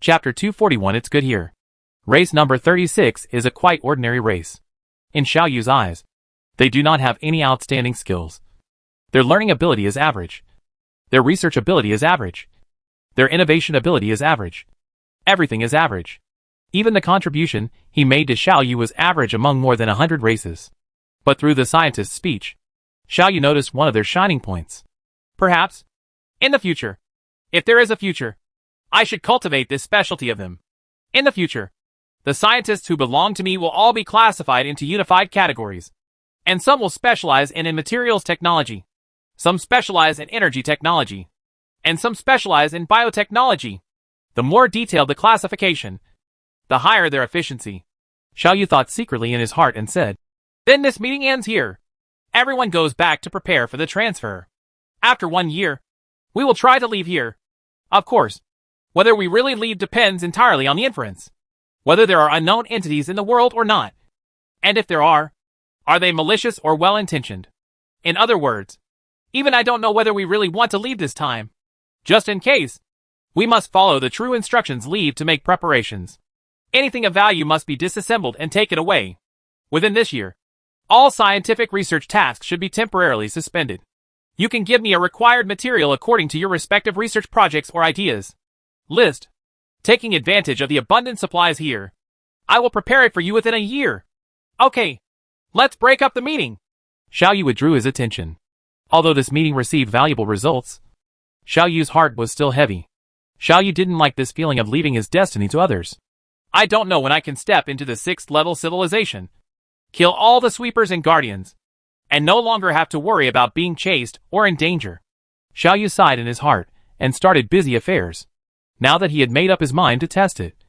Chapter 241. It's good here. Race number 36 is a quite ordinary race. In Xiao Yu's eyes, they do not have any outstanding skills. Their learning ability is average. Their research ability is average. Their innovation ability is average. Everything is average. Even the contribution he made to Xiao Yu was average among more than 100 races. But through the scientist's speech, Xiao Yu noticed one of their shining points. Perhaps, in the future, if there is a future, I should cultivate this specialty of them. In the future, the scientists who belong to me will all be classified into unified categories. And some will specialize in materials technology. Some specialize in energy technology. And some specialize in biotechnology. The more detailed the classification, the higher their efficiency. Xiao Yu thought secretly in his heart and said, "Then this meeting ends here. Everyone goes back to prepare for the transfer. After 1 year, we will try to leave here. Of course, whether we really leave depends entirely on the inference. Whether there are unknown entities in the world or not. And if there are they malicious or well-intentioned? In other words, even I don't know whether we really want to leave this time. Just in case, we must follow the true instructions leave to make preparations. Anything of value must be disassembled and taken away. Within this year, all scientific research tasks should be temporarily suspended. You can give me a required material according to your respective research projects or ideas. List. Taking advantage of the abundant supplies here. I will prepare it for you within a year. Okay. Let's break up the meeting." Xiao Yu withdrew his attention. Although this meeting received valuable results, Xiao Yu's heart was still heavy. Xiao Yu didn't like this feeling of leaving his destiny to others. "I don't know when I can step into the 6th level civilization, kill all the sweepers and guardians, and no longer have to worry about being chased or in danger." Xiao Yu sighed in his heart and started busy affairs. Now that he had made up his mind to test it,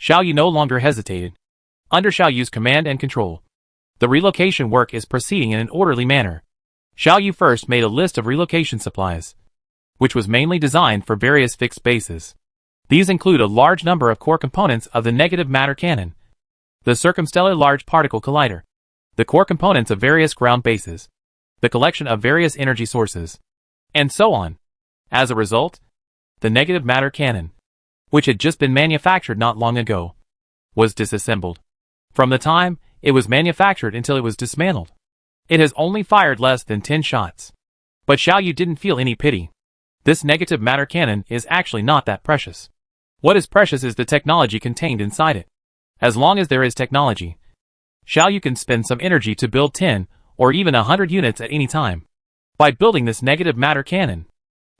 Xiao Yu no longer hesitated. Under Xiao Yu's command and control, the relocation work is proceeding in an orderly manner. Xiao Yu first made a list of relocation supplies, which was mainly designed for various fixed bases. These include a large number of core components of the negative matter cannon, the circumstellar large particle collider, the core components of various ground bases, the collection of various energy sources, and so on. As a result, the negative matter cannon, which had just been manufactured not long ago, was disassembled. From the time it was manufactured until it was dismantled, it has only fired less than 10 shots. But Xiao Yu didn't feel any pity. This negative matter cannon is actually not that precious. What is precious is the technology contained inside it. As long as there is technology, Xiao Yu can spend some energy to build 10 or even 100 units at any time. By building this negative matter cannon,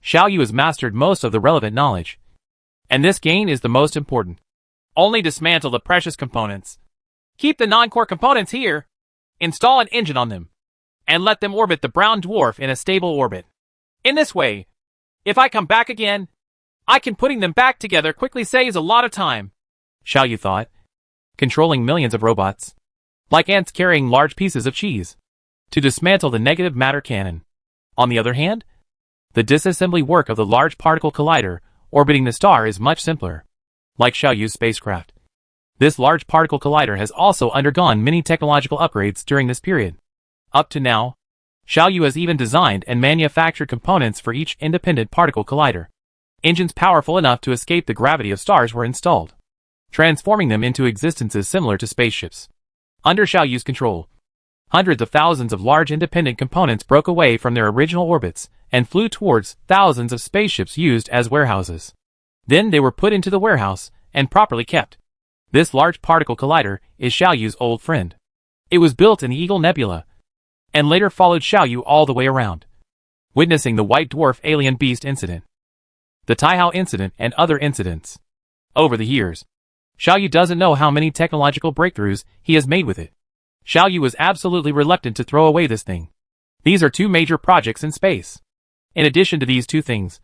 Xiao Yu has mastered most of the relevant knowledge. And this gain is the most important. Only dismantle the precious components. Keep the non-core components here. Install an engine on them. And let them orbit the brown dwarf in a stable orbit. In this way, if I come back again, I can putting them back together quickly saves a lot of time. Xiao Yu thought. Controlling millions of robots, like ants carrying large pieces of cheese, to dismantle the negative matter cannon. On the other hand, the disassembly work of the large particle collider orbiting the star is much simpler. Like Xiao Yu's spacecraft, this large particle collider has also undergone many technological upgrades during this period. Up to now, Xiao Yu has even designed and manufactured components for each independent particle collider. Engines powerful enough to escape the gravity of stars were installed, transforming them into existences similar to spaceships. Under Xiao Yu's control, hundreds of thousands of large independent components broke away from their original orbits and flew towards thousands of spaceships used as warehouses. Then they were put into the warehouse and properly kept. This large particle collider is Xiao Yu's old friend. It was built in the Eagle Nebula, and later followed Xiao Yu all the way around, witnessing the white dwarf alien beast incident, the Taihao incident, and other incidents. Over the years, Xiao Yu doesn't know how many technological breakthroughs he has made with it. Xiao Yu was absolutely reluctant to throw away this thing. These are 2 major projects in space. In addition to these 2 things,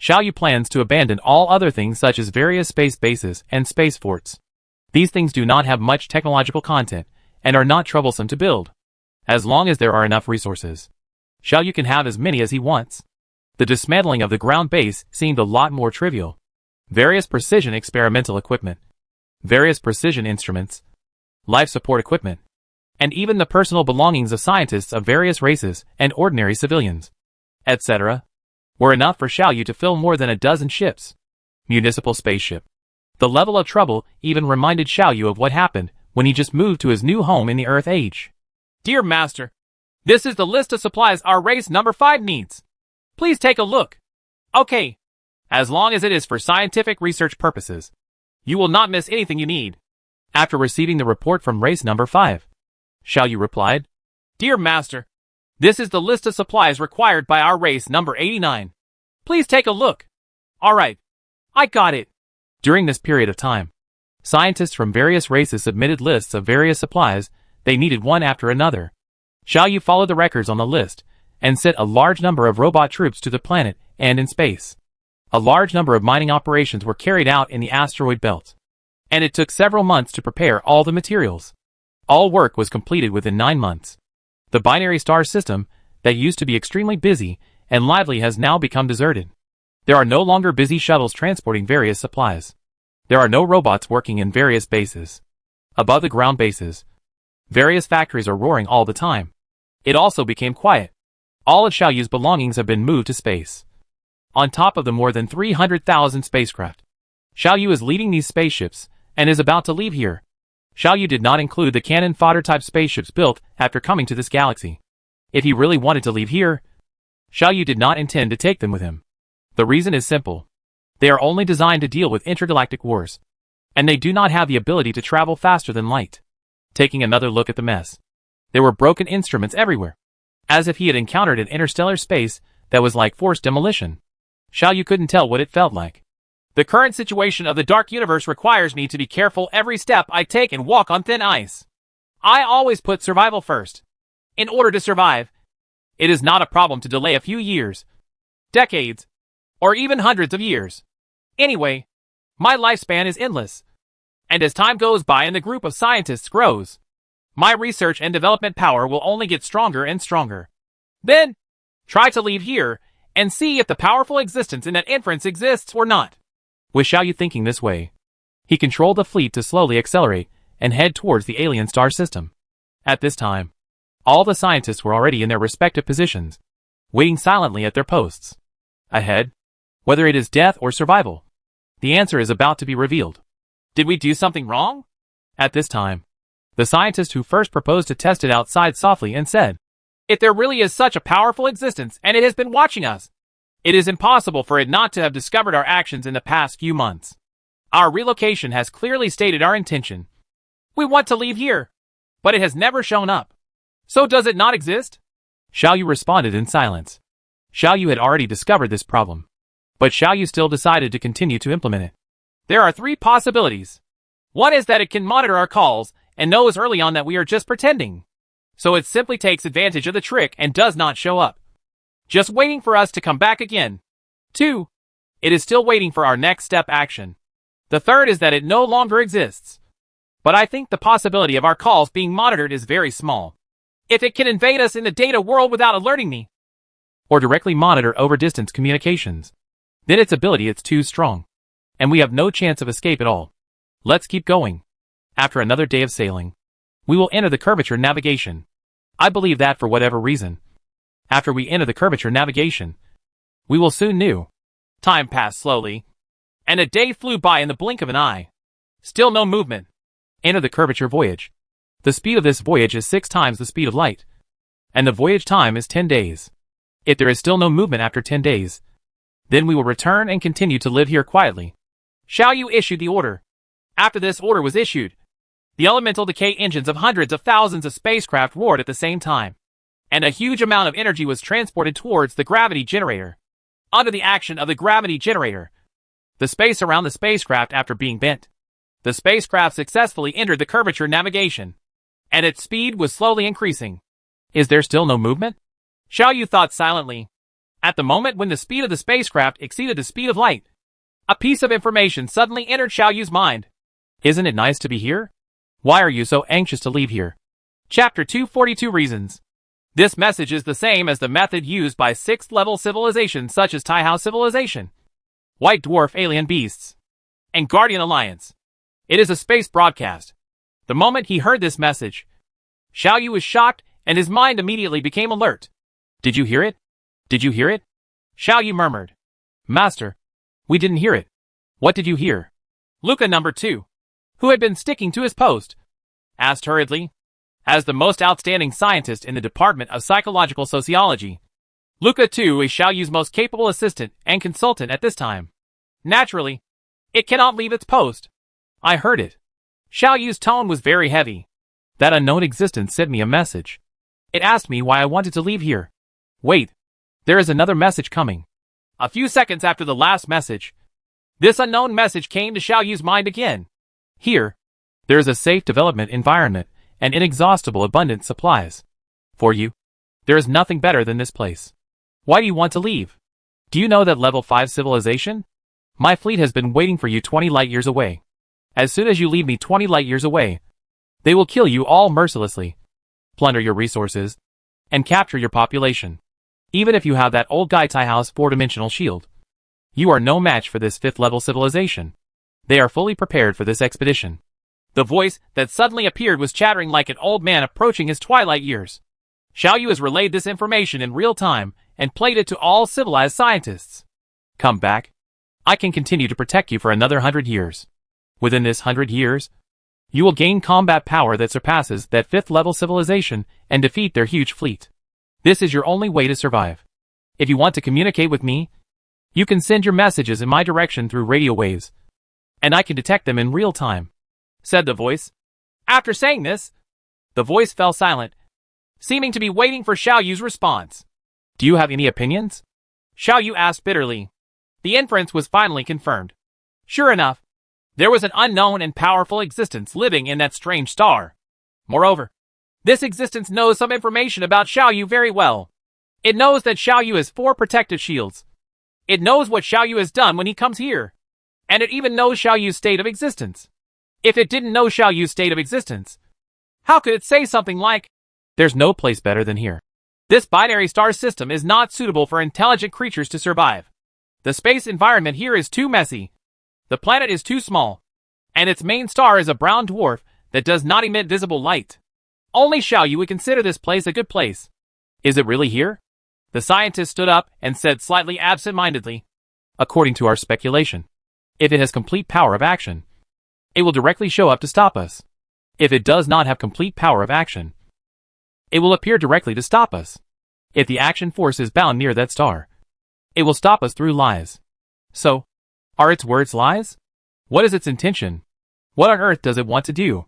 Xiao Yu plans to abandon all other things such as various space bases and space forts. These things do not have much technological content and are not troublesome to build. As long as there are enough resources, Xiao Yu can have as many as he wants. The dismantling of the ground base seemed a lot more trivial. Various precision experimental equipment, various precision instruments, life support equipment, and even the personal belongings of scientists of various races and ordinary civilians, etc., were enough for Xiao Yu to fill more than a dozen ships. Municipal spaceship, The level of trouble even reminded Xiaoyu of what happened when he just moved to his new home in the Earth Age. Dear Master, this is the list of supplies our race number 5 needs. Please take a look. Okay. As long as it is for scientific research purposes, you will not miss anything you need. After receiving the report from race number 5, Xiaoyu replied, Dear Master, this is the list of supplies required by our race number 89. Please take a look. Alright. I got it. During this period of time, scientists from various races submitted lists of various supplies they needed one after another. Xiaoyu followed the records on the list and sent a large number of robot troops to the planet and in space. A large number of mining operations were carried out in the asteroid belt, and it took several months to prepare all the materials. All work was completed within 9 months. The binary star system that used to be extremely busy and lively has now become deserted. There are no longer busy shuttles transporting various supplies. There are no robots working in various bases. Above the ground bases, various factories are roaring all the time. It also became quiet. All of Xiaoyu's belongings have been moved to space. On top of the more than 300,000 spacecraft, Xiaoyu is leading these spaceships and is about to leave here. Xiaoyu did not include the cannon fodder type spaceships built after coming to this galaxy. If he really wanted to leave here, Xiaoyu did not intend to take them with him. The reason is simple. They are only designed to deal with intergalactic wars, and they do not have the ability to travel faster than light. Taking another look at the mess, there were broken instruments everywhere, as if he had encountered an interstellar space that was like forced demolition. Xiaoyu couldn't tell what it felt like. The current situation of the dark universe requires me to be careful every step I take and walk on thin ice. I always put survival first. In order to survive, it is not a problem to delay a few years, decades, or even hundreds of years. Anyway, my lifespan is endless. And as time goes by and the group of scientists grows, my research and development power will only get stronger and stronger. Then, try to leave here and see if the powerful existence in that inference exists or not. With Xiaoyu thinking this way, he controlled the fleet to slowly accelerate and head towards the alien star system. At this time, all the scientists were already in their respective positions, waiting silently at their posts. Ahead, whether it is death or survival, the answer is about to be revealed. Did we do something wrong? At this time, the scientist who first proposed to test it out sighed softly and said, If there really is such a powerful existence and it has been watching us, it is impossible for it not to have discovered our actions in the past few months. Our relocation has clearly stated our intention. We want to leave here, but it has never shown up. So does it not exist? Xiaoyu responded in silence. Xiaoyu had already discovered this problem, but Xiaoyu still decided to continue to implement it. There are 3 possibilities. One is that it can monitor our calls and knows early on that we are just pretending. So it simply takes advantage of the trick and does not show up, just waiting for us to come back again. 2. It is still waiting for our next step action. The third is that it no longer exists. But I think the possibility of our calls being monitored is very small. If it can invade us in the data world without alerting me, or directly monitor over-distance communications, then its ability is too strong, and we have no chance of escape at all. Let's keep going. After another day of sailing, we will enter the curvature navigation. I believe that for whatever reason, after we enter the curvature navigation, we will soon know. Time passed slowly, and a day flew by in the blink of an eye. Still no movement. Enter the curvature voyage. The speed of this voyage is 6 times the speed of light, and the voyage time is 10 days. If there is still no movement after 10 days, then we will return and continue to live here quietly. Xiaoyu issued the order. After this order was issued, the elemental decay engines of hundreds of thousands of spacecraft roared at the same time, and a huge amount of energy was transported towards the gravity generator. Under the action of the gravity generator, the space around the spacecraft after being bent, the spacecraft successfully entered the curvature navigation, and its speed was slowly increasing. Is there still no movement? Xiaoyu thought silently. At the moment when the speed of the spacecraft exceeded the speed of light, a piece of information suddenly entered Xiaoyu's mind. Isn't it nice to be here? Why are you so anxious to leave here? Chapter 242 Reasons. This message is the same as the method used by 6th-level civilizations such as Taihao civilization, White Dwarf alien beasts, and Guardian Alliance. It is a space broadcast. The moment he heard this message, Xiaoyu was shocked and his mind immediately became alert. Did you hear it? Did you hear it? Xiaoyu murmured. Master, we didn't hear it. What did you hear? Luca number 2, who had been sticking to his post, asked hurriedly. As the most outstanding scientist in the Department of Psychological Sociology, Luca 2 is Xiaoyu's most capable assistant and consultant at this time. Naturally, it cannot leave its post. I heard it. Xiaoyu's tone was very heavy. That unknown existence sent me a message. It asked me why I wanted to leave here. Wait, there is another message coming. A few seconds after the last message, this unknown message came to Xiaoyu's mind again. Here, there is a safe development environment and inexhaustible abundant supplies. For you, there is nothing better than this place. Why do you want to leave? Do you know that level 5 civilization? My fleet has been waiting for you 20 light years away. As soon as you leave me 20 light years away, they will kill you all mercilessly, plunder your resources, and capture your population. Even if you have that old guy Taihao's 4-dimensional shield, you are no match for this 5th level civilization. They are fully prepared for this expedition. The voice that suddenly appeared was chattering like an old man approaching his twilight years. Xiaoyu has relayed this information in real time and played it to all civilized scientists. Come back. I can continue to protect you for another 100 years. Within this 100 years, you will gain combat power that surpasses that 5th level civilization and defeat their huge fleet. This is your only way to survive. If you want to communicate with me, you can send your messages in my direction through radio waves, and I can detect them in real time, said the voice. After saying this, the voice fell silent, seeming to be waiting for Xiaoyu's response. Do you have any opinions? Xiaoyu asked bitterly. The inference was finally confirmed. Sure enough, there was an unknown and powerful existence living in that strange star. Moreover, this existence knows some information about Xiaoyu very well. It knows that Xiaoyu has 4 protective shields. It knows what Xiaoyu has done when he comes here. And it even knows Xiaoyu's state of existence. If it didn't know Xiaoyu's state of existence, how could it say something like, "There's no place better than here"? This binary star system is not suitable for intelligent creatures to survive. The space environment here is too messy. The planet is too small. And its main star is a brown dwarf that does not emit visible light. Only Xiaoyu would consider this place a good place. Is it really here? The scientist stood up and said slightly absent-mindedly. According to our speculation, if it has complete power of action, it will directly show up to stop us. If it does not have complete power of action, it will appear directly to stop us. If the action force is bound near that star, it will stop us through lies. So, are its words lies? What is its intention? What on earth does it want to do?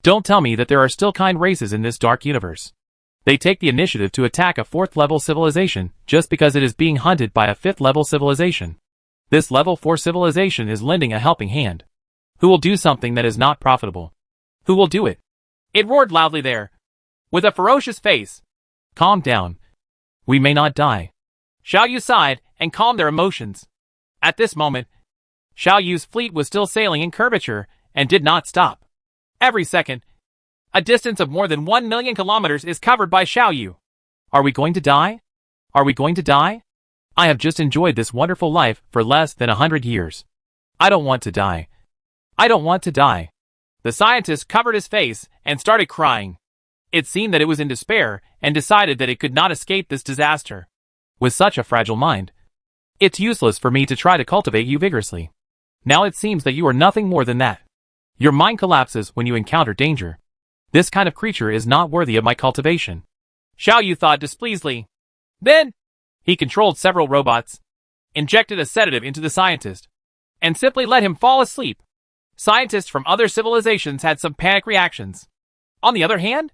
Don't tell me that there are still kind races in this dark universe. They take the initiative to attack a 4th level civilization just because it is being hunted by a 5th level civilization. This level 4 civilization is lending a helping hand. Who will do something that is not profitable? Who will do it? It roared loudly there, with a ferocious face. Calm down. We may not die. Xiaoyu sighed and calmed their emotions. At this moment, Xiaoyu's fleet was still sailing in curvature and did not stop. Every second, a distance of more than 1 million kilometers is covered by Xiaoyu. Are we going to die? Are we going to die? I have just enjoyed this wonderful life for less than 100 years. I don't want to die. I don't want to die. The scientist covered his face and started crying. It seemed that it was in despair and decided that it could not escape this disaster. With such a fragile mind, it's useless for me to try to cultivate you vigorously. Now it seems that you are nothing more than that. Your mind collapses when you encounter danger. This kind of creature is not worthy of my cultivation. Xiaoyu thought displeasedly. Then, he controlled several robots, injected a sedative into the scientist, and simply let him fall asleep. Scientists from other civilizations had some panic reactions. On the other hand,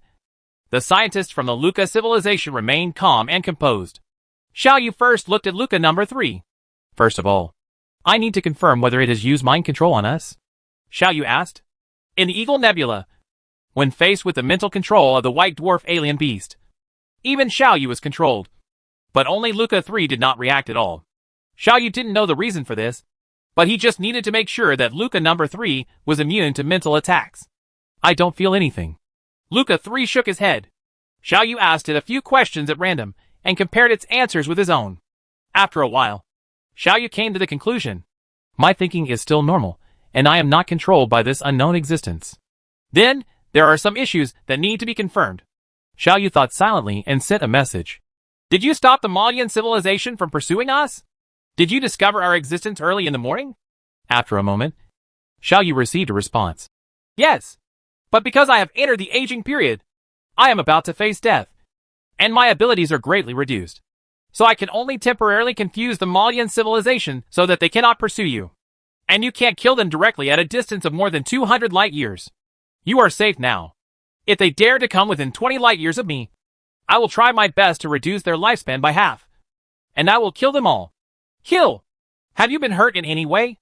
the scientists from the Luca civilization remained calm and composed. Xiaoyu first looked at Luca number 3. First of all, I need to confirm whether it has used mind control on us. Xiaoyu asked. In the Eagle Nebula, when faced with the mental control of the white dwarf alien beast, even Xiaoyu was controlled. But only Luca 3 did not react at all. Xiaoyu didn't know the reason for this, but he just needed to make sure that Luca number 3 was immune to mental attacks. I don't feel anything. Luca 3 shook his head. Xiaoyu asked it a few questions at random and compared its answers with his own. After a while, Xiaoyu came to the conclusion. My thinking is still normal, and I am not controlled by this unknown existence. Then, there are some issues that need to be confirmed. Xiaoyu thought silently and sent a message. Did you stop the Malian civilization from pursuing us? Did you discover our existence early in the morning? After a moment, Xiao Yu received a response. Yes. But because I have entered the aging period, I am about to face death, and my abilities are greatly reduced. So I can only temporarily confuse the Malian civilization so that they cannot pursue you. And you can't kill them directly at a distance of more than 200 light years. You are safe now. If they dare to come within 20 light years of me, I will try my best to reduce their lifespan by half. And I will kill them all. Kill! Have you been hurt in any way?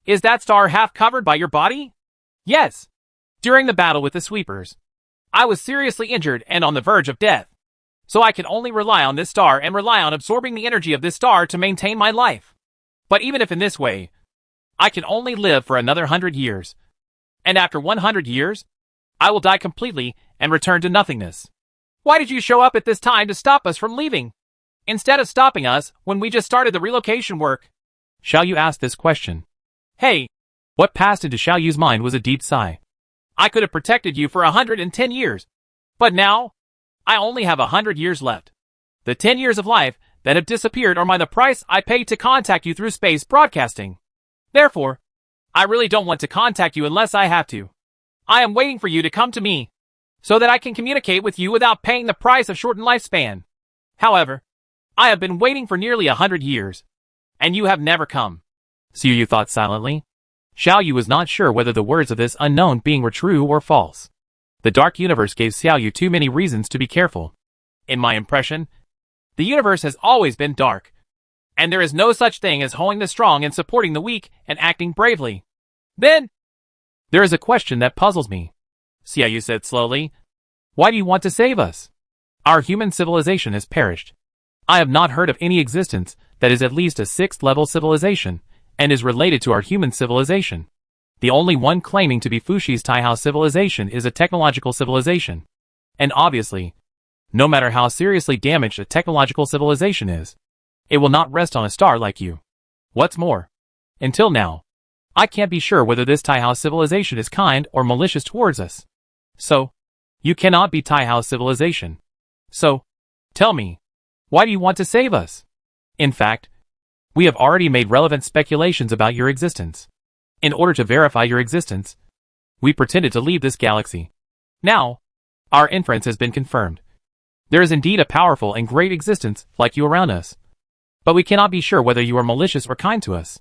Is that star half covered by your body? Yes. During the battle with the sweepers, I was seriously injured and on the verge of death. So I can only rely on this star and rely on absorbing the energy of this star to maintain my life. But even if in this way, I can only live for another 100 years. And after 100 years, I will die completely and return to nothingness. Why did you show up at this time to stop us from leaving, instead of stopping us when we just started the relocation work? Xiao Yu asked this question. Hey, What passed into Xiao Yu's mind was a deep sigh. I could have protected you for 110 years. But now, I only have 100 years left. The 10 years of life that have disappeared are the price I paid to contact you through space broadcasting. Therefore, I really don't want to contact you unless I have to. I am waiting for you to come to me, so that I can communicate with you without paying the price of shortened lifespan. However, I have been waiting for nearly 100 years, and you have never come. Xiao Yu thought silently. Xiao Yu was not sure whether the words of this unknown being were true or false. The dark universe gave Xiao Yu too many reasons to be careful. In my impression, the universe has always been dark, and there is no such thing as holding the strong and supporting the weak and acting bravely. Then, there is a question that puzzles me, Xiao Yu said slowly. Why do you want to save us? Our human civilization has perished. I have not heard of any existence that is at least a 6th level civilization and is related to our human civilization. The only one claiming to be Fushi's Taihao civilization is a technological civilization. And obviously, no matter how seriously damaged a technological civilization is, it will not rest on a star like you. What's more, until now, I can't be sure whether this Taihao civilization is kind or malicious towards us. So, you cannot be Taihao civilization. So, tell me, why do you want to save us? In fact, we have already made relevant speculations about your existence. In order to verify your existence, we pretended to leave this galaxy. Now, our inference has been confirmed. There is indeed a powerful and great existence like you around us. But we cannot be sure whether you are malicious or kind to us.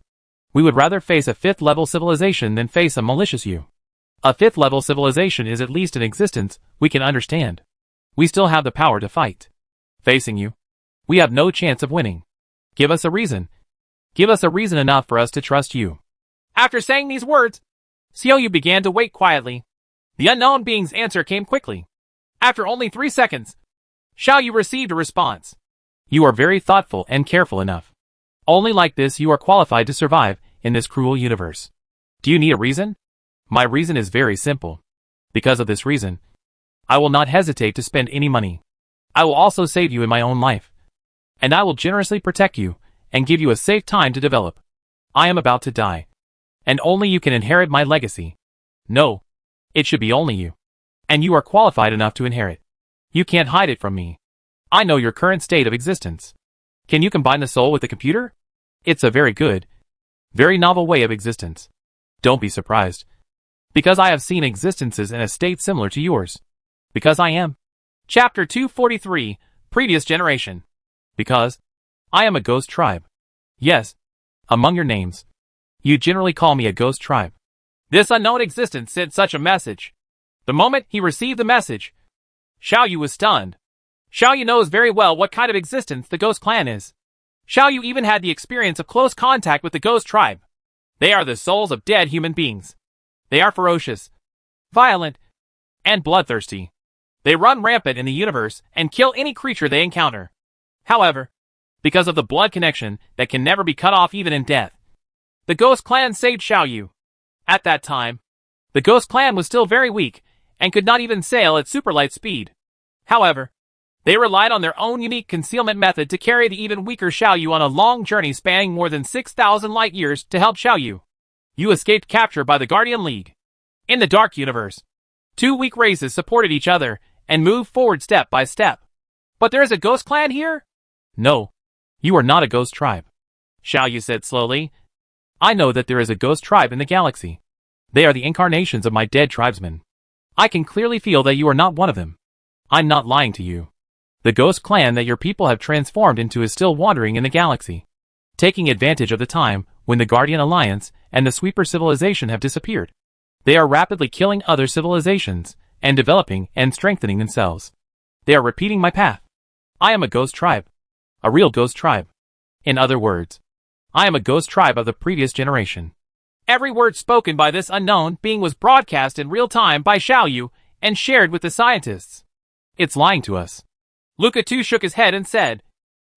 We would rather face a 5th level civilization than face a malicious you. A 5th level civilization is at least an existence we can understand. We still have the power to fight. Facing you, we have no chance of winning. Give us a reason. Give us a reason enough for us to trust you. After saying these words, Xiao Yu began to wait quietly. The unknown being's answer came quickly. After only 3 seconds, Xiao Yu received a response. You are very thoughtful and careful enough. Only like this you are qualified to survive in this cruel universe. Do you need a reason? My reason is very simple. Because of this reason, I will not hesitate to spend any money. I will also save you in my own life. And I will generously protect you and give you a safe time to develop. I am about to die. And only you can inherit my legacy. No, it should be only you. And you are qualified enough to inherit. You can't hide it from me. I know your current state of existence. Can you combine the soul with the computer? It's a very good, very novel way of existence. Don't be surprised. Because I have seen existences in a state similar to yours. Because I am. Chapter 243, Previous Generation. Because I am a ghost tribe. Yes, among your names, you generally call me a ghost tribe. This unknown existence sent such a message. The moment he received the message, Xiao Yu was stunned. Xiao Yu knows very well what kind of existence the ghost clan is. Xiao Yu even had the experience of close contact with the ghost tribe. They are the souls of dead human beings. They are ferocious, violent, and bloodthirsty. They run rampant in the universe and kill any creature they encounter. However, because of the blood connection that can never be cut off even in death, the ghost clan saved Xiao Yu. At that time, the ghost clan was still very weak and could not even sail at superlight speed. However, they relied on their own unique concealment method to carry the even weaker Xiao Yu on a long journey spanning more than 6,000 light years to help Xiao Yu. You escaped capture by the Guardian League. In the Dark Universe, 2 weak races supported each other and moved forward step by step. But there is a ghost clan here? No, you are not a ghost tribe. Xiao Yu said slowly. I know that there is a ghost tribe in the galaxy. They are the incarnations of my dead tribesmen. I can clearly feel that you are not one of them. I'm not lying to you. The ghost clan that your people have transformed into is still wandering in the galaxy, taking advantage of the time when the Guardian Alliance and the Sweeper civilization have disappeared. They are rapidly killing other civilizations and developing and strengthening themselves. They are repeating my path. I am a ghost tribe. A real ghost tribe. In other words, I am a ghost tribe of the previous generation. Every word spoken by this unknown being was broadcast in real time by Xiaoyu and shared with the scientists. It's lying to us. Luca too shook his head and said,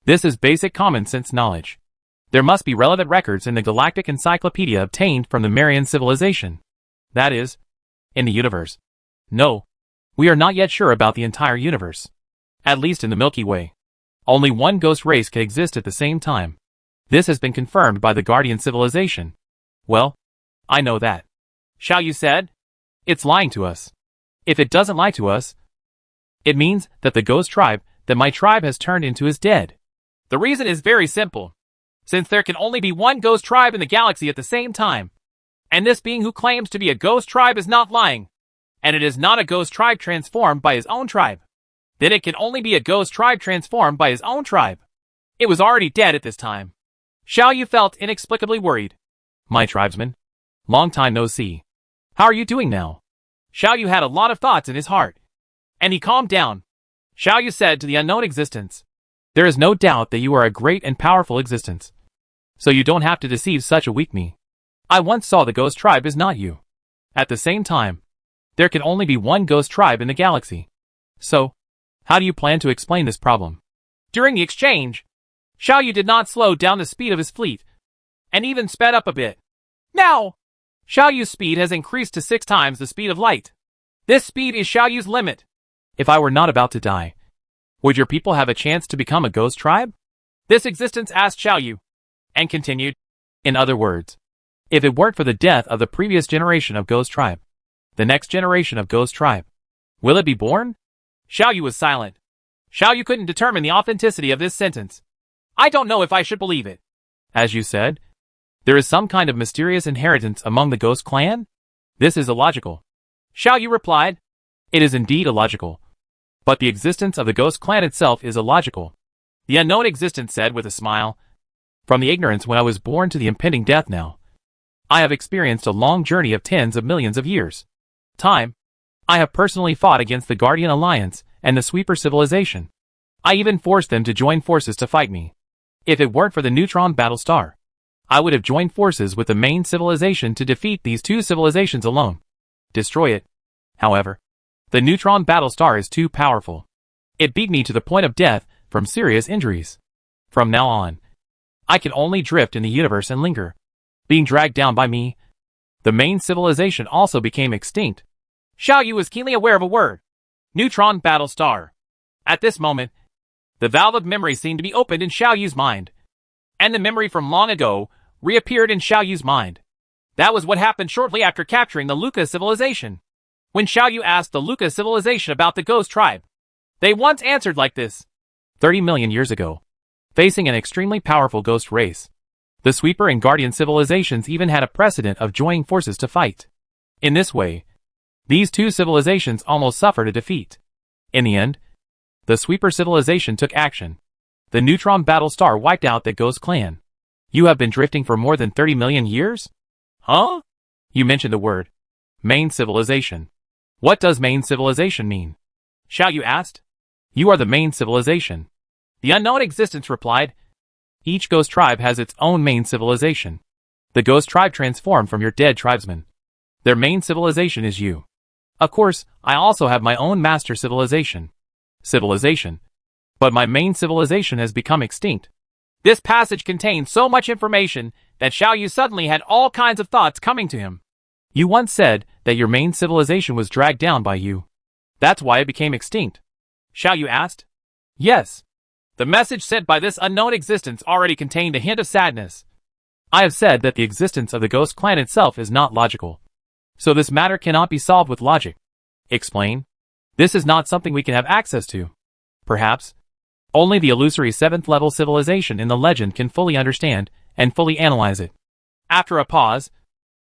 This is basic common sense knowledge. There must be relevant records in the Galactic Encyclopedia obtained from the Marian civilization. That is, in the universe. No, we are not yet sure about the entire universe. At least in the Milky Way. Only one ghost race can exist at the same time. This has been confirmed by the Guardian civilization. Well, I know that. Xiaoyu said. It's lying to us. If it doesn't lie to us, it means that the ghost tribe that my tribe has turned into is dead. The reason is very simple. Since there can only be one ghost tribe in the galaxy at the same time, and this being who claims to be a ghost tribe is not lying, and it is not a ghost tribe transformed by his own tribe, then it can only be a ghost tribe transformed by his own tribe. It was already dead at this time. Xiaoyu felt inexplicably worried. My tribesman, long time no see. How are you doing now? Xiaoyu had a lot of thoughts in his heart, and he calmed down. Xiaoyu said to the unknown existence, There is no doubt that you are a great and powerful existence. So you don't have to deceive such a weak me. I once saw the ghost tribe is not you. At the same time, there can only be one ghost tribe in the galaxy. So, how do you plan to explain this problem? During the exchange, Xiaoyu did not slow down the speed of his fleet, and even sped up a bit. Now, Xiaoyu's speed has increased to 6 times the speed of light. This speed is Xiaoyu's limit. If I were not about to die, would your people have a chance to become a ghost tribe? This existence asked Xiaoyu, and continued. In other words, if it weren't for the death of the previous generation of ghost tribe, the next generation of ghost tribe, will it be born? Xiaoyu was silent. Xiaoyu couldn't determine the authenticity of this sentence. I don't know if I should believe it. As you said, there is some kind of mysterious inheritance among the ghost clan? This is illogical. Xiaoyu replied. It is indeed illogical. But the existence of the ghost clan itself is illogical. The unknown existence said with a smile. From the ignorance when I was born to the impending death now, I have experienced a long journey of tens of millions of years. Time. I have personally fought against the Guardian Alliance and the Sweeper civilization. I even forced them to join forces to fight me. If it weren't for the neutron battle star, I would have joined forces with the main civilization to defeat these two civilizations alone. Destroy it. However, the neutron battle star is too powerful. It beat me to the point of death from serious injuries. From now on, I can only drift in the universe and linger, being dragged down by me. The main civilization also became extinct. Xiaoyu was keenly aware of a word. Neutron battle star. At this moment, the valve of memory seemed to be opened in Xiaoyu's mind, and the memory from long ago reappeared in Xiaoyu's mind. That was what happened shortly after capturing the Luca civilization. When Xiaoyu asked the Luca civilization about the ghost tribe, they once answered like this. 30 million years ago, facing an extremely powerful ghost race, the Sweeper and Guardian civilizations even had a precedent of joining forces to fight. In this way, these two civilizations almost suffered a defeat. In the end, the Sweeper civilization took action. The neutron battle star wiped out the ghost clan. You have been drifting for more than 30 million years? Huh? You mentioned the word main civilization. What does main civilization mean? Xiaoyu asked. You are the main civilization. The unknown existence replied. Each ghost tribe has its own main civilization. The ghost tribe transformed from your dead tribesmen. Their main civilization is you. Of course, I also have my own master civilization. But my main civilization has become extinct. This passage contained so much information that Xiaoyu suddenly had all kinds of thoughts coming to him. You once said that your main civilization was dragged down by you. That's why it became extinct. Xiaoyu asked. Yes. The message sent by this unknown existence already contained a hint of sadness. I have said that the existence of the ghost clan itself is not logical. So this matter cannot be solved with logic. Explain. This is not something we can have access to. Perhaps, only the illusory 7th level civilization in the legend can fully understand and fully analyze it. After a pause,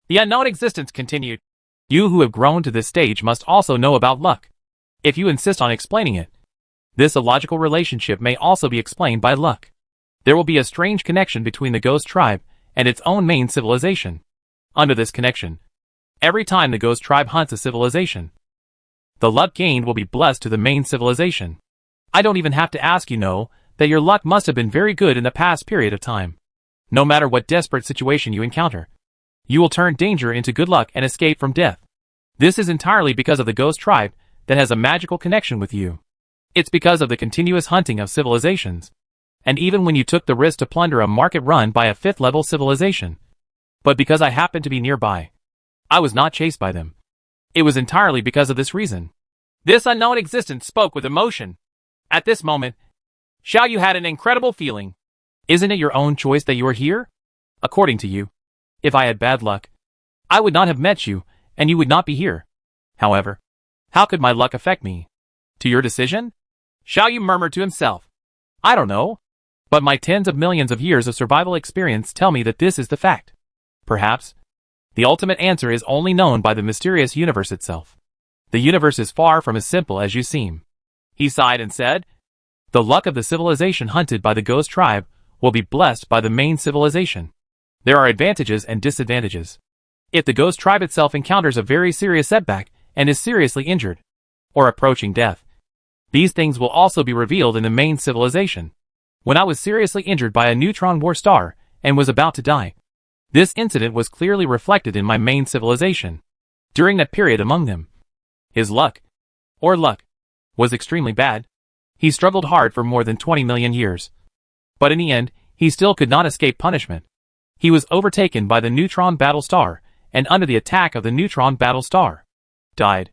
The unknown existence continued. You who have grown to this stage must also know about luck. If you insist on explaining it, this illogical relationship may also be explained by luck. There will be a strange connection between the ghost tribe and its own main civilization. Under this connection, every time the ghost tribe hunts a civilization, the luck gained will be blessed to the main civilization. I don't even have to ask, you know, that your luck must have been very good in the past period of time. No matter what desperate situation you encounter, you will turn danger into good luck and escape from death. This is entirely because of the ghost tribe that has a magical connection with you. It's because of the continuous hunting of civilizations. And even when you took the risk to plunder a market run by a 5th level civilization. But because I happened to be nearby, I was not chased by them. It was entirely because of this reason. This unknown existence spoke with emotion. At this moment, Xiaoyu had an incredible feeling. Isn't it your own choice that you are here? According to you, if I had bad luck, I would not have met you, and you would not be here. However, how could my luck affect me? To your decision? Xiaoyu murmured to himself. I don't know. But my tens of millions of years of survival experience tell me that this is the fact. Perhaps, the ultimate answer is only known by the mysterious universe itself. The universe is far from as simple as you seem. He sighed and said, the luck of the civilization hunted by the ghost tribe will be blessed by the main civilization. There are advantages and disadvantages. If the ghost tribe itself encounters a very serious setback and is seriously injured, or approaching death, these things will also be revealed in the main civilization. When I was seriously injured by a neutron war star and was about to die, this incident was clearly reflected in my main civilization. During that period among them, his luck, or luck, was extremely bad. He struggled hard for more than 20 million years. But in the end, he still could not escape punishment. He was overtaken by the neutron battle star, and under the attack of the neutron battle star, died.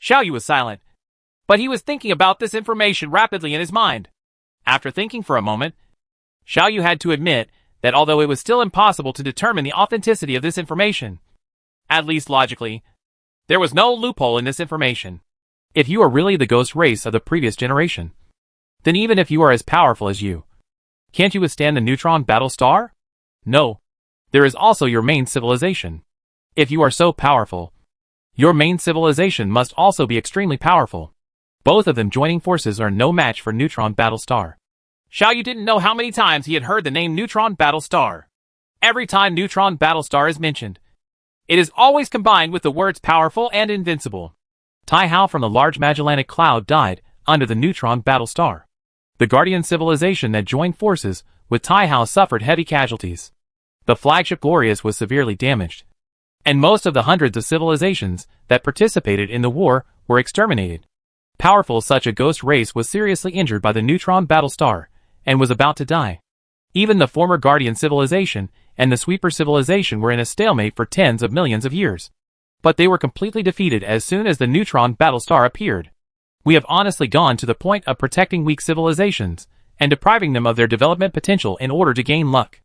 Xiaoyu was silent, but he was thinking about this information rapidly in his mind. After thinking for a moment, Xiaoyu had to admit that although it was still impossible to determine the authenticity of this information, at least logically, there was no loophole in this information. If you are really the ghost race of the previous generation, then even if you are as powerful as you, can't you withstand the neutron battle star? No. There is also your main civilization. If you are so powerful, your main civilization must also be extremely powerful. Both of them joining forces are no match for neutron battle star. Xiaoyu didn't know how many times he had heard the name neutron battle star. Every time neutron battle star is mentioned, it is always combined with the words powerful and invincible. Taihao from the Large Magellanic Cloud died under the neutron battle star. The Guardian civilization that joined forces with Taihao suffered heavy casualties. The flagship Glorious was severely damaged. And most of the hundreds of civilizations that participated in the war were exterminated. Powerful such a ghost race was seriously injured by the neutron battle star and was about to die. Even the former Guardian civilization and the Sweeper civilization were in a stalemate for tens of millions of years. But they were completely defeated as soon as the neutron battle star appeared. We have honestly gone to the point of protecting weak civilizations and depriving them of their development potential in order to gain luck.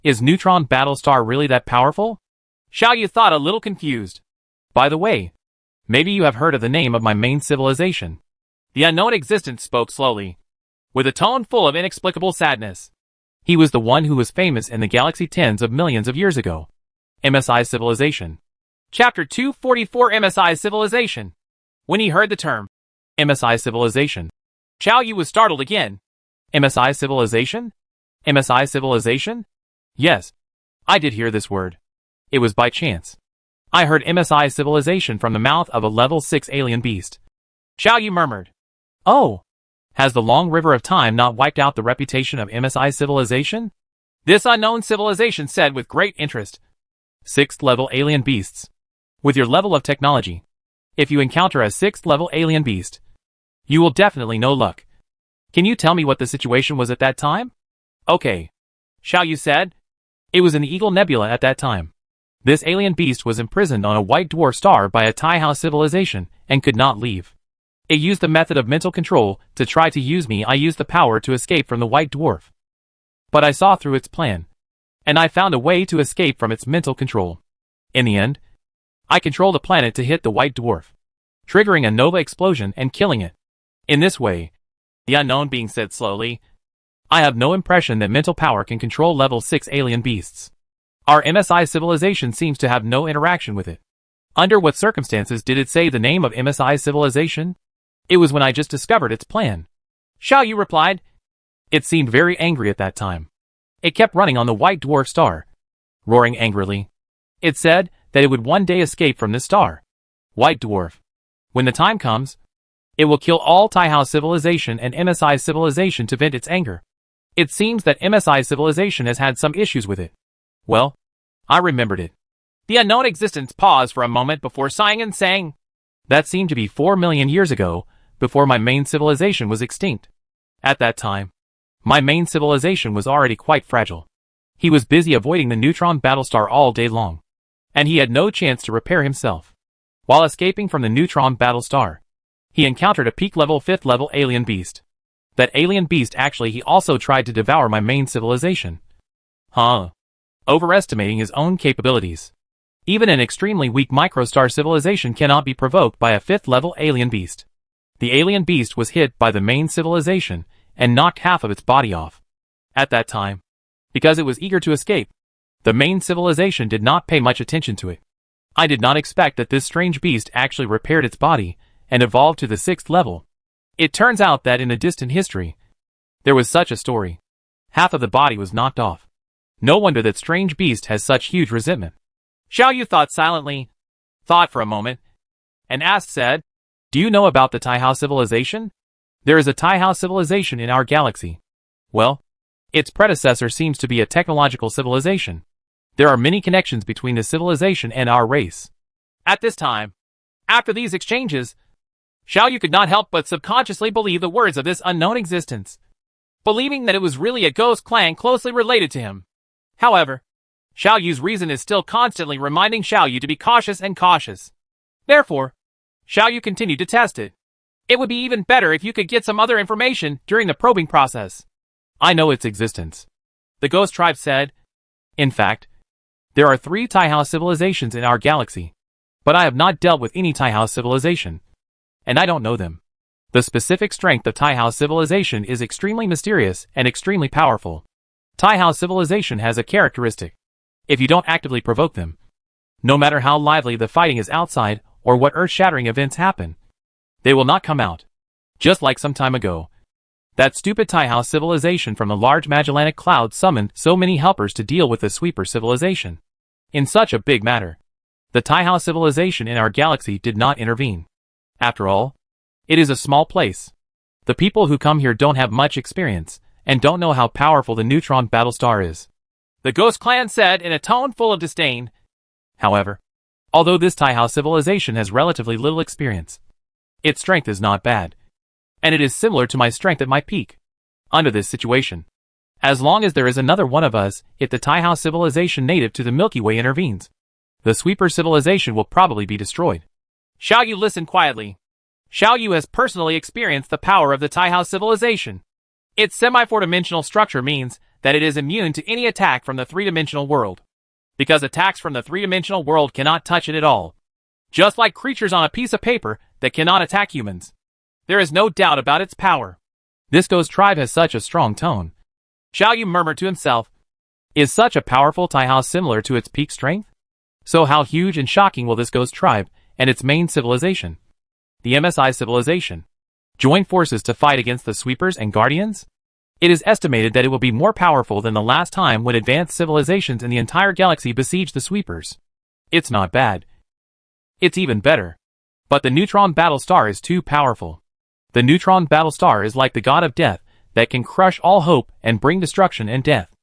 Is neutron battle star really that powerful? Xiaoyu thought a little confused. By the way, maybe you have heard of the name of my main civilization. The unknown existence spoke slowly, with a tone full of inexplicable sadness. He was the one who was famous in the galaxy tens of millions of years ago. MSI civilization. Chapter 244 MSI civilization. When he heard the term, MSI civilization, Xiaoyu was startled again. MSI civilization? MSI civilization? Yes, I did hear this word. It was by chance. I heard MSI civilization from the mouth of a level 6 alien beast. Xiaoyu murmured. Oh, has the long river of time not wiped out the reputation of MSI civilization? This unknown civilization said with great interest. 6th level alien beasts. With your level of technology, if you encounter a 6th level alien beast, you will definitely know luck. Can you tell me what the situation was at that time? Okay, Xiaoyu said. It was in the Eagle Nebula at that time. This alien beast was imprisoned on a white dwarf star by a Taihao civilization and could not leave. It used the method of mental control to try to use me. I used the power to escape from the white dwarf. But I saw through its plan, and I found a way to escape from its mental control. In the end, I controlled the planet to hit the white dwarf, triggering a nova explosion and killing it. In this way, the unknown being said slowly, I have no impression that mental power can control level 6 alien beasts. Our MSI civilization seems to have no interaction with it. Under what circumstances did it say the name of MSI civilization? It was when I just discovered its plan. Xiao Yu replied. It seemed very angry at that time. It kept running on the white dwarf star, roaring angrily. It said that it would one day escape from this star. White dwarf. When the time comes, it will kill all Taihao civilization and MSI civilization to vent its anger. It seems that MSI civilization has had some issues with it. Well, I remembered it. The unknown existence paused for a moment before sighing and saying, That seemed to be 4 million years ago, before my main civilization was extinct. At that time, my main civilization was already quite fragile. He was busy avoiding the neutron battlestar all day long, and he had no chance to repair himself. While escaping from the neutron battlestar, he encountered a peak-level 5th-level alien beast. That alien beast actually he also tried to devour my main civilization. Overestimating his own capabilities. Even an extremely weak microstar civilization cannot be provoked by a 5th-level alien beast. The alien beast was hit by the main civilization and knocked half of its body off. At that time, because it was eager to escape, the main civilization did not pay much attention to it. I did not expect that this strange beast actually repaired its body and evolved to the 6th level. It turns out that in a distant history, there was such a story. Half of the body was knocked off. No wonder that strange beast has such huge resentment. Xiao Yu thought silently, thought for a moment, and said, Do you know about the Taihao civilization? There is a Taihao civilization in our galaxy. Well, its predecessor seems to be a technological civilization. There are many connections between the civilization and our race. At this time, after these exchanges, Xiao Yu could not help but subconsciously believe the words of this unknown existence, believing that it was really a ghost clan closely related to him. However, Xiao Yu's reason is still constantly reminding Xiao Yu to be cautious and cautious. Therefore, Xiao Yu continued to test it. It would be even better if you could get some other information during the probing process. I know its existence, the ghost tribe said. In fact, there are 3 Taihao civilizations in our galaxy, but I have not dealt with any Taihao civilization, and I don't know them. The specific strength of Taihao civilization is extremely mysterious and extremely powerful. Taihao civilization has a characteristic. If you don't actively provoke them, no matter how lively the fighting is outside or what earth-shattering events happen, they will not come out. Just like some time ago, that stupid Taihao civilization from the large Magellanic Cloud summoned so many helpers to deal with the sweeper civilization. In such a big matter, the Taihao civilization in our galaxy did not intervene. After all, it is a small place. The people who come here don't have much experience, and don't know how powerful the neutron battlestar is, the Ghost Clan said in a tone full of disdain. However, although this Taihao civilization has relatively little experience, its strength is not bad, and it is similar to my strength at my peak. Under this situation, as long as there is another one of us, if the Taihao civilization native to the Milky Way intervenes, the sweeper civilization will probably be destroyed. Xiao Yu listened quietly. Xiao Yu has personally experienced the power of the Taihao civilization. Its semi-4-dimensional structure means that it is immune to any attack from the 3-dimensional world, because attacks from the 3-dimensional world cannot touch it at all. Just like creatures on a piece of paper that cannot attack humans. There is no doubt about its power. This ghost tribe has such a strong tone. Xiao Yu murmured to himself. Is such a powerful Taihao similar to its peak strength? So how huge and shocking will this ghost tribe, and its main civilization, the MSI civilization, join forces to fight against the sweepers and guardians? It is estimated that it will be more powerful than the last time when advanced civilizations in the entire galaxy besieged the sweepers. It's not bad. It's even better. But the neutron battlestar is too powerful. The neutron battlestar is like the god of death that can crush all hope and bring destruction and death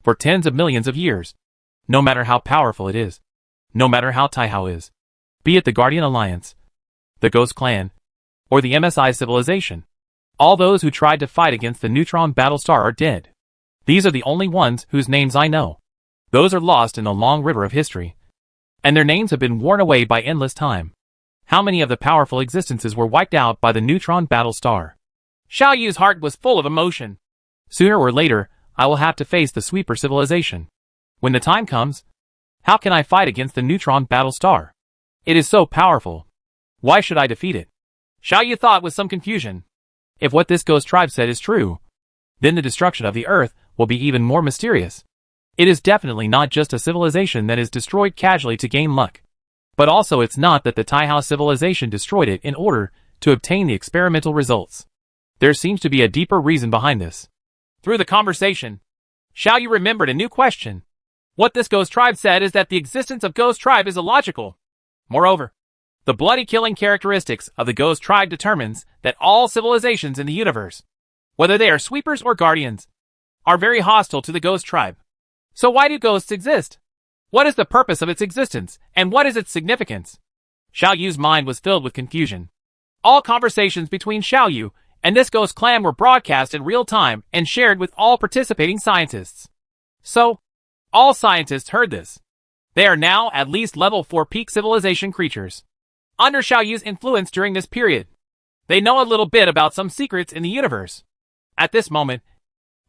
for tens of millions of years. No matter how powerful it is, no matter how Taihao is, be it the Guardian Alliance, the Ghost Clan, or the MSI civilization, all those who tried to fight against the neutron battlestar are dead. These are the only ones whose names I know. Those are lost in the long river of history, and their names have been worn away by endless time. How many of the powerful existences were wiped out by the neutron battlestar? Xiao Yu's heart was full of emotion. Sooner or later, I will have to face the sweeper civilization. When the time comes, how can I fight against the neutron battlestar? It is so powerful. Why should I defeat it? Xiao Yu thought with some confusion. If what this ghost tribe said is true, then the destruction of the Earth will be even more mysterious. It is definitely not just a civilization that is destroyed casually to gain luck. But also it's not that the Taihao civilization destroyed it in order to obtain the experimental results. There seems to be a deeper reason behind this. Through the conversation, Xiao Yu remembered a new question. What this ghost tribe said is that the existence of ghost tribe is illogical. Moreover, the bloody killing characteristics of the ghost tribe determines that all civilizations in the universe, whether they are sweepers or guardians, are very hostile to the ghost tribe. So why do ghosts exist? What is the purpose of its existence, and what is its significance? Xiao Yu's mind was filled with confusion. All conversations between Xiao Yu and this ghost clan were broadcast in real time and shared with all participating scientists. So, all scientists heard this. They are now at least level 4 peak civilization creatures. Under Xiao Yu's influence during this period, they know a little bit about some secrets in the universe. At this moment,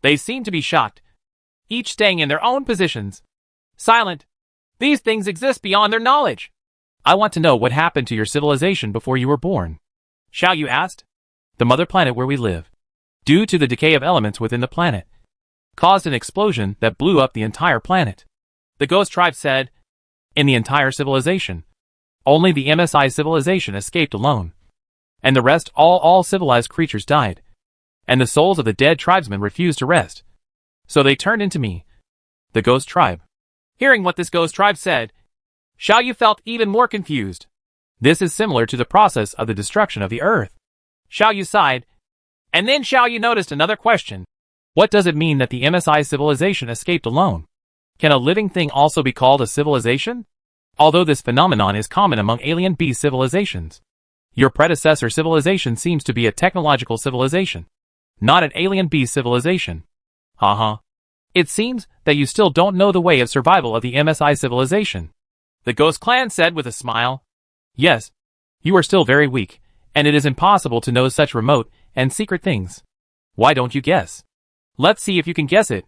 they seem to be shocked, each staying in their own positions. Silent. These things exist beyond their knowledge. I want to know what happened to your civilization before you were born. Xiao Yu asked. The mother planet where we live, due to the decay of elements within the planet, caused an explosion that blew up the entire planet. The ghost tribe said. In the entire civilization, only the MSI civilization escaped alone. And the rest, all civilized creatures died. And the souls of the dead tribesmen refused to rest. So they turned into me, the ghost tribe. Hearing what this ghost tribe said, Xiao Yu felt even more confused. This is similar to the process of the destruction of the Earth. Xiao Yu sighed. And then Xiao Yu noticed another question. What does it mean that the MSI civilization escaped alone? Can a living thing also be called a civilization? Although this phenomenon is common among alien B civilizations. Your predecessor civilization seems to be a technological civilization, not an alien B civilization. Haha. It seems that you still don't know the way of survival of the MSI civilization. The ghost clan said with a smile. Yes. You are still very weak, and it is impossible to know such remote and secret things. Why don't you guess? Let's see if you can guess it.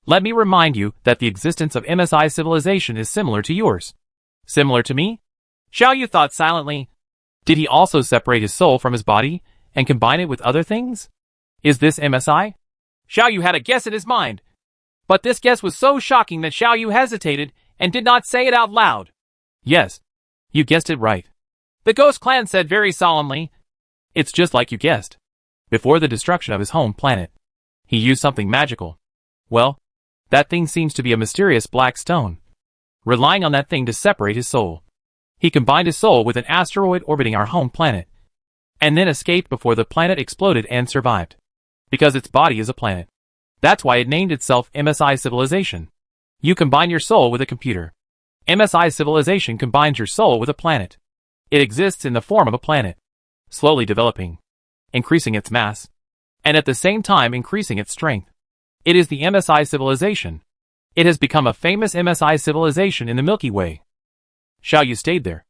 Let me remind you that the existence of MSI civilization is similar to yours. Similar to me? Xiao Yu thought silently. Did he also separate his soul from his body and combine it with other things? Is this MSI? Xiao Yu had a guess in his mind. But this guess was so shocking that Xiao Yu hesitated and did not say it out loud. Yes. You guessed it right. The ghost clan said very solemnly. It's just like you guessed. Before the destruction of his home planet, he used something magical. Well, that thing seems to be a mysterious black stone. Relying on that thing to separate his soul. He combined his soul with an asteroid orbiting our home planet, and then escaped before the planet exploded and survived. Because its body is a planet. That's why it named itself MSI Civilization. You combine your soul with a computer. MSI Civilization combines your soul with a planet. It exists in the form of a planet, slowly developing, increasing its mass, and at the same time increasing its strength. It is the MSI Civilization. It has become a famous MSI civilization in the Milky Way. Xiao Yu stayed there,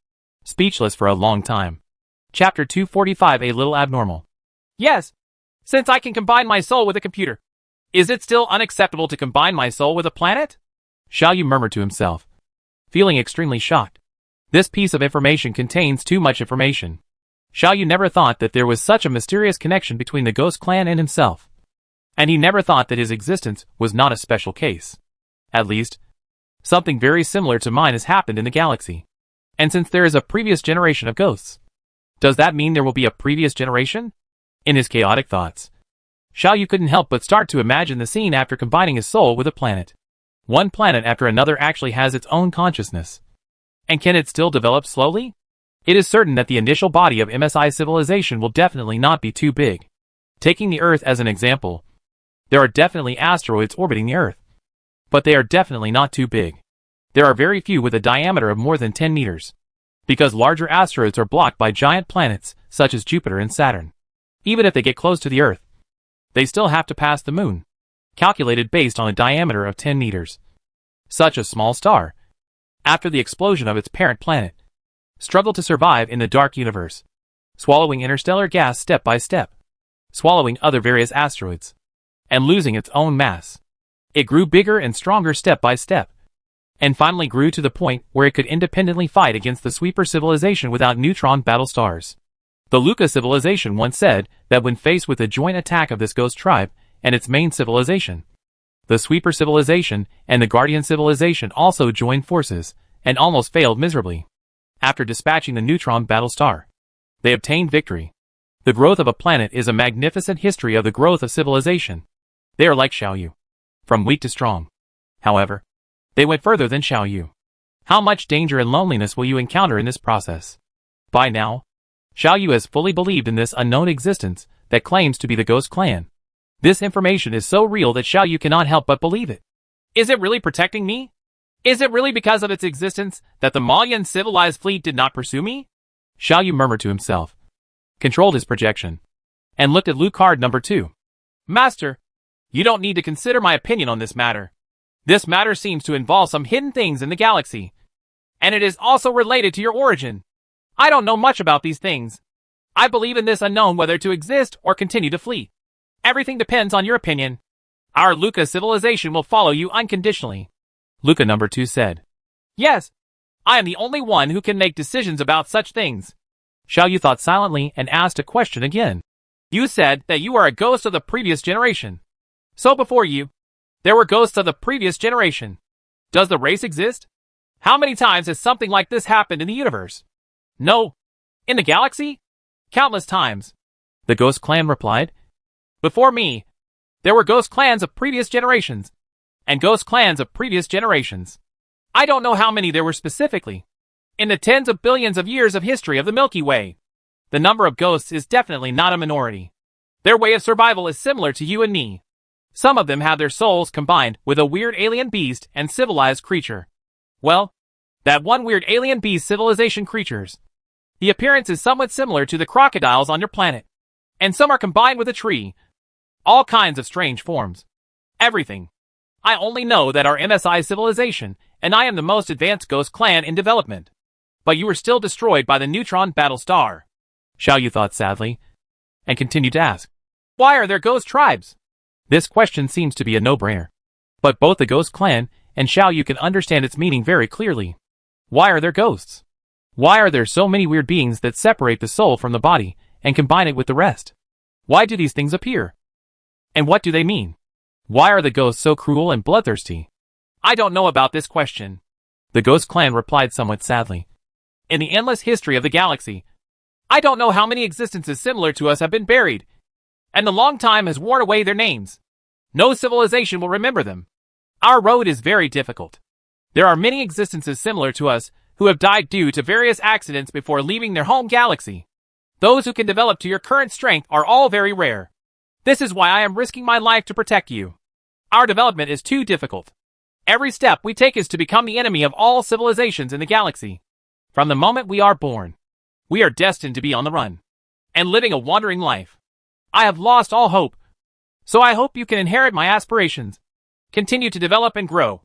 speechless for a long time. Chapter 245, a little abnormal. Yes, since I can combine my soul with a computer. Is it still unacceptable to combine my soul with a planet? Xiao Yu murmured to himself, feeling extremely shocked. This piece of information contains too much information. Xiao Yu never thought that there was such a mysterious connection between the Ghost Clan and himself. And he never thought that his existence was not a special case. At least, something very similar to mine has happened in the galaxy. And since there is a previous generation of ghosts, does that mean there will be a previous generation? In his chaotic thoughts, Xiao Yu couldn't help but start to imagine the scene after combining his soul with a planet. One planet after another actually has its own consciousness. And can it still develop slowly? It is certain that the initial body of MSI civilization will definitely not be too big. Taking the Earth as an example, there are definitely asteroids orbiting the Earth. But they are definitely not too big. There are very few with a diameter of more than 10 meters. Because larger asteroids are blocked by giant planets, such as Jupiter and Saturn. Even if they get close to the Earth, they still have to pass the Moon, calculated based on a diameter of 10 meters. Such a small star, after the explosion of its parent planet, struggled to survive in the dark universe, swallowing interstellar gas step by step, swallowing other various asteroids, and losing its own mass. It grew bigger and stronger step by step, and finally grew to the point where it could independently fight against the sweeper civilization without neutron battle stars. The Luca civilization once said that when faced with a joint attack of this ghost tribe and its main civilization, The Sweeper civilization and the Guardian civilization also joined forces, and almost failed miserably. After dispatching the neutron battlestar, they obtained victory. The growth of a planet is a magnificent history of the growth of civilization. They are like Xiaoyu, from weak to strong. However, they went further than Xiaoyu. How much danger and loneliness will you encounter in this process? By now, Xiaoyu has fully believed in this unknown existence that claims to be the Ghost Clan. This information is so real that Xiaoyu cannot help but believe it. Is it really protecting me? Is it really because of its existence that the Mayan civilized fleet did not pursue me? Xiaoyu murmured to himself, controlled his projection, and looked at Lu card number 2. Master, you don't need to consider my opinion on this matter. This matter seems to involve some hidden things in the galaxy, and it is also related to your origin. I don't know much about these things. I believe in this unknown whether to exist or continue to flee. Everything depends on your opinion. Our Luca civilization will follow you unconditionally. Luca number 2 said. Yes, I am the only one who can make decisions about such things. Xiaoyu thought silently and asked a question again. You said that you are a ghost of the previous generation. So before you, there were ghosts of the previous generation. Does the race exist? How many times has something like this happened in the universe? No. In the galaxy? Countless times. The Ghost Clan replied. Before me, there were ghost clans of previous generations, and ghost clans of previous generations. I don't know how many there were specifically. In the tens of billions of years of history of the Milky Way, the number of ghosts is definitely not a minority. Their way of survival is similar to you and me. Some of them have their souls combined with a weird alien beast and civilized creature. Well, that one weird alien beast civilization creatures. The appearance is somewhat similar to the crocodiles on your planet. And some are combined with a tree. All kinds of strange forms. Everything. I only know that our MSI civilization, and I am the most advanced ghost clan in development. But you were still destroyed by the neutron battlestar. Xiaoyu thought sadly, and continued to ask. Why are there ghost tribes? This question seems to be a no-brainer. But both the Ghost Clan and Xiaoyu can understand its meaning very clearly. Why are there ghosts? Why are there so many weird beings that separate the soul from the body and combine it with the rest? Why do these things appear? And what do they mean? Why are the ghosts so cruel and bloodthirsty? I don't know about this question. The Ghost Clan replied somewhat sadly. In the endless history of the galaxy, I don't know how many existences similar to us have been buried, and the long time has worn away their names. No civilization will remember them. Our road is very difficult. There are many existences similar to us who have died due to various accidents before leaving their home galaxy. Those who can develop to your current strength are all very rare. This is why I am risking my life to protect you. Our development is too difficult. Every step we take is to become the enemy of all civilizations in the galaxy. From the moment we are born, we are destined to be on the run and living a wandering life. I have lost all hope. So I hope you can inherit my aspirations. Continue to develop and grow.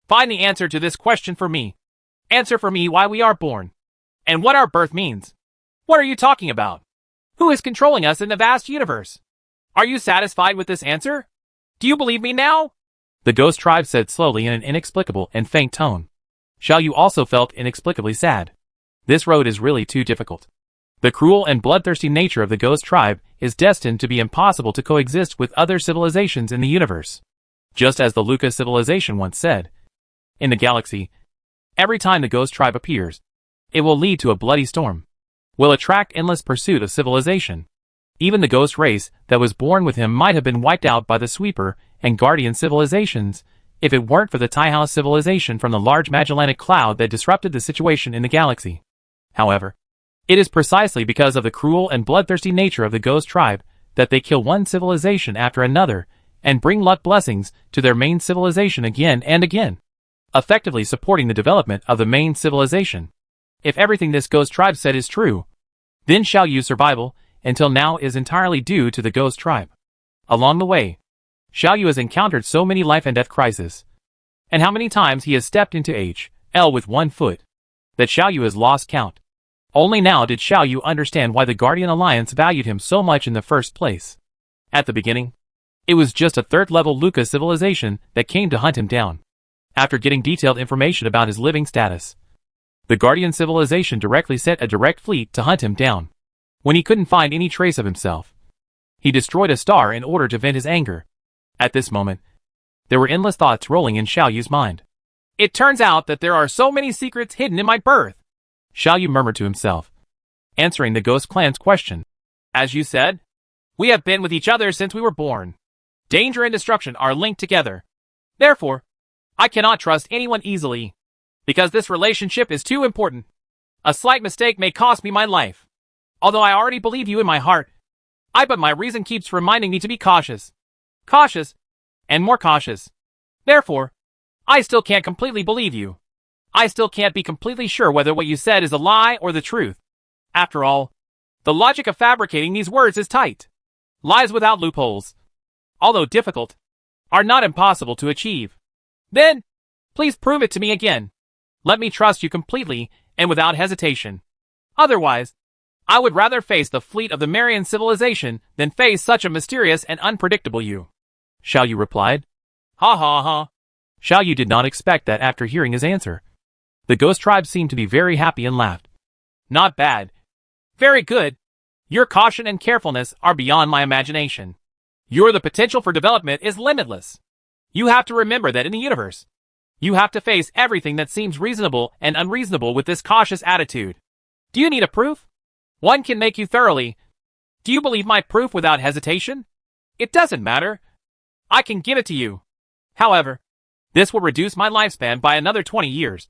Find the answer to this question for me. Answer for me why we are born. And what our birth means. What are you talking about? Who is controlling us in the vast universe? Are you satisfied with this answer? Do you believe me now? The Ghost Tribe said slowly in an inexplicable and faint tone. Xiaoyu also felt inexplicably sad. This road is really too difficult. The cruel and bloodthirsty nature of the Ghost Tribe is destined to be impossible to coexist with other civilizations in the universe. Just as the Luca civilization once said, in the galaxy, every time the Ghost Tribe appears, it will lead to a bloody storm, will attract endless pursuit of civilization. Even the ghost race that was born with him might have been wiped out by the Sweeper and Guardian civilizations, if it weren't for the Taihao civilization from the Large Magellanic Cloud that disrupted the situation in the galaxy. However, it is precisely because of the cruel and bloodthirsty nature of the Ghost Tribe that they kill one civilization after another and bring luck blessings to their main civilization again and again, effectively supporting the development of the main civilization. If everything this Ghost Tribe said is true, then Xiaoyu's survival until now is entirely due to the Ghost Tribe. Along the way, Xiaoyu has encountered so many life and death crises, and how many times he has stepped into HL with 1 foot, that Xiaoyu has lost count. Only now did Xiaoyu understand why the Guardian Alliance valued him so much in the first place. At the beginning, it was just a third-level Luca civilization that came to hunt him down. After getting detailed information about his living status, the Guardian civilization directly sent a direct fleet to hunt him down. When he couldn't find any trace of himself, he destroyed a star in order to vent his anger. At this moment, There were endless thoughts rolling in Xiao Yu's mind. It turns out that there are so many secrets hidden in my birth, Xiao Yu murmured to himself, answering the Ghost Clan's question. As you said, we have been with each other since we were born. Danger and destruction are linked together. Therefore, I cannot trust anyone easily, because this relationship is too important. A slight mistake may cost me my life. Although I already believe you in my heart, but my reason keeps reminding me to be cautious. Cautious, and more cautious. Therefore, I still can't completely believe you. I still can't be completely sure whether what you said is a lie or the truth. After all, the logic of fabricating these words is tight. Lies without loopholes, although difficult, are not impossible to achieve. Then, please prove it to me again. Let me trust you completely and without hesitation. Otherwise, I would rather face the fleet of the Marian civilization than face such a mysterious and unpredictable you. Xiao Yu replied. Ha ha ha. Xiao Yu did not expect that after hearing his answer. The ghost tribe seemed to be very happy and laughed. Not bad. Very good. Your caution and carefulness are beyond my imagination. The potential for development is limitless. You have to remember that in the universe, you have to face everything that seems reasonable and unreasonable with this cautious attitude. Do you need a proof? One can make you thoroughly. Do you believe my proof without hesitation? It doesn't matter. I can give it to you. However, this will reduce my lifespan by another 20 years,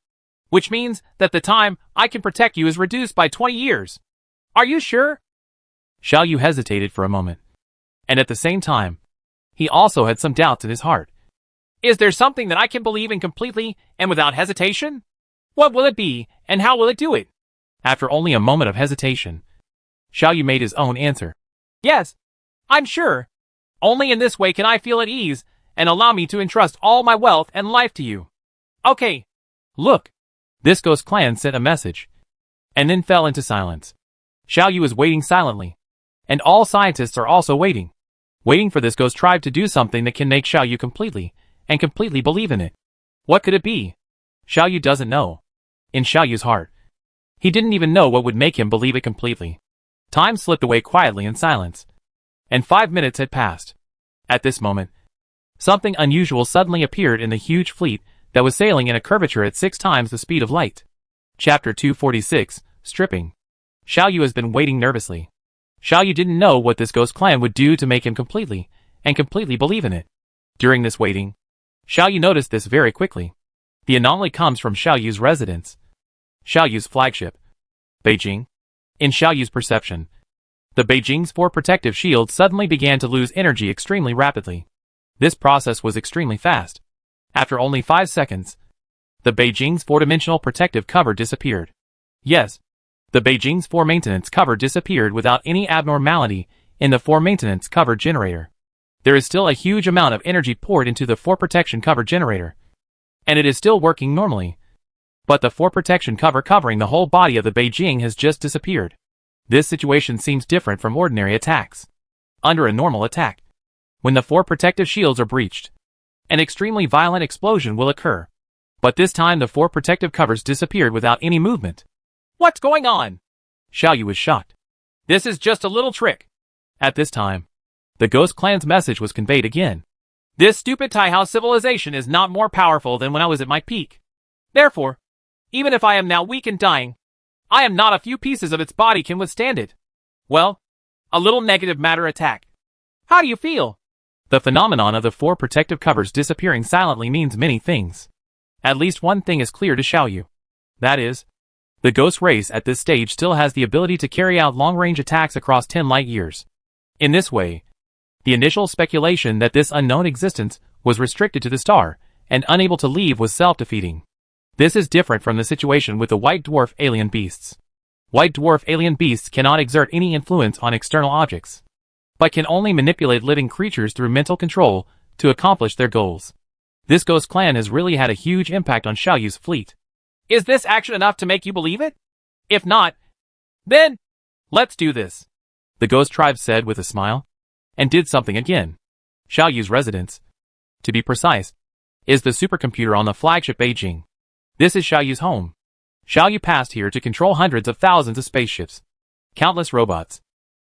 which means that the time I can protect you is reduced by 20 years. Are you sure? Xiao Yu hesitated for a moment, and at the same time, he also had some doubts in his heart. Is there something that I can believe in completely and without hesitation? What will it be, and how will it do it? After only a moment of hesitation, Xiao Yu made his own answer. Yes, I'm sure. Only in this way can I feel at ease and allow me to entrust all my wealth and life to you. Okay. Look, this ghost clan sent a message, and then fell into silence. Xiao Yu is waiting silently, and all scientists are also waiting for this ghost tribe to do something that can make Xiao Yu completely believe in it. What could it be? Xiao Yu doesn't know. In Xiao Yu's heart, he didn't even know what would make him believe it completely. Time slipped away quietly in silence, and 5 minutes had passed. At this moment, something unusual suddenly appeared in the huge fleet that was sailing in a curvature at 6 times the speed of light. Chapter 246, Stripping. Xiao Yu has been waiting nervously. Xiao Yu didn't know what this ghost clan would do to make him completely believe in it. During this waiting, Xiao Yu noticed this very quickly. The anomaly comes from Xiao Yu's residence, Xiao Yu's flagship, Beijing. In Xiao Yu's perception, the Beijing's 4 protective shields suddenly began to lose energy extremely rapidly. This process was extremely fast. After only 5 seconds, the Beijing's 4-dimensional protective cover disappeared. Yes, the Beijing's 4 maintenance cover disappeared without any abnormality in the 4 maintenance cover generator. There is still a huge amount of energy poured into the 4 protection cover generator, and it is still working normally. But the 4 protection cover covering the whole body of the Beijing has just disappeared. This situation seems different from ordinary attacks. Under a normal attack, when the 4 protective shields are breached, an extremely violent explosion will occur. But this time the 4 protective covers disappeared without any movement. What's going on? Xiao Yu was shocked. This is just a little trick. At this time, the ghost clan's message was conveyed again. This stupid Taihao civilization is not more powerful than when I was at my peak. Therefore, even if I am now weak and dying, I am not a few pieces of its body can withstand it. Well, a little negative matter attack. How do you feel? The phenomenon of the 4 protective covers disappearing silently means many things. At least one thing is clear to Xiao Yu. That is, the ghost race at this stage still has the ability to carry out long-range attacks across 10 light years. In this way, the initial speculation that this unknown existence was restricted to the star and unable to leave was self-defeating. This is different from the situation with the white dwarf alien beasts. White dwarf alien beasts cannot exert any influence on external objects, but can only manipulate living creatures through mental control to accomplish their goals. This ghost clan has really had a huge impact on Xiao Yu's fleet. Is this action enough to make you believe it? If not, then let's do this, the ghost tribe said with a smile, and did something again. Xiao Yu's residence, to be precise, is the supercomputer on the flagship Beijing. This is Xiao Yu's home. Xiao Yu passed here to control hundreds of thousands of spaceships, countless robots,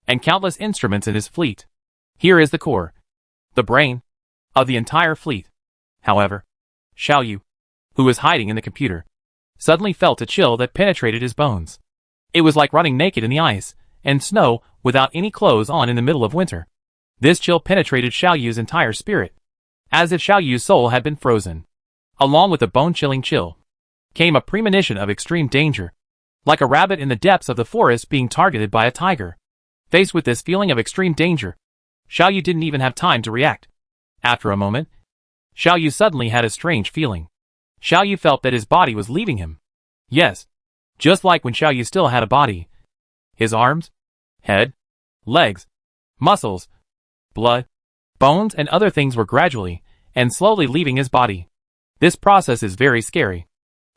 and countless instruments in his fleet. Here is the core, the brain, of the entire fleet. However, Xiao Yu, who was hiding in the computer, suddenly felt a chill that penetrated his bones. It was like running naked in the ice and snow without any clothes on in the middle of winter. This chill penetrated Xiao Yu's entire spirit, as if Xiao Yu's soul had been frozen. Along with the bone-chilling chill came a premonition of extreme danger, like a rabbit in the depths of the forest being targeted by a tiger. Faced with this feeling of extreme danger, Xiao Yu didn't even have time to react. After a moment, Xiao Yu suddenly had a strange feeling. Xiao Yu felt that his body was leaving him. Yes, just like when Xiao Yu still had a body. His arms, head, legs, muscles, blood, bones and other things were gradually and slowly leaving his body. This process is very scary.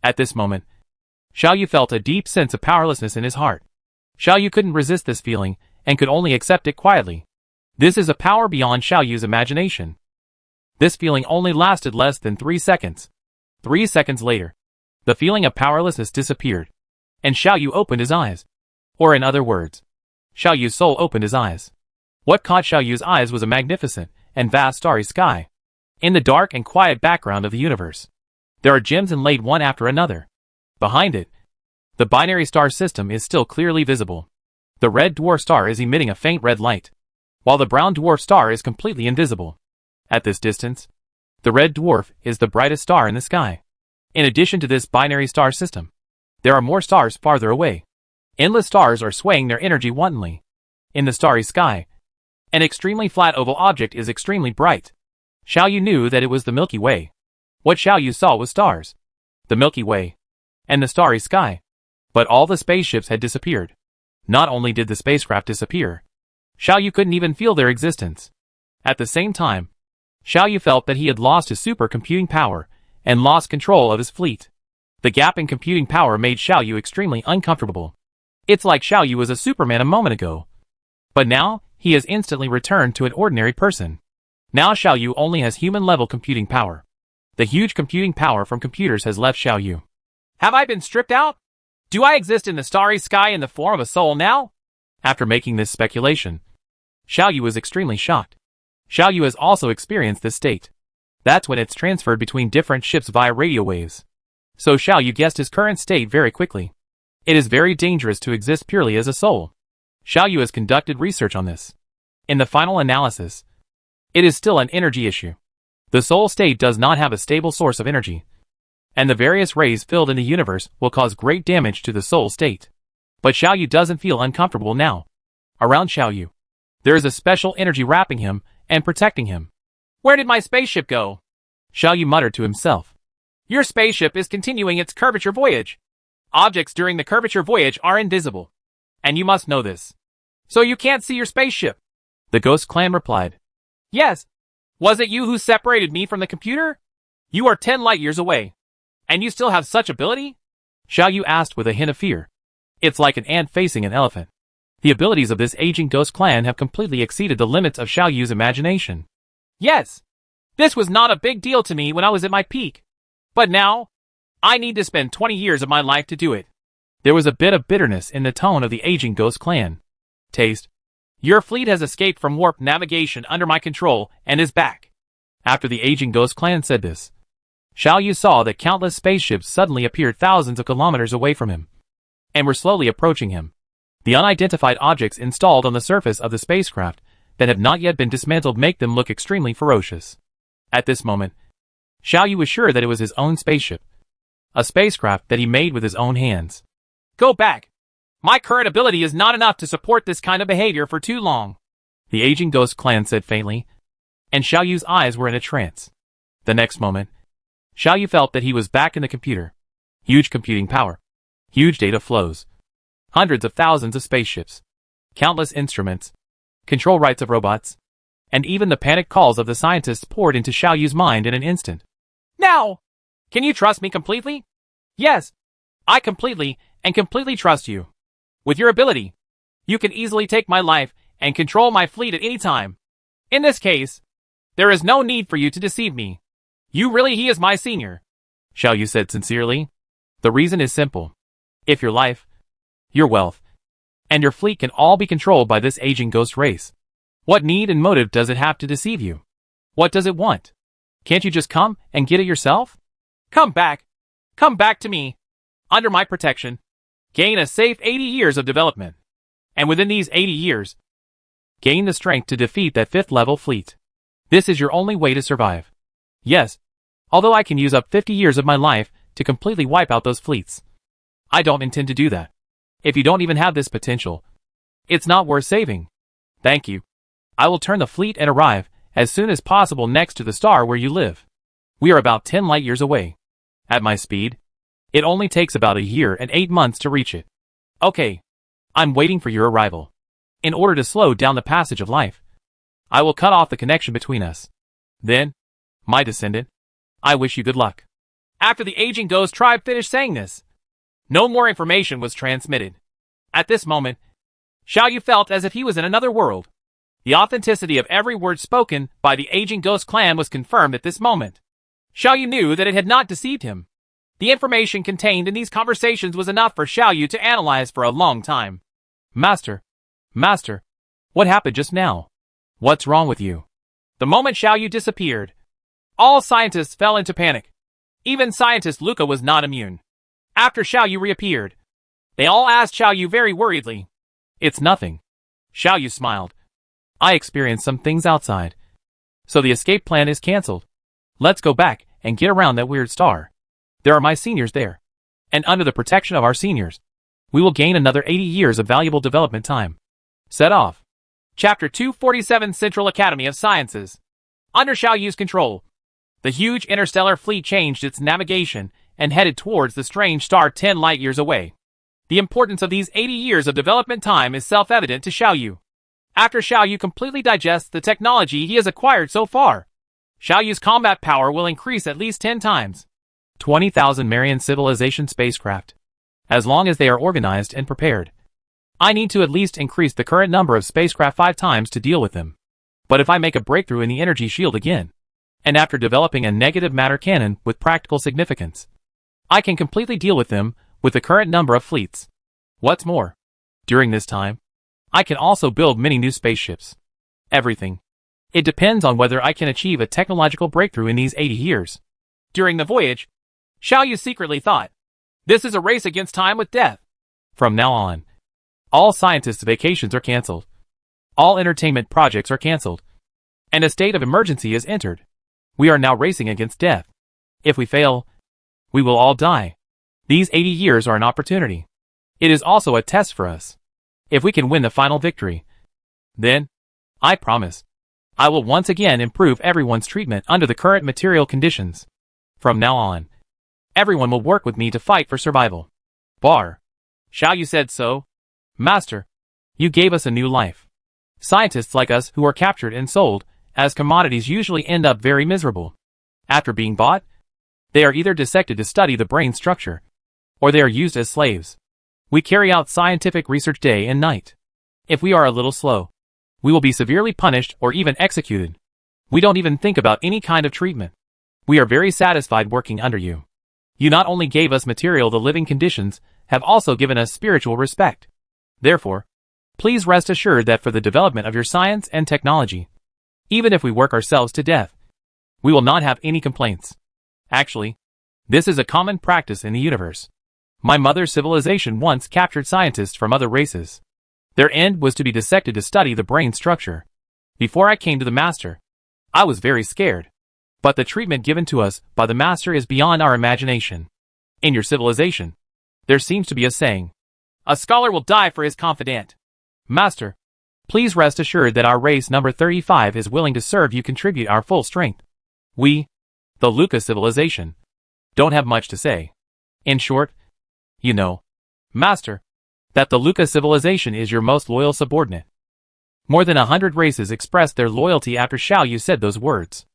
At this moment, Xiao Yu felt a deep sense of powerlessness in his heart. Xiao Yu couldn't resist this feeling and could only accept it quietly. This is a power beyond Xiao Yu's imagination. This feeling only lasted less than 3 seconds. 3 seconds later, the feeling of powerlessness disappeared, and Xiao Yu opened his eyes. Or in other words, Xiao Yu's soul opened his eyes. What caught Xiao Yu's eyes was a magnificent and vast starry sky. In the dark and quiet background of the universe, there are gems inlaid one after another. Behind it, the binary star system is still clearly visible. The red dwarf star is emitting a faint red light, while the brown dwarf star is completely invisible. At this distance, the red dwarf is the brightest star in the sky. In addition to this binary star system, there are more stars farther away. Endless stars are swaying their energy wantonly. In the starry sky, an extremely flat oval object is extremely bright. Xiao Yu knew that it was the Milky Way. What Xiao Yu saw was stars, the Milky Way, and the starry sky. But all the spaceships had disappeared. Not only did the spacecraft disappear, Xiao Yu couldn't even feel their existence. At the same time, Xiao Yu felt that he had lost his supercomputing power and lost control of his fleet. The gap in computing power made Xiao Yu extremely uncomfortable. It's like Xiao Yu was a Superman a moment ago. But now, he has instantly returned to an ordinary person. Now Xiao Yu only has human-level computing power. The huge computing power from computers has left Xiao Yu. Have I been stripped out? Do I exist in the starry sky in the form of a soul now? After making this speculation, Xiao Yu was extremely shocked. Xiao Yu has also experienced this state. That's when it's transferred between different ships via radio waves. So Xiao Yu guessed his current state very quickly. It is very dangerous to exist purely as a soul. Xiao Yu has conducted research on this. In the final analysis, it is still an energy issue. The soul state does not have a stable source of energy, and the various rays filled in the universe will cause great damage to the soul state. But Xiao Yu doesn't feel uncomfortable now. Around Xiao Yu, there is a special energy wrapping him and protecting him. Where did my spaceship go? Xiao Yu muttered to himself. Your spaceship is continuing its curvature voyage. Objects during the curvature voyage are invisible, and you must know this. So you can't see your spaceship. The Ghost Clan replied. Yes. Was it you who separated me from the computer? You are 10 light years away. And you still have such ability? Xiao Yu asked with a hint of fear. It's like an ant facing an elephant. The abilities of this aging Ghost Clan have completely exceeded the limits of Xiao Yu's imagination. Yes. This was not a big deal to me when I was at my peak. But now, I need to spend 20 years of my life to do it. There was a bit of bitterness in the tone of the aging Ghost Clan. Taste. Your fleet has escaped from warp navigation under my control and is back. After the aging Ghost Clan said this, Xiao Yu saw that countless spaceships suddenly appeared thousands of kilometers away from him, and were slowly approaching him. The unidentified objects installed on the surface of the spacecraft that have not yet been dismantled make them look extremely ferocious. At this moment, Xiao Yu was sure that it was his own spaceship, a spacecraft that he made with his own hands. Go back. My current ability is not enough to support this kind of behavior for too long, the aging Ghost Clan said faintly, and Xiao Yu's eyes were in a trance. The next moment, Xiao Yu felt that he was back in the computer. Huge computing power, huge data flows, hundreds of thousands of spaceships, countless instruments, control rights of robots, and even the panic calls of the scientists poured into Xiao Yu's mind in an instant. Now! Can you trust me completely? Yes, I completely trust you. With your ability, you can easily take my life and control my fleet at any time. In this case, there is no need for you to deceive me. He is my senior, Xiao Yu said sincerely. The reason is simple. If your life, your wealth, and your fleet can all be controlled by this aging ghost race, what need and motive does it have to deceive you? What does it want? Can't you just come and get it yourself? Come back. Come back to me. Under my protection. Gain a safe 80 years of development. And within these 80 years, gain the strength to defeat that 5th level fleet. This is your only way to survive. Yes, although I can use up 50 years of my life to completely wipe out those fleets. I don't intend to do that. If you don't even have this potential, it's not worth saving. Thank you. I will turn the fleet and arrive as soon as possible next to the star where you live. We are about 10 light years away. At my speed, it only takes about a year and 8 months to reach it. Okay. I'm waiting for your arrival. In order to slow down the passage of life, I will cut off the connection between us. Then, my descendant, I wish you good luck. After the aging ghost tribe finished saying this, no more information was transmitted. At this moment, Xiaoyu felt as if he was in another world. The authenticity of every word spoken by the aging ghost clan was confirmed at this moment. Xiaoyu knew that it had not deceived him. The information contained in these conversations was enough for Xiaoyu to analyze for a long time. Master, what happened just now? What's wrong with you? The moment Xiaoyu disappeared, all scientists fell into panic. Even scientist Luca was not immune. After Xiaoyu reappeared, they all asked Xiaoyu very worriedly. It's nothing. Xiaoyu smiled. I experienced some things outside. So the escape plan is cancelled. Let's go back and get around that weird star. There are my seniors there. And under the protection of our seniors, we will gain another 80 years of valuable development time. Set off. Chapter 247 Central Academy of Sciences. Under Xiaoyu's control, the huge interstellar fleet changed its navigation and headed towards the strange star 10 light years away. The importance of these 80 years of development time is self-evident to Xiaoyu. After Xiaoyu completely digests the technology he has acquired so far, Xiaoyu's combat power will increase at least 10 times. 20,000 Marian civilization spacecraft. As long as they are organized and prepared. I need to at least increase the current number of spacecraft 5 times to deal with them. But if I make a breakthrough in the energy shield again, and after developing a negative matter cannon with practical significance, I can completely deal with them with the current number of fleets. What's more, during this time, I can also build many new spaceships. Everything. It depends on whether I can achieve a technological breakthrough in these 80 years. During the voyage, Xiaoyu secretly thought, this is a race against time with death. From now on, all scientists' vacations are cancelled. All entertainment projects are cancelled. And a state of emergency is entered. We are now racing against death. If we fail, we will all die. These 80 years are an opportunity. It is also a test for us. If we can win the final victory, then, I promise, I will once again improve everyone's treatment under the current material conditions. From now on, everyone will work with me to fight for survival. Xiaoyu said so. Master, you gave us a new life. Scientists like us who are captured and sold as commodities usually end up very miserable. After being bought, they are either dissected to study the brain structure, or they are used as slaves. We carry out scientific research day and night. If we are a little slow, we will be severely punished or even executed. We don't even think about any kind of treatment. We are very satisfied working under you. You not only gave us material, the living conditions have also given us spiritual respect. Therefore, please rest assured that for the development of your science and technology, even if we work ourselves to death, we will not have any complaints. Actually, this is a common practice in the universe. My mother's civilization once captured scientists from other races. Their end was to be dissected to study the brain structure. Before I came to the master, I was very scared. But the treatment given to us by the master is beyond our imagination. In your civilization, there seems to be a saying, a scholar will die for his confidant. Master, please rest assured that our race number 35 is willing to serve you, contribute our full strength. We, the Luca civilization, don't have much to say. In short, you know, Master, that the Luca civilization is your most loyal subordinate. More than 100 races expressed their loyalty after Xiaoyu said those words.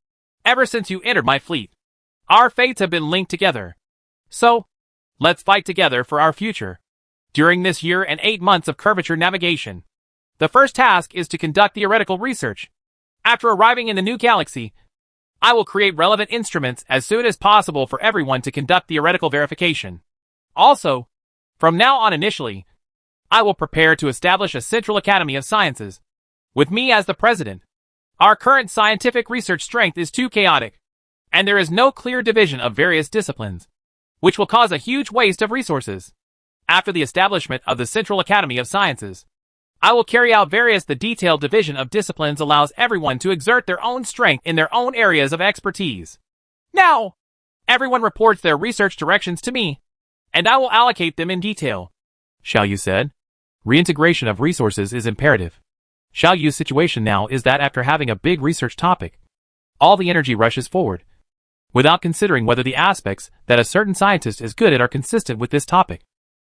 Ever since you entered my fleet, our fates have been linked together. So, let's fight together for our future. During this year and 8 months of curvature navigation, the first task is to conduct theoretical research. After arriving in the new galaxy, I will create relevant instruments as soon as possible for everyone to conduct theoretical verification. Also, from now on initially, I will prepare to establish a Central Academy of Sciences, with me as the president. Our current scientific research strength is too chaotic. and there is no clear division of various disciplines, which will cause a huge waste of resources. After the establishment of the Central Academy of Sciences, I will carry out the detailed division of disciplines allows everyone to exert their own strength in their own areas of expertise. Now, everyone reports their research directions to me, and I will allocate them in detail. Xiao Yu said. Reintegration of resources is imperative. Xiao Yu's situation now is that after having a big research topic, all the energy rushes forward, without considering whether the aspects that a certain scientist is good at are consistent with this topic.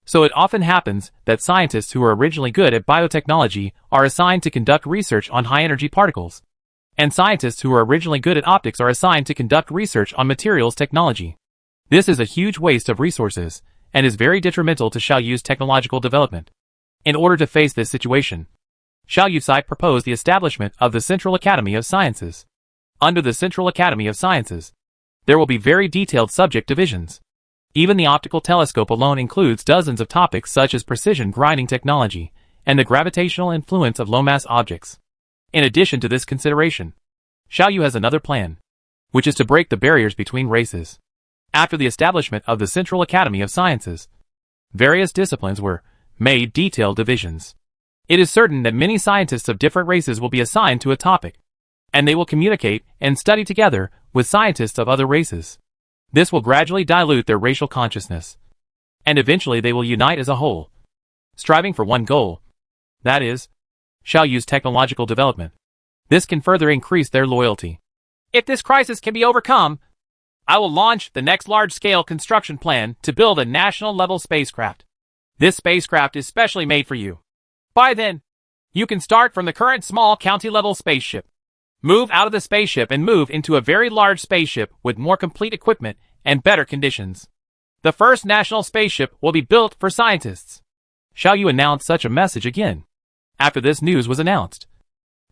So it often happens that scientists who are originally good at biotechnology are assigned to conduct research on high-energy particles, and scientists who are originally good at optics are assigned to conduct research on materials technology. This is a huge waste of resources, and is very detrimental to Xiao Yu's technological development. In order to face this situation, Xiao Yu proposed the establishment of the Central Academy of Sciences. Under the Central Academy of Sciences, there will be very detailed subject divisions. Even the optical telescope alone includes dozens of topics such as precision grinding technology and the gravitational influence of low-mass objects. In addition to this consideration, Xiao Yu has another plan, which is to break the barriers between races. After the establishment of the Central Academy of Sciences, various disciplines were made detailed divisions. It is certain that many scientists of different races will be assigned to a topic, and they will communicate and study together with scientists of other races. This will gradually dilute their racial consciousness, and eventually they will unite as a whole, striving for one goal, that is, Xiao Yu's technological development. This can further increase their loyalty. If this crisis can be overcome, I will launch the next large-scale construction plan to build a national-level spacecraft. This spacecraft is specially made for you. By then, you can start from the current small county-level spaceship. Move out of the spaceship and move into a very large spaceship with more complete equipment and better conditions. The first national spaceship will be built for scientists. Xiao Yu announced such a message again. After this news was announced,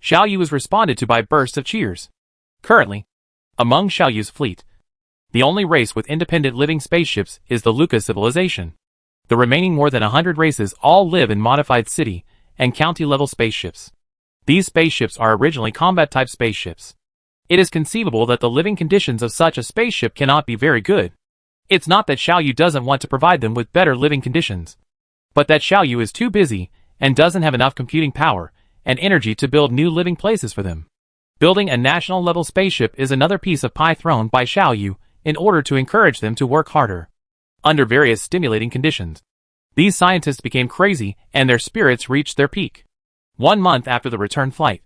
Xiao Yu was responded to by bursts of cheers. Currently, among Xiao Yu's fleet, the only race with independent living spaceships is the Luca civilization. The remaining more than 100 races all live in modified city and county-level spaceships. These spaceships are originally combat-type spaceships. It is conceivable that the living conditions of such a spaceship cannot be very good. It's not that Xiao Yu doesn't want to provide them with better living conditions, but that Xiao Yu is too busy and doesn't have enough computing power and energy to build new living places for them. Building a national-level spaceship is another piece of pie thrown by Xiao Yu in order to encourage them to work harder. Under various stimulating conditions, these scientists became crazy and their spirits reached their peak. 1 month after the return flight,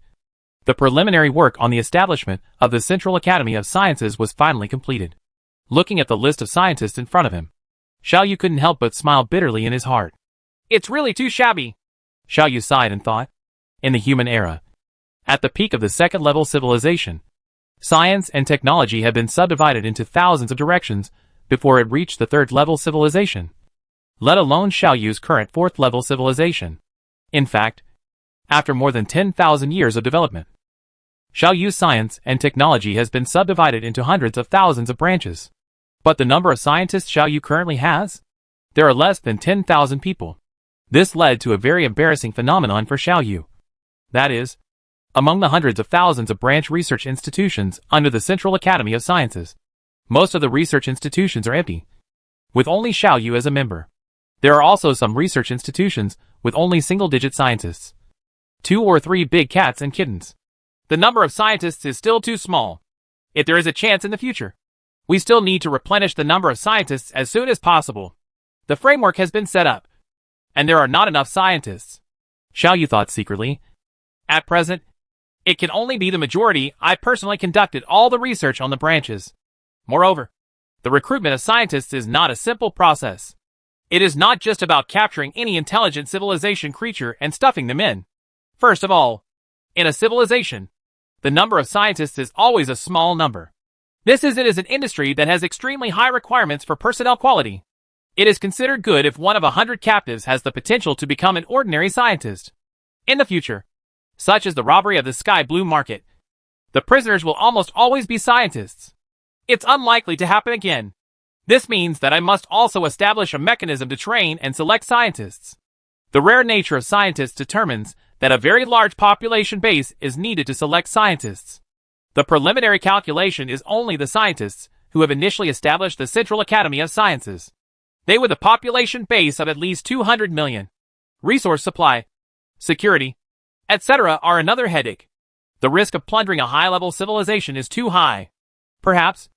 the preliminary work on the establishment of the Central Academy of Sciences was finally completed. Looking at the list of scientists in front of him, Xiao Yu couldn't help but smile bitterly in his heart. It's really too shabby. Xiao Yu sighed and thought. In the human era, at the peak of the second-level civilization, science and technology had been subdivided into thousands of directions before it reached the third-level civilization, let alone Xiao Yu's current fourth-level civilization. In fact, after more than 10,000 years of development, Xiao Yu's science and technology has been subdivided into hundreds of thousands of branches. But the number of scientists Xiao Yu currently has? There are less than 10,000 people. This led to a very embarrassing phenomenon for Xiao Yu. That is, among the hundreds of thousands of branch research institutions under the Central Academy of Sciences, most of the research institutions are empty, with only Xiao Yu as a member. There are also some research institutions with only single-digit scientists. 2 or 3 big cats and kittens. The number of scientists is still too small. If there is a chance in the future, we still need to replenish the number of scientists as soon as possible. The framework has been set up, and there are not enough scientists. Xiao Yu thought secretly. At present, it can only be the majority. I personally conducted all the research on the branches. Moreover, the recruitment of scientists is not a simple process. It is not just about capturing any intelligent civilization creature and stuffing them in. First of all, in a civilization, the number of scientists is always a small number. This is an industry that has extremely high requirements for personnel quality. It is considered good if one of 100 captives has the potential to become an ordinary scientist. In the future, such as the robbery of the Sky Blue Market, the prisoners will almost always be scientists. It's unlikely to happen again. This means that I must also establish a mechanism to train and select scientists. The rare nature of scientists determines that a very large population base is needed to select scientists. The preliminary calculation is only the scientists who have initially established the Central Academy of Sciences. They with a population base of at least 200 million. Resource supply, security, etc. are another headache. The risk of plundering a high-level civilization is too high. Perhaps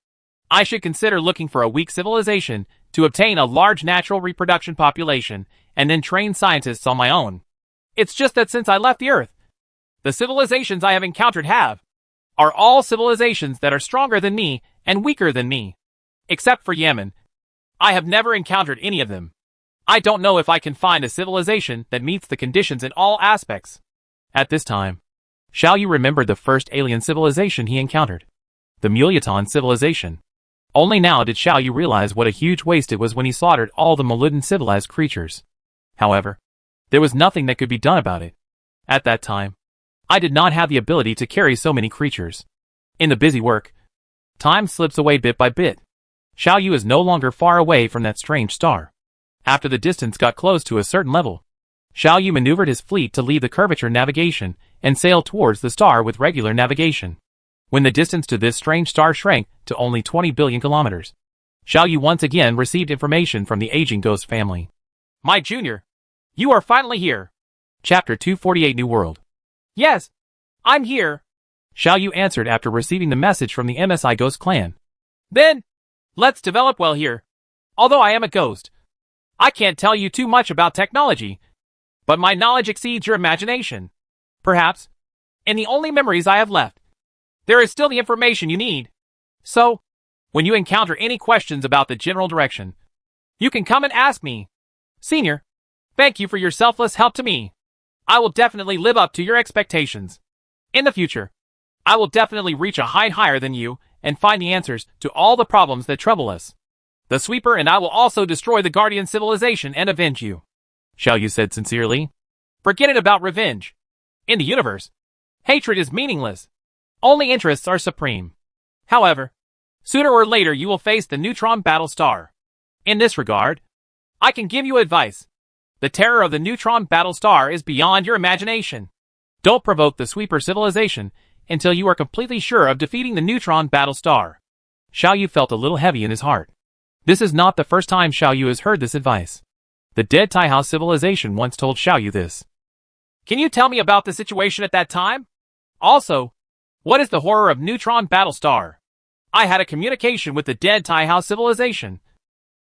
I should consider looking for a weak civilization to obtain a large natural reproduction population and then train scientists on my own. It's just that since I left the Earth, the civilizations I have encountered are all civilizations that are stronger than me and weaker than me. Except for Yemen, I have never encountered any of them. I don't know if I can find a civilization that meets the conditions in all aspects. At this time, Xiao Yu remembered the first alien civilization he encountered. The Mulatan civilization. Only now did Xiao Yu realize what a huge waste it was when he slaughtered all the Maludan civilized creatures. However, there was nothing that could be done about it. At that time, I did not have the ability to carry so many creatures. In the busy work, time slips away bit by bit. Xiao Yu is no longer far away from that strange star. After the distance got close to a certain level, Xiao Yu maneuvered his fleet to leave the curvature navigation and sail towards the star with regular navigation. When the distance to this strange star shrank to only 20 billion kilometers, Xiao Yu once again received information from the aging ghost family. My junior, you are finally here. Chapter 248 New World. Yes, I'm here, Xiao Yu answered after receiving the message from the MSI Ghost Clan. Then, let's develop well here. Although I am a ghost, I can't tell you too much about technology, but my knowledge exceeds your imagination. Perhaps, in the only memories I have left, there is still the information you need. So, when you encounter any questions about the general direction, you can come and ask me. Senior, thank you for your selfless help to me. I will definitely live up to your expectations. In the future, I will definitely reach a height higher than you and find the answers to all the problems that trouble us. The Sweeper and I will also destroy the Guardian civilization and avenge you, Xiao Yu said sincerely. Forget it about revenge. In the universe, hatred is meaningless. Only interests are supreme. However, sooner or later you will face the neutron battle star. In this regard, I can give you advice. The terror of the neutron battle star is beyond your imagination. Don't provoke the Sweeper civilization until you are completely sure of defeating the neutron battle star. Xiao Yu felt a little heavy in his heart. This is not the first time Xiao Yu has heard this advice. The dead Taihao civilization once told Xiao Yu this. Can you tell me about the situation at that time? Also, what is the horror of neutron battle star? I had a communication with the dead Taihao civilization,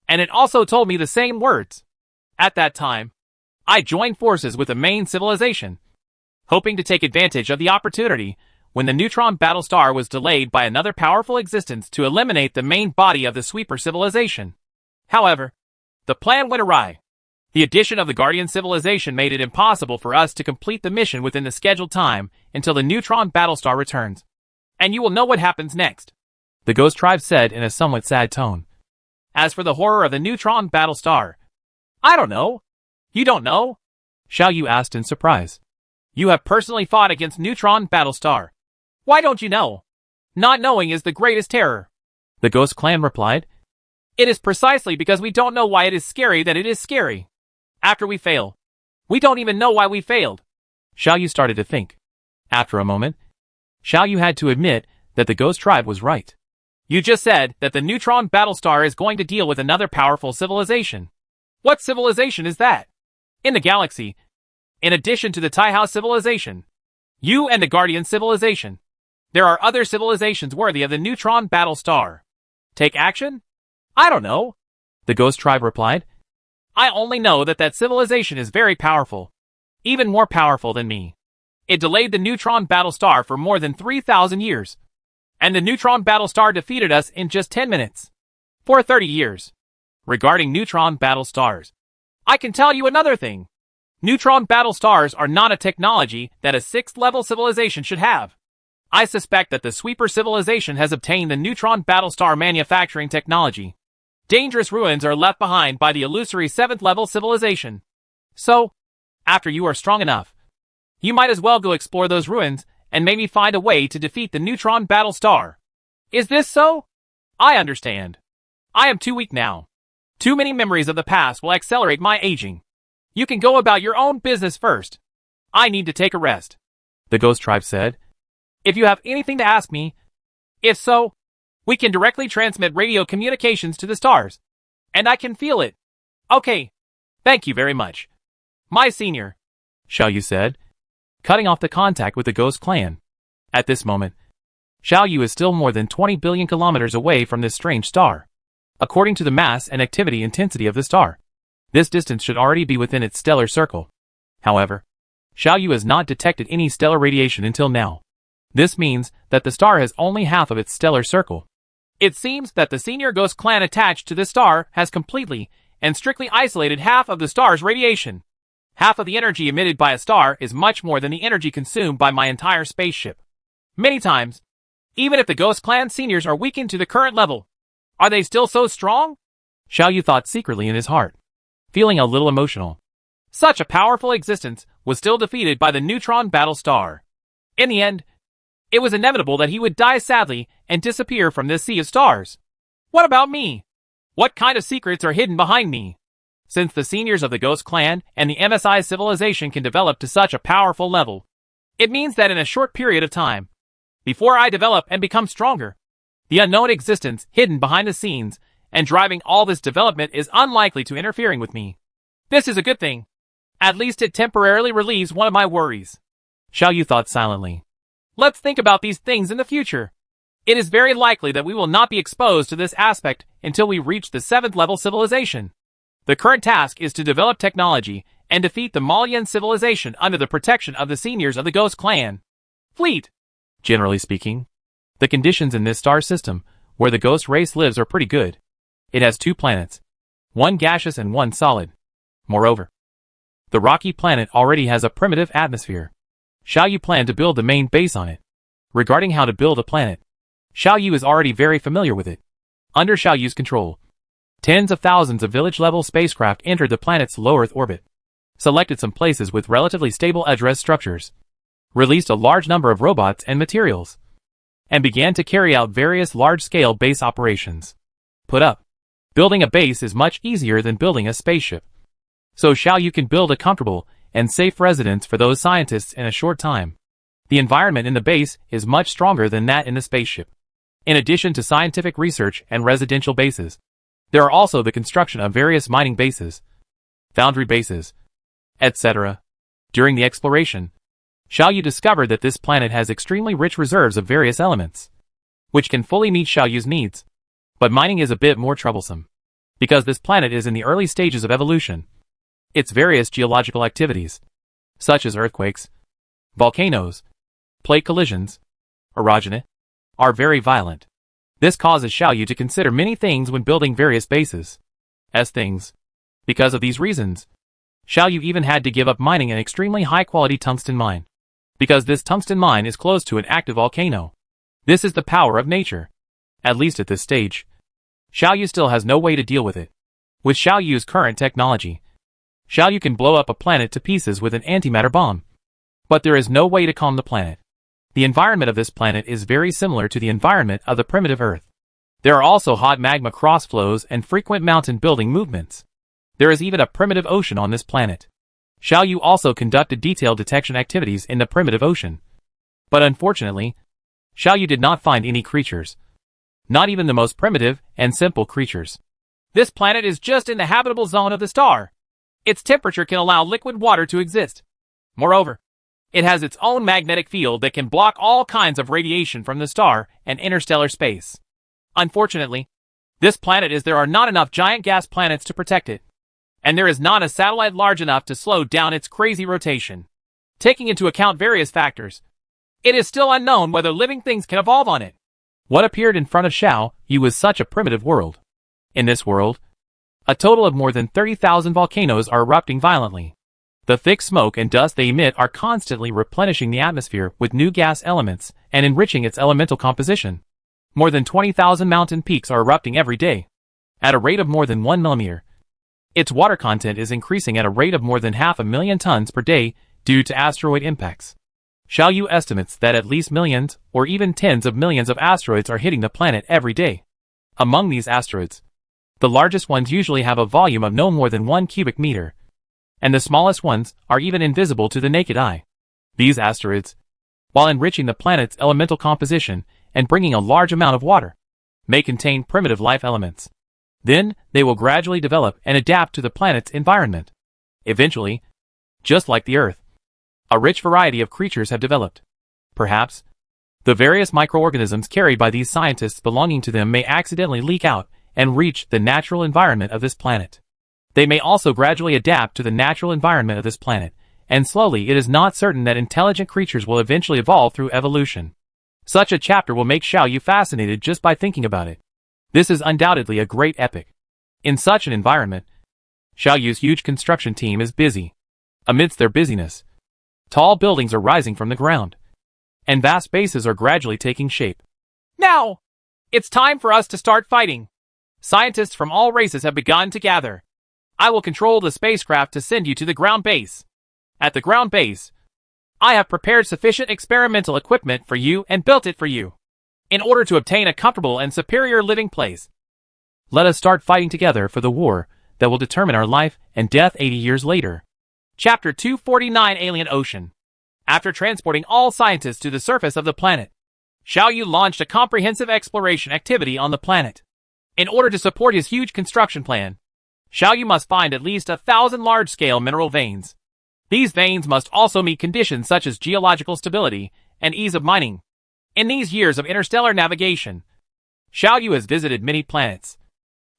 and it also told me the same words. At that time, I joined forces with the main civilization, hoping to take advantage of the opportunity when the neutron battle star was delayed by another powerful existence to eliminate the main body of the Sweeper civilization. However, the plan went awry. The addition of the Guardian civilization made it impossible for us to complete the mission within the scheduled time until the neutron battle star returns. And you will know what happens next, the Ghost Tribe said in a somewhat sad tone. As for the horror of the neutron battle star, I don't know. You don't know? Xiao Yu asked in surprise. You have personally fought against neutron battle star. Why don't you know? Not knowing is the greatest terror, the Ghost Clan replied. It is precisely because we don't know why it is scary that it is scary. After we fail, we don't even know why we failed. Xiao Yu started to think. After a moment, Xiao Yu had to admit that the Ghost Tribe was right. You just said that the neutron battle star is going to deal with another powerful civilization. What civilization is that? In the galaxy, in addition to the Taihao civilization, you and the Guardian civilization, there are other civilizations worthy of the neutron battle star. Take action? I don't know, the Ghost Tribe replied. I only know that that civilization is very powerful. Even more powerful than me. It delayed the neutron battle star for more than 3,000 years. And the neutron battle star defeated us in just 10 minutes. For 30 years. Regarding neutron battle stars, I can tell you another thing. Neutron battle stars are not a technology that a 6th level civilization should have. I suspect that the Sweeper civilization has obtained the neutron battle star manufacturing technology. Dangerous ruins are left behind by the illusory 7th level civilization. So, after you are strong enough, you might as well go explore those ruins and maybe find a way to defeat the neutron battle star. Is this so? I understand. I am too weak now. Too many memories of the past will accelerate my aging. You can go about your own business first. I need to take a rest, the Ghost Tribe said. If you have anything to ask me, if so, we can directly transmit radio communications to the stars. And I can feel it. Okay. Thank you very much. My senior, Xiao Yu said, cutting off the contact with the Ghost Clan. At this moment, Xiao Yu is still more than 20 billion kilometers away from this strange star. According to the mass and activity intensity of the star, this distance should already be within its stellar circle. However, Xiao Yu has not detected any stellar radiation until now. This means that the star has only half of its stellar circle. It seems that the senior Ghost Clan attached to this star has completely and strictly isolated half of the star's radiation. Half of the energy emitted by a star is much more than the energy consumed by my entire spaceship. Many times, even if the Ghost Clan seniors are weakened to the current level, are they still so strong? Xiao Yu thought secretly in his heart, feeling a little emotional. Such a powerful existence was still defeated by the neutron battle star. In the end, it was inevitable that he would die sadly and disappear from this sea of stars. What about me? What kind of secrets are hidden behind me? Since the seniors of the Ghost Clan and the MSI civilization can develop to such a powerful level, it means that in a short period of time, before I develop and become stronger, the unknown existence hidden behind the scenes and driving all this development is unlikely to interfering with me. This is a good thing. At least it temporarily relieves one of my worries. Xiao Yu thought silently. Let's think about these things in the future. It is very likely that we will not be exposed to this aspect until we reach the 7th level civilization. The current task is to develop technology and defeat the Malian civilization under the protection of the seniors of the Ghost Clan. Fleet. Generally speaking, the conditions in this star system where the Ghost race lives are pretty good. It has 2 planets, one gaseous and one solid. Moreover, the rocky planet already has a primitive atmosphere. Xiao Yu planned to build the main base on it. Regarding how to build a planet, Xiao Yu is already very familiar with it. Under Xiao Yu's control, tens of thousands of village-level spacecraft entered the planet's low Earth orbit, selected some places with relatively stable address structures, released a large number of robots and materials, and began to carry out various large-scale base operations. Put up. Building a base is much easier than building a spaceship. So Xiao Yu can build a comfortable and safe residence for those scientists in a short time. The environment in the base is much stronger than that in the spaceship. In addition to scientific research and residential bases, there are also the construction of various mining bases, foundry bases, etc. During the exploration, Xiao Yu discovered that this planet has extremely rich reserves of various elements, which can fully meet Xiao Yu's needs. But mining is a bit more troublesome, because this planet is in the early stages of evolution. Its various geological activities, such as earthquakes, volcanoes, plate collisions, orogeny, are very violent. This causes Xiao Yu to consider many things when building various bases. Because of these reasons, Xiao Yu even had to give up mining an extremely high-quality tungsten mine, because this tungsten mine is close to an active volcano. This is the power of nature. At least at this stage, Xiao Yu still has no way to deal with it. With Xiao Yu's current technology, Xiao Yu can blow up a planet to pieces with an antimatter bomb. But there is no way to calm the planet. The environment of this planet is very similar to the environment of the primitive Earth. There are also hot magma crossflows and frequent mountain building movements. There is even a primitive ocean on this planet. Xiao Yu also conducted detailed detection activities in the primitive ocean. But unfortunately, Xiao Yu did not find any creatures. Not even the most primitive and simple creatures. This planet is just in the habitable zone of the star. Its temperature can allow liquid water to exist. Moreover, it has its own magnetic field that can block all kinds of radiation from the star and interstellar space. Unfortunately, this planet there are not enough giant gas planets to protect it. And there is not a satellite large enough to slow down its crazy rotation. Taking into account various factors, it is still unknown whether living things can evolve on it. What appeared in front of Xiao Yu was such a primitive world. In this world, a total of more than 30,000 volcanoes are erupting violently. The thick smoke and dust they emit are constantly replenishing the atmosphere with new gas elements and enriching its elemental composition. More than 20,000 mountain peaks are erupting every day, at a rate of more than 1 millimeter. Its water content is increasing at a rate of more than 500,000 tons per day due to asteroid impacts. Xiao Yu estimates that at least millions or even tens of millions of asteroids are hitting the planet every day. Among these asteroids, the largest ones usually have a volume of no more than 1 cubic meter, and the smallest ones are even invisible to the naked eye. These asteroids, while enriching the planet's elemental composition and bringing a large amount of water, may contain primitive life elements. Then, they will gradually develop and adapt to the planet's environment. Eventually, just like the Earth, a rich variety of creatures have developed. Perhaps, the various microorganisms carried by these scientists belonging to them may accidentally leak out and reach the natural environment of this planet. They may also gradually adapt to the natural environment of this planet, and slowly it is not certain that intelligent creatures will eventually evolve through evolution. Such a chapter will make Xiaoyu fascinated just by thinking about it. This is undoubtedly a great epic. In such an environment, Xiaoyu's huge construction team is busy. Amidst their busyness, tall buildings are rising from the ground, and vast bases are gradually taking shape. Now, it's time for us to start fighting. Scientists from all races have begun to gather. I will control the spacecraft to send you to the ground base. At the ground base, I have prepared sufficient experimental equipment for you and built it for you, in order to obtain a comfortable and superior living place. Let us start fighting together for the war that will determine our life and death 80 years later. Chapter 249 Alien Ocean. After transporting all scientists to the surface of the planet, Xiaoyu launched a comprehensive exploration activity on the planet. In order to support his huge construction plan, Xiaoyu must find at least 1,000 large-scale mineral veins. These veins must also meet conditions such as geological stability and ease of mining. In these years of interstellar navigation, Xiaoyu has visited many planets.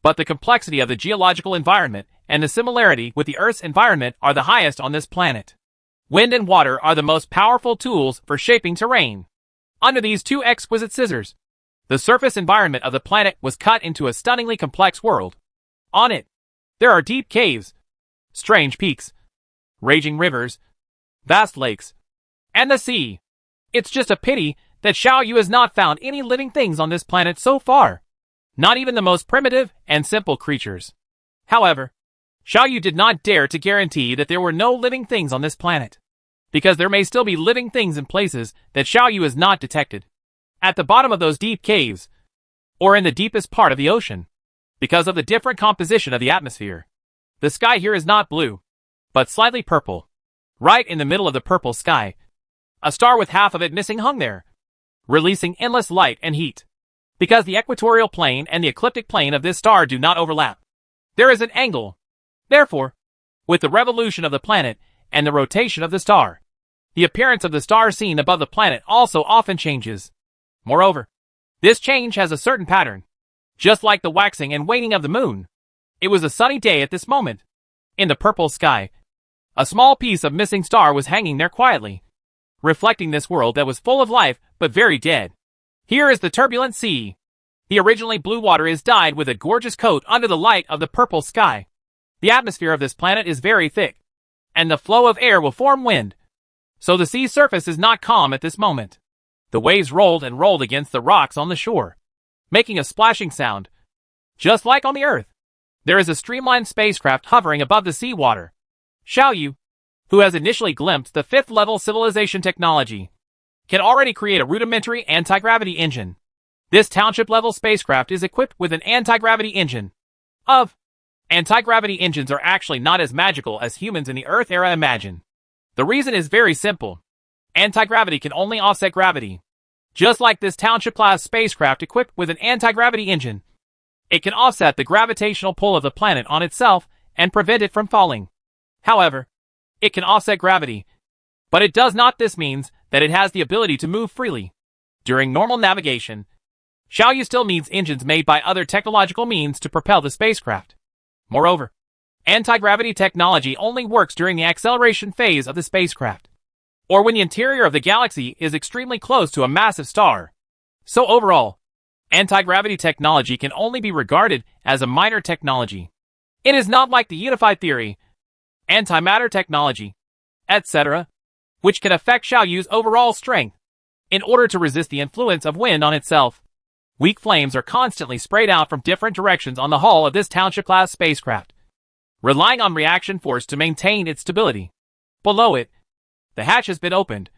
But the complexity of the geological environment and the similarity with the Earth's environment are the highest on this planet. Wind and water are the most powerful tools for shaping terrain. Under these two exquisite scissors, the surface environment of the planet was cut into a stunningly complex world. On it, there are deep caves, strange peaks, raging rivers, vast lakes, and the sea. It's just a pity that Xiaoyu has not found any living things on this planet so far. Not even the most primitive and simple creatures. However, Xiaoyu did not dare to guarantee that there were no living things on this planet, because there may still be living things in places that Xiaoyu has not detected. At the bottom of those deep caves, or in the deepest part of the ocean, because of the different composition of the atmosphere, the sky here is not blue, but slightly purple. Right in the middle of the purple sky, a star with half of it missing hung there, releasing endless light and heat. Because the equatorial plane and the ecliptic plane of this star do not overlap, there is an angle. Therefore, with the revolution of the planet and the rotation of the star, the appearance of the star seen above the planet also often changes. Moreover, this change has a certain pattern. Just like the waxing and waning of the moon. It was a sunny day at this moment. In the purple sky, a small piece of missing star was hanging there quietly, reflecting this world that was full of life but very dead. Here is the turbulent sea. The originally blue water is dyed with a gorgeous coat under the light of the purple sky. The atmosphere of this planet is very thick, and the flow of air will form wind. So the sea surface is not calm at this moment. The waves rolled and rolled against the rocks on the shore, making a splashing sound. Just like on the Earth, there is a streamlined spacecraft hovering above the seawater. Xiaoyu, who has initially glimpsed the 5th level civilization technology, can already create a rudimentary anti-gravity engine. This township-level spacecraft is equipped with an anti-gravity engine. Anti-gravity engines are actually not as magical as humans in the Earth era imagine. The reason is very simple. Anti-gravity can only offset gravity. Just like this township-class spacecraft equipped with an anti-gravity engine, it can offset the gravitational pull of the planet on itself and prevent it from falling. However, it can offset gravity, but it does not. This means that it has the ability to move freely. During normal navigation, Xiaoyu still needs engines made by other technological means to propel the spacecraft. Moreover, anti-gravity technology only works during the acceleration phase of the spacecraft, or when the interior of the galaxy is extremely close to a massive star. So overall, anti-gravity technology can only be regarded as a minor technology. It is not like the unified theory, antimatter technology, etc., which can affect Xiaoyu's overall strength. In order to resist the influence of wind on itself, weak flames are constantly sprayed out from different directions on the hull of this township-class spacecraft, relying on reaction force to maintain its stability. Below it, the hatch has been opened,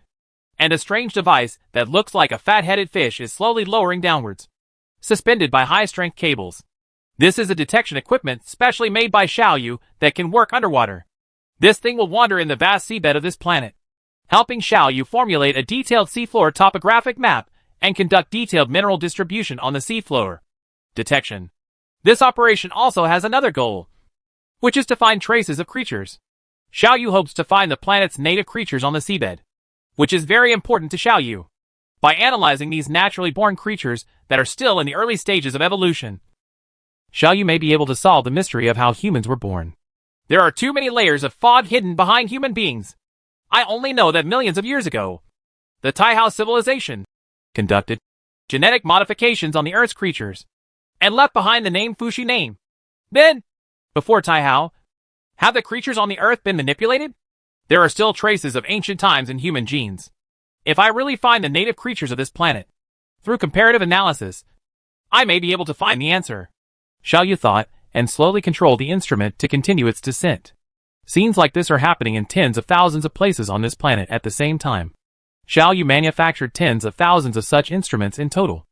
and a strange device that looks like a fat-headed fish is slowly lowering downwards, suspended by high-strength cables. This is a detection equipment specially made by Xiaoyu that can work underwater. This thing will wander in the vast seabed of this planet, helping Xiaoyu formulate a detailed seafloor topographic map and conduct detailed mineral distribution on the seafloor. Detection. This operation also has another goal, which is to find traces of creatures. Xiaoyu hopes to find the planet's native creatures on the seabed, which is very important to Xiaoyu. By analyzing these naturally born creatures that are still in the early stages of evolution, Xiaoyu may be able to solve the mystery of how humans were born. There are too many layers of fog hidden behind human beings. I only know that millions of years ago, the Taihao civilization conducted genetic modifications on the Earth's creatures and left behind the name Fushi name. Then, before Taihao, have the creatures on the Earth been manipulated? There are still traces of ancient times in human genes. If I really find the native creatures of this planet, through comparative analysis, I may be able to find the answer. Xiaoyu thought, and slowly controlled the instrument to continue its descent. Scenes like this are happening in tens of thousands of places on this planet at the same time. Xiaoyu manufactured tens of thousands of such instruments in total.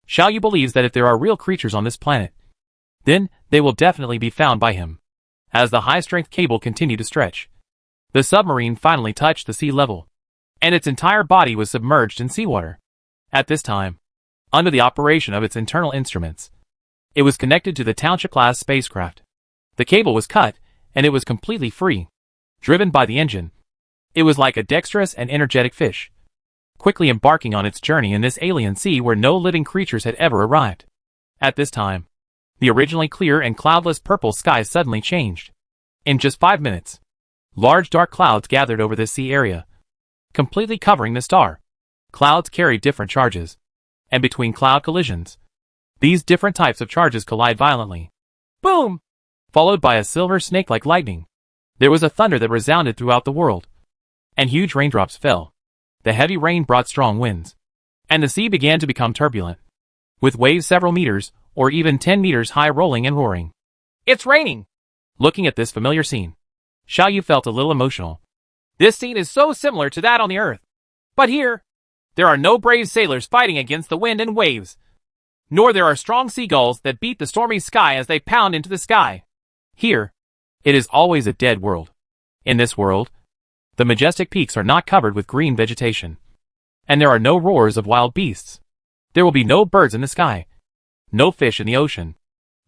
Xiaoyu believes that if there are real creatures on this planet, then they will definitely be found by him. As the high-strength cable continued to stretch, the submarine finally touched the sea level, and its entire body was submerged in seawater. At this time, under the operation of its internal instruments, it was connected to the Township-class spacecraft. The cable was cut, and it was completely free, driven by the engine. It was like a dexterous and energetic fish, quickly embarking on its journey in this alien sea where no living creatures had ever arrived. At this time, the originally clear and cloudless purple sky suddenly changed. In just 5 minutes, large dark clouds gathered over the sea area, completely covering the star. Clouds carry different charges, and between cloud collisions, these different types of charges collide violently. Boom! Followed by a silver snake-like lightning. There was a thunder that resounded throughout the world, and huge raindrops fell. The heavy rain brought strong winds, and the sea began to become turbulent, with waves several meters, or even 10 meters high rolling and roaring. It's raining! Looking at this familiar scene, Xiaoyu felt a little emotional. This scene is so similar to that on the Earth. But here, there are no brave sailors fighting against the wind and waves, nor there are strong seagulls that beat the stormy sky as they pound into the sky. Here, it is always a dead world. In this world, the majestic peaks are not covered with green vegetation, and there are no roars of wild beasts. There will be no birds in the sky, no fish in the ocean.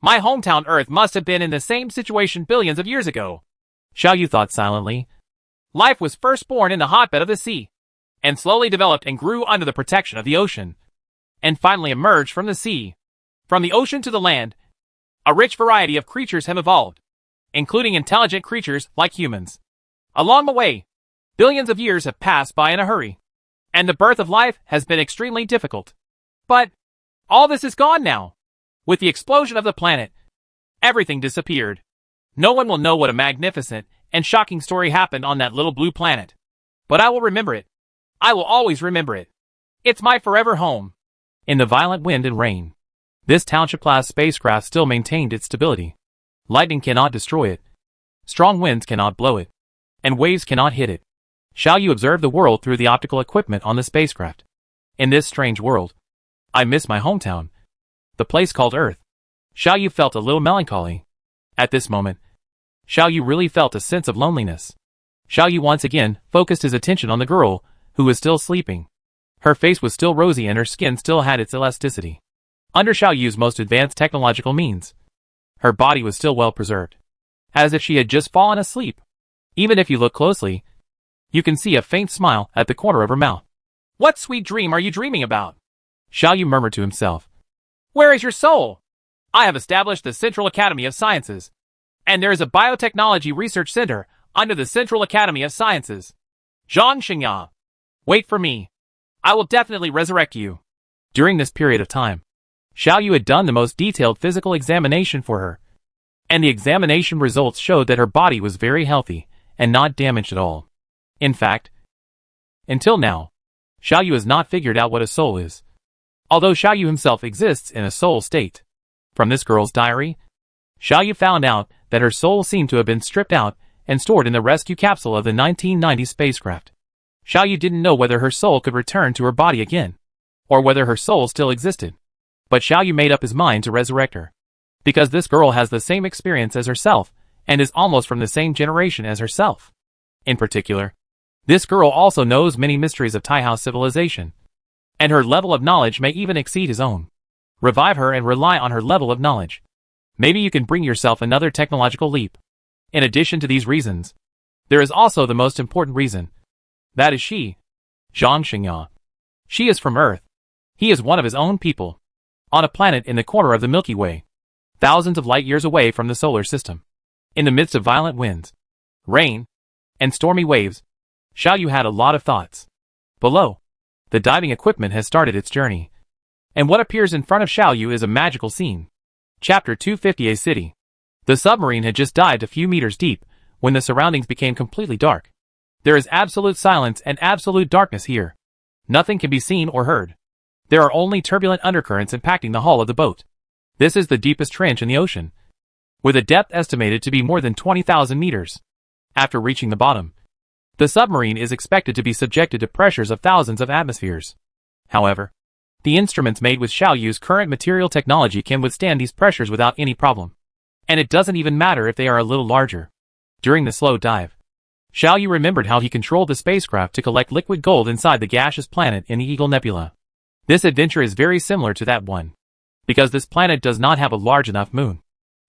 My hometown Earth must have been in the same situation billions of years ago. Xiaoyu thought silently. Life was first born in the hotbed of the sea, and slowly developed and grew under the protection of the ocean, and finally emerged from the sea. From the ocean to the land, a rich variety of creatures have evolved, including intelligent creatures like humans. Along the way, billions of years have passed by in a hurry, and the birth of life has been extremely difficult. But all this is gone now. With the explosion of the planet, everything disappeared. No one will know what a magnificent and shocking story happened on that little blue planet. But I will remember it. I will always remember it. It's my forever home. In the violent wind and rain, this Township-class spacecraft still maintained its stability. Lightning cannot destroy it. Strong winds cannot blow it, and waves cannot hit it. Xiaoyu observed the world through the optical equipment on the spacecraft. In this strange world, I miss my hometown, the place called Earth. Xiaoyu felt a little melancholy. At this moment, Xiaoyu really felt a sense of loneliness. Xiaoyu once again focused his attention on the girl, who was still sleeping. Her face was still rosy and her skin still had its elasticity. Under Xiaoyu's most advanced technological means, her body was still well preserved, as if she had just fallen asleep. Even if you look closely, you can see a faint smile at the corner of her mouth. What sweet dream are you dreaming about? Xiaoyu murmured to himself. Where is your soul? I have established the Central Academy of Sciences, and there is a biotechnology research center under the Central Academy of Sciences. Zhang Xingya. Wait for me. I will definitely resurrect you. During this period of time, Xiaoyu had done the most detailed physical examination for her, and the examination results showed that her body was very healthy and not damaged at all. In fact, until now, Xiaoyu has not figured out what a soul is, although Xiaoyu himself exists in a soul state. From this girl's diary, Xiaoyu found out that her soul seemed to have been stripped out and stored in the rescue capsule of the 1990 spacecraft. Xiaoyu didn't know whether her soul could return to her body again, or whether her soul still existed. But Xiaoyu made up his mind to resurrect her, because this girl has the same experience as herself, and is almost from the same generation as herself. In particular, This girl also knows many mysteries of Taihao civilization, and her level of knowledge may even exceed his own. Revive her and rely on her level of knowledge. Maybe you can bring yourself another technological leap. In addition to these reasons, there is also the most important reason. That is she, Zhang Xingya. She is from Earth. He is one of his own people. On a planet in the corner of the Milky Way, thousands of light years away from the solar system. In the midst of violent winds, rain, and stormy waves, Xiaoyu had a lot of thoughts. Below, the diving equipment has started its journey. And what appears in front of Xiaoyu is a magical scene. Chapter 250, A City. The submarine had just dived a few meters deep when the surroundings became completely dark. There is absolute silence and absolute darkness here. Nothing can be seen or heard. There are only turbulent undercurrents impacting the hull of the boat. This is the deepest trench in the ocean, with a depth estimated to be more than 20,000 meters. After reaching the bottom, the submarine is expected to be subjected to pressures of thousands of atmospheres. However, the instruments made with Xiaoyu's current material technology can withstand these pressures without any problem. And it doesn't even matter if they are a little larger. During the slow dive, Xiaoyu remembered how he controlled the spacecraft to collect liquid gold inside the gaseous planet in the Eagle Nebula. This adventure is very similar to that one, because this planet does not have a large enough moon.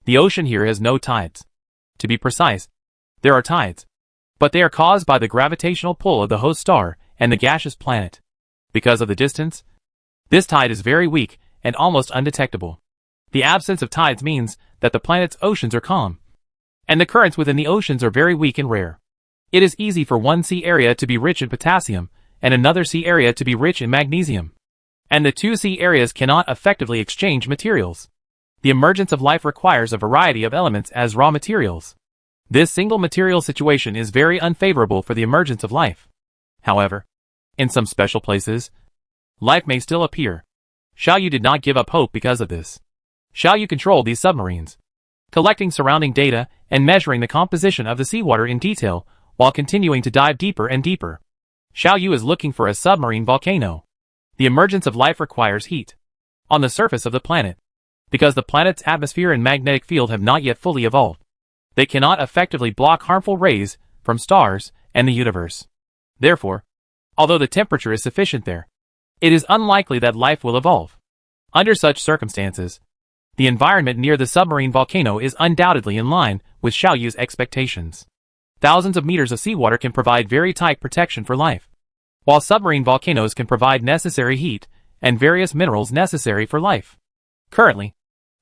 The ocean here has no tides. To be precise, there are tides, but they are caused by the gravitational pull of the host star and the gaseous planet. Because of the distance, this tide is very weak and almost undetectable. The absence of tides means that the planet's oceans are calm, and the currents within the oceans are very weak and rare. It is easy for one sea area to be rich in potassium and another sea area to be rich in magnesium. And the two sea areas cannot effectively exchange materials. The emergence of life requires a variety of elements as raw materials. This single material situation is very unfavorable for the emergence of life. However, in some special places, life may still appear. Xiaoyu did not give up hope because of this. Xiaoyu controlled these submarines, collecting surrounding data and measuring the composition of the seawater in detail while continuing to dive deeper and deeper. Xiaoyu is looking for a submarine volcano. The emergence of life requires heat on the surface of the planet. Because the planet's atmosphere and magnetic field have not yet fully evolved, they cannot effectively block harmful rays from stars and the universe. Therefore, although the temperature is sufficient there, it is unlikely that life will evolve. Under such circumstances, the environment near the submarine volcano is undoubtedly in line with Xiaoyu's expectations. Thousands of meters of seawater can provide very tight protection for life, while submarine volcanoes can provide necessary heat and various minerals necessary for life. Currently,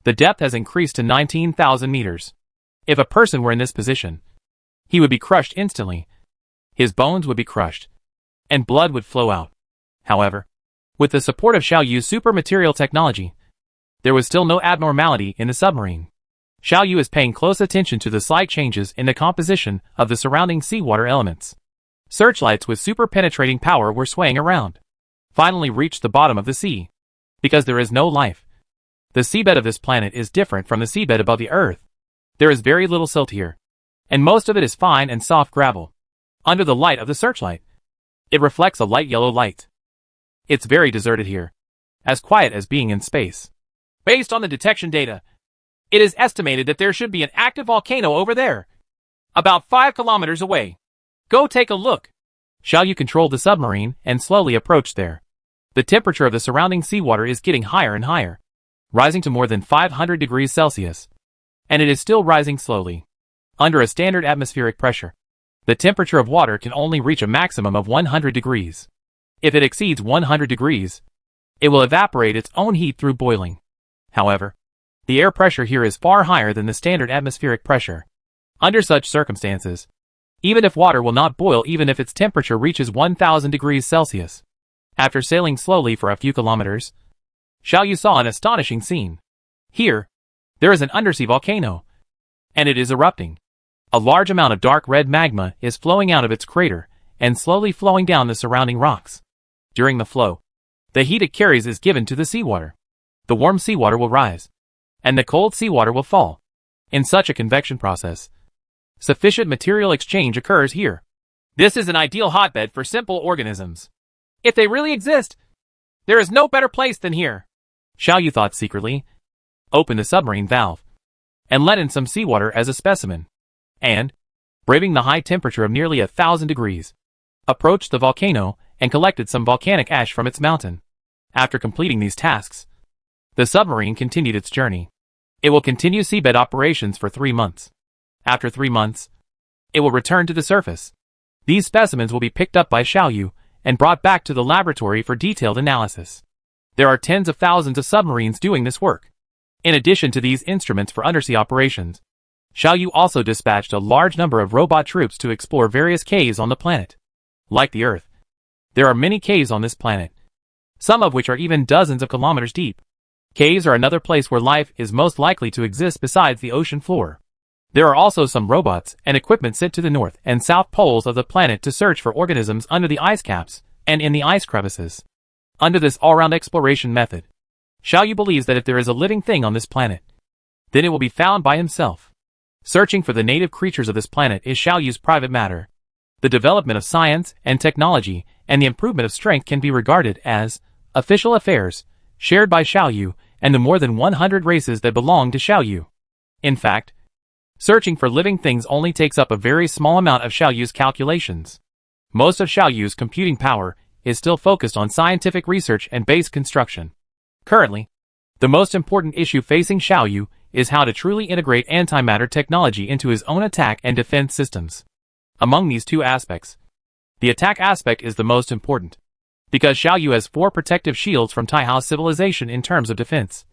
the depth has increased to 19,000 meters. If a person were in this position, he would be crushed instantly. His bones would be crushed, and blood would flow out. However, with the support of Xiaoyu's super material technology, there was still no abnormality in the submarine. Xiaoyu is paying close attention to the slight changes in the composition of the surrounding seawater elements. Searchlights with super penetrating power were swaying around. Finally reached the bottom of the sea. Because there is no life, the seabed of this planet is different from the seabed above the Earth. There is very little silt here, and most of it is fine and soft gravel. Under the light of the searchlight, it reflects a light yellow light. It's very deserted here, as quiet as being in space. Based on the detection data, it is estimated that there should be an active volcano over there, about 5 kilometers away. Go take a look. Xiaoyu controlled the submarine and slowly approached there. The temperature of the surrounding seawater is getting higher and higher, rising to more than 500 degrees Celsius. And it is still rising slowly. Under a standard atmospheric pressure, the temperature of water can only reach a maximum of 100 degrees. If it exceeds 100 degrees, it will evaporate its own heat through boiling. However, the air pressure here is far higher than the standard atmospheric pressure. Under such circumstances, even if water will not boil even if its temperature reaches 1000 degrees Celsius. After sailing slowly for a few kilometers, Xiaoyu saw an astonishing scene. Here, there is an undersea volcano, and it is erupting. A large amount of dark red magma is flowing out of its crater and slowly flowing down the surrounding rocks. During the flow, the heat it carries is given to the seawater. The warm seawater will rise, and the cold seawater will fall. In such a convection process, sufficient material exchange occurs here. This is an ideal hotbed for simple organisms. If they really exist, there is no better place than here. Xiaoyu thought secretly, opened the submarine valve, and let in some seawater as a specimen. And, braving the high temperature of nearly 1000 degrees, approached the volcano, and collected some volcanic ash from its mountain. After completing these tasks, the submarine continued its journey. It will continue seabed operations for 3 months. After 3 months, it will return to the surface. These specimens will be picked up by Xiaoyu and brought back to the laboratory for detailed analysis. There are tens of thousands of submarines doing this work. In addition to these instruments for undersea operations, Xiaoyu also dispatched a large number of robot troops to explore various caves on the planet. Like the Earth, there are many caves on this planet, some of which are even dozens of kilometers deep. Caves are another place where life is most likely to exist besides the ocean floor. There are also some robots and equipment sent to the north and south poles of the planet to search for organisms under the ice caps and in the ice crevices. Under this all-round exploration method, Xiaoyu believes that if there is a living thing on this planet, then it will be found by himself. Searching for the native creatures of this planet is Xiaoyu's private matter. The development of science and technology and the improvement of strength can be regarded as official affairs shared by Xiaoyu and the more than 100 races that belong to Xiaoyu. In fact, searching for living things only takes up a very small amount of Xiaoyu's calculations. Most of Xiaoyu's computing power is still focused on scientific research and base construction. Currently, the most important issue facing Xiaoyu is how to truly integrate antimatter technology into his own attack and defense systems. Among these two aspects, the attack aspect is the most important, because Xiaoyu has 4 protective shields from Taihao civilization in terms of defense.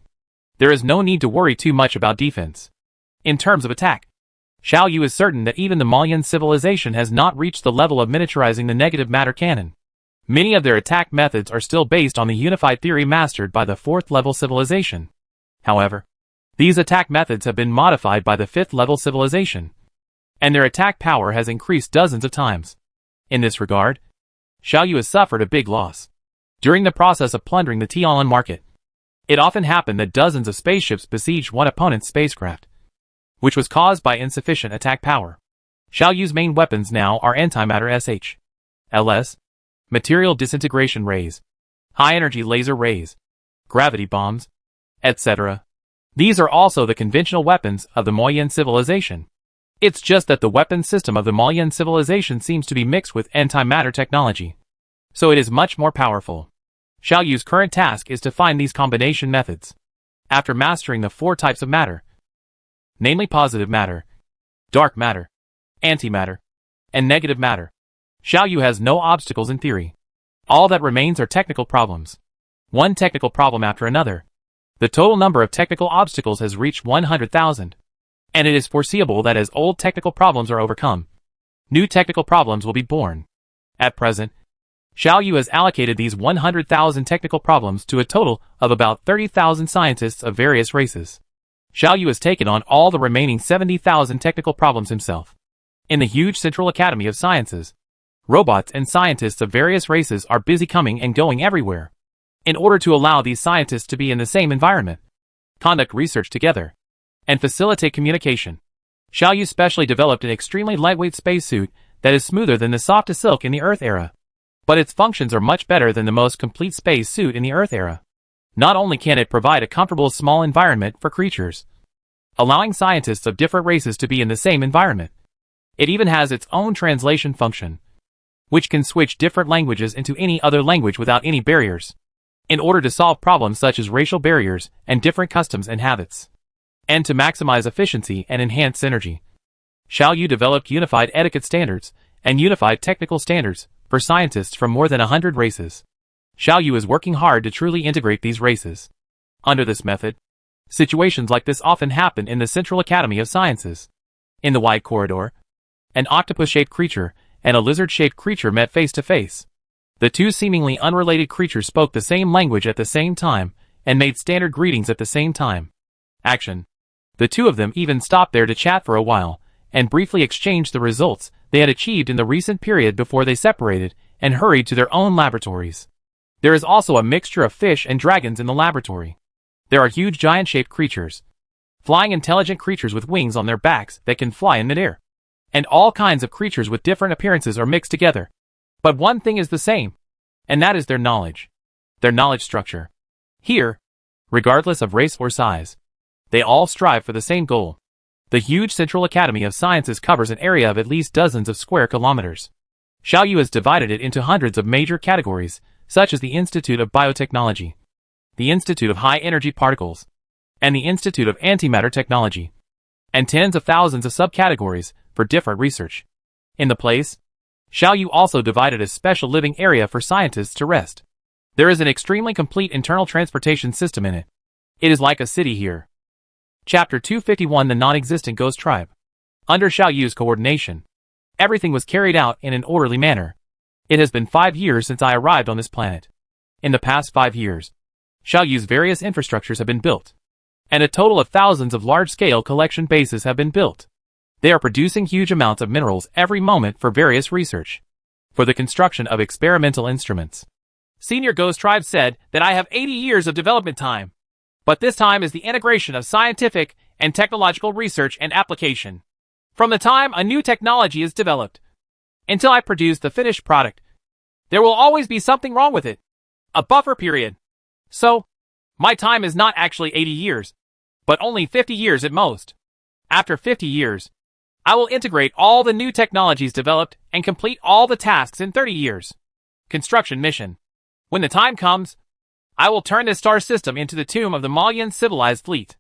There is no need to worry too much about defense. In terms of attack, Xiaoyu is certain that even the Mayan civilization has not reached the level of miniaturizing the negative matter cannon. Many of their attack methods are still based on the unified theory mastered by the 4th level civilization. However, these attack methods have been modified by the 5th level civilization, and their attack power has increased dozens of times. In this regard, Xiaoyu has suffered a big loss. During the process of plundering the Tianlin market, it often happened that dozens of spaceships besieged one opponent's spacecraft, which was caused by insufficient attack power. Xiaoyu's main weapons now are antimatter SH/LS, material disintegration rays, high-energy laser rays, gravity bombs, etc. These are also the conventional weapons of the Mayan civilization. It's just that the weapon system of the Mayan civilization seems to be mixed with antimatter technology, so it is much more powerful. Xiaoyu's current task is to find these combination methods. After mastering the 4 types of matter, namely positive matter, dark matter, antimatter, and negative matter, Xiaoyu has no obstacles in theory. All that remains are technical problems. One technical problem after another. The total number of technical obstacles has reached 100,000. And it is foreseeable that as old technical problems are overcome, new technical problems will be born. At present, Xiaoyu has allocated these 100,000 technical problems to a total of about 30,000 scientists of various races. Xiaoyu has taken on all the remaining 70,000 technical problems himself. In the huge Central Academy of Sciences, robots and scientists of various races are busy coming and going everywhere. In order to allow these scientists to be in the same environment, conduct research together, and facilitate communication, Xiaoyu specially developed an extremely lightweight spacesuit that is smoother than the softest silk in the Earth era. But its functions are much better than the most complete spacesuit in the Earth era. Not only can it provide a comfortable small environment for creatures, allowing scientists of different races to be in the same environment, it even has its own translation function, which can switch different languages into any other language without any barriers, in order to solve problems such as racial barriers and different customs and habits. And to maximize efficiency and enhance synergy, Xiaoyu developed unified etiquette standards and unified technical standards for scientists from more than 100 races. Xiaoyu is working hard to truly integrate these races. Under this method, situations like this often happen in the Central Academy of Sciences. In the wide corridor, an octopus-shaped creature and a lizard-shaped creature met face to face. The two seemingly unrelated creatures spoke the same language at the same time and made standard greetings at the same time. Action. The two of them even stopped there to chat for a while and briefly exchanged the results they had achieved in the recent period before they separated and hurried to their own laboratories. There is also a mixture of fish and dragons in the laboratory. There are huge giant-shaped creatures, flying intelligent creatures with wings on their backs that can fly in midair, and all kinds of creatures with different appearances are mixed together. But one thing is the same, and that is their knowledge structure. Here, regardless of race or size, they all strive for the same goal. The huge Central Academy of Sciences covers an area of at least dozens of square kilometers. Xiaoyu has divided it into hundreds of major categories, such as the Institute of Biotechnology, the Institute of High Energy Particles, and the Institute of Antimatter Technology, and tens of thousands of subcategories for different research. In the place, Xiaoyu also divided a special living area for scientists to rest. There is an extremely complete internal transportation system in it. It is like a city here. Chapter 251 The Non-Existent Ghost Tribe. Under Xiaoyu's coordination, everything was carried out in an orderly manner. It has been 5 years since I arrived on this planet. In the past 5 years, Xiaoyu's various infrastructures have been built, and a total of thousands of large-scale collection bases have been built. They are producing huge amounts of minerals every moment for various research, for the construction of experimental instruments. Senior Ghost Tribe said that I have 80 years of development time, but this time is the integration of scientific and technological research and application. From the time a new technology is developed until I produce the finished product, there will always be something wrong with it. A buffer period. So, my time is not actually 80 years, but only 50 years at most. After 50 years, I will integrate all the new technologies developed and complete all the tasks in 30 years. Construction mission. When the time comes, I will turn this star system into the tomb of the Malian civilized fleet.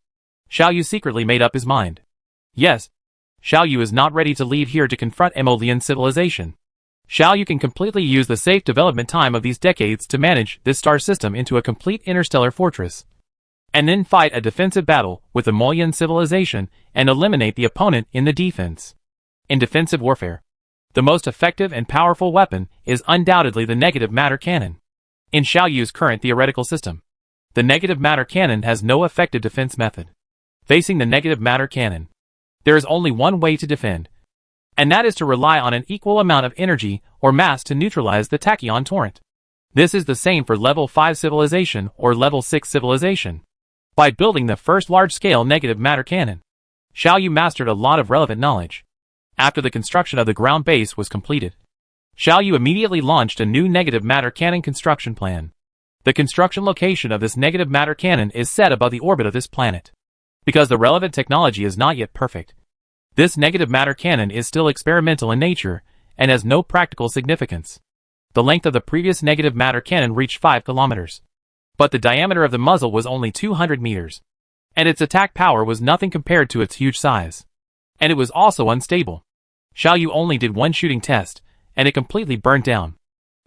Xiaoyu secretly made up his mind. Yes, Xiaoyu is not ready to leave here to confront Malian civilization. Xiaoyu can completely use the safe development time of these decades to manage this star system into a complete interstellar fortress, and then fight a defensive battle with the Malian civilization and eliminate the opponent in the defense. In defensive warfare, the most effective and powerful weapon is undoubtedly the negative matter cannon. In Xiaoyu's current theoretical system, the negative matter cannon has no effective defense method. Facing the negative matter cannon, there is only one way to defend, and that is to rely on an equal amount of energy or mass to neutralize the tachyon torrent. This is the same for level 5 civilization or level 6 civilization. By building the first large-scale negative matter cannon, Xiaoyu mastered a lot of relevant knowledge. After the construction of the ground base was completed, Xiaoyu immediately launched a new negative matter cannon construction plan. The construction location of this negative matter cannon is set above the orbit of this planet. Because the relevant technology is not yet perfect, this negative matter cannon is still experimental in nature and has no practical significance. The length of the previous negative matter cannon reached 5 kilometers, but the diameter of the muzzle was only 200 meters, and its attack power was nothing compared to its huge size. And it was also unstable. Xiaoyu only did one shooting test, and it completely burnt down.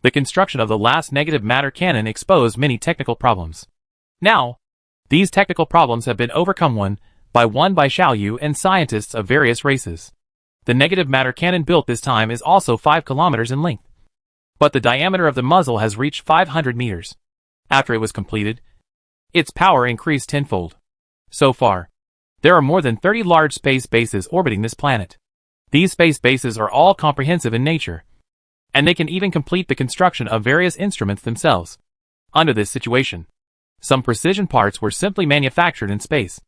The construction of the last negative matter cannon exposed many technical problems. Now, these technical problems have been overcome one by Xiaoyu and scientists of various races. The negative matter cannon built this time is also 5 kilometers in length, but the diameter of the muzzle has reached 500 meters. After it was completed, its power increased tenfold. So far, there are more than 30 large space bases orbiting this planet. These space bases are all comprehensive in nature, and they can even complete the construction of various instruments themselves. Under this situation, some precision parts were simply manufactured in space,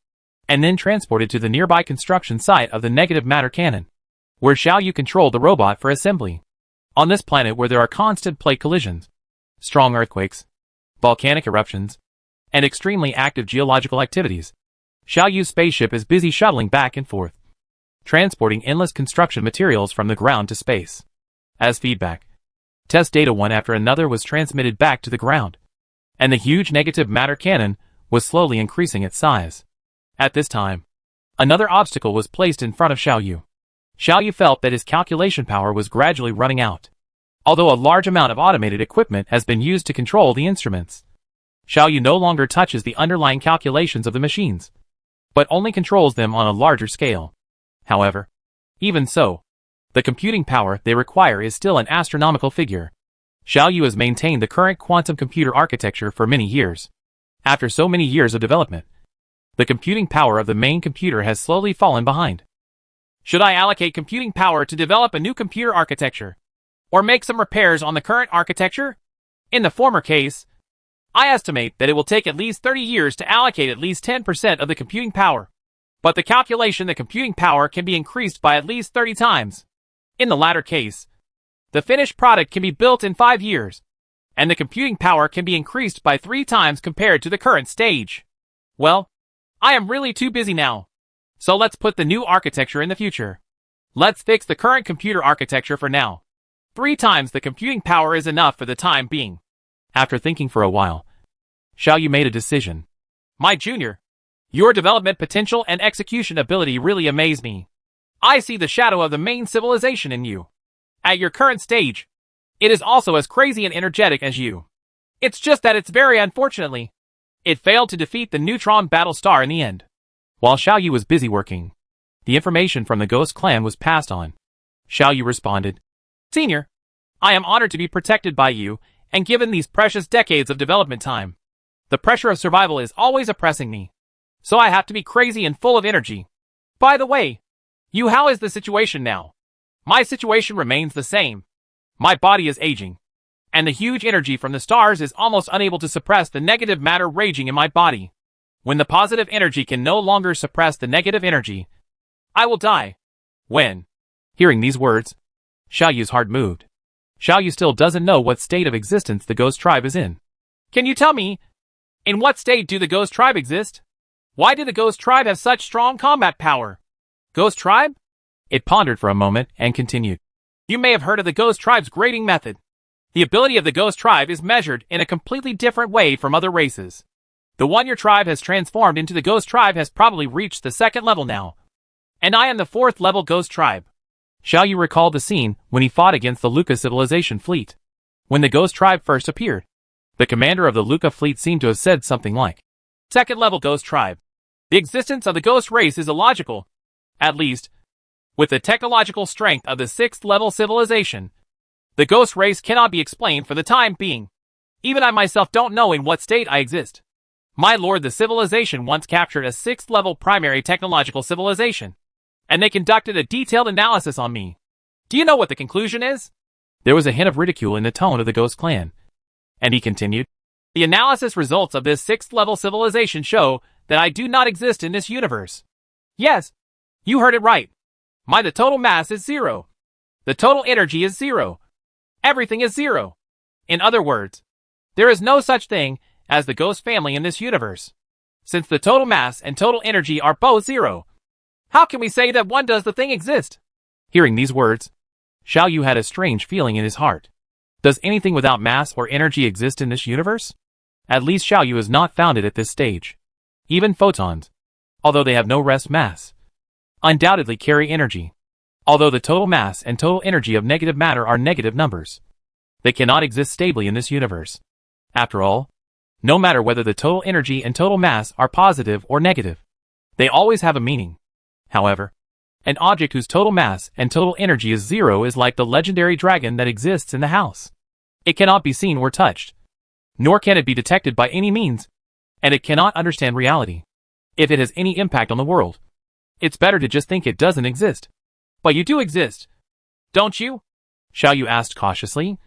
and then transported to the nearby construction site of the negative matter cannon, where Xiaoyu controlled the robot for assembly. On this planet where there are constant plate collisions, strong earthquakes, volcanic eruptions, and extremely active geological activities, Xiaoyu's spaceship is busy shuttling back and forth, transporting endless construction materials from the ground to space. As feedback, test data one after another was transmitted back to the ground, and the huge negative matter cannon was slowly increasing its size. At this time, another obstacle was placed in front of Xiaoyu. Xiaoyu felt that his calculation power was gradually running out. Although a large amount of automated equipment has been used to control the instruments, Xiaoyu no longer touches the underlying calculations of the machines, but only controls them on a larger scale. However, even so, the computing power they require is still an astronomical figure. Xiaoyu has maintained the current quantum computer architecture for many years. After so many years of development, the computing power of the main computer has slowly fallen behind. Should I allocate computing power to develop a new computer architecture, or make some repairs on the current architecture? In the former case, I estimate that it will take at least 30 years to allocate at least 10% of the computing power, but the calculation that computing power can be increased by at least 30 times. In the latter case, the finished product can be built in 5 years, and the computing power can be increased by 3 times compared to the current stage. Well, I am really too busy now, so let's put the new architecture in the future. Let's fix the current computer architecture for now. 3 times the computing power is enough for the time being. After thinking for a while, Xiaoyu made a decision. My junior, your development potential and execution ability really amaze me. I see the shadow of the main civilization in you. At your current stage, it is also as crazy and energetic as you. It's just that it's very unfortunately, it failed to defeat the neutron battle star in the end. While Xiaoyu was busy working, the information from the Ghost Clan was passed on. Xiaoyu responded, Senior, I am honored to be protected by you and given these precious decades of development time. The pressure of survival is always oppressing me, so I have to be crazy and full of energy. By the way, how is the situation now? My situation remains the same. My body is aging, and the huge energy from the stars is almost unable to suppress the negative matter raging in my body. When the positive energy can no longer suppress the negative energy, I will die. When? Hearing these words, Xiaoyu's heart moved. Xiaoyu still doesn't know what state of existence the Ghost Tribe is in. Can you tell me, in what state do the Ghost Tribe exist? Why do the Ghost Tribe have such strong combat power? Ghost Tribe? It pondered for a moment and continued. You may have heard of the Ghost Tribe's grading method. The ability of the Ghost Tribe is measured in a completely different way from other races. The one your tribe has transformed into the Ghost Tribe has probably reached the 2nd level now. And I am the 4th level Ghost Tribe. Xiaoyu recalled the scene when he fought against the Luca civilization fleet. When the Ghost Tribe first appeared, the commander of the Luca fleet seemed to have said something like, 2nd level Ghost Tribe. The existence of the Ghost race is illogical. At least, with the technological strength of the 6th level civilization, the Ghost race cannot be explained for the time being. Even I myself don't know in what state I exist. My lord, the civilization once captured a 6th level primary technological civilization, and they conducted a detailed analysis on me. Do you know what the conclusion is? There was a hint of ridicule in the tone of the Ghost Clan. And he continued, The analysis results of this 6th level civilization show that I do not exist in this universe. Yes, you heard it right. The total mass is 0. The total energy is 0. Everything is 0. In other words, there is no such thing as the Ghost family in this universe. Since the total mass and total energy are both 0, how can we say that one does the thing exist? Hearing these words, Xiaoyu had a strange feeling in his heart. Does anything without mass or energy exist in this universe? At least Xiaoyu is not founded at this stage. Even photons, although they have no rest mass, undoubtedly carry energy. Although the total mass and total energy of negative matter are negative numbers, they cannot exist stably in this universe. After all, no matter whether the total energy and total mass are positive or negative, they always have a meaning. However, an object whose total mass and total energy is 0 is like the legendary dragon that exists in the house. It cannot be seen or touched, nor can it be detected by any means, and it cannot understand reality. If it has any impact on the world, it's better to just think it doesn't exist. But you do exist, don't you? Xiaoyu asked cautiously.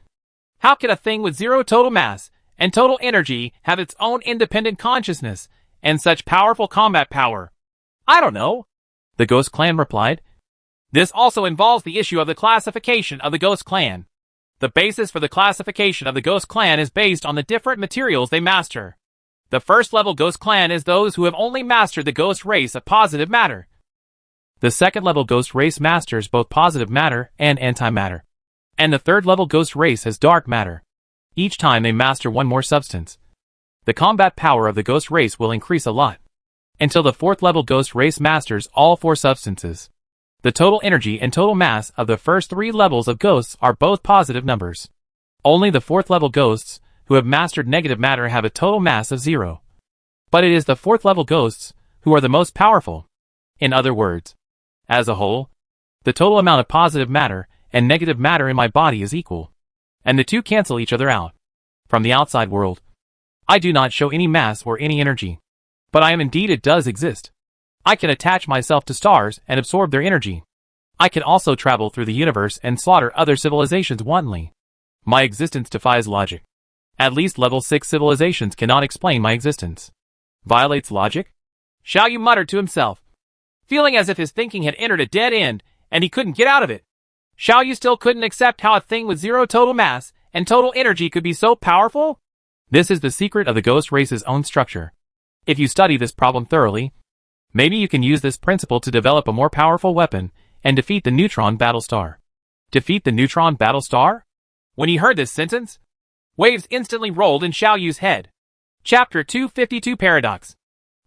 How can a thing with 0 total mass and total energy have its own independent consciousness and such powerful combat power? I don't know, the Ghost Clan replied. This also involves the issue of the classification of the Ghost Clan. The basis for the classification of the Ghost Clan is based on the different materials they master. The 1st level Ghost Clan is those who have only mastered the Ghost race of positive matter. The 2nd level Ghost race masters both positive matter and antimatter. And the 3rd level Ghost race has dark matter. Each time they master one more substance, the combat power of the Ghost race will increase a lot, until the 4th level Ghost race masters all 4 substances. The total energy and total mass of the first 3 levels of ghosts are both positive numbers. Only the 4th level ghosts who have mastered negative matter have a total mass of 0. But it is the 4th level ghosts who are the most powerful. In other words, as a whole, the total amount of positive matter and negative matter in my body is equal, and the two cancel each other out. From the outside world, I do not show any mass or any energy, but I am indeed it does exist. I can attach myself to stars and absorb their energy. I can also travel through the universe and slaughter other civilizations wantonly. My existence defies logic. At least level 6 civilizations cannot explain my existence. Violates logic? Xiaoyu muttered to himself, feeling as if his thinking had entered a dead end and he couldn't get out of it. Xiaoyu still couldn't accept how a thing with 0 total mass and total energy could be so powerful. This is the secret of the ghost race's own structure. If you study this problem thoroughly, maybe you can use this principle to develop a more powerful weapon and defeat the neutron battle star. Defeat the neutron battlestar? When he heard this sentence, waves instantly rolled in Xiao Yu's head. Chapter 252 Paradox.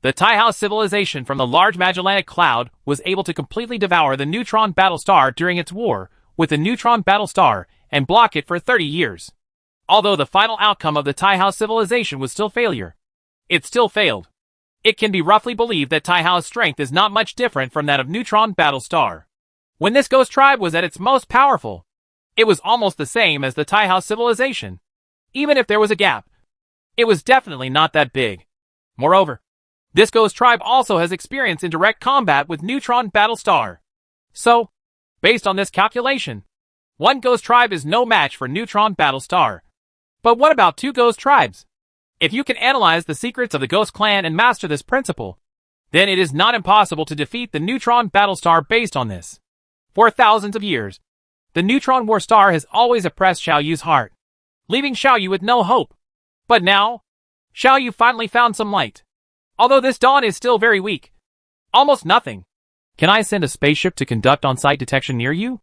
The Taihao civilization from the Large Magellanic Cloud was able to completely devour the neutron battlestar during its war with the neutron battlestar and block it for 30 years. Although the final outcome of the Taihao civilization was still failure, it still failed. It can be roughly believed that Taihao's strength is not much different from that of neutron battlestar. When this ghost tribe was at its most powerful, it was almost the same as the Taihao civilization. Even if there was a gap, it was definitely not that big. Moreover, this ghost tribe also has experience in direct combat with neutron battlestar. So, based on this calculation, one ghost tribe is no match for neutron battlestar. But what about two ghost tribes? If you can analyze the secrets of the Ghost Clan and master this principle, then it is not impossible to defeat the neutron battlestar based on this. For thousands of years, the neutron war star has always oppressed Xiao Yu's heart, leaving Xiao Yu with no hope. But now, Xiao Yu finally found some light. Although this dawn is still very weak. Almost nothing. Can I send a spaceship to conduct on-site detection near you?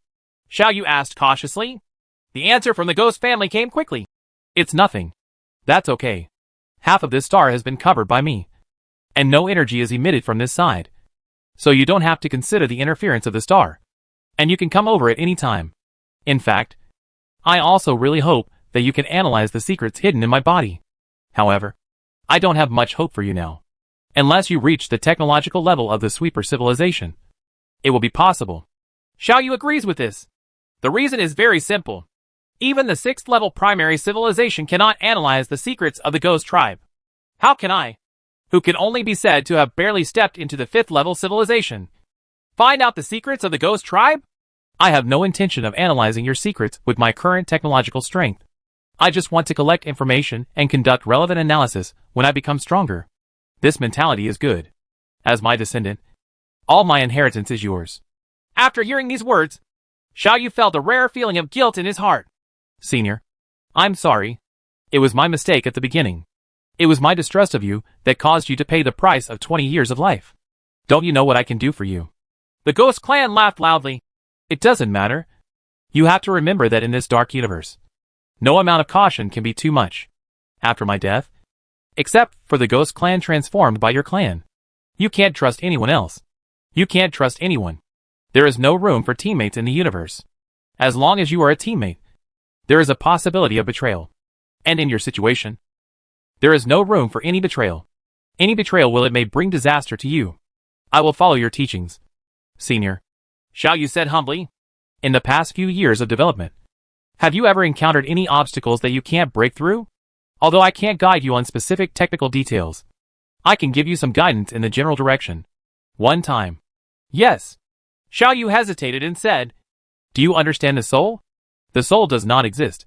Xiao Yu asked cautiously. The answer from the ghost family came quickly. It's nothing. That's okay. Half of this star has been covered by me, and no energy is emitted from this side. So you don't have to consider the interference of the star, and you can come over at any time. In fact, I also really hope that you can analyze the secrets hidden in my body. However, I don't have much hope for you now. Unless you reach the technological level of the sweeper civilization, it will be possible. Xiao Yu agrees with this. The reason is very simple. Even the 6th level primary civilization cannot analyze the secrets of the ghost tribe. How can I, who can only be said to have barely stepped into the 5th level civilization, find out the secrets of the ghost tribe? I have no intention of analyzing your secrets with my current technological strength. I just want to collect information and conduct relevant analysis when I become stronger. This mentality is good. As my descendant, all my inheritance is yours. After hearing these words, Xiao Yu felt a rare feeling of guilt in his heart. Senior, I'm sorry. It was my mistake at the beginning. It was my distrust of you that caused you to pay the price of 20 years of life. Don't you know what I can do for you? The Ghost Clan laughed loudly. It doesn't matter. You have to remember that in this dark universe, no amount of caution can be too much. After my death, except for the Ghost Clan transformed by your clan, you can't trust anyone else. You can't trust anyone. There is no room for teammates in the universe. As long as you are a teammate, there is a possibility of betrayal. And in your situation, there is no room for any betrayal. Any betrayal it may bring disaster to you. I will follow your teachings, Senior. Xiao Yu said humbly. In the past few years of development, have you ever encountered any obstacles that you can't break through? Although I can't guide you on specific technical details, I can give you some guidance in the general direction. One time. Yes. Xiao Yu hesitated and said, do you understand the soul? The soul does not exist.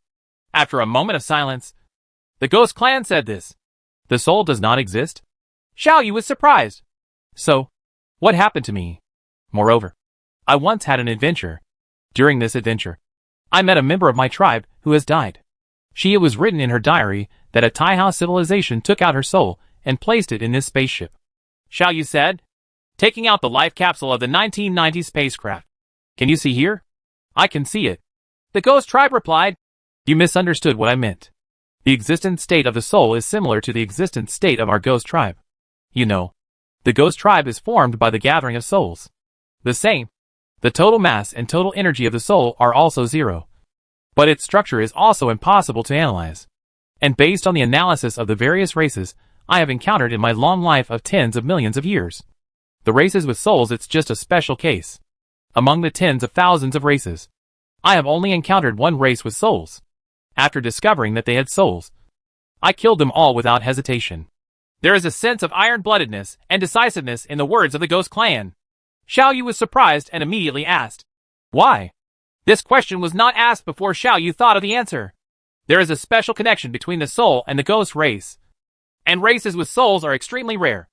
After a moment of silence, the Ghost Clan said this. The soul does not exist? Xiao Yu was surprised. So, what happened to me? Moreover, I once had an adventure. During this adventure, I met a member of my tribe who has died. It was written in her diary that a Taihao civilization took out her soul and placed it in this spaceship. Xiao Yu said, taking out the life capsule of the 1990 spacecraft. Can you see here? I can see it. The Ghost Tribe replied, you misunderstood what I meant. The existent state of the soul is similar to the existent state of our Ghost Tribe. You know, the Ghost Tribe is formed by the gathering of souls. The same. The total mass and total energy of the soul are also zero. But its structure is also impossible to analyze. And based on the analysis of the various races I have encountered in my long life of tens of millions of years, the races with souls, it's just a special case. Among the tens of thousands of races, I have only encountered one race with souls. After discovering that they had souls, I killed them all without hesitation. There is a sense of iron-bloodedness and decisiveness in the words of the Ghost Clan. Xiao Yu was surprised and immediately asked, why? This question was not asked before Xiao Yu thought of the answer. There is a special connection between the soul and the ghost race. And races with souls are extremely rare.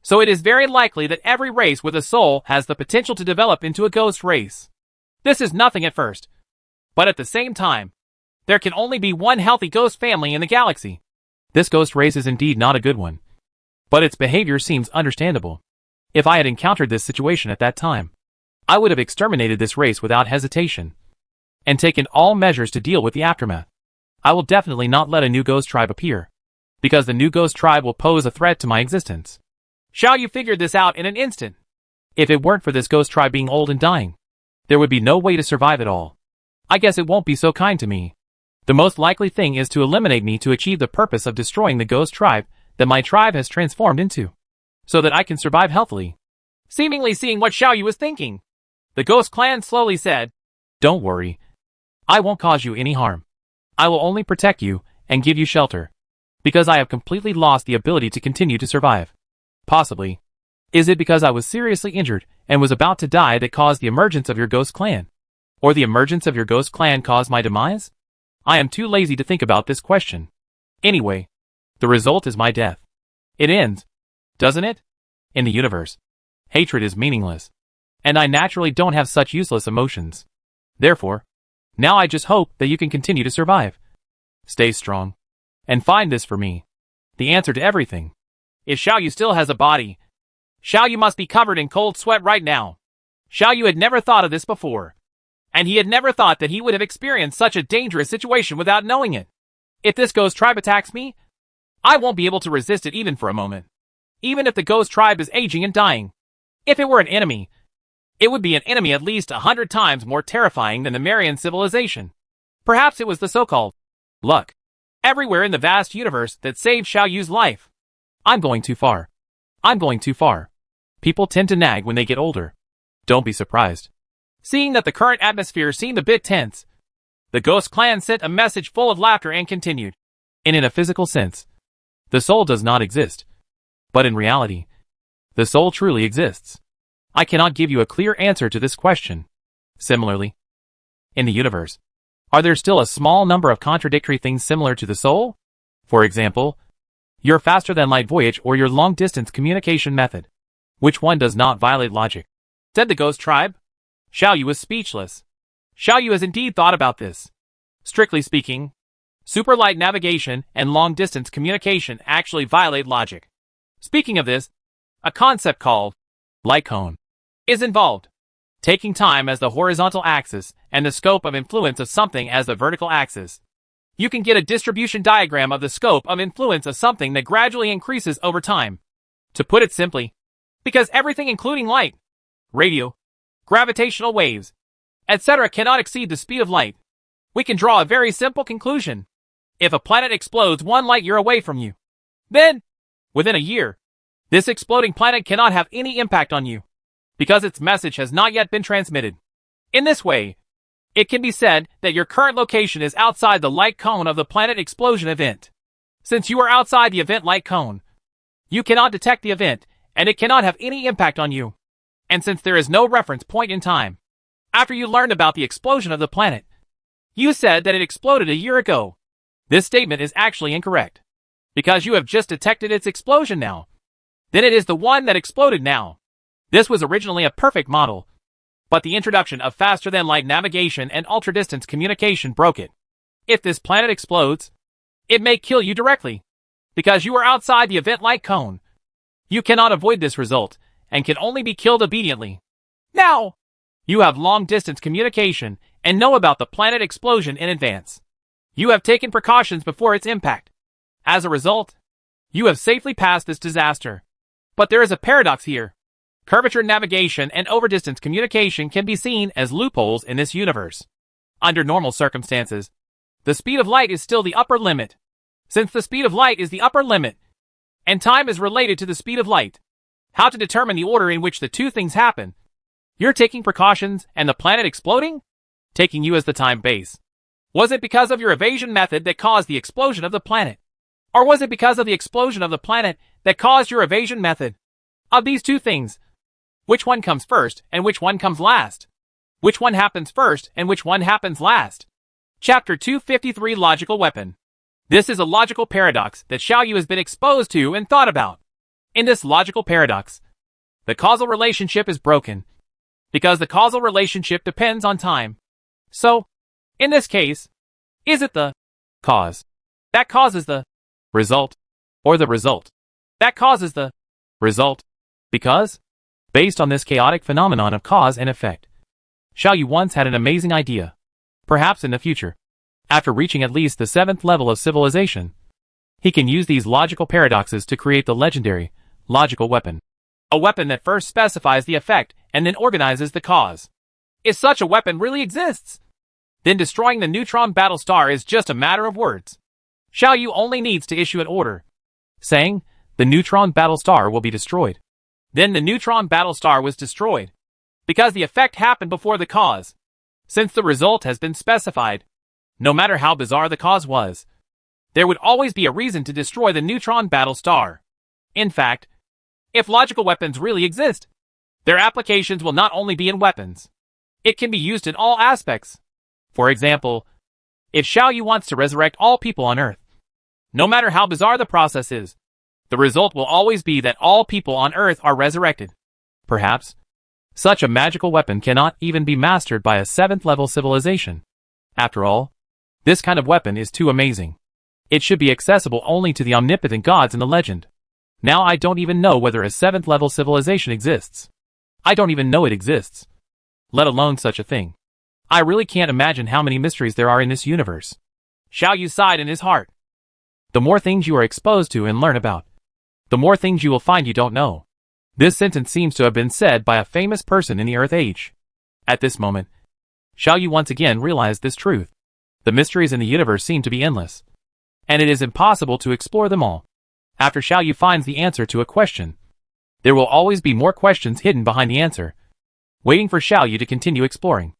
So it is very likely that every race with a soul has the potential to develop into a ghost race. This is nothing at first. But at the same time, there can only be one healthy ghost family in the galaxy. This ghost race is indeed not a good one. But its behavior seems understandable. If I had encountered this situation at that time, I would have exterminated this race without hesitation. and taken all measures to deal with the aftermath. I will definitely not let a new ghost tribe appear, because the new ghost tribe will pose a threat to my existence. Xiao Yu figured this out in an instant. If it weren't for this ghost tribe being old and dying, there would be no way to survive at all. I guess it won't be so kind to me. The most likely thing is to eliminate me to achieve the purpose of destroying the ghost tribe that my tribe has transformed into, so that I can survive healthily. Seemingly seeing what Xiao Yu was thinking, the ghost clan slowly said, "Don't worry. I won't cause you any harm. I will only protect you and give you shelter, because I have completely lost the ability to continue to survive. Possibly. Is it because I was seriously injured and was about to die that caused the emergence of your ghost clan? Or the emergence of your ghost clan caused my demise? I am too lazy to think about this question. Anyway, the result is my death. It ends, doesn't it? In the universe, hatred is meaningless, and I naturally don't have such useless emotions. Therefore, now I just hope that you can continue to survive. Stay strong, and find this for me, the answer to everything." If Xiao Yu still has a body, Xiao Yu must be covered in cold sweat right now. Xiao Yu had never thought of this before, and he had never thought that he would have experienced such a dangerous situation without knowing it. If this ghost tribe attacks me, I won't be able to resist it even for a moment. Even if the ghost tribe is aging and dying. If it were an enemy, it would be an enemy at least 100 times more terrifying than the Marian civilization. Perhaps it was the so-called luck everywhere in the vast universe that saved Xiao Yu's life. I'm going too far. I'm going too far. People tend to nag when they get older. Don't be surprised. Seeing that the current atmosphere seemed a bit tense, the ghost clan sent a message full of laughter and continued. And in a physical sense, the soul does not exist. But in reality, the soul truly exists. I cannot give you a clear answer to this question. Similarly, in the universe, are there still a small number of contradictory things similar to the soul? For example, your faster-than-light voyage or your long-distance communication method. Which one does not violate logic? Said the ghost tribe. Xiao Yu was speechless. Xiao Yu has indeed thought about this. Strictly speaking, superlight navigation and long-distance communication actually violate logic. Speaking of this, a concept called light cone is involved. Taking time as the horizontal axis and the scope of influence of something as the vertical axis, you can get a distribution diagram of the scope of influence of something that gradually increases over time. To put it simply, because everything including light, radio, gravitational waves, etc. cannot exceed the speed of light, we can draw a very simple conclusion. If a planet explodes 1 light year away from you, then, within a year, this exploding planet cannot have any impact on you, because its message has not yet been transmitted. In this way, it can be said that your current location is outside the light cone of the planet explosion event. Since you are outside the event light cone, you cannot detect the event, and it cannot have any impact on you. And since there is no reference point in time, after you learned about the explosion of the planet, you said that it exploded a year ago. This statement is actually incorrect, because you have just detected its explosion now. Then it is the one that exploded now. This was originally a perfect model, but the introduction of faster-than-light navigation and ultra-distance communication broke it. If this planet explodes, it may kill you directly, because you are outside the event light cone. You cannot avoid this result, and can only be killed obediently. Now, you have long-distance communication, and know about the planet explosion in advance. You have taken precautions before its impact. As a result, you have safely passed this disaster. But there is a paradox here. Curvature navigation and overdistance communication can be seen as loopholes in this universe. Under normal circumstances, the speed of light is still the upper limit. Since the speed of light is the upper limit, and time is related to the speed of light, how to determine the order in which the two things happen? You're taking precautions and the planet exploding? Taking you as the time base. Was it because of your evasion method that caused the explosion of the planet? Or was it because of the explosion of the planet that caused your evasion method? Of these two things, which one comes first and which one comes last? Which one happens first and which one happens last? Chapter 253 Logical Weapon. This is a logical paradox that Xiao Yu has been exposed to and thought about. In this logical paradox, the causal relationship is broken, because the causal relationship depends on time. So, in this case, is it the cause that causes the result, or the result that causes the result? Because, based on this chaotic phenomenon of cause and effect, Xiao Yu once had an amazing idea. Perhaps in the future, after reaching at least the 7th level of civilization, he can use these logical paradoxes to create the legendary, logical weapon. A weapon that first specifies the effect and then organizes the cause. If such a weapon really exists, then destroying the neutron battle star is just a matter of words. Xiao Yu only needs to issue an order, saying, the neutron battle star will be destroyed. Then the neutron battle star was destroyed, because the effect happened before the cause. Since the result has been specified, no matter how bizarre the cause was, there would always be a reason to destroy the neutron battle star. In fact, if logical weapons really exist, their applications will not only be in weapons. It can be used in all aspects. For example, if Xiao Yu wants to resurrect all people on Earth, no matter how bizarre the process is, the result will always be that all people on Earth are resurrected. Perhaps, such a magical weapon cannot even be mastered by a 7th level civilization. After all, this kind of weapon is too amazing. It should be accessible only to the omnipotent gods in the legend. Now I don't even know whether a 7th level civilization exists. I don't even know it exists, let alone such a thing. I really can't imagine how many mysteries there are in this universe. Xiao Yu sighed in his heart. The more things you are exposed to and learn about, the more things you will find you don't know. This sentence seems to have been said by a famous person in the Earth Age. At this moment, Xiao Yu once again realized this truth. The mysteries in the universe seem to be endless, and it is impossible to explore them all. After Xiao Yu finds the answer to a question, there will always be more questions hidden behind the answer, waiting for Xiao Yu to continue exploring.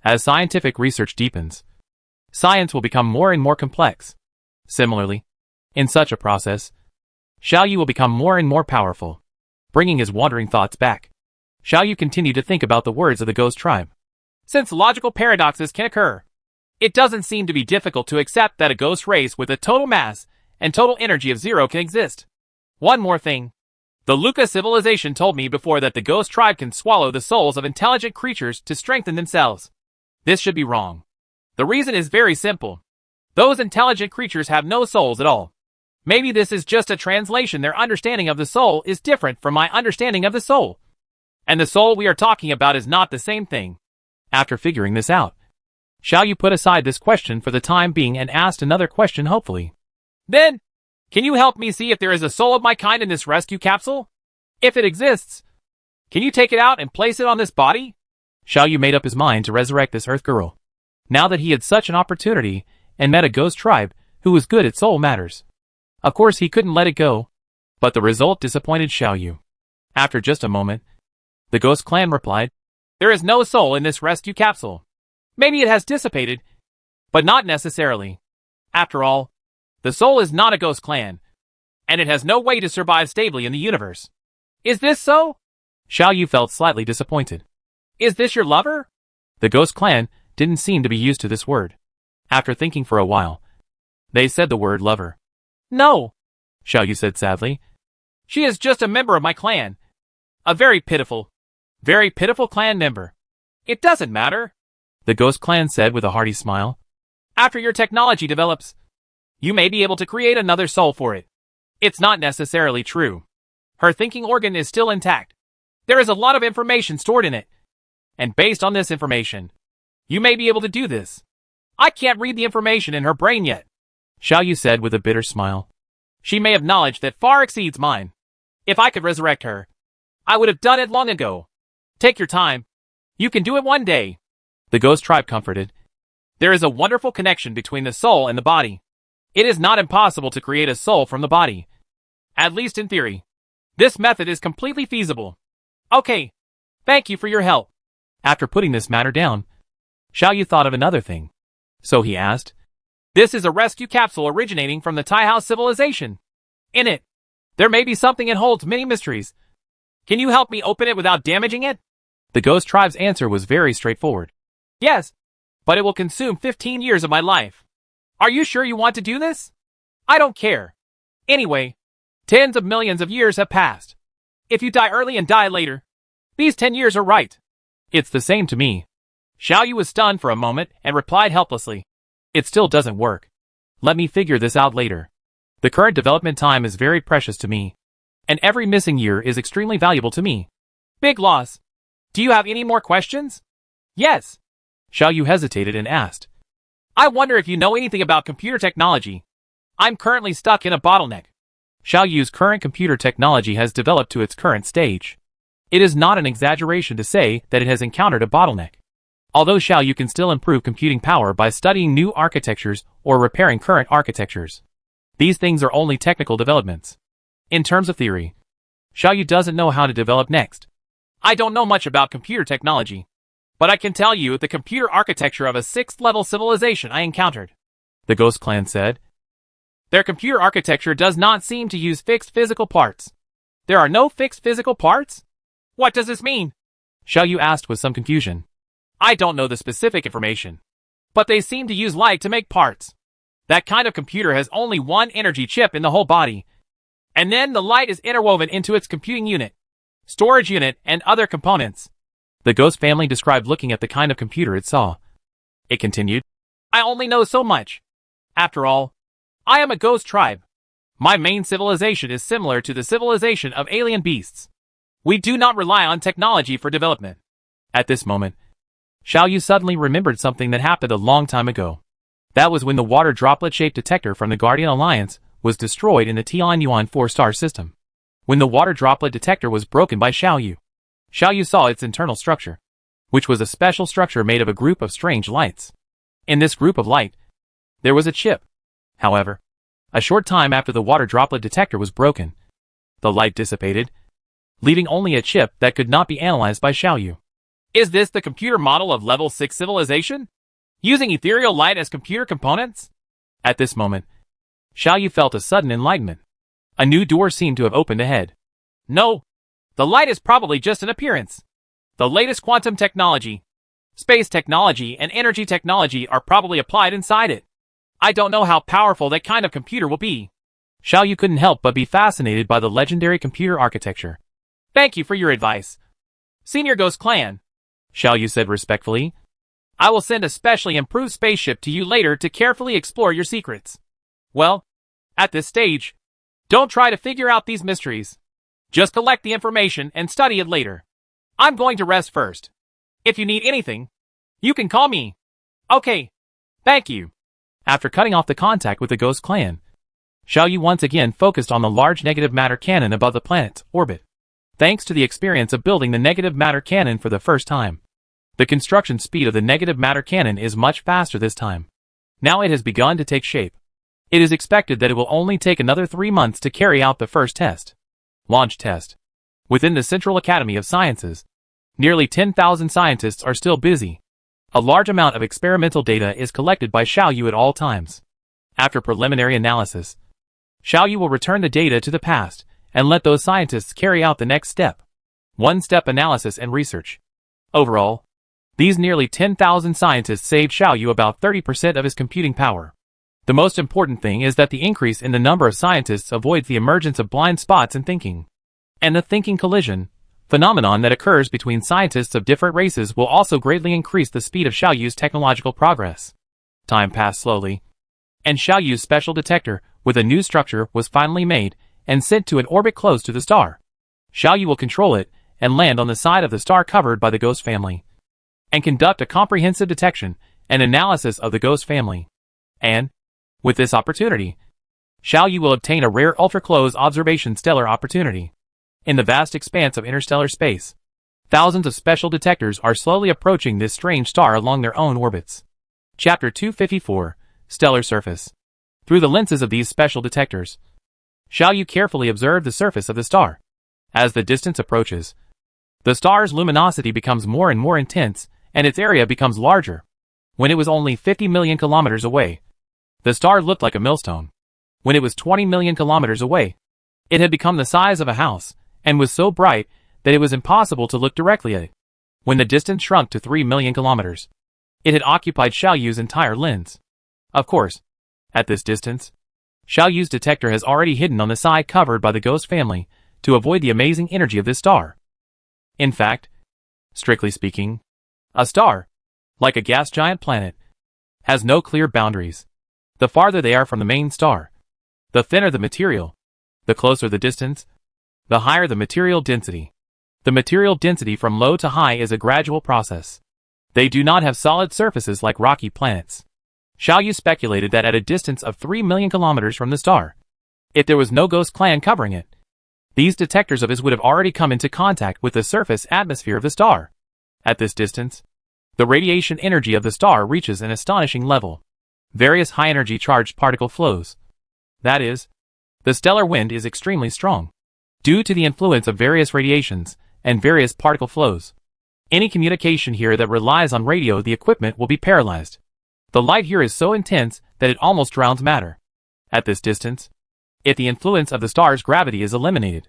As scientific research deepens, science will become more and more complex. Similarly, in such a process, Xiao Yu will become more and more powerful, bringing his wandering thoughts back. Xiao Yu continued to think about the words of the ghost tribe. Since logical paradoxes can occur, it doesn't seem to be difficult to accept that a ghost race with a total mass and total energy of 0 can exist. One more thing. The Luca civilization told me before that the ghost tribe can swallow the souls of intelligent creatures to strengthen themselves. This should be wrong. The reason is very simple. Those intelligent creatures have no souls at all. Maybe this is just a translation. Their understanding of the soul is different from my understanding of the soul. And the soul we are talking about is not the same thing. After figuring this out, Xiao Yu put aside this question for the time being and asked another question hopefully. Then, can you help me see if there is a soul of my kind in this rescue capsule? If it exists, can you take it out and place it on this body? Xiao Yu made up his mind to resurrect this Earth girl, now that he had such an opportunity and met a ghost tribe who was good at soul matters. Of course he couldn't let it go, but the result disappointed Xiao Yu. After just a moment, the ghost clan replied, there is no soul in this rescue capsule. Maybe it has dissipated, but not necessarily. After all, the soul is not a ghost clan, and it has no way to survive stably in the universe. Is this so? Xiao Yu felt slightly disappointed. Is this your lover? The ghost clan didn't seem to be used to this word. After thinking for a while, they said the word lover. No, Xiao Yu said sadly. She is just a member of my clan. A very pitiful clan member. It doesn't matter, the ghost clan said with a hearty smile. After your technology develops, you may be able to create another soul for it. It's not necessarily true. Her thinking organ is still intact. There is a lot of information stored in it. And based on this information, you may be able to do this. I can't read the information in her brain yet, Xiao Yu said with a bitter smile. She may have knowledge that far exceeds mine. If I could resurrect her, I would have done it long ago. Take your time. You can do it one day, the ghost tribe comforted. There is a wonderful connection between the soul and the body. It is not impossible to create a soul from the body. At least in theory. This method is completely feasible. Okay. Thank you for your help. After putting this matter down, Xiao Yu thought of another thing. So he asked, this is a rescue capsule originating from the Taihao civilization. In it, there may be something that holds many mysteries. Can you help me open it without damaging it? The ghost tribe's answer was very straightforward. Yes, but it will consume 15 years of my life. Are you sure you want to do this? I don't care. Anyway, tens of millions of years have passed. If you die early and die later, these 10 years are right. It's the same to me. Xiao Yu was stunned for a moment and replied helplessly. It still doesn't work. Let me figure this out later. The current development time is very precious to me, and every missing year is extremely valuable to me. Big loss. Do you have any more questions? Yes. Xiao Yu hesitated and asked, I wonder if you know anything about computer technology. I'm currently stuck in a bottleneck. Xiao Yu's current computer technology has developed to its current stage. It is not an exaggeration to say that it has encountered a bottleneck. Although Xiao Yu can still improve computing power by studying new architectures or repairing current architectures. These things are only technical developments. In terms of theory, Xiao Yu doesn't know how to develop next. I don't know much about computer technology, but I can tell you the computer architecture of a 6th-level civilization I encountered, the Ghost Clan said. Their computer architecture does not seem to use fixed physical parts. There are no fixed physical parts? What does this mean? Xiao Yu asked with some confusion. I don't know the specific information, but they seem to use light to make parts. That kind of computer has only one energy chip in the whole body, and then the light is interwoven into its computing unit, storage unit, and other components. The Ghost family described looking at the kind of computer it saw. It continued. I only know so much. After all, I am a ghost tribe. My main civilization is similar to the civilization of alien beasts. We do not rely on technology for development. At this moment, Xiao Yu suddenly remembered something that happened a long time ago. That was when the water droplet-shaped detector from the Guardian Alliance was destroyed in the Tianyuan 4-star system. When the water droplet detector was broken by Xiao Yu saw its internal structure, which was a special structure made of a group of strange lights. In this group of light, there was a chip. However, a short time after the water droplet detector was broken, the light dissipated, leaving only a chip that could not be analyzed by Xiao Yu. Is this the computer model of level 6 civilization? Using ethereal light as computer components? At this moment, Xiao Yu felt a sudden enlightenment. A new door seemed to have opened ahead. No, the light is probably just an appearance. The latest quantum technology, space technology, and energy technology are probably applied inside it. I don't know how powerful that kind of computer will be. Xiao Yu couldn't help but be fascinated by the legendary computer architecture. Thank you for your advice, Senior Ghost Clan, Xiao Yu said respectfully. I will send a specially improved spaceship to you later to carefully explore your secrets. Well, at this stage, don't try to figure out these mysteries. Just collect the information and study it later. I'm going to rest first. If you need anything, you can call me. Okay. Thank you. After cutting off the contact with the Ghost Clan, Xiao Yu once again focused on the large negative matter cannon above the planet's orbit. Thanks to the experience of building the negative matter cannon for the first time, the construction speed of the negative matter cannon is much faster this time. Now it has begun to take shape. It is expected that it will only take another 3 months to carry out the first test. Launch test. Within the Central Academy of Sciences, nearly 10,000 scientists are still busy. A large amount of experimental data is collected by Xiao Yu at all times. After preliminary analysis, Xiao Yu will return the data to the past and let those scientists carry out the next step. One-step analysis and research. Overall, these nearly 10,000 scientists saved Xiao Yu about 30% of his computing power. The most important thing is that the increase in the number of scientists avoids the emergence of blind spots in thinking. And the thinking collision phenomenon that occurs between scientists of different races will also greatly increase the speed of Xiao Yu's technological progress. Time passed slowly, and Xiao Yu's special detector with a new structure was finally made and sent to an orbit close to the star. Xiao Yu will control it and land on the side of the star covered by the Ghost family, and conduct a comprehensive detection and analysis of the Ghost family. And, with this opportunity, Xiao Yu will obtain a rare ultra-close observation stellar opportunity. In the vast expanse of interstellar space, thousands of special detectors are slowly approaching this strange star along their own orbits. Chapter 254, Stellar Surface. Through the lenses of these special detectors, Xiao Yu carefully observed the surface of the star. As the distance approaches, the star's luminosity becomes more and more intense, and its area becomes larger. When it was only 50 million kilometers away, the star looked like a millstone. When it was 20 million kilometers away, it had become the size of a house, and was so bright that it was impossible to look directly at it. When the distance shrunk to 3 million kilometers, it had occupied Xiao Yu's entire lens. Of course, at this distance, Xiao Yu's detector has already hidden on the side covered by the Ghost family to avoid the amazing energy of this star. In fact, strictly speaking, a star, like a gas giant planet, has no clear boundaries. The farther they are from the main star, the thinner the material. The closer the distance, the higher the material density. The material density from low to high is a gradual process. They do not have solid surfaces like rocky planets. Xiaoyu speculated that at a distance of 3 million kilometers from the star, if there was no ghost clan covering it, these detectors of his would have already come into contact with the surface atmosphere of the star. At this distance, the radiation energy of the star reaches an astonishing level. Various high-energy charged particle flows. That is, the stellar wind is extremely strong, due to the influence of various radiations and various particle flows. Any communication here that relies on radio, the equipment will be paralyzed. The light here is so intense that it almost drowns matter. At this distance, if the influence of the star's gravity is eliminated,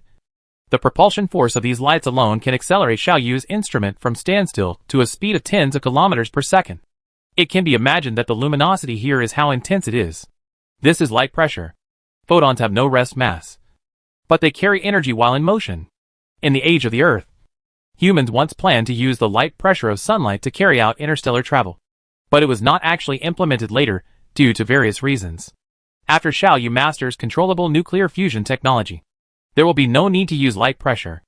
the propulsion force of these lights alone can accelerate Xiaoyu's instrument from standstill to a speed of tens of kilometers per second. It can be imagined that the luminosity here is how intense it is. This is light pressure. Photons have no rest mass, but they carry energy while in motion. In the age of the Earth, humans once planned to use the light pressure of sunlight to carry out interstellar travel, but it was not actually implemented later due to various reasons. After Xiaoyu masters controllable nuclear fusion technology, there will be no need to use light pressure.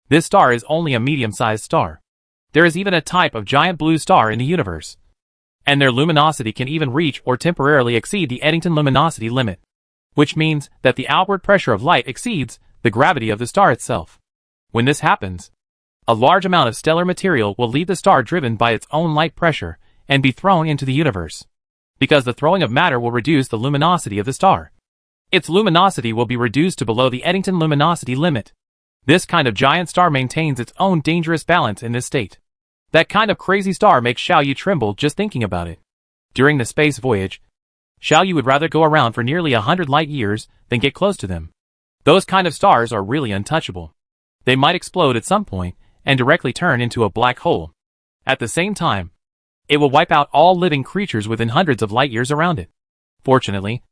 This star is only a medium-sized star. There is even a type of giant blue star in the universe, and their luminosity can even reach or temporarily exceed the Eddington luminosity limit, which means that the outward pressure of light exceeds the gravity of the star itself. When this happens, a large amount of stellar material will leave the star driven by its own light pressure and be thrown into the universe, because the throwing of matter will reduce the luminosity of the star. Its luminosity will be reduced to below the Eddington luminosity limit. This kind of giant star maintains its own dangerous balance in this state. That kind of crazy star makes Xiaoyu tremble just thinking about it. During the space voyage, Xiaoyu would rather go around for nearly 100 light years than get close to them. Those kind of stars are really untouchable. They might explode at some point and directly turn into a black hole. At the same time, it will wipe out all living creatures within hundreds of light years around it. Fortunately,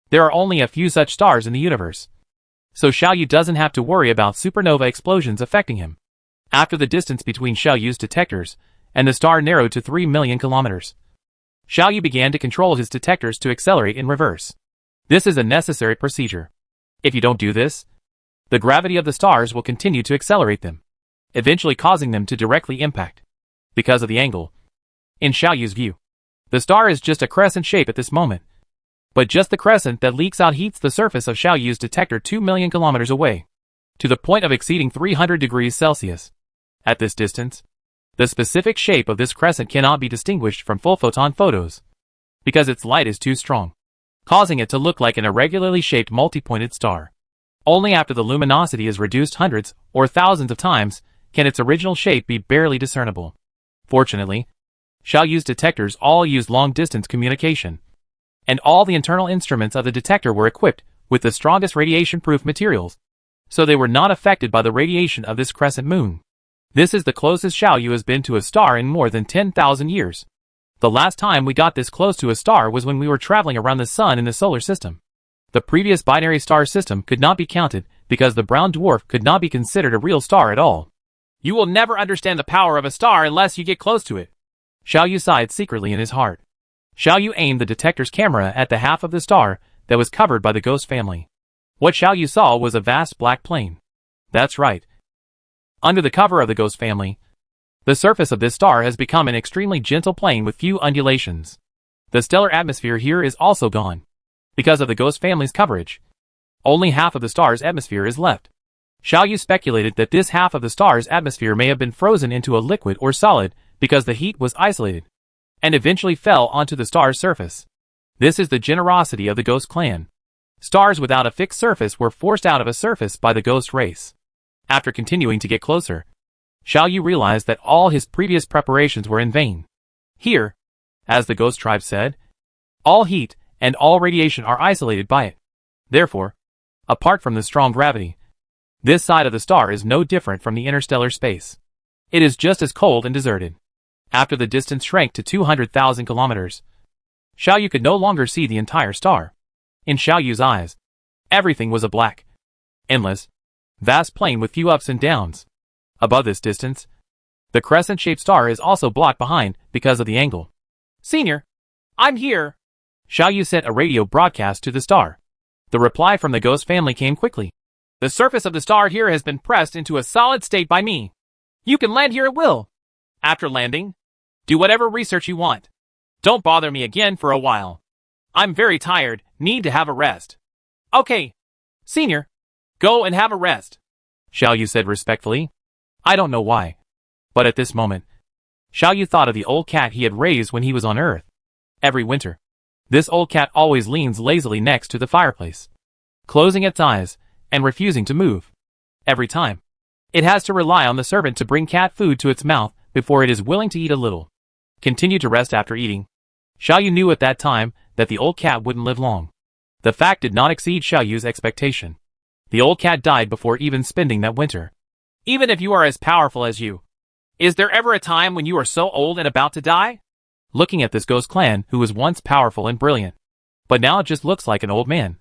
there are only a few such stars in the universe, so Xiaoyu doesn't have to worry about supernova explosions affecting him. After the distance between Xiaoyu's detectors and the star narrowed to 3 million kilometers, Xiaoyu began to control his detectors to accelerate in reverse. This is a necessary procedure. If you don't do this, the gravity of the stars will continue to accelerate them, eventually causing them to directly impact. Because of the angle, in Xiaoyu's view, the star is just a crescent shape at this moment, but just the crescent that leaks out heats the surface of Xiaoyu's detector 2 million kilometers away, to the point of exceeding 300 degrees Celsius. At this distance, the specific shape of this crescent cannot be distinguished from full photon photos, because its light is too strong, causing it to look like an irregularly shaped multi-pointed star. Only after the luminosity is reduced hundreds or thousands of times can its original shape be barely discernible. Fortunately, Xiaoyu's detectors all used long-distance communication, and all the internal instruments of the detector were equipped with the strongest radiation-proof materials, so they were not affected by the radiation of this crescent moon. This is the closest Xiaoyu has been to a star in more than 10,000 years. The last time we got this close to a star was when we were traveling around the sun in the solar system. The previous binary star system could not be counted because the brown dwarf could not be considered a real star at all. You will never understand the power of a star unless you get close to it. Xiaoyu sighed secretly in his heart. Xiaoyu aimed the detector's camera at the half of the star that was covered by the ghost family. What Xiaoyu saw was a vast black plane. That's right. Under the cover of the ghost family, the surface of this star has become an extremely gentle plane with few undulations. The stellar atmosphere here is also gone. Because of the ghost family's coverage, only half of the star's atmosphere is left. Xiaoyu speculated that this half of the star's atmosphere may have been frozen into a liquid or solid because the heat was isolated, and eventually fell onto the star's surface. This is the generosity of the ghost clan. Stars without a fixed surface were forced out of a surface by the ghost race. After continuing to get closer, Xiaoyu realized that all his previous preparations were in vain. Here, as the ghost tribe said, all heat and all radiation are isolated by it. Therefore, apart from the strong gravity, this side of the star is no different from the interstellar space. It is just as cold and deserted. After the distance shrank to 200,000 kilometers, Xiaoyu could no longer see the entire star. In Xiaoyu's eyes, everything was a black, endless, vast plane with few ups and downs. Above this distance, the crescent-shaped star is also blocked behind because of the angle. Senior, I'm here. Xiaoyu sent a radio broadcast to the star. The reply from the ghost family came quickly. The surface of the star here has been pressed into a solid state by me. You can land here at will. After landing, do whatever research you want. Don't bother me again for a while. I'm very tired, need to have a rest. Okay. Senior. Go and have a rest. Xiao Yu said respectfully. I don't know why. But at this moment, Xiao Yu thought of the old cat he had raised when he was on Earth. Every winter, this old cat always leans lazily next to the fireplace, closing its eyes and refusing to move. Every time, it has to rely on the servant to bring cat food to its mouth before it is willing to eat a little. Continue to rest after eating. Xiao Yu knew at that time that the old cat wouldn't live long. The fact did not exceed Xiao Yu's expectation. The old cat died before even spending that winter. Even if you are as powerful as you, is there ever a time when you are so old and about to die? Looking at this ghost clan who was once powerful and brilliant, but now just looks like an old man,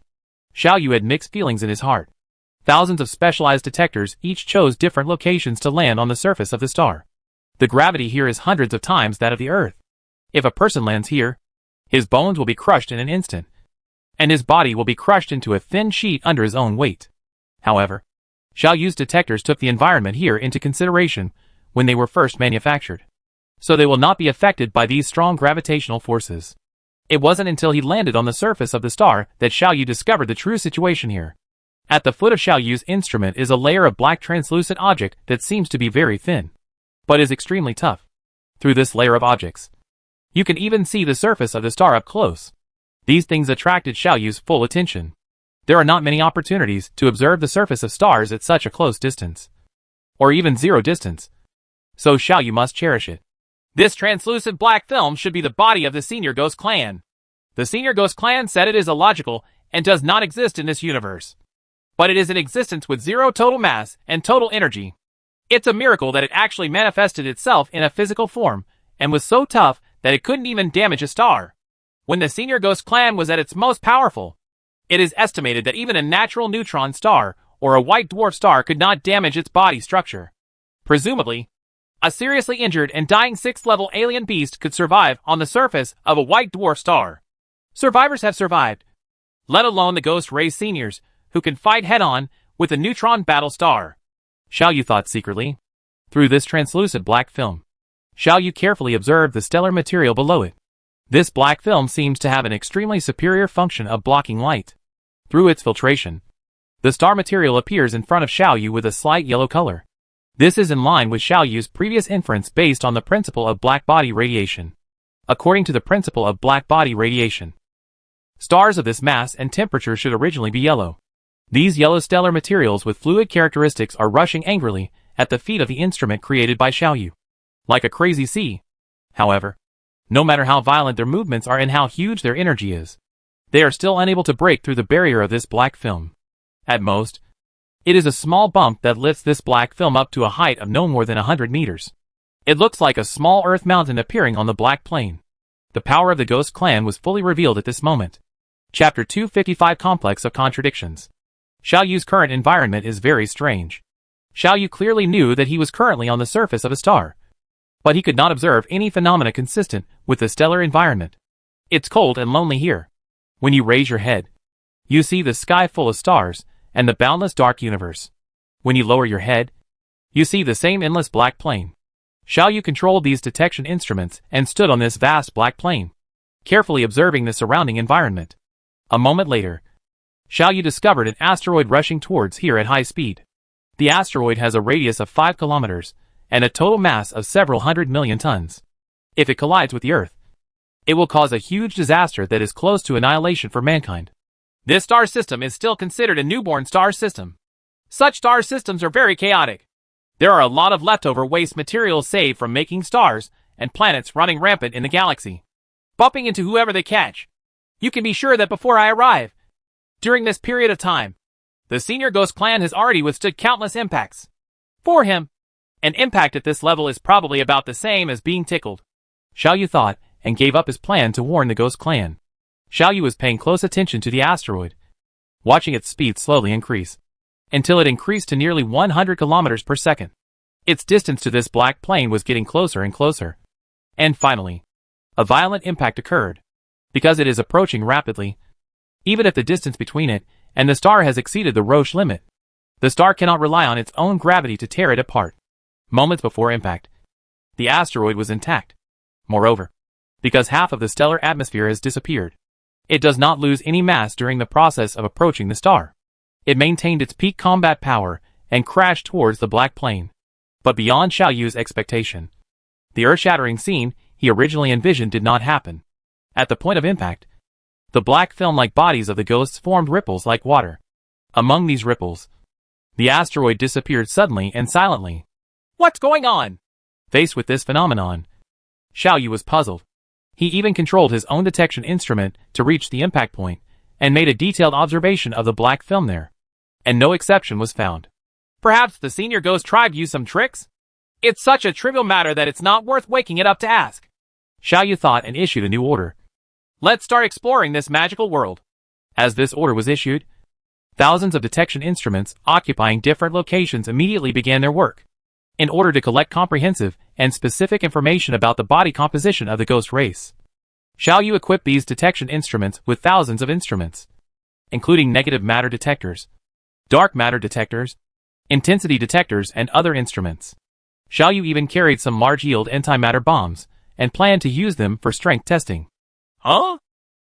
Xiao Yu had mixed feelings in his heart. Thousands of specialized detectors each chose different locations to land on the surface of the star. The gravity here is hundreds of times that of the Earth. If a person lands here, his bones will be crushed in an instant, and his body will be crushed into a thin sheet under his own weight. However, Xiao Yu's detectors took the environment here into consideration when they were first manufactured, so they will not be affected by these strong gravitational forces. It wasn't until he landed on the surface of the star that Xiao Yu discovered the true situation here. At the foot of Xiao Yu's instrument is a layer of black translucent object that seems to be very thin, but is extremely tough. Through this layer of objects, you can even see the surface of the star up close. These things attracted Xiao Yu's full attention. There are not many opportunities to observe the surface of stars at such a close distance, or even zero distance, so Xiao Yu must cherish it. This translucent black film should be the body of the Senior Ghost Clan. The Senior Ghost Clan said it is illogical and does not exist in this universe. But it is in existence with zero total mass and total energy. It's a miracle that it actually manifested itself in a physical form and was so tough that it couldn't even damage a star. When the Senior Ghost Clan was at its most powerful, it is estimated that even a natural neutron star or a white dwarf star could not damage its body structure. Presumably, a seriously injured and dying 6th-level alien beast could survive on the surface of a white dwarf star. Survivors have survived, let alone the ghost race seniors, who can fight head-on with a neutron battle star. Xiao Yu thought secretly. Through this translucent black film, Xiao Yu carefully observed the stellar material below it. This black film seems to have an extremely superior function of blocking light. Through its filtration, the star material appears in front of Xiao Yu with a slight yellow color. This is in line with Xiao Yu's previous inference based on the principle of black body radiation. According to the principle of black body radiation, stars of this mass and temperature should originally be yellow. These yellow stellar materials with fluid characteristics are rushing angrily at the feet of the instrument created by Xiao Yu, like a crazy sea. However, no matter how violent their movements are and how huge their energy is, they are still unable to break through the barrier of this black film. At most, it is a small bump that lifts this black film up to a height of no more than 100 meters. It looks like a small earth mountain appearing on the black plane. The power of the Ghost Clan was fully revealed at this moment. Chapter 255 Complex of Contradictions. Xiao Yu's current environment is very strange. Xiao Yu clearly knew that he was currently on the surface of a star, but he could not observe any phenomena consistent with the stellar environment. It's cold and lonely here. When you raise your head, you see the sky full of stars and the boundless dark universe. When you lower your head, you see the same endless black plane. Xiao Yu controlled these detection instruments and stood on this vast black plane, carefully observing the surrounding environment. A moment later, Xiao Yu discovered an asteroid rushing towards here at high speed. The asteroid has a radius of 5 kilometers and a total mass of several 100 million tons. If it collides with the Earth, it will cause a huge disaster that is close to annihilation for mankind. This star system is still considered a newborn star system. Such star systems are very chaotic. There are a lot of leftover waste materials saved from making stars and planets running rampant in the galaxy, bumping into whoever they catch. You can be sure that before I arrive, during this period of time, the Senior Ghost Clan has already withstood countless impacts. For him, an impact at this level is probably about the same as being tickled. Xiao Yu thought and gave up his plan to warn the Ghost Clan. Xiao Yu was paying close attention to the asteroid, watching its speed slowly increase, until it increased to nearly 100 kilometers per second. Its distance to this black plane was getting closer and closer. And finally, a violent impact occurred. Because it is approaching rapidly, even if the distance between it and the star has exceeded the Roche limit, the star cannot rely on its own gravity to tear it apart. Moments before impact, the asteroid was intact. Moreover, because half of the stellar atmosphere has disappeared, It does not lose any mass during the process of approaching the star. It maintained its peak combat power and crashed towards the black plane. But beyond Xiaoyu's expectation, the earth-shattering scene he originally envisioned did not happen. At the point of impact, the black film-like bodies of the ghosts formed ripples like water. Among these ripples, the asteroid disappeared suddenly and silently. What's going on? Faced with this phenomenon, Xiaoyu was puzzled. He even controlled his own detection instrument to reach the impact point, and made a detailed observation of the black film there. And no exception was found. Perhaps the senior ghost tribe used some tricks? It's such a trivial matter that it's not worth waking it up to ask. Xiaoyu thought and issued a new order. Let's start exploring this magical world. As this order was issued, thousands of detection instruments occupying different locations immediately began their work, in order to collect comprehensive and specific information about the body composition of the ghost race. Xiaoyu equipped these detection instruments with thousands of instruments, including negative matter detectors, dark matter detectors, intensity detectors, and other instruments. Xiaoyu even carried some large-yield antimatter bombs, and planned to use them for strength testing. Huh?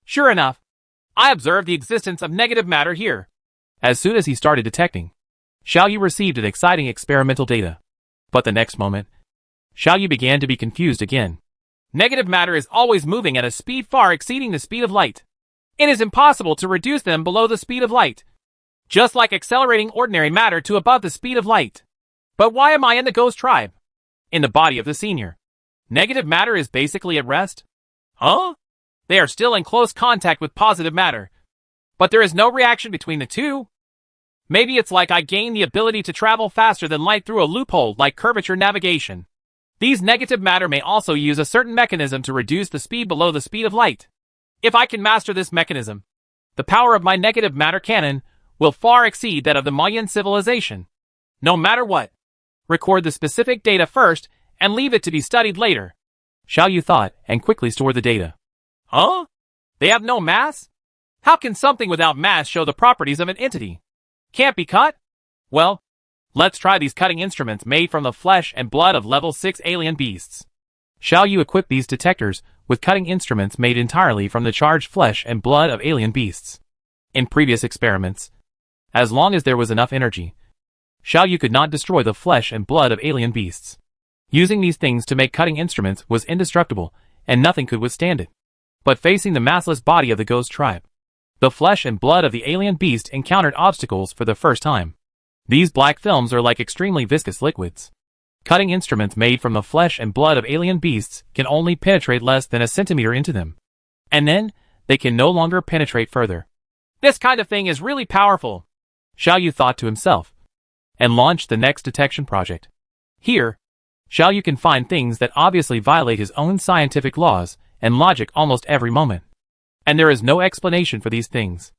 Sure enough, I observed the existence of negative matter here. As soon as he started detecting, Xiaoyu received an exciting experimental data. But the next moment, Xiaoyu began to be confused again. Negative matter is always moving at a speed far exceeding the speed of light. It is impossible to reduce them below the speed of light, just like accelerating ordinary matter to above the speed of light. But why am I in the ghost tribe? In the body of the senior. Negative matter is basically at rest? Huh? They are still in close contact with positive matter, but there is no reaction between the two. Maybe it's like I gained the ability to travel faster than light through a loophole like curvature navigation. These negative matter may also use a certain mechanism to reduce the speed below the speed of light. If I can master this mechanism, the power of my negative matter cannon will far exceed that of the Mayan civilization. No matter what, record the specific data first and leave it to be studied later. Xiaoyu thought and quickly stored the data. Huh? They have no mass? How can something without mass show the properties of an entity? Can't be cut? Well, let's try these cutting instruments made from the flesh and blood of level 6 alien beasts. Xiaoyu equipped these detectors with cutting instruments made entirely from the charged flesh and blood of alien beasts. In previous experiments, as long as there was enough energy, Xiaoyu could not destroy the flesh and blood of alien beasts. Using these things to make cutting instruments was indestructible, and nothing could withstand it. But facing the massless body of the ghost tribe, the flesh and blood of the alien beast encountered obstacles for the first time. These black films are like extremely viscous liquids. Cutting instruments made from the flesh and blood of alien beasts can only penetrate less than a centimeter into them. And then, they can no longer penetrate further. This kind of thing is really powerful, Xiaoyu thought to himself, and launched the next detection project. Here, Xiaoyu can find things that obviously violate his own scientific laws and logic almost every moment. And there is no explanation for these things.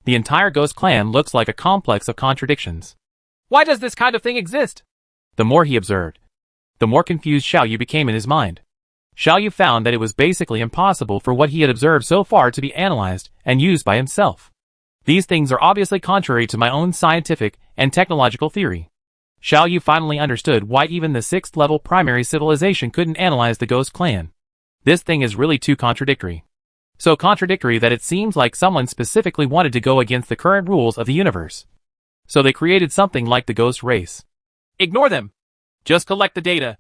The entire ghost clan looks like a complex of contradictions. Why does this kind of thing exist? The more he observed, the more confused Xiaoyu became in his mind. Xiaoyu found that it was basically impossible for what he had observed so far to be analyzed and used by himself. These things are obviously contrary to my own scientific and technological theory. Xiaoyu finally understood why even the 6th level primary civilization couldn't analyze the ghost clan. This thing is really too contradictory. So contradictory that it seems like someone specifically wanted to go against the current rules of the universe. So they created something like the ghost race. Ignore them. Just collect the data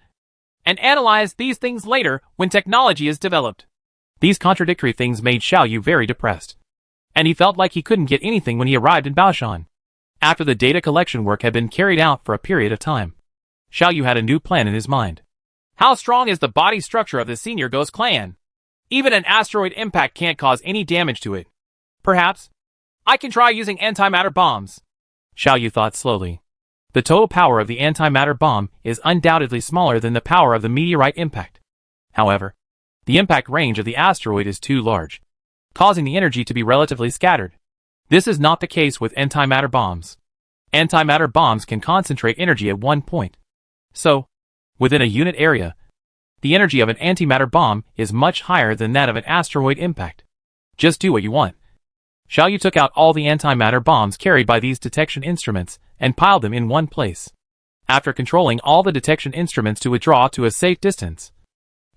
and analyze these things later when technology is developed. These contradictory things made Xiaoyu very depressed, and he felt like he couldn't get anything when he arrived in Baoshan. After the data collection work had been carried out for a period of time, Xiaoyu had a new plan in his mind. How strong is the body structure of the senior ghost clan? Even an asteroid impact can't cause any damage to it. Perhaps I can try using antimatter bombs, Xiaoyu thought slowly. The total power of the antimatter bomb is undoubtedly smaller than the power of the meteorite impact. However, the impact range of the asteroid is too large, causing the energy to be relatively scattered. This is not the case with antimatter bombs. Antimatter bombs can concentrate energy at one point. So, within a unit area, the energy of an antimatter bomb is much higher than that of an asteroid impact. Just do what you want. Xiaoyu took out all the antimatter bombs carried by these detection instruments and piled them in one place. After controlling all the detection instruments to withdraw to a safe distance,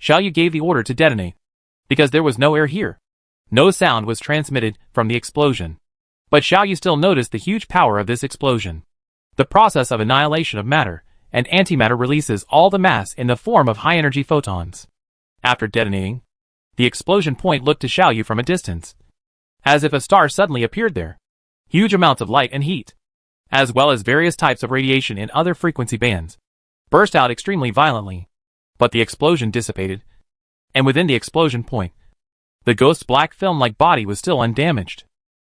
Xiaoyu gave the order to detonate, because there was no air here. No sound was transmitted from the explosion. But Xiaoyu still noticed the huge power of this explosion. The process of annihilation of matter and antimatter releases all the mass in the form of high-energy photons. After detonating, the explosion point looked to Xiaoyu from a distance, as if a star suddenly appeared there. Huge amounts of light and heat, as well as various types of radiation in other frequency bands, burst out extremely violently. But the explosion dissipated, and within the explosion point, the ghost's black film-like body was still undamaged.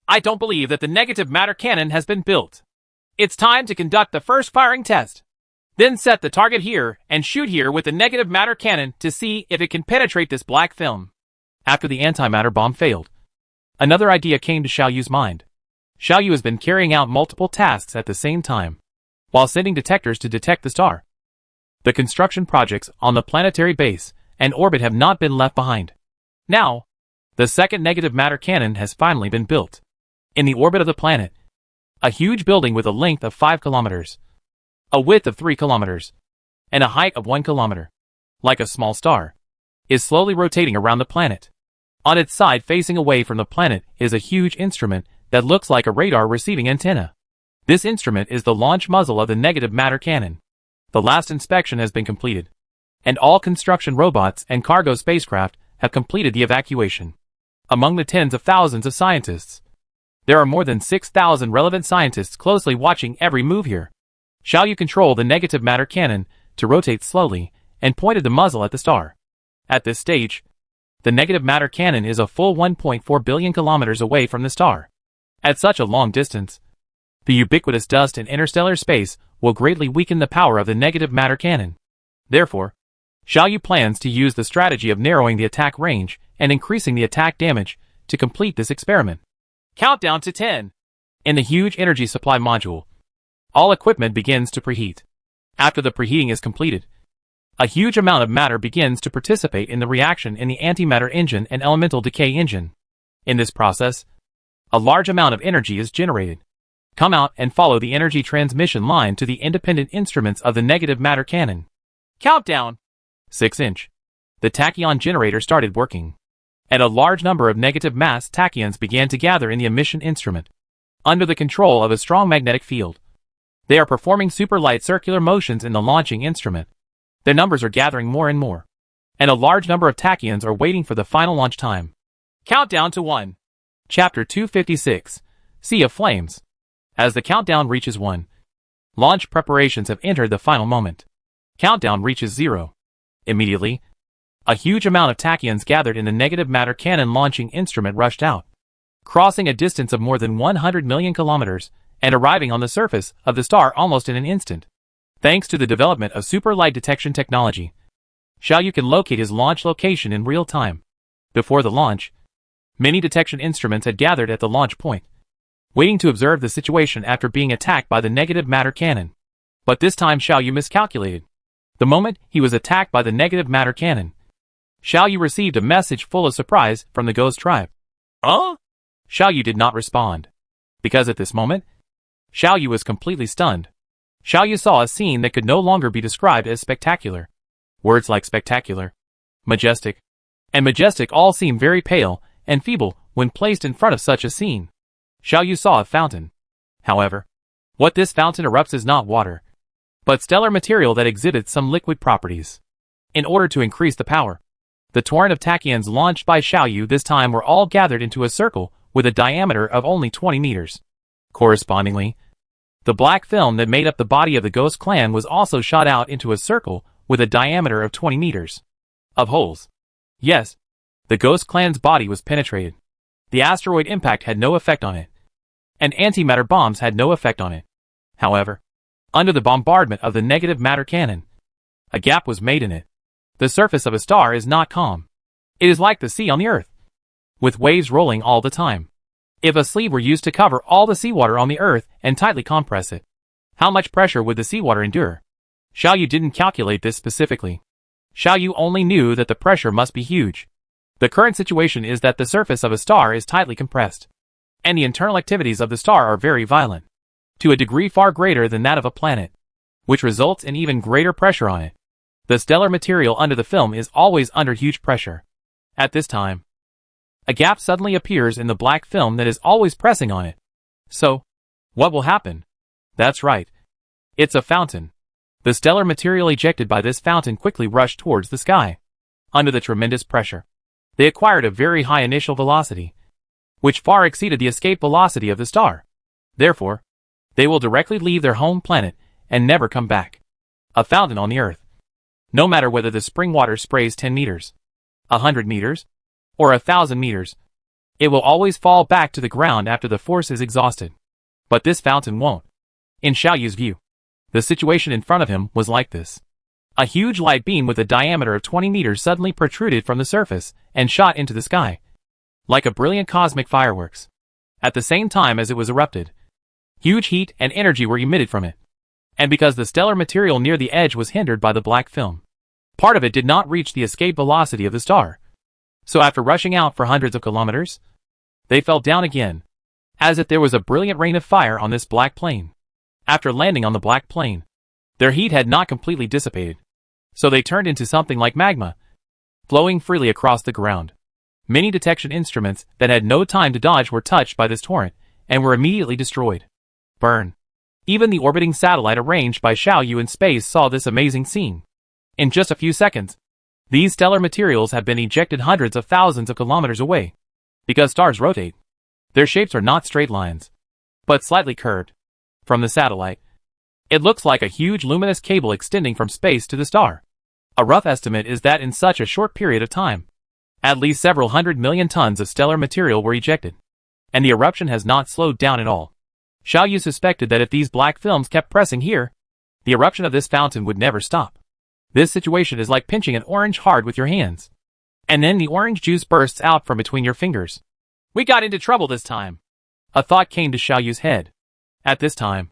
I don't believe that the negative matter cannon has been built. It's time to conduct the first firing test. Then set the target here and shoot here with the negative matter cannon to see if it can penetrate this black film. After the antimatter bomb failed, another idea came to Xiaoyu's mind. Xiaoyu has been carrying out multiple tasks at the same time, while sending detectors to detect the star. The construction projects on the planetary base and orbit have not been left behind. Now, the second negative matter cannon has finally been built. In the orbit of the planet, a huge building with a length of 5 kilometers, a width of 3 kilometers, and a height of 1 kilometer, like a small star, is slowly rotating around the planet. On its side facing away from the planet is a huge instrument that looks like a radar receiving antenna. This instrument is the launch muzzle of the negative matter cannon. The last inspection has been completed, and all construction robots and cargo spacecraft have completed the evacuation. Among the tens of thousands of scientists, there are more than 6,000 relevant scientists closely watching every move here. Xiaoyu controlled the negative matter cannon to rotate slowly and pointed the muzzle at the star. At this stage, the negative matter cannon is a full 1.4 billion kilometers away from the star. At such a long distance, the ubiquitous dust in interstellar space will greatly weaken the power of the negative matter cannon. Therefore, Xiaoyu plans to use the strategy of narrowing the attack range and increasing the attack damage to complete this experiment. Countdown to 10. In the huge energy supply module, all equipment begins to preheat. After the preheating is completed, a huge amount of matter begins to participate in the reaction in the antimatter engine and elemental decay engine. In this process, a large amount of energy is generated. Come out and follow the energy transmission line to the independent instruments of the negative matter cannon. Countdown. 6-inch. The tachyon generator started working, and a large number of negative mass tachyons began to gather in the emission instrument. Under the control of a strong magnetic field, they are performing super light circular motions in the launching instrument. Their numbers are gathering more and more, and a large number of tachyons are waiting for the final launch time. Countdown to 1. Chapter 256, Sea of Flames. As the countdown reaches 1, launch preparations have entered the final moment. Countdown reaches 0. Immediately, a huge amount of tachyons gathered in the negative matter cannon launching instrument rushed out, crossing a distance of more than 100 million kilometers and arriving on the surface of the star almost in an instant. Thanks to the development of super light detection technology, Xiaoyu can locate his launch location in real time. Before the launch, many detection instruments had gathered at the launch point, waiting to observe the situation after being attacked by the negative matter cannon. But this time Xiaoyu miscalculated. The moment he was attacked by the negative matter cannon, Xiaoyu received a message full of surprise from the ghost tribe. Huh? Xiaoyu did not respond, because at this moment, Xiaoyu was completely stunned. Xiaoyu saw a scene that could no longer be described as spectacular. Words like spectacular, majestic, and majestic all seem very pale and feeble when placed in front of such a scene. Xiaoyu saw a fountain. However, what this fountain erupts is not water, but stellar material that exhibits some liquid properties. In order to increase the power, the torrent of tachyons launched by Xiaoyu this time were all gathered into a circle with a diameter of only 20 meters. Correspondingly, the black film that made up the body of the Ghost Clan was also shot out into a circle with a diameter of 20 meters. Of holes. Yes, the Ghost Clan's body was penetrated. The asteroid impact had no effect on it, and antimatter bombs had no effect on it. However, under the bombardment of the negative matter cannon, a gap was made in it. The surface of a star is not calm. It is like the sea on the Earth, with waves rolling all the time. If a sleeve were used to cover all the seawater on the Earth and tightly compress it, how much pressure would the seawater endure? Xiaoyu didn't calculate this specifically. Xiaoyu only knew that the pressure must be huge. The current situation is that the surface of a star is tightly compressed, and the internal activities of the star are very violent, to a degree far greater than that of a planet, which results in even greater pressure on it. The stellar material under the film is always under huge pressure. At this time, A gap suddenly appears in the black film that is always pressing on it. So, what will happen? That's right. It's a fountain. The stellar material ejected by this fountain quickly rushed towards the sky. Under the tremendous pressure, they acquired a very high initial velocity, which far exceeded the escape velocity of the star. Therefore, they will directly leave their home planet and never come back. A fountain on the Earth. No matter whether the spring water sprays 10 meters, 100 meters, or 1,000 meters, it will always fall back to the ground after the force is exhausted. But this fountain won't. In Xiaoyu's view, the situation in front of him was like this. A huge light beam with a diameter of 20 meters suddenly protruded from the surface and shot into the sky, like a brilliant cosmic fireworks. At the same time as it was erupted, huge heat and energy were emitted from it. And because the stellar material near the edge was hindered by the black film, part of it did not reach the escape velocity of the star. So after rushing out for hundreds of kilometers, they fell down again, as if there was a brilliant rain of fire on this black plain. After landing on the black plain, their heat had not completely dissipated, so they turned into something like magma, flowing freely across the ground. Many detection instruments that had no time to dodge were touched by this torrent and were immediately destroyed. Burn. Even the orbiting satellite arranged by Xiaoyu in space saw this amazing scene. In just a few seconds, these stellar materials have been ejected hundreds of thousands of kilometers away. Because stars rotate, their shapes are not straight lines, but slightly curved. From the satellite, it looks like a huge luminous cable extending from space to the star. A rough estimate is that in such a short period of time, at least several 100 million tons of stellar material were ejected, and the eruption has not slowed down at all. Xiaoyu suspected that if these black films kept pressing here, the eruption of this fountain would never stop. This situation is like pinching an orange hard with your hands, and then the orange juice bursts out from between your fingers. We got into trouble this time. A thought came to Xiaoyu's head. At this time,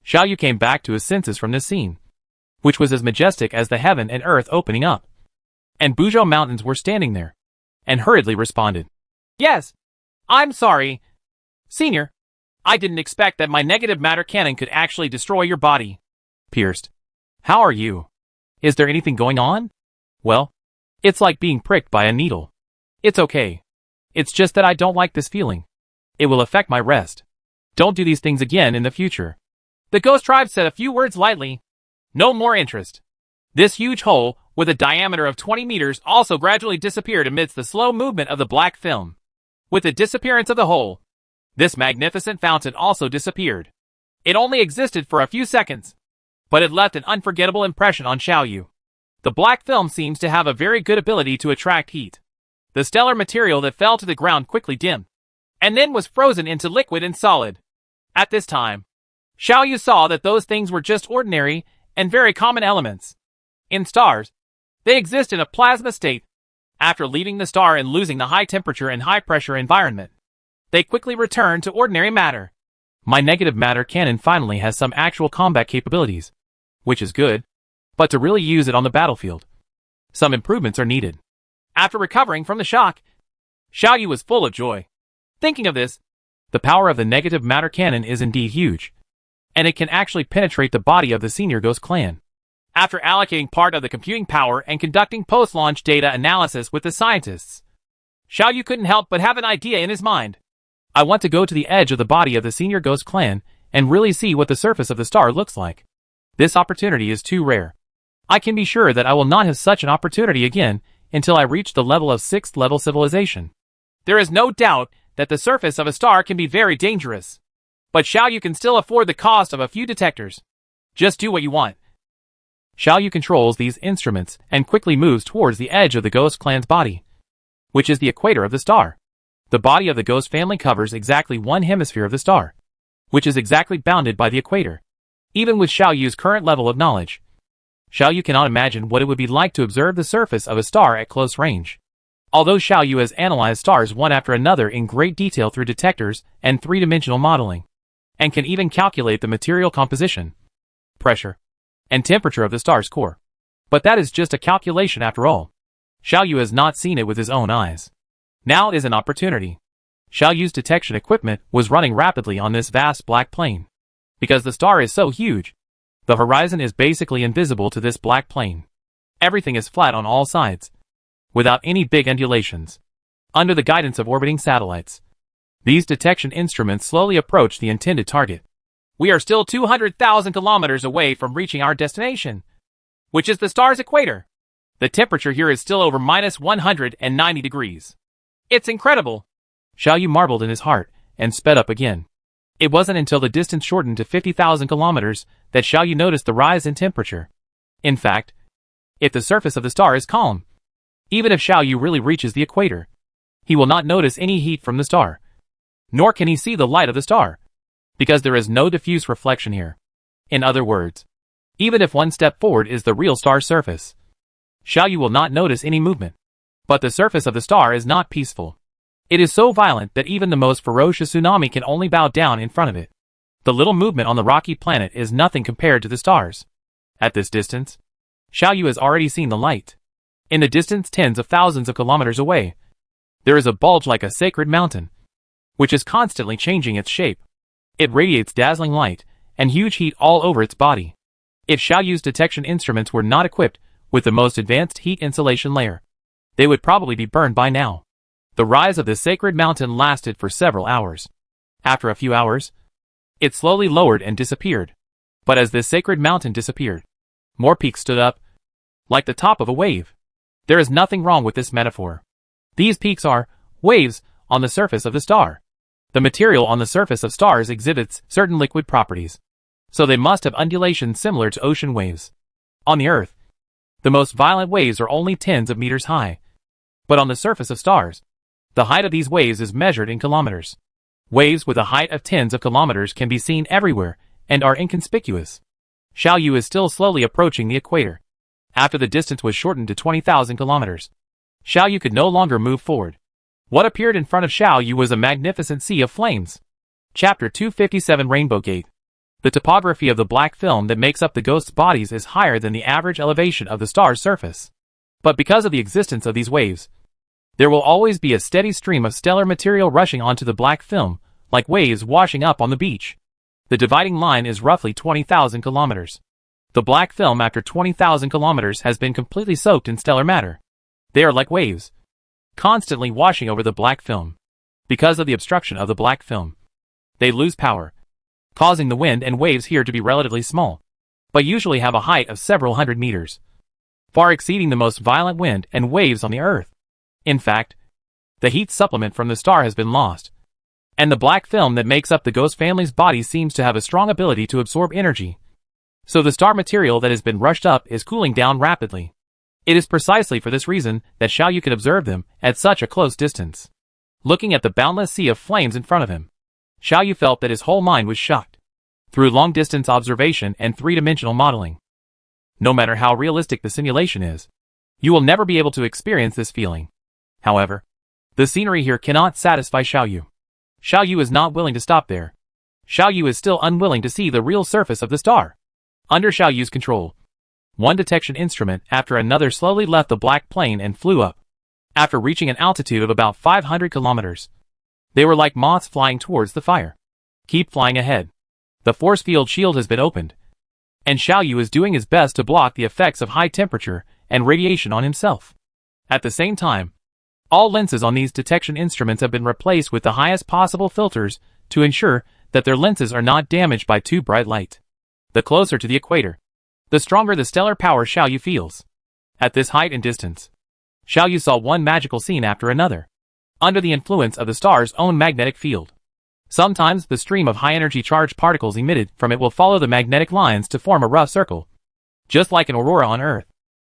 Xiaoyu came back to his senses from this scene, which was as majestic as the heaven and earth opening up. And Buzhou Mountains were standing there, and hurriedly responded. Yes, I'm sorry, Senior. I didn't expect that my negative matter cannon could actually destroy your body. Pierced. How are you? Is there anything going on? Well, it's like being pricked by a needle. It's okay. It's just that I don't like this feeling. It will affect my rest. Don't do these things again in the future. The Ghost Tribe said a few words lightly. No more interest. This huge hole, with a diameter of 20 meters, also gradually disappeared amidst the slow movement of the black film. With the disappearance of the hole, this magnificent fountain also disappeared. It only existed for a few seconds, but it left an unforgettable impression on Xiaoyu. The black film seems to have a very good ability to attract heat. The stellar material that fell to the ground quickly dimmed, and then was frozen into liquid and solid. At this time, Xiaoyu saw that those things were just ordinary and very common elements. In stars, they exist in a plasma state. After leaving the star and losing the high temperature and high pressure environment, they quickly return to ordinary matter. My negative matter cannon finally has some actual combat capabilities, which is good, but to really use it on the battlefield, some improvements are needed. After recovering from the shock, Xiaoyu was full of joy. Thinking of this, the power of the negative matter cannon is indeed huge, and it can actually penetrate the body of the senior Ghost clan. After allocating part of the computing power and conducting post-launch data analysis with the scientists, Xiaoyu couldn't help but have an idea in his mind. I want to go to the edge of the body of the senior Ghost clan and really see what the surface of the star looks like. This opportunity is too rare. I can be sure that I will not have such an opportunity again until I reach the level of 6th level civilization. There is no doubt that the surface of a star can be very dangerous, but Xiaoyu can still afford the cost of a few detectors. Just do what you want. Xiaoyu controls these instruments and quickly moves towards the edge of the Ghost clan's body, which is the equator of the star. The body of the Ghost family covers exactly one hemisphere of the star, which is exactly bounded by the equator. Even with Xiaoyu's current level of knowledge, Xiaoyu cannot imagine what it would be like to observe the surface of a star at close range. Although Xiaoyu has analyzed stars one after another in great detail through detectors and three-dimensional modeling, and can even calculate the material composition, pressure, and temperature of the star's core. But that is just a calculation after all. Xiaoyu has not seen it with his own eyes. Now is an opportunity. Xiaoyu's detection equipment was running rapidly on this vast black plane. Because the star is so huge, the horizon is basically invisible to this black plane. Everything is flat on all sides, without any big undulations. under the guidance of orbiting satellites. These detection instruments slowly approach the intended target. We are still 200,000 kilometers away from reaching our destination, which is the star's equator. The temperature here is still over minus 190 degrees. It's incredible. Xiaoyu marveled in his heart and sped up again. It wasn't until the distance shortened to 50,000 kilometers that Xiaoyu noticed the rise in temperature. In fact, if the surface of the star is calm, even if Xiaoyu really reaches the equator, he will not notice any heat from the star. Nor can he see the light of the star, because there is no diffuse reflection here. In other words, even if one step forward is the real star's surface, Xiaoyu will not notice any movement. But the surface of the star is not peaceful. It is so violent that even the most ferocious tsunami can only bow down in front of it. The little movement on the rocky planet is nothing compared to the stars. At this distance, Xiaoyu has already seen the light. In the distance tens of thousands of kilometers away, there is a bulge like a sacred mountain, which is constantly changing its shape. It radiates dazzling light and huge heat all over its body. If Xiaoyu's detection instruments were not equipped with the most advanced heat insulation layer, they would probably be burned by now. The rise of the sacred mountain lasted for several hours. After a few hours, it slowly lowered and disappeared. But as this sacred mountain disappeared, more peaks stood up, like the top of a wave. There is nothing wrong with this metaphor. These peaks are waves on the surface of the star. The material on the surface of stars exhibits certain liquid properties, so they must have undulations similar to ocean waves. On the Earth, the most violent waves are only tens of meters high. But on the surface of stars, the height of these waves is measured in kilometers. Waves with a height of tens of kilometers can be seen everywhere and are inconspicuous. Xiaoyu is still slowly approaching the equator. After the distance was shortened to 20,000 kilometers, Xiaoyu could no longer move forward. What appeared in front of Xiaoyu was a magnificent sea of flames. Chapter 257 Rainbow Gate. The topography of the black film that makes up the ghost's bodies is higher than the average elevation of the star's surface. But because of the existence of these waves, there will always be a steady stream of stellar material rushing onto the black film, like waves washing up on the beach. The dividing line is roughly 20,000 kilometers. The black film after 20,000 kilometers has been completely soaked in stellar matter. They are like waves, constantly washing over the black film. Because of the obstruction of the black film, they lose power, causing the wind and waves here to be relatively small, but usually have a height of several hundred meters, far exceeding the most violent wind and waves on the Earth. In fact, the heat supplement from the star has been lost, and the black film that makes up the ghost family's body seems to have a strong ability to absorb energy. So the star material that has been rushed up is cooling down rapidly. It is precisely for this reason that Xiaoyu could observe them at such a close distance. Looking at the boundless sea of flames in front of him, Xiaoyu felt that his whole mind was shocked. Through long-distance observation and three-dimensional modeling, no matter how realistic the simulation is, you will never be able to experience this feeling. However, the scenery here cannot satisfy Xiaoyu. Xiaoyu is not willing to stop there. Xiaoyu is still unwilling to see the real surface of the star. Under Xiaoyu's control, one detection instrument after another slowly left the black plane and flew up. After reaching an altitude of about 500 kilometers, they were like moths flying towards the fire. Keep flying ahead. The force field shield has been opened, and Xiaoyu is doing his best to block the effects of high temperature and radiation on himself. At the same time, all lenses on these detection instruments have been replaced with the highest possible filters to ensure that their lenses are not damaged by too bright light. The closer to the equator, the stronger the stellar power Xiaoyu feels. At this height and distance, Xiaoyu saw one magical scene after another, under the influence of the star's own magnetic field. Sometimes the stream of high-energy charged particles emitted from it will follow the magnetic lines to form a rough circle, just like an aurora on Earth.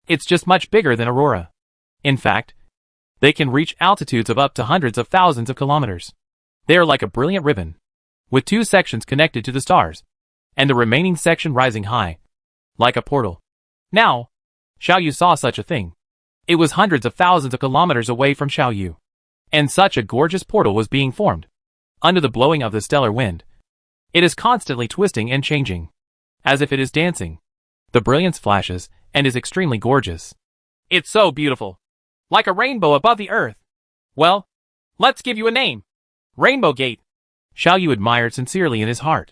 It's just much bigger than aurora. In fact, they can reach altitudes of up to hundreds of thousands of kilometers. They are like a brilliant ribbon, with two sections connected to the stars, and the remaining section rising high, like a portal. Now, Xiaoyu saw such a thing. It was hundreds of thousands of kilometers away from Xiaoyu, and such a gorgeous portal was being formed. Under the blowing of the stellar wind, it is constantly twisting and changing, as if it is dancing. The brilliance flashes, and is extremely gorgeous. It's so beautiful. Like a rainbow above the Earth. Well, let's give you a name. Rainbow Gate. Xiaoyu admired sincerely in his heart.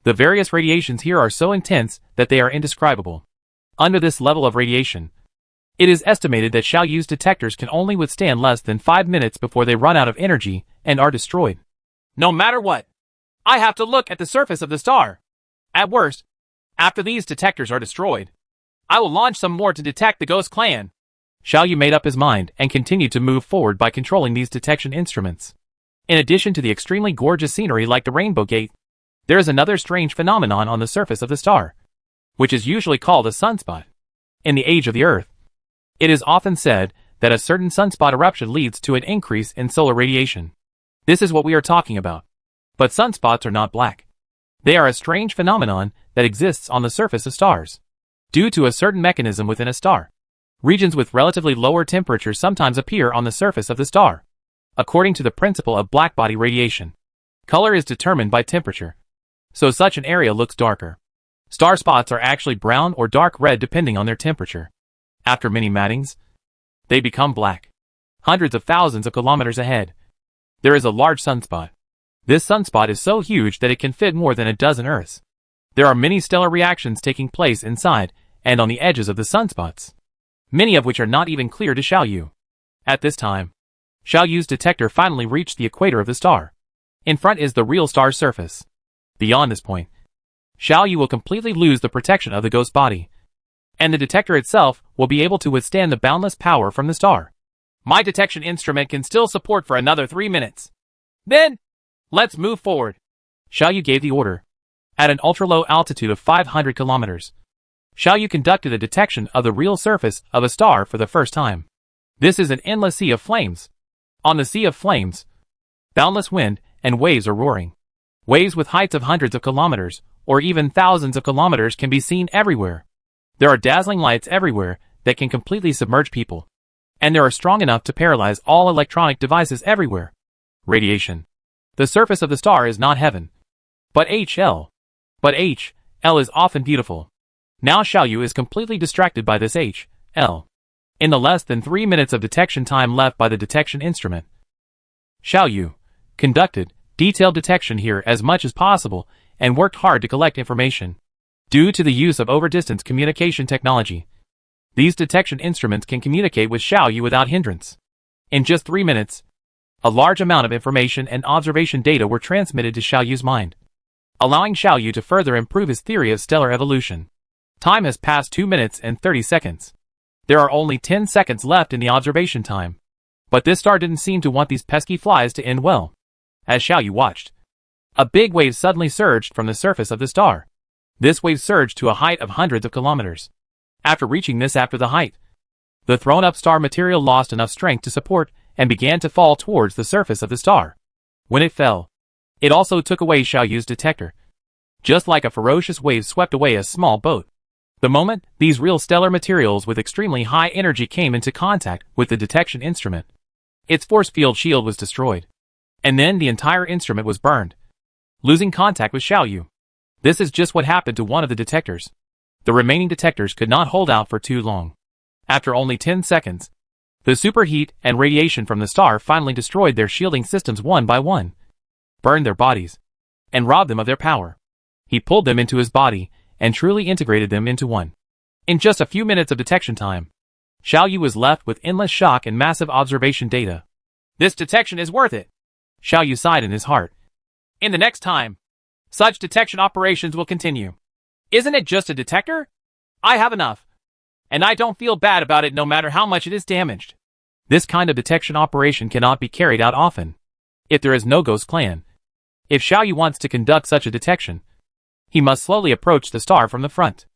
The various radiations here are so intense that they are indescribable. Under this level of radiation, It is estimated that Xiao Yu's detectors can only withstand less than 5 minutes before they run out of energy and are destroyed. No matter what, I have to look at the surface of the star. At worst, after these detectors are destroyed, I will launch some more to detect the Ghost Clan. Xiao Yu made up his mind and continued to move forward by controlling these detection instruments. In addition to the extremely gorgeous scenery like the Rainbow Gate, there is another strange phenomenon on the surface of the star, which is usually called a sunspot. In the age of the Earth, it is often said that a certain sunspot eruption leads to an increase in solar radiation. This is what we are talking about. But sunspots are not black. They are a strange phenomenon that exists on the surface of stars. Due to a certain mechanism within a star, regions with relatively lower temperatures sometimes appear on the surface of the star. According to the principle of blackbody radiation, color is determined by temperature, so such an area looks darker. Star spots are actually brown or dark red depending on their temperature. After many mattings, they become black. Hundreds of thousands of kilometers ahead, there is a large sunspot. This sunspot is so huge that it can fit more than a dozen Earths. There are many stellar reactions taking place inside and on the edges of the sunspots, many of which are not even clear to Xiao Yu. At this time, Xiao Yu's detector finally reached the equator of the star. In front is the real star's surface. Beyond this point, Xiao Yu will completely lose the protection of the ghost body, and the detector itself will be able to withstand the boundless power from the star. My detection instrument can still support for another 3 minutes. Then, let's move forward. Xiao Yu gave the order. At an ultra-low altitude of 500 kilometers, Xiao Yu conducted a detection of the real surface of a star for the first time. This is an endless sea of flames. On the sea of flames, boundless wind and waves are roaring. Waves with heights of hundreds of kilometers, or even thousands of kilometers, can be seen everywhere. There are dazzling lights everywhere that can completely submerge people, and they are strong enough to paralyze all electronic devices everywhere. Radiation. The surface of the star is not heaven, but HL. But HL is often beautiful. Now Xiao Yu is completely distracted by this HL. In the less than 3 minutes of detection time left by the detection instrument, Xiao Yu conducted detailed detection here as much as possible and worked hard to collect information. Due to the use of over-distance communication technology, these detection instruments can communicate with Xiao Yu without hindrance. In just 3 minutes, a large amount of information and observation data were transmitted to Xiao Yu's mind, allowing Xiao Yu to further improve his theory of stellar evolution. Time has passed 2 minutes and 30 seconds. There are only 10 seconds left in the observation time. But this star didn't seem to want these pesky flies to end well. As Xiao Yu watched, a big wave suddenly surged from the surface of the star. This wave surged to a height of hundreds of kilometers. After reaching this after the height, the thrown-up star material lost enough strength to support and began to fall towards the surface of the star. When it fell, it also took away Xiao Yu's detector, just like a ferocious wave swept away a small boat. The moment these real stellar materials with extremely high energy came into contact with the detection instrument, its force field shield was destroyed, and then the entire instrument was burned, losing contact with Xiao Yu. This is just what happened to one of the detectors. The remaining detectors could not hold out for too long. After only 10 seconds, the superheat and radiation from the star finally destroyed their shielding systems one by one, burned their bodies, and robbed them of their power. He pulled them into his body and truly integrated them into one. In just a few minutes of detection time, Xiao Yu was left with endless shock and massive observation data. This detection is worth it. Xiao Yu sighed in his heart. In the next time, such detection operations will continue. Isn't it just a detector? I have enough. And I don't feel bad about it no matter how much it is damaged. This kind of detection operation cannot be carried out often, if there is no ghost clan. If Xiao Yu wants to conduct such a detection, he must slowly approach the star from the front.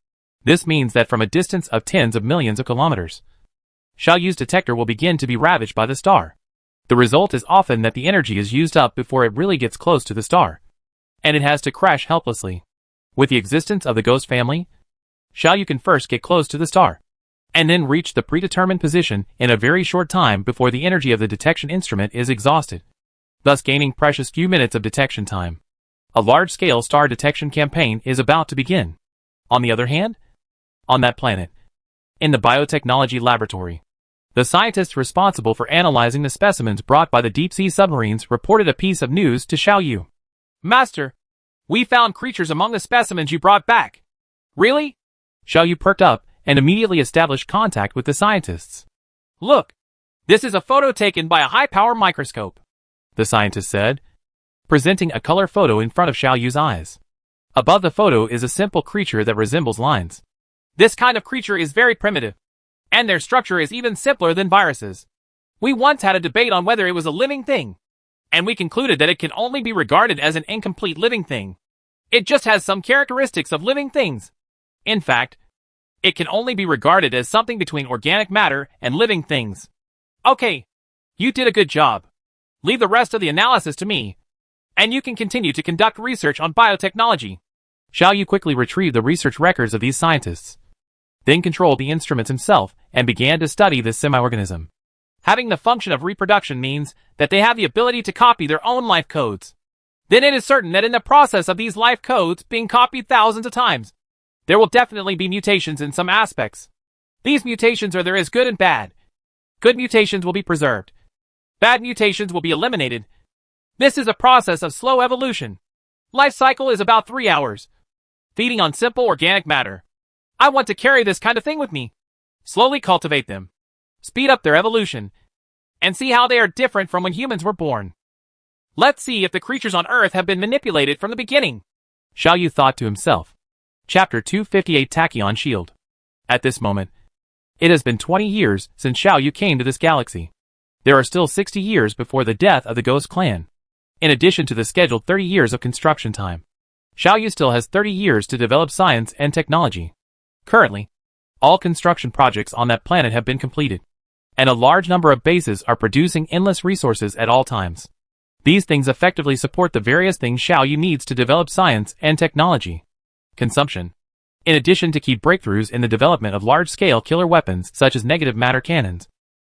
This means that from a distance of tens of millions of kilometers, Xiao Yu's detector will begin to be ravaged by the star. The result is often that the energy is used up before it really gets close to the star, and it has to crash helplessly. With the existence of the ghost family, Xiao Yu can first get close to the star, and then reach the predetermined position in a very short time before the energy of the detection instrument is exhausted, thus gaining precious few minutes of detection time. A large-scale star detection campaign is about to begin. On the other hand, on that planet, in the biotechnology laboratory, the scientists responsible for analyzing the specimens brought by the deep-sea submarines reported a piece of news to Xiao Yu. Master, we found creatures among the specimens you brought back. Really? Xiao Yu perked up and immediately established contact with the scientists. Look, this is a photo taken by a high-power microscope, the scientist said, presenting a color photo in front of Xiao Yu's eyes. Above the photo is a simple creature that resembles lines. This kind of creature is very primitive, and their structure is even simpler than viruses. We once had a debate on whether it was a living thing, and we concluded that it can only be regarded as an incomplete living thing. It just has some characteristics of living things. In fact, it can only be regarded as something between organic matter and living things. Okay, you did a good job. Leave the rest of the analysis to me, and you can continue to conduct research on biotechnology. Xiao Yu quickly retrieved the research records of these scientists, then controlled the instruments himself and began to study this semi-organism. Having the function of reproduction means that they have the ability to copy their own life codes. Then it is certain that in the process of these life codes being copied thousands of times, there will definitely be mutations in some aspects. These mutations are there is good and bad. Good mutations will be preserved. Bad mutations will be eliminated. This is a process of slow evolution. Life cycle is about 3 hours. Feeding on simple organic matter. I want to carry this kind of thing with me. Slowly cultivate them. Speed up their evolution. And see how they are different from when humans were born. Let's see if the creatures on Earth have been manipulated from the beginning. Xiao Yu thought to himself. Chapter 258 Tachyon Shield. At this moment, it has been 20 years since Xiao Yu came to this galaxy. There are still 60 years before the death of the Ghost Clan, in addition to the scheduled 30 years of construction time. Xiao Yu still has 30 years to develop science and technology. Currently, all construction projects on that planet have been completed, and a large number of bases are producing endless resources at all times. These things effectively support the various things Xiao Yu needs to develop science and technology. Consumption. In addition to key breakthroughs in the development of large-scale killer weapons such as negative matter cannons,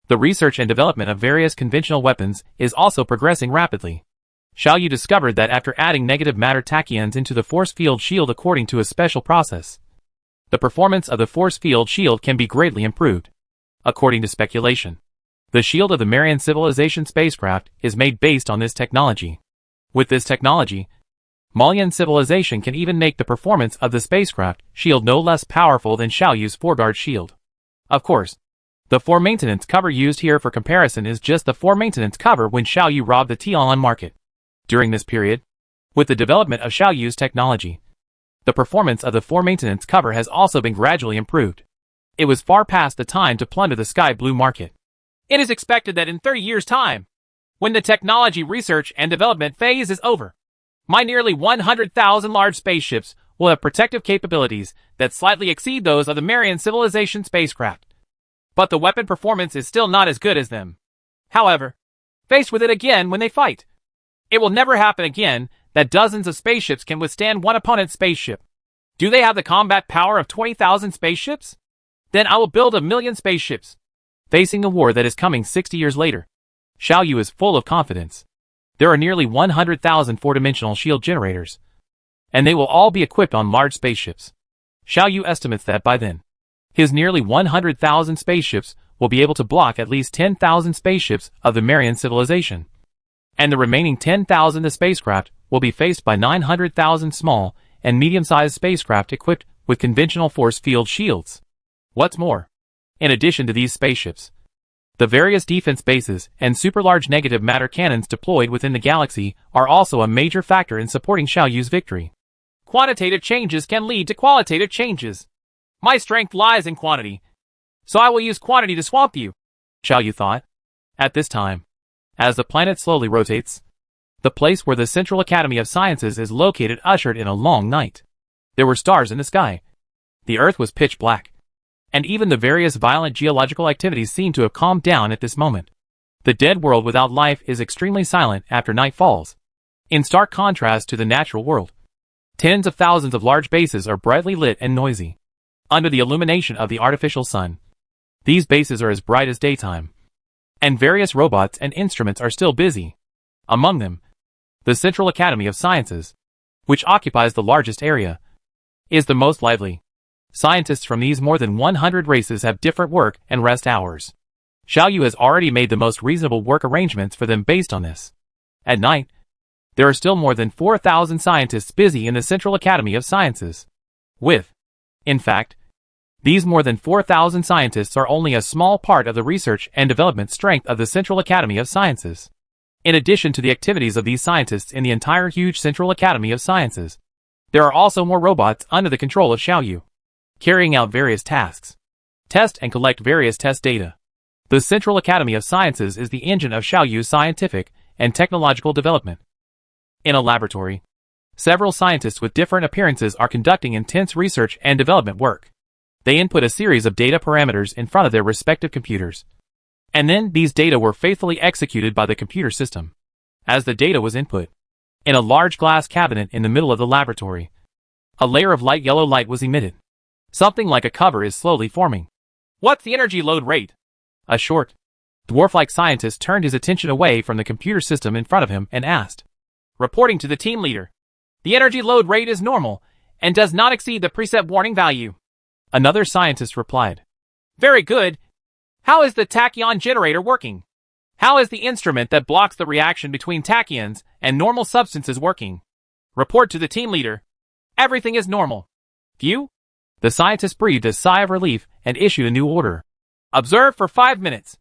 the research and development of various conventional weapons is also progressing rapidly. Xiao Yu discovered that after adding negative matter tachyons into the force field shield according to a special process, the performance of the force field shield can be greatly improved. According to speculation, the shield of the Marian civilization spacecraft is made based on this technology. With this technology, Malian civilization can even make the performance of the spacecraft shield no less powerful than Xiao Yu's foreguard shield. Of course, the 4 maintenance cover used here for comparison is just the 4 maintenance cover when Xiao Yu robbed the Tianlan market. During this period, with the development of Xiao Yu's technology, the performance of the 4 maintenance cover has also been gradually improved. It was far past the time to plunder the sky blue market. It is expected that in 30 years' time, when the technology research and development phase is over, my nearly 100,000 large spaceships will have protective capabilities that slightly exceed those of the Marian civilization spacecraft. But the weapon performance is still not as good as them. However, faced with it again when they fight, it will never happen again that dozens of spaceships can withstand one opponent's spaceship. Do they have the combat power of 20,000 spaceships? Then I will build 1,000,000 spaceships. Facing a war that is coming 60 years later, Xiao Yu is full of confidence. There are nearly 100,000 four-dimensional shield generators, and they will all be equipped on large spaceships. Xiao Yu estimates that by then, his nearly 100,000 spaceships will be able to block at least 10,000 spaceships of the Marian civilization, and the remaining 10,000 of spacecraft will be faced by 900,000 small and medium-sized spacecraft equipped with conventional force field shields. What's more, in addition to these spaceships, the various defense bases and super-large negative matter cannons deployed within the galaxy are also a major factor in supporting Xiao Yu's victory. Quantitative changes can lead to qualitative changes. My strength lies in quantity, so I will use quantity to swamp you, Xiao Yu thought. At this time, as the planet slowly rotates, the place where the Central Academy of Sciences is located ushered in a long night. There were stars in the sky. The earth was pitch black, and even the various violent geological activities seem to have calmed down at this moment. The dead world without life is extremely silent after night falls. In stark contrast to the natural world, tens of thousands of large bases are brightly lit and noisy. Under the illumination of the artificial sun, these bases are as bright as daytime, and various robots and instruments are still busy. Among them, the Central Academy of Sciences, which occupies the largest area, is the most lively. Scientists from these more than 100 races have different work and rest hours. Xiao Yu has already made the most reasonable work arrangements for them based on this. At night, there are still more than 4,000 scientists busy in the Central Academy of Sciences. In fact, These more than 4,000 scientists are only a small part of the research and development strength of the Central Academy of Sciences. In addition to the activities of these scientists in the entire huge Central Academy of Sciences, there are also more robots under the control of Xiaoyu, carrying out various tasks, test and collect various test data. The Central Academy of Sciences is the engine of Xiaoyu's scientific and technological development. In a laboratory, several scientists with different appearances are conducting intense research and development work. They input a series of data parameters in front of their respective computers, and then these data were faithfully executed by the computer system. As the data was input, in a large glass cabinet in the middle of the laboratory, a layer of light yellow light was emitted. Something like a cover is slowly forming. What's the energy load rate? A short, dwarf-like scientist turned his attention away from the computer system in front of him and asked. Reporting to the team leader. The energy load rate is normal and does not exceed the preset warning value. Another scientist replied. Very good. How is the tachyon generator working? How is the instrument that blocks the reaction between tachyons and normal substances working? Report to the team leader. Everything is normal. Phew. The scientist breathed a sigh of relief and issued a new order. Observe for 5 minutes.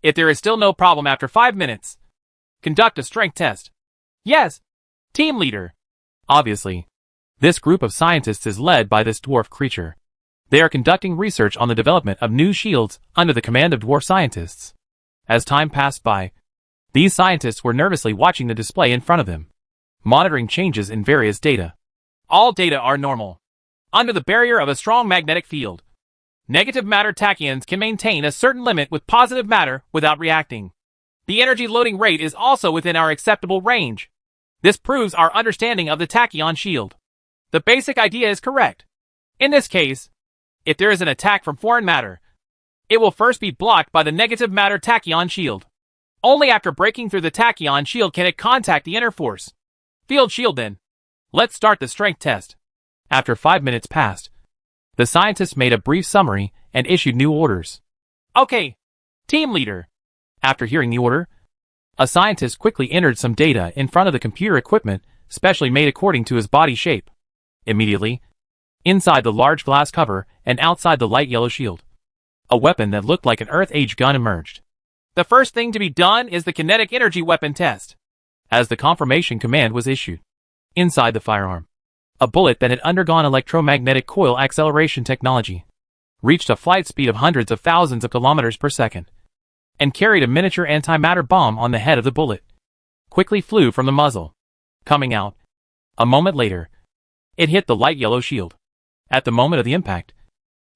If there is still no problem after 5 minutes, conduct a strength test. Yes, team leader. Obviously, this group of scientists is led by this dwarf creature. They are conducting research on the development of new shields under the command of dwarf scientists. As time passed by, these scientists were nervously watching the display in front of them, monitoring changes in various data. All data are normal. Under the barrier of a strong magnetic field, negative matter tachyons can maintain a certain limit with positive matter without reacting. The energy loading rate is also within our acceptable range. This proves our understanding of the tachyon shield. The basic idea is correct. In this case, if there is an attack from foreign matter, it will first be blocked by the negative matter tachyon shield. Only after breaking through the tachyon shield can it contact the inner force field shield then. Let's start the strength test. After 5 minutes passed, the scientists made a brief summary and issued new orders. Okay, team leader. After hearing the order, a scientist quickly entered some data in front of the computer equipment specially made according to his body shape. Immediately, inside the large glass cover and outside the light yellow shield, a weapon that looked like an Earth-age gun emerged. The first thing to be done is the kinetic energy weapon test. As the confirmation command was issued, inside the firearm, a bullet that had undergone electromagnetic coil acceleration technology reached a flight speed of hundreds of thousands of kilometers per second and carried a miniature antimatter bomb on the head of the bullet. Quickly flew from the muzzle. Coming out, a moment later, it hit the light yellow shield. At the moment of the impact,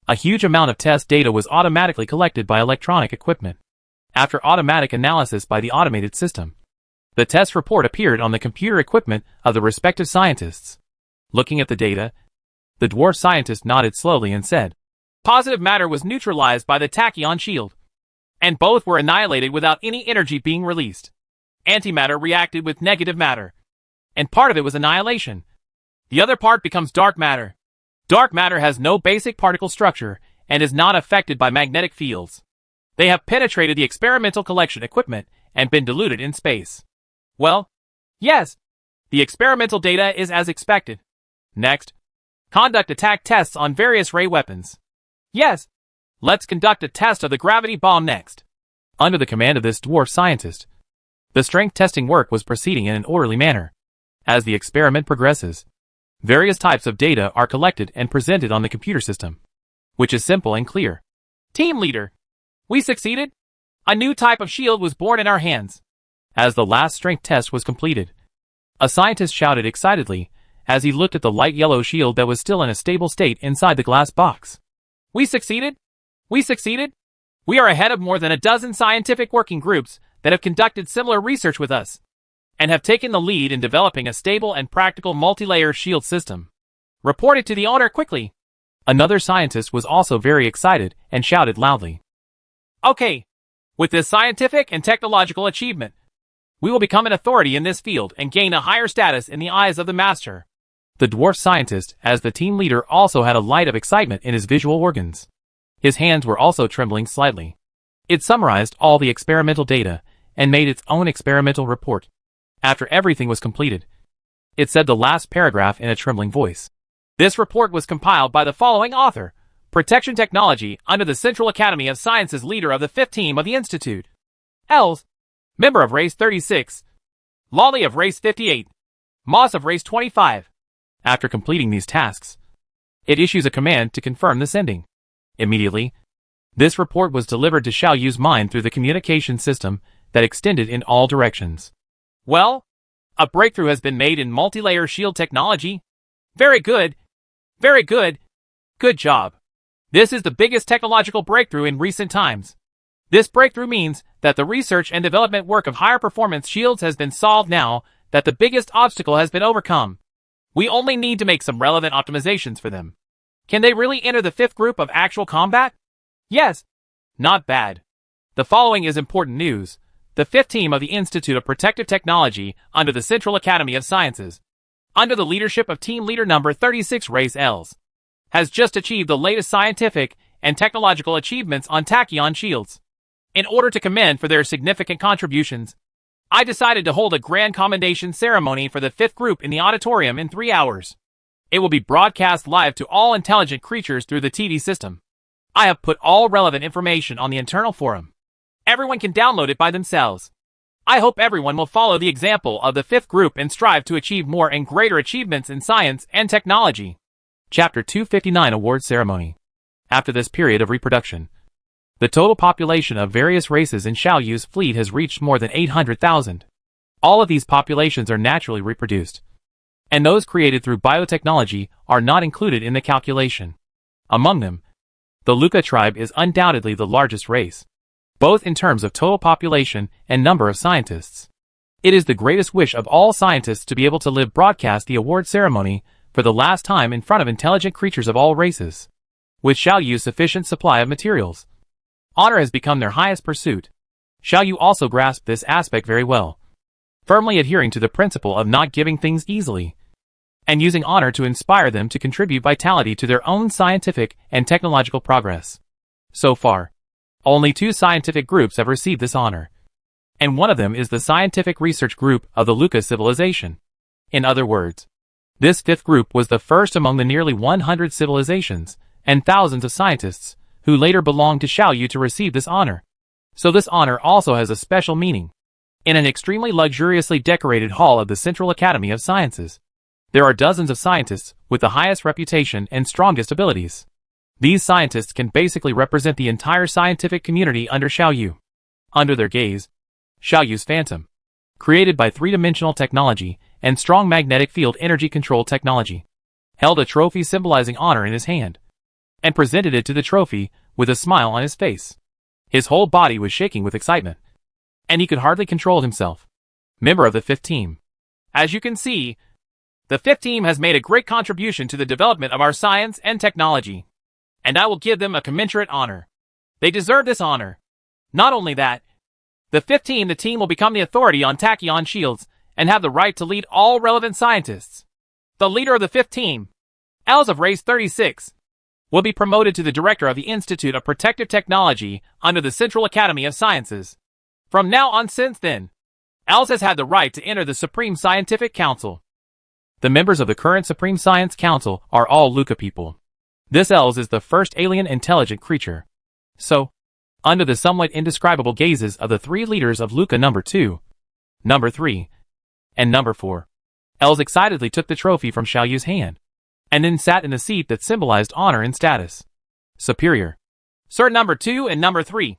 a huge amount of test data was automatically collected by electronic equipment. After automatic analysis by the automated system, the test report appeared on the computer equipment of the respective scientists. Looking at the data, the dwarf scientist nodded slowly and said, Positive matter was neutralized by the tachyon shield, and both were annihilated without any energy being released. Antimatter reacted with negative matter, and part of it was annihilation. The other part becomes dark matter. Dark matter has no basic particle structure and is not affected by magnetic fields. They have penetrated the experimental collection equipment and been diluted in space. Well, yes, the experimental data is as expected. Next, conduct attack tests on various ray weapons. Yes, let's conduct a test of the gravity bomb next. Under the command of this dwarf scientist, the strength testing work was proceeding in an orderly manner. As the experiment progresses, various types of data are collected and presented on the computer system, which is simple and clear. Team leader, we succeeded. A new type of shield was born in our hands. As the last strength test was completed, a scientist shouted excitedly as he looked at the light yellow shield that was still in a stable state inside the glass box. We succeeded. We succeeded. We are ahead of more than a dozen scientific working groups that have conducted similar research with us, and have taken the lead in developing a stable and practical multi-layer shield system. Report it to the owner quickly. Another scientist was also very excited and shouted loudly. Okay, with this scientific and technological achievement, we will become an authority in this field and gain a higher status in the eyes of the master. The dwarf scientist, as the team leader, also had a light of excitement in his visual organs. His hands were also trembling slightly. It summarized all the experimental data and made its own experimental report. After everything was completed, it said the last paragraph in a trembling voice. This report was compiled by the following author, Protection Technology under the Central Academy of Sciences, leader of the 5th team of the Institute. Els, member of Race 36. Lolly of Race 58. Moss of Race 25. After completing these tasks, it issues a command to confirm the sending. Immediately, this report was delivered to Xiao Yu's mind through the communication system that extended in all directions. Well, a breakthrough has been made in multi-layer shield technology. Very good. Very good. Good job. This is the biggest technological breakthrough in recent times. This breakthrough means that the research and development work of higher performance shields has been solved now that the biggest obstacle has been overcome. We only need to make some relevant optimizations for them. Can they really enter the 5th group of actual combat? Yes. Not bad. The following is important news. The 5th team of the Institute of Protective Technology under the Central Academy of Sciences, under the leadership of Team Leader Number 36 Race Els, has just achieved the latest scientific and technological achievements on tachyon shields. In order to commend for their significant contributions, I decided to hold a grand commendation ceremony for the 5th group in the auditorium in 3 hours. It will be broadcast live to all intelligent creatures through the TV system. I have put all relevant information on the internal forum. Everyone can download it by themselves. I hope everyone will follow the example of the 5th group and strive to achieve more and greater achievements in science and technology. Chapter 259 Award Ceremony. After this period of reproduction, the total population of various races in Xiao Yu's fleet has reached more than 800,000. All of these populations are naturally reproduced, and those created through biotechnology are not included in the calculation. Among them, the Luca tribe is undoubtedly the largest race, both in terms of total population and number of scientists. It is the greatest wish of all scientists to be able to live broadcast the award ceremony for the last time in front of intelligent creatures of all races. With Xiao Yu's sufficient supply of materials, honor has become their highest pursuit. Xiao Yu also grasped this aspect very well, firmly adhering to the principle of not giving things easily, and using honor to inspire them to contribute vitality to their own scientific and technological progress. So far, only 2 scientific groups have received this honor, and one of them is the scientific research group of the Luca civilization. In other words, this 5th group was the first among the nearly 100 civilizations and thousands of scientists who later belonged to Xiao Yu to receive this honor. So this honor also has a special meaning. In an extremely luxuriously decorated hall of the Central Academy of Sciences, there are dozens of scientists with the highest reputation and strongest abilities. These scientists can basically represent the entire scientific community under Xiao Yu. Under their gaze, Xiao Yu's phantom, created by 3-dimensional technology and strong magnetic field energy control technology, held a trophy symbolizing honor in his hand, and presented it to the trophy with a smile on his face. His whole body was shaking with excitement, and he could hardly control himself. Member of the 5th team. As you can see, the 5th team has made a great contribution to the development of our science and technology, and I will give them a commensurate honor. They deserve this honor. Not only that, the 5th team, the team will become the authority on tachyon shields and have the right to lead all relevant scientists. The leader of the 5th team, Els of Race 36, will be promoted to the director of the Institute of Protective Technology under the Central Academy of Sciences. From now on, since then, Els has had the right to enter the Supreme Scientific Council. The members of the current Supreme Science Council are all Luca people. This Els is the first alien intelligent creature. So, under the somewhat indescribable gazes of the 3 leaders of Luca number 2, number 3, and number 4, Els excitedly took the trophy from Xiao Yu's hand, and then sat in the seat that symbolized honor and status. Superior. Sir number 2 and number 3,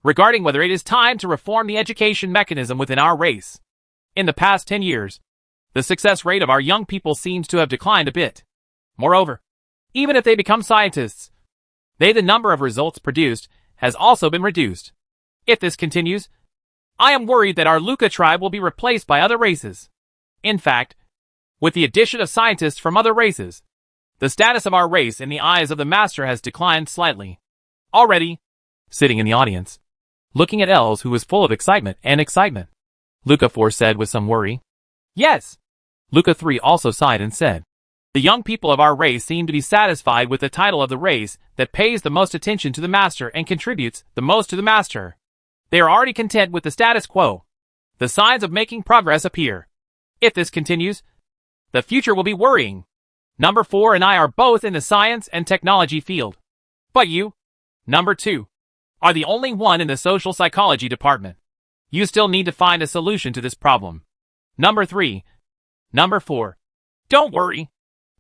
regarding whether it is time to reform the education mechanism within our race. In the past 10 years, the success rate of our young people seems to have declined a bit. Moreover, even if they become scientists, the number of results produced has also been reduced. If this continues, I am worried that our Luca tribe will be replaced by other races. In fact, with the addition of scientists from other races, the status of our race in the eyes of the master has declined slightly. Already, sitting in the audience, looking at Els, who was full of excitement, Luca 4 said with some worry. Yes. Luca 3 also sighed and said, the young people of our race seem to be satisfied with the title of the race that pays the most attention to the master and contributes the most to the master. They are already content with the status quo. The signs of making progress appear. If this continues, the future will be worrying. Number 4 and I are both in the science and technology field. But you, number 2, are the only one in the social psychology department. You still need to find a solution to this problem. Number 3. Number 4. Don't worry.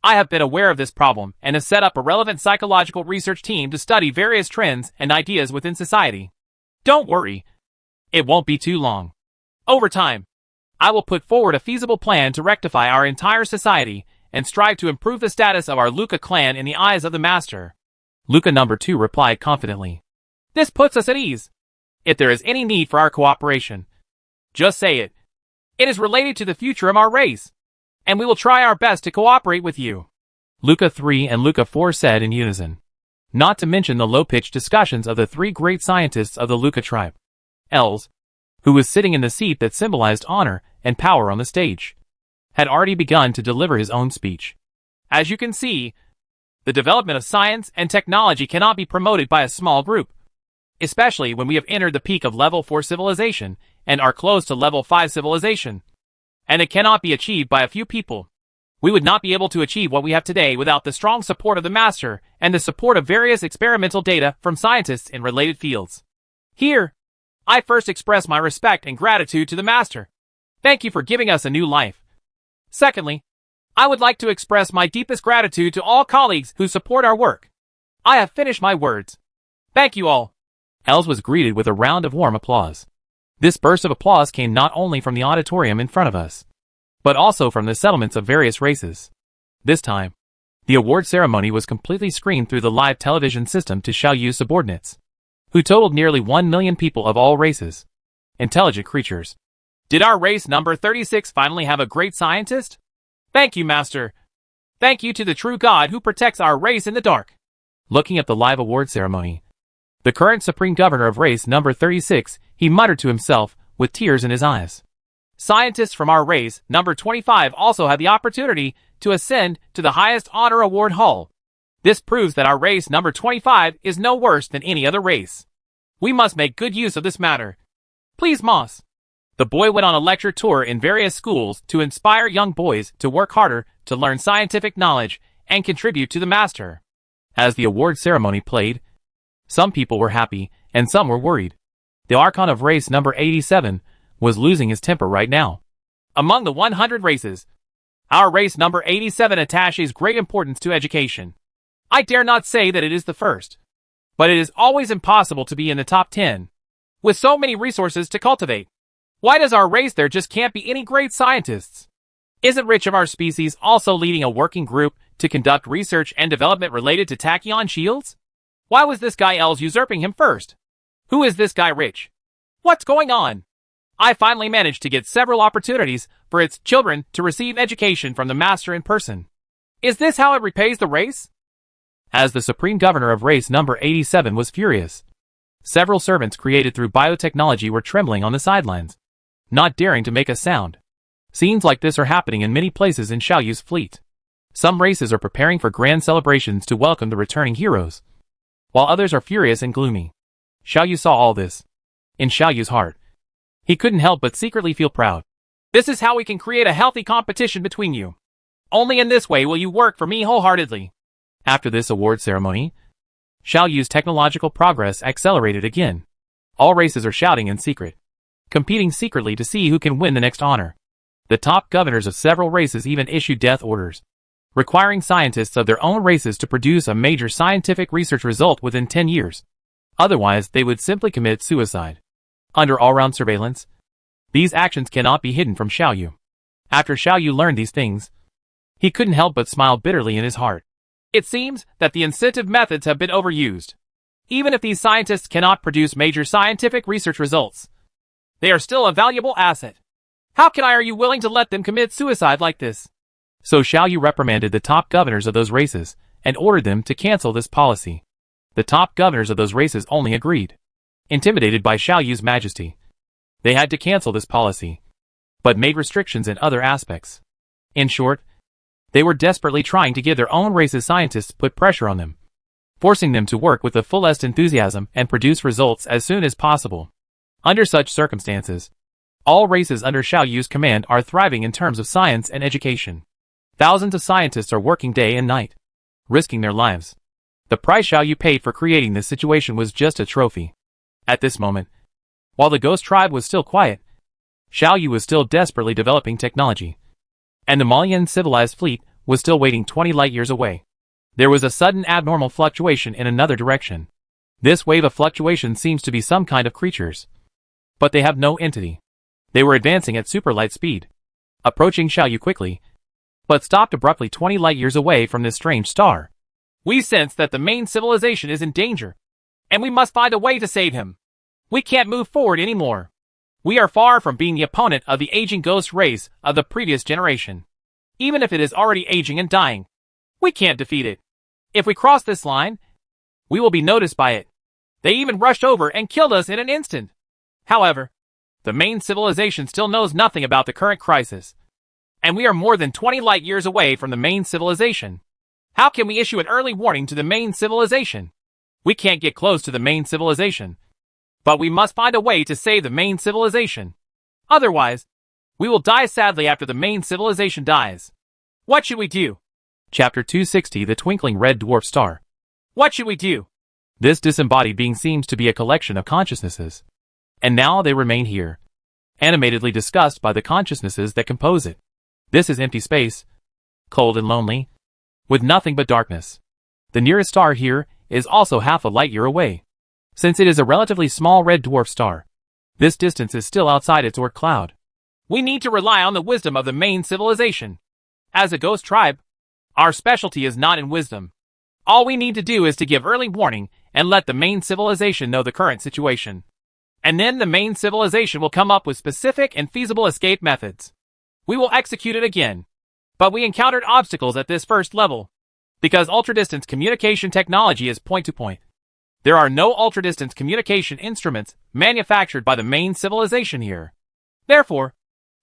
I have been aware of this problem and have set up a relevant psychological research team to study various trends and ideas within society. Don't worry. It won't be too long. Over time, I will put forward a feasible plan to rectify our entire society and strive to improve the status of our Luca clan in the eyes of the Master. Luca number 2 replied confidently. This puts us at ease. If there is any need for our cooperation, just say it. It is related to the future of our race, and we will try our best to cooperate with you. Luca 3 and Luca 4 said in unison. Not to mention the low-pitched discussions of the 3 great scientists of the Luca tribe. Els, who was sitting in the seat that symbolized honor and power on the stage, had already begun to deliver his own speech. As you can see, the development of science and technology cannot be promoted by a small group, especially when we have entered the peak of level 4 civilization and are close to level 5 civilization. And it cannot be achieved by a few people. We would not be able to achieve what we have today without the strong support of the Master and the support of various experimental data from scientists in related fields. Here, I first express my respect and gratitude to the Master. Thank you for giving us a new life. Secondly, I would like to express my deepest gratitude to all colleagues who support our work. I have finished my words. Thank you all. Els was greeted with a round of warm applause. This burst of applause came not only from the auditorium in front of us, but also from the settlements of various races. This time, the award ceremony was completely screened through the live television system to Xiaoyu's subordinates, who totaled nearly 1 million people of all races. Intelligent creatures. Did our race number 36 finally have a great scientist? Thank you, Master. Thank you to the true God who protects our race in the dark. Looking at the live award ceremony, the current Supreme Governor of race number 36, he muttered to himself, with tears in his eyes. Scientists from our race, number 25, also had the opportunity to ascend to the highest honor award hall. This proves that our race, number 25, is no worse than any other race. We must make good use of this matter. Please, Moss. The boy went on a lecture tour in various schools to inspire young boys to work harder to learn scientific knowledge and contribute to the Master. As the award ceremony played, some people were happy and some were worried. The Archon of race number 87 was losing his temper right now. Among the 100 races, our race number 87 attaches great importance to education. I dare not say that it is the first, but it is always impossible to be in the top 10. With so many resources to cultivate, why does our race there just can't be any great scientists? Isn't Rich of our species also leading a working group to conduct research and development related to tachyon shields? Why was this guy Els usurping him first? Who is this guy Rich? What's going on? I finally managed to get several opportunities for its children to receive education from the Master in person. Is this how it repays the race? As the Supreme Governor of race number 87 was furious, several servants created through biotechnology were trembling on the sidelines, not daring to make a sound. Scenes like this are happening in many places in Xiaoyu's fleet. Some races are preparing for grand celebrations to welcome the returning heroes, while others are furious and gloomy. Xiaoyu saw all this. In Xiaoyu's heart, he couldn't help but secretly feel proud. This is how we can create a healthy competition between you. Only in this way will you work for me wholeheartedly. After this award ceremony, Xiaoyu's technological progress accelerated again. All races are shouting in secret, competing secretly to see who can win the next honor. The top governors of several races even issued death orders, requiring scientists of their own races to produce a major scientific research result within 10 years. Otherwise, they would simply commit suicide. Under all-round surveillance, these actions cannot be hidden from Xiaoyu. After Xiaoyu learned these things, he couldn't help but smile bitterly in his heart. It seems that the incentive methods have been overused. Even if these scientists cannot produce major scientific research results, they are still a valuable asset. How are you willing to let them commit suicide like this? So Xiaoyu reprimanded the top governors of those races and ordered them to cancel this policy. The top governors of those races only agreed. Intimidated by Xiaoyu's majesty, they had to cancel this policy, but made restrictions in other aspects. In short, they were desperately trying to give their own race's scientists put pressure on them, forcing them to work with the fullest enthusiasm and produce results as soon as possible. Under such circumstances, all races under Xiaoyu's command are thriving in terms of science and education. Thousands of scientists are working day and night, risking their lives. The price Xiaoyu paid for creating this situation was just a trophy. At this moment, while the Ghost Tribe was still quiet, Xiaoyu was still desperately developing technology. And the Malian civilized fleet was still waiting 20 light-years away. There was a sudden abnormal fluctuation in another direction. This wave of fluctuation seems to be some kind of creatures. But they have no entity. They were advancing at super light speed, approaching Xiaoyu quickly, but stopped abruptly 20 light-years away from this strange star. We sense that the main civilization is in danger, and we must find a way to save him. We can't move forward anymore. We are far from being the opponent of the aging ghost race of the previous generation. Even if it is already aging and dying, we can't defeat it. If we cross this line, we will be noticed by it. They even rushed over and killed us in an instant. However, the main civilization still knows nothing about the current crisis, and we are more than 20 light-years away from the main civilization. How can we issue an early warning to the main civilization? We can't get close to the main civilization, but we must find a way to save the main civilization. Otherwise, we will die sadly after the main civilization dies. What should we do? Chapter 260, The Twinkling Red Dwarf Star. What should we do? This disembodied being seems to be a collection of consciousnesses. And now they remain here, animatedly discussed by the consciousnesses that compose it. This is empty space, cold and lonely, with nothing but darkness. The nearest star here is also half a light-year away. Since it is a relatively small red dwarf star, this distance is still outside its Oort cloud. We need to rely on the wisdom of the main civilization. As a ghost tribe, our specialty is not in wisdom. All we need to do is to give early warning and let the main civilization know the current situation. And then the main civilization will come up with specific and feasible escape methods. We will execute it again. But we encountered obstacles at this first level, because ultra-distance communication technology is point-to-point. There are no ultra-distance communication instruments manufactured by the main civilization here. Therefore,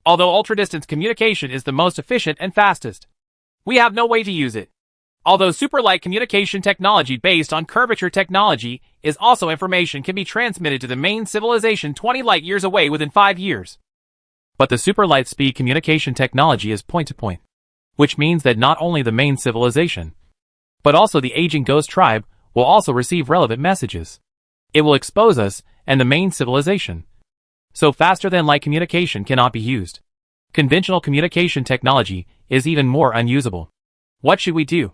although ultra-distance communication is the most efficient and fastest, we have no way to use it. Although super-light communication technology based on curvature technology is also information can be transmitted to the main civilization 20 light-years away within 5 years. But the super-light speed communication technology is point-to-point, which means that not only the main civilization, but also the aging ghost tribe will also receive relevant messages. It will expose us and the main civilization. So faster-than-light communication cannot be used. Conventional communication technology is even more unusable. What should we do?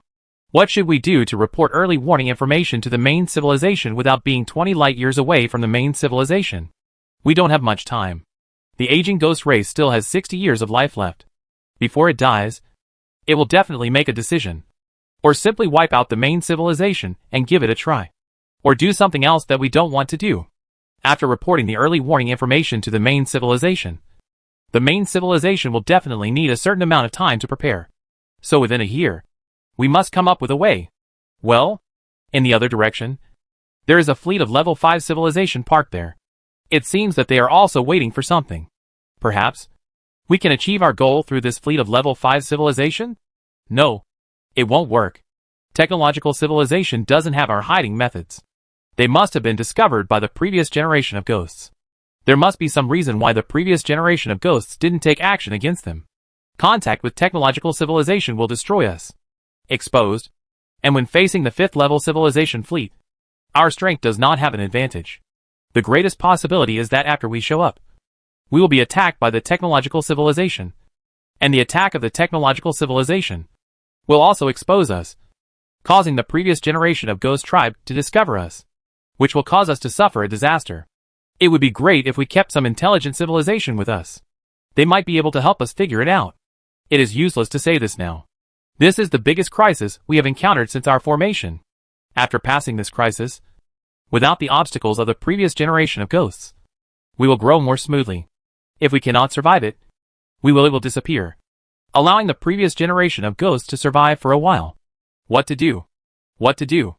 What should we do to report early warning information to the main civilization without being 20 light-years away from the main civilization? We don't have much time. The aging ghost race still has 60 years of life left. Before it dies, it will definitely make a decision. Or simply wipe out the main civilization and give it a try. Or do something else that we don't want to do. After reporting the early warning information to the main civilization, the main civilization will definitely need a certain amount of time to prepare. So within a year, we must come up with a way. Well, in the other direction, there is a fleet of level 5 civilization parked there. It seems that they are also waiting for something. Perhaps we can achieve our goal through this fleet of level 5 civilization? No, it won't work. Technological civilization doesn't have our hiding methods. They must have been discovered by the previous generation of ghosts. There must be some reason why the previous generation of ghosts didn't take action against them. Contact with technological civilization will destroy us. Exposed, and when facing the 5th level civilization fleet, our strength does not have an advantage. The greatest possibility is that after we show up, we will be attacked by the technological civilization, and the attack of the technological civilization will also expose us, causing the previous generation of ghost tribe to discover us, which will cause us to suffer a disaster. It would be great if we kept some intelligent civilization with us. They might be able to help us figure it out. It is useless to say this now. This is the biggest crisis we have encountered since our formation. After passing this crisis, without the obstacles of the previous generation of ghosts, we will grow more smoothly. If we cannot survive it, it will disappear, allowing the previous generation of ghosts to survive for a while. What to do? What to do?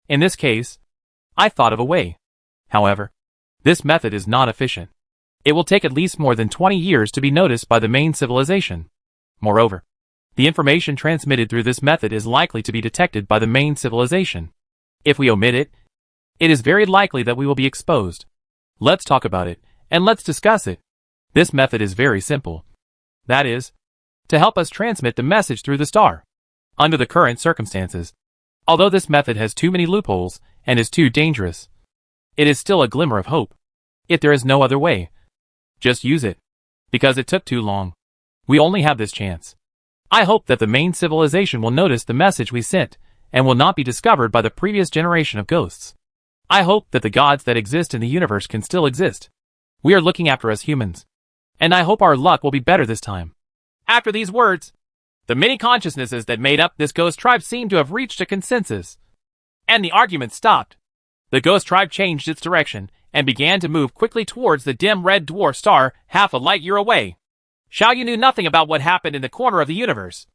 In this case, I thought of a way. However, this method is not efficient. It will take at least more than 20 years to be noticed by the main civilization. Moreover, the information transmitted through this method is likely to be detected by the main civilization. If we omit it, it is very likely that we will be exposed. Let's talk about it, and let's discuss it. This method is very simple. That is, to help us transmit the message through the star. Under the current circumstances, Although this method has too many loopholes and is too dangerous, it is still a glimmer of hope. If there is no other way, just use it. Because it took too long. We only have this chance. I hope that the main civilization will notice the message we sent and will not be discovered by the previous generation of ghosts. I hope that the gods that exist in the universe can still exist. We are looking after us humans. And I hope our luck will be better this time. After these words, the many consciousnesses that made up this ghost tribe seemed to have reached a consensus. And the argument stopped. The ghost tribe changed its direction and began to move quickly towards the dim red dwarf star half a light year away. Xiaoyu knew nothing about what happened in the corner of the universe.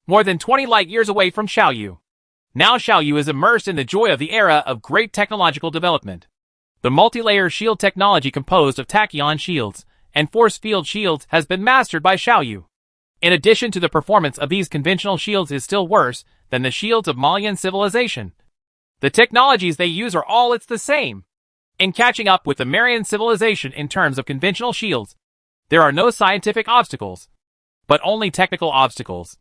More than 20 light years away from Xiaoyu. Now Xiaoyu is immersed in the joy of the era of great technological development. The multi-layer shield technology composed of tachyon shields and force field shields has been mastered by Xiaoyu. In addition to the performance of these conventional shields is still worse than the shields of Malian civilization. The technologies they use are all the same. In catching up with the Marian civilization in terms of conventional shields, there are no scientific obstacles, but only technical obstacles.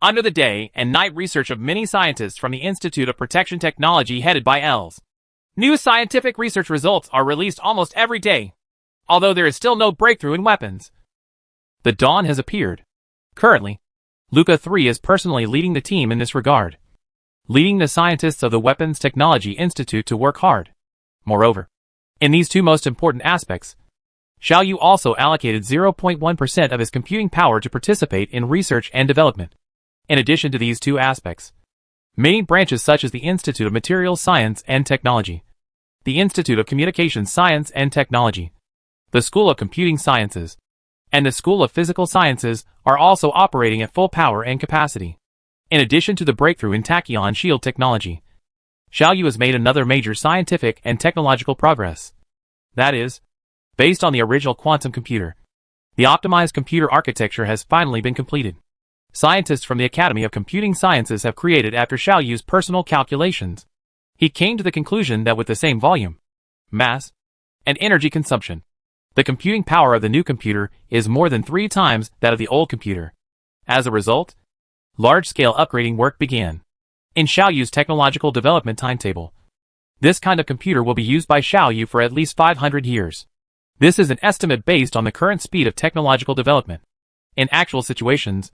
Under the day and night research of many scientists from the Institute of Protection Technology headed by Els. New scientific research results are released almost every day, although there is still no breakthrough in weapons. The dawn has appeared. Currently, Luca 3 is personally leading the team in this regard, leading the scientists of the Weapons Technology Institute to work hard. Moreover, in these two most important aspects, Xiaoyu also allocated 0.1% of his computing power to participate in research and development. In addition to these two aspects, many branches such as the Institute of Materials Science and Technology, the Institute of Communications Science and Technology, the School of Computing Sciences, and the School of Physical Sciences are also operating at full power and capacity. In addition to the breakthrough in tachyon shield technology, Xiaoyu has made another major scientific and technological progress. That is, based on the original quantum computer, the optimized computer architecture has finally been completed. Scientists from the Academy of Computing Sciences have created after Xiaoyu's personal calculations. He came to the conclusion that with the same volume, mass, and energy consumption, the computing power of the new computer is more than 3 times that of the old computer. As a result, large-scale upgrading work began. In Xiaoyu's technological development timetable, this kind of computer will be used by Xiaoyu for at least 500 years. This is an estimate based on the current speed of technological development. In actual situations,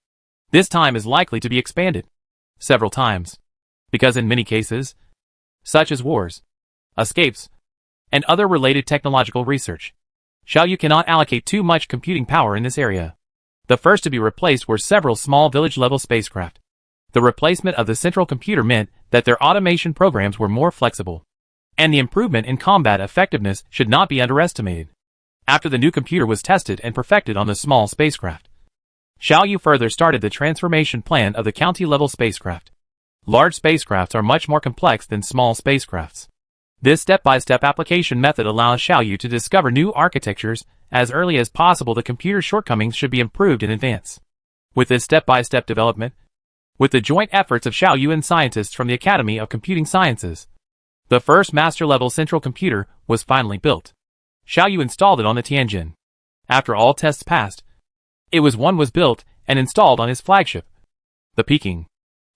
this time is likely to be expanded several times, because in many cases, such as wars, escapes, and other related technological research, Xiaoyu cannot allocate too much computing power in this area. The first to be replaced were several small village-level spacecraft. The replacement of the central computer meant that their automation programs were more flexible, and the improvement in combat effectiveness should not be underestimated. After the new computer was tested and perfected on the small spacecraft, Xiaoyu further started the transformation plan of the county-level spacecraft. Large spacecrafts are much more complex than small spacecrafts. This step-by-step application method allows Xiaoyu to discover new architectures as early as possible. The computer's shortcomings should be improved in advance. With this step-by-step development, with the joint efforts of Xiaoyu and scientists from the Academy of Computing Sciences, the first master-level central computer was finally built. Xiaoyu installed it on the Tianjin. After all tests passed, one was built and installed on his flagship, the Peking.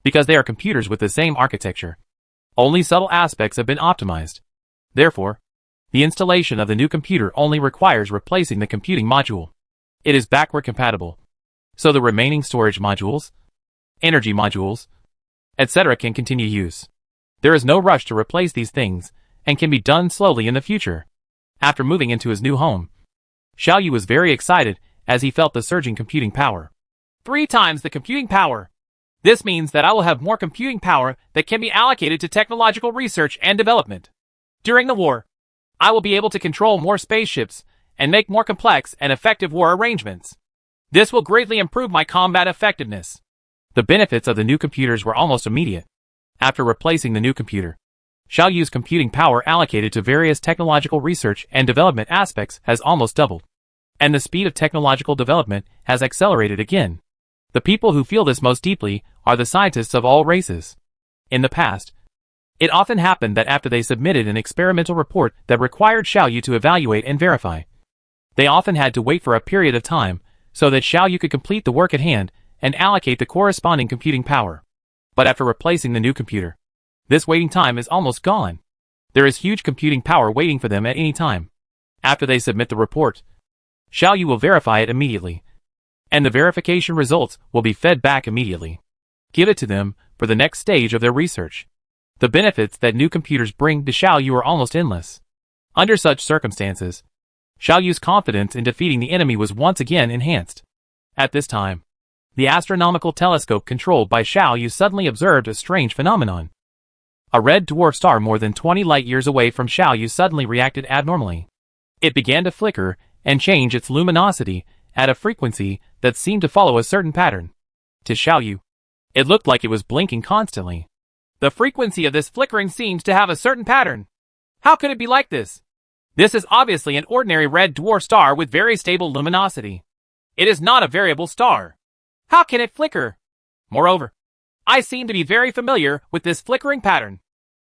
Because they are computers with the same architecture, only subtle aspects have been optimized. Therefore, the installation of the new computer only requires replacing the computing module. It is backward compatible, so the remaining storage modules, energy modules, etc. can continue use. There is no rush to replace these things, and can be done slowly in the future. After moving into his new home, Xiaoyu was very excited as he felt the surging computing power. 3 times the computing power. This means that I will have more computing power that can be allocated to technological research and development. During the war, I will be able to control more spaceships and make more complex and effective war arrangements. This will greatly improve my combat effectiveness. The benefits of the new computers were almost immediate. After replacing the new computer, Xiaoyu's computing power allocated to various technological research and development aspects has almost doubled, and the speed of technological development has accelerated again. The people who feel this most deeply are the scientists of all races. In the past, it often happened that after they submitted an experimental report that required Xiaoyu to evaluate and verify, they often had to wait for a period of time so that Xiaoyu could complete the work at hand and allocate the corresponding computing power. But after replacing the new computer, This waiting time is almost gone. There is huge computing power waiting for them at any time. After they submit the report, Xiaoyu will verify it immediately, and the verification results will be fed back immediately. Give it to them for the next stage of their research. The benefits that new computers bring to Xiaoyu are almost endless. Under such circumstances, Xiaoyu's confidence in defeating the enemy was once again enhanced. At this time, the astronomical telescope controlled by Xiaoyu suddenly observed a strange phenomenon. A red dwarf star more than 20 light-years away from Xiaoyu suddenly reacted abnormally. It began to flicker and change its luminosity at a frequency that seemed to follow a certain pattern. To Xiaoyu, it looked like it was blinking constantly. The frequency of this flickering seems to have a certain pattern. How could it be like this? This is obviously an ordinary red dwarf star with very stable luminosity. It is not a variable star. How can it flicker? Moreover, I seem to be very familiar with this flickering pattern.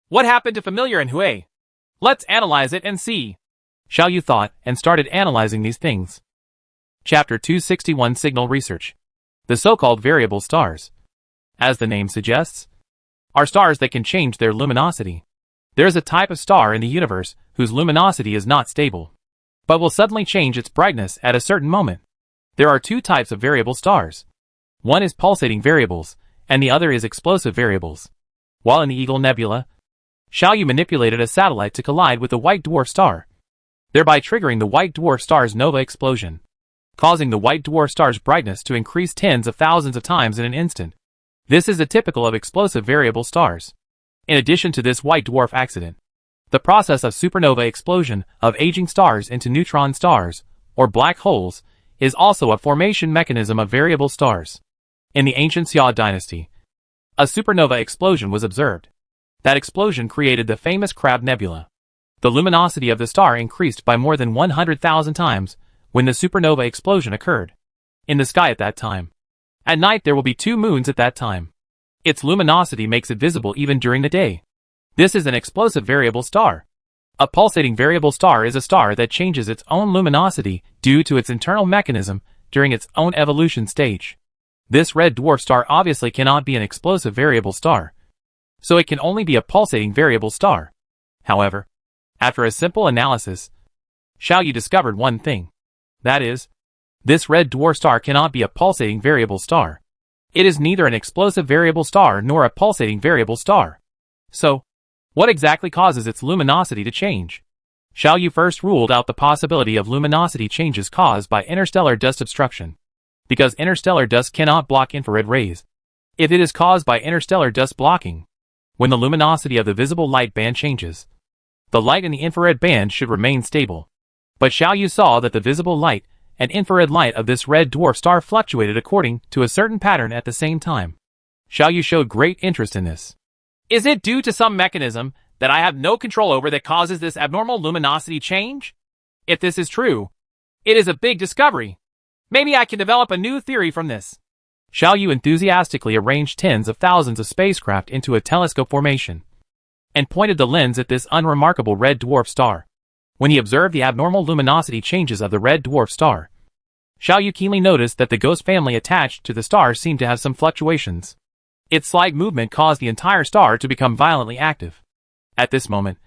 What happened to familiar in Hui? Let's analyze it and see. Xiaoyu thought and started analyzing these things. Chapter 261 Signal Research. The so-called variable stars, as the name suggests, are stars that can change their luminosity. There is a type of star in the universe whose luminosity is not stable, but will suddenly change its brightness at a certain moment. There are two types of variable stars. One is pulsating variables, and the other is explosive variables. While in the Eagle Nebula, Xiaoyu manipulated a satellite to collide with the white dwarf star, thereby triggering the white dwarf star's nova explosion, causing the white dwarf star's brightness to increase tens of thousands of times in an instant. This is typical of explosive variable stars. In addition to this white dwarf accident, the process of supernova explosion of aging stars into neutron stars, or black holes, is also a formation mechanism of variable stars. In the ancient Xia dynasty, a supernova explosion was observed. That explosion created the famous Crab Nebula. The luminosity of the star increased by more than 100,000 times when the supernova explosion occurred. In the sky at that time. At night there will be 2 moons at that time. Its luminosity makes it visible even during the day. This is an explosive variable star. A pulsating variable star is a star that changes its own luminosity due to its internal mechanism during its own evolution stage. This red dwarf star obviously cannot be an explosive variable star, so it can only be a pulsating variable star. However, after a simple analysis, Xiaoyu discovered one thing. That is, this red dwarf star cannot be a pulsating variable star. It is neither an explosive variable star nor a pulsating variable star. So, what exactly causes its luminosity to change? Xiaoyu first ruled out the possibility of luminosity changes caused by interstellar dust obstruction, because interstellar dust cannot block infrared rays. If it is caused by interstellar dust blocking, when the luminosity of the visible light band changes, the light in the infrared band should remain stable. But Xiaoyu saw that the visible light and infrared light of this red dwarf star fluctuated according to a certain pattern at the same time. Xiaoyu showed great interest in this. Is it due to some mechanism that I have no control over that causes this abnormal luminosity change? If this is true, it is a big discovery. Maybe I can develop a new theory from this. Xiaoyu enthusiastically arranged tens of thousands of spacecraft into a telescope formation, and pointed the lens at this unremarkable red dwarf star. When he observed the abnormal luminosity changes of the red dwarf star, Xiaoyu keenly noticed that the ghost family attached to the star seemed to have some fluctuations. Its slight movement caused the entire star to become violently active. At this moment,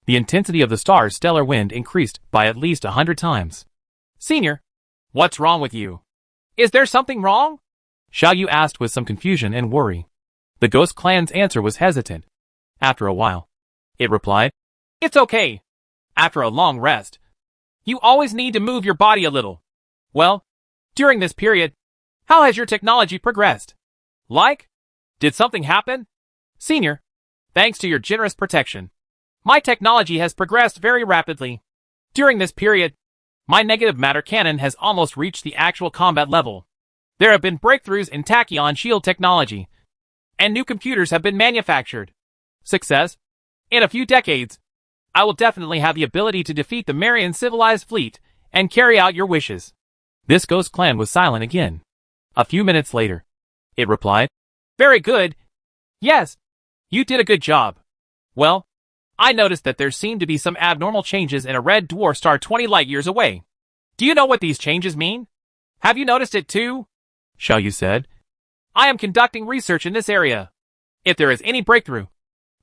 the intensity of the star's stellar wind increased by at least 100 times. Senior, what's wrong with you? Is there something wrong? Xiaoyu asked with some confusion and worry. The ghost clan's answer was hesitant. After a while, it replied, It's okay. After a long rest, you always need to move your body a little. Well, during this period, how has your technology progressed? Like? Did something happen? Senior, thanks to your generous protection, my technology has progressed very rapidly. During this period, my negative matter cannon has almost reached the actual combat level. There have been breakthroughs in tachyon shield technology, and new computers have been manufactured. Success? In a few decades, I will definitely have the ability to defeat the Marian civilized fleet and carry out your wishes. This ghost clan was silent again. A few minutes later, it replied, Very good. Yes, you did a good job. Well, I noticed that there seemed to be some abnormal changes in a red dwarf star 20 light-years away. Do you know what these changes mean? Have you noticed it too? Xiaoyu said. I am conducting research in this area. If there is any breakthrough,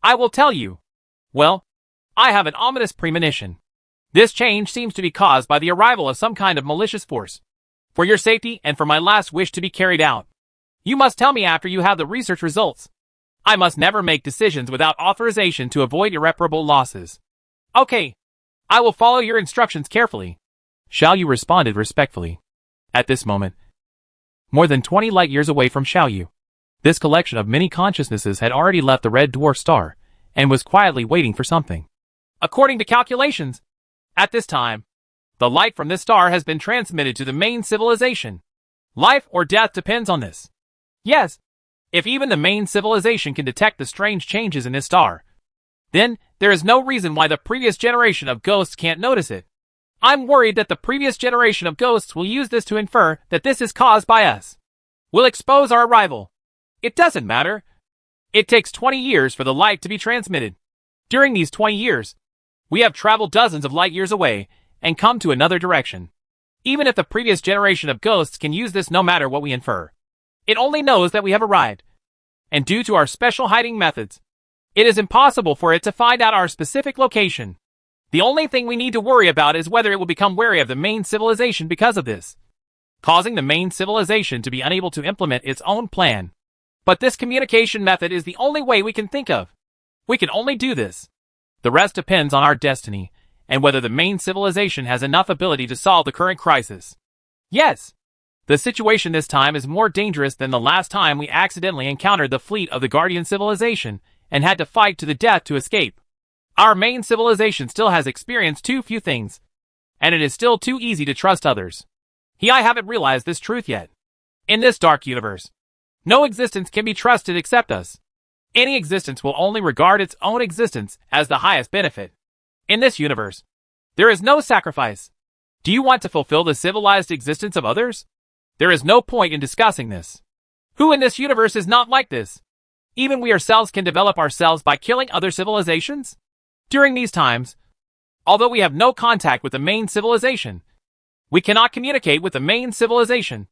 I will tell you. Well, I have an ominous premonition. This change seems to be caused by the arrival of some kind of malicious force. For your safety and for my last wish to be carried out, you must tell me after you have the research results. I must never make decisions without authorization to avoid irreparable losses. Okay. I will follow your instructions carefully. Xiaoyu responded respectfully. At this moment, more than 20 light years away from Xiaoyu, this collection of many consciousnesses had already left the red dwarf star and was quietly waiting for something. According to calculations, at this time, the light from this star has been transmitted to the main civilization. Life or death depends on this. Yes, if even the main civilization can detect the strange changes in this star, then there is no reason why the previous generation of ghosts can't notice it. I'm worried that the previous generation of ghosts will use this to infer that this is caused by us. We'll expose our arrival. It doesn't matter. It takes 20 years for the light to be transmitted. During these 20 years, we have traveled dozens of light years away and come to another direction. Even if the previous generation of ghosts can use this no matter what we infer, it only knows that we have arrived. And due to our special hiding methods, it is impossible for it to find out our specific location. The only thing we need to worry about is whether it will become wary of the main civilization because of this, causing the main civilization to be unable to implement its own plan. But this communication method is the only way we can think of. We can only do this. The rest depends on our destiny, and whether the main civilization has enough ability to solve the current crisis. Yes, the situation this time is more dangerous than the last time we accidentally encountered the fleet of the Guardian civilization and had to fight to the death to escape. Our main civilization still has experienced too few things, and it is still too easy to trust others. I haven't realized this truth yet. In this dark universe, no existence can be trusted except us. Any existence will only regard its own existence as the highest benefit. In this universe, there is no sacrifice. Do you want to fulfill the civilized existence of others? There is no point in discussing this. Who in this universe is not like this? Even we ourselves can develop ourselves by killing other civilizations? During these times, although we have no contact with the main civilization, we cannot communicate with the main civilization.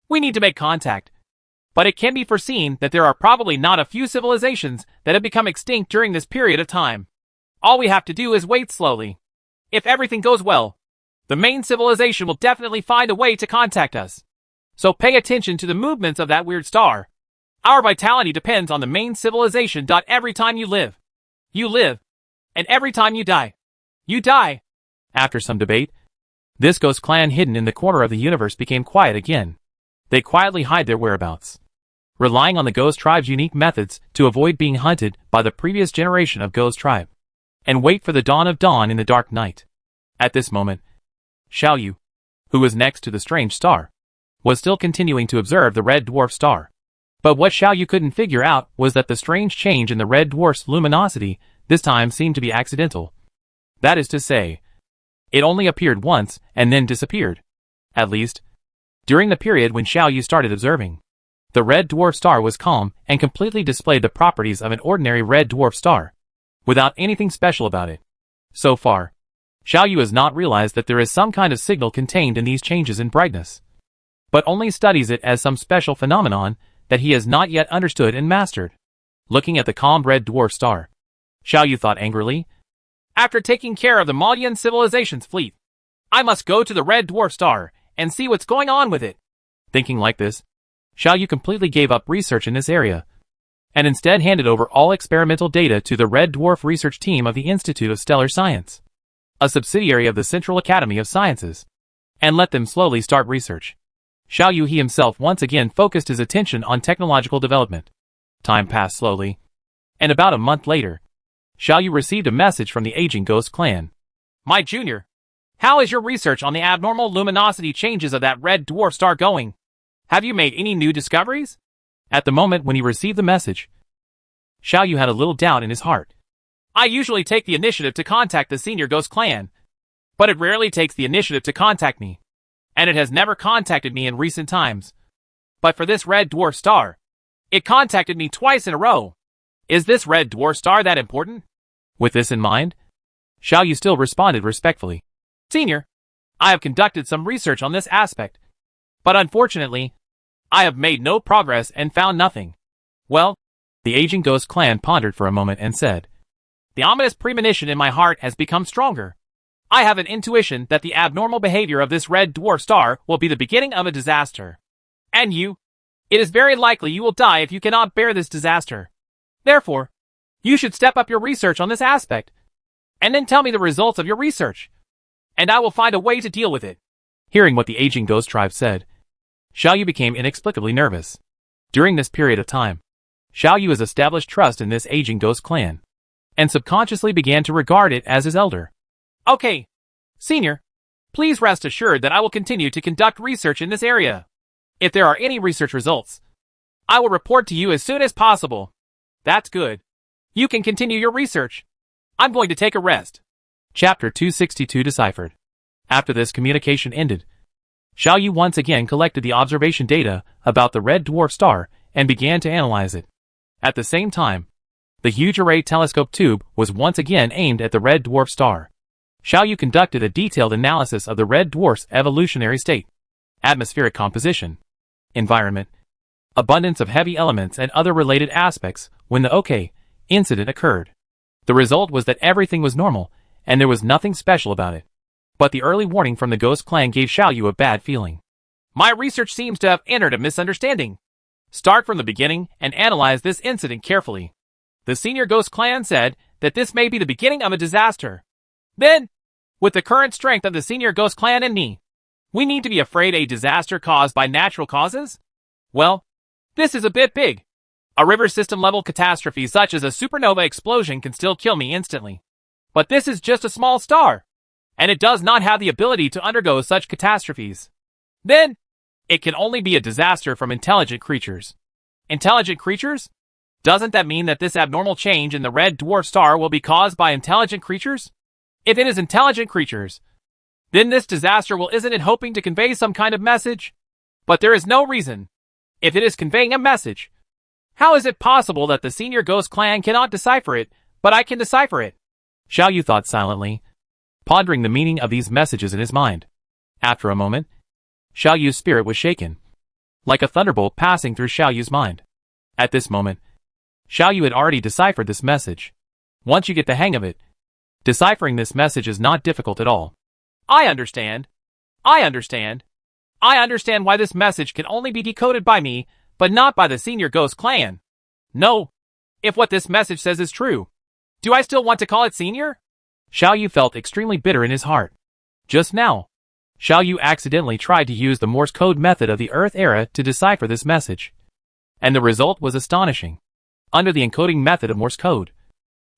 We need to make contact. But it can be foreseen that there are probably not a few civilizations that have become extinct during this period of time. All we have to do is wait slowly. If everything goes well, the main civilization will definitely find a way to contact us. So pay attention to the movements of that weird star. Our vitality depends on the main civilization. Every time you live. And every time you die. You die. After some debate, this ghost clan hidden in the corner of the universe became quiet again. They quietly hide their whereabouts, relying on the ghost tribe's unique methods to avoid being hunted by the previous generation of ghost tribe, and wait for the dawn of dawn in the dark night. At this moment, Xiaoyu, who was next to the strange star, was still continuing to observe the red dwarf star. But what Xiaoyu couldn't figure out was that the strange change in the red dwarf's luminosity this time seemed to be accidental. That is to say, it only appeared once and then disappeared. At least, during the period when Xiaoyu started observing. The red dwarf star was calm and completely displayed the properties of an ordinary red dwarf star, without anything special about it. So far, Xiaoyu has not realized that there is some kind of signal contained in these changes in brightness, but only studies it as some special phenomenon that he has not yet understood and mastered. Looking at the calm red dwarf star, Xiaoyu thought angrily, after taking care of the Malian civilization's fleet, I must go to the red dwarf star and see what's going on with it. Thinking like this, Xiaoyu completely gave up research in this area, and instead handed over all experimental data to the Red Dwarf research team of the Institute of Stellar Science, a subsidiary of the Central Academy of Sciences, and let them slowly start research. Xiaoyu himself once again focused his attention on technological development. Time passed slowly, and about a month later, Xiaoyu received a message from the aging ghost clan. My junior, how is your research on the abnormal luminosity changes of that red dwarf star going? Have you made any new discoveries? At the moment when he received the message, Xiaoyu had a little doubt in his heart. I usually take the initiative to contact the senior ghost clan, but it rarely takes the initiative to contact me, and it has never contacted me in recent times. But for this red dwarf star, it contacted me twice in a row. Is this red dwarf star that important? With this in mind, Xiaoyu still responded respectfully. Senior, I have conducted some research on this aspect, but unfortunately, I have made no progress and found nothing. Well, The aging ghost clan pondered for a moment and said, The ominous premonition in my heart has become stronger. I have an intuition that the abnormal behavior of this red dwarf star will be the beginning of a disaster. And you? It is very likely you will die if you cannot bear this disaster. Therefore, you should step up your research on this aspect, and then tell me the results of your research, and I will find a way to deal with it. Hearing what the aging ghost tribe said, Xiaoyu became inexplicably nervous. During this period of time, Xiaoyu has established trust in this aging ghost clan, and subconsciously began to regard it as his elder. Okay, Senior, please rest assured that I will continue to conduct research in this area. If there are any research results, I will report to you as soon as possible. That's good. You can continue your research. I'm going to take a rest. Chapter 262 Deciphered. After this communication ended, Xiaoyu once again collected the observation data about the red dwarf star and began to analyze it. At the same time, the huge array telescope tube was once again aimed at the red dwarf star. Xiaoyu conducted a detailed analysis of the red dwarf's evolutionary state, atmospheric composition, environment, abundance of heavy elements and other related aspects when the OK incident occurred. The result was that everything was normal, and there was nothing special about it. But the early warning from the Ghost Clan gave Xiaoyu a bad feeling. My research seems to have entered a misunderstanding. Start from the beginning and analyze this incident carefully. The senior Ghost Clan said that this may be the beginning of a disaster. Then, with the current strength of the senior Ghost Clan and me, we need to be afraid a disaster caused by natural causes? Well, this is a bit big. A river system level catastrophe such as a supernova explosion can still kill me instantly. But this is just a small star, and it does not have the ability to undergo such catastrophes. Then, it can only be a disaster from intelligent creatures. Intelligent creatures? Doesn't that mean that this abnormal change in the red dwarf star will be caused by intelligent creatures? If it is intelligent creatures, then this disaster isn't it hoping to convey some kind of message? But there is no reason. If it is conveying a message, how is it possible that the senior Ghost Clan cannot decipher it, but I can decipher it? Xiaoyu thought silently, pondering the meaning of these messages in his mind. After a moment, Xiaoyu's spirit was shaken, like a thunderbolt passing through Xiaoyu's mind. At this moment, Xiaoyu had already deciphered this message. Once you get the hang of it, deciphering this message is not difficult at all. I understand. I understand. I understand why this message can only be decoded by me, but not by the senior Ghost Clan. No. If what this message says is true, do I still want to call it senior? Xiaoyu felt extremely bitter in his heart. Just now, Xiaoyu accidentally tried to use the Morse code method of the Earth era to decipher this message. And the result was astonishing. Under the encoding method of Morse code,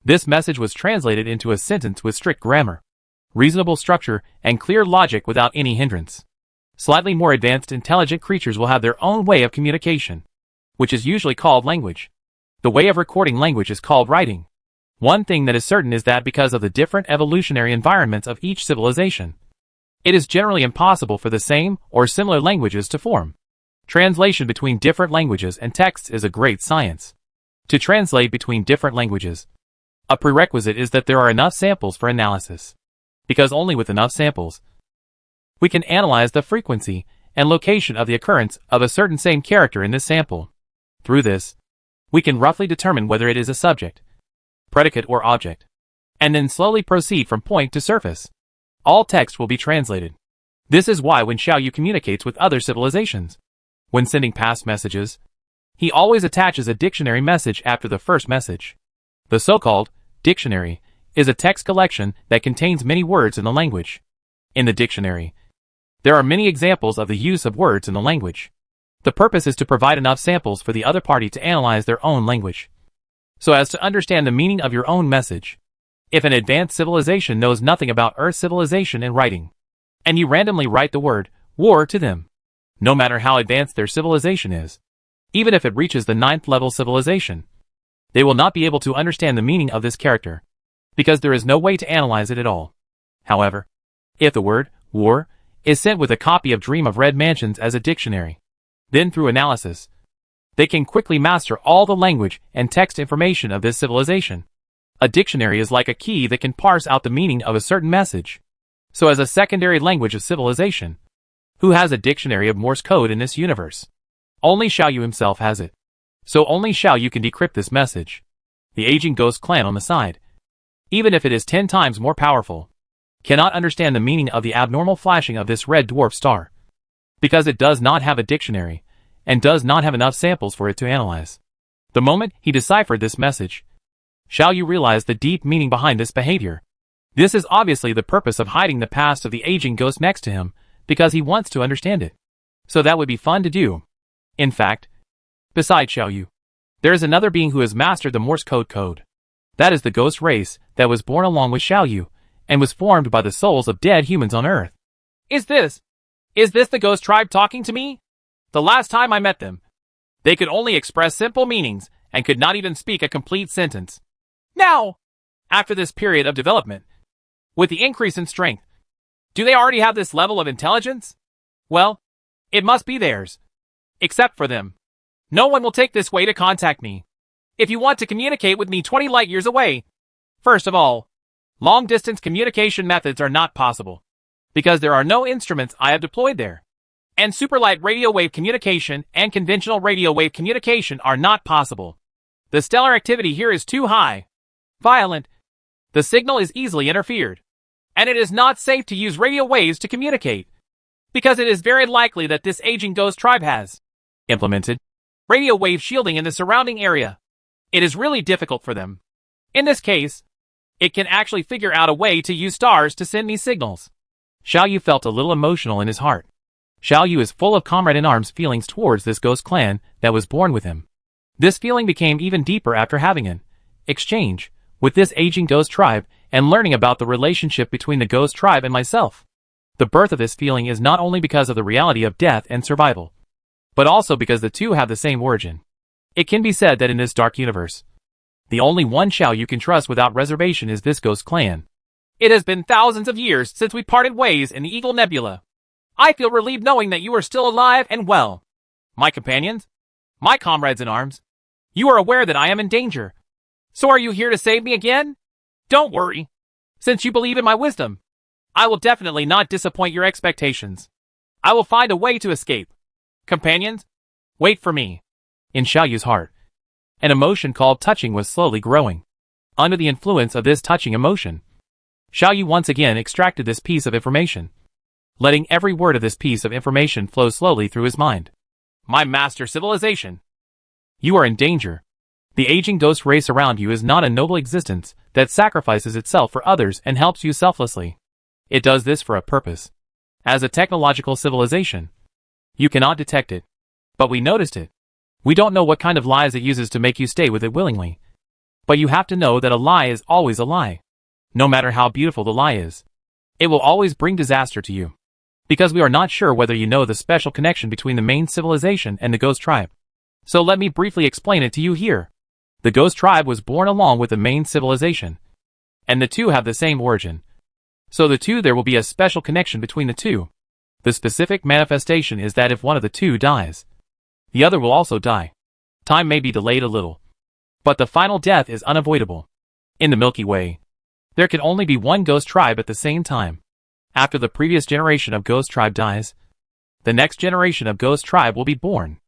this message was translated into a sentence with strict grammar, reasonable structure, and clear logic without any hindrance. Slightly more advanced intelligent creatures will have their own way of communication, which is usually called language. The way of recording language is called writing. One thing that is certain is that because of the different evolutionary environments of each civilization, it is generally impossible for the same or similar languages to form. Translation between different languages and texts is a great science. To translate between different languages, a prerequisite is that there are enough samples for analysis. Because only with enough samples, we can analyze the frequency and location of the occurrence of a certain same character in this sample. Through this, we can roughly determine whether it is a subject, predicate or object, and then slowly proceed from point to surface. All text will be translated. This is why when Xiaoyu communicates with other civilizations, when sending past messages, he always attaches a dictionary message after the first message. The so-called dictionary is a text collection that contains many words in the language. In the dictionary, there are many examples of the use of words in the language. The purpose is to provide enough samples for the other party to analyze their own language, so as to understand the meaning of your own message. If an advanced civilization knows nothing about Earth civilization and writing, and you randomly write the word war to them, no matter how advanced their civilization is, even if it reaches the 9th level civilization, they will not be able to understand the meaning of this character, because there is no way to analyze it at all. However, if the word war is sent with a copy of Dream of Red Mansions as a dictionary, then through analysis, they can quickly master all the language and text information of this civilization. A dictionary is like a key that can parse out the meaning of a certain message. So as a secondary language of civilization, who has a dictionary of Morse code in this universe? Only Xiaoyu himself has it. So only Xiaoyu can decrypt this message. The aging ghost clan on the side, even if it is 10 times more powerful, cannot understand the meaning of the abnormal flashing of this red dwarf star, because it does not have a dictionary, and does not have enough samples for it to analyze. The moment he deciphered this message, Xiaoyu realized the deep meaning behind this behavior. This is obviously the purpose of hiding the past of the aging ghost next to him, because he wants to understand it. So that would be fun to do. In fact, besides Xiaoyu, there is another being who has mastered the Morse code. That is the ghost race that was born along with Xiaoyu, and was formed by the souls of dead humans on Earth. Is this the ghost tribe talking to me? The last time I met them, they could only express simple meanings, and could not even speak a complete sentence. Now, after this period of development, with the increase in strength, do they already have this level of intelligence? Well, it must be theirs. Except for them, no one will take this way to contact me. If you want to communicate with me 20 light years away, first of all, long-distance communication methods are not possible, because there are no instruments I have deployed there. And superlight radio wave communication and conventional radio wave communication are not possible. The stellar activity here is too high, violent. The signal is easily interfered, and it is not safe to use radio waves to communicate, because it is very likely that this aging ghost tribe has implemented radio wave shielding in the surrounding area. It is really difficult for them. In this case, it can actually figure out a way to use stars to send me signals. Xiaoyu felt a little emotional in his heart. Xiaoyu is full of comrade-in-arms feelings towards this ghost clan that was born with him. This feeling became even deeper after having an exchange with this aging ghost tribe and learning about the relationship between the ghost tribe and myself. The birth of this feeling is not only because of the reality of death and survival, but also because the two have the same origin. It can be said that in this dark universe, the only one Xiaoyu can trust without reservation is this ghost clan. It has been thousands of years since we parted ways in the Eagle Nebula. I feel relieved knowing that you are still alive and well. My companions, my comrades in arms, you are aware that I am in danger. So are you here to save me again? Don't worry. Since you believe in my wisdom, I will definitely not disappoint your expectations. I will find a way to escape. Companions, wait for me. In Xiaoyu's heart, an emotion called touching was slowly growing. Under the influence of this touching emotion, Xiaoyu once again extracted this piece of information, letting every word of this piece of information flow slowly through his mind. My master civilization. You are in danger. The aging ghost race around you is not a noble existence that sacrifices itself for others and helps you selflessly. It does this for a purpose. As a technological civilization, you cannot detect it, but we noticed it. We don't know what kind of lies it uses to make you stay with it willingly. But you have to know that a lie is always a lie. No matter how beautiful the lie is, it will always bring disaster to you. Because we are not sure whether you know the special connection between the main civilization and the ghost tribe. So let me briefly explain it to you here. The ghost tribe was born along with the main civilization, and the two have the same origin. So there will be a special connection between the two. The specific manifestation is that if one of the two dies, the other will also die. Time may be delayed a little, but the final death is unavoidable. In the Milky Way, there can only be one ghost tribe at the same time. After the previous generation of ghost tribe dies, the next generation of ghost tribe will be born.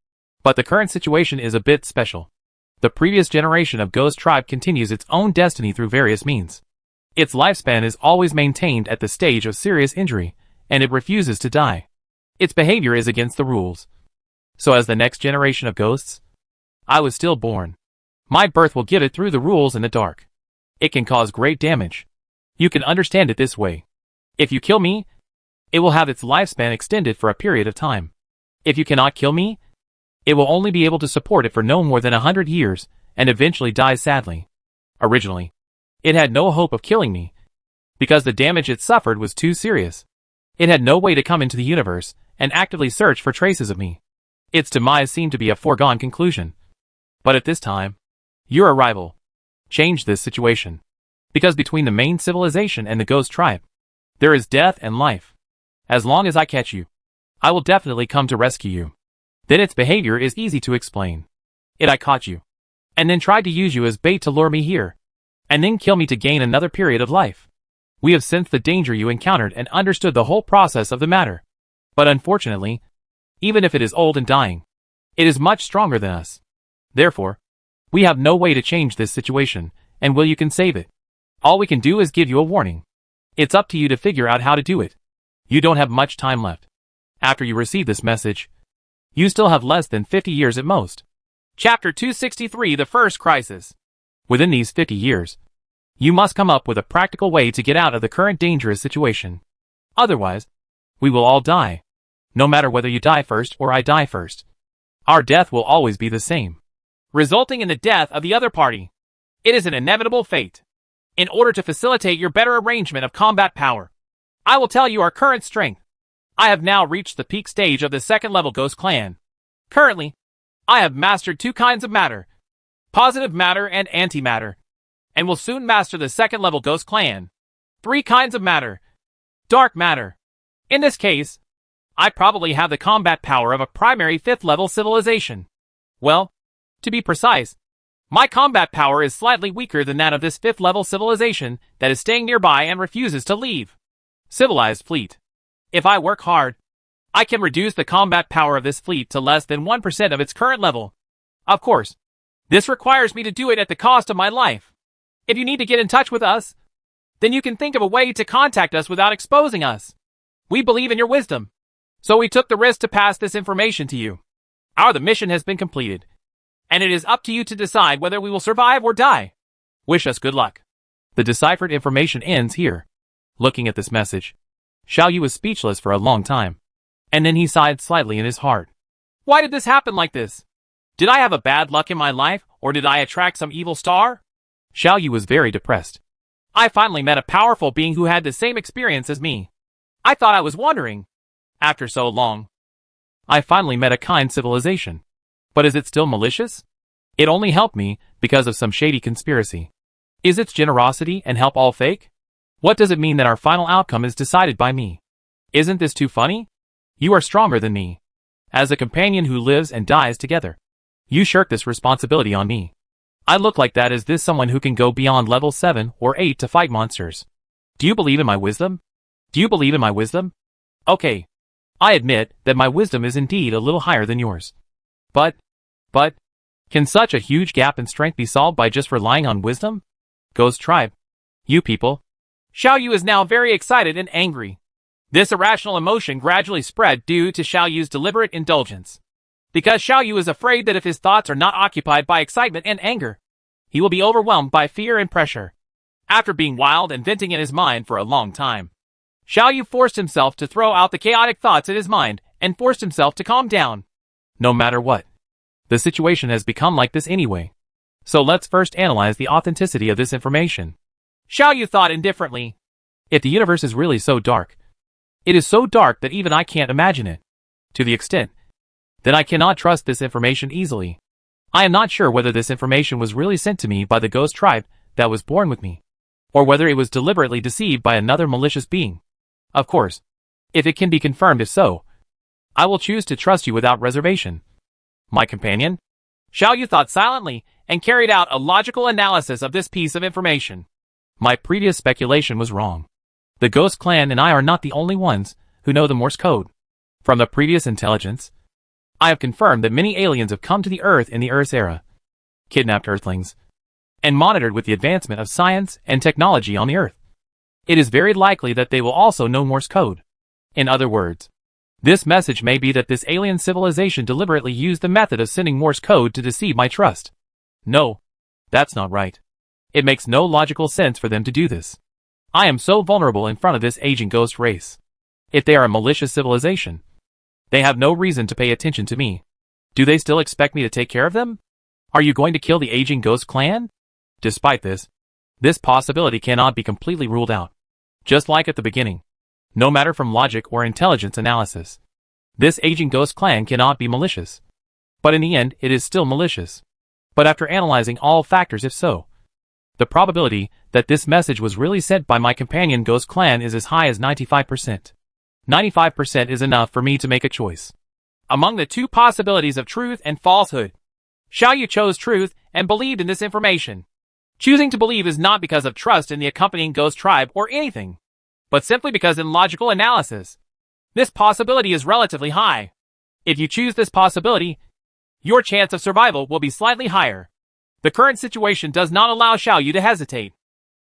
But the current situation is a bit special. The previous generation of ghost tribe continues its own destiny through various means. Its lifespan is always maintained at the stage of serious injury, and it refuses to die. Its behavior is against the rules. So as the next generation of ghosts, I was still born. My birth will give it through the rules in the dark. It can cause great damage. You can understand it this way. If you kill me, it will have its lifespan extended for a period of time. If you cannot kill me, it will only be able to support it for no more than 100 years, and eventually dies sadly. Originally, it had no hope of killing me, because the damage it suffered was too serious. It had no way to come into the universe and actively search for traces of me. Its demise seemed to be a foregone conclusion. But at this time, your arrival changed this situation. Because between the main civilization and the ghost tribe, there is death and life. As long as I catch you, I will definitely come to rescue you. Then its behavior is easy to explain. I caught you, and then tried to use you as bait to lure me here, and then kill me to gain another period of life. We have sensed the danger you encountered and understood the whole process of the matter. But unfortunately, even if it is old and dying, it is much stronger than us. Therefore, we have no way to change this situation, and will you can save it. All we can do is give you a warning. It's up to you to figure out how to do it. You don't have much time left. After you receive this message, you still have less than 50 years at most. Chapter 263, The First Crisis. Within these 50 years, you must come up with a practical way to get out of the current dangerous situation. Otherwise, we will all die. No matter whether you die first or I die first. Our death will always be the same, resulting in the death of the other party. It is an inevitable fate. In order to facilitate your better arrangement of combat power, I will tell you our current strength. I have now reached the peak stage of the second level Ghost Clan. Currently, I have mastered 2 kinds of matter, positive matter and antimatter, and will soon master the second level Ghost Clan. 3 kinds of matter, dark matter. In this case, I probably have the combat power of a primary 5th level civilization. Well, to be precise, my combat power is slightly weaker than that of this 5th level civilization that is staying nearby and refuses to leave. Civilized fleet. If I work hard, I can reduce the combat power of this fleet to less than 1% of its current level. Of course, this requires me to do it at the cost of my life. If you need to get in touch with us, then you can think of a way to contact us without exposing us. We believe in your wisdom, so we took the risk to pass this information to you. The mission has been completed, and it is up to you to decide whether we will survive or die. Wish us good luck. The deciphered information ends here. Looking at this message, Xiao Yu was speechless for a long time, and then he sighed slightly in his heart. Why did this happen like this? Did I have a bad luck in my life, or did I attract some evil star? Xiao Yu was very depressed. I finally met a powerful being who had the same experience as me. I thought I was wondering. After so long, I finally met a kind civilization. But is it still malicious? It only helped me because of some shady conspiracy. Is its generosity and help all fake? What does it mean that our final outcome is decided by me? Isn't this too funny? You are stronger than me. As a companion who lives and dies together, you shirk this responsibility on me. I look like that. Is this someone who can go beyond level 7 or 8 to fight monsters? Do you believe in my wisdom? Do you believe in my wisdom? Okay. I admit that my wisdom is indeed a little higher than yours. But, can such a huge gap in strength be solved by just relying on wisdom? Ghost Tribe. You people. Xiao Yu is now very excited and angry. This irrational emotion gradually spread due to Xiao Yu's deliberate indulgence. Because Xiao Yu is afraid that if his thoughts are not occupied by excitement and anger, he will be overwhelmed by fear and pressure. After being wild and venting in his mind for a long time, Xiao Yu forced himself to throw out the chaotic thoughts in his mind and forced himself to calm down. No matter what, the situation has become like this anyway. So let's first analyze the authenticity of this information. Xiao Yu thought indifferently. If the universe is really so dark, it is so dark that even I can't imagine it. To the extent that I cannot trust this information easily. I am not sure whether this information was really sent to me by the ghost tribe that was born with me, or whether it was deliberately deceived by another malicious being. Of course, if it can be confirmed, if so, I will choose to trust you without reservation. My companion? Xiao Yu thought silently and carried out a logical analysis of this piece of information. My previous speculation was wrong. The Ghost Clan and I are not the only ones who know the Morse code. From the previous intelligence, I have confirmed that many aliens have come to the Earth in the Earth's era, kidnapped Earthlings, and monitored with the advancement of science and technology on the Earth. It is very likely that they will also know Morse code. In other words, this message may be that this alien civilization deliberately used the method of sending Morse code to deceive my trust. No, that's not right. It makes no logical sense for them to do this. I am so vulnerable in front of this aging ghost race. If they are a malicious civilization, they have no reason to pay attention to me. Do they still expect me to take care of them? Are you going to kill the aging ghost clan? Despite this possibility cannot be completely ruled out. Just like at the beginning, no matter from logic or intelligence analysis, this aging ghost clan cannot be malicious. But in the end, it is still malicious. But after analyzing all factors, if so, the probability that this message was really sent by my companion Ghost Clan is as high as 95%. 95% is enough for me to make a choice. Among the 2 possibilities of truth and falsehood, Xiao Yu chose truth and believed in this information. Choosing to believe is not because of trust in the accompanying ghost tribe or anything, but simply because in logical analysis, this possibility is relatively high. If you choose this possibility, your chance of survival will be slightly higher. The current situation does not allow Xiao Yu to hesitate.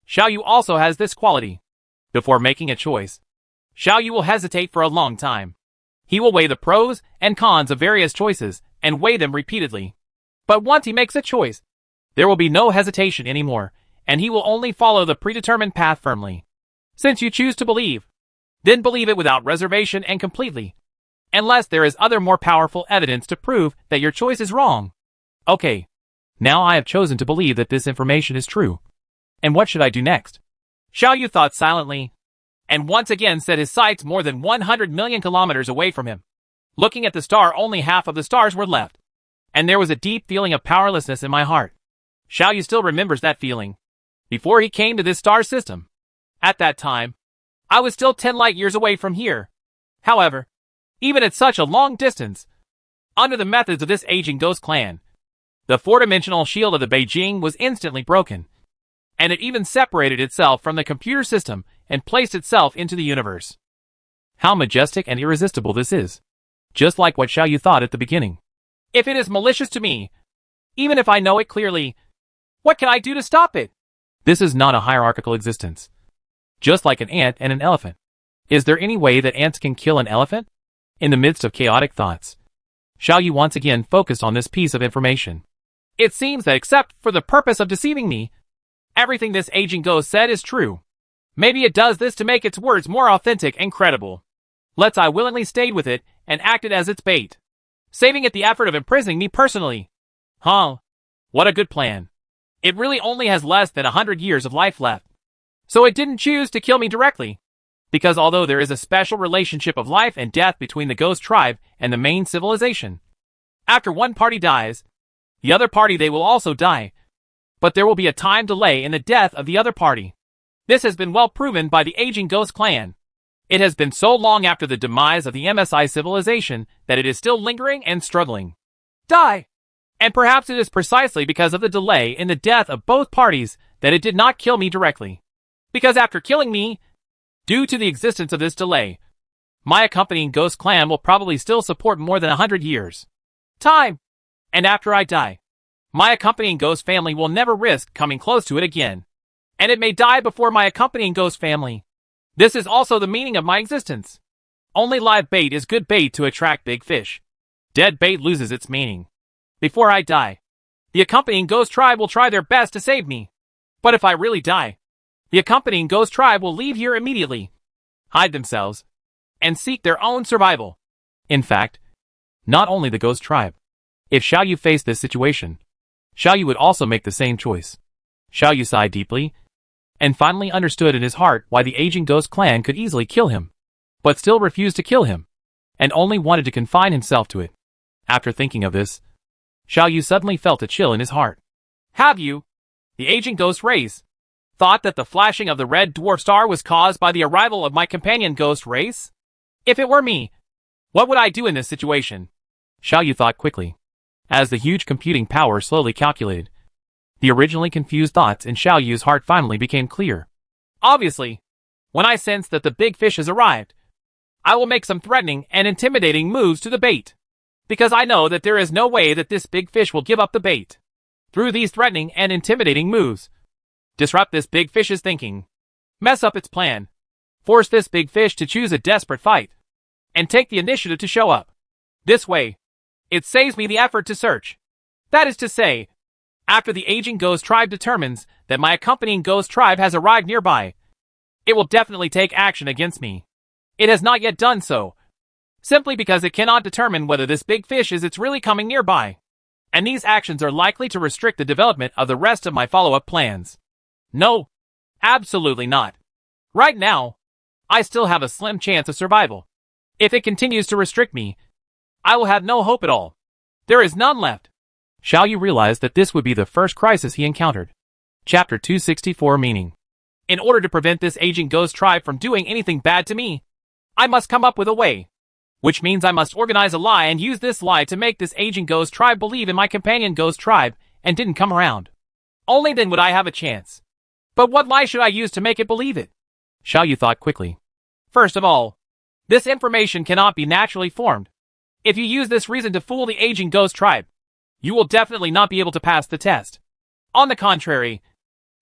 Xiao Yu also has this quality. Before making a choice, Xiao Yu will hesitate for a long time. He will weigh the pros and cons of various choices and weigh them repeatedly. But once he makes a choice, there will be no hesitation anymore, and he will only follow the predetermined path firmly. Since you choose to believe, then believe it without reservation and completely, unless there is other more powerful evidence to prove that your choice is wrong. Okay, now I have chosen to believe that this information is true. And what should I do next? Xiao Yu thought silently, and once again set his sights more than 100 million kilometers away from him. Looking at the star, only half of the stars were left, and there was a deep feeling of powerlessness in my heart. Xiao Yu still remembers that feeling. Before he came to this star system, at that time, I was still 10 light years away from here. However, even at such a long distance, under the methods of this aging ghost clan, the four-dimensional shield of the Beijing was instantly broken, and it even separated itself from the computer system and placed itself into the universe. How majestic and irresistible this is. Just like what Xiao Yu thought at the beginning. If it is malicious to me, even if I know it clearly, what can I do to stop it? This is not a hierarchical existence. Just like an ant and an elephant. Is there any way that ants can kill an elephant? In the midst of chaotic thoughts, Xiao Yu once again focused on this piece of information. It seems that except for the purpose of deceiving me, everything this aging ghost said is true. Maybe it does this to make its words more authentic and credible. I willingly stayed with it and acted as its bait, saving it the effort of imprisoning me personally. Huh? What a good plan. It really only has less than 100 years of life left. So it didn't choose to kill me directly. Because although there is a special relationship of life and death between the ghost tribe and the main civilization, after one party dies, the other party they will also die. But there will be a time delay in the death of the other party. This has been well proven by the aging ghost clan. It has been so long after the demise of the MSI civilization that it is still lingering and struggling. Die! And perhaps it is precisely because of the delay in the death of both parties that it did not kill me directly. Because after killing me, due to the existence of this delay, my accompanying ghost clan will probably still support more than 100 years. Time! And after I die, my accompanying ghost family will never risk coming close to it again. And it may die before my accompanying ghost family. This is also the meaning of my existence. Only live bait is good bait to attract big fish. Dead bait loses its meaning. Before I die, the accompanying ghost tribe will try their best to save me. But if I really die, the accompanying ghost tribe will leave here immediately, hide themselves, and seek their own survival. In fact, not only the ghost tribe. If Xiao Yu faced this situation, Xiao Yu would also make the same choice. Xiao Yu sighed deeply, and finally understood in his heart why the aging ghost clan could easily kill him, but still refused to kill him, and only wanted to confine himself to it. After thinking of this, Xiao Yu suddenly felt a chill in his heart. Have you, the aging ghost race, thought that the flashing of the red dwarf star was caused by the arrival of my companion ghost race? If it were me, what would I do in this situation? Xiao Yu thought quickly, as the huge computing power slowly calculated. The originally confused thoughts in Xiao Yu's heart finally became clear. Obviously, when I sense that the big fish has arrived, I will make some threatening and intimidating moves to the bait. Because I know that there is no way that this big fish will give up the bait. Through these threatening and intimidating moves, disrupt this big fish's thinking, mess up its plan, force this big fish to choose a desperate fight, and take the initiative to show up. This way, it saves me the effort to search. That is to say, after the aging ghost tribe determines that my accompanying ghost tribe has arrived nearby, it will definitely take action against me. It has not yet done so, simply because it cannot determine whether this big fish is it's really coming nearby. And these actions are likely to restrict the development of the rest of my follow-up plans. No, absolutely not. Right now, I still have a slim chance of survival. If it continues to restrict me, I will have no hope at all. There is none left. Xiao Yu realized that this would be the first crisis he encountered. Chapter 264 Meaning. In order to prevent this aging ghost tribe from doing anything bad to me, I must come up with a way. Which means I must organize a lie and use this lie to make this aging ghost tribe believe in my companion ghost tribe and didn't come around. Only then would I have a chance. But what lie should I use to make it believe it? Xiao Yu thought quickly. First of all, this information cannot be naturally formed. If you use this reason to fool the aging ghost tribe, you will definitely not be able to pass the test. On the contrary,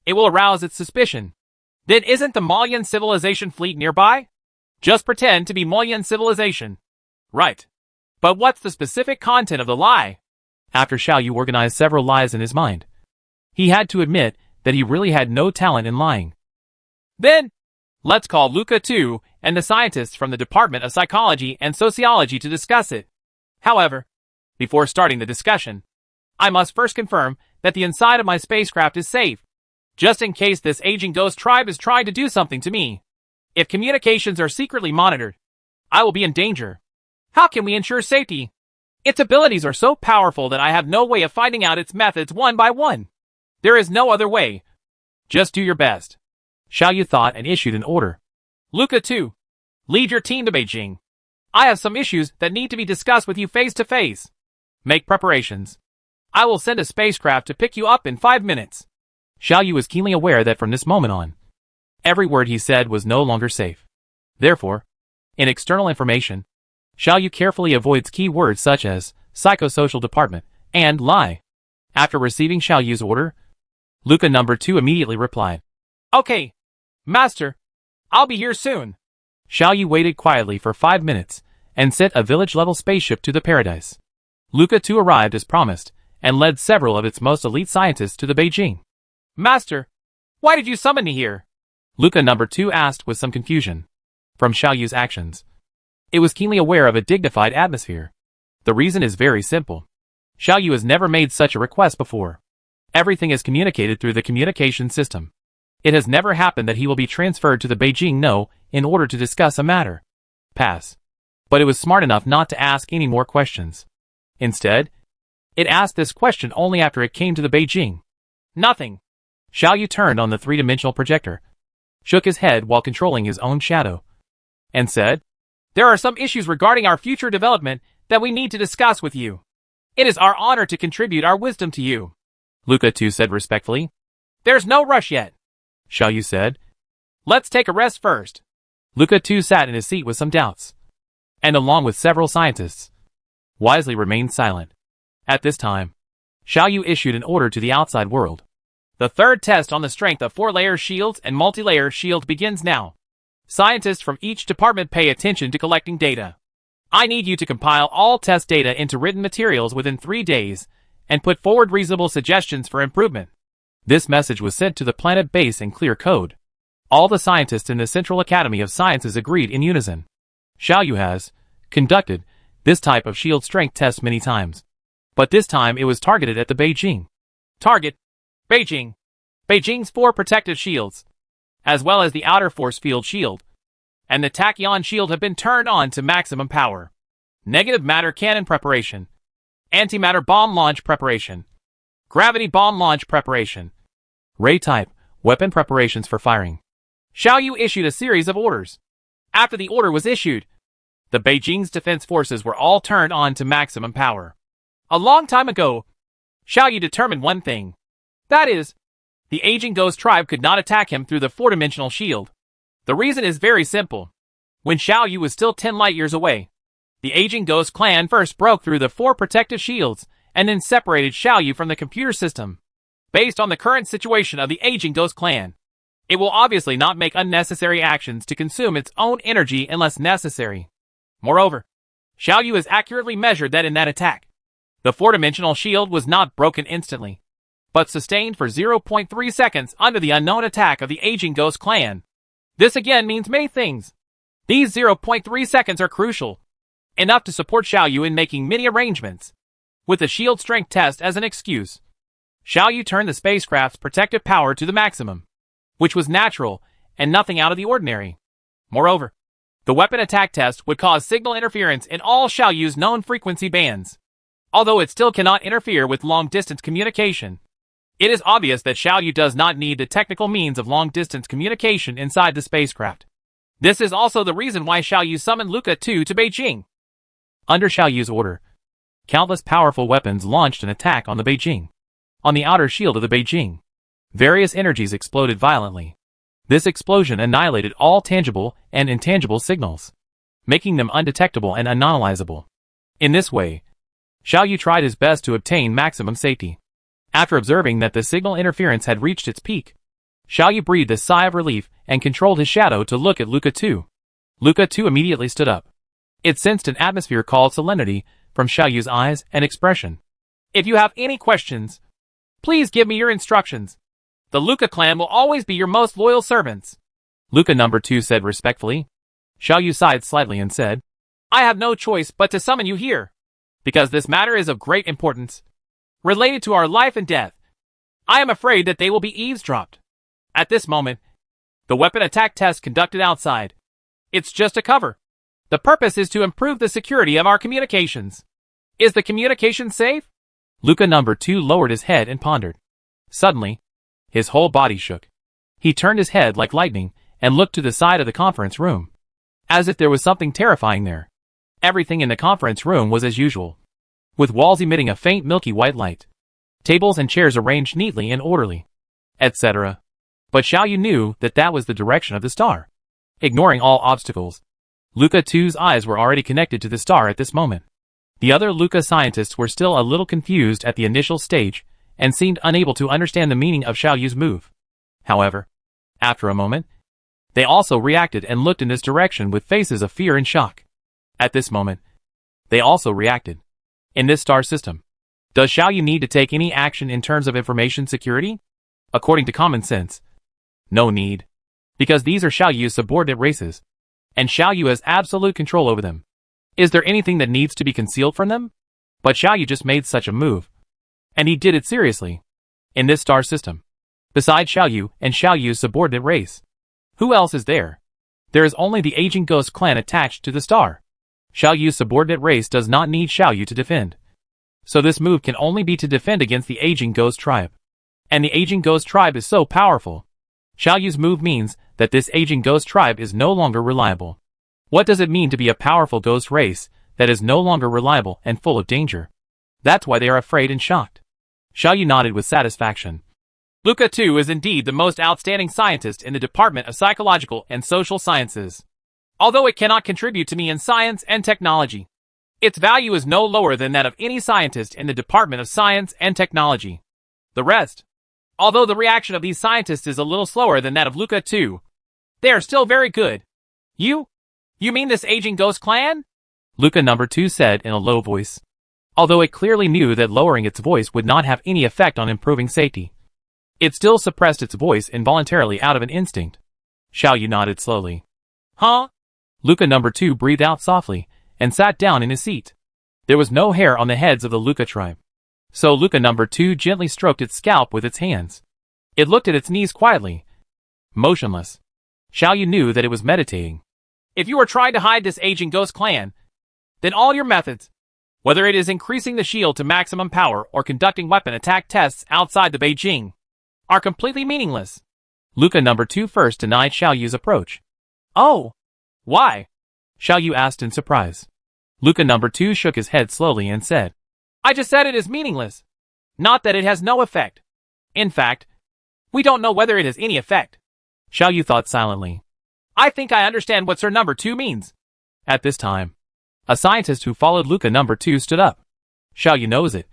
it will arouse its suspicion. Then isn't the Malian civilization fleet nearby? Just pretend to be Malian civilization. Right. But what's the specific content of the lie? After Xiao Yu organized several lies in his mind, he had to admit that he really had no talent in lying. Then, let's call Luca too and the scientists from the Department of Psychology and Sociology to discuss it. However, before starting the discussion, I must first confirm that the inside of my spacecraft is safe, just in case this aging ghost tribe is trying to do something to me. If communications are secretly monitored, I will be in danger. How can we ensure safety? Its abilities are so powerful that I have no way of finding out its methods one by one. There is no other way. Just do your best. Xiao Yu thought and issued an order. Luca 2. Lead your team to Beijing. I have some issues that need to be discussed with you face to face. Make preparations. I will send a spacecraft to pick you up in 5 minutes. Xiao Yu was keenly aware that from this moment on, every word he said was no longer safe. Therefore, in external information, Xiao Yu carefully avoids key words such as psychosocial department and lie. After receiving Xiao Yu's order, Luca number 2 immediately replied, Okay, Master. I'll be here soon. Xiao Yu waited quietly for 5 minutes and sent a village-level spaceship to the paradise. Luca 2 arrived as promised and led several of its most elite scientists to the Beijing. Master, why did you summon me here? Luca number 2 asked with some confusion. From Xiao Yu's actions, it was keenly aware of a dignified atmosphere. The reason is very simple. Xiao Yu has never made such a request before. Everything is communicated through the communication system. It has never happened that he will be transferred to the Beijing No in order to discuss a matter. Pass. But it was smart enough not to ask any more questions. Instead, it asked this question only after it came to the Beijing. Nothing. Xiao Yu turned on the three-dimensional projector, shook his head while controlling his own shadow, and said, There are some issues regarding our future development that we need to discuss with you. It is our honor to contribute our wisdom to you. Luca 2 said respectfully. There's no rush yet. Xiao Yu said. Let's take a rest first. Luca 2 sat in his seat with some doubts, and along with several scientists, wisely remained silent. At this time, Xiao Yu issued an order to the outside world. The third test on the strength of 4-layer shields and multi-layer shield begins now. Scientists from each department pay attention to collecting data. I need you to compile all test data into written materials within 3 days and put forward reasonable suggestions for improvement. This message was sent to the planet base in clear code. All the scientists in the Central Academy of Sciences agreed in unison. Xiao Yu has conducted this type of shield strength test many times, but this time it was targeted at the Beijing. Target: Beijing. Beijing's 4 protective shields, as well as the outer force field shield, and the tachyon shield have been turned on to maximum power. Negative matter cannon preparation. Antimatter bomb launch preparation. Gravity bomb launch preparation. Ray type, weapon preparations for firing. Xiao Yu issued a series of orders. After the order was issued, the Beijing's defense forces were all turned on to maximum power. A long time ago, Xiao Yu determined one thing. That is, the aging ghost tribe could not attack him through the 4-dimensional shield. The reason is very simple. When Xiao Yu was still 10 light years away, the aging ghost clan first broke through the 4 protective shields and then separated Xiao Yu from the computer system. Based on the current situation of the aging ghost clan, it will obviously not make unnecessary actions to consume its own energy unless necessary. Moreover, Xiao Yu has accurately measured that in that attack, the 4-dimensional shield was not broken instantly, but sustained for 0.3 seconds under the unknown attack of the aging ghost clan. This again means many things. These 0.3 seconds are crucial, enough to support Xiao Yu in making many arrangements. With the shield strength test as an excuse, Xiao Yu turned the spacecraft's protective power to the maximum, which was natural and nothing out of the ordinary. Moreover, the weapon attack test would cause signal interference in all Xiao Yu's known frequency bands. Although it still cannot interfere with long-distance communication, it is obvious that Xiao Yu does not need the technical means of long-distance communication inside the spacecraft. This is also the reason why Xiao Yu summoned Luca 2 to Beijing. Under Xiao Yu's order, countless powerful weapons launched an attack on the Beijing. On the outer shield of the Beijing, various energies exploded violently. This explosion annihilated all tangible and intangible signals, making them undetectable and unanalyzable. In this way, Xiao Yu tried his best to obtain maximum safety. After observing that the signal interference had reached its peak, Xiao Yu breathed a sigh of relief and controlled his shadow to look at Luca 2. Luca 2 immediately stood up. It sensed an atmosphere called solemnity from Xiao Yu's eyes and expression. If you have any questions, please give me your instructions. The Luca clan will always be your most loyal servants. Luca number 2 said respectfully. Xiao Yu sighed slightly and said, I have no choice but to summon you here, because this matter is of great importance, related to our life and death. I am afraid that they will be eavesdropped. At this moment, the weapon attack test conducted outside. It's just a cover. The purpose is to improve the security of our communications. Is the communication safe? Luca number 2 lowered his head and pondered. Suddenly, his whole body shook. He turned his head like lightning and looked to the side of the conference room, as if there was something terrifying there. Everything in the conference room was as usual, with walls emitting a faint milky white light, tables and chairs arranged neatly and orderly, etc. But Xiao Yu knew that that was the direction of the star. Ignoring all obstacles, Luca 2's eyes were already connected to the star at this moment. The other Luca scientists were still a little confused at the initial stage and seemed unable to understand the meaning of Xiao Yu's move. However, after a moment, they also reacted and looked in this direction with faces of fear and shock. At this moment, they also reacted. In this star system, does Xiao Yu need to take any action in terms of information security? According to common sense, no need. Because these are Xiao Yu's subordinate races, and Xiao Yu has absolute control over them. Is there anything that needs to be concealed from them? But Xiao Yu just made such a move, and he did it seriously. In this star system, besides Xiao Yu and Xiao Yu's subordinate race, who else is there? There is only the aging ghost clan attached to the star. Xiao Yu's subordinate race does not need Xiao Yu to defend. So this move can only be to defend against the aging ghost tribe. And the aging ghost tribe is so powerful. Xiao Yu's move means that this aging ghost tribe is no longer reliable. What does it mean to be a powerful ghost race that is no longer reliable and full of danger? That's why they are afraid and shocked. Xiao Yu nodded with satisfaction. Luca 2 is indeed the most outstanding scientist in the Department of Psychological and Social Sciences. Although it cannot contribute to me in science and technology, its value is no lower than that of any scientist in the Department of Science and Technology. The rest, although the reaction of these scientists is a little slower than that of Luca 2, they are still very good. You mean this aging ghost clan? Luca number 2 said in a low voice. Although it clearly knew that lowering its voice would not have any effect on improving safety, it still suppressed its voice involuntarily out of an instinct. Xiao Yu nodded slowly. Huh? Luca number 2 breathed out softly and sat down in his seat. There was no hair on the heads of the Luca tribe, so Luca number 2 gently stroked its scalp with its hands. It looked at its knees quietly, motionless. Xiao Yu knew that it was meditating. If you are trying to hide this aging ghost clan, then all your methods, whether it is increasing the shield to maximum power or conducting weapon attack tests outside the Beijing, are completely meaningless. Luca number 2 first denied Xiao Yu's approach. Oh, why? Xiao Yu asked in surprise. Luca number 2 shook his head slowly and said, I just said it is meaningless. Not that it has no effect. In fact, we don't know whether it has any effect. Xiao Yu thought silently. I think I understand what Sir number 2 means. At this time, a scientist who followed Luca number 2 stood up. Xiao Yu knows it,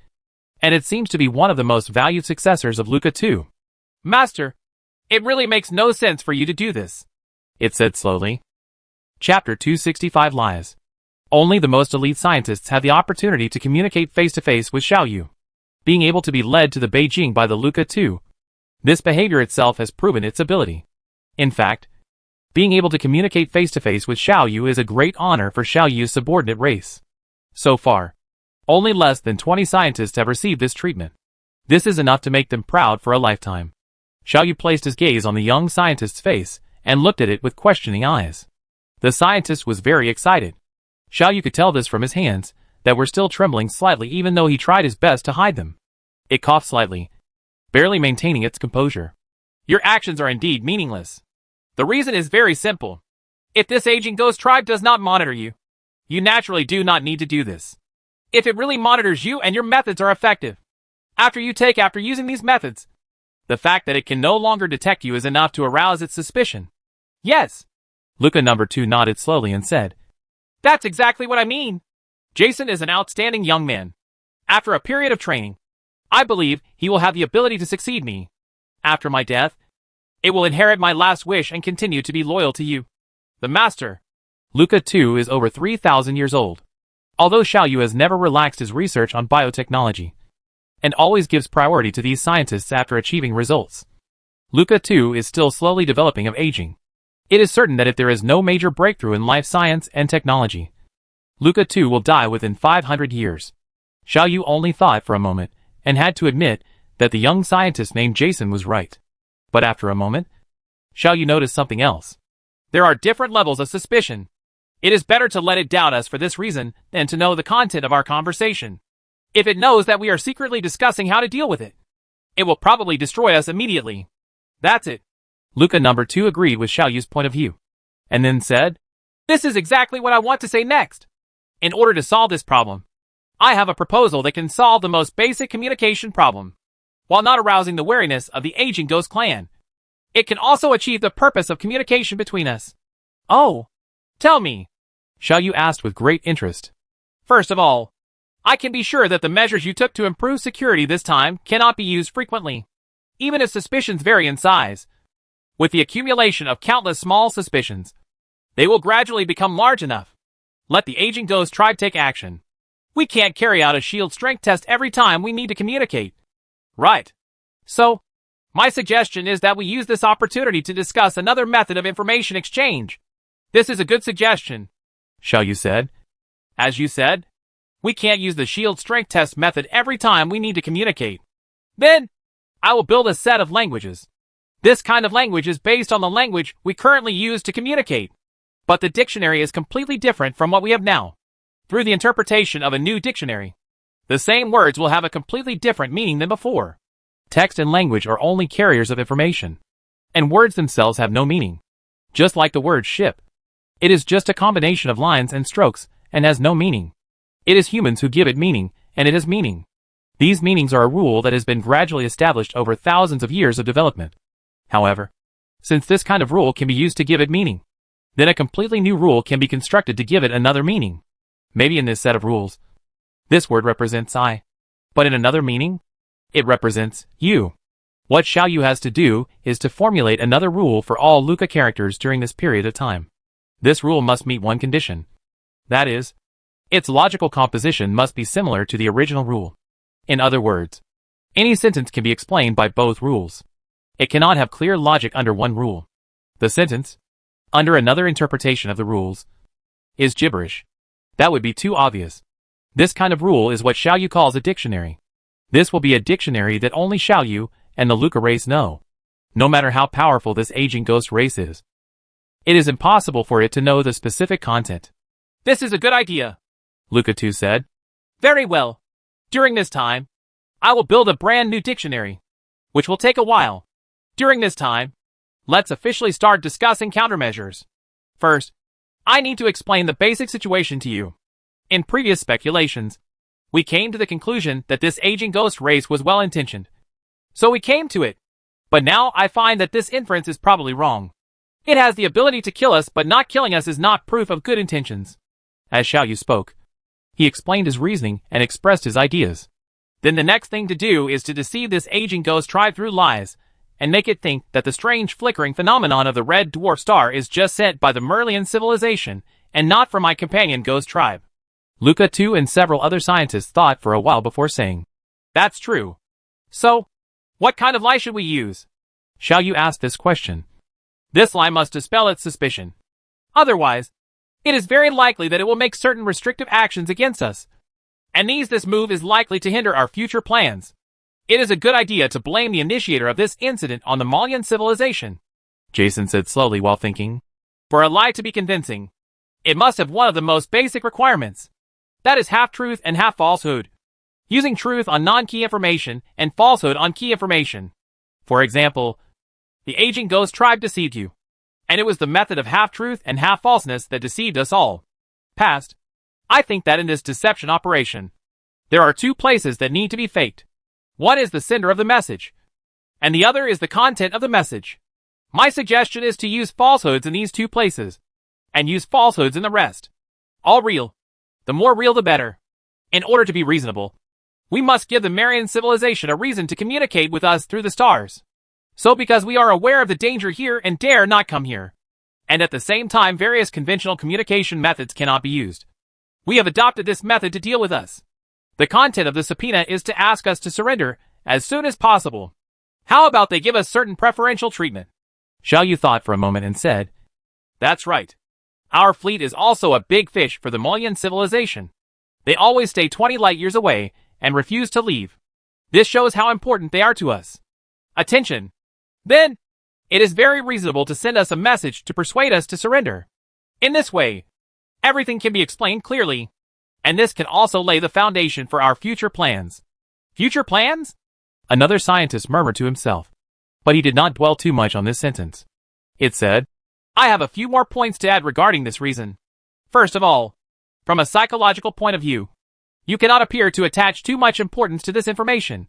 and it seems to be one of the most valued successors of Luca 2. Master, it really makes no sense for you to do this, it said slowly. Chapter 265 Lies. Only the most elite scientists have the opportunity to communicate face-to-face with Xiao Yu, being able to be led to the Beijing by the Luca 2. This behavior itself has proven its ability. In fact, being able to communicate face-to-face with Xiao Yu is a great honor for Xiao Yu's subordinate race. So far, only less than 20 scientists have received this treatment. This is enough to make them proud for a lifetime. Xiao Yu placed his gaze on the young scientist's face and looked at it with questioning eyes. The scientist was very excited. Xiao Yu could tell this from his hands, that were still trembling slightly even though he tried his best to hide them. It coughed slightly, barely maintaining its composure. Your actions are indeed meaningless. The reason is very simple. If this aging ghost tribe does not monitor you, you naturally do not need to do this. If it really monitors you and your methods are effective, after using these methods, the fact that it can no longer detect you is enough to arouse its suspicion. Yes. Luca number 2 nodded slowly and said, That's exactly what I mean. Jason is an outstanding young man. After a period of training, I believe he will have the ability to succeed me. After my death, it will inherit my last wish and continue to be loyal to you, the Master. Luca too is over 3,000 years old. Although Xiaoyu has never relaxed his research on biotechnology, and always gives priority to these scientists after achieving results, Luca too is still slowly developing of aging. It is certain that if there is no major breakthrough in life science and technology, Luca too will die within 500 years. Xiaoyu only thought for a moment, and had to admit that the young scientist named Jason was right. But after a moment, Xiaoyu noticed something else. There are different levels of suspicion. It is better to let it doubt us for this reason than to know the content of our conversation. If it knows that we are secretly discussing how to deal with it, it will probably destroy us immediately. That's it. Luca number 2 agreed with Xiaoyu's point of view, and then said, "This is exactly what I want to say next. In order to solve this problem, I have a proposal that can solve the most basic communication problem, while not arousing the wariness of the aging ghost clan. It can also achieve the purpose of communication between us." "Oh, tell me," Xiaoyu asked with great interest. "First of all, I can be sure that the measures you took to improve security this time cannot be used frequently, even if suspicions vary in size. With the accumulation of countless small suspicions, they will gradually become large enough. Let the aging ghost tribe take action. We can't carry out a shield strength test every time we need to communicate. Right. So, my suggestion is that we use this opportunity to discuss another method of information exchange. This is a good suggestion," Xiaoyu said. "As you said, we can't use the shield strength test method every time we need to communicate. Then, I will build a set of languages. This kind of language is based on the language we currently use to communicate. But the dictionary is completely different from what we have now. Through the interpretation of a new dictionary, the same words will have a completely different meaning than before. Text and language are only carriers of information, and words themselves have no meaning. Just like the word ship. It is just a combination of lines and strokes, and has no meaning. It is humans who give it meaning, and it has meaning. These meanings are a rule that has been gradually established over thousands of years of development. However, since this kind of rule can be used to give it meaning, then a completely new rule can be constructed to give it another meaning. Maybe in this set of rules, this word represents I, but in another meaning, it represents you. What Xiaoyu has to do is to formulate another rule for all Luca characters during this period of time. This rule must meet one condition. That is, its logical composition must be similar to the original rule. In other words, any sentence can be explained by both rules. It cannot have clear logic under one rule. The sentence, under another interpretation of the rules, is gibberish. That would be too obvious. This kind of rule is what Xiaoyu calls a dictionary. This will be a dictionary that only Xiaoyu and the Luca race know. No matter how powerful this aging ghost race is, it is impossible for it to know the specific content. "This is a good idea," Luca 2 said. "Very well. During this time, I will build a brand new dictionary, which will take a while. During this time, let's officially start discussing countermeasures. First, I need to explain the basic situation to you. In previous speculations, we came to the conclusion that this aging ghost race was well-intentioned. So we came to it. But now I find that this inference is probably wrong. It has the ability to kill us, but not killing us is not proof of good intentions." As Xiaoyu spoke, he explained his reasoning and expressed his ideas. "Then the next thing to do is to deceive this aging ghost tribe through lies, and make it think that the strange flickering phenomenon of the red dwarf star is just sent by the Merlian civilization, and not from my companion ghost tribe." Luca 2 and several other scientists thought for a while before saying, "That's true. So, what kind of lie should we use?" Xiaoyu asked this question. "This lie must dispel its suspicion. Otherwise, it is very likely that it will make certain restrictive actions against us. And this move is likely to hinder our future plans. It is a good idea to blame the initiator of this incident on the Malian civilization," Jason said slowly while thinking. "For a lie to be convincing, it must have one of the most basic requirements. That is half-truth and half-falsehood. Using truth on non-key information and falsehood on key information. For example, the aging ghost tribe deceived you, and it was the method of half-truth and half-falseness that deceived us all. Past. I think that in this deception operation, there are two places that need to be faked. One is the sender of the message, and the other is the content of the message. My suggestion is to use falsehoods in these two places, and use falsehoods in the rest. All real. The more real the better. In order to be reasonable, We must give the Marian civilization a reason to communicate with us through the stars. So because we are aware of the danger here and dare not come here. And at the same time various conventional communication methods cannot be used. We have adopted this method to deal with us. The content of the subpoena is to ask us to surrender as soon as possible. How about they give us certain preferential treatment? Xiao Yu thought for a moment and said, That's right. Our fleet is also a big fish for the Molian civilization. They always stay 20 light years away and refuse to leave. This shows how important they are to us. Attention! Then, it is very reasonable to send us a message to persuade us to surrender. In this way, everything can be explained clearly, and this can also lay the foundation for our future plans. Future plans? Another scientist murmured to himself, but he did not dwell too much on this sentence. It said, I have a few more points to add regarding this reason. First of all, from a psychological point of view, you cannot appear to attach too much importance to this information.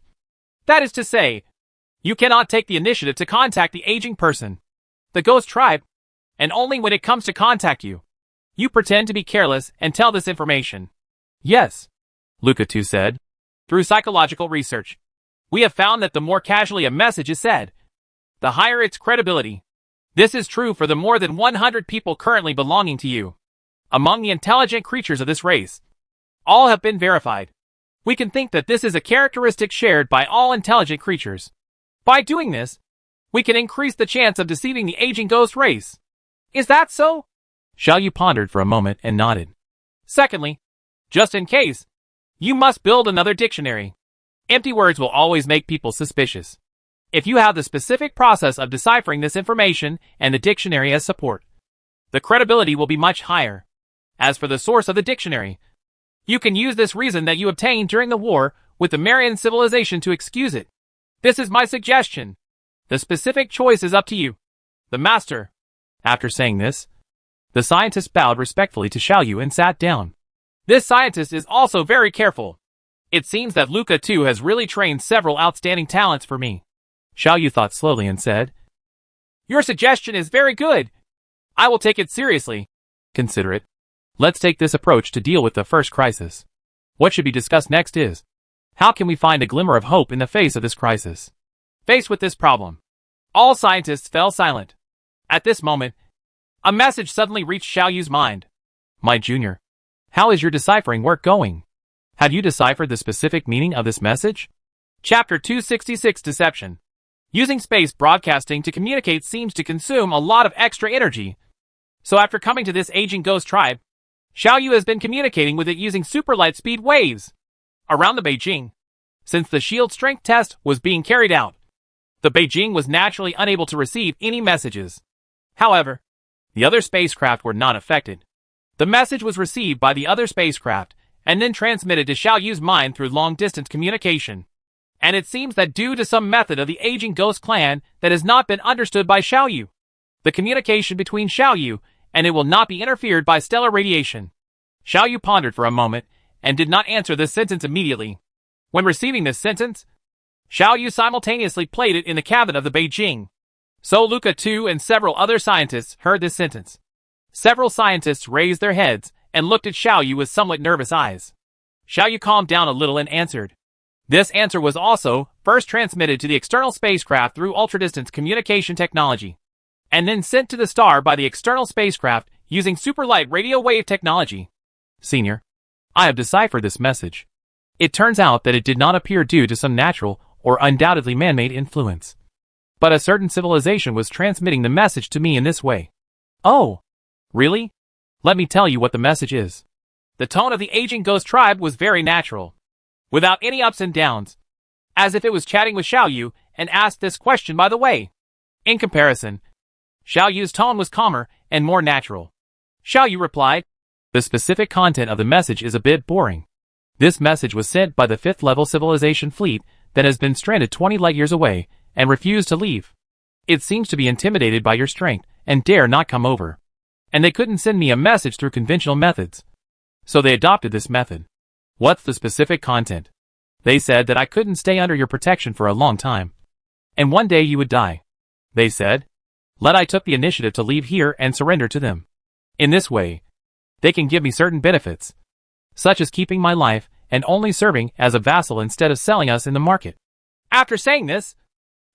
That is to say, you cannot take the initiative to contact the aging person, the ghost tribe, and only when it comes to contact you, you pretend to be careless and tell this information. Yes, Luca too said. Through psychological research, we have found that the more casually a message is said, the higher its credibility. This is true for the more than 100 people currently belonging to you. Among the intelligent creatures of this race, all have been verified. We can think that this is a characteristic shared by all intelligent creatures. By doing this, we can increase the chance of deceiving the aging ghost race. Is that so? Xiao Yu pondered for a moment and nodded. Secondly, just in case, you must build another dictionary. Empty words will always make people suspicious. If you have the specific process of deciphering this information and the dictionary as support, the credibility will be much higher. As for the source of the dictionary, you can use this reason that you obtained during the war with the Marian civilization to excuse it. This is my suggestion. The specific choice is up to you. The master. After saying this, the scientist bowed respectfully to Xiao Yu and sat down. This scientist is also very careful. It seems that Luca too has really trained several outstanding talents for me. Xiao Yu thought slowly and said, Your suggestion is very good. I will take it seriously. Consider it. Let's take this approach to deal with the first crisis. What should be discussed next is, how can we find a glimmer of hope in the face of this crisis? Faced with this problem, all scientists fell silent. At this moment, a message suddenly reached Xiao Yu's mind. My junior, how is your deciphering work going? Have you deciphered the specific meaning of this message? Chapter 266 Deception. Using space broadcasting to communicate seems to consume a lot of extra energy. So after coming to this aging ghost tribe, Xiao Yu has been communicating with it using super light speed waves. Around the Beijing, since the shield strength test was being carried out, the Beijing was naturally unable to receive any messages. However, the other spacecraft were not affected. The message was received by the other spacecraft and then transmitted to Xiao Yu's mind through long-distance communication. And it seems that due to some method of the aging ghost clan that has not been understood by Xiao Yu, the communication between Xiao Yu and it will not be interfered by stellar radiation. Xiao Yu pondered for a moment and did not answer this sentence immediately. When receiving this sentence, Xiao Yu simultaneously played it in the cabin of the Beijing. So Luca too and several other scientists heard this sentence. Several scientists raised their heads and looked at Xiao Yu with somewhat nervous eyes. Xiao Yu calmed down a little and answered. This answer was also first transmitted to the external spacecraft through ultra-distance communication technology, and then sent to the star by the external spacecraft using super-light radio wave technology. Senior, I have deciphered this message. It turns out that it did not appear due to some natural or undoubtedly man-made influence, but a certain civilization was transmitting the message to me in this way. Oh, really? Let me tell you what the message is. The tone of the aging ghost tribe was very natural, without any ups and downs, as if it was chatting with Xiao Yu and asked this question by the way. In comparison, Xiao Yu's tone was calmer and more natural. Xiao Yu replied, The specific content of the message is a bit boring. This message was sent by the 5th level civilization fleet that has been stranded 20 light years away and refused to leave. It seems to be intimidated by your strength and dare not come over. And they couldn't send me a message through conventional methods. So they adopted this method. What's the specific content? They said that I couldn't stay under your protection for a long time. And one day you would die. They said. I took the initiative to leave here and surrender to them. In this way, they can give me certain benefits, such as keeping my life and only serving as a vassal instead of selling us in the market. After saying this,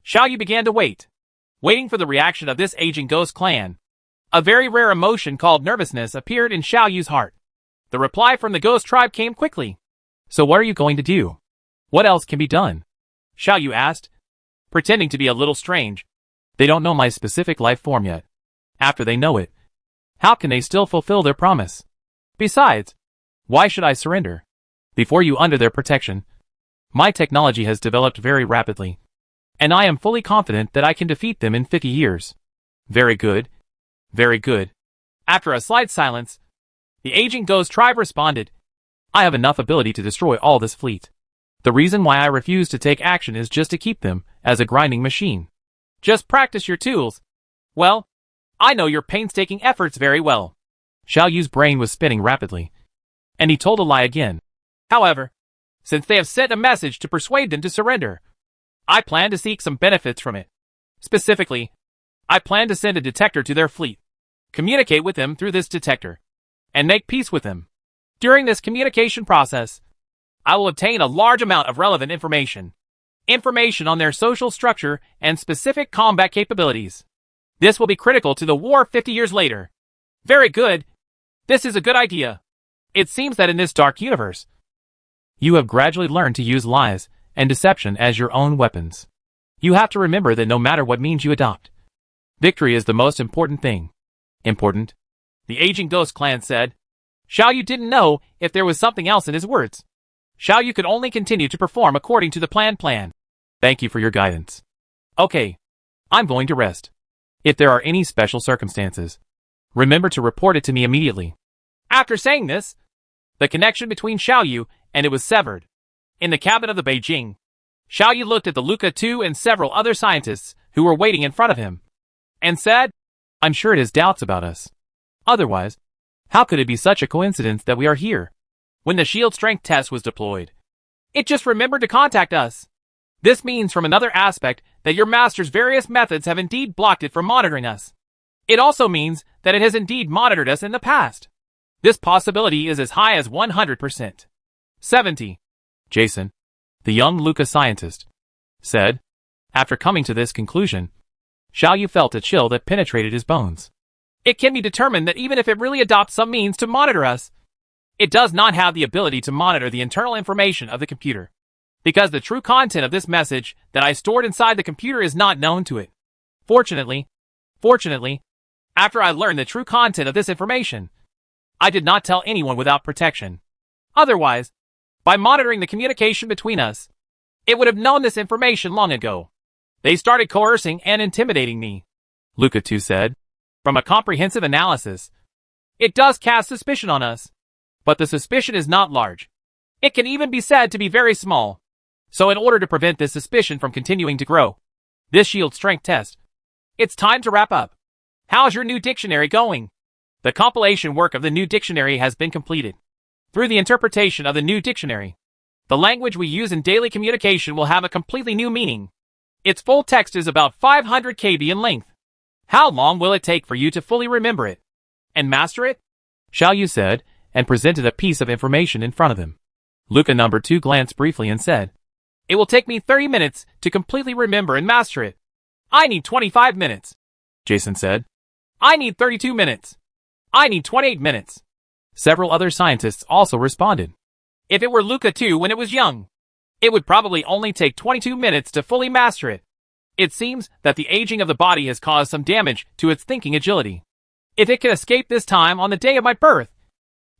Xiaoyu began to waiting for the reaction of this aging ghost clan. A very rare emotion called nervousness appeared in Xiaoyu's heart. The reply from the ghost tribe came quickly. So what are you going to do? What else can be done? Xiaoyu asked, pretending to be a little strange. They don't know my specific life form yet. After they know it, how can they still fulfill their promise? Besides, why should I surrender? Before you under their protection, my technology has developed very rapidly, and I am fully confident that I can defeat them in 50 years. Very good. Very good. After a slight silence, the aging ghost tribe responded. I have enough ability to destroy all this fleet. The reason why I refuse to take action is just to keep them as a grinding machine. Just practice your tools. Well, I know your painstaking efforts very well. Xiaoyu's brain was spinning rapidly, and he told a lie again. However, since they have sent a message to persuade them to surrender, I plan to seek some benefits from it. Specifically, I plan to send a detector to their fleet, communicate with them through this detector, and make peace with them. During this communication process, I will obtain a large amount of relevant information. Information on their social structure and specific combat capabilities. This will be critical to the war 50 years later. Very good. This is a good idea. It seems that in this dark universe, you have gradually learned to use lies and deception as your own weapons. You have to remember that no matter what means you adopt, victory is the most important thing. Important? The aging ghost clan said. Xiaoyu didn't know if there was something else in his words. Xiaoyu could only continue to perform according to the plan. Thank you for your guidance. Okay, I'm going to rest. If there are any special circumstances, remember to report it to me immediately. After saying this, the connection between Xiaoyu and it was severed. In the cabin of the Beijing, Xiaoyu looked at the Luca 2 and several other scientists who were waiting in front of him, and said, I'm sure it has doubts about us. Otherwise, how could it be such a coincidence that we are here? When the shield strength test was deployed, it just remembered to contact us. This means from another aspect that your master's various methods have indeed blocked it from monitoring us. It also means that it has indeed monitored us in the past. This possibility is as high as 100%. 70. Jason, the young Luca scientist, said. After coming to this conclusion, Xiaoyu felt a chill that penetrated his bones. It can be determined that even if it really adopts some means to monitor us, it does not have the ability to monitor the internal information of the computer, because the true content of this message that I stored inside the computer is not known to it. Fortunately, after I learned the true content of this information, I did not tell anyone without protection. Otherwise, by monitoring the communication between us, it would have known this information long ago. They started coercing and intimidating me, Luca 2 said. From a comprehensive analysis, it does cast suspicion on us. But the suspicion is not large. It can even be said to be very small. So in order to prevent this suspicion from continuing to grow, this shield strength test, it's time to wrap up. How's your new dictionary going? The compilation work of the new dictionary has been completed. Through the interpretation of the new dictionary, the language we use in daily communication will have a completely new meaning. Its full text is about 500 KB in length. How long will it take for you to fully remember it and master it? Xiaoyu said, and presented a piece of information in front of him. Luca number 2 glanced briefly and said, It will take me 30 minutes to completely remember and master it. I need 25 minutes. Jason said. I need 32 minutes. I need 28 minutes. Several other scientists also responded. If it were Luca 2 when it was young, it would probably only take 22 minutes to fully master it. It seems that the aging of the body has caused some damage to its thinking agility. If it can escape this time on the day of my birth,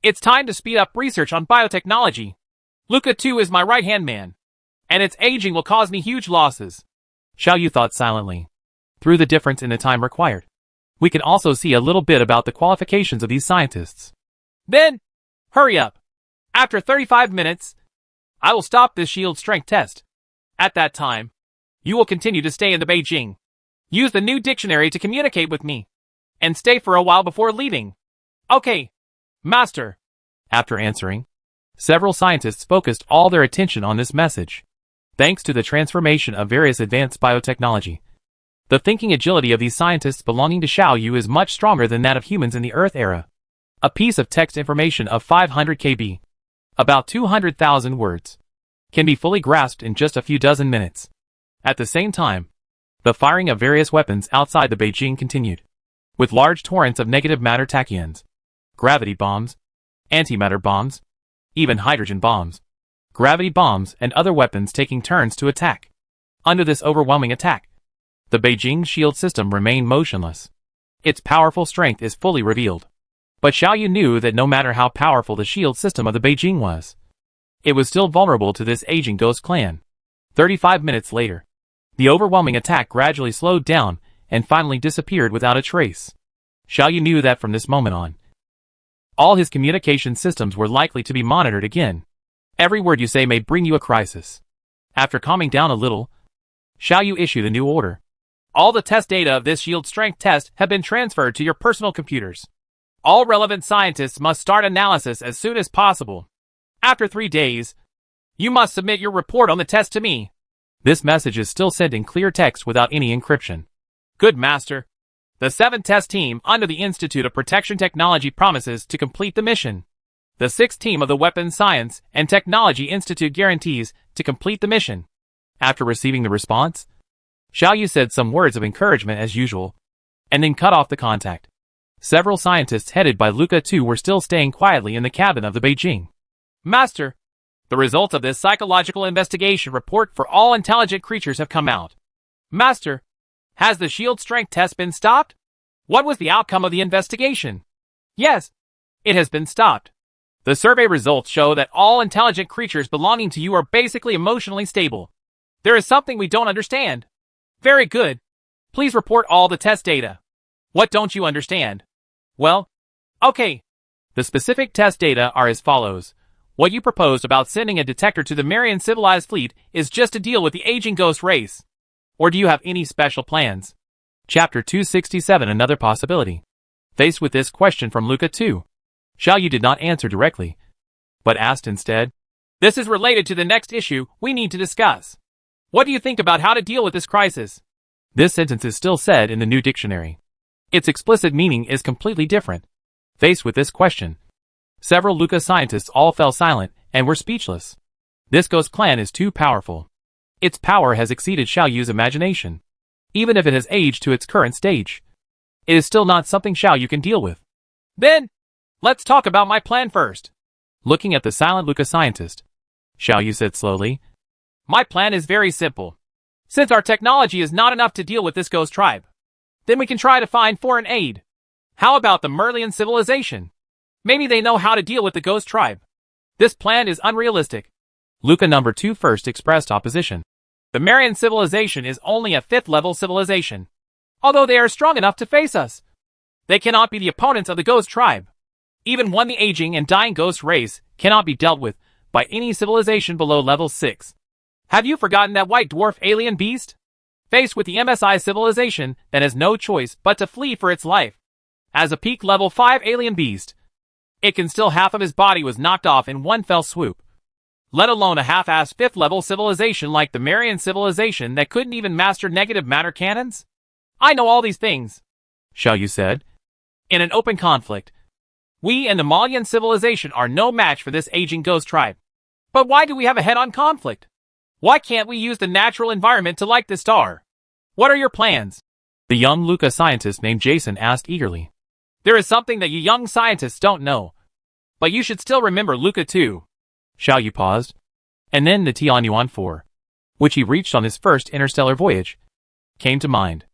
it's time to speed up research on biotechnology. Luca 2 is my right-hand man, and its aging will cause me huge losses. Xiaoyu thought silently. Through the difference in the time required, we can also see a little bit about the qualifications of these scientists. Then, hurry up. After 35 minutes, I will stop this shield strength test. At that time, you will continue to stay in the Beijing. Use the new dictionary to communicate with me, and stay for a while before leaving. Okay, Master. After answering, several scientists focused all their attention on this message. Thanks to the transformation of various advanced biotechnology, the thinking agility of these scientists belonging to Xiaoyu is much stronger than that of humans in the Earth era. A piece of text information of 500 KB. about 200,000 words, can be fully grasped in just a few dozen minutes. At the same time, the firing of various weapons outside the Beijing continued, with large torrents of negative matter tachyons, gravity bombs, antimatter bombs, even hydrogen bombs, gravity bombs and other weapons taking turns to attack. Under this overwhelming attack, the Beijing shield system remained motionless. Its powerful strength is fully revealed. But Xiaoyu knew that no matter how powerful the shield system of the Beijing was, it was still vulnerable to this aging ghost clan. 35 minutes later, the overwhelming attack gradually slowed down and finally disappeared without a trace. Xiaoyu knew that from this moment on, all his communication systems were likely to be monitored again. Every word you say may bring you a crisis. After calming down a little, Xiaoyu issued a new order. All the test data of this shield strength test have been transferred to your personal computers. All relevant scientists must start analysis as soon as possible. After 3 days, you must submit your report on the test to me. This message is still sent in clear text without any encryption. Good master. The 7th test team under the Institute of Protection Technology promises to complete the mission. The 6th team of the Weapons Science and Technology Institute guarantees to complete the mission. After receiving the response, Xiaoyu said some words of encouragement as usual, and then cut off the contact. Several scientists headed by Luca too were still staying quietly in the cabin of the Beijing. Master, the results of this psychological investigation report for all intelligent creatures have come out. Master, has the shield strength test been stopped? What was the outcome of the investigation? Yes, it has been stopped. The survey results show that all intelligent creatures belonging to you are basically emotionally stable. There is something we don't understand. Very good. Please report all the test data. What don't you understand? Well, okay. The specific test data are as follows. What you proposed about sending a detector to the Marian civilized fleet is just to deal with the aging ghost race. Or do you have any special plans? Chapter 267 Another possibility. Faced with this question from Luca too, Xiaoyu did not answer directly, but asked instead, this is related to the next issue we need to discuss. What do you think about how to deal with this crisis? This sentence is still said in the new dictionary. Its explicit meaning is completely different. Faced with this question, several Luca scientists all fell silent and were speechless. This ghost clan is too powerful. Its power has exceeded Xiaoyu's imagination. Even if it has aged to its current stage, it is still not something Xiaoyu can deal with. Then, let's talk about my plan first. Looking at the silent Luca scientist, Xiaoyu said slowly, my plan is very simple. Since our technology is not enough to deal with this ghost tribe, then we can try to find foreign aid. How about the Merlian civilization? Maybe they know how to deal with the ghost tribe. This plan is unrealistic. Luca number 2 first expressed opposition. The Marian civilization is only a 5th level civilization. Although they are strong enough to face us, they cannot be the opponents of the ghost tribe. Even one the aging and dying ghost race cannot be dealt with by any civilization below level 6. Have you forgotten that white dwarf alien beast? Faced with the MSI civilization that has no choice but to flee for its life. As a peak level 5 alien beast, it can still half of his body was knocked off in one fell swoop. Let alone a half-assed 5th level civilization like the Marian civilization that couldn't even master negative matter cannons? I know all these things, Xiaoyu said. In an open conflict, we and the Malian civilization are no match for this aging ghost tribe. But why do we have a head-on conflict? Why can't we use the natural environment to light the star? What are your plans? The young Luca scientist named Jason asked eagerly. There is something that you young scientists don't know. But you should still remember Luca too. Xiaoyu paused, and then the Tianyuan 4, which he reached on his first interstellar voyage, came to mind.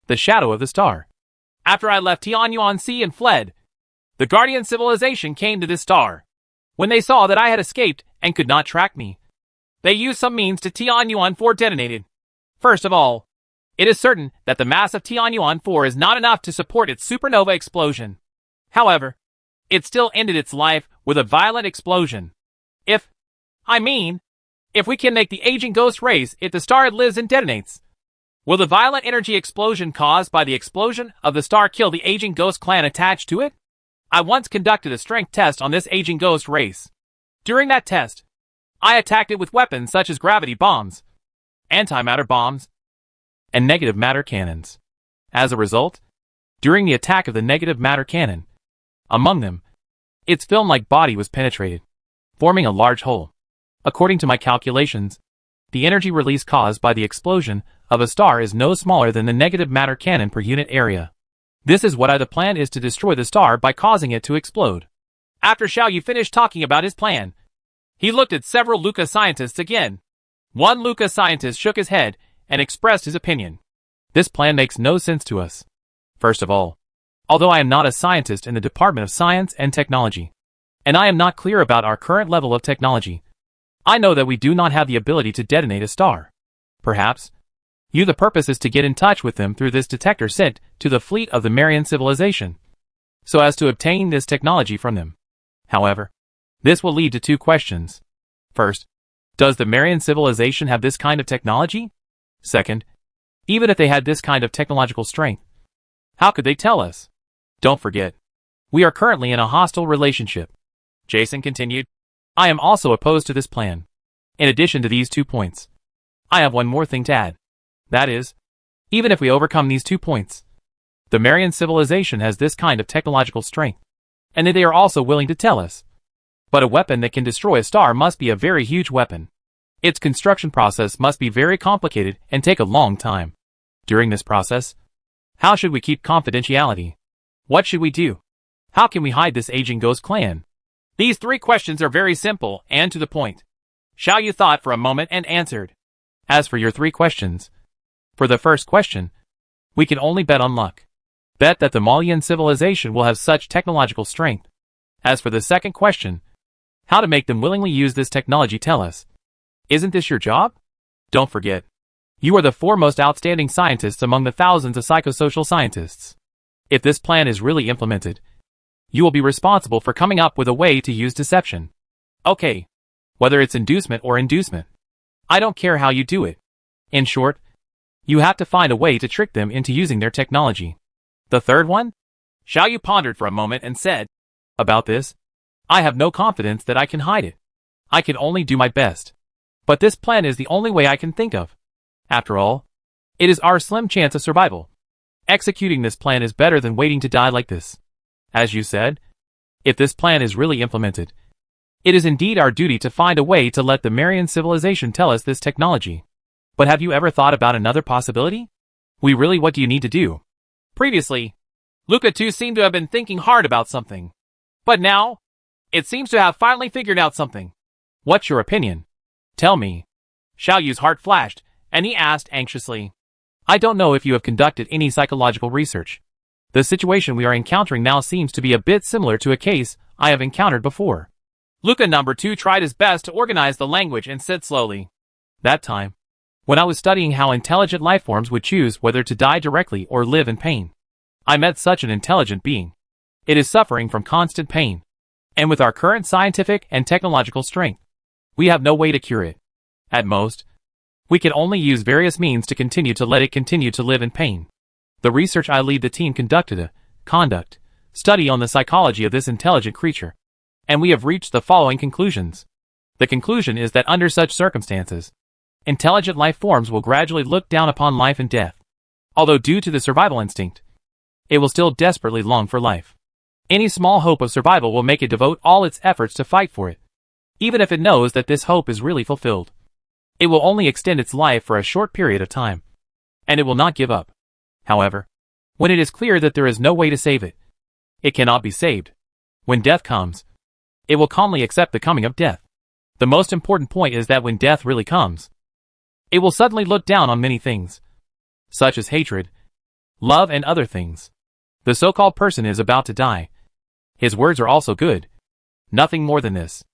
The shadow of the star. After I left Tianyuan Sea and fled, the Guardian civilization came to this star. When they saw that I had escaped and could not track me, they used some means to Tianyuan 4 detonated. First of all, it is certain that the mass of Tianyuan 4 is not enough to support its supernova explosion. However, it still ended its life with a violent explosion. If we can make the aging ghost race if the star it lives in detonates, will the violent energy explosion caused by the explosion of the star kill the aging ghost clan attached to it? I once conducted a strength test on this aging ghost race. During that test, I attacked it with weapons such as gravity bombs, antimatter bombs, and negative matter cannons. As a result, during the attack of the negative matter cannon, among them, its film-like body was penetrated. forming a large hole. According to my calculations, the energy release caused by the explosion of a star is no smaller than the negative matter cannon per unit area. This is what the plan is to destroy the star by causing it to explode. After Xiao Yu finished talking about his plan, he looked at several Luca scientists again. One Luca scientist shook his head and expressed his opinion. This plan makes no sense to us. First of all, although I am not a scientist in the Department of Science and Technology, and I am not clear about our current level of technology, I know that we do not have the ability to detonate a star. Perhaps, the purpose is to get in touch with them through this detector sent to the fleet of the Marian civilization, so as to obtain this technology from them. However, this will lead to two questions. First, does the Marian civilization have this kind of technology? Second, even if they had this kind of technological strength, how could they tell us? Don't forget, we are currently in a hostile relationship. Jason continued. I am also opposed to this plan. In addition to these 2 points, I have one more thing to add. That is, even if we overcome these 2 points, the Marian civilization has this kind of technological strength, and that they are also willing to tell us. But a weapon that can destroy a star must be a very huge weapon. Its construction process must be very complicated and take a long time. During this process, how should we keep confidentiality? What should we do? How can we hide this aging ghost clan? These 3 questions are very simple and to the point. Xiao Yu thought for a moment and answered. As for your 3 questions, for the first question, we can only bet on luck. Bet that the Malian civilization will have such technological strength. As for the second question, how to make them willingly use this technology, tell us. Isn't this your job? Don't forget, you are the foremost outstanding scientists among the thousands of psychosocial scientists. If this plan is really implemented, you will be responsible for coming up with a way to use deception. Okay. Whether it's inducement or inducement, I don't care how you do it. In short, you have to find a way to trick them into using their technology. The third one? Xiao Yu pondered for a moment and said, about this, I have no confidence that I can hide it. I can only do my best. But this plan is the only way I can think of. After all, it is our slim chance of survival. Executing this plan is better than waiting to die like this. As you said, if this plan is really implemented, it is indeed our duty to find a way to let the Marian civilization tell us this technology. But have you ever thought about another possibility? What do you need to do? Previously, Luca too seemed to have been thinking hard about something. But now, it seems to have finally figured out something. What's your opinion? Tell me. Xiao Yu's heart flashed, and he asked anxiously. I don't know if you have conducted any psychological research. The situation we are encountering now seems to be a bit similar to a case I have encountered before. Luca number 2 tried his best to organize the language and said slowly. That time, when I was studying how intelligent life forms would choose whether to die directly or live in pain, I met such an intelligent being. It is suffering from constant pain. And with our current scientific and technological strength, we have no way to cure it. At most, we can only use various means to continue to let it continue to live in pain. The research I lead the team conducted a study on the psychology of this intelligent creature, and we have reached the following conclusions. The conclusion is that under such circumstances, intelligent life forms will gradually look down upon life and death. Although due to the survival instinct, it will still desperately long for life. Any small hope of survival will make it devote all its efforts to fight for it, even if it knows that this hope is really fulfilled. It will only extend its life for a short period of time, and it will not give up. However, when it is clear that there is no way to save it, it cannot be saved. When death comes, it will calmly accept the coming of death. The most important point is that when death really comes, it will suddenly look down on many things, such as hatred, love, and other things. The so-called person is about to die. His words are also good. Nothing more than this.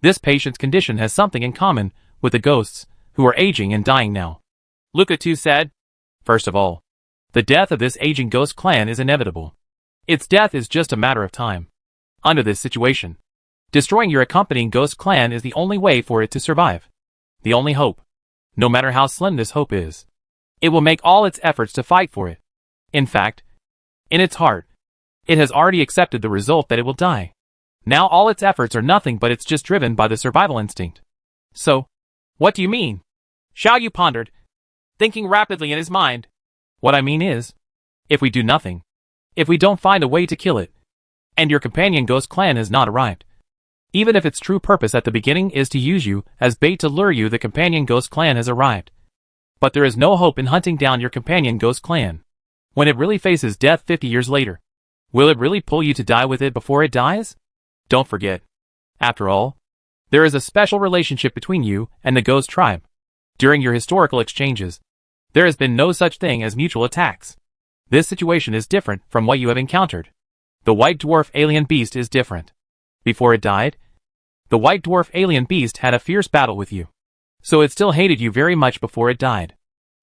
This patient's condition has something in common with the ghosts who are aging and dying now. Luca too said, first of all, the death of this aging ghost clan is inevitable. Its death is just a matter of time. Under this situation, destroying your accompanying ghost clan is the only way for it to survive. The only hope. No matter how slim this hope is, it will make all its efforts to fight for it. In fact, in its heart, it has already accepted the result that it will die. Now all its efforts are nothing but it's just driven by the survival instinct. So, what do you mean? Xiao Yu pondered, thinking rapidly in his mind. What I mean is, if we do nothing, if we don't find a way to kill it, and your companion ghost clan has not arrived, Even if its true purpose at the beginning is to use you as bait to lure you, the companion ghost clan has arrived. But there is no hope in hunting down your companion ghost clan. When it really faces death 50 years later, will it really pull you to die with it before it dies? Don't forget. After all, there is a special relationship between you and the ghost tribe. During your historical exchanges, there has been no such thing as mutual attacks. This situation is different from what you have encountered. The white dwarf alien beast is different. Before it died, the white dwarf alien beast had a fierce battle with you. So it still hated you very much before it died.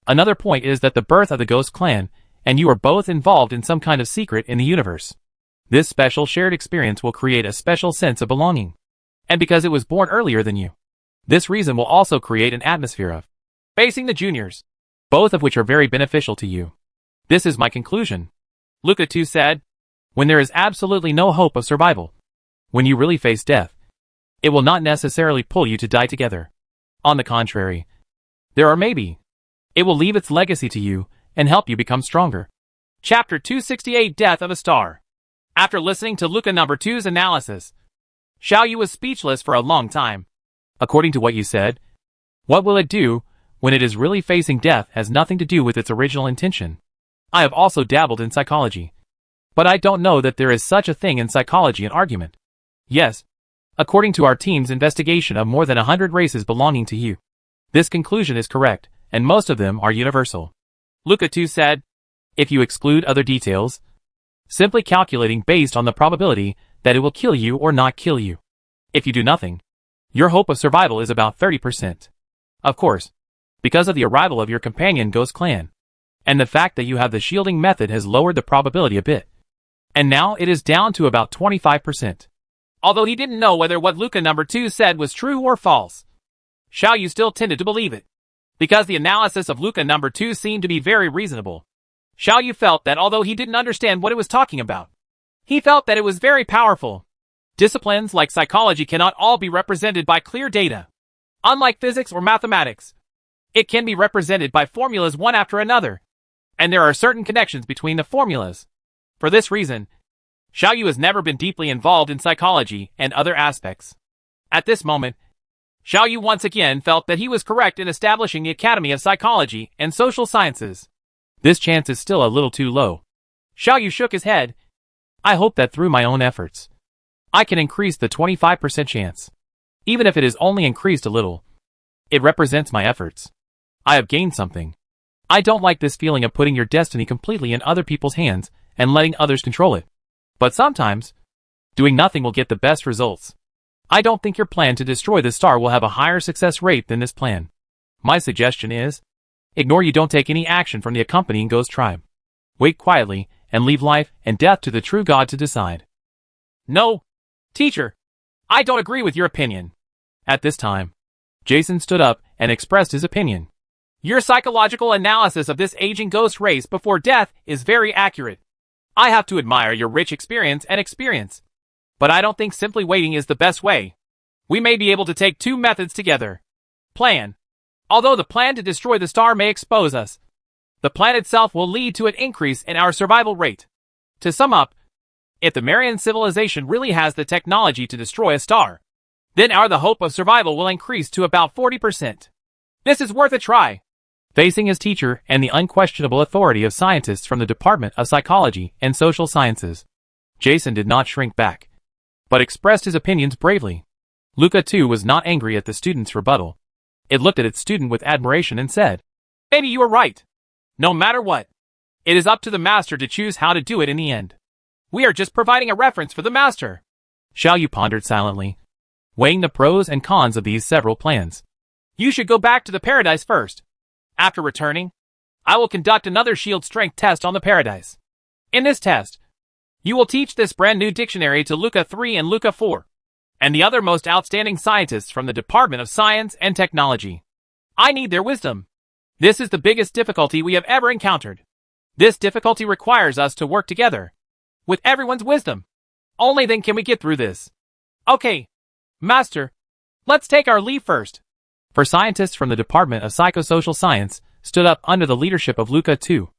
Another point is that the birth of the ghost clan and you are both involved in some kind of secret in the universe. This special shared experience will create a special sense of belonging. And because it was born earlier than you, this reason will also create an atmosphere of facing the juniors, both of which are very beneficial to you. This is my conclusion. Luca 2 said, when there is absolutely no hope of survival, when you really face death, it will not necessarily pull you to die together. On the contrary, there are maybe. It will leave its legacy to you and help you become stronger. Chapter 268 Death of a Star. After listening to Luca number 2's analysis, Xiaoyu was speechless for a long time. According to what you said, what will it do when it is really facing death has nothing to do with its original intention. I have also dabbled in psychology, but I don't know that there is such a thing in psychology an argument. Yes, according to our team's investigation of more than 100 races belonging to you, this conclusion is correct, and most of them are universal. Luca 2 said, if you exclude other details, simply calculating based on the probability that it will kill you or not kill you. If you do nothing, your hope of survival is about 30%. Of course, because of the arrival of your companion ghost clan, and the fact that you have the shielding method has lowered the probability a bit. And now it is down to about 25%. Although he didn't know whether what Luca number 2 said was true or false, Xiaoyu still tended to believe it, because the analysis of Luca number 2 seemed to be very reasonable. Xiaoyu felt that although he didn't understand what it was talking about, he felt that it was very powerful. Disciplines like psychology cannot all be represented by clear data. Unlike physics or mathematics, it can be represented by formulas one after another, and there are certain connections between the formulas. For this reason, Xiaoyu has never been deeply involved in psychology and other aspects. At this moment, Xiaoyu once again felt that he was correct in establishing the Academy of Psychology and Social Sciences. This chance is still a little too low. Xiaoyu shook his head. I hope that through my own efforts, I can increase the 25% chance. Even if it is only increased a little, it represents my efforts. I have gained something. I don't like this feeling of putting your destiny completely in other people's hands and letting others control it. But sometimes, doing nothing will get the best results. I don't think your plan to destroy the star will have a higher success rate than this plan. My suggestion is, ignore you don't take any action from the accompanying ghost tribe. Wait quietly and leave life and death to the true God to decide. No, teacher, I don't agree with your opinion. At this time, Jason stood up and expressed his opinion. Your psychological analysis of this aging ghost race before death is very accurate. I have to admire your rich experience. But I don't think simply waiting is the best way. We may be able to take two methods together. Plan. Although the plan to destroy the star may expose us, the plan itself will lead to an increase in our survival rate. To sum up, if the Marian civilization really has the technology to destroy a star, then the hope of survival will increase to about 40%. This is worth a try. Facing his teacher and the unquestionable authority of scientists from the Department of Psychology and Social Sciences, Jason did not shrink back, but expressed his opinions bravely. Luca, too, was not angry at the student's rebuttal. It looked at its student with admiration and said, maybe you are right. No matter what, it is up to the master to choose how to do it in the end. We are just providing a reference for the master. Xiaoyu pondered silently, weighing the pros and cons of these several plans. You should go back to the paradise first. After returning, I will conduct another shield strength test on the paradise. In this test, you will teach this brand new dictionary to Luca 3 and Luca 4, and the other most outstanding scientists from the Department of Science and Technology. I need their wisdom. This is the biggest difficulty we have ever encountered. This difficulty requires us to work together, with everyone's wisdom. Only then can we get through this. Okay, Master, let's take our leave first. For scientists from the Department of Psychosocial Science stood up under the leadership of Luca 2,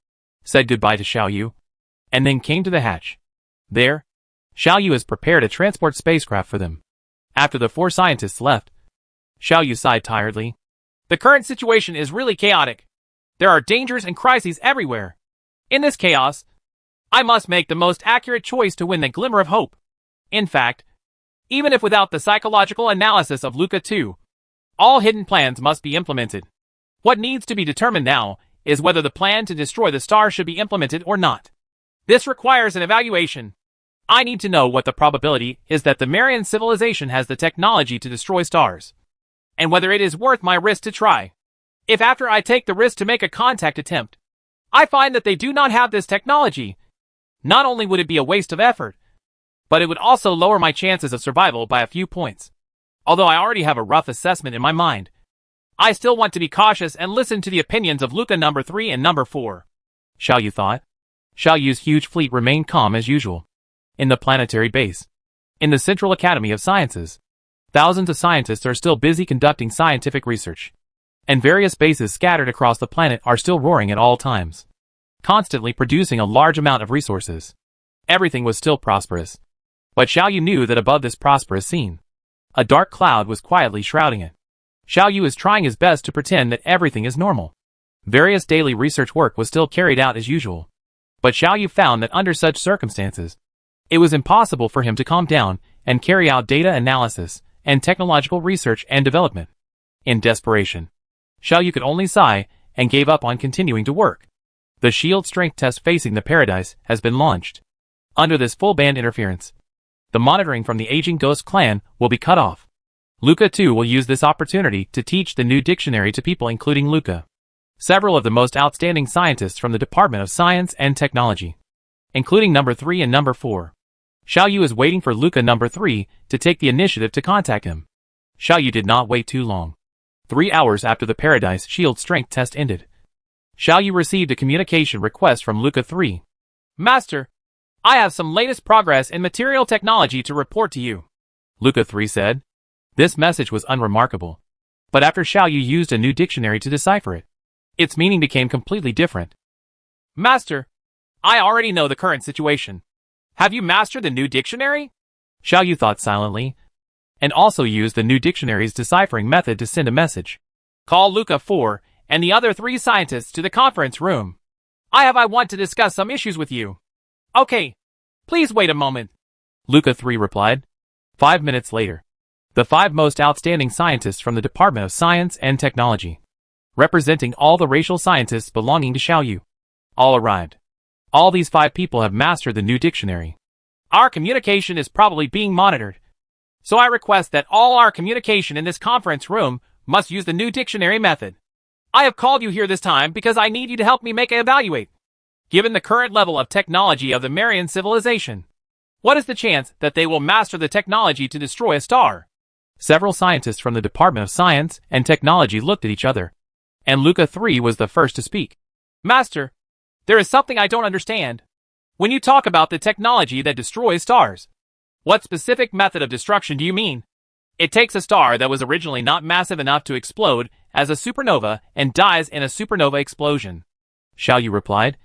said goodbye to Xiaoyu, and then came to the hatch. There, Xiaoyu has prepared a transport spacecraft for them. After the 4 scientists left, Xiaoyu sighed tiredly. The current situation is really chaotic. There are dangers and crises everywhere. In this chaos, I must make the most accurate choice to win the glimmer of hope. In fact, even if without the psychological analysis of Luca 2, all hidden plans must be implemented. What needs to be determined now is whether the plan to destroy the star should be implemented or not. This requires an evaluation. I need to know what the probability is that the Marian civilization has the technology to destroy stars, and whether it is worth my risk to try. If after I take the risk to make a contact attempt, I find that they do not have this technology, not only would it be a waste of effort, but it would also lower my chances of survival by a few points. Although I already have a rough assessment in my mind, I still want to be cautious and listen to the opinions of Luca number 3 and number 4. Xiaoyu thought. Xiaoyu's huge fleet remained calm as usual. In the planetary base, in the Central Academy of Sciences, thousands of scientists are still busy conducting scientific research, and various bases scattered across the planet are still roaring at all times, constantly producing a large amount of resources. Everything was still prosperous, but Xiaoyu knew that above this prosperous scene, a dark cloud was quietly shrouding it. Xiaoyu is trying his best to pretend that everything is normal. Various daily research work was still carried out as usual, but Xiaoyu found that under such circumstances, it was impossible for him to calm down and carry out data analysis and technological research and development. In desperation, Xiaoyu could only sigh and gave up on continuing to work. The shield strength test facing the Paradise has been launched. Under this full band interference, the monitoring from the aging Ghost clan will be cut off. Luca 2 will use this opportunity to teach the new dictionary to people including Luca. Several of the most outstanding scientists from the Department of Science and Technology, including number 3 and number 4. Xiaoyu is waiting for Luca number 3 to take the initiative to contact him. Xiaoyu did not wait too long. 3 hours after the Paradise shield strength test ended, Xiaoyu received a communication request from Luca 3. Master, I have some latest progress in material technology to report to you, Luca 3 said. This message was unremarkable, but after Xiaoyu used a new dictionary to decipher it, its meaning became completely different. Master, I already know the current situation. Have you mastered the new dictionary? Xiaoyu thought silently, and also used the new dictionary's deciphering method to send a message. Call Luca 4 and the other 3 scientists to the conference room. I want to discuss some issues with you. Okay, please wait a moment, Luca 3 replied. 5 minutes later, the 5 most outstanding scientists from the Department of Science and Technology, representing all the racial scientists belonging to Xiaoyu, all arrived. All these 5 people have mastered the new dictionary. Our communication is probably being monitored, so I request that all our communication in this conference room must use the new dictionary method. I have called you here this time because I need you to help me make an evaluate. Given the current level of technology of the Marian civilization, what is the chance that they will master the technology to destroy a star? Several scientists from the Department of Science and Technology looked at each other, and Luca 3 was the first to speak. Master, there is something I don't understand. When you talk about the technology that destroys stars, what specific method of destruction do you mean? It takes a star that was originally not massive enough to explode as a supernova and dies in a supernova explosion, Xiaoyu replied.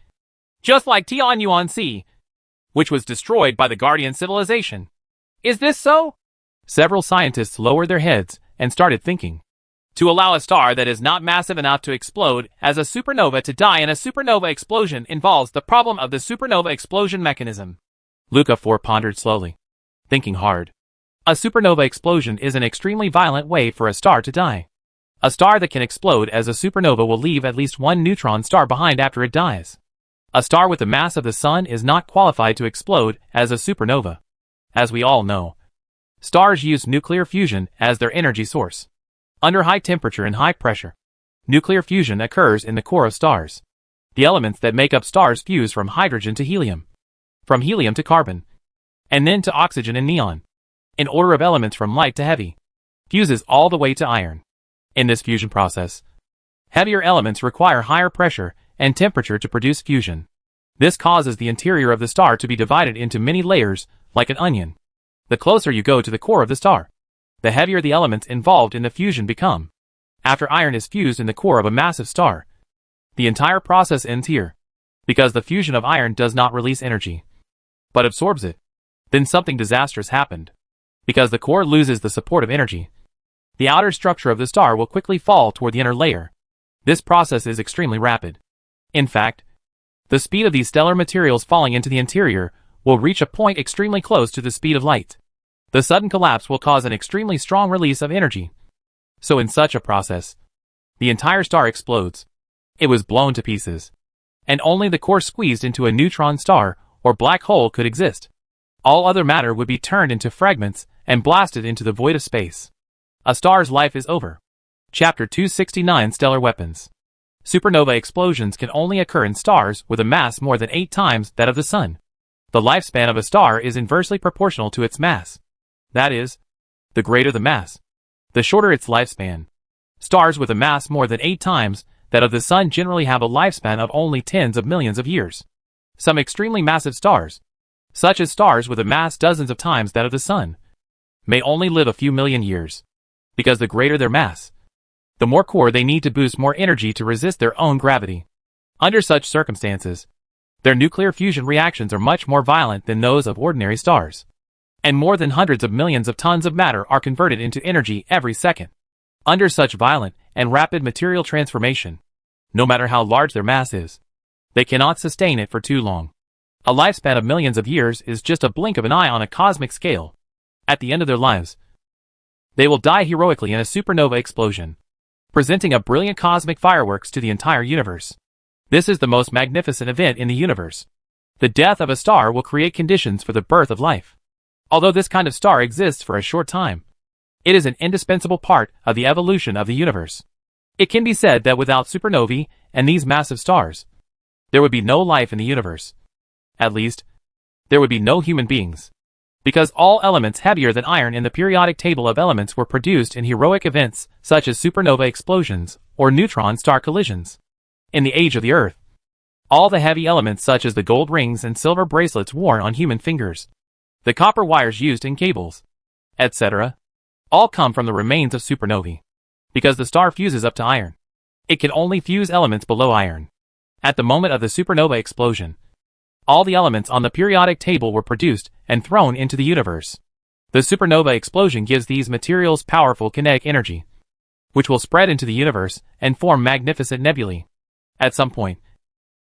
Just like Tianyuan-C, which was destroyed by the Guardian civilization. Is this so? Several scientists lowered their heads and started thinking. To allow a star that is not massive enough to explode as a supernova to die in a supernova explosion involves the problem of the supernova explosion mechanism. Luca 4 pondered slowly, thinking hard. A supernova explosion is an extremely violent way for a star to die. A star that can explode as a supernova will leave at least one neutron star behind after it dies. A star with the mass of the Sun is not qualified to explode as a supernova. As we all know, stars use nuclear fusion as their energy source. Under high temperature and high pressure, nuclear fusion occurs in the core of stars. The elements that make up stars fuse from hydrogen to helium, from helium to carbon, and then to oxygen and neon, in order of elements from light to heavy, fuses all the way to iron. In this fusion process, heavier elements require higher pressure and temperature to produce fusion. This causes the interior of the star to be divided into many layers, like an onion. The closer you go to the core of the star, the heavier the elements involved in the fusion become. After iron is fused in the core of a massive star, the entire process ends here, because the fusion of iron does not release energy, but absorbs it. Then something disastrous happened. Because the core loses the support of energy, the outer structure of the star will quickly fall toward the inner layer. This process is extremely rapid. In fact, the speed of these stellar materials falling into the interior will reach a point extremely close to the speed of light. The sudden collapse will cause an extremely strong release of energy. So in such a process, the entire star explodes. It was blown to pieces. And only the core squeezed into a neutron star or black hole could exist. All other matter would be turned into fragments and blasted into the void of space. A star's life is over. Chapter 269 Stellar Weapons. Supernova explosions can only occur in stars with a mass more than 8 times that of the Sun. The lifespan of a star is inversely proportional to its mass. That is, the greater the mass, the shorter its lifespan. Stars with a mass more than 8 times that of the Sun generally have a lifespan of only tens of millions of years. Some extremely massive stars, such as stars with a mass dozens of times that of the Sun, may only live a few million years. Because the greater their mass, the more core they need to boost more energy to resist their own gravity. Under such circumstances, their nuclear fusion reactions are much more violent than those of ordinary stars. And more than hundreds of millions of tons of matter are converted into energy every second. Under such violent and rapid material transformation, no matter how large their mass is, they cannot sustain it for too long. A lifespan of millions of years is just a blink of an eye on a cosmic scale. At the end of their lives, they will die heroically in a supernova explosion, presenting a brilliant cosmic fireworks to the entire universe. This is the most magnificent event in the universe. The death of a star will create conditions for the birth of life. Although this kind of star exists for a short time, it is an indispensable part of the evolution of the universe. It can be said that without supernovae and these massive stars, there would be no life in the universe. At least, there would be no human beings. Because all elements heavier than iron in the periodic table of elements were produced in heroic events such as supernova explosions or neutron star collisions. In the age of the Earth, all the heavy elements such as the gold rings and silver bracelets worn on human fingers, the copper wires used in cables, etc., all come from the remains of supernovae. Because the star fuses up to iron, it can only fuse elements below iron. At the moment of the supernova explosion, all the elements on the periodic table were produced and thrown into the universe. The supernova explosion gives these materials powerful kinetic energy, which will spread into the universe and form magnificent nebulae. At some point,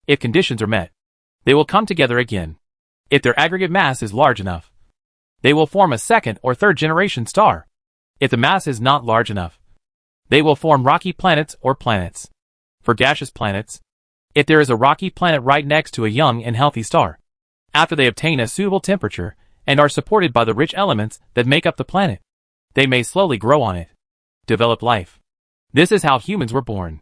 if conditions are met, they will come together again. If their aggregate mass is large enough, they will form a second or third generation star. If the mass is not large enough, they will form rocky planets or planets. For gaseous planets, if there is a rocky planet right next to a young and healthy star, after they obtain a suitable temperature and are supported by the rich elements that make up the planet, they may slowly grow on it, develop life. This is how humans were born.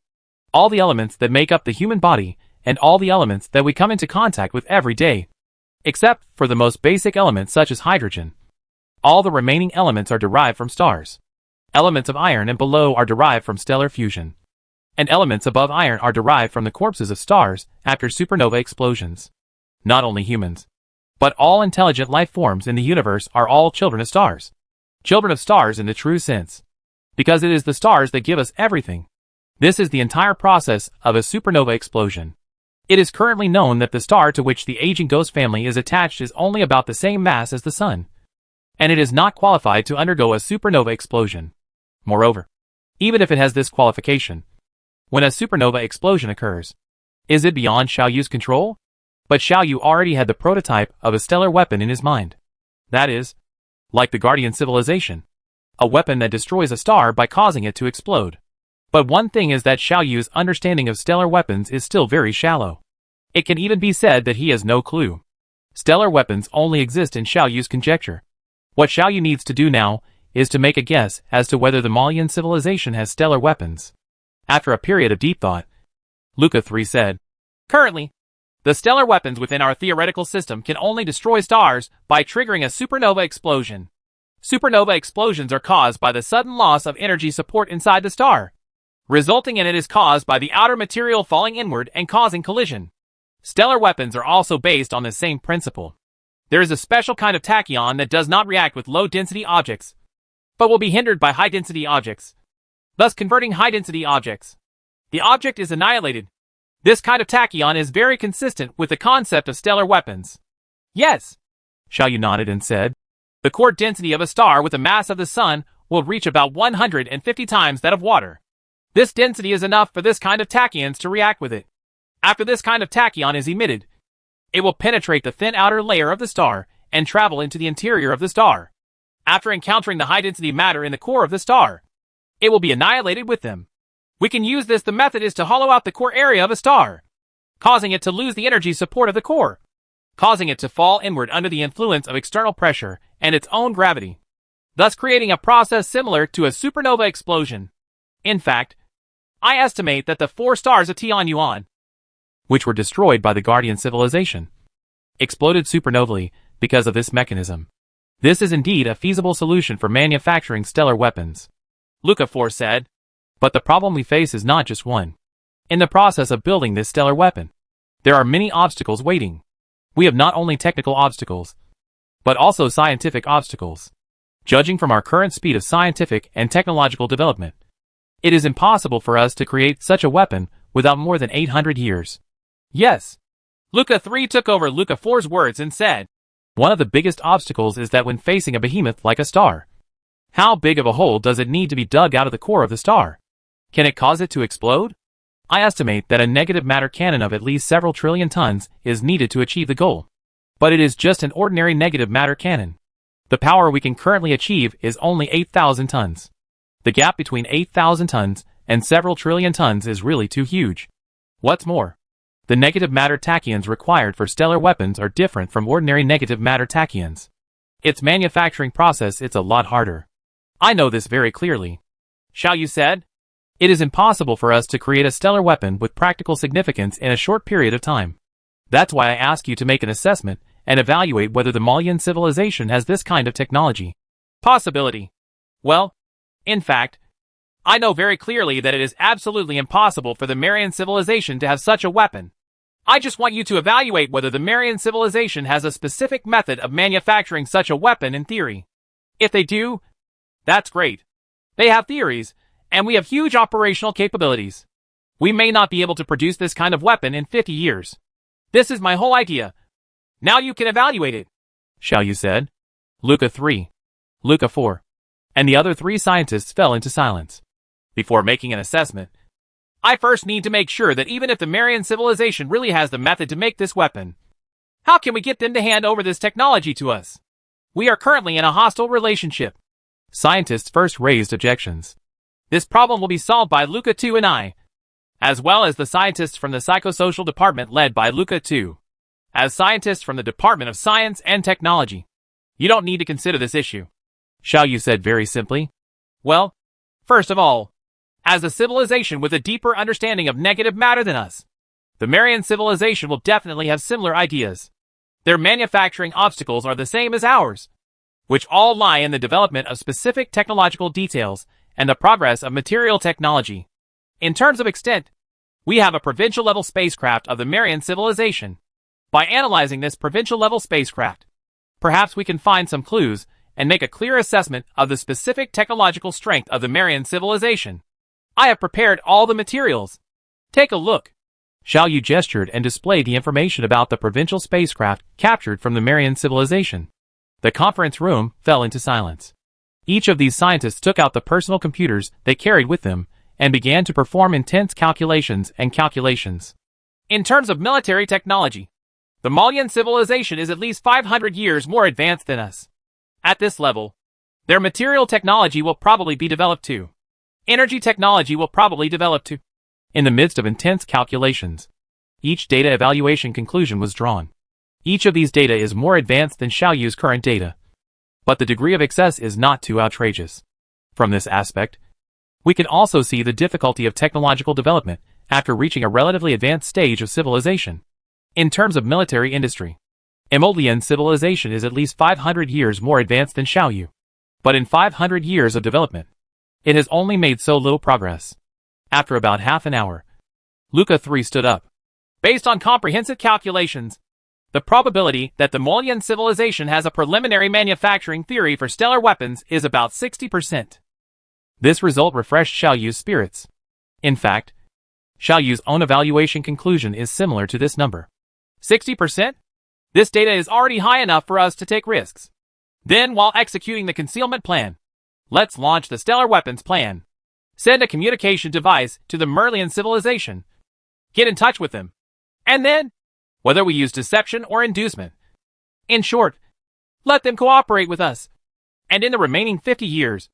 All the elements that make up the human body and all the elements that we come into contact with every day, except for the most basic elements such as hydrogen. All the remaining elements are derived from stars. Elements of iron and below are derived from stellar fusion. And elements above iron are derived from the corpses of stars after supernova explosions. Not only humans, but all intelligent life forms in the universe are all children of stars. Children of stars in the true sense. Because it is the stars that give us everything. This is the entire process of a supernova explosion. It is currently known that the star to which the aging ghost family is attached is only about the same mass as the Sun. And it is not qualified to undergo a supernova explosion. Moreover, even if it has this qualification, when a supernova explosion occurs, is it beyond Xiaoyu's control? But Xiaoyu already had the prototype of a stellar weapon in his mind. That is, like the Guardian civilization, a weapon that destroys a star by causing it to explode. But one thing is that Xiaoyu's understanding of stellar weapons is still very shallow. It can even be said that he has no clue. Stellar weapons only exist in Xiaoyu's conjecture. What Xiaoyu needs to do now is to make a guess as to whether the Malian civilization has stellar weapons. After a period of deep thought, Luca 3 said, "Currently, the stellar weapons within our theoretical system can only destroy stars by triggering a supernova explosion. Supernova explosions are caused by the sudden loss of energy support inside the star. Resulting in it is caused by the outer material falling inward and causing collision. Stellar weapons are also based on the same principle. There is a special kind of tachyon that does not react with low-density objects, but will be hindered by high-density objects, thus converting high-density objects. The object is annihilated. This kind of tachyon is very consistent with the concept of stellar weapons." "Yes," Xiaoyu nodded and said, The core density of a star with the mass of the Sun will reach about 150 times that of water. This density is enough for this kind of tachyons to react with it. After this kind of tachyon is emitted, it will penetrate the thin outer layer of the star and travel into the interior of the star. After encountering the high-density matter in the core of the star, it will be annihilated with them. We can use this. The method is to hollow out the core area of a star, causing it to lose the energy support of the core, causing it to fall inward under the influence of external pressure and its own gravity, thus creating a process similar to a supernova explosion. In fact, I estimate that the 4 stars of Tianyuan, which were destroyed by the Guardian civilization, exploded supernovae because of this mechanism. This is indeed a feasible solution for manufacturing stellar weapons, Luca 4 said. But the problem we face is not just one. In the process of building this stellar weapon, there are many obstacles waiting. We have not only technical obstacles, but also scientific obstacles. Judging from our current speed of scientific and technological development, it is impossible for us to create such a weapon without more than 800 years. Yes. Luca 3 took over Luca 4's words and said, one of the biggest obstacles is that when facing a behemoth like a star, how big of a hole does it need to be dug out of the core of the star? Can it cause it to explode? I estimate that a negative matter cannon of at least several trillion tons is needed to achieve the goal. But it is just an ordinary negative matter cannon. The power we can currently achieve is only 8,000 tons. The gap between 8,000 tons and several trillion tons is really too huge. What's more, the negative matter tachyons required for stellar weapons are different from ordinary negative matter tachyons. Its manufacturing process is a lot harder. I know this very clearly. Xiaoyu said, it is impossible for us to create a stellar weapon with practical significance in a short period of time. That's why I ask you to make an assessment and evaluate whether the Mayan civilization has this kind of technology. Possibility. Well, in fact, I know very clearly that it is absolutely impossible for the Marian civilization to have such a weapon. I just want you to evaluate whether the Marian civilization has a specific method of manufacturing such a weapon in theory. If they do, that's great. They have theories, and we have huge operational capabilities. We may not be able to produce this kind of weapon in 50 years. This is my whole idea. Now you can evaluate it, Xiaoyu said. Luca 3, Luca 4, and the other 3 scientists fell into silence. Before making an assessment, I first need to make sure that even if the Marian civilization really has the method to make this weapon, how can we get them to hand over this technology to us? We are currently in a hostile relationship. Scientists first raised objections. This problem will be solved by Luca 2 and I, as well as the scientists from the psychosocial department led by Luca 2. As scientists from the Department of Science and Technology, you don't need to consider this issue, Xiaoyu said very simply. Well, first of all, as a civilization with a deeper understanding of negative matter than us, the Marian civilization will definitely have similar ideas. Their manufacturing obstacles are the same as ours, which all lie in the development of specific technological details and the progress of material technology. In terms of extent, we have a provincial-level spacecraft of the Marian civilization. By analyzing this provincial-level spacecraft, perhaps we can find some clues and make a clear assessment of the specific technological strength of the Marian civilization. I have prepared all the materials. Take a look. Xiaoyu gestured and displayed the information about the provincial spacecraft captured from the Marian civilization. The conference room fell into silence. Each of these scientists took out the personal computers they carried with them and began to perform intense calculations. In terms of military technology, the Mayan civilization is at least 500 years more advanced than us. At this level, their material technology will probably be developed too. Energy technology will probably develop too. In the midst of intense calculations, each data evaluation conclusion was drawn. Each of these data is more advanced than Xiaoyu's current data, but the degree of excess is not too outrageous. From this aspect, we can also see the difficulty of technological development after reaching a relatively advanced stage of civilization. In terms of military industry, Emolian civilization is at least 500 years more advanced than Xiaoyu. But in 500 years of development, it has only made so little progress. After about half an hour, Luca 3 stood up. Based on comprehensive calculations, the probability that the Mayan civilization has a preliminary manufacturing theory for stellar weapons is about 60%. This result refreshed Xiaoyu's spirits. In fact, Xiaoyu's own evaluation conclusion is similar to this number. 60%? This data is already high enough for us to take risks. Then, while executing the concealment plan, let's launch the stellar weapons plan. Send a communication device to the Merlian civilization. Get in touch with them. And then, whether we use deception or inducement. In short, let them cooperate with us. And in the remaining 50 years,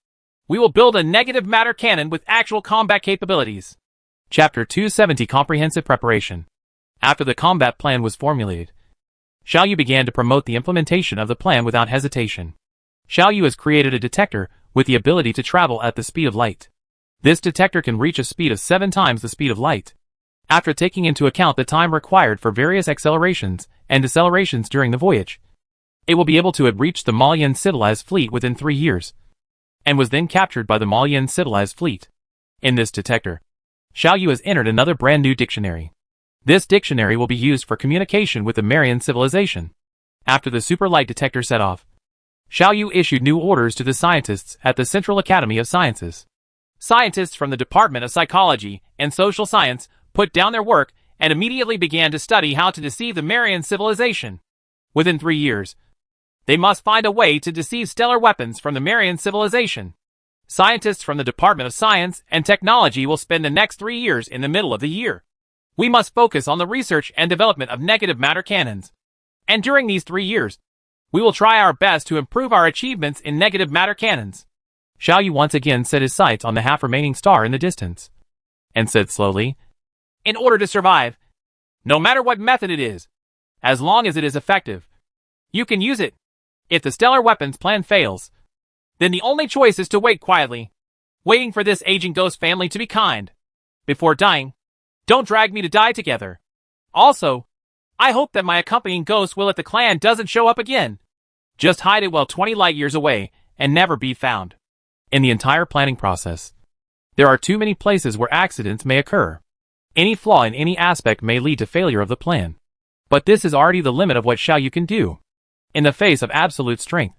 we will build a negative matter cannon with actual combat capabilities. Chapter 270 Comprehensive Preparation. After the combat plan was formulated, Xiaoyu began to promote the implementation of the plan without hesitation. Xiaoyu has created a detector with the ability to travel at the speed of light. This detector can reach a speed of 7 times the speed of light. After taking into account the time required for various accelerations and decelerations during the voyage, it will be able to have reached the Malian civilized fleet within 3 years, and was then captured by the Malian civilized fleet. In this detector, Xiaoyu has entered another brand new dictionary. This dictionary will be used for communication with the Marian civilization. After the super light detector set off, Xiaoyu issued new orders to the scientists at the Central Academy of Sciences. Scientists from the Department of Psychology and Social Science put down their work and immediately began to study how to deceive the Marian civilization. Within 3 years, they must find a way to deceive stellar weapons from the Marian civilization. Scientists from the Department of Science and Technology will spend the next 3 years in the middle of the year. We must focus on the research and development of negative matter cannons. And during these 3 years, we will try our best to improve our achievements in negative matter cannons. Xiaoyu once again set his sights on the half-remaining star in the distance, and said slowly, In order to survive, no matter what method it is, as long as it is effective, you can use it. If the stellar weapons plan fails, then the only choice is to wait quietly, waiting for this aging ghost family to be kind. Before dying, don't drag me to die together. Also, I hope that my accompanying ghost will if the clan doesn't show up again. Just hide it well 20 light years away and never be found. In the entire planning process, there are too many places where accidents may occur. Any flaw in any aspect may lead to failure of the plan. But this is already the limit of what Xiaoyu can do. In the face of absolute strength,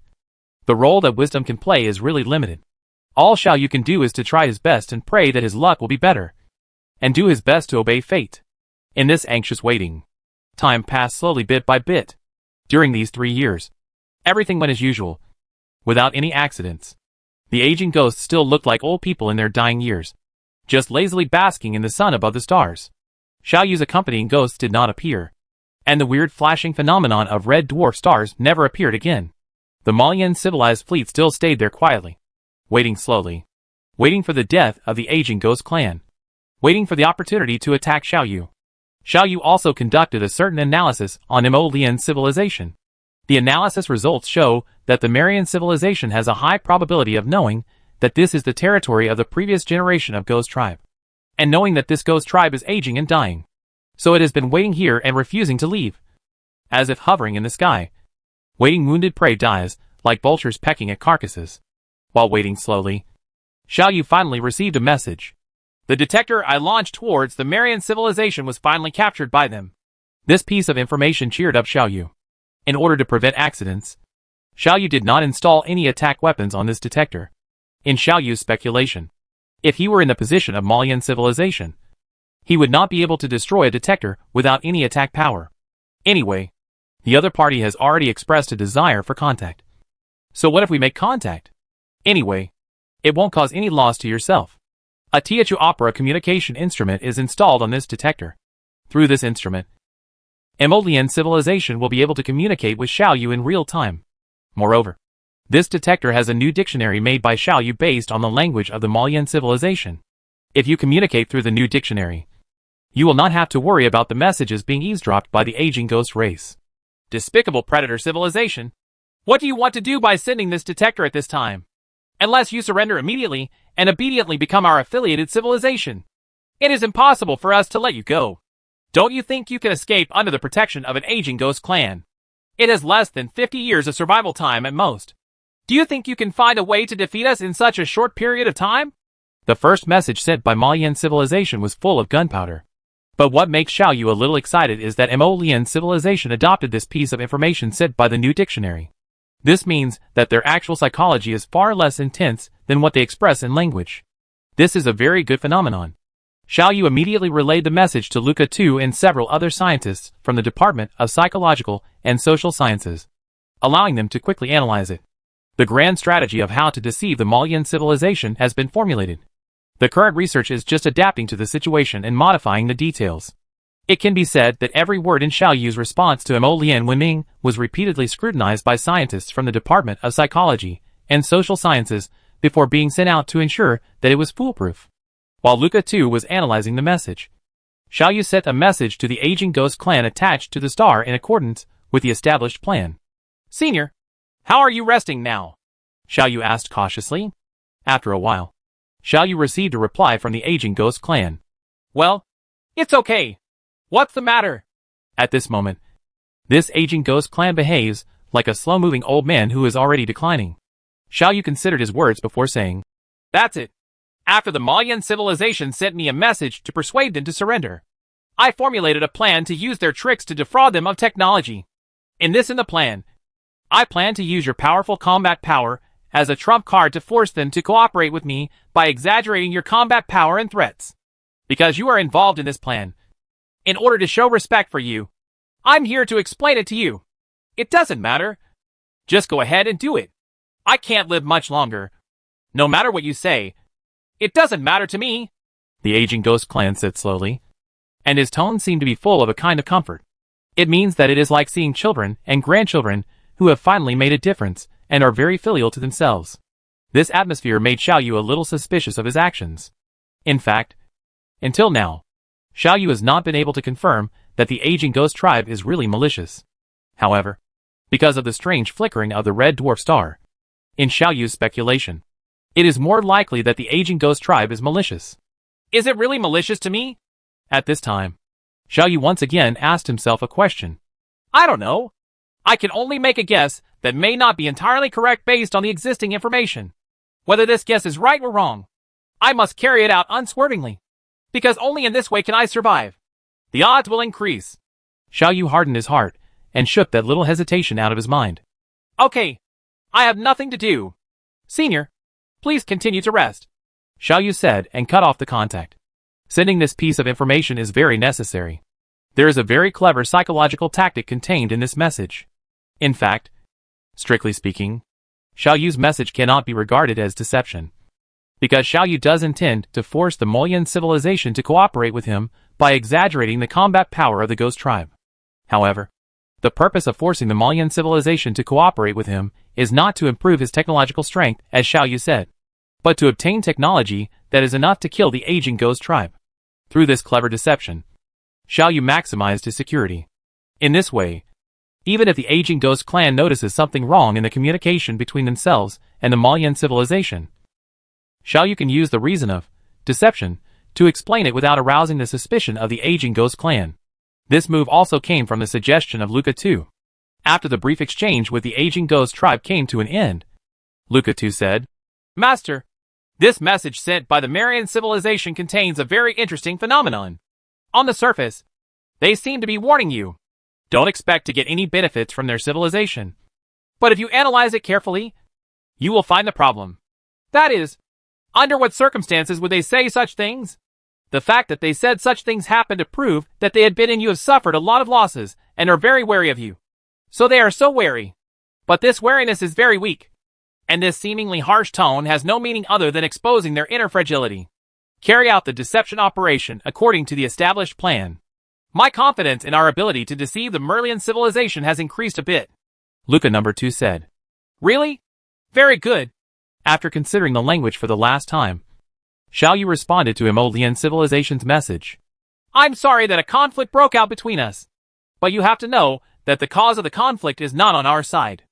the role that wisdom can play is really limited. All Xiaoyu can do is to try his best and pray that his luck will be better, and do his best to obey fate. In this anxious waiting, time passed slowly bit by bit. During these 3 years, everything went as usual, without any accidents. The aging ghosts still looked like old people in their dying years, just lazily basking in the sun above the stars. Xiaoyu's accompanying ghosts did not appear, and the weird flashing phenomenon of red dwarf stars never appeared again. The Malian civilized fleet still stayed there quietly, waiting slowly, waiting for the death of the aging ghost clan, waiting for the opportunity to attack Xiaoyu. Xiaoyu also conducted a certain analysis on Malian civilization. The analysis results show that the Marian civilization has a high probability of knowing that this is the territory of the previous generation of ghost tribe, and knowing that this ghost tribe is aging and dying. So it has been waiting here and refusing to leave, as if hovering in the sky, waiting wounded prey dies, like vultures pecking at carcasses. While waiting slowly, Xiaoyu finally received a message. The detector I launched towards the Marian civilization was finally captured by them. This piece of information cheered up Xiaoyu. In order to prevent accidents, Xiaoyu did not install any attack weapons on this detector. In Xiaoyu's speculation, if he were in the position of Malian civilization, he would not be able to destroy a detector without any attack power. Anyway, the other party has already expressed a desire for contact. So what if we make contact? Anyway, it won't cause any loss to yourself. A Teochew Opera communication instrument is installed on this detector. Through this instrument, Malian civilization will be able to communicate with Xiaoyu in real time. Moreover, this detector has a new dictionary made by Xiaoyu based on the language of the Malian civilization. If you communicate through the new dictionary, you will not have to worry about the messages being eavesdropped by the aging ghost race. Despicable predator civilization. What do you want to do by sending this detector at this time? Unless you surrender immediately and obediently become our affiliated civilization, it is impossible for us to let you go. Don't you think you can escape under the protection of an aging ghost clan? It has less than 50 years of survival time at most. Do you think you can find a way to defeat us in such a short period of time? The first message sent by Malian civilization was full of gunpowder. But what makes Xiaoyu a little excited is that Malian civilization adopted this piece of information sent by the new dictionary. This means that their actual psychology is far less intense than what they express in language. This is a very good phenomenon. Xiaoyu immediately relayed the message to Luca Tu and several other scientists from the Department of Psychological and Social Sciences, allowing them to quickly analyze it. The grand strategy of how to deceive the Malian civilization has been formulated. The current research is just adapting to the situation and modifying the details. It can be said that every word in Xiao Yu's response to Mo Lian Wenming was repeatedly scrutinized by scientists from the Department of Psychology and Social Sciences before being sent out to ensure that it was foolproof. While Luca too was analyzing the message, Xiao Yu sent a message to the aging ghost clan attached to the star in accordance with the established plan. Senior, how are you resting now? Xiao Yu asked cautiously. After a while, Xiao Yu received a reply from the aging ghost clan. Well, it's okay. What's the matter? At this moment, this aging ghost clan behaves like a slow-moving old man who is already declining. Xiao Yu considered his words before saying, That's it. After the Malian civilization sent me a message to persuade them to surrender, I formulated a plan to use their tricks to defraud them of technology. In the plan, I plan to use your powerful combat power as a trump card to force them to cooperate with me by exaggerating your combat power and threats. Because you are involved in this plan, in order to show respect for you, I'm here to explain it to you. It doesn't matter. Just go ahead and do it. I can't live much longer. No matter what you say, it doesn't matter to me, the aging ghost clan said slowly, and his tone seemed to be full of a kind of comfort. It means that it is like seeing children and grandchildren who have finally made a difference and are very filial to themselves. This atmosphere made Xiao Yu a little suspicious of his actions. In fact, until now, Xiao Yu has not been able to confirm that the aging ghost tribe is really malicious. However, because of the strange flickering of the red dwarf star, in Xiao Yu's speculation, it is more likely that the aging ghost tribe is malicious. Is it really malicious to me? At this time, Xiao Yu once again asked himself a question. I don't know. I can only make a guess that may not be entirely correct based on the existing information. Whether this guess is right or wrong, I must carry it out unswervingly. Because only in this way can I survive. The odds will increase. Xiao Yu hardened his heart and shook that little hesitation out of his mind. Okay. I have nothing to do. Senior, please continue to rest, Xiao Yu said and cut off the contact. Sending this piece of information is very necessary. There is a very clever psychological tactic contained in this message. In fact, strictly speaking, Xiao Yu's message cannot be regarded as deception. Because Xiao Yu does intend to force the Malian civilization to cooperate with him by exaggerating the combat power of the ghost tribe. However, the purpose of forcing the Malian civilization to cooperate with him is not to improve his technological strength, as Xiao Yu said, but to obtain technology that is enough to kill the aging ghost tribe. Through this clever deception, Xiao Yu maximized his security. In this way, even if the aging ghost clan notices something wrong in the communication between themselves and the Malian civilization, Xiao Yu can use the reason of deception to explain it without arousing the suspicion of the aging ghost clan. This move also came from the suggestion of Luca too. After the brief exchange with the aging ghost tribe came to an end, Luca too said, Master, this message sent by the Marian civilization contains a very interesting phenomenon. On the surface, they seem to be warning you. Don't expect to get any benefits from their civilization. But if you analyze it carefully, you will find the problem. That is, under what circumstances would they say such things? The fact that they said such things happened to prove that they had been and you have suffered a lot of losses and are very wary of you. So they are so wary. But this wariness is very weak. And this seemingly harsh tone has no meaning other than exposing their inner fragility. Carry out the deception operation according to the established plan. My confidence in our ability to deceive the Merlian civilization has increased a bit, Luca number 2 said. Really? Very good. After considering the language for the last time, Xiao Yu responded to Molian civilization's message. I'm sorry that a conflict broke out between us. But you have to know that the cause of the conflict is not on our side.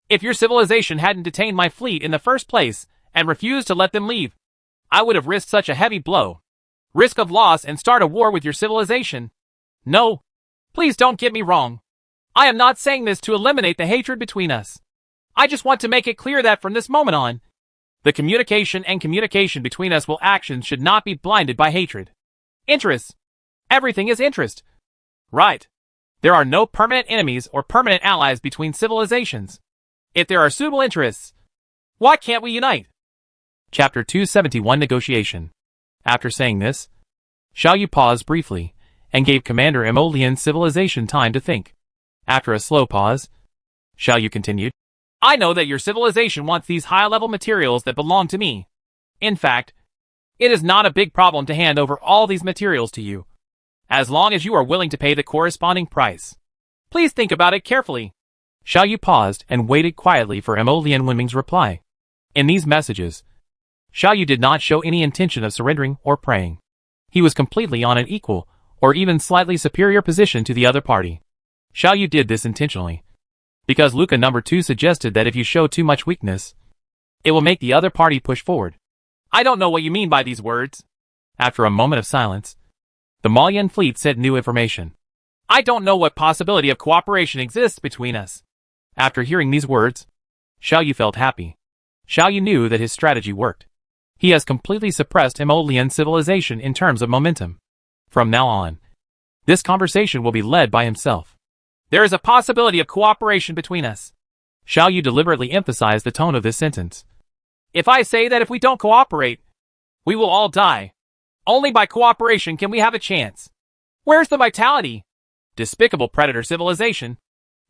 If your civilization hadn't detained my fleet in the first place and refused to let them leave, I would have risked such a heavy blow. Risk of loss and start a war with your civilization. No. Please don't get me wrong. I am not saying this to eliminate the hatred between us. I just want to make it clear that from this moment on, the communication between us will actions should not be blinded by hatred. Interests. Everything is interest. Right. There are no permanent enemies or permanent allies between civilizations. If there are suitable interests, why can't we unite? Chapter 271 Negotiation. After saying this, Xiao Yu paused briefly and gave Commander Emolian civilization time to think. After a slow pause, Xiao Yu continued. I know that your civilization wants these high-level materials that belong to me. In fact, it is not a big problem to hand over all these materials to you, as long as you are willing to pay the corresponding price. Please think about it carefully. Xiao Yu paused and waited quietly for Mo Lian Wenming's reply. In these messages, Xiao Yu did not show any intention of surrendering or praying. He was completely on an equal, or even slightly superior position to the other party. Xiao Yu did this intentionally, because Luca number 2 suggested that if you show too much weakness, it will make the other party push forward. I don't know what you mean by these words. After a moment of silence, the Malian fleet sent new information. I don't know what possibility of cooperation exists between us. After hearing these words, Xiao Yu felt happy. Xiao Yu knew that his strategy worked. He has completely suppressed Mo Lian's civilization in terms of momentum. From now on, this conversation will be led by himself. There is a possibility of cooperation between us. Xiao Yu deliberately emphasized the tone of this sentence. If I say that if we don't cooperate, we will all die. Only by cooperation can we have a chance. Where's the vitality? Despicable predator civilization.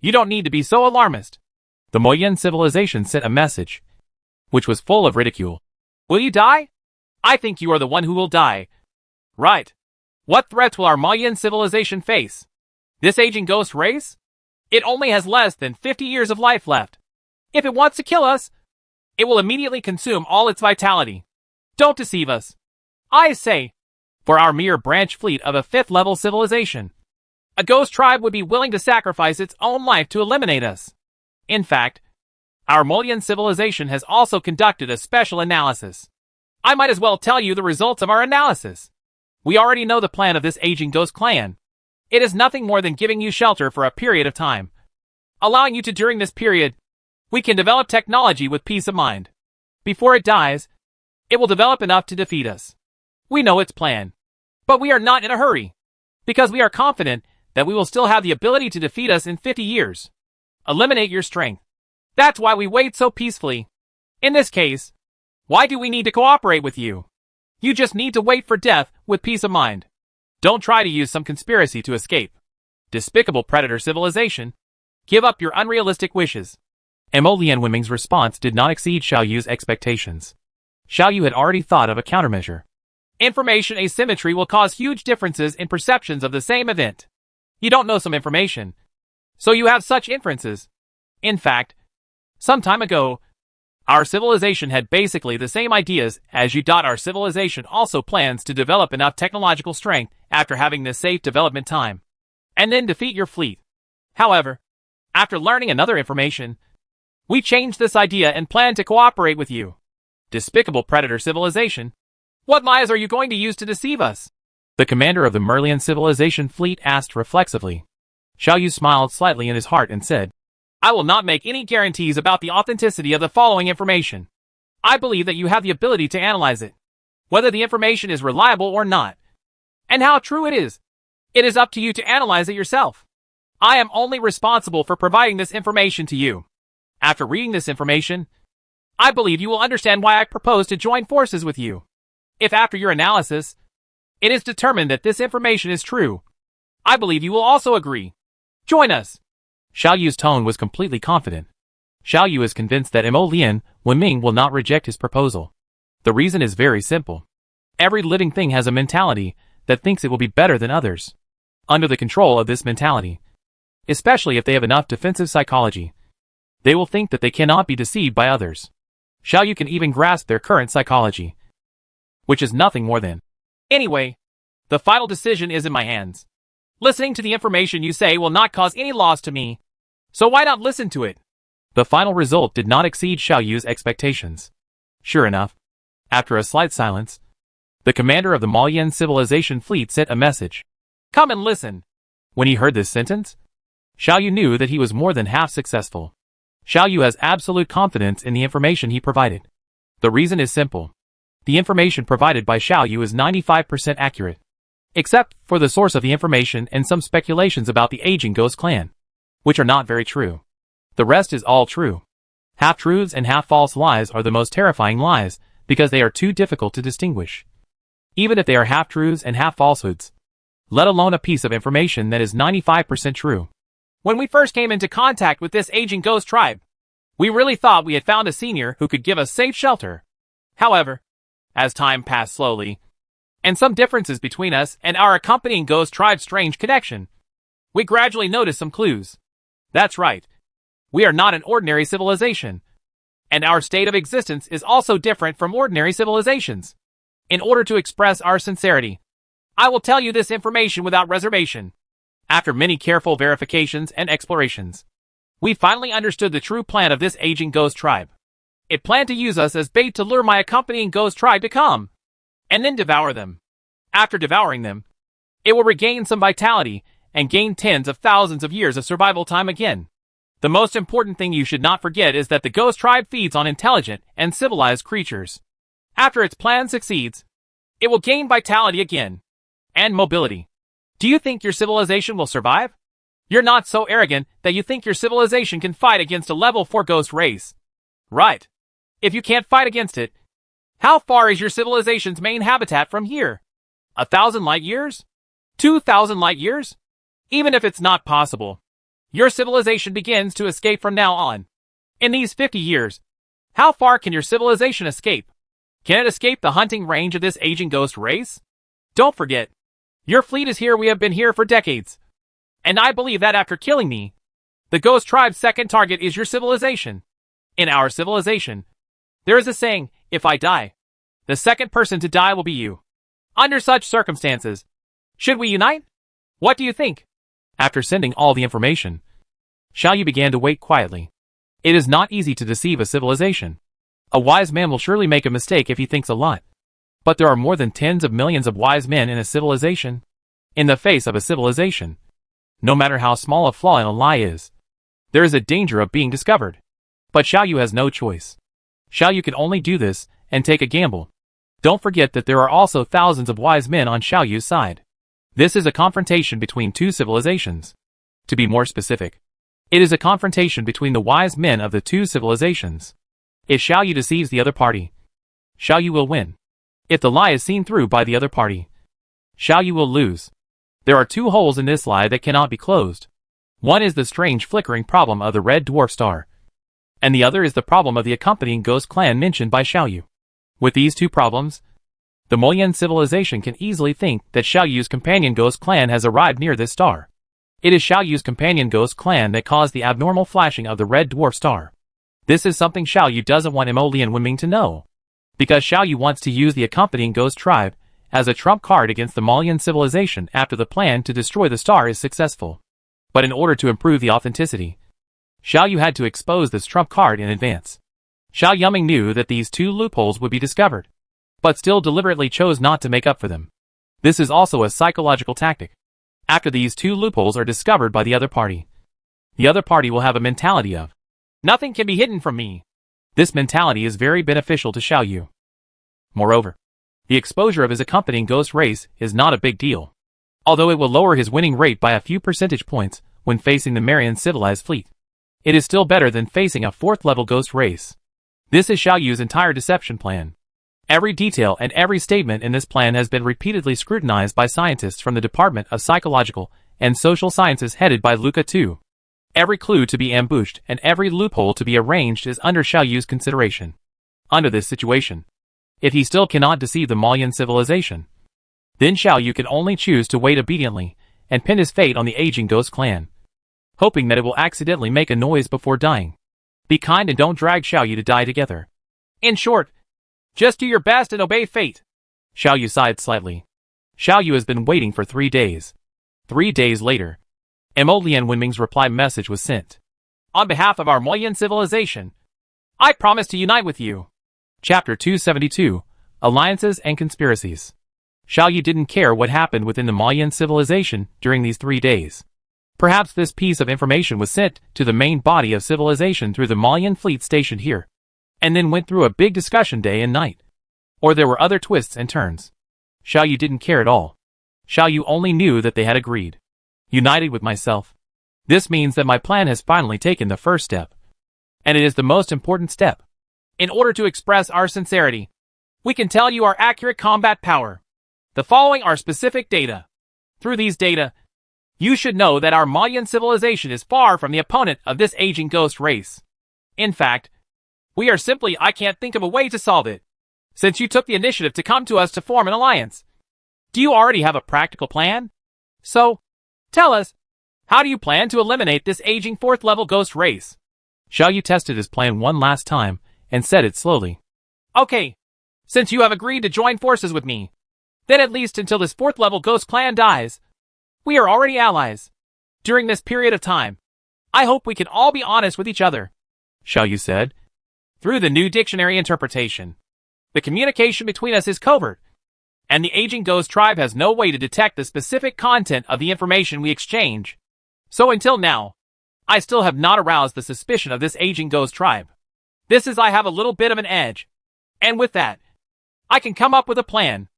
You don't need to be so alarmist. The Moyen civilization sent a message, which was full of ridicule. Will you die? I think you are the one who will die. Right. What threats will our Mayan civilization face? This aging ghost race? It only has less than 50 years of life left. If it wants to kill us, it will immediately consume all its vitality. Don't deceive us. I say, for our mere branch fleet of a 5th-level civilization, a ghost tribe would be willing to sacrifice its own life to eliminate us. In fact, our Molian civilization has also conducted a special analysis. I might as well tell you the results of our analysis. We already know the plan of this aging ghost clan. It is nothing more than giving you shelter for a period of time. Allowing you to during this period, we can develop technology with peace of mind. Before it dies, it will develop enough to defeat us. We know its plan. But we are not in a hurry, because we are confident that we will still have the ability to defeat us in 50 years. Eliminate your strength. That's why we wait so peacefully. In this case, why do we need to cooperate with you? You just need to wait for death with peace of mind. Don't try to use some conspiracy to escape. Despicable predator civilization. Give up your unrealistic wishes. Mo Lian Wenming's response did not exceed Xiao Yu's expectations. Xiao Yu had already thought of a countermeasure. Information asymmetry will cause huge differences in perceptions of the same event. You don't know some information, so you have such inferences. In fact, some time ago, our civilization had basically the same ideas as you. Our civilization also plans to develop enough technological strength after having this safe development time, and then defeat your fleet. However, after learning another information, we changed this idea and plan to cooperate with you. Despicable predator civilization. What lies are you going to use to deceive us? The commander of the Merlian civilization fleet asked reflexively. Xiao Yu smiled slightly in his heart and said, I will not make any guarantees about the authenticity of the following information. I believe that you have the ability to analyze it, whether the information is reliable or not, and how true it is. It is up to you to analyze it yourself. I am only responsible for providing this information to you. After reading this information, I believe you will understand why I propose to join forces with you. If after your analysis, it is determined that this information is true, I believe you will also agree. Join us. Xiao Yu's tone was completely confident. Xiao Yu is convinced that Mo Lian Wenming will not reject his proposal. The reason is very simple. Every living thing has a mentality that thinks it will be better than others. Under the control of this mentality, especially if they have enough defensive psychology, they will think that they cannot be deceived by others. Xiao Yu can even grasp their current psychology, which is nothing more than. Anyway, the final decision is in my hands. Listening to the information you say will not cause any loss to me, so why not listen to it? The final result did not exceed Xiao Yu's expectations. Sure enough, after a slight silence, the commander of the Malian civilization fleet sent a message. Come and listen. When he heard this sentence, Xiao Yu knew that he was more than half successful. Xiao Yu has absolute confidence in the information he provided. The reason is simple. The information provided by Xiao Yu is 95% accurate, except for the source of the information and some speculations about the aging ghost clan, which are not very true. The rest is all true. Half-truths and half-false lies are the most terrifying lies because they are too difficult to distinguish. Even if they are half-truths and half-falsehoods, let alone a piece of information that is 95% true. When we first came into contact with this aging ghost tribe, We really thought we had found a senior who could give us safe shelter. However, as time passed slowly, and some differences between us and our accompanying ghost tribe's strange connection, we gradually noticed some clues. That's right. We are not an ordinary civilization, and our state of existence is also different from ordinary civilizations. In order to express our sincerity, I will tell you this information without reservation. After many careful verifications and explorations, we finally understood the true plan of this aging ghost tribe. It planned to use us as bait to lure my accompanying ghost tribe to come, and then devour them. After devouring them, it will regain some vitality and gain tens of thousands of years of survival time again. The most important thing you should not forget is that the ghost tribe feeds on intelligent and civilized creatures. After its plan succeeds, it will gain vitality again, and mobility. Do you think your civilization will survive? You're not so arrogant that you think your civilization can fight against a level 4 ghost race. Right. If you can't fight against it, how far is your civilization's main habitat from here? 1,000 light years? 2,000 light years? Even if it's not possible, your civilization begins to escape from now on. In these 50 years, how far can your civilization escape? Can it escape the hunting range of this aging ghost race? Don't forget, your fleet is here. We have been here for decades. And I believe that after killing me, the ghost tribe's second target is your civilization. In our civilization, there is a saying, if I die, the second person to die will be you. Under such circumstances, should we unite? What do you think? After sending all the information, Xiaoyu began to wait quietly. It is not easy to deceive a civilization. A wise man will surely make a mistake if he thinks a lot. But there are more than tens of millions of wise men in a civilization. In the face of a civilization, no matter how small a flaw in a lie is, there is a danger of being discovered. But Xiaoyu has no choice. Xiaoyu can only do this and take a gamble. Don't forget that there are also thousands of wise men on Xiaoyu's side. This is a confrontation between two civilizations. To be more specific, it is a confrontation between the wise men of the two civilizations. If Xiaoyu deceives the other party, Xiaoyu will win. If the lie is seen through by the other party, Xiaoyu will lose. There are two holes in this lie that cannot be closed. One is the strange flickering problem of the red dwarf star, and the other is the problem of the accompanying ghost clan mentioned by Xiaoyu. With these two problems, the Moyan civilization can easily think that Xiaoyu's companion ghost clan has arrived near this star. It is Xiaoyu's companion ghost clan that caused the abnormal flashing of the red dwarf star. This is something Xiaoyu doesn't want Emolian Wenming to know, because Xiaoyu wants to use the accompanying ghost tribe as a trump card against the Moyan civilization after the plan to destroy the star is successful. But in order to improve the authenticity, Xiaoyu had to expose this trump card in advance. Xiao Yuming knew that these two loopholes would be discovered, but still deliberately chose not to make up for them. This is also a psychological tactic. After these two loopholes are discovered by the other party will have a mentality of, nothing can be hidden from me. This mentality is very beneficial to Xiaoyu. Moreover, the exposure of his accompanying ghost race is not a big deal, although it will lower his winning rate by a few percentage points when facing the Marian civilized fleet. It is still better than facing a 4th level ghost race. This is Xiaoyu's entire deception plan. Every detail and every statement in this plan has been repeatedly scrutinized by scientists from the Department of Psychological and Social Sciences headed by Luca Tu. Every clue to be ambushed and every loophole to be arranged is under Xiaoyu's consideration. Under this situation, if he still cannot deceive the Malian civilization, then Xiaoyu can only choose to wait obediently and pin his fate on the aging ghost clan, hoping that it will accidentally make a noise before dying. Be kind and don't drag Xiaoyu to die together. In short, just do your best and obey fate. Xiaoyu sighed slightly. Xiaoyu has been waiting for 3 days. 3 days later, Emolian Wenming's reply message was sent. On behalf of our Moyan civilization, I promise to unite with you. Chapter 272, Alliances and Conspiracies. Xiaoyu didn't care what happened within the Moyan civilization during these 3 days. Perhaps this piece of information was sent to the main body of civilization through the Moyan fleet stationed here, and then went through a big discussion day and night. Or there were other twists and turns. Xiaoyu didn't care at all. Xiaoyu only knew that they had agreed. United with myself. This means that my plan has finally taken the first step. And it is the most important step. In order to express our sincerity, we can tell you our accurate combat power. The following are specific data. Through these data, you should know that our Mayan civilization is far from the opponent of this aging ghost race. In fact, we are simply I can't think of a way to solve it. Since you took the initiative to come to us to form an alliance, do you already have a practical plan? So, tell us, how do you plan to eliminate this aging 4th level ghost race? Xiao Yu tested his plan one last time and said it slowly. Okay, since you have agreed to join forces with me, then at least until this 4th level ghost clan dies, we are already allies. During this period of time, I hope we can all be honest with each other, Xiao Yu said. Through the new dictionary interpretation, the communication between us is covert, and the aging ghost tribe has no way to detect the specific content of the information we exchange. So until now, I still have not aroused the suspicion of this aging ghost tribe. This is I have a little bit of an edge. And with that, I can come up with a plan.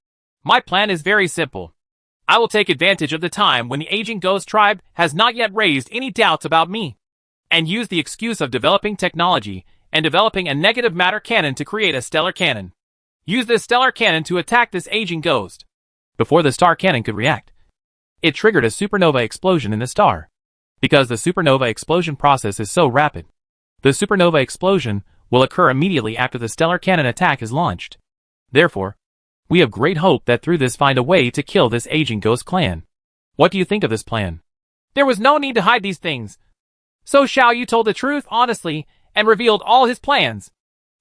My plan is very simple. I will take advantage of the time when the aging ghost tribe has not yet raised any doubts about me, and use the excuse of developing technology and developing a negative matter cannon to create a stellar cannon. Use this stellar cannon to attack this aging ghost. Before the star cannon could react, it triggered a supernova explosion in the star. Because the supernova explosion process is so rapid, the supernova explosion will occur immediately after the stellar cannon attack is launched. Therefore, we have great hope that through this find a way to kill this aging ghost clan. What do you think of this plan? There was no need to hide these things. So Xiao Yu told the truth honestly and revealed all his plans.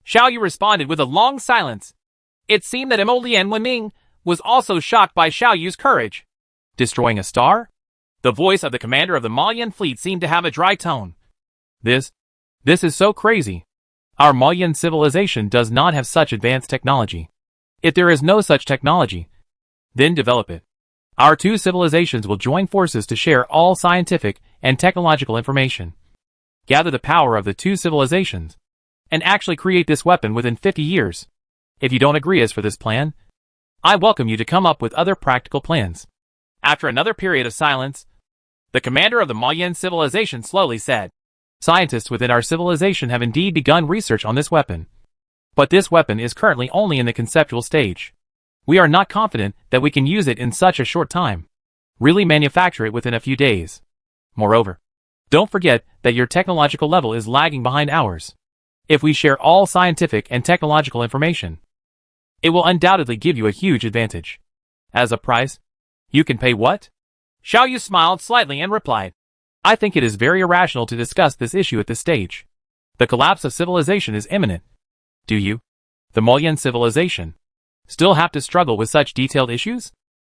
Xiao Yu responded with a long silence. It seemed that Mo Lian Wenming was also shocked by Xiao Yu's courage. Destroying a star? The voice of the commander of the Malian fleet seemed to have a dry tone. This is so crazy. Our Malian civilization does not have such advanced technology. If there is no such technology, then develop it. Our two civilizations will join forces to share all scientific and technological information. Gather the power of the two civilizations, and actually create this weapon within 50 years. If you don't agree as for this plan, I welcome you to come up with other practical plans. After another period of silence, the commander of the Malian civilization slowly said, Scientists within our civilization have indeed begun research on this weapon. But this weapon is currently only in the conceptual stage. We are not confident that we can use it in such a short time. Really manufacture it within a few days. Moreover, don't forget that your technological level is lagging behind ours. If we share all scientific and technological information, it will undoubtedly give you a huge advantage. As a price, you can pay what? Xiao Yu smiled slightly and replied, I think it is very irrational to discuss this issue at this stage. The collapse of civilization is imminent. Do you, the Malian civilization, still have to struggle with such detailed issues?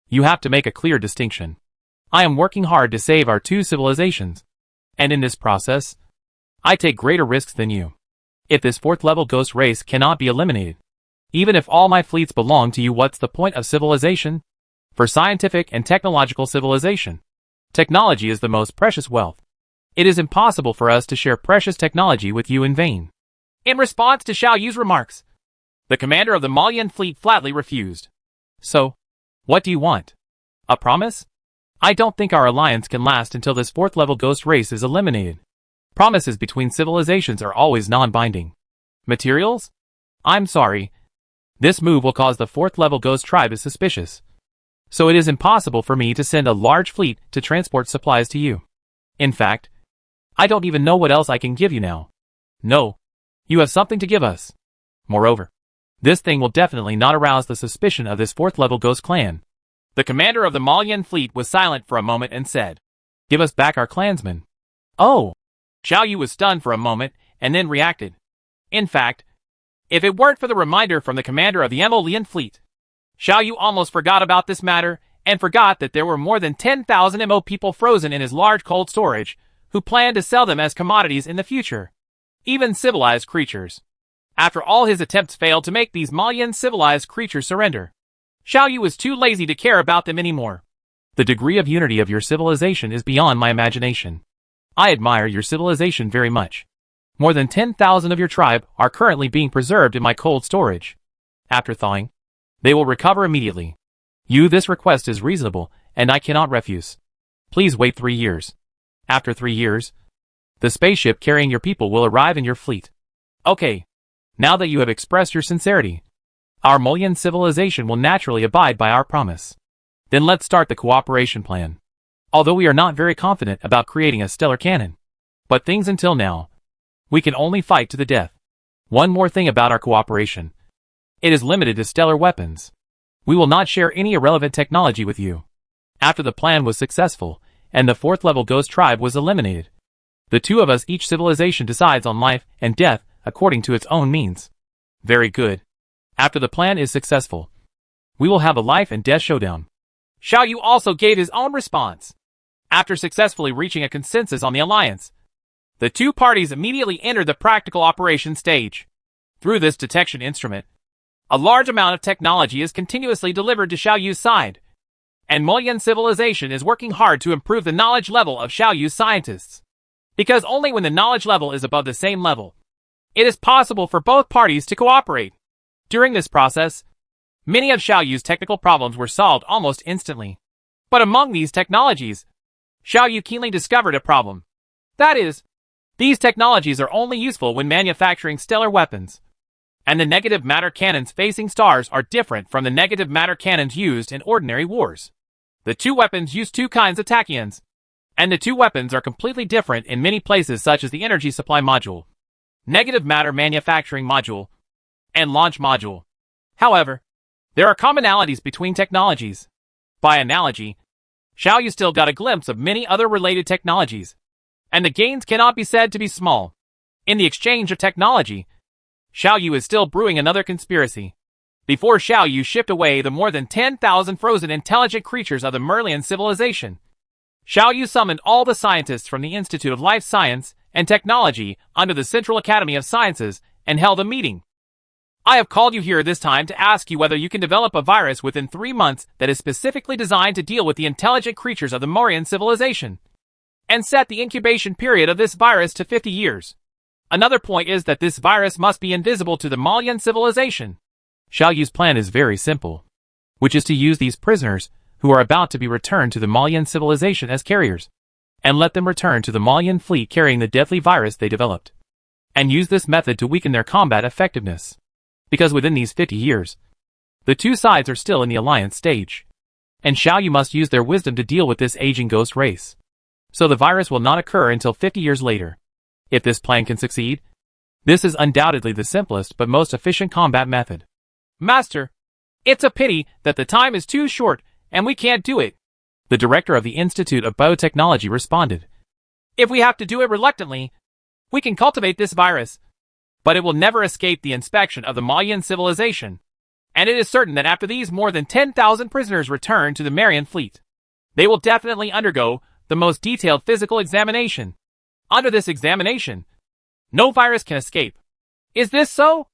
You have to make a clear distinction. I am working hard to save our two civilizations, and in this process, I take greater risks than you. If this 4th level ghost race cannot be eliminated, even if all my fleets belong to you, what's the point of civilization? For scientific and technological civilization, technology is the most precious wealth. It is impossible for us to share precious technology with you in vain. In response to Xiao Yu's remarks, the commander of the Malian fleet flatly refused. So, what do you want? A promise? I don't think our alliance can last until this 4th level ghost race is eliminated. Promises between civilizations are always non-binding. Materials? I'm sorry. This move will cause the 4th level ghost tribe is suspicious. So it is impossible for me to send a large fleet to transport supplies to you. In fact, I don't even know what else I can give you now. No. You have something to give us. Moreover, this thing will definitely not arouse the suspicion of this 4th level ghost clan. The commander of the Malian fleet was silent for a moment and said, Give us back our clansmen. Oh! Xiao Yu was stunned for a moment and then reacted. In fact, if it weren't for the reminder from the commander of the Malian fleet, Xiao Yu almost forgot about this matter and forgot that there were more than 10,000 Mo people frozen in his large cold storage who planned to sell them as commodities in the future. Even civilized creatures. After all his attempts failed to make these Malian civilized creatures surrender, Xiao Yu was too lazy to care about them anymore. The degree of unity of your civilization is beyond my imagination. I admire your civilization very much. More than 10,000 of your tribe are currently being preserved in my cold storage. After thawing, they will recover immediately. This request is reasonable, and I cannot refuse. Please wait 3 years. After 3 years, the spaceship carrying your people will arrive in your fleet. Okay. Now that you have expressed your sincerity, our Malian civilization will naturally abide by our promise. Then let's start the cooperation plan. Although we are not very confident about creating a stellar cannon, but things until now, We can only fight to the death. One more thing about our cooperation. It is limited to stellar weapons. We will not share any irrelevant technology with you. After the plan was successful, and the 4th level ghost tribe was eliminated, the two of us, each civilization decides on life and death according to its own means. Very good. After the plan is successful, we will have a life and death showdown. Xiao Yu also gave his own response. After successfully reaching a consensus on the alliance, the two parties immediately entered the practical operation stage. Through this detection instrument, a large amount of technology is continuously delivered to Xiao Yu's side, and Moyan civilization is working hard to improve the knowledge level of Xiao Yu's scientists. Because only when the knowledge level is above the same level, it is possible for both parties to cooperate. During this process, many of Xiao Yu's technical problems were solved almost instantly. But among these technologies, Xiao Yu keenly discovered a problem. That is, these technologies are only useful when manufacturing stellar weapons. And the negative matter cannons facing stars are different from the negative matter cannons used in ordinary wars. The two weapons use two kinds of tachyons, and the two weapons are completely different in many places, such as the energy supply module, negative matter manufacturing module, and launch module. However, there are commonalities between technologies. By analogy, Xiao Yu still got a glimpse of many other related technologies, and the gains cannot be said to be small. In the exchange of technology, Xiao Yu is still brewing another conspiracy. Before Xiao Yu shipped away the more than 10,000 frozen intelligent creatures of the Merlian civilization, Xiao Yu summoned all the scientists from the Institute of Life Science and Technology under the Central Academy of Sciences and held a meeting. I have called you here this time to ask you whether you can develop a virus within 3 months that is specifically designed to deal with the intelligent creatures of the Morian civilization, and set the incubation period of this virus to 50 years. Another point is that this virus must be invisible to the Malian civilization. Xiao Yu's plan is very simple, which is to use these prisoners who are about to be returned to the Malian civilization as carriers, and let them return to the Malian fleet carrying the deadly virus they developed, and use this method to weaken their combat effectiveness. Because within these 50 years, the two sides are still in the alliance stage, and Xiao Yu must use their wisdom to deal with this aging ghost race. So the virus will not occur until 50 years later. If this plan can succeed, this is undoubtedly the simplest but most efficient combat method. Master, it's a pity that the time is too short and we can't do it. The director of the Institute of Biotechnology responded. If we have to do it reluctantly, we can cultivate this virus, but it will never escape the inspection of the Malian civilization. And it is certain that after these more than 10,000 prisoners return to the Marian fleet, they will definitely undergo the most detailed physical examination. Under this examination, no virus can escape. Is this so?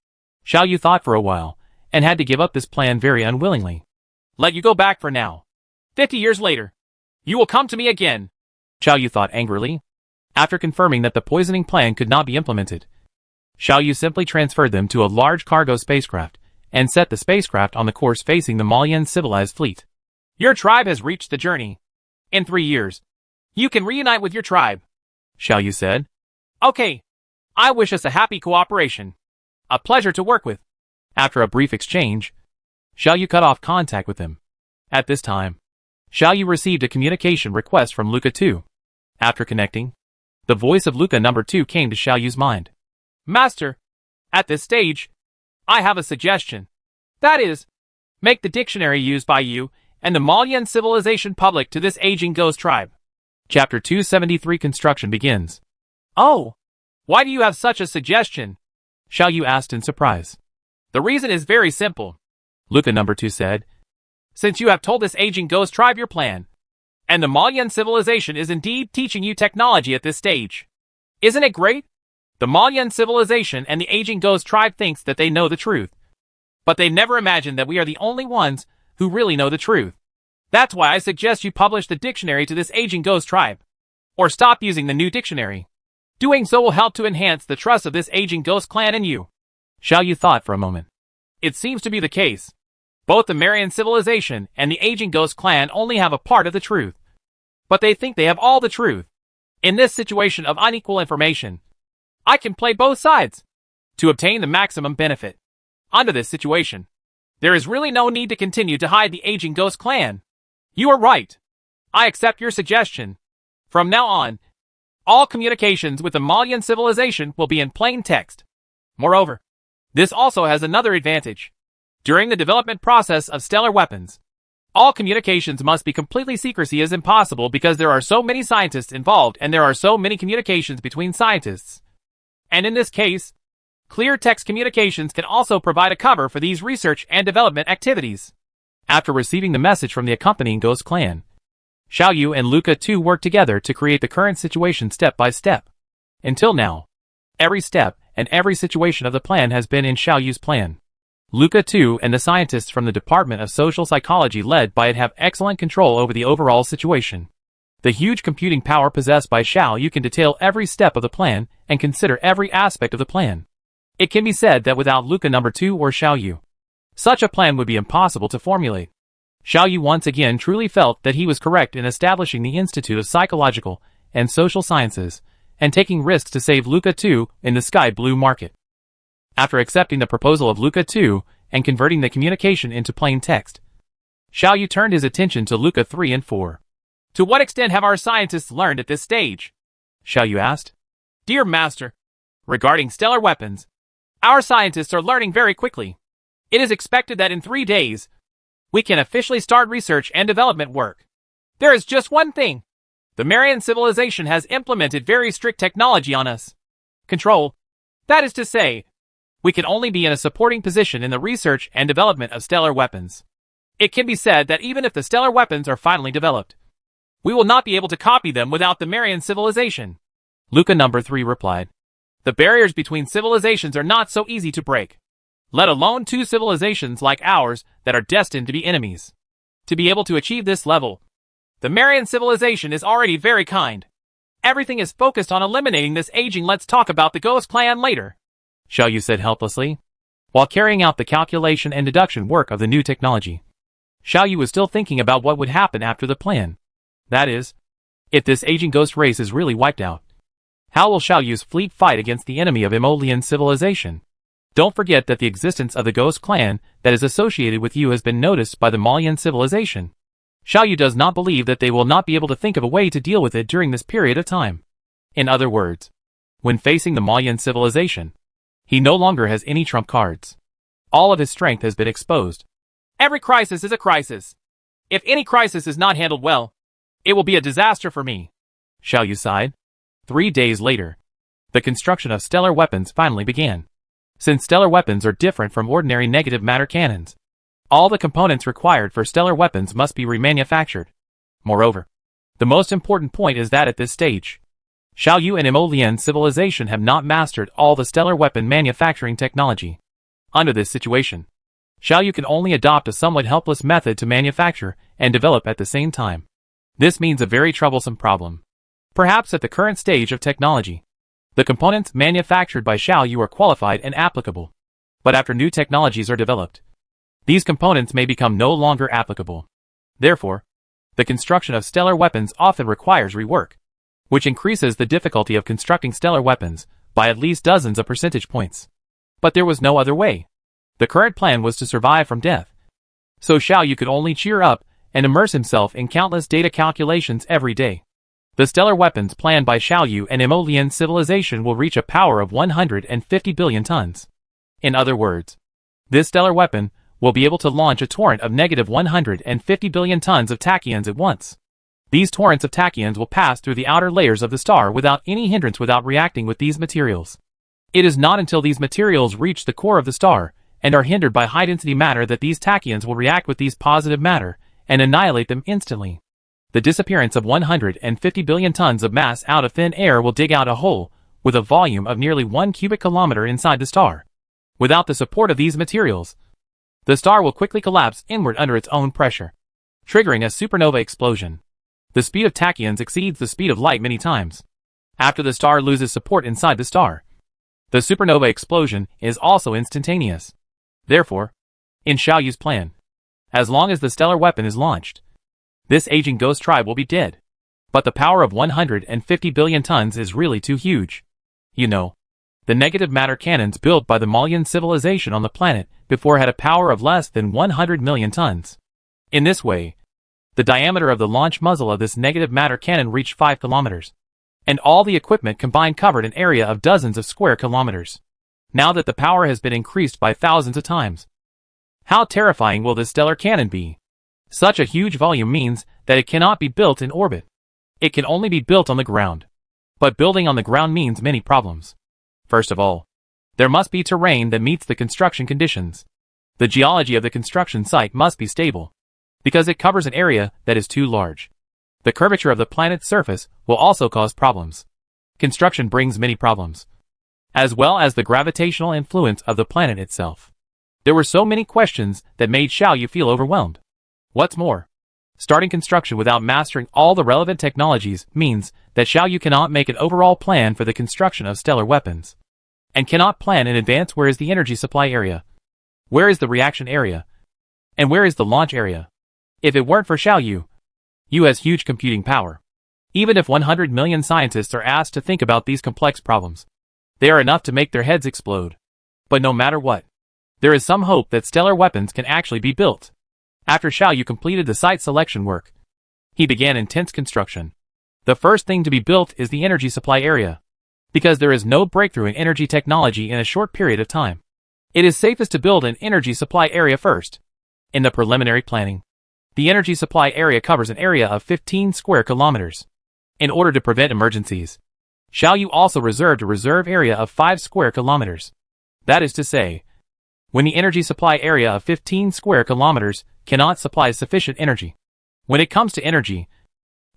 Xiao Yu thought for a while, and had to give up this plan very unwillingly. Let you go back for now. 50 years later, you will come to me again. Xiao Yu thought angrily. After confirming that the poisoning plan could not be implemented, Xiao Yu simply transferred them to a large cargo spacecraft, and set the spacecraft on the course facing the Malian civilized fleet. Your tribe has reached the journey. In 3 years, you can reunite with your tribe, Xiao Yu said. Okay. I wish us a happy cooperation. A pleasure to work with. After a brief exchange, Xiao Yu cut off contact with him. At this time, Xiao Yu received a communication request from Luca 2. After connecting, the voice of Luca number 2 came to Xiao Yu's mind. Master, at this stage, I have a suggestion. That is, make the dictionary used by you and the Malian civilization public to this aging ghost tribe. Chapter 273 Construction begins. Oh, why do you have such a suggestion? Xiao Yu asked in surprise. The reason is very simple, Luca number 2 said. Since you have told this aging ghost tribe your plan, and the Malian civilization is indeed teaching you technology at this stage. Isn't it great? The Malian civilization and the aging ghost tribe thinks that they know the truth, but they never imagined that we are the only ones who really know the truth. That's why I suggest you publish the dictionary to this aging ghost tribe, or stop using the new dictionary. Doing so will help to enhance the trust of this aging ghost clan in you. Xiao Yu thought for a moment. It seems to be the case. Both the Marian civilization and the aging ghost clan only have a part of the truth, but they think they have all the truth. In this situation of unequal information, I can play both sides to obtain the maximum benefit. Under this situation, there is really no need to continue to hide the aging ghost clan. You are right. I accept your suggestion. From now on, All communications with the Mayan civilization will be in plain text. Moreover, this also has another advantage. During the development process of stellar weapons, all communications must be completely secrecy is impossible because there are so many scientists involved and there are so many communications between scientists. And in this case, clear text communications can also provide a cover for these research and development activities. After receiving the message from the accompanying Ghost Clan, Xiaoyu and Luca 2 worked together to create the current situation step by step. Until now, every step and every situation of the plan has been in Xiaoyu's plan. Luca 2 and the scientists from the Department of Social Psychology led by it have excellent control over the overall situation. The huge computing power possessed by Xiaoyu can detail every step of the plan and consider every aspect of the plan. It can be said that without Luca number 2 or Xiaoyu, such a plan would be impossible to formulate. Xiaoyu once again truly felt that he was correct in establishing the Institute of Psychological and Social Sciences and taking risks to save Luca 2 in the sky blue market. After accepting the proposal of Luca 2 and converting the communication into plain text, Xiaoyu turned his attention to Luca 3 and 4. To what extent have our scientists learned at this stage? Xiaoyu asked. Dear Master, regarding stellar weapons, our scientists are learning very quickly. It is expected that in 3 days, we can officially start research and development work. There is just one thing. The Marian civilization has implemented very strict technology on us. Control. That is to say, we can only be in a supporting position in the research and development of stellar weapons. It can be said that even if the stellar weapons are finally developed, we will not be able to copy them without the Marian civilization. Luca number 3 replied. The barriers between civilizations are not so easy to break, let alone two civilizations like ours that are destined to be enemies. To be able to achieve this level, the Marian civilization is already very kind. Everything is focused on eliminating this aging. Let's talk about the Ghost Clan later, Xiaoyu said helplessly. While carrying out the calculation and deduction work of the new technology, Xiaoyu was still thinking about what would happen after the plan. That is, if this aging ghost race is really wiped out, how will Xiaoyu's fleet fight against the enemy of Emolian civilization? Don't forget that the existence of the Ghost Clan that is associated with you has been noticed by the Mayan civilization. Xiaoyu does not believe that they will not be able to think of a way to deal with it during this period of time. In other words, when facing the Mayan civilization, he no longer has any trump cards. All of his strength has been exposed. Every crisis is a crisis. If any crisis is not handled well, it will be a disaster for me, Xiaoyu sighed. 3 days later, the construction of stellar weapons finally began. Since stellar weapons are different from ordinary negative matter cannons, all the components required for stellar weapons must be remanufactured. Moreover, the most important point is that at this stage, Xiaoyu and Emolian civilization have not mastered all the stellar weapon manufacturing technology. Under this situation, Xiaoyu can only adopt a somewhat helpless method to manufacture and develop at the same time. This means a very troublesome problem. Perhaps at the current stage of technology, the components manufactured by Xiaoyu are qualified and applicable. But after new technologies are developed, these components may become no longer applicable. Therefore, the construction of stellar weapons often requires rework, which increases the difficulty of constructing stellar weapons by at least dozens of percentage points. But there was no other way. The current plan was to survive from death. So Xiaoyu could only cheer up and immerse himself in countless data calculations every day. The stellar weapons planned by Xiaoyu and Emolian civilization will reach a power of 150 billion tons. In other words, this stellar weapon will be able to launch a torrent of negative 150 billion tons of tachyons at once. These torrents of tachyons will pass through the outer layers of the star without any hindrance without reacting with these materials. It is not until these materials reach the core of the star and are hindered by high-density matter that these tachyons will react with these positive matter and annihilate them instantly. The disappearance of 150 billion tons of mass out of thin air will dig out a hole with a volume of nearly 1 cubic kilometer inside the star. Without the support of these materials, the star will quickly collapse inward under its own pressure, triggering a supernova explosion. The speed of tachyons exceeds the speed of light many times. After the star loses support inside the star, the supernova explosion is also instantaneous. Therefore, in Xiaoyu's plan, as long as the stellar weapon is launched, this aging ghost tribe will be dead. But the power of 150 billion tons is really too huge. You know, the negative matter cannons built by the Mayan civilization on the planet before had a power of less than 100 million tons. In this way, the diameter of the launch muzzle of this negative matter cannon reached 5 kilometers. and all the equipment combined covered an area of dozens of square kilometers. Now that the power has been increased by thousands of times. How terrifying will this stellar cannon be? Such a huge volume means that it cannot be built in orbit. It can only be built on the ground. But building on the ground means many problems. First of all, there must be terrain that meets the construction conditions. The geology of the construction site must be stable, because it covers an area that is too large. The curvature of the planet's surface will also cause problems. Construction brings many problems, as well as the gravitational influence of the planet itself. There were so many questions that made Xiaoyu feel overwhelmed. What's more, starting construction without mastering all the relevant technologies means that Xiaoyu cannot make an overall plan for the construction of stellar weapons, and cannot plan in advance where is the energy supply area, where is the reaction area, and where is the launch area. If it weren't for Xiaoyu, Yu has huge computing power. Even if 100 million scientists are asked to think about these complex problems, they are enough to make their heads explode. But no matter what, there is some hope that stellar weapons can actually be built. After Xiaoyu completed the site selection work, he began intense construction. The first thing to be built is the energy supply area, because there is no breakthrough in energy technology in a short period of time. It is safest to build an energy supply area first. In the preliminary planning, the energy supply area covers an area of 15 square kilometers. In order to prevent emergencies, Xiaoyu also reserved a reserve area of 5 square kilometers. That is to say, when the energy supply area of 15 square kilometers cannot supply sufficient energy. When it comes to energy,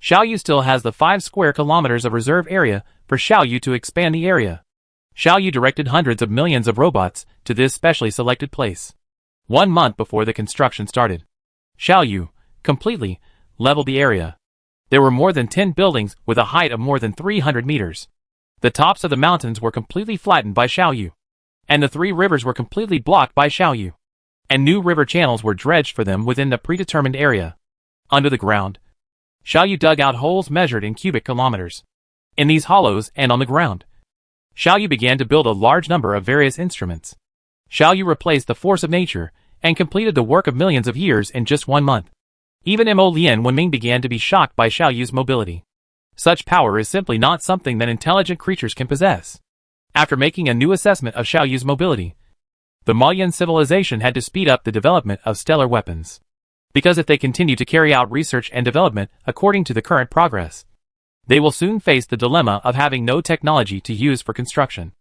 Xiaoyu still has the 5 square kilometers of reserve area for Xiaoyu to expand the area. Xiaoyu directed hundreds of millions of robots to this specially selected place. 1 month before the construction started, Xiaoyu completely leveled the area. There were more than 10 buildings with a height of more than 300 meters. The tops of the mountains were completely flattened by Xiaoyu, and the 3 rivers were completely blocked by Xiaoyu, and new river channels were dredged for them within the predetermined area. Under the ground, Xiaoyu dug out holes measured in cubic kilometers. In these hollows and on the ground, Xiaoyu began to build a large number of various instruments. Xiaoyu replaced the force of nature and completed the work of millions of years in just 1 month. Even Mo Lian Wenming began to be shocked by Xiaoyu's mobility. Such power is simply not something that intelligent creatures can possess. After making a new assessment of Xiaoyu's mobility, the Mayan civilization had to speed up the development of stellar weapons. Because if they continue to carry out research and development according to the current progress, they will soon face the dilemma of having no technology to use for construction.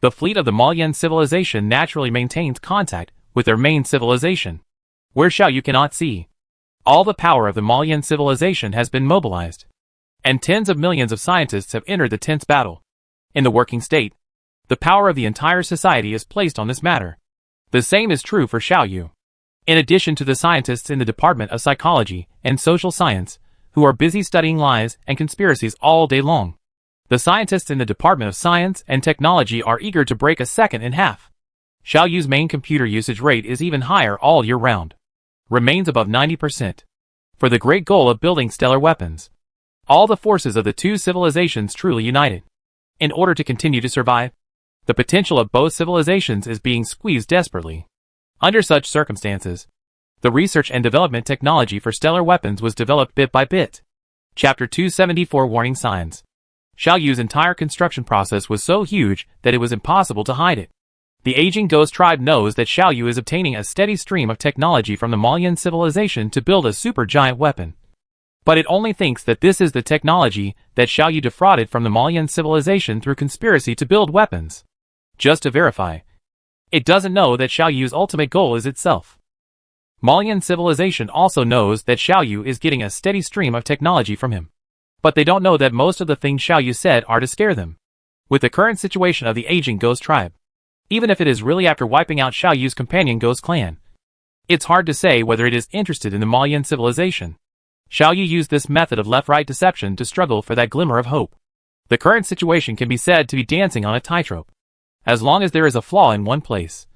The fleet of the Mayan civilization naturally maintains contact with their main civilization, where Xiaoyu cannot see. All the power of the Mayan civilization has been mobilized, and tens of millions of scientists have entered the tense battle. In the working state, the power of the entire society is placed on this matter. The same is true for Xiaoyu. In addition to the scientists in the Department of Psychology and Social Science, who are busy studying lies and conspiracies all day long, the scientists in the Department of Science and Technology are eager to break a second in half. Xiaoyu's main computer usage rate is even higher all year round, remains above 90%. For the great goal of building stellar weapons, all the forces of the 2 civilizations truly united. In order to continue to survive, the potential of both civilizations is being squeezed desperately. Under such circumstances, the research and development technology for stellar weapons was developed bit by bit. Chapter 274 Warning Signs. Xiaoyu's entire construction process was so huge that it was impossible to hide it. The aging ghost tribe knows that Xiaoyu is obtaining a steady stream of technology from the Mayan civilization to build a supergiant weapon. But it only thinks that this is the technology that Xiaoyu defrauded from the Mayan civilization through conspiracy to build weapons. Just to verify, it doesn't know that Xiaoyu's ultimate goal is itself. Mayan civilization also knows that Xiaoyu is getting a steady stream of technology from him. But they don't know that most of the things Xiaoyu said are to scare them. With the current situation of the aging ghost tribe, even if it is really after wiping out Xiaoyu's companion ghost clan, it's hard to say whether it is interested in the Mayan civilization. Xiaoyu used this method of left-right deception to struggle for that glimmer of hope. The current situation can be said to be dancing on a tightrope. As long as there is a flaw in one place,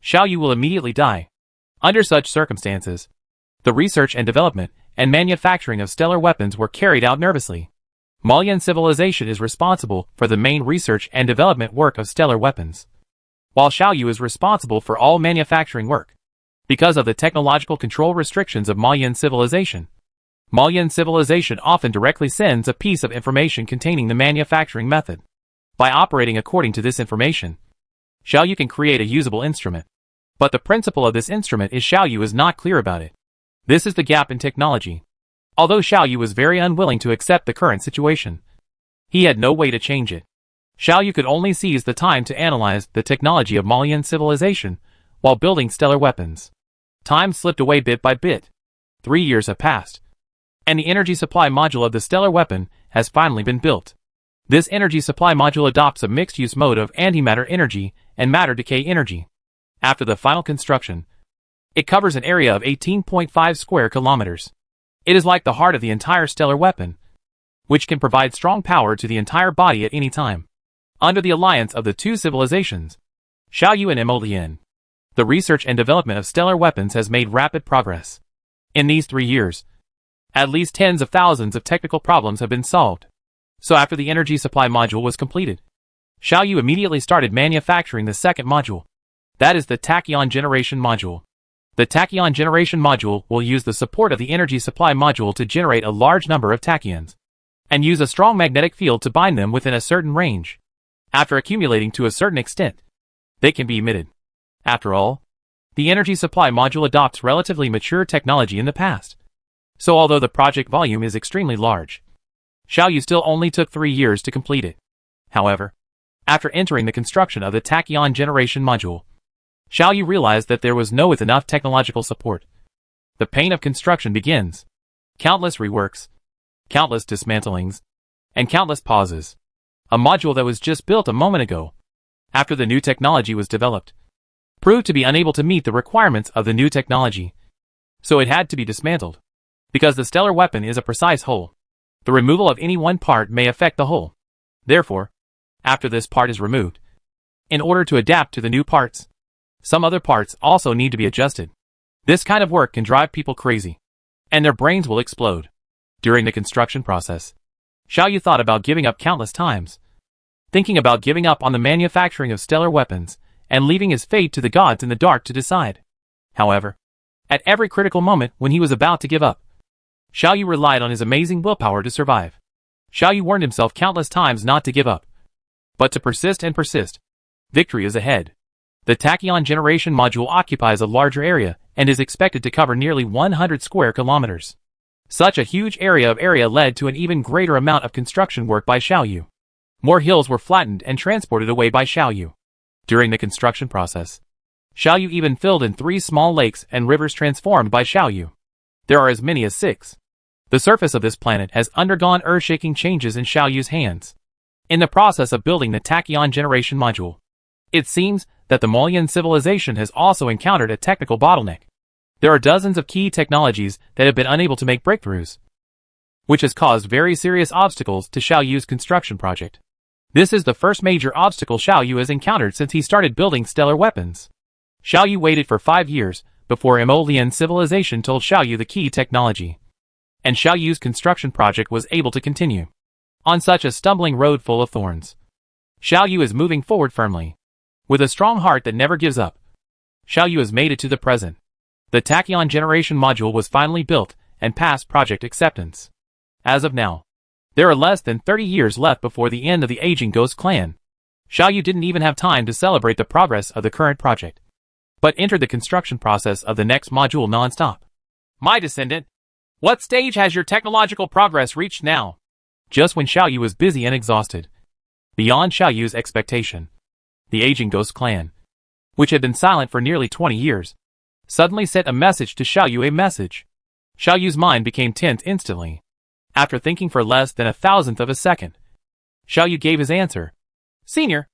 Xiaoyu will immediately die. Under such circumstances, the research and development and manufacturing of stellar weapons were carried out nervously. Mayan civilization is responsible for the main research and development work of stellar weapons, while Xiaoyu is responsible for all manufacturing work. Because of the technological control restrictions of Mayan civilization, Mayan civilization often directly sends a piece of information containing the manufacturing method. By operating according to this information, Xiaoyu can create a usable instrument. But the principle of this instrument is Xiaoyu is not clear about it. This is the gap in technology. Although Xiaoyu was very unwilling to accept the current situation, he had no way to change it. Xiaoyu could only seize the time to analyze the technology of Mayan civilization while building stellar weapons. Time slipped away bit by bit. 3 years have passed, and the energy supply module of the stellar weapon has finally been built. This energy supply module adopts a mixed-use mode of antimatter energy and matter decay energy. After the final construction, it covers an area of 18.5 square kilometers. It is like the heart of the entire stellar weapon, which can provide strong power to the entire body at any time. Under the alliance of the two civilizations, Xiaoyu and Evolutionary, the research and development of stellar weapons has made rapid progress. In these 3 years, at least tens of thousands of technical problems have been solved. So after the energy supply module was completed, Xiaoyu immediately started manufacturing the second module. That is the tachyon generation module. The tachyon generation module will use the support of the energy supply module to generate a large number of tachyons, and use a strong magnetic field to bind them within a certain range. After accumulating to a certain extent, they can be emitted. After all, the energy supply module adopts relatively mature technology in the past. So although the project volume is extremely large, Xiaoyu still only took 3 years to complete it. However, after entering the construction of the tachyon generation module, Xiaoyu realized that there was no enough technological support. The pain of construction begins. Countless reworks, countless dismantlings, and countless pauses. A module that was just built a moment ago, after the new technology was developed, proved to be unable to meet the requirements of the new technology. So it had to be dismantled. Because the stellar weapon is a precise whole, the removal of any one part may affect the whole. Therefore, after this part is removed, in order to adapt to the new parts, some other parts also need to be adjusted. This kind of work can drive people crazy, and their brains will explode. During the construction process, Xiaoyu thought about giving up countless times, thinking about giving up on the manufacturing of stellar weapons and leaving his fate to the gods in the dark to decide. However, at every critical moment when he was about to give up, Xiaoyu relied on his amazing willpower to survive. Xiaoyu warned himself countless times not to give up, but to persist and persist. Victory is ahead. The tachyon generation module occupies a larger area and is expected to cover nearly 100 square kilometers. Such a huge area led to an even greater amount of construction work by Xiaoyu. More hills were flattened and transported away by Xiaoyu. During the construction process, Xiaoyu even filled in 3 small lakes and rivers transformed by Xiaoyu. There are as many as 6. The surface of this planet has undergone earth-shaking changes in Xiaoyu's hands. In the process of building the tachyon generation module, it seems that the Mayan civilization has also encountered a technical bottleneck. There are dozens of key technologies that have been unable to make breakthroughs, which has caused very serious obstacles to Xiaoyu's construction project. This is the first major obstacle Xiaoyu has encountered since he started building stellar weapons. Xiaoyu waited for 5 years before Evolutionary civilization told Xiaoyu the key technology, and Xiaoyu's construction project was able to continue. On such a stumbling road full of thorns, Xiaoyu is moving forward firmly, with a strong heart that never gives up. Xiaoyu has made it to the present. The tachyon generation module was finally built and passed project acceptance. As of now, there are less than 30 years left before the end of the aging Ghost clan. Xiaoyu didn't even have time to celebrate the progress of the current project, but entered the construction process of the next module non-stop. My descendant, what stage has your technological progress reached now? Just when Xiaoyu was busy and exhausted, beyond Xiaoyu's expectation, the aging Ghost clan, which had been silent for nearly 20 years, suddenly sent a message to Xiaoyu. A message. Xiaoyu's mind became tense instantly. After thinking for less than 1,000th of a second, Xiaoyu gave his answer. Senior,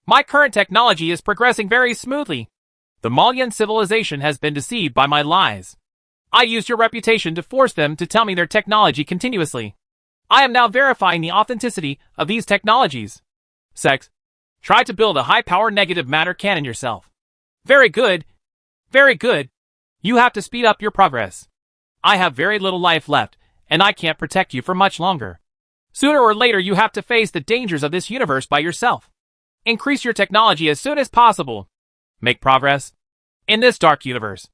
my current technology is progressing very smoothly. The Mayan civilization has been deceived by my lies. I used your reputation to force them to tell me their technology continuously. I am now verifying the authenticity of these technologies. Sex, try to build a high-power negative matter cannon yourself. Very good. Very good. You have to speed up your progress. I have very little life left, and I can't protect you for much longer. Sooner or later you have to face the dangers of this universe by yourself. Increase your technology as soon as possible. Make progress. In this dark universe,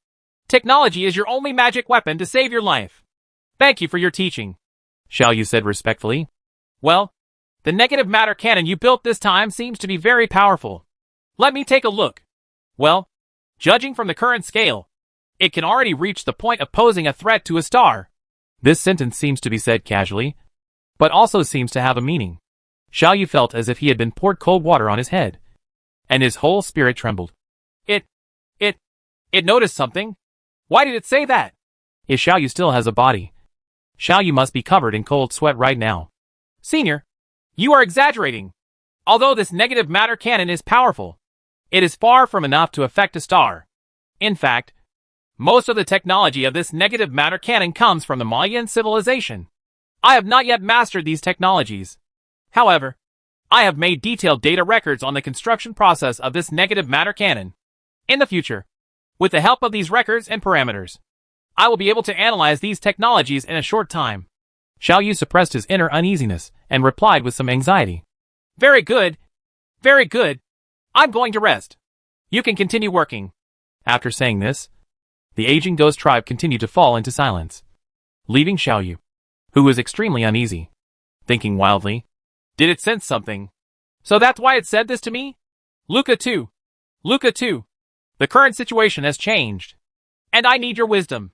technology is your only magic weapon to save your life. Thank you for your teaching, Xiaoyu said respectfully. Well, the negative matter cannon you built this time seems to be very powerful. Let me take a look. Well, judging from the current scale, it can already reach the point of posing a threat to a star. This sentence seems to be said casually, but also seems to have a meaning. Xiaoyu felt as if he had been poured cold water on his head, and his whole spirit trembled. It noticed something. Why did it say that? If Xiaoyu still has a body, Xiaoyu must be covered in cold sweat right now. Senior, you are exaggerating. Although this negative matter cannon is powerful, it is far from enough to affect a star. In fact, most of the technology of this negative matter cannon comes from the Mayan civilization. I have not yet mastered these technologies. However, I have made detailed data records on the construction process of this negative matter cannon. In the future, with the help of these records and parameters, I will be able to analyze these technologies in a short time. Xiaoyu suppressed his inner uneasiness and replied with some anxiety. Very good. Very good. I'm going to rest. You can continue working. After saying this, the aging ghost tribe continued to fall into silence, leaving Xiaoyu, who was extremely uneasy, thinking wildly. Did it sense something? So that's why it said this to me? Luca 2. The current situation has changed, and I need your wisdom.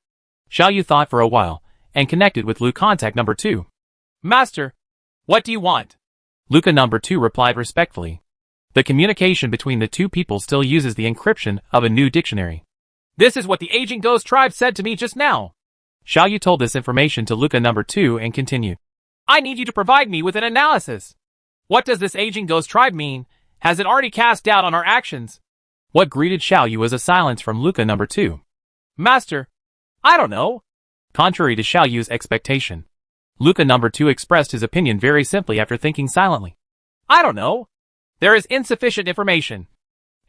Xiaoyu thought for a while and connected with Lu contact number 2. Master, what do you want? Luca number 2 replied respectfully. The communication between the two people still uses the encryption of a new dictionary. This is what the aging ghost tribe said to me just now. Xiaoyu told this information to Luca number 2 and continued. I need you to provide me with an analysis. What does this aging ghost tribe mean? Has it already cast doubt on our actions? What greeted Xiaoyu was a silence from Luca number 2. Master, I don't know. Contrary to Xiaoyu's expectation, Luca number 2 expressed his opinion very simply after thinking silently. I don't know. There is insufficient information,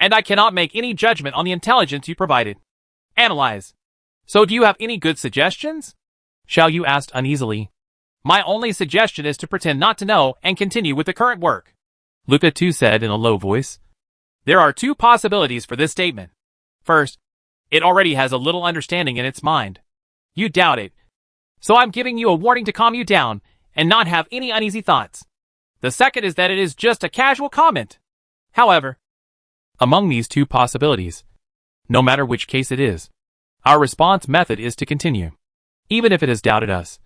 and I cannot make any judgment on the intelligence you provided. Analyze. So do you have any good suggestions? Xiaoyu asked uneasily. My only suggestion is to pretend not to know and continue with the current work. Luca 2 said in a low voice. There are two possibilities for this statement. First, it already has a little understanding in its mind. You doubt it. So I'm giving you a warning to calm you down and not have any uneasy thoughts. The second is that it is just a casual comment. However, among these two possibilities, no matter which case it is, our response method is to continue. Even if it has doubted us.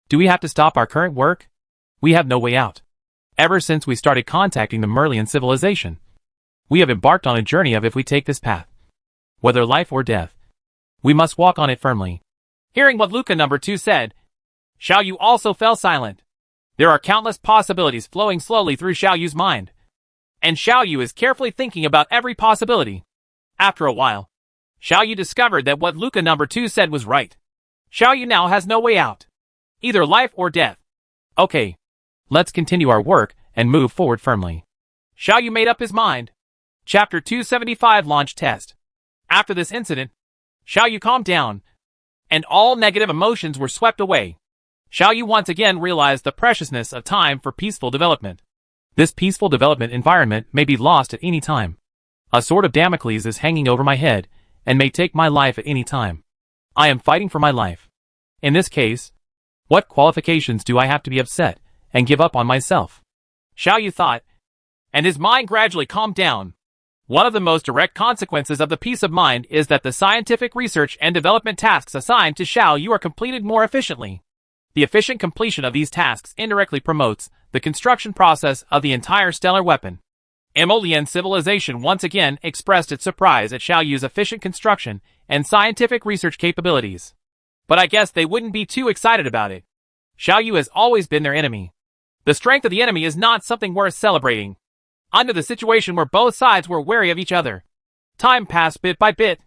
Do we have to stop our current work? We have no way out. Ever since we started contacting the Merlian civilization, we have embarked on a journey of if we take this path, whether life or death, we must walk on it firmly. Hearing what Luca number 2 said, Xiaoyu also fell silent. There are countless possibilities flowing slowly through Xiaoyu's mind, and Xiaoyu is carefully thinking about every possibility. After a while, Xiaoyu discovered that what Luca number 2 said was right. Xiaoyu now has no way out. Either life or death. Okay, let's continue our work and move forward firmly. Xiaoyu made up his mind. Chapter 275 Launch Test. After this incident, Xiaoyu calmed down, and all negative emotions were swept away. Xiaoyu once again realized the preciousness of time for peaceful development. This peaceful development environment may be lost at any time. A sword of Damocles is hanging over my head and may take my life at any time. I am fighting for my life. In this case, what qualifications do I have to be upset and give up on myself? Xiaoyu thought, and his mind gradually calmed down. One of the most direct consequences of the peace of mind is that the scientific research and development tasks assigned to Xiaoyu are completed more efficiently. The efficient completion of these tasks indirectly promotes the construction process of the entire stellar weapon. Emolian civilization once again expressed its surprise at Xiaoyu's efficient construction and scientific research capabilities. But I guess they wouldn't be too excited about it. Xiaoyu has always been their enemy. The strength of the enemy is not something worth celebrating. Under the situation where both sides were wary of each other, time passed bit by bit,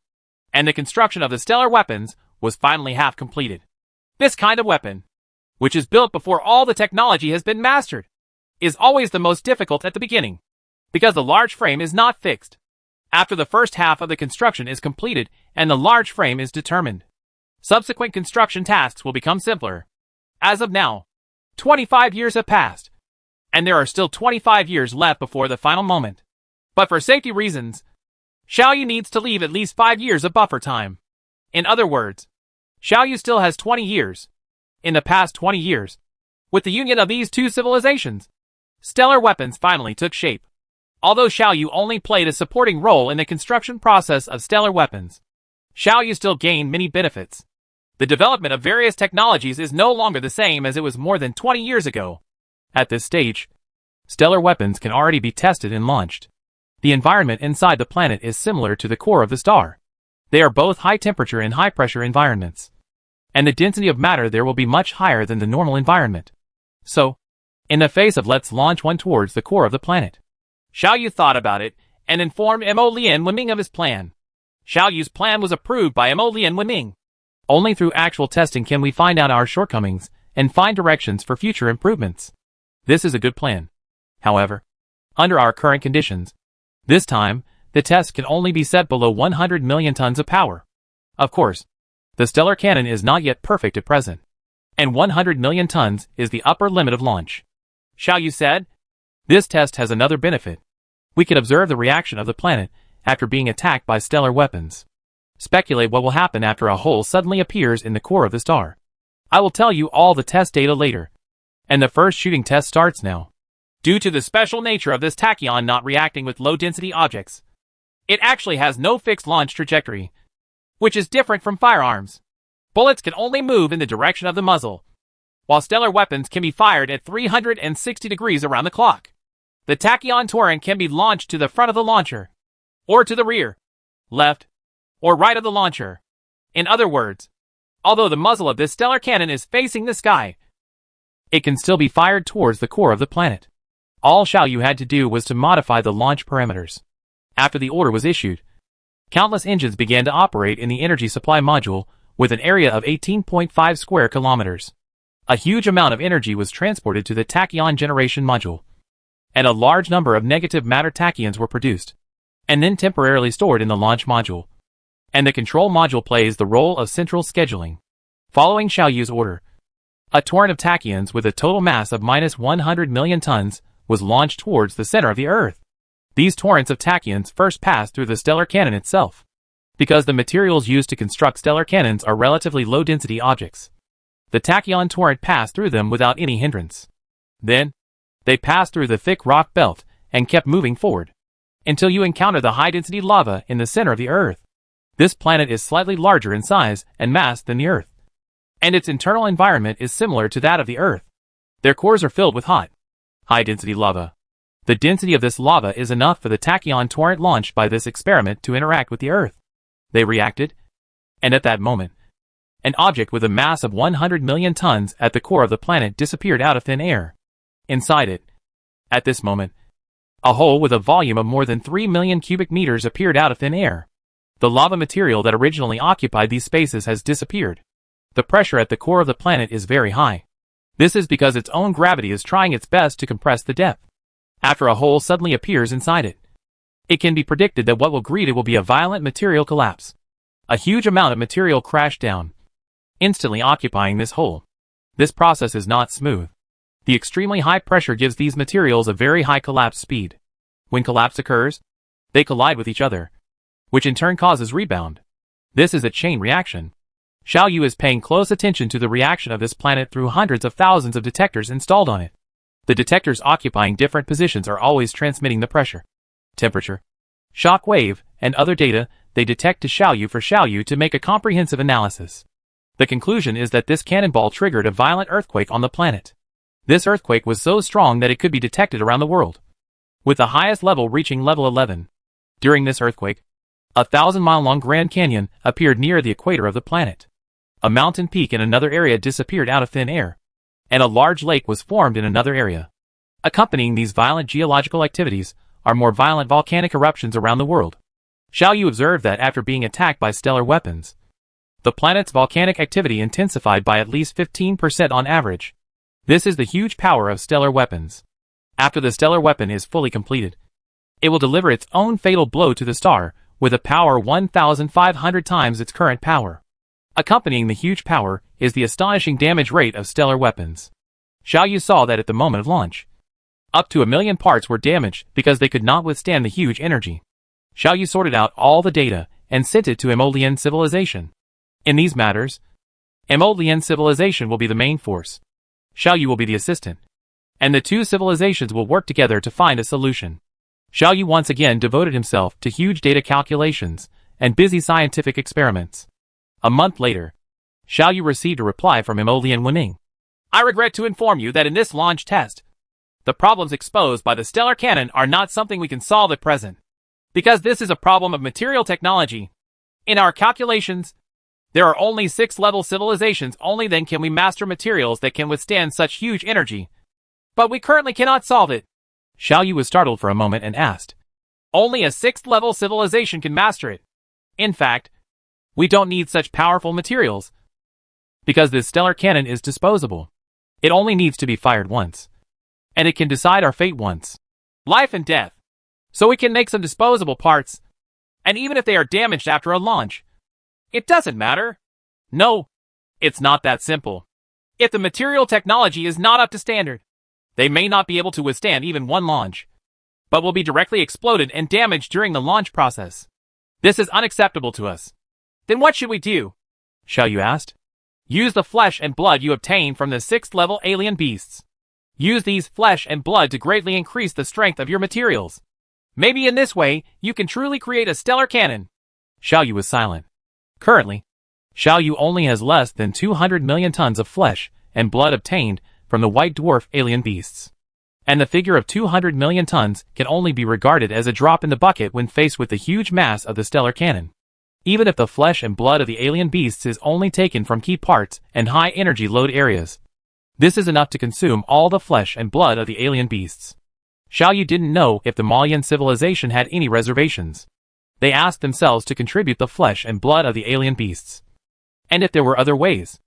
and the construction of the stellar weapons was finally half completed. This kind of weapon, which is built before all the technology has been mastered, is always the most difficult at the beginning, because the large frame is not fixed. After the first half of the construction is completed and the large frame is determined, subsequent construction tasks will become simpler. As of now, 25 years have passed, and there are still 25 years left before the final moment. But for safety reasons, Xiaoyu needs to leave at least 5 years of buffer time. In other words, Xiaoyu still has 20 years. In the past 20 years, with the union of these two civilizations, stellar weapons finally took shape. Although Xiaoyu only played a supporting role in the construction process of stellar weapons, Xiaoyu still gained many benefits. The development of various technologies is no longer the same as it was more than 20 years ago. At this stage, stellar weapons can already be tested and launched. The environment inside the planet is similar to the core of the star. They are both high-temperature and high-pressure environments, and the density of matter there will be much higher than the normal environment. So, in the face of let's launch one towards the core of the planet, Xiaoyu thought about it and informed Mo Lian Wenming of his plan. Xiaoyu's plan was approved by Mo Lian Wenming. Only through actual testing can we find out our shortcomings and find directions for future improvements. This is a good plan. However, under our current conditions, this time, the test can only be set below 100 million tons of power. Of course, the stellar cannon is not yet perfect at present, and 100 million tons is the upper limit of launch. Xiaoyu said, this test has another benefit. We can observe the reaction of the planet after being attacked by stellar weapons. Speculate what will happen after a hole suddenly appears in the core of the star. I will tell you all the test data later. And the first shooting test starts now. Due to the special nature of this tachyon not reacting with low-density objects, it actually has no fixed launch trajectory, which is different from firearms. Bullets can only move in the direction of the muzzle, while stellar weapons can be fired at 360 degrees around the clock. The tachyon torrent can be launched to the front of the launcher, or to the rear, left, or right of the launcher. In other words, although the muzzle of this stellar cannon is facing the sky, it can still be fired towards the core of the planet. All Xiaoyu had to do was to modify the launch parameters. After the order was issued, countless engines began to operate in the energy supply module with an area of 18.5 square kilometers. A huge amount of energy was transported to the tachyon generation module, and a large number of negative matter tachyons were produced, and then temporarily stored in the launch module. And the control module plays the role of central scheduling. Following Xiaoyu's order, a torrent of tachyons with a total mass of minus 100 million tons was launched towards the center of the Earth. These torrents of tachyons first pass through the stellar cannon itself, because the materials used to construct stellar cannons are relatively low-density objects. The tachyon torrent passed through them without any hindrance. Then, they passed through the thick rock belt and kept moving forward, until you encounter the high-density lava in the center of the Earth. This planet is slightly larger in size and mass than the Earth, and its internal environment is similar to that of the Earth. Their cores are filled with hot, high-density lava. The density of this lava is enough for the tachyon torrent launched by this experiment to interact with the Earth. They reacted, and at that moment, an object with a mass of 100 million tons at the core of the planet disappeared out of thin air. Inside it, at this moment, a hole with a volume of more than 3 million cubic meters appeared out of thin air. The lava material that originally occupied these spaces has disappeared. The pressure at the core of the planet is very high. This is because its own gravity is trying its best to compress the depth. After a hole suddenly appears inside it, it can be predicted that what will greet it will be a violent material collapse. A huge amount of material crashed down, instantly occupying this hole. This process is not smooth. The extremely high pressure gives these materials a very high collapse speed. When collapse occurs, they collide with each other, which in turn causes rebound. This is a chain reaction. Xiaoyu is paying close attention to the reaction of this planet through hundreds of thousands of detectors installed on it. The detectors occupying different positions are always transmitting the pressure, temperature, shock wave, and other data they detect to Xiaoyu for Xiaoyu to make a comprehensive analysis. The conclusion is that this cannonball triggered a violent earthquake on the planet. This earthquake was so strong that it could be detected around the world, with the highest level reaching level 11. During this earthquake, a 1,000-mile-long Grand Canyon appeared near the equator of the planet. A mountain peak in another area disappeared out of thin air, and a large lake was formed in another area. Accompanying these violent geological activities are more violent volcanic eruptions around the world. Xiaoyu observed that after being attacked by stellar weapons, the planet's volcanic activity intensified by at least 15% on average. This is the huge power of stellar weapons. After the stellar weapon is fully completed, it will deliver its own fatal blow to the star with a power 1,500 times its current power. Accompanying the huge power is the astonishing damage rate of stellar weapons. Xiaoyu saw that at the moment of launch, up to 1 million parts were damaged because they could not withstand the huge energy. Xiaoyu sorted out all the data and sent it to Emolian civilization. In these matters, Emolian civilization will be the main force. Xiaoyu will be the assistant. And the two civilizations will work together to find a solution. Xiaoyu once again devoted himself to huge data calculations and busy scientific experiments. A month later, Xiaoyu received a reply from Emolian Wenning. I regret to inform you that in this launch test, the problems exposed by the stellar cannon are not something we can solve at present. Because this is a problem of material technology. In our calculations, there are only 6-level civilizations, only then can we master materials that can withstand such huge energy. But we currently cannot solve it. Xiaoyu was startled for a moment and asked. Only a 6th-level civilization can master it. In fact, we don't need such powerful materials. Because this stellar cannon is disposable. It only needs to be fired once. And it can decide our fate once. Life and death. So we can make some disposable parts. And even if they are damaged after a launch, it doesn't matter. No, it's not that simple. If the material technology is not up to standard, they may not be able to withstand even one launch, but will be directly exploded and damaged during the launch process. This is unacceptable to us. Then what should we do? Xiaoyu asked. Use the flesh and blood you obtain from the 6th-level alien beasts. Use these flesh and blood to greatly increase the strength of your materials. Maybe in this way, you can truly create a stellar cannon. Xiaoyu was silent. Currently, Xiaoyu only has less than 200 million tons of flesh and blood obtained from the white dwarf alien beasts. And the figure of 200 million tons can only be regarded as a drop in the bucket when faced with the huge mass of the stellar cannon. Even if the flesh and blood of the alien beasts is only taken from key parts and high energy load areas, this is enough to consume all the flesh and blood of the alien beasts. Xiaoyu didn't know if the Malian civilization had any reservations. They asked themselves to contribute the flesh and blood of the alien beasts. And if there were other ways.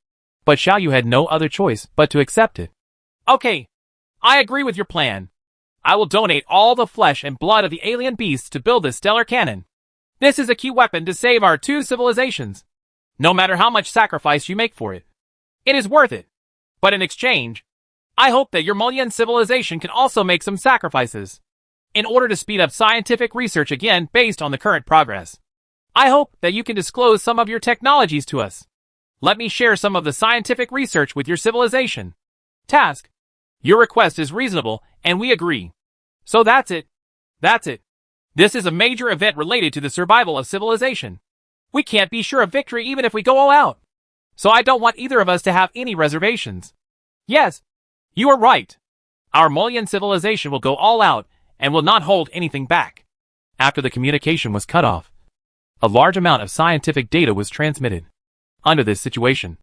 But Xiaoyu had no other choice but to accept it. Okay, I agree with your plan. I will donate all the flesh and blood of the alien beasts to build this stellar cannon. This is a key weapon to save our two civilizations. No matter how much sacrifice you make for it, it is worth it. But in exchange, I hope that your Malian civilization can also make some sacrifices. In order to speed up scientific research again based on the current progress. I hope that you can disclose some of your technologies to us. Let me share some of the scientific research with your civilization. Task. Your request is reasonable, and we agree. So that's it. That's it. This is a major event related to the survival of civilization. We can't be sure of victory even if we go all out. So I don't want either of us to have any reservations. Yes, you are right. Our Malian civilization will go all out and will not hold anything back. After the communication was cut off, a large amount of scientific data was transmitted. Under this situation,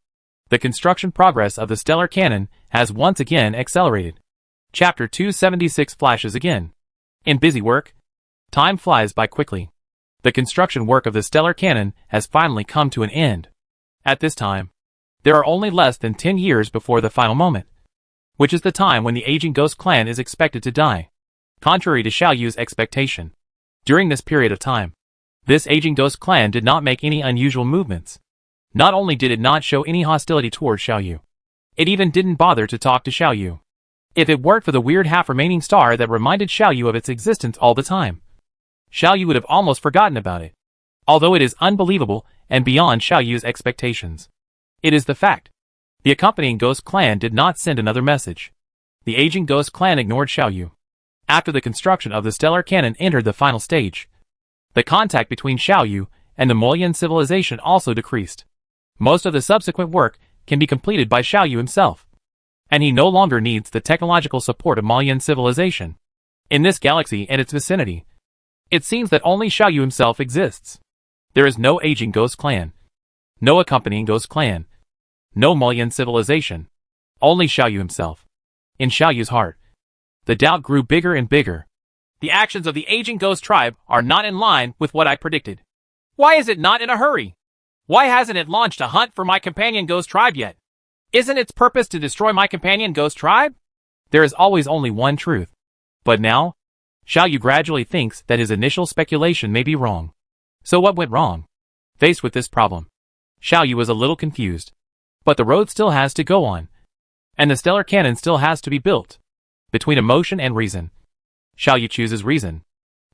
the construction progress of the stellar cannon has once again accelerated. Chapter 276 flashes again. In busy work, time flies by quickly. The construction work of the stellar cannon has finally come to an end. At this time, there are only less than 10 years before the final moment, which is the time when the aging ghost clan is expected to die. Contrary to Xiaoyu's expectation, during this period of time, this aging ghost clan did not make any unusual movements. Not only did it not show any hostility toward Xiaoyu, it even didn't bother to talk to Xiaoyu. If it weren't for the weird half-remaining star that reminded Xiaoyu of its existence all the time, Xiaoyu would have almost forgotten about it. Although it is unbelievable and beyond Xiaoyu's expectations, it is the fact. The accompanying ghost clan did not send another message. The aging ghost clan ignored Xiaoyu. After the construction of the stellar cannon entered the final stage, the contact between Xiaoyu and the Malian civilization also decreased. Most of the subsequent work can be completed by Xiaoyu himself, and he no longer needs the technological support of Malian civilization. In this galaxy and its vicinity, it seems that only Xiaoyu himself exists. There is no aging ghost clan, no accompanying ghost clan, no Malian civilization, only Xiaoyu himself. In Xiaoyu's heart, the doubt grew bigger and bigger. The actions of the aging ghost tribe are not in line with what I predicted. Why is it not in a hurry? Why hasn't it launched a hunt for my companion ghost tribe yet? Isn't its purpose to destroy my companion ghost tribe? There is always only one truth. But now, Xiaoyu gradually thinks that his initial speculation may be wrong. So what went wrong? Faced with this problem, Xiaoyu was a little confused. But the road still has to go on. And the stellar cannon still has to be built. Between emotion and reason, Xiaoyu chooses reason.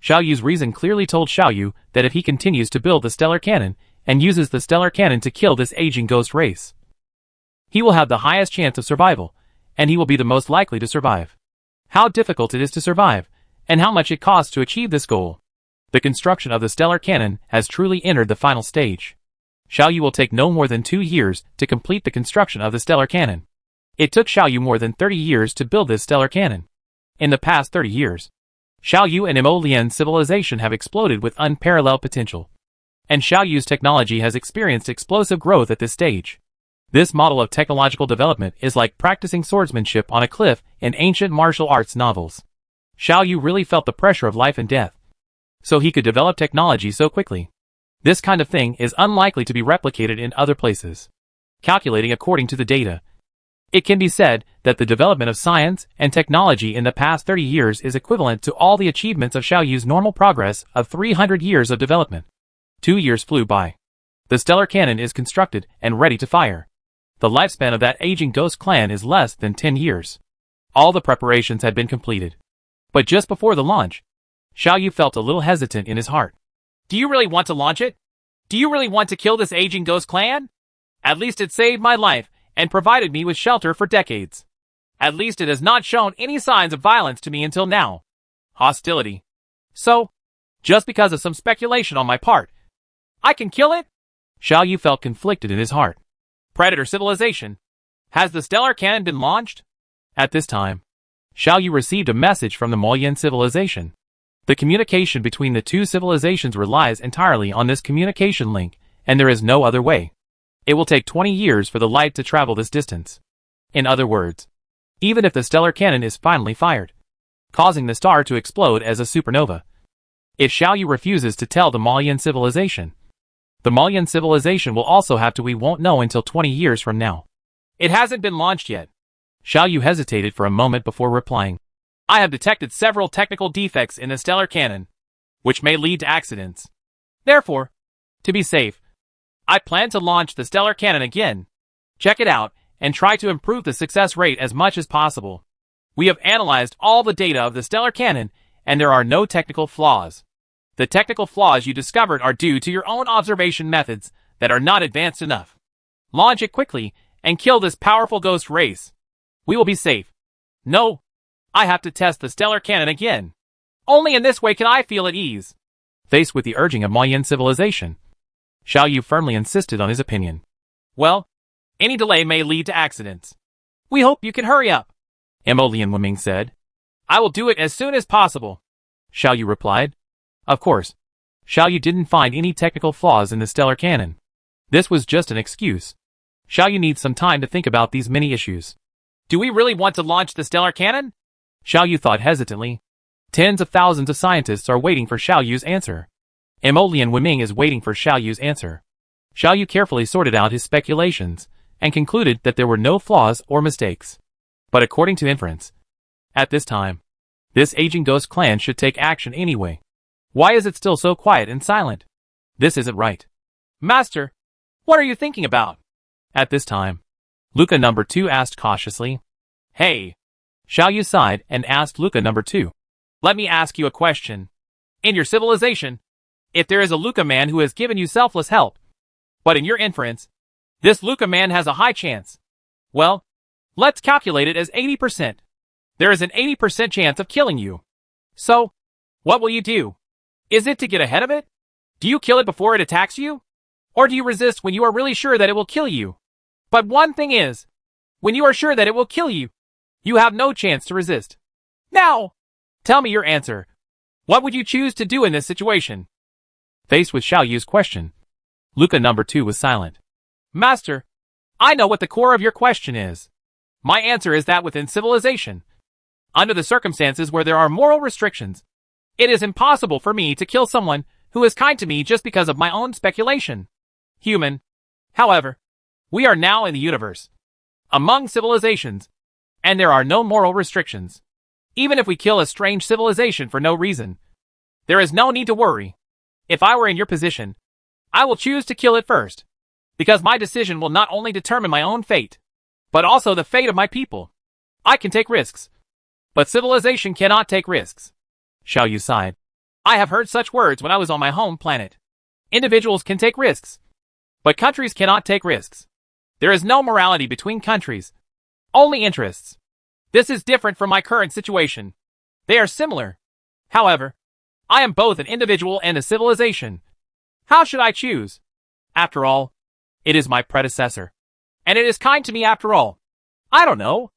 Xiaoyu's reason clearly told Xiaoyu that if he continues to build the stellar cannon, and uses the stellar cannon to kill this aging ghost race, He will have the highest chance of survival, and he will be the most likely to survive. How difficult it is to survive, and how much it costs to achieve this goal. The construction of the stellar cannon has truly entered the final stage. Xiaoyu will take no more than 2 years to complete the construction of the stellar cannon. It took Xiaoyu more than 30 years to build this stellar cannon. In the past 30 years, Xiaoyu and Emolian civilization have exploded with unparalleled potential. And Xiaoyu's technology has experienced explosive growth at this stage. This model of technological development is like practicing swordsmanship on a cliff in ancient martial arts novels. Xiaoyu really felt the pressure of life and death. So he could develop technology so quickly. This kind of thing is unlikely to be replicated in other places. Calculating according to the data, it can be said that the development of science and technology in the past 30 years is equivalent to all the achievements of Xiaoyu's normal progress of 300 years of development. 2 years flew by. The stellar cannon is constructed and ready to fire. The lifespan of that aging ghost clan is less than 10 years. All the preparations had been completed. But just before the launch, Xiaoyu felt a little hesitant in his heart. Do you really want to launch it? Do you really want to kill this aging ghost clan? At least it saved my life and provided me with shelter for decades. At least it has not shown any signs of violence to me until now. Hostility. So, just because of some speculation on my part, I can kill it? Xiaoyu felt conflicted in his heart. Predator civilization. Has the stellar cannon been launched? At this time, Xiaoyu received a message from the Molian civilization. The communication between the two civilizations relies entirely on this communication link, and there is no other way. It will take 20 years for the light to travel this distance. In other words, even if the stellar cannon is finally fired, causing the star to explode as a supernova, if Xiaoyu refuses to tell the Molian civilization, the Molian civilization will also have to we won't know until 20 years from now. It hasn't been launched yet. Xiaoyu hesitated for a moment before replying. I have detected several technical defects in the stellar cannon, which may lead to accidents. Therefore, to be safe, I plan to launch the stellar cannon again, check it out, and try to improve the success rate as much as possible. We have analyzed all the data of the stellar cannon, and there are no technical flaws. The technical flaws you discovered are due to your own observation methods that are not advanced enough. Launch it quickly and kill this powerful ghost race. We will be safe. No, I have to test the stellar cannon again. Only in this way can I feel at ease. Faced with the urging of Molian civilization, Xiaoyu firmly insisted on his opinion. Well, any delay may lead to accidents. We hope you can hurry up, Emolian Wiming said. I will do it as soon as possible, Xiaoyu replied. Of course, Xiaoyu didn't find any technical flaws in the stellar cannon. This was just an excuse. Xiaoyu needs some time to think about these many issues. Do we really want to launch the stellar cannon? Xiaoyu thought hesitantly. Tens of thousands of scientists are waiting for Xiaoyu's answer. Emolian Wiming is waiting for Xiaoyu's answer. Xiaoyu carefully sorted out his speculations and concluded that there were no flaws or mistakes. But according to inference, at this time, this aging ghost clan should take action anyway. Why is it still so quiet and silent? This isn't right. Master, what are you thinking about? At this time, Luca number 2 asked cautiously. Hey. Xiaoyu sighed and asked Luca number 2. Let me ask you a question. In your civilization, if there is a Luca man who has given you selfless help, but in your inference, this Luca man has a high chance. Well, let's calculate it as 80%. There is an 80% chance of killing you. So, what will you do? Is it to get ahead of it? Do you kill it before it attacks you? Or do you resist when you are really sure that it will kill you? But one thing is, when you are sure that it will kill you, you have no chance to resist. Now, tell me your answer. What would you choose to do in this situation? Faced with Xiaoyu's question, Luca number 2 was silent. Master, I know what the core of your question is. My answer is that within civilization, under the circumstances where there are moral restrictions, it is impossible for me to kill someone who is kind to me just because of my own speculation. Human. However, we are now in the universe, among civilizations, and there are no moral restrictions. Even if we kill a strange civilization for no reason, there is no need to worry. If I were in your position, I will choose to kill it first, because my decision will not only determine my own fate, but also the fate of my people. I can take risks, but civilization cannot take risks. Xiaoyu sighed. I have heard such words when I was on my home planet. Individuals can take risks, but countries cannot take risks. There is no morality between countries. Only interests. This is different from my current situation. They are similar. However, I am both an individual and a civilization. How should I choose? After all, it is my predecessor. And it is kind to me after all. I don't know.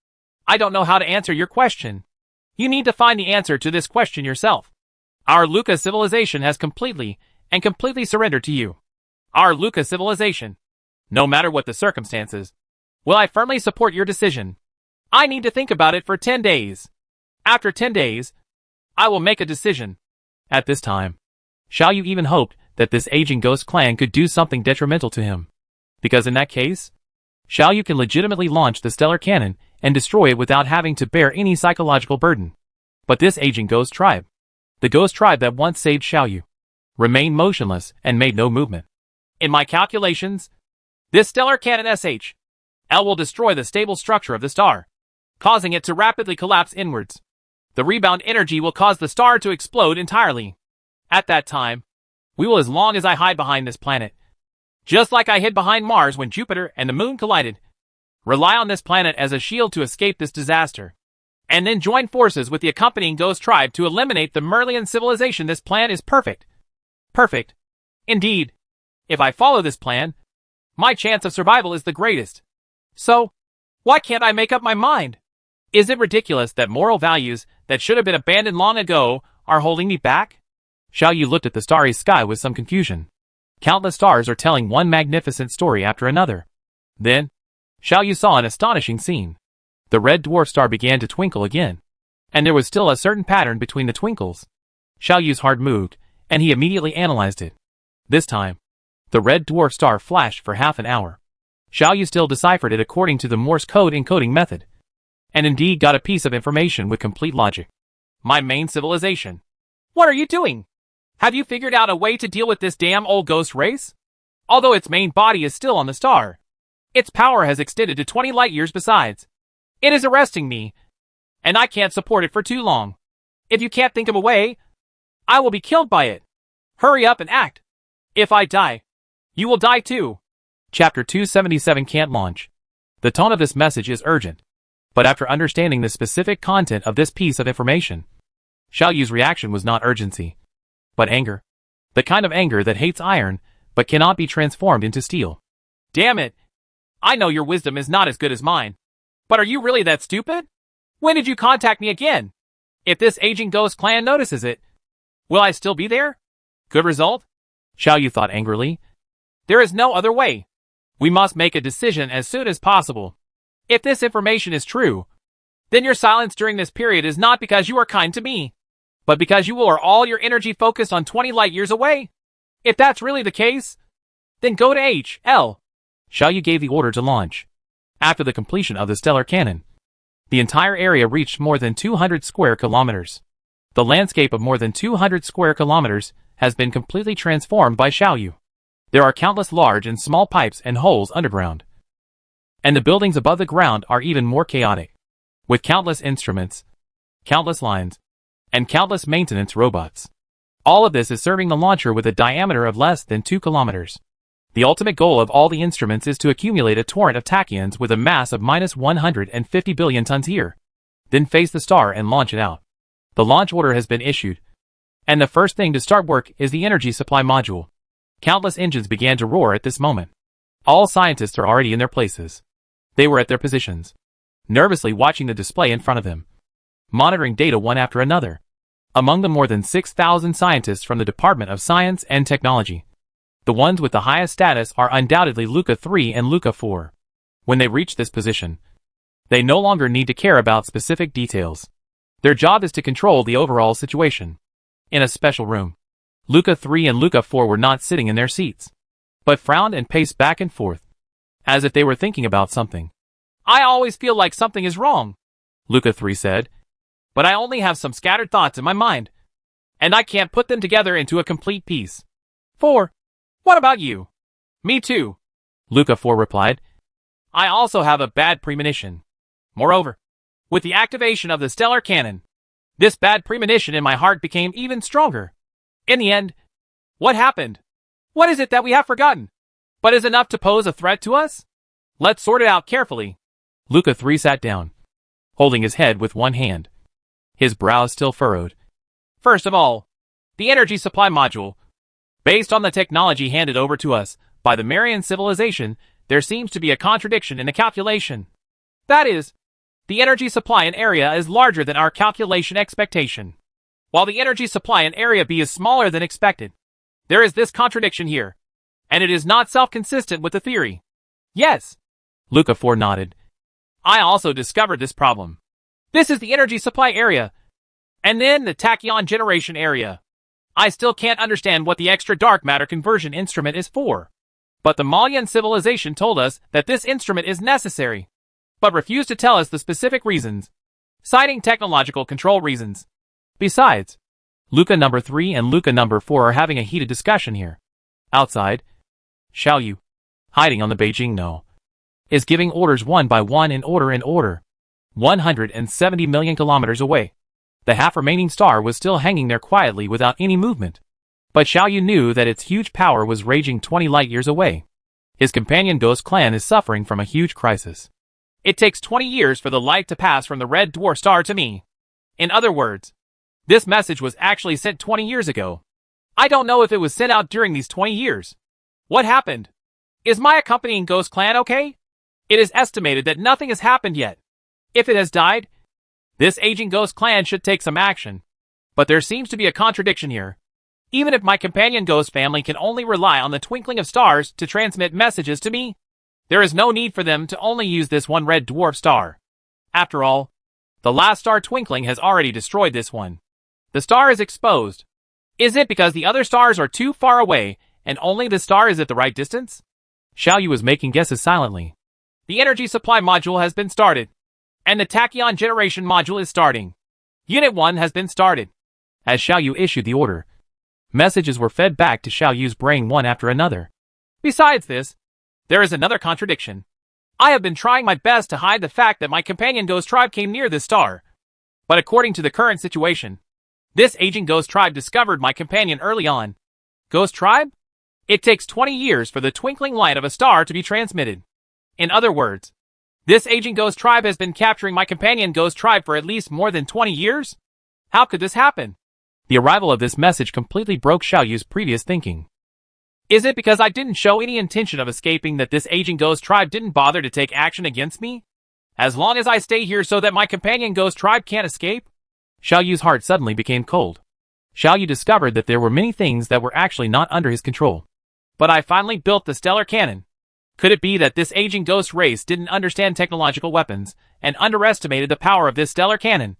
I don't know how to answer your question. You need to find the answer to this question yourself. Our Luca civilization has completely surrendered to you. Our Luca civilization. No matter what the circumstances, will I firmly support your decision. I need to think about it for 10 days. After 10 days, I will make a decision. At this time, Xiao Yu even hoped that this aging ghost clan could do something detrimental to him. Because in that case, Xiao Yu can legitimately launch the stellar cannon and destroy it without having to bear any psychological burden. But this aging ghost tribe, the ghost tribe that once saved Xiao Yu, remained motionless and made no movement. In my calculations, this stellar cannon SHL will destroy the stable structure of the star, causing it to rapidly collapse inwards. The rebound energy will cause the star to explode entirely. At that time, we will, as long as I hide behind this planet, just like I hid behind Mars when Jupiter and the Moon collided, rely on this planet as a shield to escape this disaster, and then join forces with the accompanying ghost tribe to eliminate the Merlian civilization. This plan is perfect. Perfect. Indeed. If I follow this plan, my chance of survival is the greatest. So, why can't I make up my mind? Is it ridiculous that moral values that should have been abandoned long ago are holding me back? Xiao Yu looked at the starry sky with some confusion. Countless stars are telling one magnificent story after another. Then, Xiao Yu saw an astonishing scene. The red dwarf star began to twinkle again, and there was still a certain pattern between the twinkles. Xiao Yu's heart moved, and he immediately analyzed it. This time, the red dwarf star flashed for half an hour. Xiao Yu still deciphered it according to the Morse code encoding method, and indeed got a piece of information with complete logic. My main civilization. What are you doing? Have you figured out a way to deal with this damn old ghost race? Although its main body is still on the star, its power has extended to 20 light years besides. It is arresting me, and I can't support it for too long. If you can't think of a way, I will be killed by it. Hurry up and act. If I die, you will die too. Chapter 277 Can't Launch. The tone of this message is urgent. But after understanding the specific content of this piece of information, Xiao Yu's reaction was not urgency, but anger. The kind of anger that hates iron, but cannot be transformed into steel. Damn it. I know your wisdom is not as good as mine. But are you really that stupid? When did you contact me again? If this aging ghost clan notices it, will I still be there? Good result? Xiao Yu thought angrily. There is no other way. We must make a decision as soon as possible. If this information is true, then your silence during this period is not because you are kind to me, but because you are all your energy focused on 20 light years away. If that's really the case, then go to HL. Xiao Yu gave the order to launch. After the completion of the stellar cannon, the entire area reached more than 200 square kilometers. The landscape of more than 200 square kilometers has been completely transformed by Xiao Yu. There are countless large and small pipes and holes underground. And the buildings above the ground are even more chaotic, with countless instruments, countless lines, and countless maintenance robots. All of this is serving the launcher with a diameter of less than 2 kilometers. The ultimate goal of all the instruments is to accumulate a torrent of tachyons with a mass of minus 150 billion tons here, then face the star and launch it out. The launch order has been issued, and the first thing to start work is the energy supply module. Countless engines began to roar at this moment. All scientists are already in their places. They were at their positions, nervously watching the display in front of them, monitoring data one after another. Among the more than 6,000 scientists from the Department of Science and Technology, the ones with the highest status are undoubtedly Luca 3 and Luca 4. When they reach this position, they no longer need to care about specific details. Their job is to control the overall situation. In a special room, Luca 3 and Luca 4 were not sitting in their seats, but frowned and paced back and forth, as if they were thinking about something. I always feel like something is wrong, Luca 3 said. But I only have some scattered thoughts in my mind, and I can't put them together into a complete piece. 4. What about you? Me too, Luca 4 replied. I also have a bad premonition. Moreover, with the activation of the stellar cannon, this bad premonition in my heart became even stronger. In the end, what happened? What is it that we have forgotten, but is enough to pose a threat to us? Let's sort it out carefully. Luca 3 sat down, holding his head with one hand, his brows still furrowed. First of all, the energy supply module. Based on the technology handed over to us by the Marian civilization, there seems to be a contradiction in the calculation. That is, the energy supply in Area is larger than our calculation expectation, while the energy supply in Area B is smaller than expected. There is this contradiction here, and it is not self-consistent with the theory. Yes. Luca 4 nodded. I also discovered this problem. This is the energy supply area, and then the tachyon generation area. I still can't understand what the extra dark matter conversion instrument is for. But the Malian civilization told us that this instrument is necessary, but refused to tell us the specific reasons, citing technological control reasons. Besides, Luca number 3 and Luca number 4 are having a heated discussion here. Outside, Xiaoyu, hiding on the Beijing No, is giving orders one by one in order, 170 million kilometers away. The half-remaining star was still hanging there quietly without any movement. But Xiaoyu knew that its huge power was raging 20 light-years away. His companion Ghost Clan is suffering from a huge crisis. It takes 20 years for the light to pass from the red dwarf star to me. In other words, this message was actually sent 20 years ago. I don't know if it was sent out during these 20 years. What happened? Is my accompanying Ghost Clan okay? It is estimated that nothing has happened yet. If it has died, this aging Ghost Clan should take some action. But there seems to be a contradiction here. Even if my companion Ghost family can only rely on the twinkling of stars to transmit messages to me, there is no need for them to only use this one red dwarf star. After all, the last star twinkling has already destroyed this one. The star is exposed. Is it because the other stars are too far away and only the star is at the right distance? Xiaoyu was making guesses silently. The energy supply module has been started, and the tachyon generation module is starting. Unit 1 has been started. As Xiaoyu issued the order, messages were fed back to Xiaoyu's brain one after another. Besides this, there is another contradiction. I have been trying my best to hide the fact that my companion Ghost Tribe came near this star. But according to the current situation, this aging Ghost Tribe discovered my companion early on. Ghost Tribe? It takes 20 years for the twinkling light of a star to be transmitted. In other words, this aging Ghost Tribe has been capturing my companion Ghost Tribe for at least more than 20 years? How could this happen? The arrival of this message completely broke Xiaoyu's previous thinking. Is it because I didn't show any intention of escaping that this aging Ghost Tribe didn't bother to take action against me? As long as I stay here so that my companion Ghost Tribe can't escape? Xiaoyu's heart suddenly became cold. Xiaoyu discovered that there were many things that were actually not under his control. But I finally built the stellar cannon. Could it be that this aging ghost race didn't understand technological weapons and underestimated the power of this stellar cannon?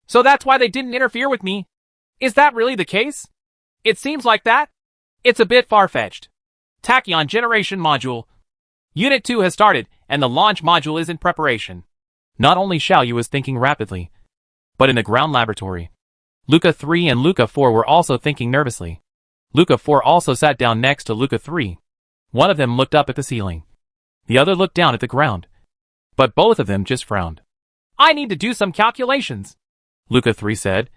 So that's why they didn't interfere with me? Is that really the case? It seems like that. It's a bit far-fetched. Tachyon generation module. Unit 2 has started, and the launch module is in preparation. Not only Xiaoyu was thinking rapidly, but in the ground laboratory, Luca 3 and Luca 4 were also thinking nervously. Luca 4 also sat down next to Luca 3. One of them looked up at the ceiling. The other looked down at the ground. But both of them just frowned. I need to do some calculations, Luca 3 said,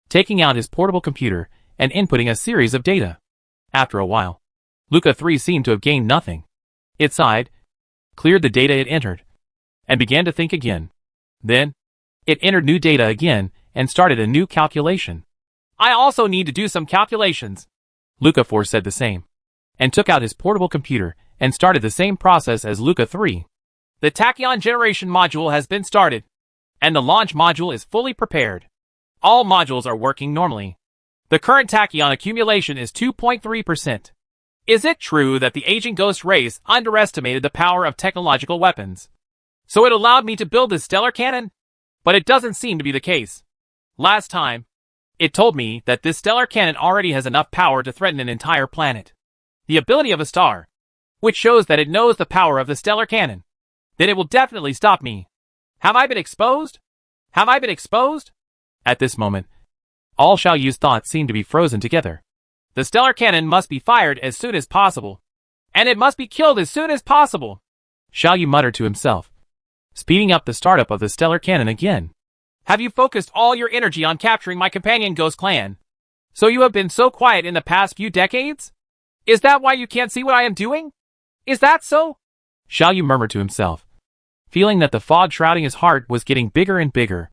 taking out his portable computer and inputting a series of data. After a while, Luca 3 seemed to have gained nothing. It sighed, cleared the data it entered, and began to think again. Then, it entered new data again and started a new calculation. I also need to do some calculations, Luca 4 said the same, and took out his portable computer and started the same process as Luca 3. The tachyon generation module has been started, and the launch module is fully prepared. All modules are working normally. The current tachyon accumulation is 2.3%. Is it true that the aging ghost race underestimated the power of technological weapons? So it allowed me to build this stellar cannon? But it doesn't seem to be the case. Last time, it told me that this stellar cannon already has enough power to threaten an entire planet. The ability of a star, which shows that it knows the power of the stellar cannon. Then it will definitely stop me. Have I been exposed? Have I been exposed? At this moment, all Xiaoyu's thoughts seemed to be frozen together. The stellar cannon must be fired as soon as possible. And it must be killed as soon as possible, Xiaoyu muttered to himself, speeding up the startup of the stellar cannon again. Have you focused all your energy on capturing my companion Ghost Clan? So you have been so quiet in the past few decades? Is that why you can't see what I am doing? Is that so? Xiao Yu murmured to himself, feeling that the fog shrouding his heart was getting bigger and bigger.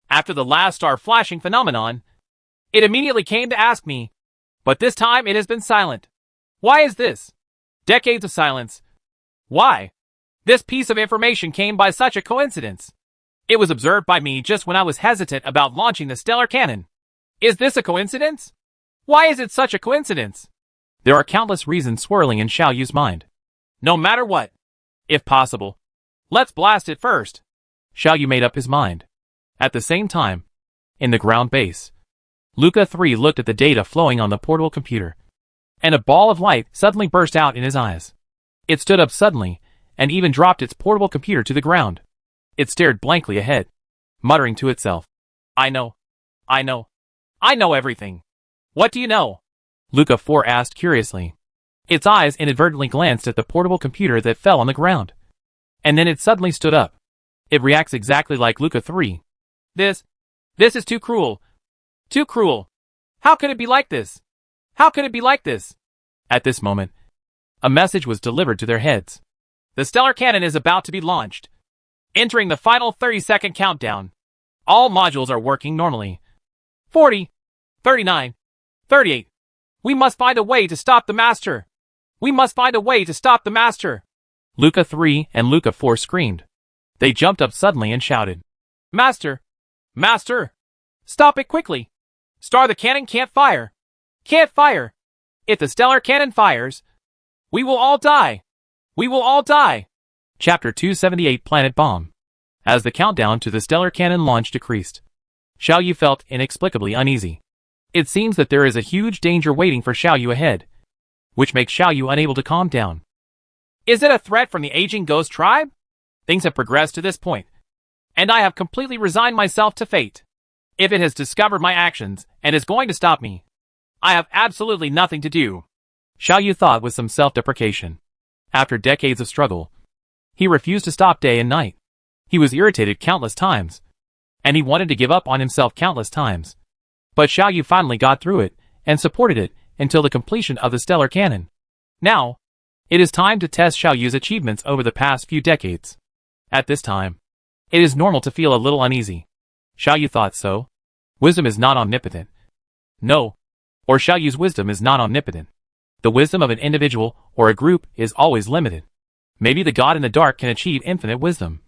After the last star flashing phenomenon, it immediately came to ask me, but this time it has been silent. Why is this? Decades of silence. Why? This piece of information came by such a coincidence. It was observed by me just when I was hesitant about launching the stellar cannon. Is this a coincidence? Why is it such a coincidence? There are countless reasons swirling in Xiao Yu's mind. No matter what. If possible, let's blast it first. Xiao Yu made up his mind. At the same time, in the ground base, Luca 3 looked at the data flowing on the portable computer, and a ball of light suddenly burst out in his eyes. It stood up suddenly, and even dropped its portable computer to the ground. It stared blankly ahead, muttering to itself, I know everything. What do you know? Luca 4 asked curiously. Its eyes inadvertently glanced at the portable computer that fell on the ground. And then it suddenly stood up. It reacts exactly like Luca 3. This is too cruel. Too cruel. How could it be like this? How could it be like this? At this moment, a message was delivered to their heads. The stellar cannon is about to be launched. Entering the final 30-second countdown. All modules are working normally. 40, 39, 38. We must find a way to stop the master. We must find a way to stop the master. Luca 3 and Luca 4 screamed. They jumped up suddenly and shouted, Master! Master! Stop it quickly! Star, the cannon can't fire! Can't fire! If the stellar cannon fires, we will all die! We will all die! Chapter 278 Planet Bomb. As the countdown to the stellar cannon launch decreased, Xiao Yu felt inexplicably uneasy. It seems that there is a huge danger waiting for Xiao Yu ahead, which makes Xiao Yu unable to calm down. Is it a threat from the aging ghost tribe? Things have progressed to this point, and I have completely resigned myself to fate. If it has discovered my actions and is going to stop me, I have absolutely nothing to do. Xiao Yu thought with some self-deprecation. After decades of struggle, he refused to stop day and night. He was irritated countless times, and he wanted to give up on himself countless times. But Xiao Yu finally got through it and supported it until the completion of the stellar cannon. Now, it is time to test Xiao Yu's achievements over the past few decades. At this time, it is normal to feel a little uneasy. Xiao Yu thought so. Wisdom is not omnipotent. No, or Xiao Yu's wisdom is not omnipotent. The wisdom of an individual or a group is always limited. Maybe the god in the dark can achieve infinite wisdom.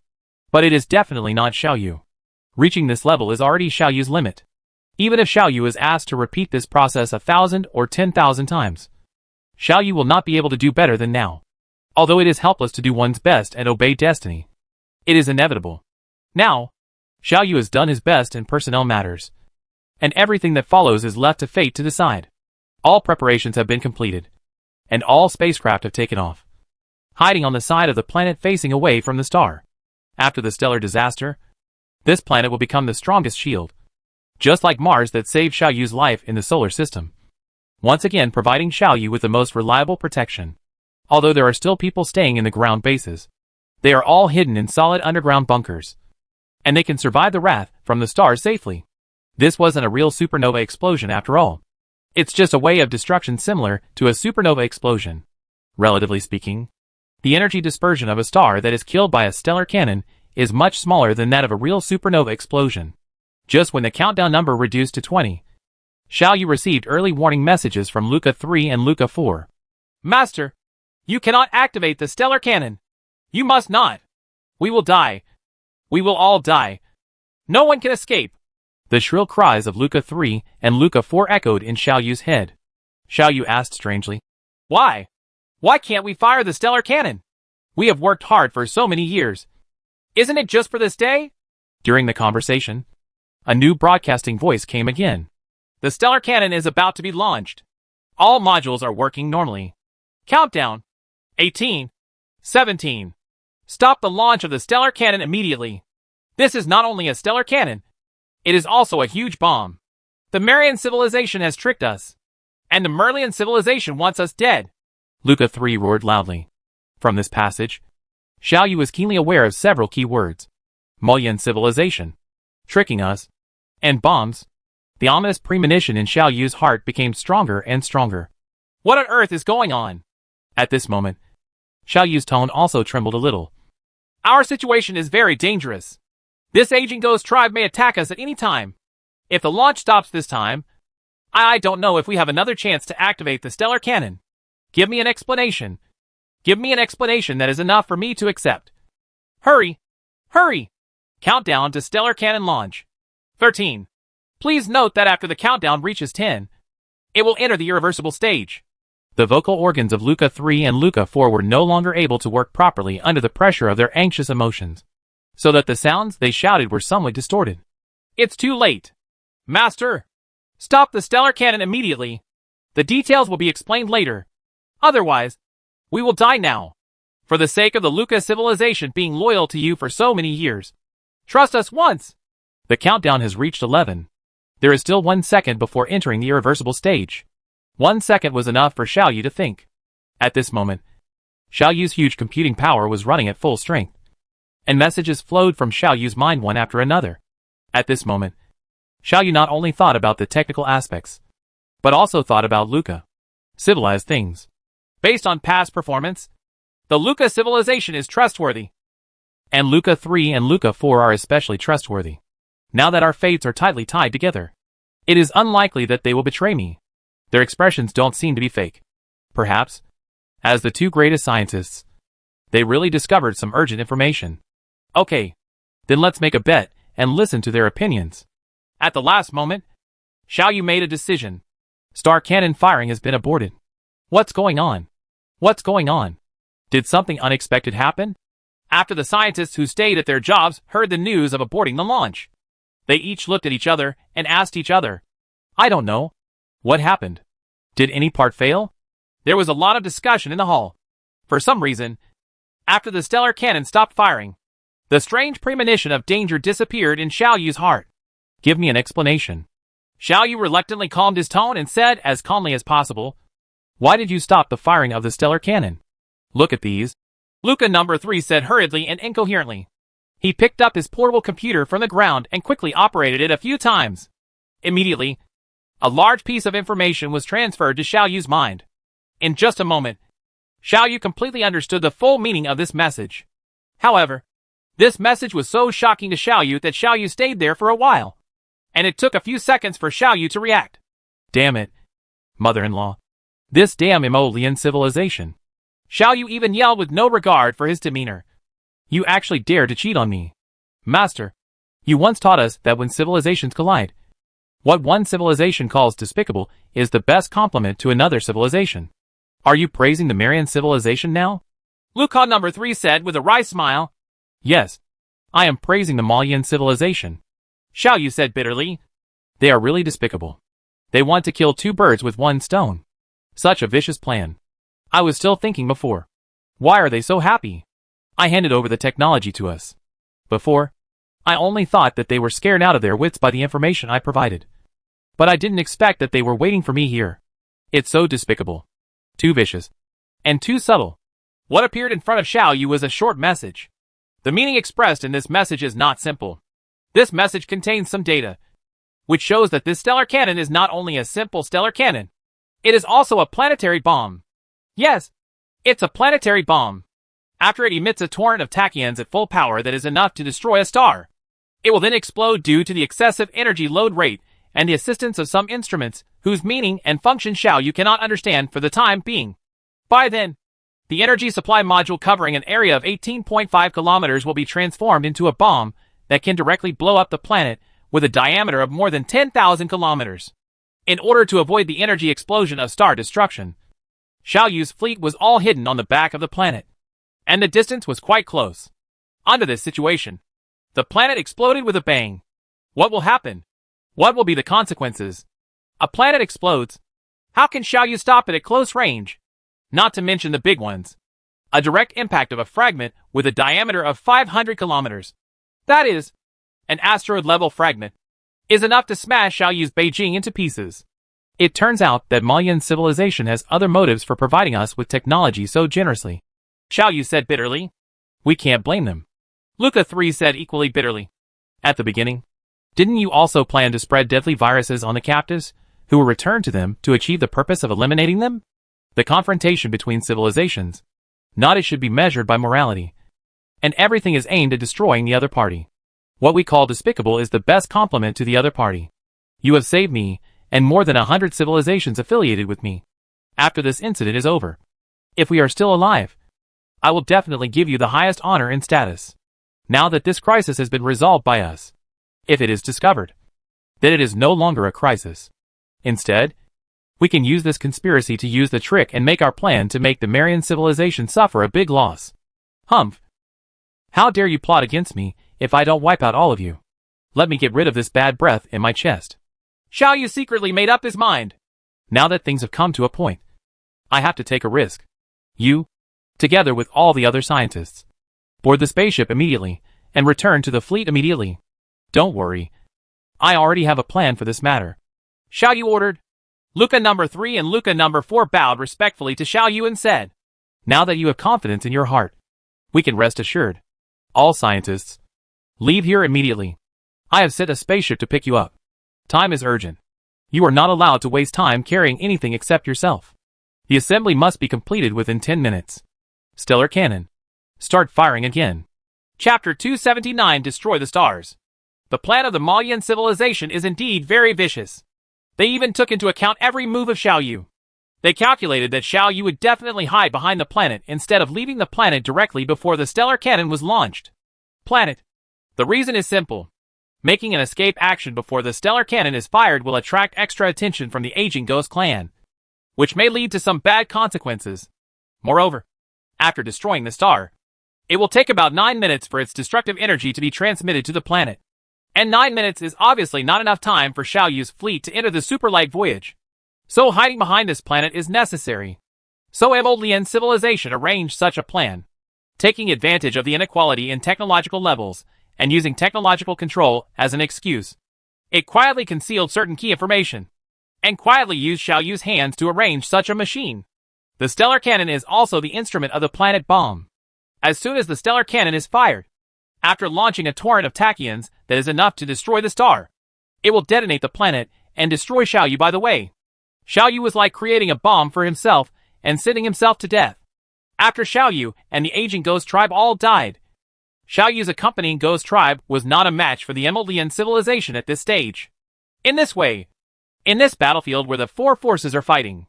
But it is definitely not Xiao Yu. Reaching this level is already Xiao Yu's limit. Even if Xiao Yu is asked to repeat this process 1,000 or 10,000 times, Xiao Yu will not be able to do better than now. Although it is helpless to do one's best and obey destiny, it is inevitable. Now, Xiao Yu has done his best in personnel matters, and everything that follows is left to fate to decide. All preparations have been completed, and all spacecraft have taken off, hiding on the side of the planet facing away from the star. After the stellar disaster, this planet will become the strongest shield, just like Mars that saved Xiao Yu's life in the solar system, once again providing Xiao Yu with the most reliable protection. Although there are still people staying in the ground bases, they are all hidden in solid underground bunkers, and they can survive the wrath from the stars safely. This wasn't a real supernova explosion after all. It's just a way of destruction similar to a supernova explosion. Relatively speaking, the energy dispersion of a star that is killed by a stellar cannon is much smaller than that of a real supernova explosion. Just when the countdown number reduced to 20, Xiao Yu received early warning messages from Luca 3 and Luca 4. Master, you cannot activate the stellar cannon. You must not. We will die. We will all die. No one can escape. The shrill cries of Luca 3 and Luca 4 echoed in Xiao Yu's head. Xiao Yu asked strangely, Why? Why can't we fire the stellar cannon? We have worked hard for so many years. Isn't it just for this day? During the conversation, a new broadcasting voice came again. The stellar cannon is about to be launched. All modules are working normally. Countdown. 18. 17. Stop the launch of the stellar cannon immediately. This is not only a stellar cannon, it is also a huge bomb. The Marian civilization has tricked us, and the Merlian civilization wants us dead. Luca 3 roared loudly. From this passage, Xiao Yu was keenly aware of several key words. Merlian civilization, tricking us, and bombs. The ominous premonition in Xiao Yu's heart became stronger and stronger. What on earth is going on? At this moment, Xiao Yu's tone also trembled a little. Our situation is very dangerous. This aging ghost tribe may attack us at any time. If the launch stops this time, I don't know if we have another chance to activate the stellar cannon. Give me an explanation. Give me an explanation that is enough for me to accept. Hurry! Hurry! Countdown to stellar cannon launch. 13. Please note that after the countdown reaches 10, it will enter the irreversible stage. The vocal organs of Luca 3 and Luca 4 were no longer able to work properly under the pressure of their anxious emotions, so that the sounds they shouted were somewhat distorted. It's too late. Master! Stop the stellar cannon immediately. The details will be explained later. Otherwise, we will die now. For the sake of the Luca civilization being loyal to you for so many years. Trust us once! The countdown has reached 11. There is still 1 second before entering the irreversible stage. 1 second was enough for Xiao Yu to think. At this moment, Xiao Yu's huge computing power was running at full strength, and messages flowed from Xiao Yu's mind one after another. At this moment, Xiao Yu not only thought about the technical aspects, but also thought about Luca. Civilized things. Based on past performance, the Luca civilization is trustworthy. And Luca 3 and Luca 4 are especially trustworthy. Now that our fates are tightly tied together, it is unlikely that they will betray me. Their expressions don't seem to be fake. Perhaps, as the two greatest scientists, they really discovered some urgent information. Okay, then let's make a bet and listen to their opinions. At the last moment, Xiao Yu made a decision. Star cannon firing has been aborted. What's going on? What's going on? Did something unexpected happen? After the scientists who stayed at their jobs heard the news of aborting the launch, they each looked at each other and asked each other, I don't know. What happened? Did any part fail? There was a lot of discussion in the hall. For some reason, after the stellar cannon stopped firing, the strange premonition of danger disappeared in Xiao Yu's heart. Give me an explanation. Xiao Yu reluctantly calmed his tone and said as calmly as possible, Why did you stop the firing of the stellar cannon? Look at these. Luca number 3 said hurriedly and incoherently. He picked up his portable computer from the ground and quickly operated it a few times. Immediately, a large piece of information was transferred to Xiao Yu's mind. In just a moment, Xiao Yu completely understood the full meaning of this message. However, this message was so shocking to Xiao Yu that Xiao Yu stayed there for a while, and it took a few seconds for Xiao Yu to react. Damn it, mother-in-law. This damn Emolian civilization. Xiao Yu even yelled with no regard for his demeanor. You actually dare to cheat on me. Master, you once taught us that when civilizations collide, what one civilization calls despicable is the best compliment to another civilization. Are you praising the Marian civilization now? Luca number 3 said with a wry smile. Yes, I am praising the Malian civilization. Xiao Yu said bitterly. They are really despicable. They want to kill 2 birds with 1 stone. Such a vicious plan. I was still thinking before. Why are they so happy? I handed over the technology to us. Before, I only thought that they were scared out of their wits by the information I provided. But I didn't expect that they were waiting for me here. It's so despicable. Too vicious. And too subtle. What appeared in front of Xiao Yu was a short message. The meaning expressed in this message is not simple. This message contains some data, which shows that this stellar cannon is not only a simple stellar cannon, it is also a planetary bomb. Yes, it's a planetary bomb. After it emits a torrent of tachyons at full power that is enough to destroy a star, it will then explode due to the excessive energy load rate and the assistance of some instruments whose meaning and function Xiao Yu cannot understand for the time being. By then, the energy supply module covering an area of 18.5 kilometers will be transformed into a bomb that can directly blow up the planet with a diameter of more than 10,000 kilometers. In order to avoid the energy explosion of star destruction, Xiao Yu's fleet was all hidden on the back of the planet, and the distance was quite close. Under this situation, the planet exploded with a bang. What will happen? What will be the consequences? A planet explodes. How can Xiao Yu stop it at close range? Not to mention the big ones. A direct impact of a fragment with a diameter of 500 kilometers. That is, an asteroid-level fragment, is enough to smash Xiao Yu's Beijing into pieces. It turns out that Malian civilization has other motives for providing us with technology so generously. Xiao Yu said bitterly. We can't blame them. Luca 3 said equally bitterly. At the beginning, didn't you also plan to spread deadly viruses on the captives, who were returned to them to achieve the purpose of eliminating them? The confrontation between civilizations, Not it should be measured by morality. And everything is aimed at destroying the other party. What we call despicable is the best compliment to the other party. You have saved me, and more than 100 civilizations affiliated with me. After this incident is over, if we are still alive, I will definitely give you the highest honor and status. Now that this crisis has been resolved by us, if it is discovered that it is no longer a crisis, instead, we can use this conspiracy to use the trick and make our plan to make the Marian civilization suffer a big loss. Humph. How dare you plot against me if I don't wipe out all of you? Let me get rid of this bad breath in my chest. Xiao Yu secretly made up his mind. Now that things have come to a point, I have to take a risk. You, together with all the other scientists, board the spaceship immediately and return to the fleet immediately. Don't worry. I already have a plan for this matter. Xiao Yu ordered. Luca number 3 and Luca number 4 bowed respectfully to Xiao Yu and said, Now that you have confidence in your heart, we can rest assured. All scientists, leave here immediately. I have sent a spaceship to pick you up. Time is urgent. You are not allowed to waste time carrying anything except yourself. The assembly must be completed within 10 minutes. Stellar cannon. Start firing again. Chapter 279 Destroy the Stars. The plan of the Malian civilization is indeed very vicious. They even took into account every move of Xiao Yu. They calculated that Xiao Yu would definitely hide behind the planet instead of leaving the planet directly before the stellar cannon was launched. Planet. The reason is simple. Making an escape action before the stellar cannon is fired will attract extra attention from the aging Ghost clan, which may lead to some bad consequences. Moreover, after destroying the star, it will take about 9 minutes for its destructive energy to be transmitted to the planet. And 9 minutes is obviously not enough time for Xiao Yu's fleet to enter the superlight voyage. So hiding behind this planet is necessary. So Evolutionary civilization arranged such a plan, taking advantage of the inequality in technological levels and using technological control as an excuse. It quietly concealed certain key information, and quietly used Xiao Yu's hands to arrange such a machine. The stellar cannon is also the instrument of the planet bomb. As soon as the stellar cannon is fired, after launching a torrent of tachyons that is enough to destroy the star, it will detonate the planet and destroy Xiao Yu by the way. Xiao Yu was like creating a bomb for himself and sending himself to death. After Xiao Yu and the aging Ghost tribe all died, Xiao Yu's accompanying Ghost tribe was not a match for the Evolutionary civilization at this stage. In this way, in this battlefield where the four forces are fighting,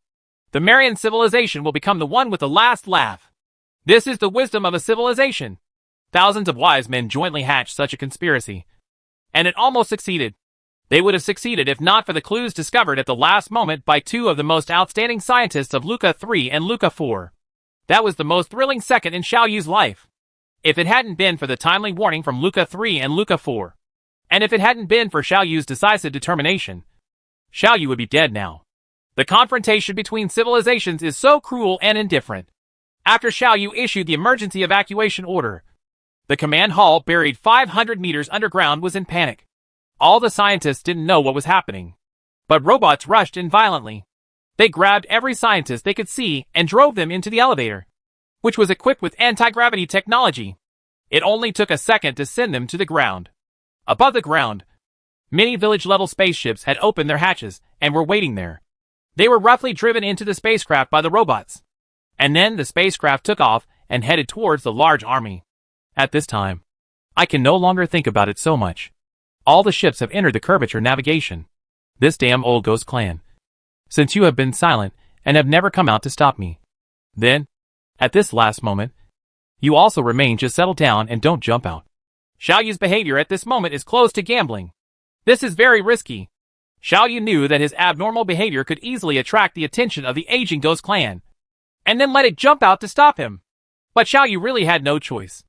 the Marian civilization will become the one with the last laugh. This is the wisdom of a civilization. Thousands of wise men jointly hatched such a conspiracy, and it almost succeeded. They would have succeeded if not for the clues discovered at the last moment by two of the most outstanding scientists of Luca 3 and Luca 4. That was the most thrilling second in Xiao Yu's life. If it hadn't been for the timely warning from Luca 3 and Luca 4, and if it hadn't been for Xiao Yu's decisive determination, Xiao Yu would be dead now. The confrontation between civilizations is so cruel and indifferent. After Xiao Yu issued the emergency evacuation order, the command hall buried 500 meters underground was in panic. All the scientists didn't know what was happening, but robots rushed in violently. They grabbed every scientist they could see and drove them into the elevator, which was equipped with anti-gravity technology. It only took a second to send them to the ground. Above the ground, many village-level spaceships had opened their hatches and were waiting there. They were roughly driven into the spacecraft by the robots. And then the spacecraft took off and headed towards the large army. At this time, I can no longer think about it so much. All the ships have entered the curvature navigation. This damn old Ghost clan. Since you have been silent and have never come out to stop me. Then, at this last moment, you also remain just settle down and don't jump out. Xiao Yu's behavior at this moment is close to gambling. This is very risky. Xiao Yu knew that his abnormal behavior could easily attract the attention of the aging Ghost clan, and then let it jump out to stop him. But Xiao Yu really had no choice.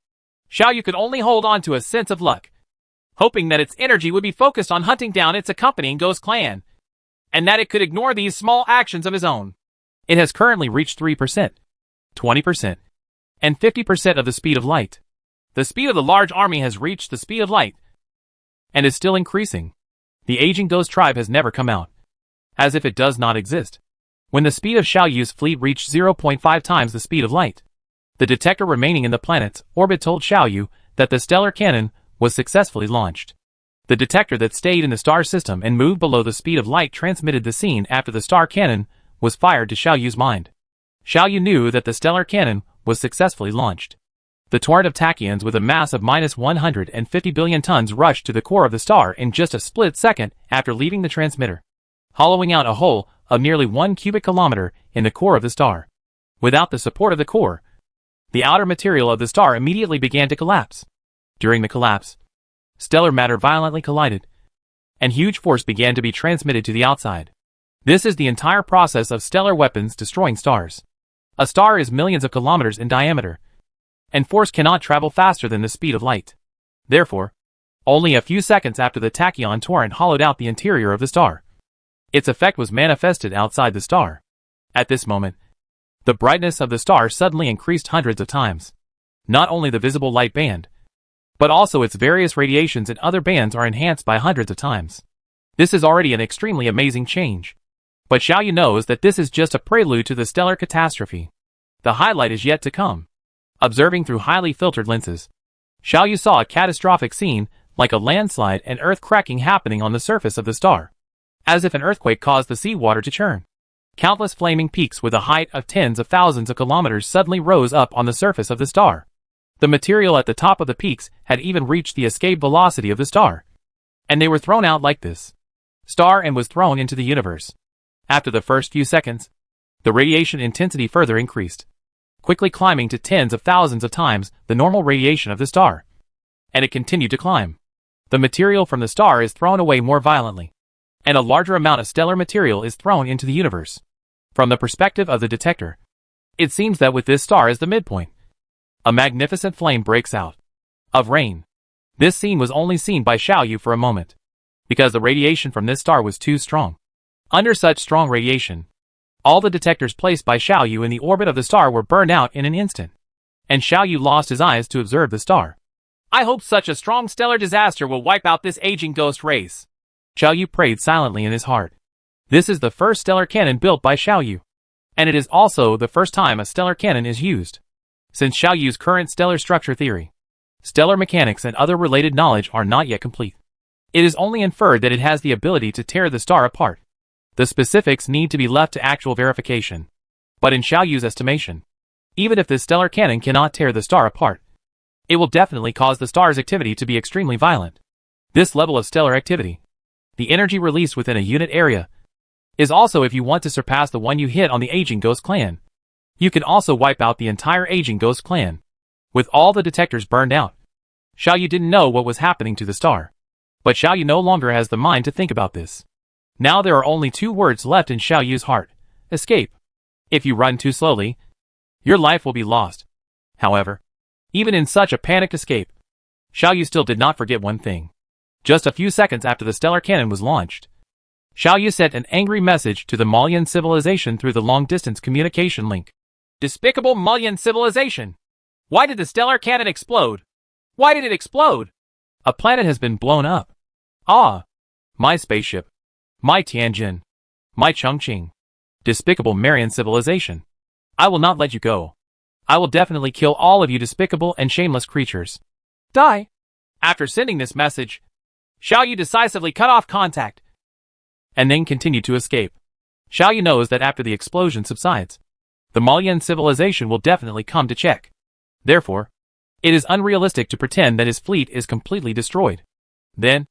Xiao Yu could only hold on to a sense of luck, hoping that its energy would be focused on hunting down its accompanying Ghost clan, and that it could ignore these small actions of his own. It has currently reached 3%, 20%, and 50% of the speed of light. The speed of the large army has reached the speed of light, and is still increasing. The aging Ghost tribe has never come out, as if it does not exist. When the speed of Xiao Yu's fleet reached 0.5 times the speed of light, the detector remaining in the planet's orbit told Xiao Yu that the stellar cannon was successfully launched. The detector that stayed in the star system and moved below the speed of light transmitted the scene after the star cannon was fired to Xiao Yu's mind. Xiao Yu knew that the stellar cannon was successfully launched. The torrent of tachyons with a mass of -150 billion tons rushed to the core of the star in just a split second after leaving the transmitter, hollowing out a hole of nearly 1 cubic kilometer in the core of the star. Without the support of the core, the outer material of the star immediately began to collapse. During the collapse, stellar matter violently collided, and huge force began to be transmitted to the outside. This is the entire process of stellar weapons destroying stars. A star is millions of kilometers in diameter, and force cannot travel faster than the speed of light. Therefore, only a few seconds after the tachyon torrent hollowed out the interior of the star, its effect was manifested outside the star. At this moment, the brightness of the star suddenly increased hundreds of times. Not only the visible light band, but also its various radiations and other bands are enhanced by hundreds of times. This is already an extremely amazing change. But Xiaoyu knows that this is just a prelude to the stellar catastrophe. The highlight is yet to come. Observing through highly filtered lenses, Xiaoyu saw a catastrophic scene like a landslide and earth cracking happening on the surface of the star, as if an earthquake caused the seawater to churn. Countless flaming peaks with a height of tens of thousands of kilometers suddenly rose up on the surface of the star. The material at the top of the peaks had even reached the escape velocity of the star, and they were thrown out like this star and was thrown into the universe. After the first few seconds, the radiation intensity further increased, quickly climbing to tens of thousands of times the normal radiation of the star. And it continued to climb. The material from the star is thrown away more violently, and a larger amount of stellar material is thrown into the universe. From the perspective of the detector, it seems that with this star as the midpoint, a magnificent flame breaks out of rain. This scene was only seen by Xiaoyu for a moment, because the radiation from this star was too strong. Under such strong radiation, all the detectors placed by Xiaoyu in the orbit of the star were burned out in an instant, and Xiaoyu lost his eyes to observe the star. I hope such a strong stellar disaster will wipe out this aging ghost race. Xiaoyu prayed silently in his heart. This is the first stellar cannon built by Xiaoyu, and it is also the first time a stellar cannon is used. Since Xiaoyu's current stellar structure theory, stellar mechanics and other related knowledge are not yet complete, it is only inferred that it has the ability to tear the star apart. The specifics need to be left to actual verification. But in Xiaoyu's estimation, even if this stellar cannon cannot tear the star apart, it will definitely cause the star's activity to be extremely violent. This level of stellar activity, the energy released within a unit area, is also if you want to surpass the one you hit on the Aging Ghost clan. You can also wipe out the entire Aging Ghost clan, with all the detectors burned out. Xiaoyu didn't know what was happening to the star, but Xiaoyu no longer has the mind to think about this. Now there are only two words left in Xiaoyu's heart: escape. If you run too slowly, your life will be lost. However, even in such a panicked escape, Xiaoyu still did not forget one thing. Just a few seconds after the stellar cannon was launched, Xiaoyu sent an angry message to the Malian civilization through the long-distance communication link. Despicable Malian civilization! Why did the stellar cannon explode? Why did it explode? A planet has been blown up. Ah! My spaceship. My Tianjin. My Chongqing. Despicable Marian civilization. I will not let you go. I will definitely kill all of you despicable and shameless creatures. Die! After sending this message, Xiaoyu decisively cut off contact, and then continued to escape. Xiaoyu knows that after the explosion subsides, the Malian civilization will definitely come to check. Therefore, it is unrealistic to pretend that his fleet is completely destroyed. Then,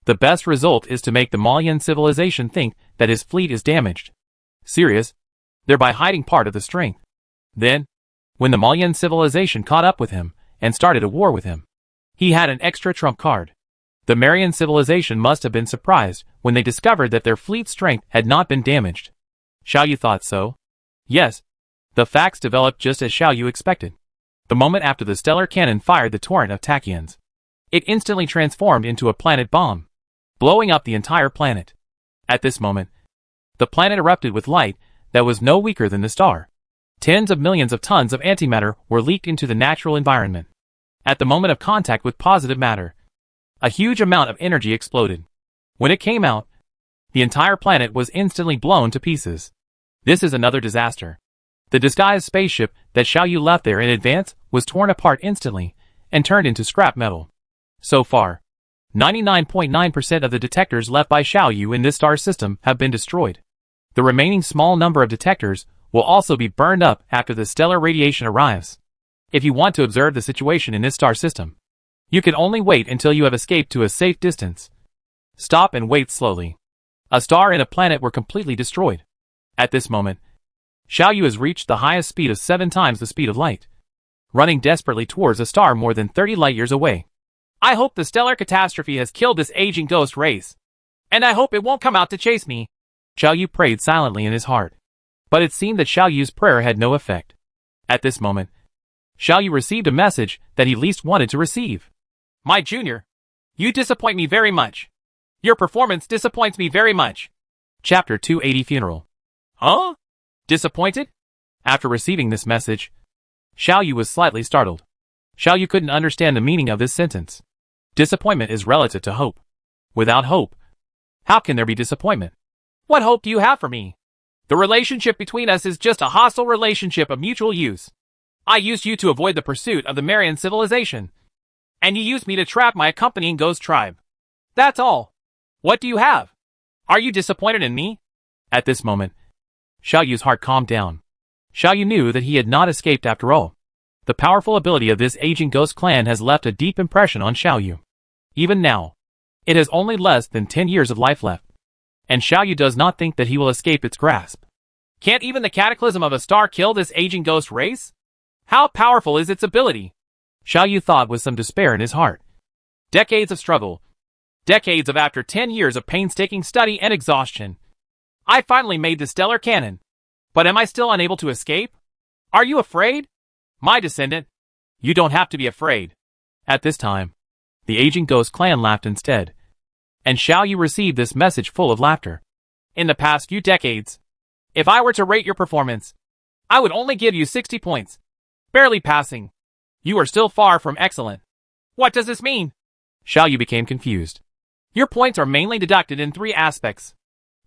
the best result is to make the Malian civilization think that his fleet is damaged, serious, thereby hiding part of the strength. Then, when the Malian civilization caught up with him and started a war with him, he had an extra trump card. The Marian civilization must have been surprised when they discovered that their fleet strength had not been damaged. Xiaoyu thought so. Yes, the facts developed just as Xiaoyu expected. The moment after the stellar cannon fired the torrent of tachyons, it instantly transformed into a planet bomb, blowing up the entire planet. At this moment, the planet erupted with light that was no weaker than the star. Tens of millions of tons of antimatter were leaked into the natural environment. At the moment of contact with positive matter, a huge amount of energy exploded. When it came out, the entire planet was instantly blown to pieces. This is another disaster. The disguised spaceship that Xiaoyu left there in advance was torn apart instantly and turned into scrap metal. So far, 99.9% of the detectors left by Xiaoyu in this star system have been destroyed. The remaining small number of detectors will also be burned up after the stellar radiation arrives. If you want to observe the situation in this star system, you can only wait until you have escaped to a safe distance. Stop and wait slowly. A star and a planet were completely destroyed. At this moment, Xiaoyu has reached the highest speed of 7 times the speed of light, running desperately towards a star more than 30 light-years away. I hope the stellar catastrophe has killed this aging ghost race. And I hope it won't come out to chase me. Xiaoyu prayed silently in his heart. But it seemed that Xiaoyu's prayer had no effect. At this moment, Xiaoyu received a message that he least wanted to receive. My junior, you disappoint me very much. Your performance disappoints me very much. Chapter 280 Funeral. Huh? Disappointed? After receiving this message, Xiaoyu was slightly startled. Xiaoyu couldn't understand the meaning of this sentence. Disappointment is relative to hope. Without hope, how can there be disappointment? What hope do you have for me? The relationship between us is just a hostile relationship of mutual use. I used you to avoid the pursuit of the Marian civilization. And you used me to trap my accompanying ghost tribe. That's all. What do you have? Are you disappointed in me? At this moment, Xiaoyu's heart calmed down. Xiaoyu knew that he had not escaped after all. The powerful ability of this aging ghost clan has left a deep impression on Xiaoyu. Even now, it has only less than 10 years of life left. And Xiaoyu does not think that he will escape its grasp. Can't even the cataclysm of a star kill this aging ghost race? How powerful is its ability? Xiaoyu thought with some despair in his heart. Decades of struggle. Decades of after 10 years of painstaking study and exhaustion. I finally made the stellar cannon. But am I still unable to escape? Are you afraid? My descendant, you don't have to be afraid. At this time, the aging ghost clan laughed instead. And Xiaoyu received this message full of laughter. In the past few decades, if I were to rate your performance, I would only give you 60 points. Barely passing. You are still far from excellent. What does this mean? Xiaoyu became confused. Your points are mainly deducted in 3 aspects.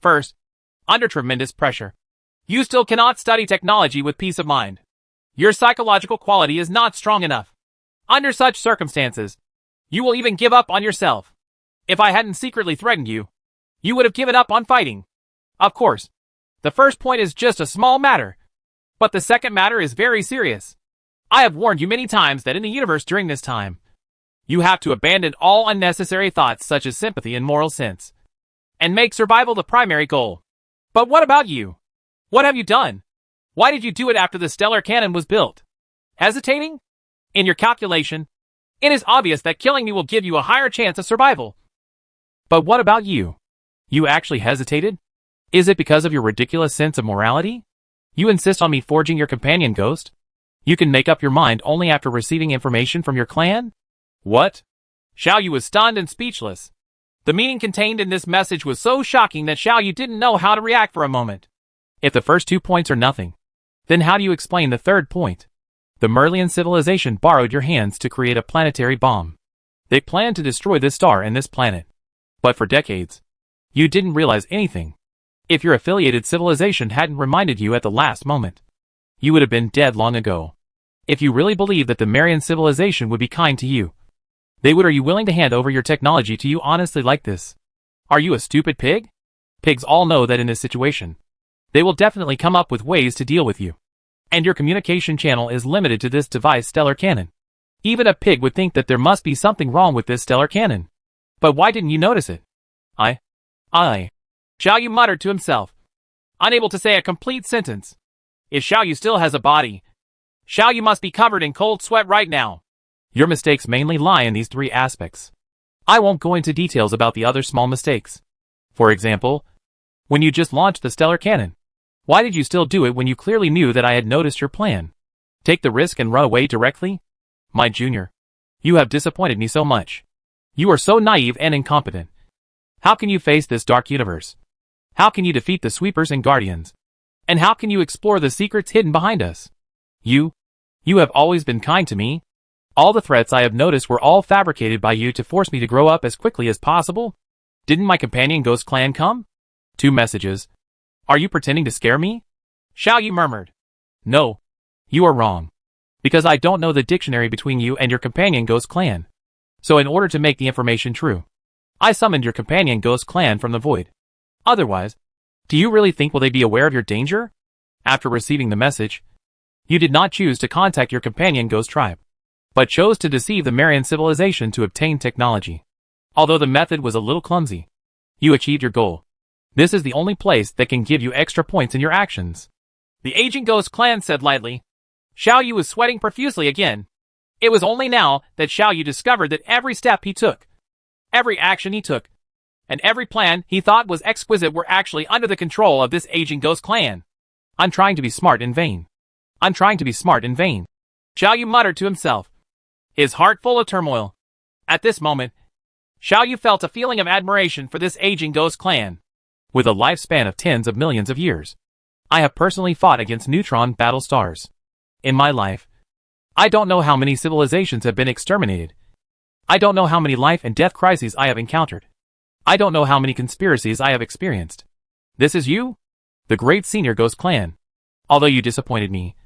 First, under tremendous pressure, you still cannot study technology with peace of mind. Your psychological quality is not strong enough. Under such circumstances, you will even give up on yourself. If I hadn't secretly threatened you, you would have given up on fighting. Of course, the first point is just a small matter. But the second matter is very serious. I have warned you many times that in the universe during this time, you have to abandon all unnecessary thoughts such as sympathy and moral sense, and make survival the primary goal. But what about you? What have you done? Why did you do it after the stellar cannon was built? Hesitating? In your calculation, it is obvious that killing me will give you a higher chance of survival. But what about you? You actually hesitated? Is it because of your ridiculous sense of morality? You insist on me forging your companion ghost? You can make up your mind only after receiving information from your clan? What? Xiaoyu was stunned and speechless. The meaning contained in this message was so shocking that Xiaoyu didn't know how to react for a moment. If the first 2 points are nothing, then how do you explain the third point? The Merlian civilization borrowed your hands to create a planetary bomb. They planned to destroy this star and this planet. But for decades, you didn't realize anything. If your affiliated civilization hadn't reminded you at the last moment, you would have been dead long ago. If you really believed that the Marian civilization would be kind to you, they would. Are you willing to hand over your technology to you honestly like this? Are you a stupid pig? Pigs all know that in this situation, they will definitely come up with ways to deal with you. And your communication channel is limited to this device stellar cannon. Even a pig would think that there must be something wrong with this stellar cannon. But why didn't you notice it? Xiaoyu muttered to himself, unable to say a complete sentence. If Xiaoyu still has a body, Xiaoyu must be covered in cold sweat right now. Your mistakes mainly lie in these 3 aspects. I won't go into details about the other small mistakes. For example, when you just launched the stellar cannon, why did you still do it when you clearly knew that I had noticed your plan? Take the risk and run away directly? My junior, you have disappointed me so much. You are so naive and incompetent. How can you face this dark universe? How can you defeat the sweepers and guardians? And how can you explore the secrets hidden behind us? You have always been kind to me. All the threats I have noticed were all fabricated by you to force me to grow up as quickly as possible. Didn't my companion ghost clan come? 2 messages. Are you pretending to scare me? Xiaoyu murmured. No, you are wrong. Because I don't know the dictionary between you and your companion ghost clan. So in order to make the information true, I summoned your companion ghost clan from the void. Otherwise, do you really think will they be aware of your danger? After receiving the message, You did not choose to contact your companion ghost tribe, but chose to deceive the Marian civilization to obtain technology. Although the method was a little clumsy, you achieved your goal. This is the only place that can give you extra points in your actions. The aging ghost clan said lightly. Xiao Yu was sweating profusely again. It was only now that Xiao Yu discovered that every step he took, every action he took, and every plan he thought was exquisite were actually under the control of this aging ghost clan. I'm trying to be smart in vain. I'm trying to be smart in vain. Xiao Yu muttered to himself, his heart full of turmoil. At this moment, Xiao Yu felt a feeling of admiration for this aging ghost clan. With a lifespan of tens of millions of years, I have personally fought against neutron battle stars. In my life, I don't know how many civilizations have been exterminated. I don't know how many life and death crises I have encountered. I don't know how many conspiracies I have experienced. This is you? The great senior ghost clan. Although you disappointed me,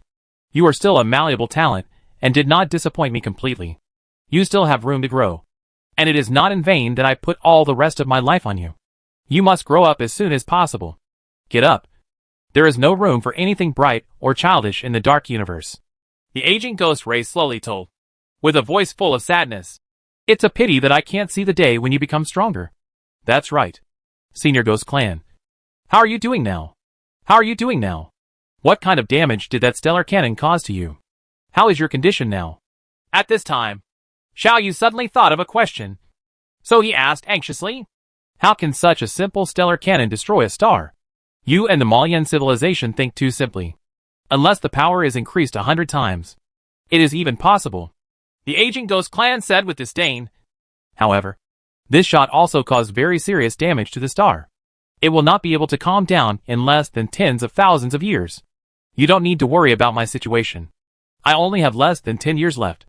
you are still a malleable talent and did not disappoint me completely. You still have room to grow. And it is not in vain that I put all the rest of my life on you. You must grow up as soon as possible. Get up. There is no room for anything bright or childish in the dark universe. The aging ghost race slowly told, with a voice full of sadness. It's a pity that I can't see the day when you become stronger. That's right. Senior Ghost Clan. How are you doing now? How are you doing now? What kind of damage did that stellar cannon cause to you? How is your condition now? At this time, Xiao Yu suddenly thought of a question. So he asked anxiously, how can such a simple stellar cannon destroy a star? You and the Malian civilization think too simply. Unless the power is increased 100 times. It is even possible. The aging ghost clan said with disdain. However, this shot also caused very serious damage to the star. It will not be able to calm down in less than tens of thousands of years. You don't need to worry about my situation. I only have less than 10 years left.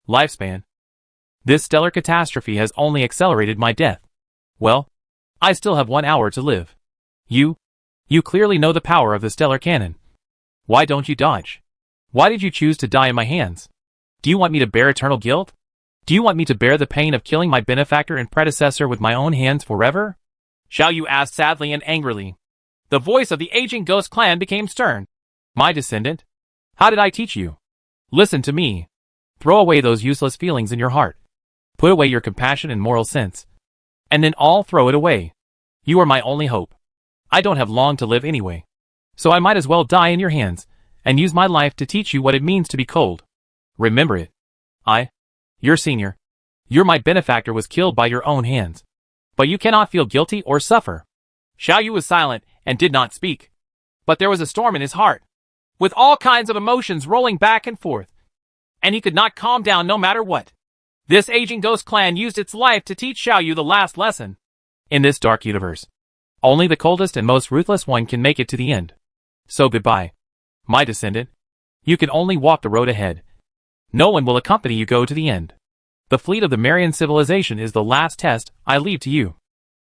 Lifespan. This stellar catastrophe has only accelerated my death. Well, I still have 1 hour to live. You clearly know the power of the stellar cannon. Why don't you dodge? Why did you choose to die in my hands? Do you want me to bear eternal guilt? Do you want me to bear the pain of killing my benefactor and predecessor with my own hands forever? Xiao Yu asked sadly and angrily. The voice of the aging ghost clan became stern. My descendant? How did I teach you? Listen to me. Throw away those useless feelings in your heart. Put away your compassion and moral sense. And then all throw it away. You are my only hope. I don't have long to live anyway. So I might as well die in your hands, and use my life to teach you what it means to be cold. Remember it. Your senior. My benefactor was killed by your own hands. But you cannot feel guilty or suffer. Xiao Yu was silent and did not speak. But there was a storm in his heart, with all kinds of emotions rolling back and forth. And he could not calm down no matter what. This aging ghost clan used its life to teach Xiao Yu the last lesson. In this dark universe, only the coldest and most ruthless one can make it to the end. So goodbye, my descendant. You can only walk the road ahead. No one will accompany you go to the end. The fleet of the Marian civilization is the last test I leave to you.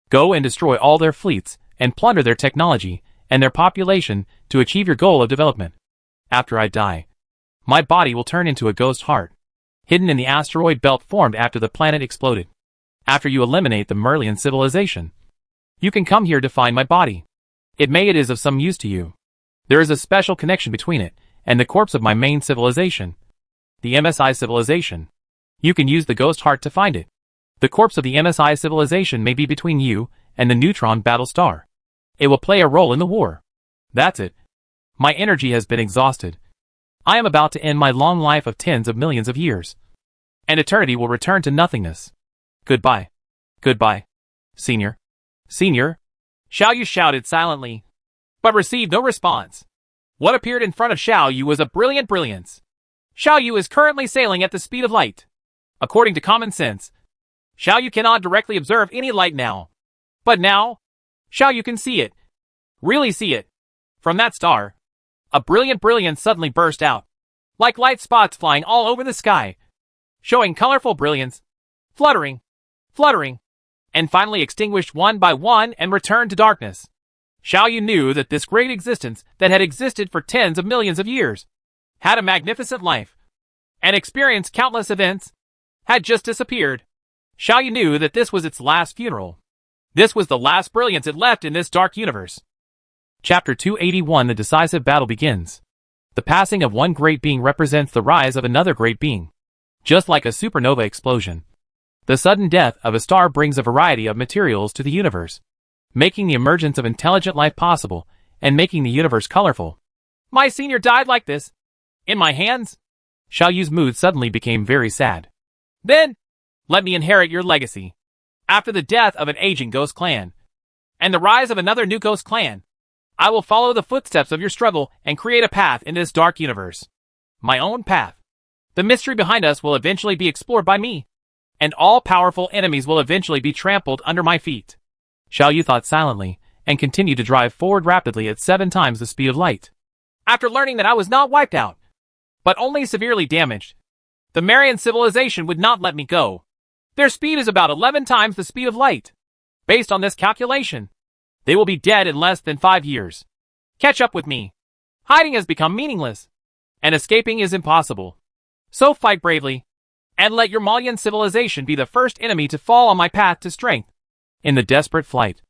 Go and destroy all their fleets, and plunder their technology and their population to achieve your goal of development. After I die, my body will turn into a ghost heart, hidden in the asteroid belt formed after the planet exploded. After you eliminate the Merlian civilization, you can come here to find my body. It is of some use to you. There is a special connection between it and the corpse of my main civilization, the MSI civilization. You can use the ghost heart to find it. The corpse of the MSI civilization may be between you and the neutron battle star. It will play a role in the war. That's it. My energy has been exhausted. I am about to end my long life of tens of millions of years. And eternity will return to nothingness. Goodbye. Goodbye. Senior. Senior. Xiao Yu shouted silently, but received no response. What appeared in front of Xiao Yu was a brilliant brilliance. Xiao Yu is currently sailing at the speed of light. According to common sense, Xiao Yu cannot directly observe any light now. But now, Xiao Yu can see it. Really see it. From that star, a brilliant brilliance suddenly burst out, like light spots flying all over the sky, showing colorful brilliance, fluttering, and finally extinguished one by one and returned to darkness. Xiao Yu knew that this great existence that had existed for tens of millions of years, had a magnificent life, and experienced countless events, had just disappeared. Xiao Yu knew that this was its last funeral. This was the last brilliance it left in this dark universe. Chapter 281 The decisive battle begins. The passing of one great being represents the rise of another great being. Just like a supernova explosion, the sudden death of a star brings a variety of materials to the universe, making the emergence of intelligent life possible and making the universe colorful. My senior died like this. In my hands? Xiao Yu's mood suddenly became very sad. Then, let me inherit your legacy. After the death of an aging ghost clan, and the rise of another new ghost clan, I will follow the footsteps of your struggle and create a path in this dark universe. My own path. The mystery behind us will eventually be explored by me, and all powerful enemies will eventually be trampled under my feet. Xiao Yu thought silently, and continued to drive forward rapidly at 7 times the speed of light. After learning that I was not wiped out, but only severely damaged, the Marian civilization would not let me go. Their speed is about 11 times the speed of light. Based on this calculation, they will be dead in less than 5 years. Catch up with me. Hiding has become meaningless, and escaping is impossible. So fight bravely, and let your Malian civilization be the first enemy to fall on my path to strength. In the desperate flight,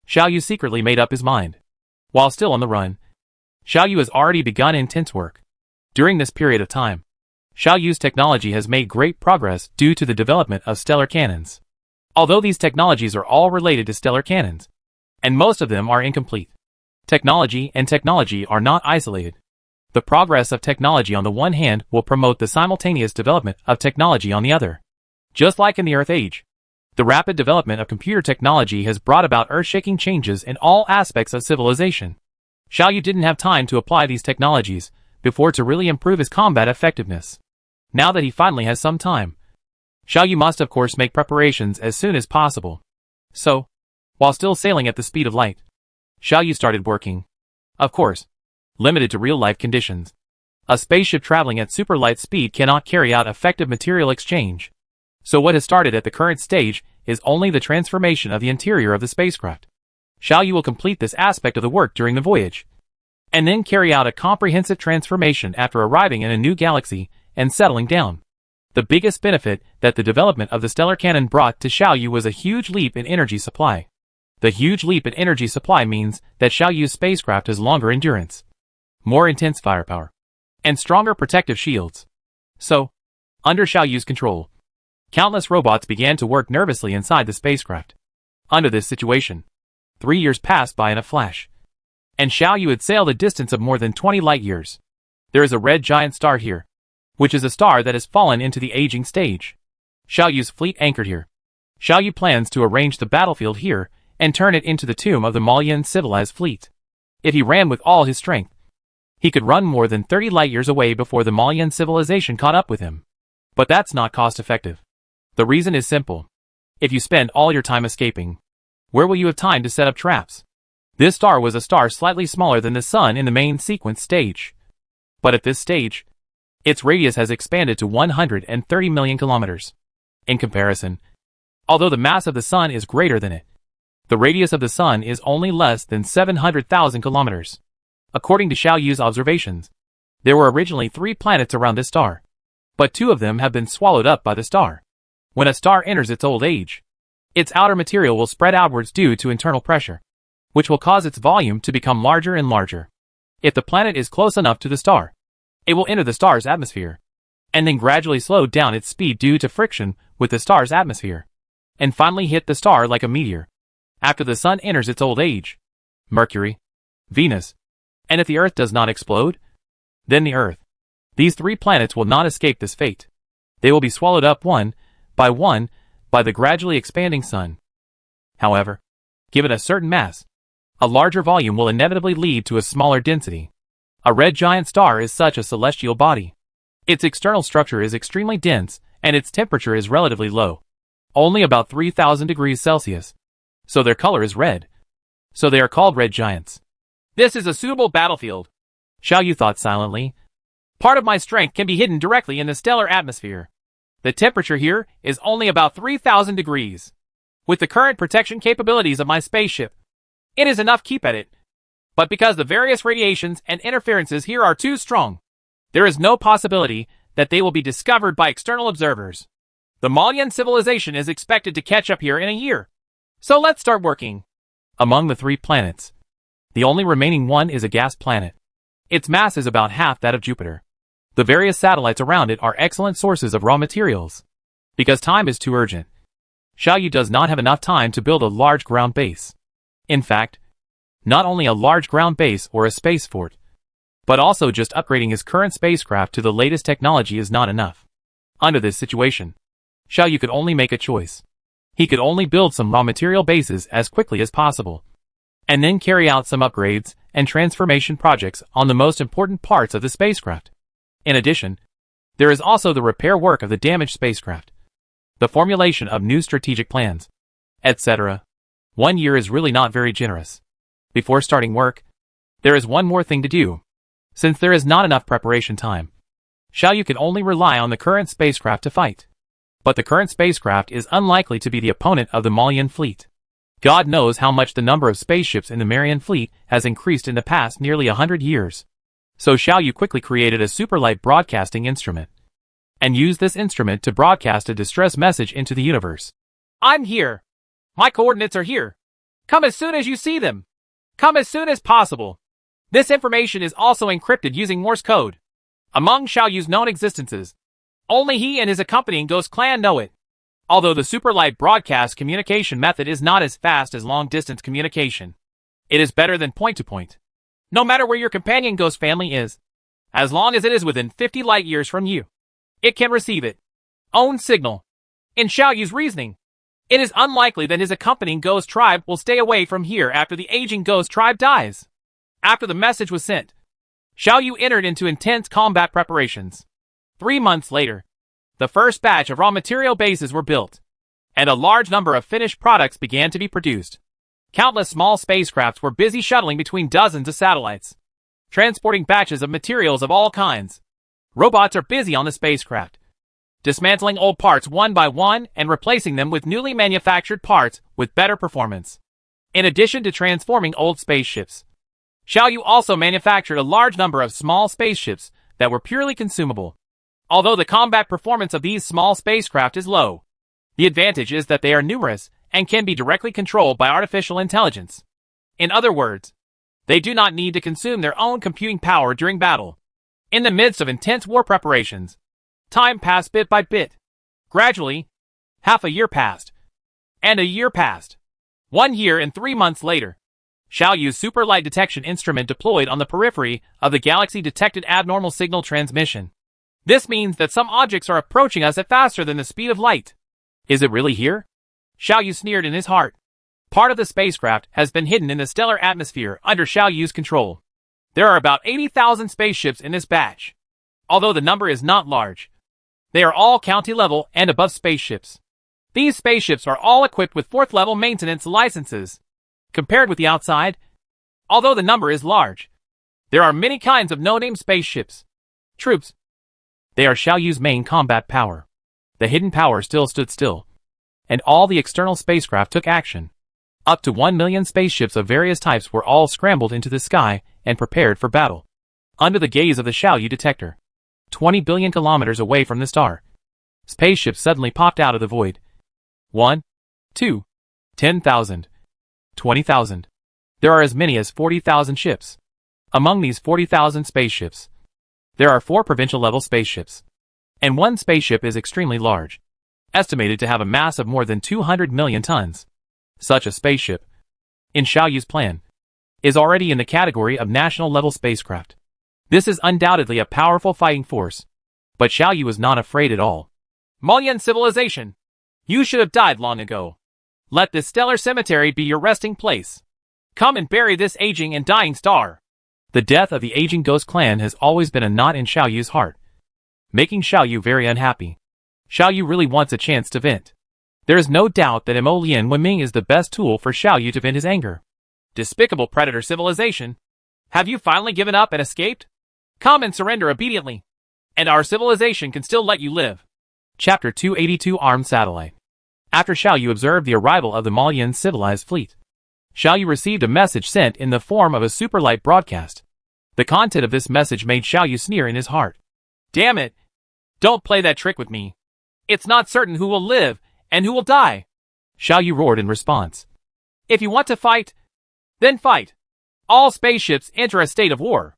Xiao Yu secretly made up his mind. While still on the run, Xiao Yu has already begun intense work. During this period of time, Xiao Yu's technology has made great progress due to the development of stellar cannons. Although these technologies are all related to stellar cannons, and most of them are incomplete. Technology and technology are not isolated. The progress of technology on the one hand will promote the simultaneous development of technology on the other. Just like in the Earth Age, the rapid development of computer technology has brought about earth-shaking changes in all aspects of civilization. Xiao Yu didn't have time to apply these technologies before to really improve his combat effectiveness. Now that he finally has some time, Xiao Yu must of course make preparations as soon as possible. So, while still sailing at the speed of light, Xiao Yu started working. Of course, limited to real-life conditions. A spaceship traveling at super light speed cannot carry out effective material exchange. So what has started at the current stage is only the transformation of the interior of the spacecraft. Xiao Yu will complete this aspect of the work during the voyage, and then carry out a comprehensive transformation after arriving in a new galaxy and settling down. The biggest benefit that the development of the stellar cannon brought to Xiao Yu was a huge leap in energy supply. The huge leap in energy supply means that Xiao Yu's spacecraft has longer endurance, more intense firepower, and stronger protective shields. So, under Xiao Yu's control, countless robots began to work nervously inside the spacecraft. Under this situation, 3 years passed by in a flash, and Xiao Yu had sailed a distance of more than 20 light years. There is a red giant star here, which is a star that has fallen into the aging stage. Xiao Yu's fleet anchored here. Xiao Yu plans to arrange the battlefield here and turn it into the tomb of the Malian civilized fleet. If he ran with all his strength, he could run more than 30 light years away before the Malian civilization caught up with him. But that's not cost effective. The reason is simple. If you spend all your time escaping, where will you have time to set up traps? This star was a star slightly smaller than the Sun in the main sequence stage. But at this stage, its radius has expanded to 130 million kilometers. In comparison, although the mass of the Sun is greater than it, the radius of the Sun is only less than 700,000 kilometers. According to Xiao Yu's observations, there were originally 3 planets around this star, but 2 of them have been swallowed up by the star. When a star enters its old age, its outer material will spread outwards due to internal pressure, which will cause its volume to become larger and larger. If the planet is close enough to the star, it will enter the star's atmosphere, and then gradually slow down its speed due to friction with the star's atmosphere, and finally hit the star like a meteor. After the Sun enters its old age, Mercury, Venus, and if the Earth does not explode, then the Earth. These 3 planets will not escape this fate. They will be swallowed up one by the gradually expanding Sun. However, given a certain mass, a larger volume will inevitably lead to a smaller density. A red giant star is such a celestial body. Its external structure is extremely dense, and its temperature is relatively low, only about 3,000 degrees Celsius. So their color is red. So they are called red giants. This is a suitable battlefield, Xiao Yu thought silently. Part of my strength can be hidden directly in the stellar atmosphere. The temperature here is only about 3,000 degrees. With the current protection capabilities of my spaceship, it is enough to keep at it. But because the various radiations and interferences here are too strong, there is no possibility that they will be discovered by external observers. The Malian civilization is expected to catch up here in a year. So let's start working. Among the 3 planets, the only remaining one is a gas planet. Its mass is about half that of Jupiter. The various satellites around it are excellent sources of raw materials. Because time is too urgent, Xiaoyu does not have enough time to build a large ground base. In fact, not only a large ground base or a space fort, but also just upgrading his current spacecraft to the latest technology is not enough. Under this situation, Xiaoyu could only make a choice. He could only build some raw material bases as quickly as possible, and then carry out some upgrades and transformation projects on the most important parts of the spacecraft. In addition, there is also the repair work of the damaged spacecraft, the formulation of new strategic plans, etc. 1 year is really not very generous. Before starting work, there is one more thing to do. Since there is not enough preparation time, Xiaoyu can only rely on the current spacecraft to fight. But the current spacecraft is unlikely to be the opponent of the Malian fleet. God knows how much the number of spaceships in the Marian fleet has increased in the past nearly 100 years. So Xiaoyu quickly created a superlight broadcasting instrument, and used this instrument to broadcast a distress message into the universe. I'm here. My coordinates are here. Come as soon as you see them. Come as soon as possible. This information is also encrypted using Morse code. Among Xiaoyu's known existences, only he and his accompanying ghost clan know it. Although the superlight broadcast communication method is not as fast as long-distance communication, it is better than point-to-point. No matter where your companion ghost family is, as long as it is within 50 light years from you, it can receive it. Own signal. In Xiaoyu's reasoning, it is unlikely that his accompanying ghost tribe will stay away from here after the aging ghost tribe dies. After the message was sent, Xiaoyu entered into intense combat preparations. 3 months later, the first batch of raw material bases were built, and a large number of finished products began to be produced. Countless small spacecrafts were busy shuttling between dozens of satellites, transporting batches of materials of all kinds. Robots are busy on the spacecraft, dismantling old parts one by one and replacing them with newly manufactured parts with better performance. In addition to transforming old spaceships, Xiaoyu also manufactured a large number of small spaceships that were purely consumable. Although the combat performance of these small spacecraft is low, the advantage is that they are numerous and can be directly controlled by artificial intelligence. In other words, they do not need to consume their own computing power during battle. In the midst of intense war preparations, time passed bit by bit. Gradually, half a year passed, and a year passed. 1 year and 3 months later, Xiaoyu's super light detection instrument deployed on the periphery of the galaxy detected abnormal signal transmission. This means that some objects are approaching us at faster than the speed of light. Is it really here? Xiaoyu sneered in his heart. Part of the spacecraft has been hidden in the stellar atmosphere under Xiaoyu's control. There are about 80,000 spaceships in this batch. Although the number is not large, they are all county level and above spaceships. These spaceships are all equipped with 4th level maintenance licenses. Compared with the outside, although the number is large, there are many kinds of no-name spaceships. Troops. They are Xiaoyu's main combat power. The hidden power still stood still, and all the external spacecraft took action. Up to 1 million spaceships of various types were all scrambled into the sky and prepared for battle. Under the gaze of the Xiaoyu detector, 20 billion kilometers away from the star, spaceships suddenly popped out of the void. 1, 2, 10,000, 20,000. There are as many as 40,000 ships. Among these 40,000 spaceships, there are 4 provincial-level spaceships, and 1 spaceship is extremely large, estimated to have a mass of more than 200 million tons. Such a spaceship, in Xiaoyu's plan, is already in the category of national-level spacecraft. This is undoubtedly a powerful fighting force, but Xiaoyu is not afraid at all. Malian civilization, you should have died long ago. Let this stellar cemetery be your resting place. Come and bury this aging and dying star. The death of the aging ghost clan has always been a knot in Xiaoyu's heart, making Xiaoyu very unhappy. Xiaoyu really wants a chance to vent. There is no doubt that Mo Lian Wenming is the best tool for Xiaoyu to vent his anger. Despicable predator civilization. Have you finally given up and escaped? Come and surrender obediently, and our civilization can still let you live. Chapter 282 Armed Satellite. After Xiaoyu observed the arrival of the Malian civilized fleet, Xiaoyu received a message sent in the form of a superlight broadcast. The content of this message made Xiaoyu sneer in his heart. Damn it! Don't play that trick with me. It's not certain who will live and who will die. Xiaoyu roared in response. If you want to fight, then fight. All spaceships enter a state of war.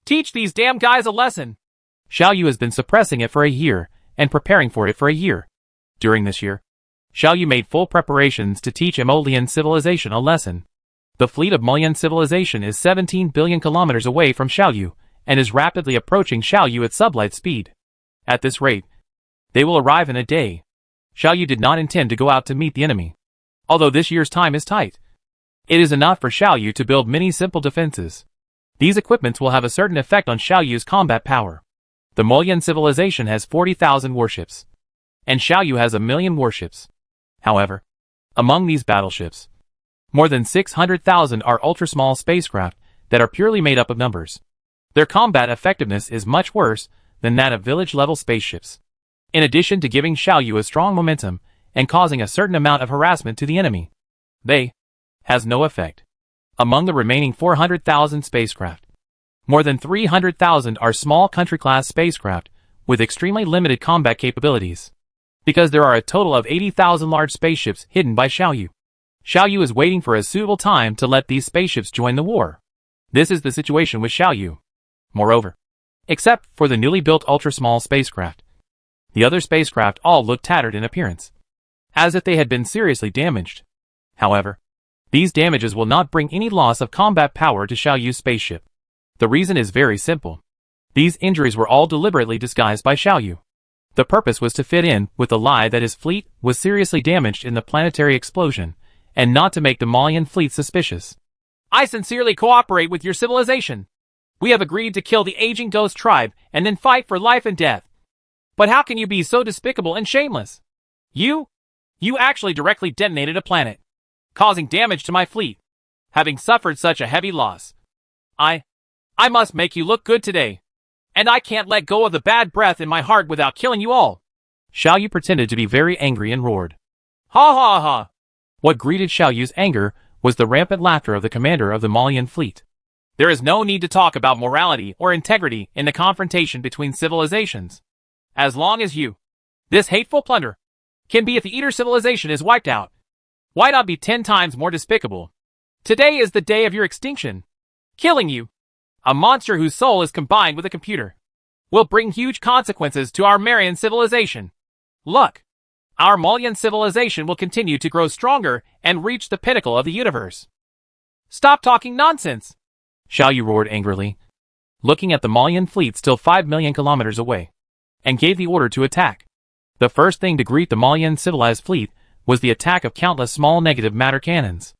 Teach these damn guys a lesson. Xiao Yu has been suppressing it for a year and preparing for it for a year. During this year, Xiao Yu made full preparations to teach Emolian civilization a lesson. The fleet of Molian civilization is 17 billion kilometers away from Xiao Yu and is rapidly approaching Xiao Yu at sublight speed. At this rate, they will arrive in a day. Xiao Yu did not intend to go out to meet the enemy. Although this year's time is tight, it is enough for Xiao Yu to build many simple defenses. These equipments will have a certain effect on Xiao Yu's combat power. The Molian civilization has 40,000 warships, and Xiao Yu has 1,000,000 warships. However, among these battleships, more than 600,000 are ultra-small spacecraft that are purely made up of numbers. Their combat effectiveness is much worse than that of village-level spaceships. In addition to giving Xiao Yu a strong momentum and causing a certain amount of harassment to the enemy, they has no effect. Among the remaining 400,000 spacecraft, more than 300,000 are small country-class spacecraft with extremely limited combat capabilities, because there are a total of 80,000 large spaceships hidden by Xiao Yu. Xiao Yu is waiting for a suitable time to let these spaceships join the war. This is the situation with Xiao Yu. Moreover, except for the newly built ultra-small spacecraft, the other spacecraft all look tattered in appearance, as if they had been seriously damaged. However, these damages will not bring any loss of combat power to Xiao Yu's spaceship. The reason is very simple. These injuries were all deliberately disguised by Xiao Yu. The purpose was to fit in with the lie that his fleet was seriously damaged in the planetary explosion, and not to make the Molian fleet suspicious. I sincerely cooperate with your civilization. We have agreed to kill the aging ghost tribe and then fight for life and death. But how can you be so despicable and shameless? You actually directly detonated a planet, causing damage to my fleet, having suffered such a heavy loss. I must make you look good today, and I can't let go of the bad breath in my heart without killing you all. Xiao Yu pretended to be very angry and roared. Ha ha ha! What greeted Xiao Yu's anger was the rampant laughter of the commander of the Molian fleet. There is no need to talk about morality or integrity in the confrontation between civilizations. As long as this hateful plunder, can be if the Eater civilization is wiped out, why not be 10 times more despicable? Today is the day of your extinction. Killing you, a monster whose soul is combined with a computer, will bring huge consequences to our Marian civilization. Look, our Molian civilization will continue to grow stronger and reach the pinnacle of the universe. Stop talking nonsense! Xiao Yu roared angrily, looking at the Molian fleet still 5 million kilometers away, and gave the order to attack. The first thing to greet the Molian civilized fleet was the attack of countless small negative matter cannons.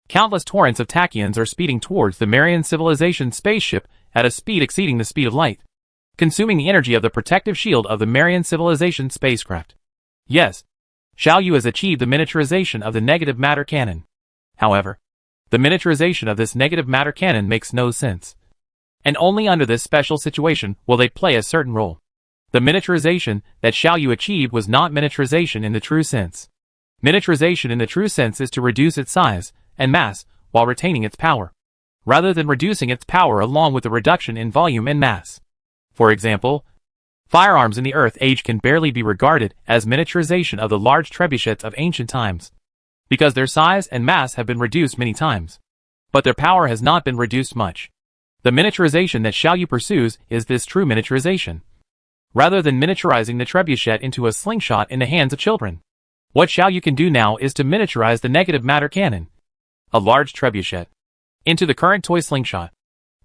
Countless torrents of tachyons are speeding towards the Marian civilization spaceship at a speed exceeding the speed of light, consuming the energy of the protective shield of the Marian civilization spacecraft. Yes, Xiao Yu has achieved the miniaturization of the negative matter cannon. However, the miniaturization of this negative matter cannon makes no sense, and only under this special situation will they play a certain role. The miniaturization that Xiao Yu achieved was not miniaturization in the true sense. Miniaturization in the true sense is to reduce its size and mass while retaining its power, rather than reducing its power along with the reduction in volume and mass. For example, firearms in the Earth Age can barely be regarded as miniaturization of the large trebuchets of ancient times, because their size and mass have been reduced many times, but their power has not been reduced much. The miniaturization that Xiao Yu pursues is this true miniaturization, rather than miniaturizing the trebuchet into a slingshot in the hands of children. What Xiao Yu can do now is to miniaturize the negative matter cannon, a large trebuchet, into the current toy slingshot.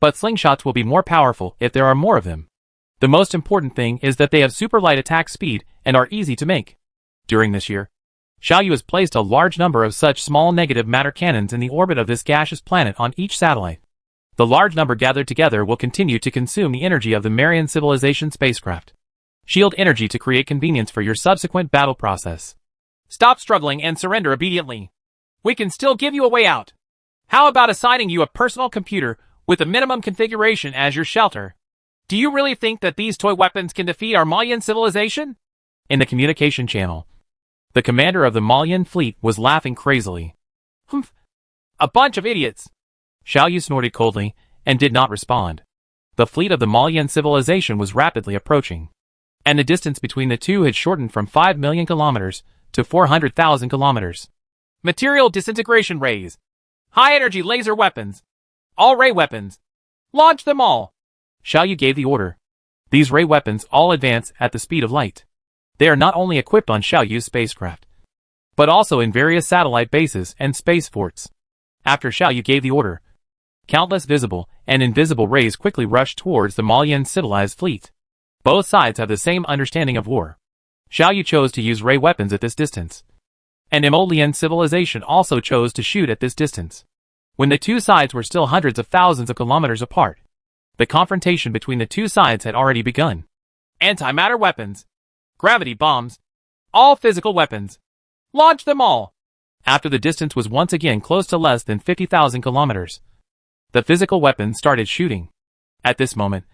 But slingshots will be more powerful if there are more of them. The most important thing is that they have super light attack speed and are easy to make. During this year, Xiao Yu has placed a large number of such small negative matter cannons in the orbit of this gaseous planet on each satellite. The large number gathered together will continue to consume the energy of the Marian civilization spacecraft. Shield energy to create convenience for your subsequent battle process. Stop struggling and surrender immediately. We can still give you a way out. How about assigning you a personal computer with a minimum configuration as your shelter? Do you really think that these toy weapons can defeat our Malian civilization? In the communication channel, the commander of the Malian fleet was laughing crazily. Humph. A bunch of idiots. Xiao Yu snorted coldly and did not respond. The fleet of the Malian civilization was rapidly approaching, and the distance between the two had shortened from 5 million kilometers to 400,000 kilometers. Material disintegration rays. High-energy laser weapons. All-ray weapons. Launch them all. Xiaoyu gave the order. These ray weapons all advance at the speed of light. They are not only equipped on Xiaoyu's spacecraft, but also in various satellite bases and space forts. After Xiaoyu gave the order, countless visible and invisible rays quickly rushed towards the Malian civilized fleet. Both sides have the same understanding of war. Xiaoyu chose to use ray weapons at this distance, and Malian civilization also chose to shoot at this distance. When the two sides were still hundreds of thousands of kilometers apart, the confrontation between the two sides had already begun. Antimatter weapons, gravity bombs, all physical weapons. Launch them all! After the distance was once again close to less than 50,000 kilometers, the physical weapons started shooting. At this moment,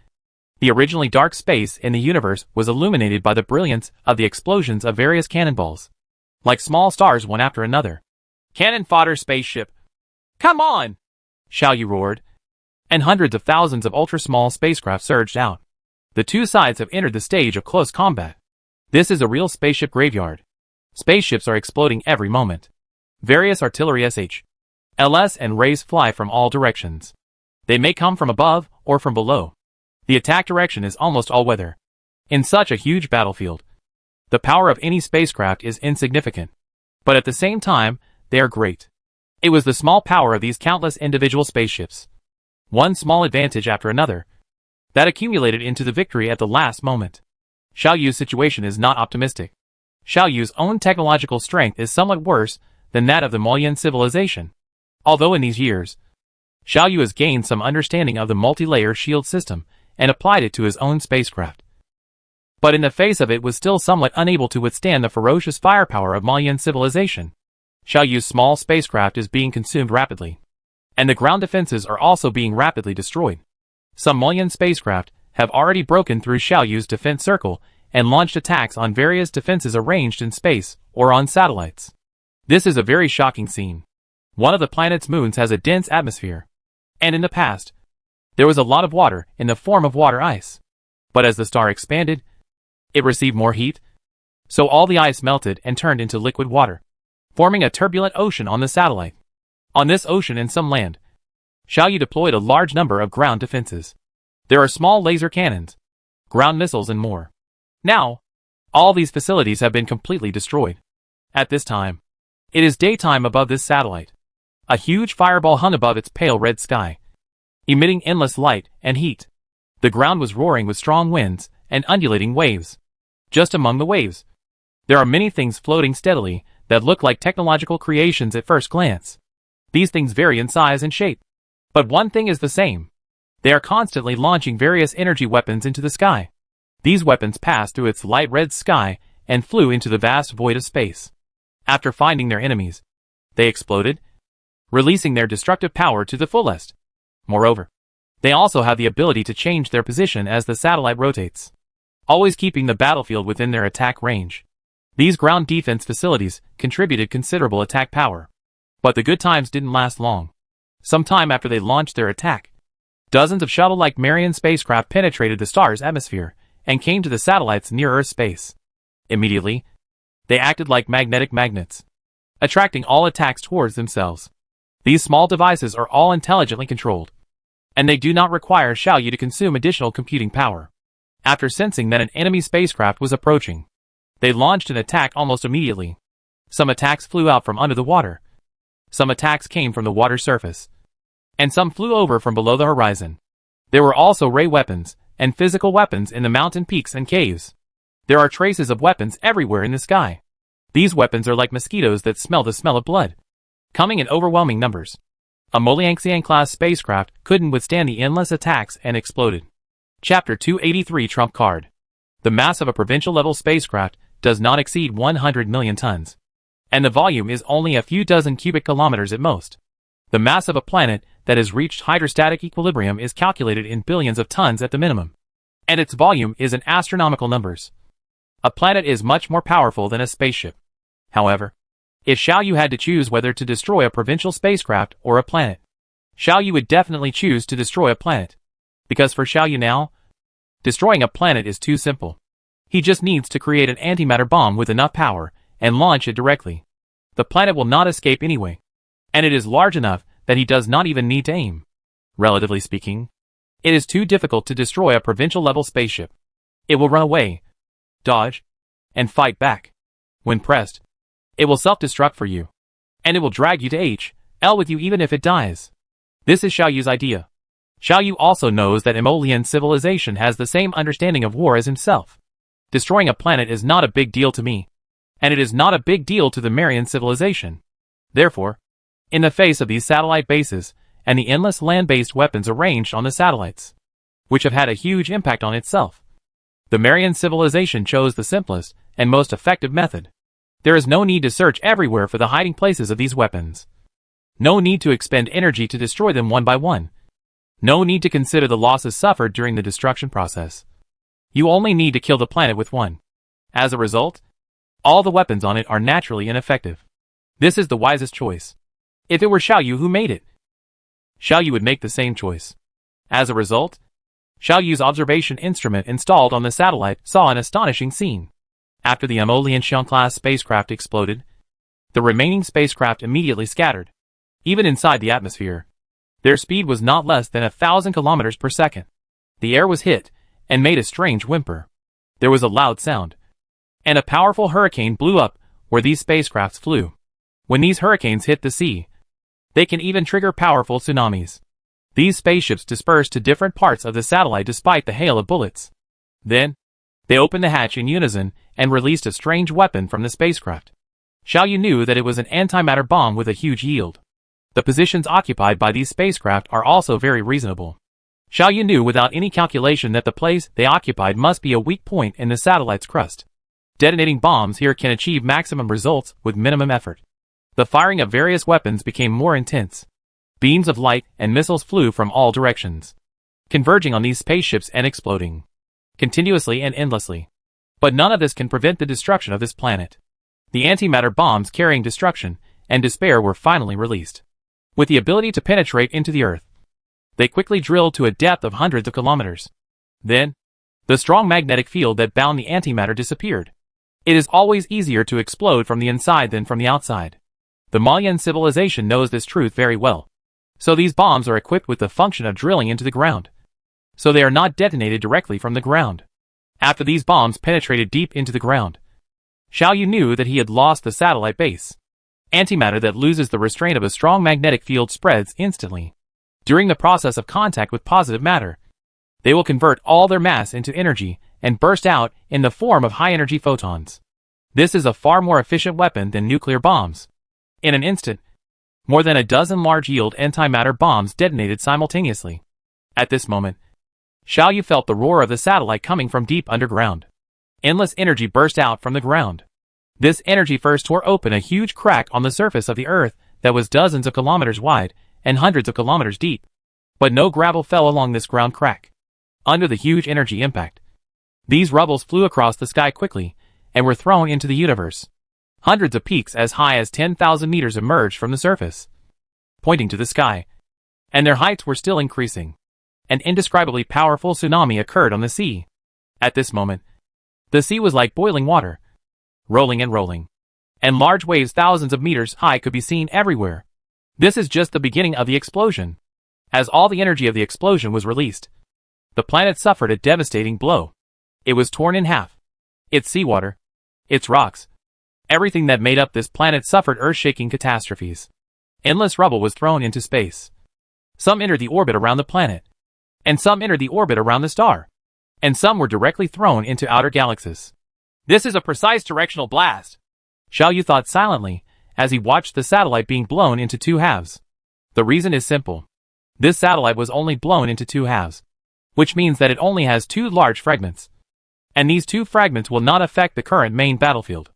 the originally dark space in the universe was illuminated by the brilliance of the explosions of various cannonballs, like small stars one after another. Cannon fodder spaceship. Come on! Xiaoyu roared, and hundreds of thousands of ultra-small spacecraft surged out. The two sides have entered the stage of close combat. This is a real spaceship graveyard. Spaceships are exploding every moment. Various artillery SH/LS and rays fly from all directions. They may come from above or from below. The attack direction is almost all weather. In such a huge battlefield, the power of any spacecraft is insignificant, but at the same time, they are great. It was the small power of these countless individual spaceships, one small advantage after another, that accumulated into the victory at the last moment. Xiaoyu's situation is not optimistic. Xiaoyu's own technological strength is somewhat worse than that of the Malian civilization. Although in these years, Xiaoyu has gained some understanding of the multi-layer shield system and applied it to his own spacecraft, but in the face of it was still somewhat unable to withstand the ferocious firepower of Malian civilization. Xiaoyu's small spacecraft is being consumed rapidly, and the ground defenses are also being rapidly destroyed. Some Malian spacecraft have already broken through Xiaoyu's defense circle and launched attacks on various defenses arranged in space or on satellites. This is a very shocking scene. One of the planet's moons has a dense atmosphere, and in the past, there was a lot of water in the form of water ice. But as the star expanded, it received more heat, so all the ice melted and turned into liquid water, forming a turbulent ocean on the satellite. On this ocean and some land, Xiaoyu deployed a large number of ground defenses. There are small laser cannons, ground missiles and more. Now, all these facilities have been completely destroyed. At this time, it is daytime above this satellite. A huge fireball hung above its pale red sky, emitting endless light and heat. The ground was roaring with strong winds and undulating waves. Just among the waves, there are many things floating steadily that look like technological creations at first glance. These things vary in size and shape, but one thing is the same. They are constantly launching various energy weapons into the sky. These weapons passed through its light red sky and flew into the vast void of space. After finding their enemies, they exploded, releasing their destructive power to the fullest. Moreover, they also have the ability to change their position as the satellite rotates, always keeping the battlefield within their attack range. These ground defense facilities contributed considerable attack power. But the good times didn't last long. Some time after they launched their attack, dozens of shuttle-like Marian spacecraft penetrated the star's atmosphere and came to the satellite's near-Earth space. Immediately, they acted like magnetic magnets, attracting all attacks towards themselves. These small devices are all intelligently controlled, and they do not require Xiaoyu to consume additional computing power. After sensing that an enemy spacecraft was approaching, they launched an attack almost immediately. Some attacks flew out from under the water, some attacks came from the water surface, and some flew over from below the horizon. There were also ray weapons and physical weapons in the mountain peaks and caves. There are traces of weapons everywhere in the sky. These weapons are like mosquitoes that smell the smell of blood, coming in overwhelming numbers. A Moliangxian-class spacecraft couldn't withstand the endless attacks and exploded. Chapter 283 Trump Card. The mass of a provincial-level spacecraft does not exceed 100 million tons, and the volume is only a few dozen cubic kilometers at most. The mass of a planet that has reached hydrostatic equilibrium is calculated in billions of tons at the minimum, and its volume is in astronomical numbers. A planet is much more powerful than a spaceship. However, if Xiaoyu had to choose whether to destroy a provincial spacecraft or a planet, Xiaoyu would definitely choose to destroy a planet. Because for Xiaoyu now, destroying a planet is too simple. He just needs to create an antimatter bomb with enough power and launch it directly. The planet will not escape anyway, and it is large enough that he does not even need to aim. Relatively speaking, It is too difficult to destroy a provincial-level spaceship. It will run away, dodge, and fight back. When pressed, it will self-destruct for you. And it will drag you to H.L. with you even if it dies. This is Xiaoyu's idea. Xiaoyu also knows that Emolian civilization has the same understanding of war as himself. Destroying a planet is not a big deal to me. And it is not a big deal to the Marian civilization. Therefore, in the face of these satellite bases, and the endless land-based weapons arranged on the satellites, which have had a huge impact on itself, the Marian civilization chose the simplest and most effective method. There is no need to search everywhere for the hiding places of these weapons. No need to expend energy to destroy them one by one. No need to consider the losses suffered during the destruction process. You only need to kill the planet with one. As a result, all the weapons on it are naturally ineffective. This is the wisest choice. If it were Xiaoyu who made it, Xiaoyu would make the same choice. As a result, Xiaoyu's observation instrument installed on the satellite saw an astonishing scene. After the Emolian Xiang-class spacecraft exploded, the remaining spacecraft immediately scattered. Even inside the atmosphere, their speed was not less than 1,000 kilometers per second. The air was hit, and made a strange whimper. There was a loud sound, and a powerful hurricane blew up where these spacecrafts flew. When these hurricanes hit the sea, they can even trigger powerful tsunamis. These spaceships dispersed to different parts of the satellite despite the hail of bullets. Then, they opened the hatch in unison and released a strange weapon from the spacecraft. Xiaoyu knew that it was an antimatter bomb with a huge yield. The positions occupied by these spacecraft are also very reasonable. Xiaoyu knew without any calculation that the place they occupied must be a weak point in the satellite's crust. Detonating bombs here can achieve maximum results with minimum effort. The firing of various weapons became more intense. Beams of light and missiles flew from all directions, converging on these spaceships and exploding continuously and endlessly. But none of this can prevent the destruction of this planet. The antimatter bombs carrying destruction and despair were finally released. With the ability to penetrate into the Earth, they quickly drilled to a depth of hundreds of kilometers. Then, the strong magnetic field that bound the antimatter disappeared. It is always easier to explode from the inside than from the outside. The Mayan civilization knows this truth very well. So these bombs are equipped with the function of drilling into the ground. So they are not detonated directly from the ground. After these bombs penetrated deep into the ground, Xiaoyu knew that he had lost the satellite base. Antimatter that loses the restraint of a strong magnetic field spreads instantly. During the process of contact with positive matter, they will convert all their mass into energy and burst out in the form of high-energy photons. This is a far more efficient weapon than nuclear bombs. In an instant, more than a dozen large-yield antimatter bombs detonated simultaneously. At this moment, Xiaoyu felt the roar of the satellite coming from deep underground. Endless energy burst out from the ground. This energy first tore open a huge crack on the surface of the Earth that was dozens of kilometers wide and hundreds of kilometers deep. But no gravel fell along this ground crack. Under the huge energy impact, these rubbles flew across the sky quickly and were thrown into the universe. Hundreds of peaks as high as 10,000 meters emerged from the surface, pointing to the sky, and their heights were still increasing. An indescribably powerful tsunami occurred on the sea. At this moment, the sea was like boiling water, rolling and rolling, and large waves thousands of meters high could be seen everywhere. This is just the beginning of the explosion. As all the energy of the explosion was released, the planet suffered a devastating blow. It was torn in half. Its seawater, its rocks, everything that made up this planet suffered earth-shaking catastrophes. Endless rubble was thrown into space. Some entered the orbit around the planet, and some entered the orbit around the star, and some were directly thrown into outer galaxies. This is a precise directional blast, Xiaoyu thought silently as he watched the satellite being blown into two halves. The reason is simple. This satellite was only blown into two halves, which means that it only has two large fragments. And these two fragments will not affect the current main battlefield.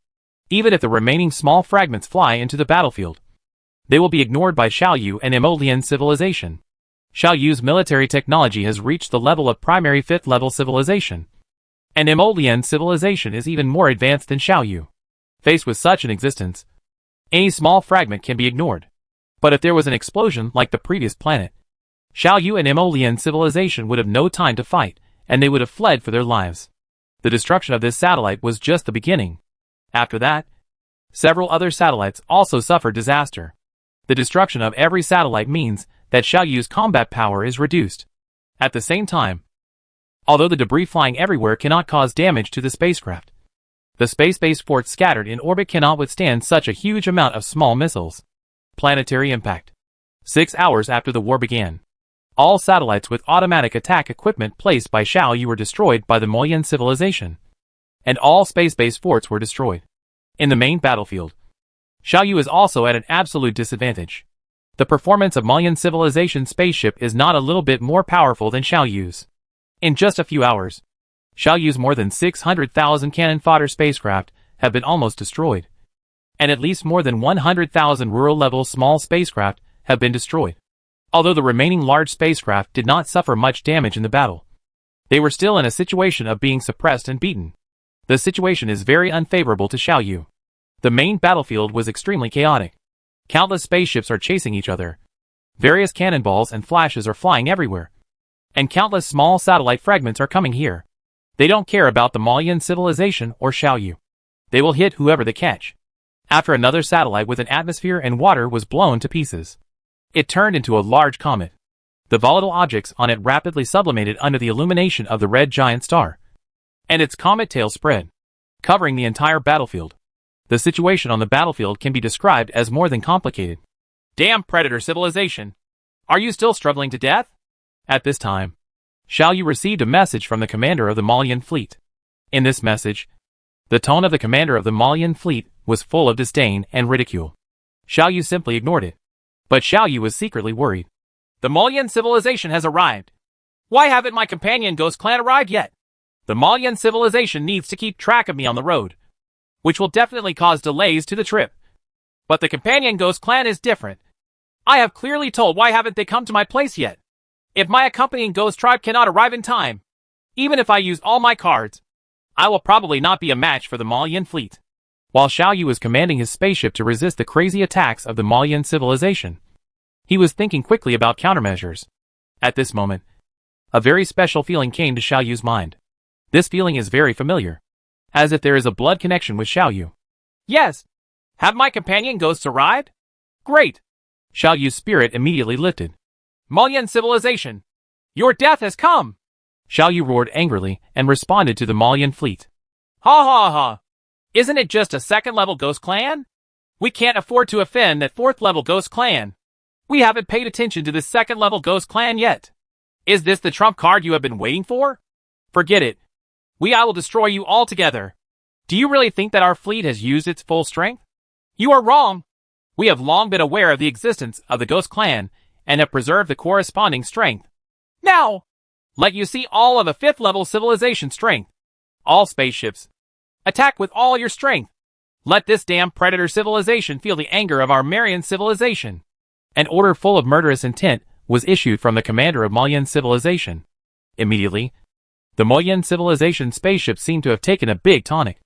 Even if the remaining small fragments fly into the battlefield, they will be ignored by Xiaoyu and Emolian civilization. Xiaoyu's military technology has reached the level of primary fifth-level civilization, and Emolian civilization is even more advanced than Xiaoyu. Faced with such an existence, any small fragment can be ignored. But if there was an explosion like the previous planet, Xiaoyu and Emolian civilization would have no time to fight, and they would have fled for their lives. The destruction of this satellite was just the beginning. After that, several other satellites also suffered disaster. The destruction of every satellite means that Xiaoyu's combat power is reduced. At the same time, although the debris flying everywhere cannot cause damage to the spacecraft, the space-based forts scattered in orbit cannot withstand such a huge amount of small missiles. Planetary impact. 6 hours after the war began, all satellites with automatic attack equipment placed by Xiao Yu were destroyed by the Mayan civilization, and all space-based forts were destroyed. In the main battlefield, Xiao Yu is also at an absolute disadvantage. The performance of Mayan civilization spaceship is not a little bit more powerful than Xiao Yu's. In just a few hours, Xiao Yu's more than 600,000 cannon fodder spacecraft have been almost destroyed, and at least more than 100,000 rural-level small spacecraft have been destroyed. Although the remaining large spacecraft did not suffer much damage in the battle, they were still in a situation of being suppressed and beaten. The situation is very unfavorable to Xiao Yu. The main battlefield was extremely chaotic. Countless spaceships are chasing each other. Various cannonballs and flashes are flying everywhere, and countless small satellite fragments are coming here. They don't care about the Mayan civilization or Xiao Yu. They will hit whoever they catch. After another satellite with an atmosphere and water was blown to pieces, it turned into a large comet. The volatile objects on it rapidly sublimated under the illumination of the red giant star, and its comet tail spread, covering the entire battlefield. The situation on the battlefield can be described as more than complicated. Damn predator civilization! Are you still struggling to death? At this time, Xiao Yu received a message from the commander of the Mayan fleet. In this message, the tone of the commander of the Mayan fleet was full of disdain and ridicule. Xiao Yu simply ignored it. But Xiao Yu was secretly worried. The Mayan civilization has arrived. Why haven't my companion Ghost Clan arrived yet? The Mayan civilization needs to keep track of me on the road, which will definitely cause delays to the trip. But the companion Ghost Clan is different. I have clearly told why haven't they come to my place yet. If my accompanying Ghost Tribe cannot arrive in time, even if I use all my cards, I will probably not be a match for the Mayan fleet. While Xiao Yu was commanding his spaceship to resist the crazy attacks of the Mayan civilization, he was thinking quickly about countermeasures. At this moment, a very special feeling came to Xiao Yu's mind. This feeling is very familiar, as if there is a blood connection with Xiao Yu. Yes! Have my companion ghosts arrived? Great! Xiao Yu's spirit immediately lifted. Mayan civilization! Your death has come! Xiao Yu roared angrily and responded to the Mayan fleet. Ha ha ha! Isn't it just a second-level ghost clan? We can't afford to offend that fourth-level ghost clan. We haven't paid attention to this second-level ghost clan yet. Is this the trump card you have been waiting for? Forget it. I will destroy you altogether. Do you really think that our fleet has used its full strength? You are wrong. We have long been aware of the existence of the ghost clan and have preserved the corresponding strength. Now, let you see all of a fifth-level civilization strength. All spaceships, attack with all your strength. Let this damn predator civilization feel the anger of our Marian civilization. An order full of murderous intent was issued from the commander of Mayan civilization. Immediately, the Mayan civilization spaceship seemed to have taken a big tonic,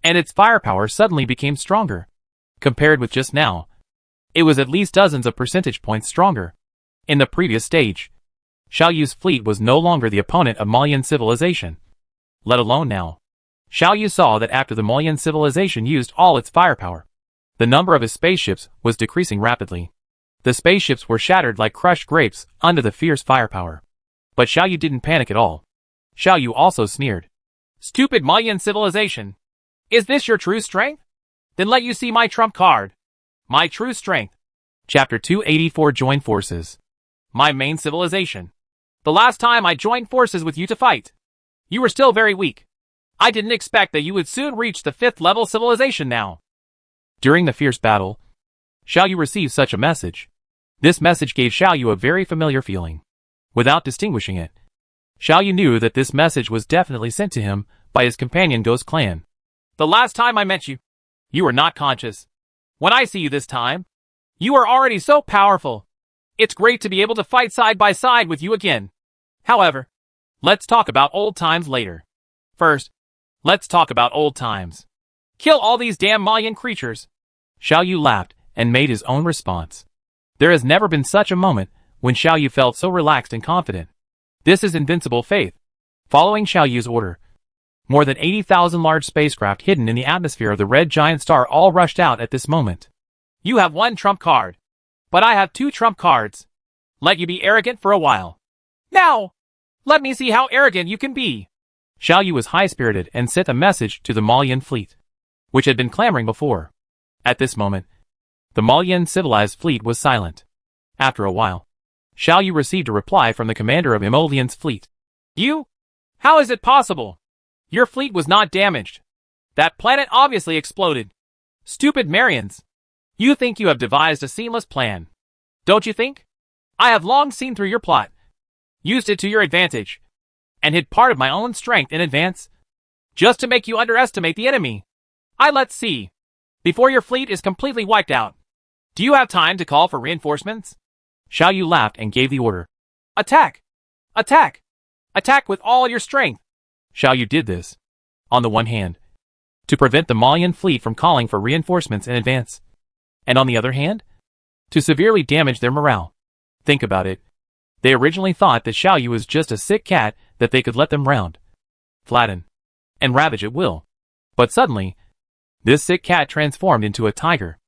and its firepower suddenly became stronger. Compared with just now, it was at least dozens of percentage points stronger. In the previous stage, Xiao Yu's fleet was no longer the opponent of Mayan civilization, let alone now. Xiao Yu saw that after the Mayan civilization used all its firepower, the number of his spaceships was decreasing rapidly. The spaceships were shattered like crushed grapes under the fierce firepower. But Xiao Yu didn't panic at all. Xiao Yu also sneered. Stupid Mayan civilization! Is this your true strength? Then let you see my trump card. My true strength. Chapter 284 Join Forces. My main civilization. The last time I joined forces with you to fight, you were still very weak. I didn't expect that you would soon reach the 5th level civilization now. During the fierce battle, Xiao Yu received such a message. This message gave Xiao Yu a very familiar feeling. Without distinguishing it, Xiao Yu knew that this message was definitely sent to him by his companion Ghost Clan. The last time I met you, you were not conscious. When I see you this time, you are already so powerful. It's great to be able to fight side by side with you again. However, let's talk about old times later. First, let's talk about old times. Kill all these damn Mayan creatures. Xiao Yu laughed and made his own response. There has never been such a moment when Xiao Yu felt so relaxed and confident. This is invincible faith. Following Xiao Yu's order, more than 80,000 large spacecraft hidden in the atmosphere of the red giant star all rushed out at this moment. You have one trump card, but I have 2 trump cards. Let you be arrogant for a while. Now, Let me see how arrogant you can be. Xiao Yu was high-spirited and sent a message to the Malian fleet, which had been clamoring before. At this moment, the Malian civilized fleet was silent. After a while, Xiao Yu received a reply from the commander of Emolian's fleet. You? How is it possible? Your fleet was not damaged. That planet obviously exploded. Stupid Marians. You think you have devised a seamless plan. Don't you think? I have long seen through your plot, used it to your advantage, and hid part of my own strength in advance, just to make you underestimate the enemy. Let's see. Before your fleet is completely wiped out, do you have time to call for reinforcements? Xiao Yu laughed and gave the order. Attack! Attack! Attack with all your strength! Xiao Yu did this, on the one hand, to prevent the Malian fleet from calling for reinforcements in advance, and on the other hand, to severely damage their morale. Think about it. They originally thought that Xiao Yu was just a sick cat that they could let them round, flatten, and ravage at will. But suddenly, this sick cat transformed into a tiger.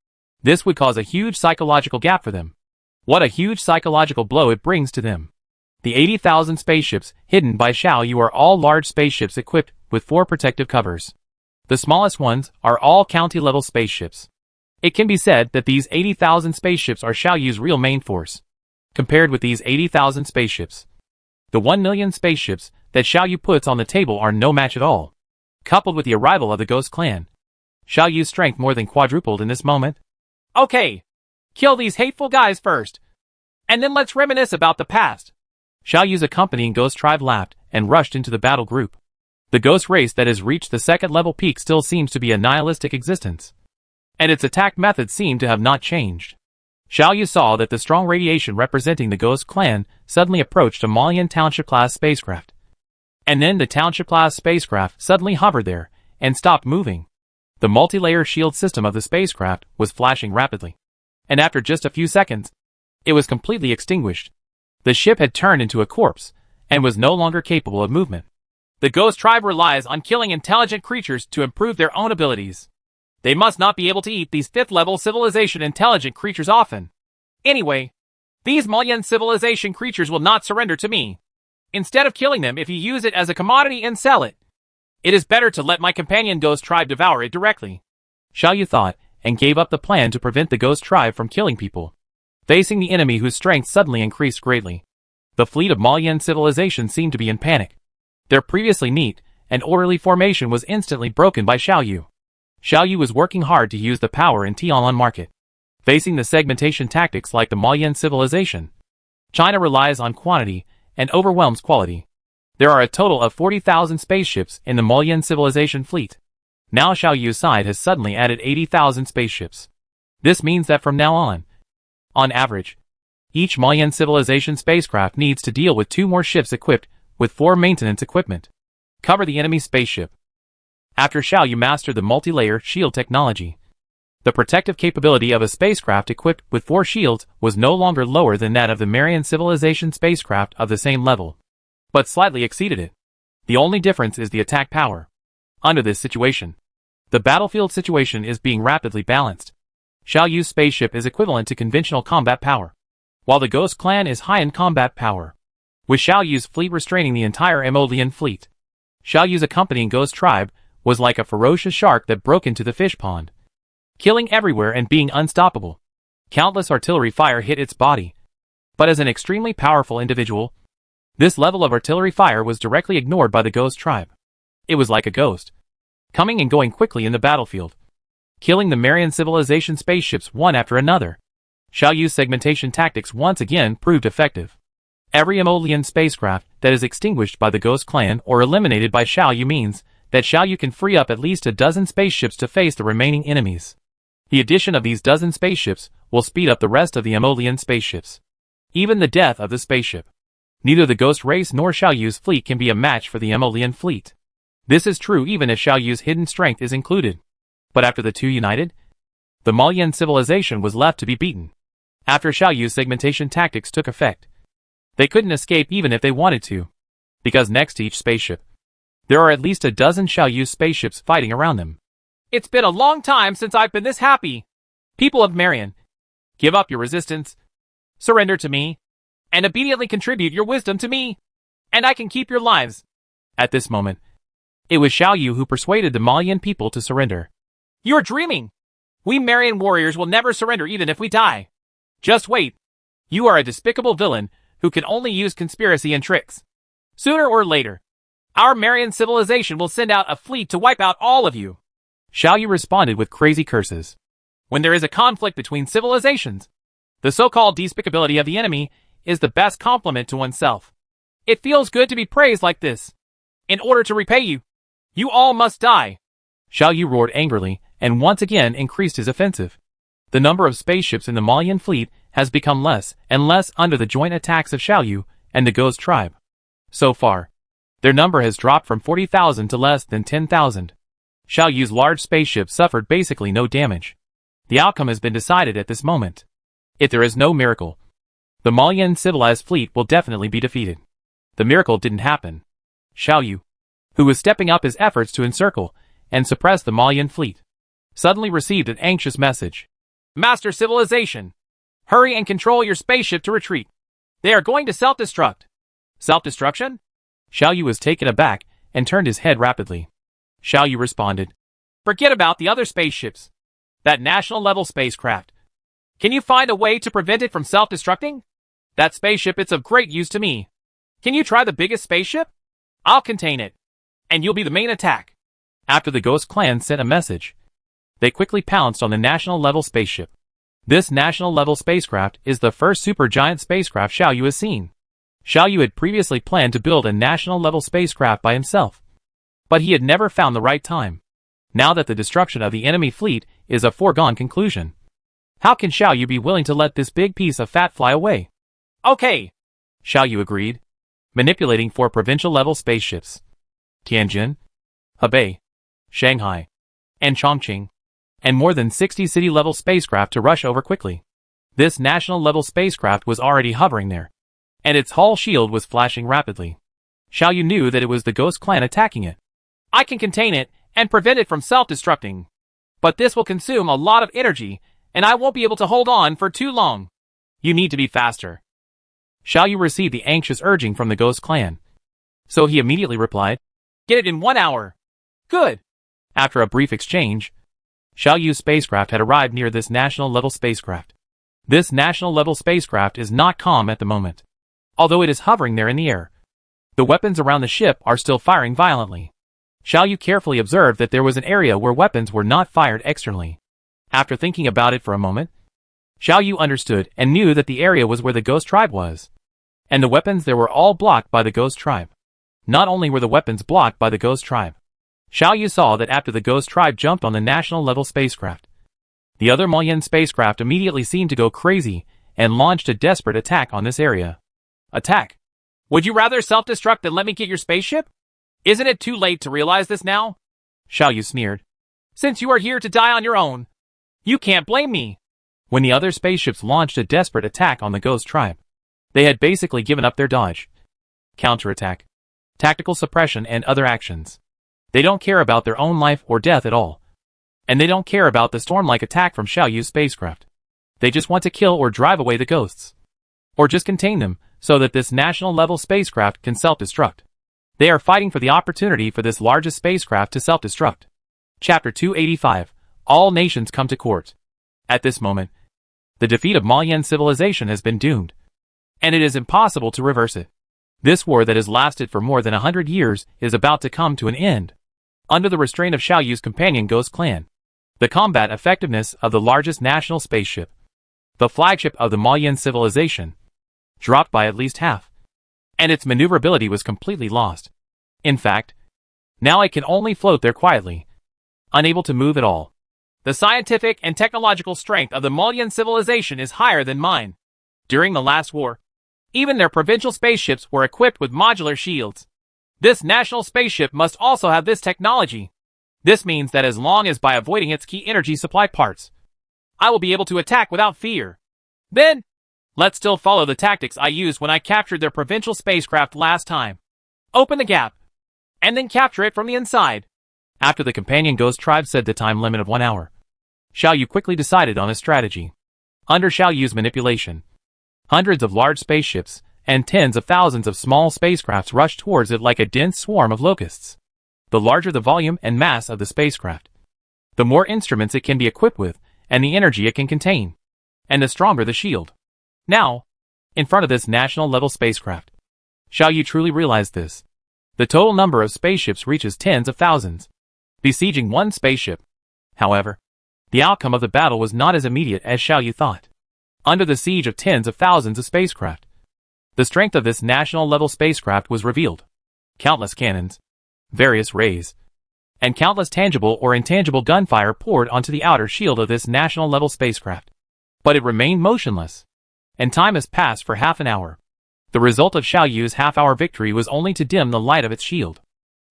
This would cause a huge psychological gap for them. What a huge psychological blow it brings to them. The 80,000 spaceships hidden by Xiao Yu are all large spaceships equipped with 4 protective covers. The smallest ones are all county-level spaceships. It can be said that these 80,000 spaceships are Xiao Yu's real main force. Compared with these 80,000 spaceships, the 1 million spaceships that Xiao Yu puts on the table are no match at all. Coupled with the arrival of the Ghost Clan, Xiao Yu's strength more than quadrupled in this moment. Okay, kill these hateful guys first, and then let's reminisce about the past. Xiao Yu's accompanying Ghost Tribe laughed and rushed into the battle group. The Ghost race that has reached the second-level peak still seems to be a nihilistic existence, and its attack methods seem to have not changed. Xiao Yu saw that the strong radiation representing the Ghost Clan suddenly approached a Malian Township-class spacecraft. And then the Township-class spacecraft suddenly hovered there and stopped moving. The multi-layer shield system of the spacecraft was flashing rapidly, and after just a few seconds, it was completely extinguished. The ship had turned into a corpse and was no longer capable of movement. The Ghost Tribe relies on killing intelligent creatures to improve their own abilities. They must not be able to eat these 5th-level civilization intelligent creatures often. Anyway, these Malian civilization creatures will not surrender to me. Instead of killing them if you use it as a commodity and sell it, it is better to let my companion Ghost Tribe devour it directly. Xiao Yu thought and gave up the plan to prevent the Ghost Tribe from killing people, facing the enemy whose strength suddenly increased greatly. The fleet of Malian civilization seemed to be in panic. Their previously neat and orderly formation was instantly broken by Xiao Yu. Xiao Yu was working hard to use the power in Tianlan market. Facing the segmentation tactics like the Malian civilization, China relies on quantity and overwhelms quality. There are a total of 40,000 spaceships in the Malian civilization fleet. Now Xiao Yu's side has suddenly added 80,000 spaceships. This means that from now on average, each Malian civilization spacecraft needs to deal with 2 more ships equipped with 4 maintenance equipment. Cover the enemy spaceship. After Xiao Yu mastered the multi-layer shield technology, the protective capability of a spacecraft equipped with 4 shields was no longer lower than that of the Marian civilization spacecraft of the same level, but slightly exceeded it. The only difference is the attack power. Under this situation, the battlefield situation is being rapidly balanced. Xiao Yu's spaceship is equivalent to conventional combat power, while the Ghost Clan is high in combat power, with Xiao Yu's fleet restraining the entire Emolian fleet. Xiao Yu's accompanying Ghost Tribe was like a ferocious shark that broke into the fish pond, killing everywhere and being unstoppable. Countless artillery fire hit its body, but as an extremely powerful individual, this level of artillery fire was directly ignored by the Ghost Tribe. It was like a ghost, coming and going quickly in the battlefield, killing the Marian civilization spaceships one after another. Xiao Yu's segmentation tactics once again proved effective. Every Emolian spacecraft that is extinguished by the Ghost Clan or eliminated by Xiao Yu means that Xiao Yu can free up at least a dozen spaceships to face the remaining enemies. The addition of these dozen spaceships will speed up the rest of the Emolian spaceships. Even the death of the spaceship. Neither the Ghost race nor Xiao Yu's fleet can be a match for the Emolian fleet. This is true even if Xiao Yu's hidden strength is included. But after the two united, the Malian civilization was left to be beaten. After Xiao Yu's segmentation tactics took effect, they couldn't escape even if they wanted to, because next to each spaceship, there are at least a dozen Xiao Yu spaceships fighting around them. It's been a long time since I've been this happy. People of Marian, give up your resistance, surrender to me, and obediently contribute your wisdom to me, And I can keep your lives. At this moment, it was Xiao Yu who persuaded the Malian people to surrender. You're dreaming. We Marian warriors will never surrender even if we die. Just wait. You are a despicable villain who can only use conspiracy and tricks. Sooner or later, our Marian civilization will send out a fleet to wipe out all of you. Xiao Yu responded with crazy curses. When there is a conflict between civilizations, the so-called despicability of the enemy is the best compliment to oneself. It feels good to be praised like this. In order to repay you, you all must die. Xiao Yu roared angrily and once again increased his offensive. The number of spaceships in the Malian fleet has become less and less under the joint attacks of Xiao Yu and the Ghost tribe. So far, their number has dropped from 40,000 to less than 10,000. Xiao Yu's large spaceship suffered basically no damage. The outcome has been decided at this moment. If there is no miracle, the Malian civilized fleet will definitely be defeated. The miracle didn't happen. Xiao Yu, who was stepping up his efforts to encircle and suppress the Malian fleet, suddenly received an anxious message. Master Civilization, hurry and control your spaceship to retreat. They are going to self-destruct. Self-destruction? Xiao Yu was taken aback and turned his head rapidly. Xiao Yu responded. Forget about the other spaceships. That national-level spacecraft. Can you find a way to prevent it from self-destructing? That spaceship, it's of great use to me. Can you try the biggest spaceship? I'll contain it. And you'll be the main attack. After the Ghost Clan sent a message, they quickly pounced on the national-level spaceship. This national-level spacecraft is the first supergiant spacecraft Xiao Yu has seen. Xiao Yu had previously planned to build a national-level spacecraft by himself, but he had never found the right time. Now that the destruction of the enemy fleet is a foregone conclusion, how can Xiao Yu be willing to let this big piece of fat fly away? Okay, Xiao Yu agreed, manipulating 4 provincial-level spaceships: Tianjin, Hebei, Shanghai, and Chongqing, and more than 60 city-level spacecraft to rush over quickly. This national-level spacecraft was already hovering there, and its hull shield was flashing rapidly. Xiao Yu knew that it was the Ghost Clan attacking it. I can contain it and prevent it from self-destructing. But this will consume a lot of energy, and I won't be able to hold on for too long. You need to be faster. Xiao Yu received the anxious urging from the Ghost Clan, so he immediately replied, Get it in 1 hour. Good. After a brief exchange, Xiao Yu's spacecraft had arrived near this national-level spacecraft. This national-level spacecraft is not calm at the moment, although it is hovering there in the air. The weapons around the ship are still firing violently. Xiao Yu carefully observed that there was an area where weapons were not fired externally. After thinking about it for a moment, Xiao Yu understood and knew that the area was where the Ghost Tribe was, and the weapons there were all blocked by the Ghost Tribe. Not only were the weapons blocked by the Ghost Tribe, Xiao Yu saw that after the Ghost Tribe jumped on the national-level spacecraft, the other Malian spacecraft immediately seemed to go crazy and launched a desperate attack on this area. Attack? Would you rather self-destruct than let me get your spaceship? Isn't it too late to realize this now? Xiao Yu sneered. Since you are here to die on your own, you can't blame me. When the other spaceships launched a desperate attack on the Ghost Tribe, they had basically given up their dodge, counterattack, tactical suppression, and other actions. They don't care about their own life or death at all. And they don't care about the storm-like attack from Xiao Yu's spacecraft. They just want to kill or drive away the ghosts. Or just contain them, so that this national-level spacecraft can self-destruct. They are fighting for the opportunity for this largest spacecraft to self-destruct. Chapter 285. All nations come to court. At this moment, the defeat of Malian civilization has been doomed, and it is impossible to reverse it. This war that has lasted for more than 100 years is about to come to an end. Under the restraint of Xiao Yu's companion Ghost Clan, the combat effectiveness of the largest national spaceship, the flagship of the Malian civilization, dropped by at least half, and its maneuverability was completely lost. In fact, now it can only float there quietly, unable to move at all. The scientific and technological strength of the Malian civilization is higher than mine. During the last war, even their provincial spaceships were equipped with modular shields. This national spaceship must also have this technology. This means that as long as by avoiding its key energy supply parts, I will be able to attack without fear. Then, let's still follow the tactics I used when I captured their provincial spacecraft last time. Open the gap, and then capture it from the inside. After the companion Ghost Tribe said the time limit of 1 hour, Xiao Yu quickly decided on a strategy. Under Xiao Yu's manipulation, hundreds of large spaceships, and tens of thousands of small spacecrafts rushed towards it like a dense swarm of locusts. The larger the volume and mass of the spacecraft, the more instruments it can be equipped with, and the energy it can contain, and the stronger the shield. Now, in front of this national-level spacecraft, shall you truly realize this? The total number of spaceships reaches tens of thousands, besieging one spaceship. However, the outcome of the battle was not as immediate as Xiao Yu thought. Under the siege of tens of thousands of spacecraft, the strength of this national-level spacecraft was revealed. Countless cannons, various rays, and countless tangible or intangible gunfire poured onto the outer shield of this national-level spacecraft. But it remained motionless, and time has passed for half an hour. The result of Xiao Yu's half-hour victory was only to dim the light of its shield.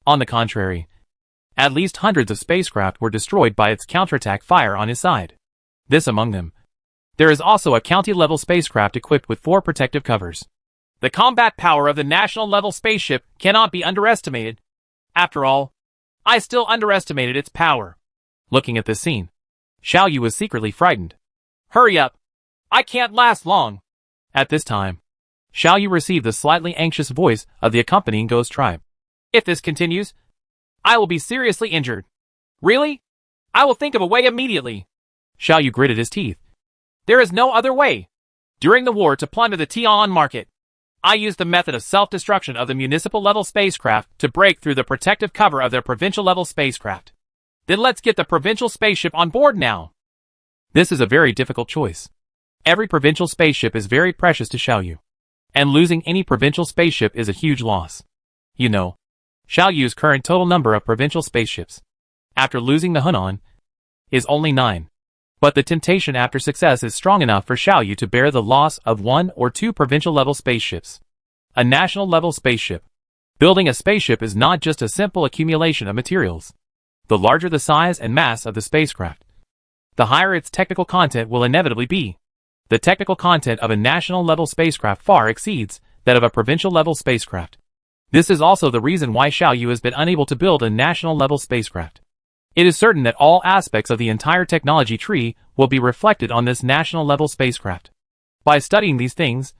On the contrary, at least hundreds of spacecraft were destroyed by its counterattack fire on his side. This among them, there is also a county-level spacecraft equipped with 4 protective covers. The combat power of the national-level spaceship cannot be underestimated. After all, I still underestimated its power. Looking at this scene, Xiao Yu was secretly frightened. Hurry up! I can't last long. At this time, Xiao Yu received the slightly anxious voice of the accompanying ghost tribe. If this continues, I will be seriously injured. Really? I will think of a way immediately. Xiao Yu gritted his teeth. There is no other way. During the war to plunder the Tian market, I used the method of self-destruction of the municipal-level spacecraft to break through the protective cover of their provincial-level spacecraft. Then let's get the provincial spaceship on board now. This is a very difficult choice. Every provincial spaceship is very precious to Xiao Yu, and losing any provincial spaceship is a huge loss. You know, Xiao Yu's current total number of provincial spaceships, after losing the Hunan, is only 9. But the temptation after success is strong enough for Xiao Yu to bear the loss of 1 or 2 provincial-level spaceships. A national-level spaceship. Building a spaceship is not just a simple accumulation of materials. The larger the size and mass of the spacecraft, the higher its technical content will inevitably be. The technical content of a national-level spacecraft far exceeds that of a provincial-level spacecraft. This is also the reason why Xiao Yu has been unable to build a national-level spacecraft. It is certain that all aspects of the entire technology tree will be reflected on this national-level spacecraft. By studying these things,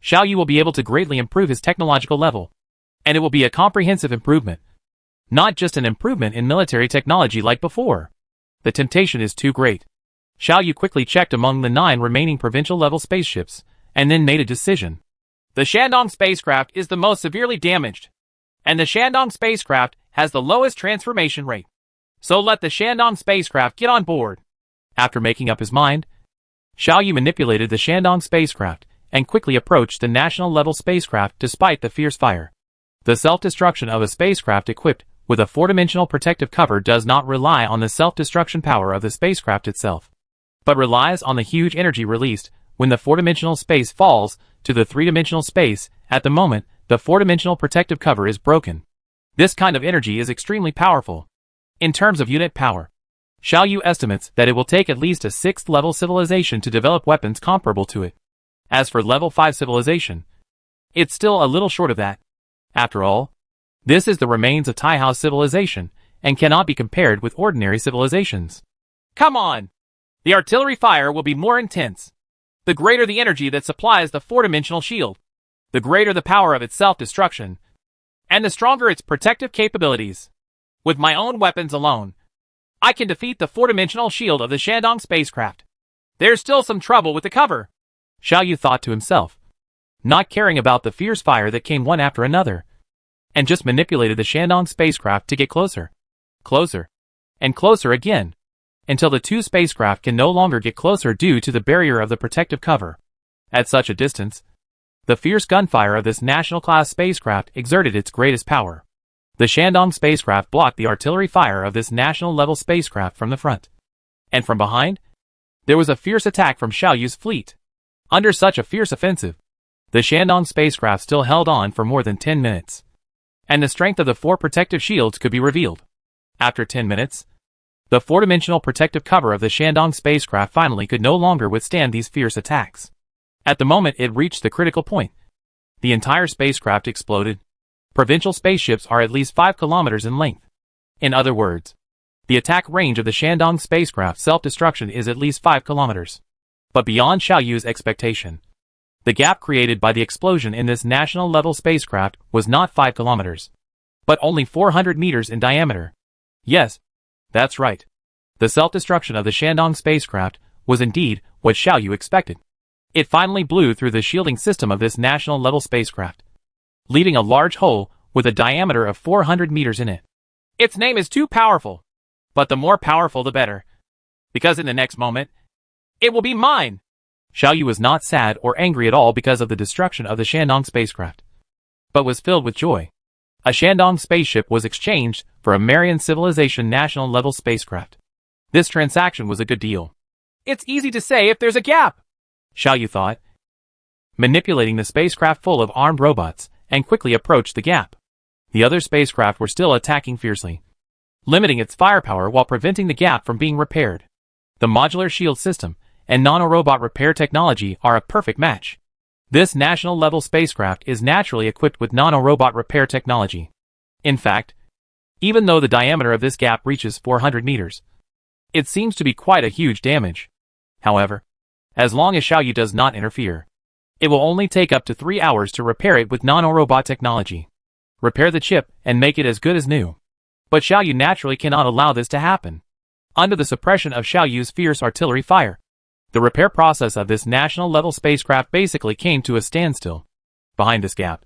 Xiao Yu will be able to greatly improve his technological level, and it will be a comprehensive improvement. Not just an improvement in military technology like before. The temptation is too great. Xiao Yu quickly checked among the 9 remaining provincial-level spaceships, and then made a decision. The Shandong spacecraft is the most severely damaged, and the Shandong spacecraft has the lowest transformation rate. So let the Shandong spacecraft get on board. After making up his mind, Xiao Yu manipulated the Shandong spacecraft and quickly approached the national-level spacecraft despite the fierce fire. The self-destruction of a spacecraft equipped with a 4-dimensional protective cover does not rely on the self-destruction power of the spacecraft itself, but relies on the huge energy released when the 4-dimensional space falls to the 3-dimensional space. At the moment the 4-dimensional protective cover is broken, this kind of energy is extremely powerful. In terms of unit power, Xiao Yu estimates that it will take at least a 6th-level civilization to develop weapons comparable to it. As for level 5 civilization, it's still a little short of that. After all, this is the remains of Taihao civilization, and cannot be compared with ordinary civilizations. Come on! The artillery fire will be more intense. The greater the energy that supplies the 4-dimensional shield, the greater the power of its self-destruction, and the stronger its protective capabilities. With my own weapons alone, I can defeat the 4-dimensional shield of the Shandong spacecraft. There's still some trouble with the cover, Xiao Yu thought to himself, not caring about the fierce fire that came one after another, and just manipulated the Shandong spacecraft to get closer, closer, and closer again, until the 2 spacecraft can no longer get closer due to the barrier of the protective cover. At such a distance, the fierce gunfire of this national-class spacecraft exerted its greatest power. The Shandong spacecraft blocked the artillery fire of this national-level spacecraft from the front. And from behind, there was a fierce attack from Xiao Yu's fleet. Under such a fierce offensive, the Shandong spacecraft still held on for more than 10 minutes. And the strength of the 4 protective shields could be revealed. After 10 minutes, the 4-dimensional protective cover of the Shandong spacecraft finally could no longer withstand these fierce attacks. At the moment it reached the critical point, the entire spacecraft exploded. Provincial spaceships are at least 5 kilometers in length. In other words, the attack range of the Shandong spacecraft self-destruction is at least 5 kilometers. But beyond Xiao Yu's expectation, The gap created by the explosion in this national-level spacecraft was not 5 kilometers, but only 400 meters in diameter. Yes, that's right. The self-destruction of the Shandong spacecraft was indeed what Xiaoyu expected. It finally blew through the shielding system of this national-level spacecraft, leaving a large hole with a diameter of 400 meters in it. Its name is too powerful, but the more powerful the better, because in the next moment, it will be mine. Xiaoyu was not sad or angry at all because of the destruction of the Shandong spacecraft, but was filled with joy. A Shandong spaceship was exchanged for a Marian civilization national-level spacecraft. This transaction was a good deal. It's easy to say if there's a gap, Xiaoyu thought, manipulating the spacecraft full of armed robots, and quickly approached the gap. The other spacecraft were still attacking fiercely, limiting its firepower while preventing the gap from being repaired. The modular shield system and nanorobot repair technology are a perfect match. This national-level spacecraft is naturally equipped with nanorobot repair technology. In fact, even though the diameter of this gap reaches 400 meters, it seems to be quite a huge damage. However, as long as Xiaoyu does not interfere, it will only take up to 3 hours to repair it with nanorobot technology. Repair the chip and make it as good as new. But Xiaoyu naturally cannot allow this to happen. Under the suppression of Xiaoyu's fierce artillery fire, the repair process of this national-level spacecraft basically came to a standstill. Behind this gap,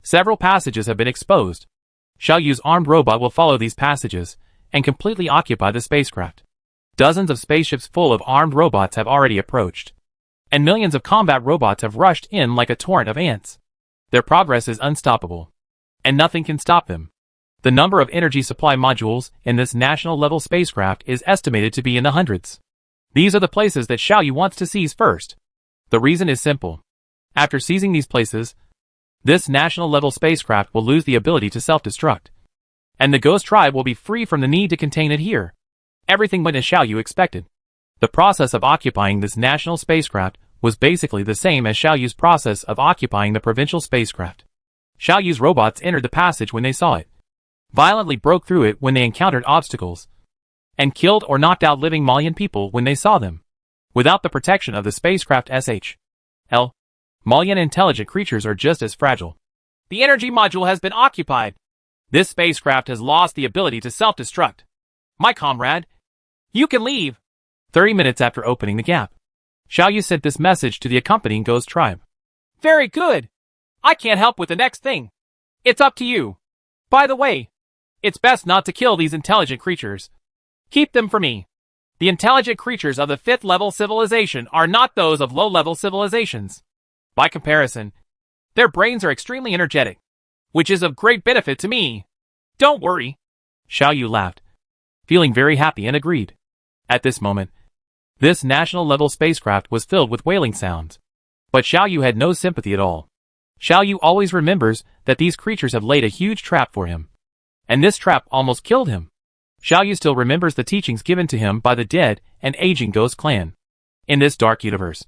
several passages have been exposed. Xiaoyu's armed robot will follow these passages and completely occupy the spacecraft. Dozens of spaceships full of armed robots have already approached, and millions of combat robots have rushed in like a torrent of ants. Their progress is unstoppable, and nothing can stop them. The number of energy supply modules in this national-level spacecraft is estimated to be in the hundreds. These are the places that Xiaoyu wants to seize first. The reason is simple. After seizing these places, this national-level spacecraft will lose the ability to self-destruct, and the Ghost Tribe will be free from the need to contain it here. Everything went as Xiaoyu expected. The process of occupying this national spacecraft was basically the same as Xiaoyu's process of occupying the provincial spacecraft. Xiaoyu's robots entered the passage when they saw it, violently broke through it when they encountered obstacles, and killed or knocked out living Malian people when they saw them. Without the protection of the spacecraft SHL, Malian intelligent creatures are just as fragile. The energy module has been occupied. This spacecraft has lost the ability to self-destruct. My comrade, you can leave. 30 minutes after opening the gap, Xiaoyu sent this message to the accompanying Ghost Tribe. Very good. I can't help with the next thing. It's up to you. By the way, it's best not to kill these intelligent creatures. Keep them for me. The intelligent creatures of the 5th level civilization are not those of low-level civilizations. By comparison, their brains are extremely energetic, which is of great benefit to me. Don't worry. Xiaoyu laughed, feeling very happy, and agreed. At this moment, this national-level spacecraft was filled with wailing sounds. But Xiaoyu had no sympathy at all. Xiaoyu always remembers that these creatures have laid a huge trap for him, and this trap almost killed him. Xiaoyu still remembers the teachings given to him by the dead and aging Ghost Clan. In this dark universe,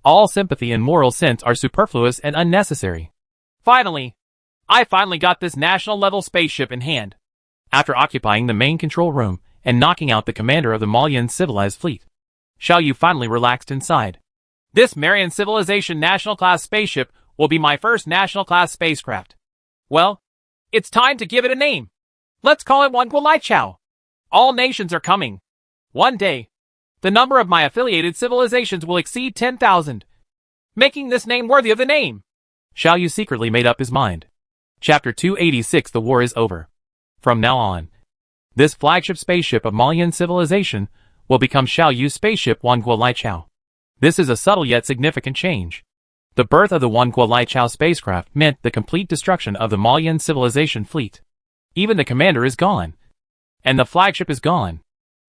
all sympathy and moral sense are superfluous and unnecessary. I finally got this national-level spaceship in hand. After occupying the main control room and knocking out the commander of the Malian civilized fleet, Xiaoyu finally relaxed inside. This Marian civilization national-class spaceship will be my first national-class spacecraft. Well, it's time to give it a name. Let's call it Wanguolaichao. All nations are coming. One day, the number of my affiliated civilizations will exceed 10,000, making this name worthy of the name. Xiaoyu secretly made up his mind. Chapter 286. The war is over. From now on, this flagship spaceship of Malian civilization will become Xiaoyu's spaceship Wanguolaichao. This is a subtle yet significant change. The birth of the Wanguolaichao spacecraft meant the complete destruction of the Malian civilization fleet. Even the commander is gone, and the flagship is gone.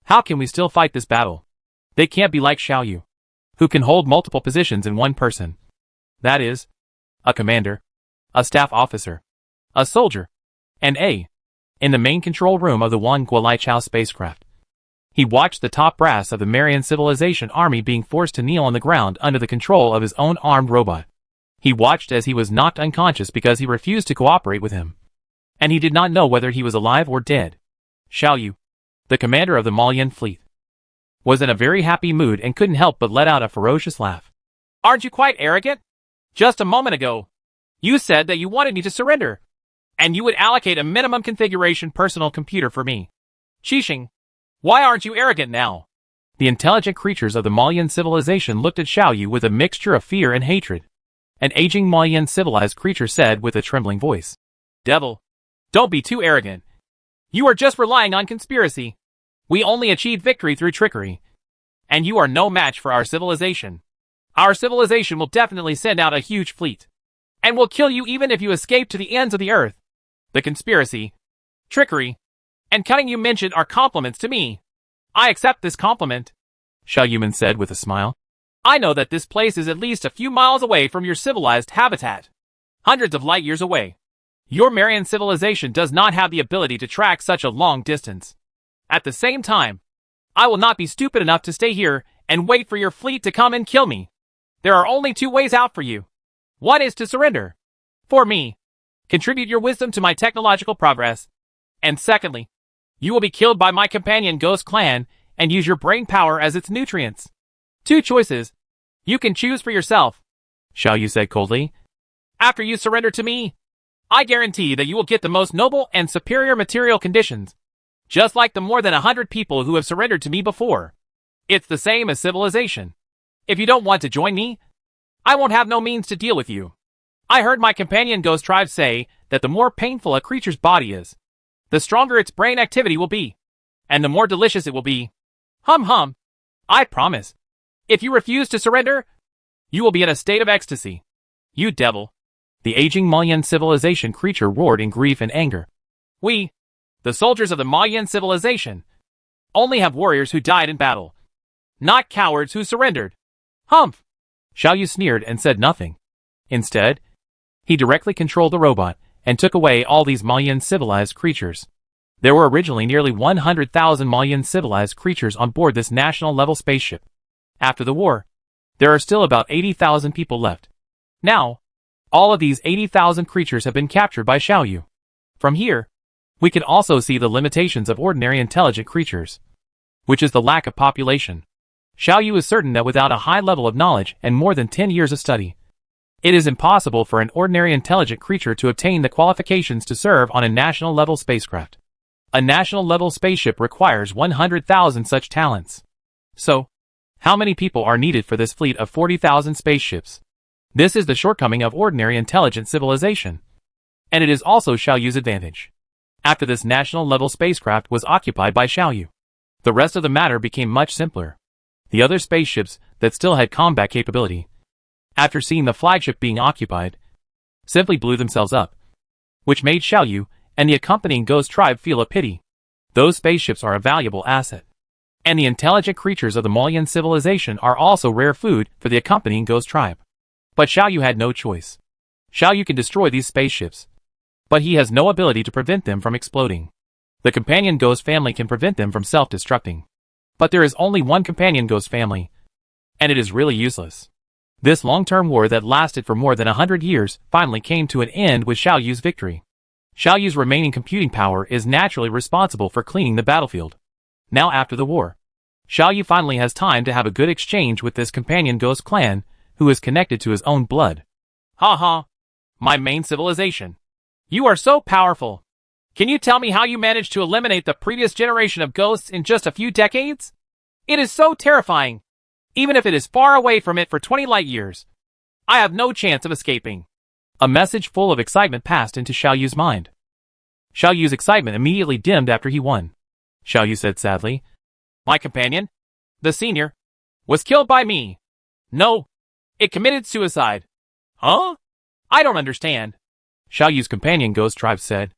How can we still fight this battle? They can't be like Xiaoyu, who can hold multiple positions in one person. That is, a commander, a staff officer, a soldier, and in the main control room of the Wanguolaichao spacecraft, he watched the top brass of the Marian civilization army being forced to kneel on the ground under the control of his own armed robot. He watched as he was knocked unconscious because he refused to cooperate with him, and he did not know whether he was alive or dead. Xiaoyu, the commander of the Malian fleet, was in a very happy mood and couldn't help but let out a ferocious laugh. Aren't you quite arrogant? Just a moment ago, you said that you wanted me to surrender, and you would allocate a minimum configuration personal computer for me. Shishing, why aren't you arrogant now? The intelligent creatures of the Malian civilization looked at Xiaoyu with a mixture of fear and hatred. An aging Malian civilized creature said with a trembling voice. Devil, don't be too arrogant. You are just relying on conspiracy. We only achieve victory through trickery. And you are no match for our civilization. Our civilization will definitely send out a huge fleet. And will kill you even if you escape to the ends of the earth. The conspiracy, trickery, and cunning you mentioned are compliments to me. I accept this compliment, Xiaoyu said with a smile. I know that this place is at least a few miles away from your civilized habitat. Hundreds of light years away. Your Marian civilization does not have the ability to track such a long distance. At the same time, I will not be stupid enough to stay here and wait for your fleet to come and kill me. There are only two ways out for you. One is to surrender. For me, contribute your wisdom to my technological progress. And secondly, you will be killed by my companion Ghost Clan and use your brain power as its nutrients. Two choices. You can choose for yourself, Xiaoyu said coldly. After you surrender to me, I guarantee that you will get the most noble and superior material conditions. Just like the more than 100 people who have surrendered to me before. It's the same as civilization. If you don't want to join me, I won't have no means to deal with you. I heard my companion Ghost Tribe say that the more painful a creature's body is, the stronger its brain activity will be, and the more delicious it will be. Hum. I promise. If you refuse to surrender, you will be in a state of ecstasy. You devil. The aging Malian civilization creature roared in grief and anger. We, the soldiers of the Malian civilization, only have warriors who died in battle, not cowards who surrendered. Humph! Xiaoyu sneered and said nothing. Instead, he directly controlled the robot and took away all these Malian civilized creatures. There were originally nearly 100,000 Malian civilized creatures on board this national-level spaceship. After the war, there are still about 80,000 people left. Now, all of these 80,000 creatures have been captured by Xiaoyu. From here, we can also see the limitations of ordinary intelligent creatures, which is the lack of population. Xiaoyu is certain that without a high level of knowledge and more than 10 years of study, it is impossible for an ordinary intelligent creature to obtain the qualifications to serve on a national-level spacecraft. A national-level spaceship requires 100,000 such talents. So, how many people are needed for this fleet of 40,000 spaceships? This is the shortcoming of ordinary intelligent civilization. And it is also Xiaoyu's advantage. After this national-level spacecraft was occupied by Xiaoyu, the rest of the matter became much simpler. The other spaceships that still had combat capability, after seeing the flagship being occupied, simply blew themselves up, which made Xiaoyu and the accompanying Ghost Tribe feel a pity. Those spaceships are a valuable asset. And the intelligent creatures of the Malian civilization are also rare food for the accompanying Ghost Tribe. But Xiaoyu had no choice. Xiaoyu can destroy these spaceships, but he has no ability to prevent them from exploding. The companion Ghost family can prevent them from self-destructing. But there is only one companion Ghost family, and it is really useless. This long-term war that lasted for more than 100 years finally came to an end with Xiaoyu's victory. Xiaoyu's remaining computing power is naturally responsible for cleaning the battlefield. Now after the war, Xiaoyu finally has time to have a good exchange with this companion Ghost clan, who is connected to his own blood. Ha. My main civilization. You are so powerful. Can you tell me how you managed to eliminate the previous generation of ghosts in just a few decades? It is so terrifying. Even if it is far away from it for 20 light years, I have no chance of escaping. A message full of excitement passed into Xiaoyu's mind. Xiaoyu's excitement immediately dimmed after he won. Xiaoyu said sadly. My companion, the senior, was killed by me. No, it committed suicide. Huh? I don't understand. Xiaoyu's companion Ghost Tribe said.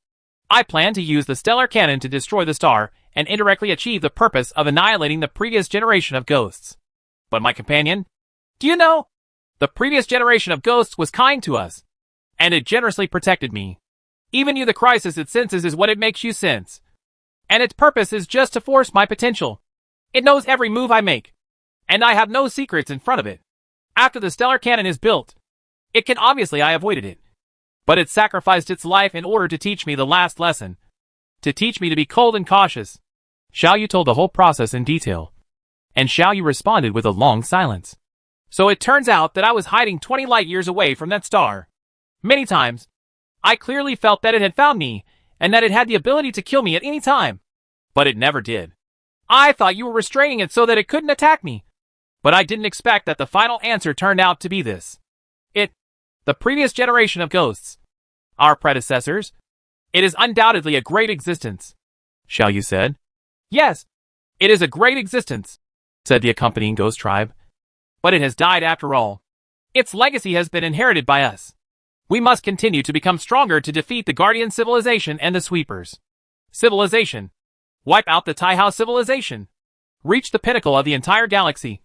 I plan to use the stellar cannon to destroy the star and indirectly achieve the purpose of annihilating the previous generation of ghosts. But my companion, do you know? The previous generation of ghosts was kind to us, and it generously protected me. Even you, the crisis it senses is what it makes you sense. And its purpose is just to force my potential. It knows every move I make, and I have no secrets in front of it. After the stellar cannon is built, it can obviously I avoided it. But it sacrificed its life in order to teach me the last lesson. To teach me to be cold and cautious. Xiaoyu told the whole process in detail. And Xiaoyu responded with a long silence. So it turns out that I was hiding 20 light years away from that star. Many times, I clearly felt that it had found me, and that it had the ability to kill me at any time. But it never did. I thought you were restraining it so that it couldn't attack me. But I didn't expect that the final answer turned out to be this. The previous generation of ghosts. Our predecessors. It is undoubtedly a great existence. Xiao Yu said. Yes, it is a great existence, said the accompanying ghost tribe. But it has died after all. Its legacy has been inherited by us. We must continue to become stronger to defeat the Guardian civilization and the Sweepers. Civilization. Wipe out the Taihao civilization. Reach the pinnacle of the entire galaxy.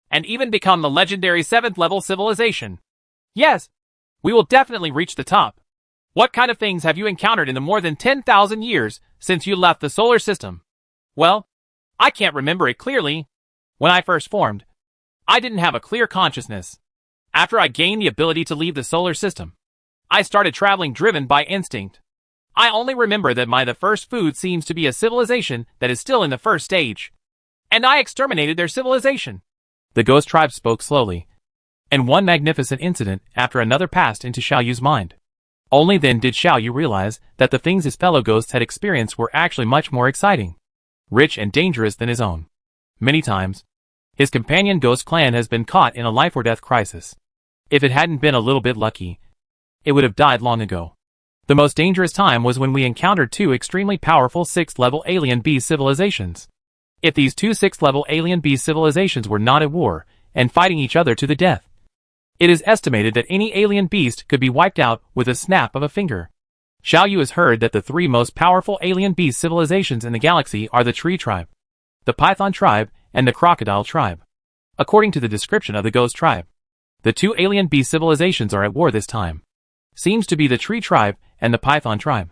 And even become the legendary 7th level civilization. Yes, we will definitely reach the top. What kind of things have you encountered in the more than 10,000 years since you left the solar system? Well, I can't remember it clearly. When I first formed, I didn't have a clear consciousness. After I gained the ability to leave the solar system, I started traveling driven by instinct. I only remember that the first food seems to be a civilization that is still in the first stage. And I exterminated their civilization. The ghost tribe spoke slowly. And one magnificent incident after another passed into Xiao Yu's mind. Only then did Xiao Yu realize that the things his fellow ghosts had experienced were actually much more exciting, rich and dangerous than his own. Many times, his companion ghost clan has been caught in a life-or-death crisis. If it hadn't been a little bit lucky, it would have died long ago. The most dangerous time was when we encountered two extremely powerful 6th-level alien beast civilizations. If these two 6th-level alien beast civilizations were not at war and fighting each other to the death, it is estimated that any alien beast could be wiped out with a snap of a finger. Xiao Yu has heard that the three most powerful alien beast civilizations in the galaxy are the Tree Tribe, the Python Tribe, and the Crocodile Tribe. According to the description of the Ghost Tribe, the two alien beast civilizations are at war this time. Seems to be the Tree Tribe and the Python Tribe.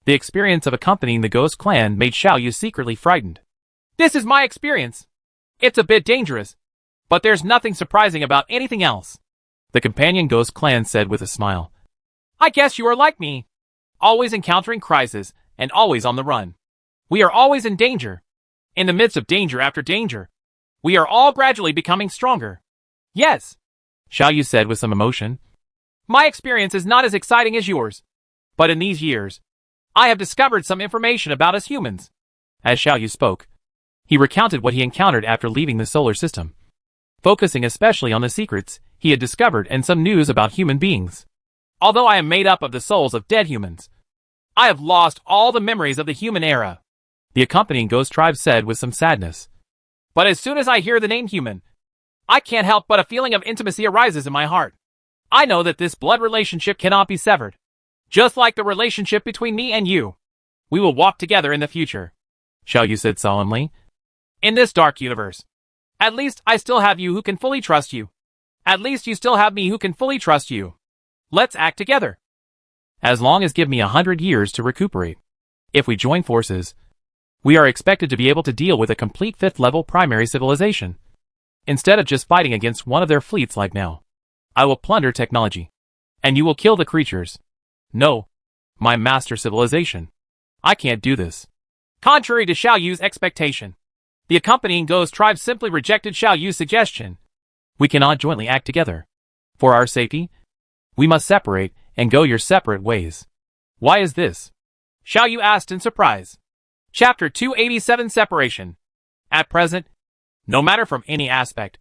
The experience of accompanying the Ghost Clan made Xiao Yu secretly frightened. This is my experience. It's a bit dangerous, but there's nothing surprising about anything else. The companion ghost clan said with a smile. I guess you are like me. Always encountering crisis, and always on the run. We are always in danger. In the midst of danger after danger. We are all gradually becoming stronger. Yes, Xiao Yu said with some emotion. My experience is not as exciting as yours. But in these years, I have discovered some information about us humans. As Xiao Yu spoke, he recounted what he encountered after leaving the solar system, focusing especially on the secrets he had discovered and some news about human beings. Although I am made up of the souls of dead humans, I have lost all the memories of the human era, the accompanying ghost tribe said with some sadness. But as soon as I hear the name human, I can't help but a feeling of intimacy arises in my heart. I know that this blood relationship cannot be severed. Just like the relationship between me and you. We will walk together in the future, Xiao Yu said solemnly. In this dark universe. At least I still have you who can fully trust you. At least you still have me who can fully trust you. Let's act together. As long as give me 100 years to recuperate. If we join forces, we are expected to be able to deal with a complete 5th-level primary civilization. Instead of just fighting against one of their fleets like now. I will plunder technology. And you will kill the creatures. No. My master civilization. I can't do this. Contrary to Xiao Yu's expectation, the accompanying ghost tribe simply rejected Xiao Yu's suggestion. We cannot jointly act together. For our safety, we must separate and go your separate ways. Why is this? Xiao Yu asked in surprise. Chapter 287 Separation. At present, no matter from any aspect,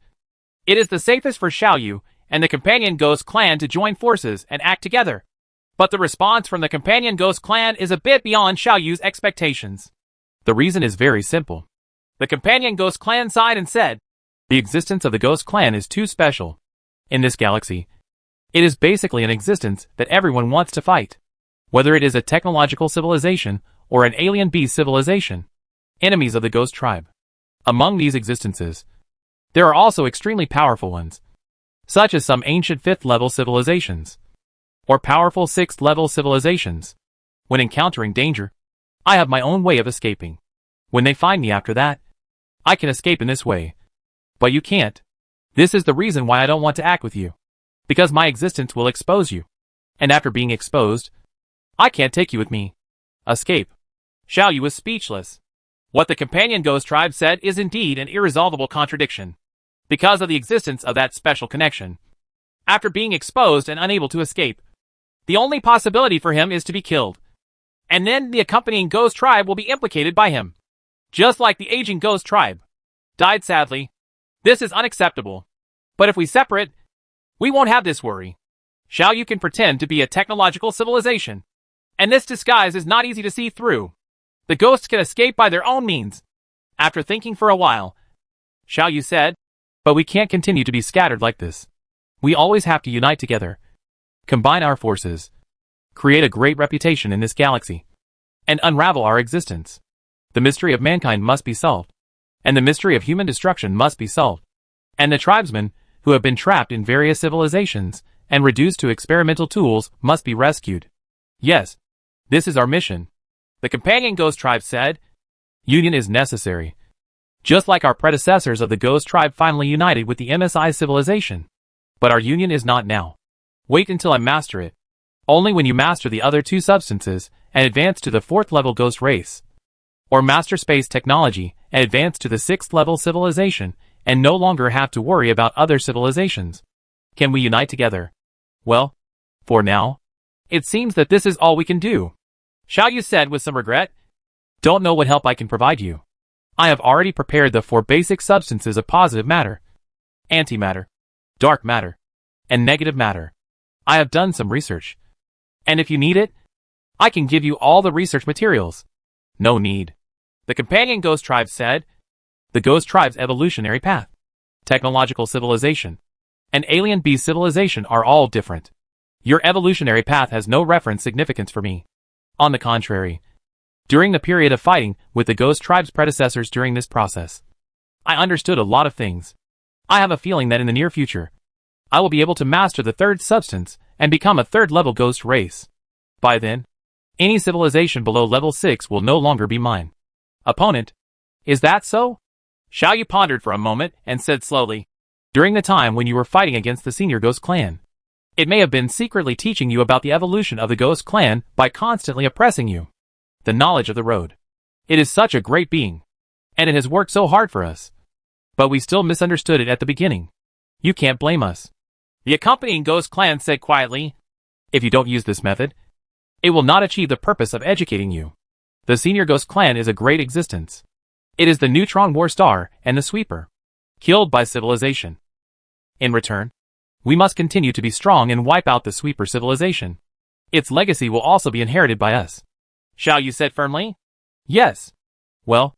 it is the safest for Xiao Yu and the companion ghost clan to join forces and act together. But the response from the companion ghost clan is a bit beyond Xiao Yu's expectations. The reason is very simple. The companion ghost clan sighed and said, the existence of the ghost clan is too special. In this galaxy, it is basically an existence that everyone wants to fight. Whether it is a technological civilization or an alien beast civilization, enemies of the ghost tribe. Among these existences, there are also extremely powerful ones, such as some ancient 5th-level civilizations, or powerful 6th-level civilizations. When encountering danger, I have my own way of escaping. When they find me after that, I can escape in this way. But you can't. This is the reason why I don't want to act with you. Because my existence will expose you. And after being exposed, I can't take you with me. Escape. Xiao Yu was speechless. What the companion ghost tribe said is indeed an irresolvable contradiction. because of the existence of that special connection. After being exposed and unable to escape, the only possibility for him is to be killed. And then the accompanying ghost tribe will be implicated by him. Just like the aging ghost tribe died sadly. This is unacceptable. But if we separate, we won't have this worry. Xiao Yu can pretend to be a technological civilization. And this disguise is not easy to see through. The ghosts can escape by their own means. After thinking for a while, Xiao Yu said, "But we can't continue to be scattered like this. We always have to unite together, combine our forces, create a great reputation in this galaxy, and unravel our existence. The mystery of mankind must be solved, and the mystery of human destruction must be solved. And the tribesmen, who have been trapped in various civilizations and reduced to experimental tools, must be rescued. Yes, this is our mission." The companion ghost tribe said. "Union is necessary. Just like our predecessors of the ghost tribe finally united with the MSI civilization. But our union is not now. Wait until I master it. Only when you master the other two substances and advance to the 4th level ghost race, or master space technology and advance to the 6th level civilization and no longer have to worry about other civilizations, can we unite together. Well, for now, it seems that this is all we can do." Xiao Yu said with some regret. "Don't know what help I can provide you. I have already prepared the 4 basic substances of positive matter, antimatter, dark matter, and negative matter. I have done some research. And if you need it, I can give you all the research materials." "No need," the companion ghost tribe said. "The ghost tribe's evolutionary path, technological civilization, and alien beast civilization are all different. Your evolutionary path has no reference significance for me. On the contrary, during the period of fighting with the ghost tribe's predecessors during this process, I understood a lot of things. I have a feeling that in the near future, I will be able to master the 3rd substance and become a 3rd level ghost race. By then, any civilization below level 6 will no longer be mine opponent." "Is that so?" Xiao Yu pondered for a moment and said slowly. "During the time when you were fighting against the senior ghost clan, it may have been secretly teaching you about the evolution of the ghost clan by constantly oppressing you. The knowledge of the road. It is such a great being, and it has worked so hard for us. But we still misunderstood it at the beginning. You can't blame us." The accompanying ghost clan said quietly. "If you don't use this method, it will not achieve the purpose of educating you. The senior ghost clan is a great existence. It is the neutron war star and the sweeper, killed by civilization. In return, we must continue to be strong and wipe out the sweeper civilization. Its legacy will also be inherited by us." Xiao Yu said firmly. "Yes. Well,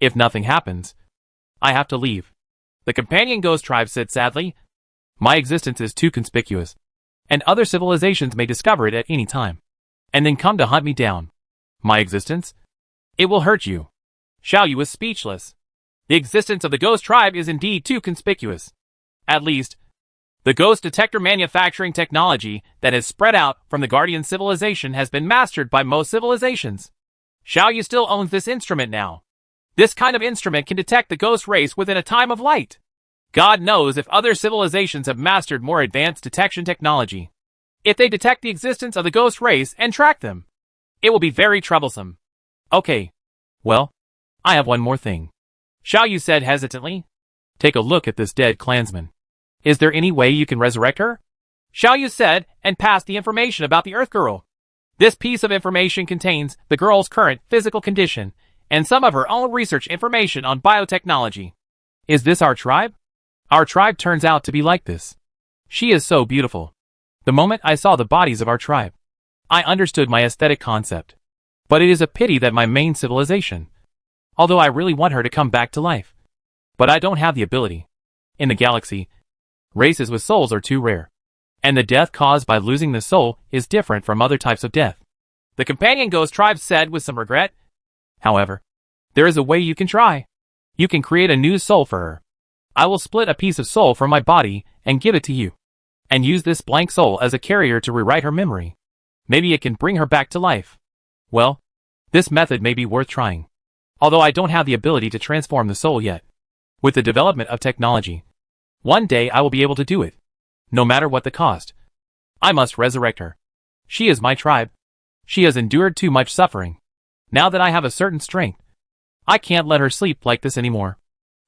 if nothing happens, I have to leave." The companion ghost tribe said sadly. "My existence is too conspicuous, and other civilizations may discover it at any time, and then come to hunt me down. My existence? It will hurt you." Xiao Yu was speechless. The existence of the ghost tribe is indeed too conspicuous. At least, the ghost detector manufacturing technology that has spread out from the Guardian civilization has been mastered by most civilizations. Xiao Yu still owns this instrument now. This kind of instrument can detect the ghost race within a time of light. God knows if other civilizations have mastered more advanced detection technology. If they detect the existence of the ghost race and track them, it will be very troublesome. "Okay. Well, I have one more thing," Xiao Yu said hesitantly. "Take a look at this dead clansman. Is there any way you can resurrect her?" Xiao Yu said and passed the information about the Earth Girl. This piece of information contains the girl's current physical condition and some of her own research information on biotechnology. "Is this our tribe? Our tribe turns out to be like this. She is so beautiful. The moment I saw the bodies of our tribe, I understood my aesthetic concept. But it is a pity that my main civilization, although I really want her to come back to life, but I don't have the ability. In the galaxy, races with souls are too rare, and the death caused by losing the soul is different from other types of death," the companion ghost tribe said with some regret. "However, there is a way you can try. You can create a new soul for her. I will split a piece of soul from my body and give it to you, and use this blank soul as a carrier to rewrite her memory. Maybe it can bring her back to life. Well, this method may be worth trying, although I don't have the ability to transform the soul yet. With the development of technology, one day I will be able to do it. No matter what the cost, I must resurrect her. She is my tribe. She has endured too much suffering. Now that I have a certain strength, I can't let her sleep like this anymore."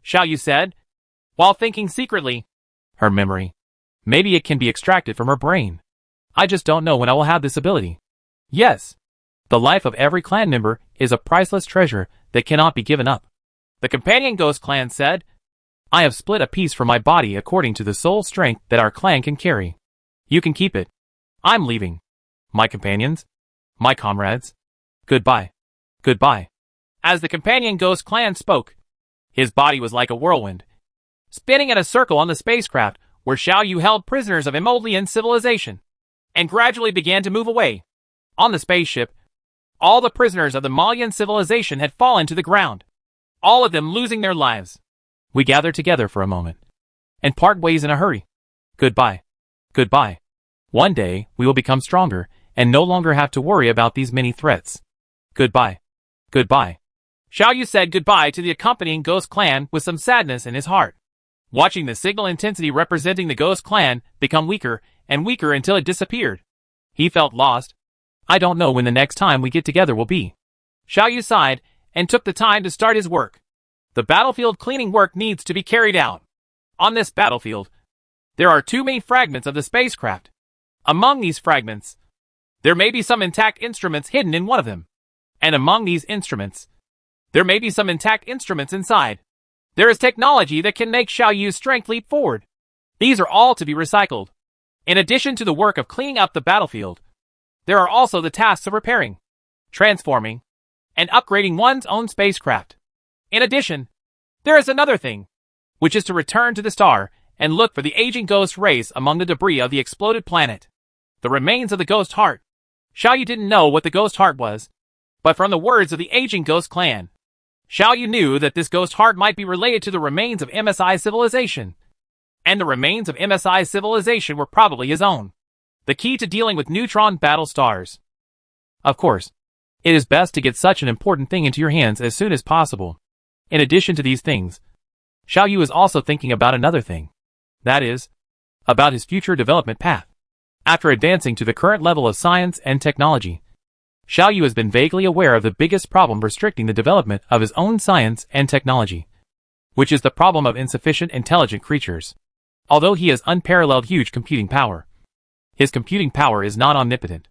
Xiao Yu said. while thinking secretly. Her memory. Maybe it can be extracted from her brain. I just don't know when I will have this ability. Yes. The life of every clan member is a priceless treasure that cannot be given up. The companion ghost clan said, I have split a piece from my body according to the soul strength that our clan can carry. You can keep it. I'm leaving. My companions. My comrades. Goodbye. Goodbye. As the companion ghost clan spoke, his body was like a whirlwind, spinning in a circle on the spacecraft where Xiao Yu held prisoners of Emolian civilization, and gradually began to move away. On the spaceship, all the prisoners of the Malian civilization had fallen to the ground, all of them losing their lives. We gather together for a moment, and part ways in a hurry. Goodbye. Goodbye. One day, we will become stronger, and no longer have to worry about these many threats. Goodbye. Goodbye. Xiao Yu said goodbye to the accompanying ghost clan with some sadness in his heart, watching the signal intensity representing the ghost clan become weaker and weaker until it disappeared. He felt lost. I don't know when the next time we get together will be. Xiao Yu sighed and took the time to start his work. The battlefield cleaning work needs to be carried out. On this battlefield, there are two main fragments of the spacecraft. Among these fragments, there may be some intact instruments hidden in one of them. And among these instruments, there may be some intact instruments inside. There is technology that can make Xiao Yu's strength leap forward. These are all to be recycled. In addition to the work of cleaning up the battlefield, there are also the tasks of repairing, transforming, and upgrading one's own spacecraft. In addition, there is another thing, which is to return to the star and look for the aging ghost race among the debris of the exploded planet. The remains of the ghost heart. Xiao Yu didn't know what the ghost heart was, but from the words of the aging ghost clan, Xiao Yu knew that this ghost heart might be related to the remains of MSI civilization, and the remains of MSI civilization were probably his own. The key to dealing with neutron battle stars. Of course, it is best to get such an important thing into your hands as soon as possible. In addition to these things, Xiao Yu is also thinking about another thing. That is, about his future development path. After advancing to the current level of science and technology, Xiao Yu has been vaguely aware of the biggest problem restricting the development of his own science and technology, which is the problem of insufficient intelligent creatures. Although he has unparalleled huge computing power, his computing power is not omnipotent.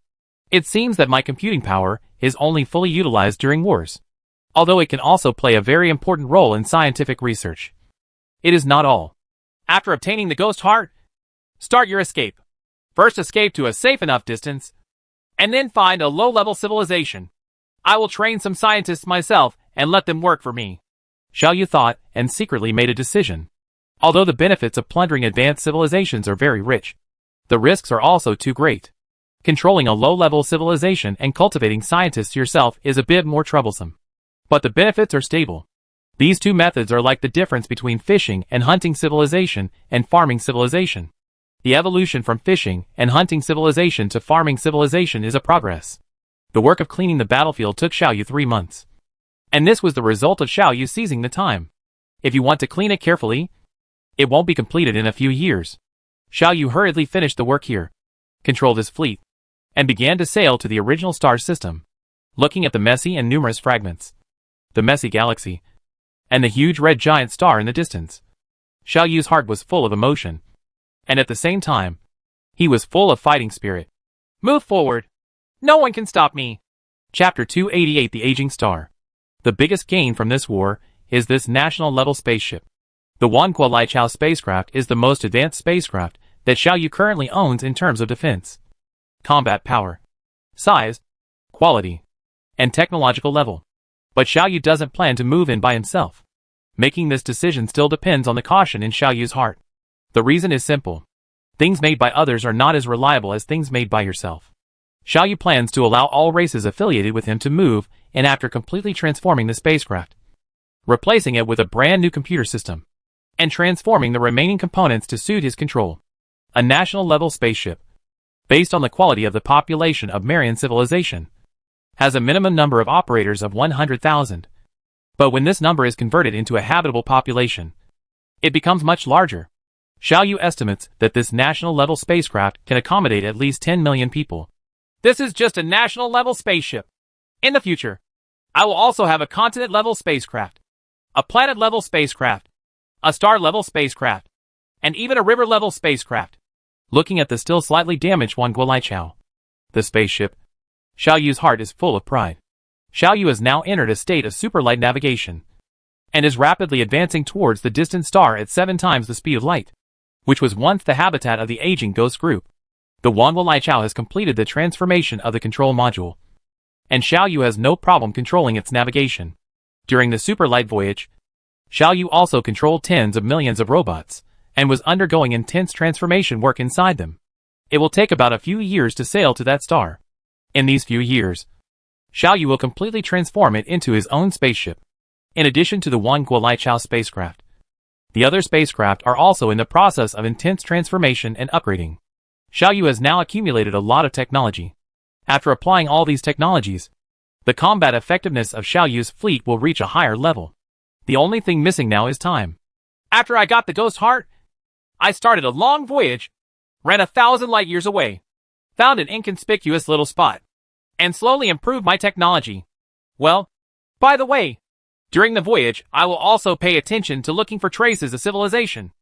It seems that my computing power is only fully utilized during wars, although it can also play a very important role in scientific research. It is not all. After obtaining the ghost heart, start your escape. First escape to a safe enough distance, and then find a low-level civilization. I will train some scientists myself and let them work for me. Xiao Yu thought and secretly made a decision. Although the benefits of plundering advanced civilizations are very rich, the risks are also too great. Controlling a low-level civilization and cultivating scientists yourself is a bit more troublesome. But the benefits are stable. These two methods are like the difference between fishing and hunting civilization and farming civilization. The evolution from fishing and hunting civilization to farming civilization is a progress. The work of cleaning the battlefield took Xiao Yu 3 months. And this was the result of Xiao Yu seizing the time. If you want to clean it carefully, it won't be completed in a few years. Xiao Yu hurriedly finished the work here, controlled his fleet, and began to sail to the original star system, looking at the messy and numerous fragments, the messy galaxy, and the huge red giant star in the distance. Xiao Yu's heart was full of emotion, and at the same time, he was full of fighting spirit. Move forward. No one can stop me. Chapter 288 The Aging Star. The biggest gain from this war is this national-level spaceship. The Wankuo Lichao spacecraft is the most advanced spacecraft that Xiao Yu currently owns in terms of defense, combat power, size, quality, and technological level. But Xiao Yu doesn't plan to move in by himself. Making this decision still depends on the caution in Xiao Yu's heart. The reason is simple. Things made by others are not as reliable as things made by yourself. Xiao Yu plans to allow all races affiliated with him to move in after completely transforming the spacecraft, replacing it with a brand new computer system, and transforming the remaining components to suit his control. A national-level spaceship, based on the quality of the population of Marian civilization, has a minimum number of operators of 100,000. But when this number is converted into a habitable population, it becomes much larger. Xiao Yu estimates that this national-level spacecraft can accommodate at least 10 million people. This is just a national-level spaceship. In the future, I will also have a continent-level spacecraft, a planet-level spacecraft, a star-level spacecraft, and even a river-level spacecraft. Looking at the still slightly damaged Wanguolichao, the spaceship, Xiao Yu's heart is full of pride. Xiao Yu has now entered a state of superlight navigation, and is rapidly advancing towards the distant star at 7 times the speed of light, which was once the habitat of the aging ghost group. The Wanguolichao has completed the transformation of the control module, and Xiao Yu has no problem controlling its navigation. During the superlight voyage, Xiao Yu also controlled tens of millions of robots, and was undergoing intense transformation work inside them. It will take about a few years to sail to that star. In these few years, Xiao Yu will completely transform it into his own spaceship. In addition to the Wanguolichao spacecraft, the other spacecraft are also in the process of intense transformation and upgrading. Xiao Yu has now accumulated a lot of technology. After applying all these technologies, the combat effectiveness of Xiao Yu's fleet will reach a higher level. The only thing missing now is time. After I got the ghost heart, I started a long voyage, ran 1,000 light years away, found an inconspicuous little spot, and slowly improved my technology. Well, by the way, during the voyage, I will also pay attention to looking for traces of civilization.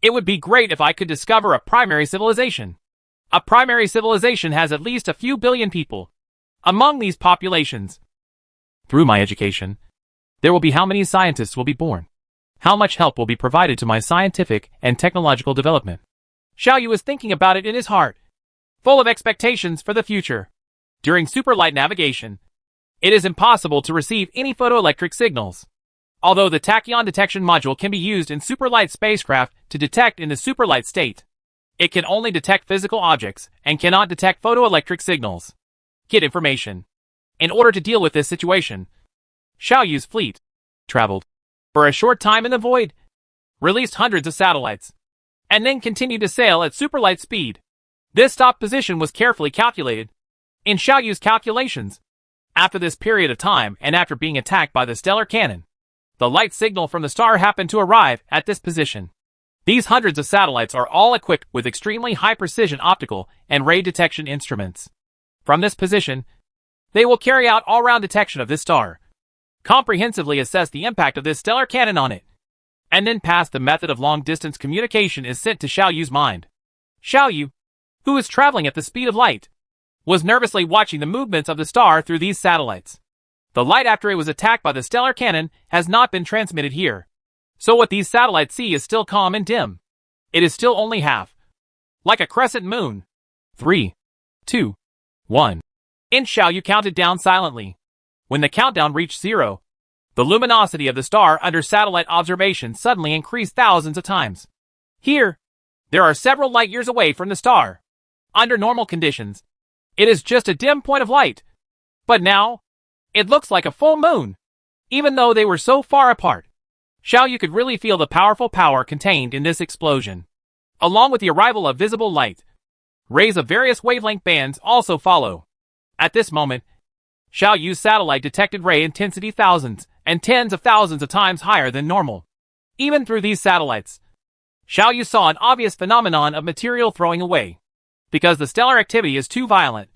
It would be great if I could discover a primary civilization. A primary civilization has at least a few billion people. Among these populations, through my education, there will be how many scientists will be born. How much help will be provided to my scientific and technological development. Xiao Yu was thinking about it in his heart, full of expectations for the future. During superlight navigation, it is impossible to receive any photoelectric signals. Although the tachyon detection module can be used in superlight spacecraft to detect in the superlight state, it can only detect physical objects and cannot detect photoelectric signals. Get information. In order to deal with this situation, Xiao Yu's fleet traveled for a short time in the void, released hundreds of satellites, and then continued to sail at superlight speed. This stop position was carefully calculated. In Xiao Yu's calculations, after this period of time and after being attacked by the stellar cannon, the light signal from the star happened to arrive at this position. These hundreds of satellites are all equipped with extremely high-precision optical and ray detection instruments. From this position, they will carry out all-round detection of this star, comprehensively assess the impact of this stellar cannon on it, and then pass the method of long-distance communication is sent to Xiao Yu's mind. Xiao Yu, who is traveling at the speed of light, was nervously watching the movements of the star through these satellites. The light after it was attacked by the stellar cannon has not been transmitted here, so what these satellites see is still calm and dim. It is still only half, like a crescent moon. 3, 2, 1. Xiao Yu counted down silently. When the countdown reached 0, the luminosity of the star under satellite observation suddenly increased thousands of times. Here, there are several light years away from the star. Under normal conditions, it is just a dim point of light. But now, it looks like a full moon. Even though they were so far apart, Xiao Yu could really feel the powerful power contained in this explosion. Along with the arrival of visible light, rays of various wavelength bands also follow. At this moment, Xiao Yu's satellite detected ray intensity thousands and tens of thousands of times higher than normal. Even through these satellites, Xiao Yu saw an obvious phenomenon of material throwing away. Because the stellar activity is too violent,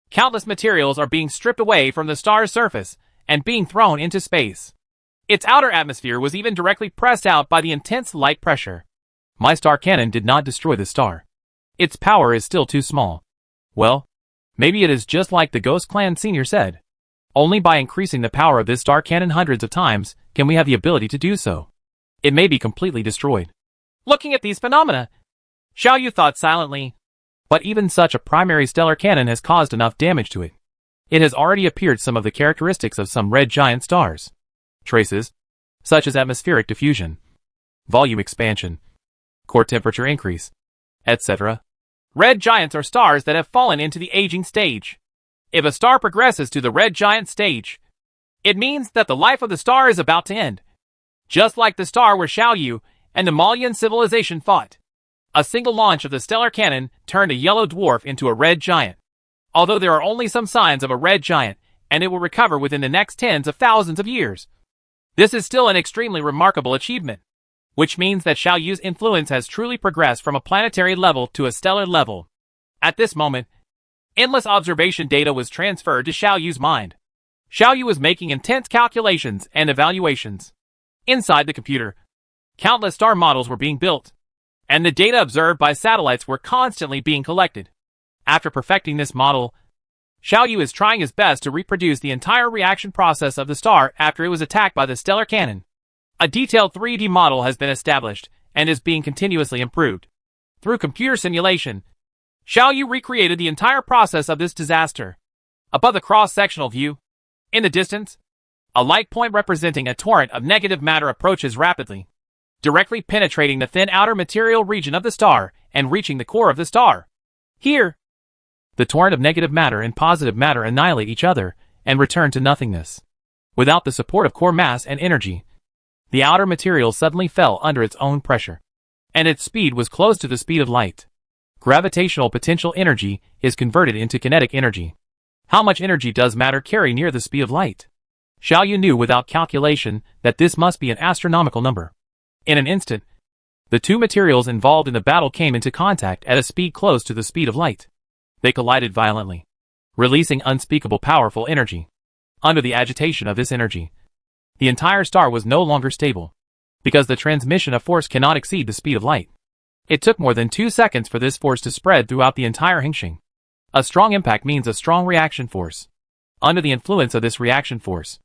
countless materials are being stripped away from the star's surface and being thrown into space. Its outer atmosphere was even directly pressed out by the intense light pressure. My star cannon did not destroy the star. Its power is still too small. Well, maybe it is just like the Ghost Clan Senior said. Only by increasing the power of this star cannon hundreds of times can we have the ability to do so. It may be completely destroyed. Looking at these phenomena, Xiao Yu thought silently. But even such a primary stellar cannon has caused enough damage to it. It has already appeared some of the characteristics of some red giant stars. Traces, such as atmospheric diffusion, volume expansion, core temperature increase, etc. Red giants are stars that have fallen into the aging stage. If a star progresses to the red giant stage, it means that the life of the star is about to end. Just like the star where Xiao Yu and the Malian civilization fought. A single launch of the stellar cannon turned a yellow dwarf into a red giant. Although there are only some signs of a red giant, and it will recover within the next tens of thousands of years. This is still an extremely remarkable achievement, which means that Xiao Yu's influence has truly progressed from a planetary level to a stellar level. At this moment, endless observation data was transferred to Xiao Yu's mind. Xiao Yu was making intense calculations and evaluations. Inside the computer, Countless star models were being built, and the data observed by satellites were constantly being collected. After perfecting this model, Xiaoyu is trying his best to reproduce the entire reaction process of the star after it was attacked by the stellar cannon. A detailed 3D model has been established and is being continuously improved. Through computer simulation, Xiaoyu recreated the entire process of this disaster. Above the cross-sectional view, in the distance, a light point representing a torrent of negative matter approaches rapidly, directly penetrating the thin outer material region of the star and reaching the core of the star. Here, the torrent of negative matter and positive matter annihilate each other and return to nothingness. Without the support of core mass and energy, the outer material suddenly fell under its own pressure, and its speed was close to the speed of light. Gravitational potential energy is converted into kinetic energy. How much energy does matter carry near the speed of light? Xiaoyu knew without calculation that this must be an astronomical number. In an instant, the two materials involved in the battle came into contact at a speed close to the speed of light. They collided violently, releasing unspeakable powerful energy. Under the agitation of this energy, the entire star was no longer stable, because the transmission of force cannot exceed the speed of light. It took more than 2 seconds for this force to spread throughout the entire Hengxing. A strong impact means a strong reaction force. Under the influence of this reaction force,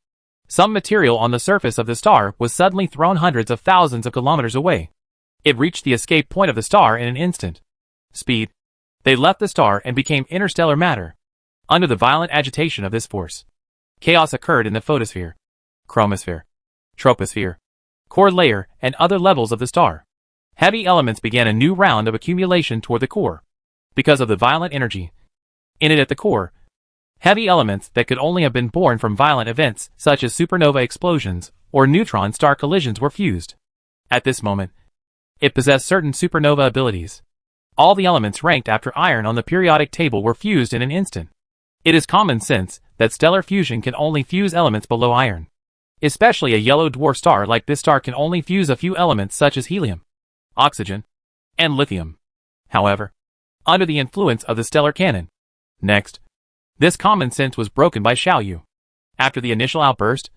some material on the surface of the star was suddenly thrown hundreds of thousands of kilometers away. It reached the escape point of the star in an instant. Speed. They left the star and became interstellar matter. Under the violent agitation of this force, chaos occurred in the photosphere, chromosphere, troposphere, core layer, and other levels of the star. Heavy elements began a new round of accumulation toward the core. Because of the violent energy in it at the core, heavy elements that could only have been born from violent events such as supernova explosions or neutron star collisions were fused. At this moment, it possessed certain supernova abilities. All the elements ranked after iron on the periodic table were fused in an instant. It is common sense that stellar fusion can only fuse elements below iron. Especially a yellow dwarf star like this star can only fuse a few elements such as helium, oxygen, and lithium. However, under the influence of the stellar cannon, next, this common sense was broken by Xiaoyu. After the initial outburst,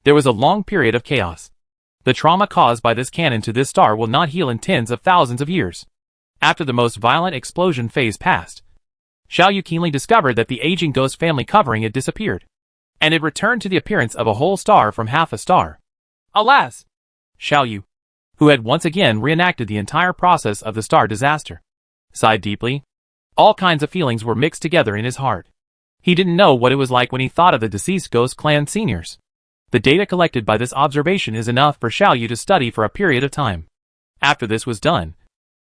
there was a long period of chaos. The trauma caused by this cannon to this star will not heal in tens of thousands of years. After the most violent explosion phase passed, Xiaoyu keenly discovered that the aging ghost family covering it disappeared, and it returned to the appearance of a whole star from half a star. Alas! Xiaoyu, who had once again reenacted the entire process of the star disaster, sighed deeply. All kinds of feelings were mixed together in his heart. He didn't know what it was like when he thought of the deceased ghost clan seniors. The data collected by this observation is enough for Xiaoyu to study for a period of time. After this was done,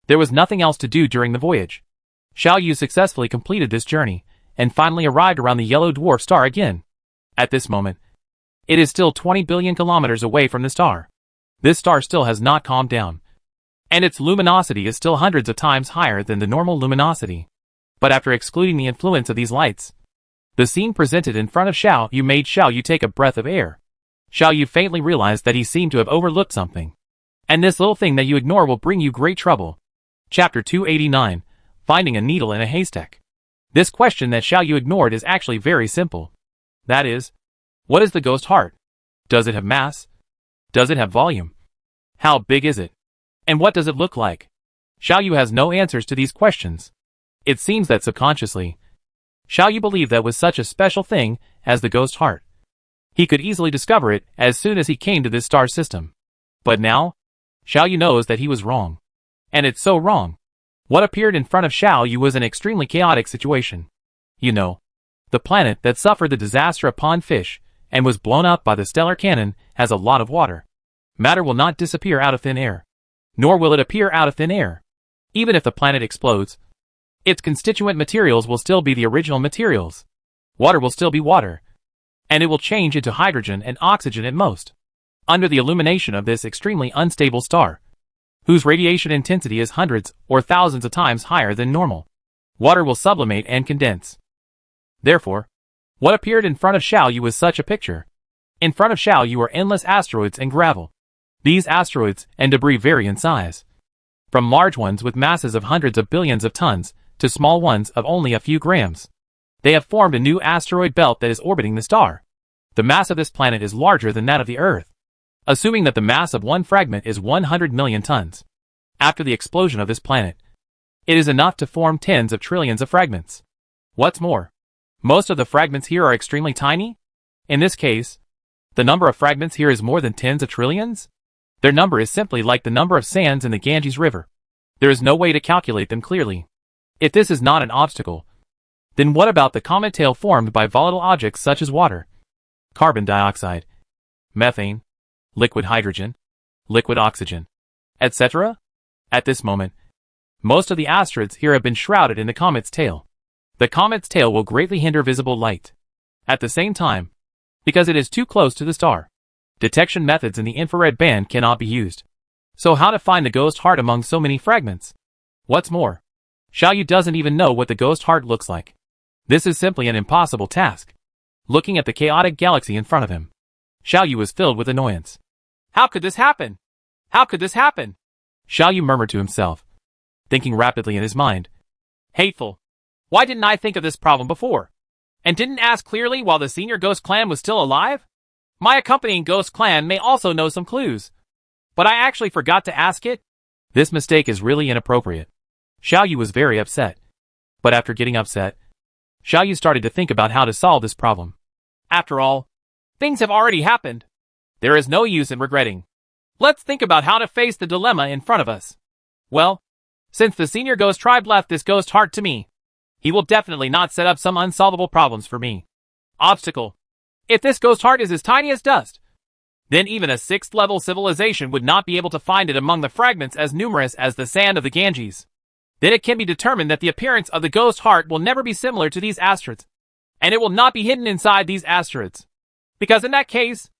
there was nothing else to do during the voyage. Xiaoyu successfully completed this journey, and finally arrived around the yellow dwarf star again. At this moment, it is still 20 billion kilometers away from the star. This star still has not calmed down, and its luminosity is still hundreds of times higher than the normal luminosity. But after excluding the influence of these lights, the scene presented in front of Xiaoyu made Xiaoyu take a breath of air. Xiaoyu faintly realized that he seemed to have overlooked something. And this little thing that you ignore will bring you great trouble. Chapter 289, Finding a Needle in a Haystack. This question that Xiaoyu ignored is actually very simple. That is, what is the ghost heart? Does it have mass? Does it have volume? How big is it? And what does it look like? Xiaoyu has no answers to these questions. It seems that subconsciously, Xiaoyu believed that was such a special thing as the ghost heart. He could easily discover it as soon as he came to this star system. But now, Xiaoyu knows that he was wrong. And it's so wrong. What appeared in front of Xiaoyu was an extremely chaotic situation. You know, the planet that suffered the disaster upon Fish and was blown up by the stellar cannon has a lot of water. Matter will not disappear out of thin air. Nor will it appear out of thin air. Even if the planet explodes, its constituent materials will still be the original materials. Water will still be water. And it will change into hydrogen and oxygen at most. Under the illumination of this extremely unstable star, whose radiation intensity is hundreds or thousands of times higher than normal, water will sublimate and condense. Therefore, what appeared in front of Xiaoyu was such a picture. In front of Xiaoyu are endless asteroids and gravel. These asteroids and debris vary in size, from large ones with masses of hundreds of billions of tons to small ones of only a few grams. They have formed a new asteroid belt that is orbiting the star. The mass of this planet is larger than that of the Earth. assuming that the mass of one fragment is 100 million tons. After the explosion of this planet, it is enough to form tens of trillions of fragments. What's more, most of the fragments here are extremely tiny. In this case, the number of fragments here is more than tens of trillions. Their number is simply like the number of sands in the Ganges River. There is no way to calculate them clearly. If this is not an obstacle, then what about the comet tail formed by volatile objects such as water, carbon dioxide, methane, liquid hydrogen, liquid oxygen, etc.? At this moment, most of the asteroids here have been shrouded in the comet's tail. The comet's tail will greatly hinder visible light. At the same time, because it is too close to the star, detection methods in the infrared band cannot be used. So how to find the ghost heart among so many fragments? What's more, Xiaoyu doesn't even know what the ghost heart looks like. This is simply an impossible task. Looking at the chaotic galaxy in front of him, Xiaoyu was filled with annoyance. How could this happen? How could this happen? Xiaoyu murmured to himself, thinking rapidly in his mind. Hateful. Why didn't I think of this problem before? And didn't ask clearly while the senior ghost clan was still alive? My accompanying ghost clan may also know some clues. But I actually forgot to ask it. This mistake is really inappropriate. Xiaoyu was very upset. But after getting upset, Xiaoyu started to think about how to solve this problem. After all, things have already happened. There is no use in regretting. Let's think about how to face the dilemma in front of us. Well, since the senior ghost tribe left this ghost heart to me, he will definitely not set up some unsolvable problems for me. Obstacle. If this ghost heart is as tiny as dust, then even a 6th level civilization would not be able to find it among the fragments as numerous as the sand of the Ganges. Then it can be determined that the appearance of the ghost heart will never be similar to these asteroids, and it will not be hidden inside these asteroids. Because in that case,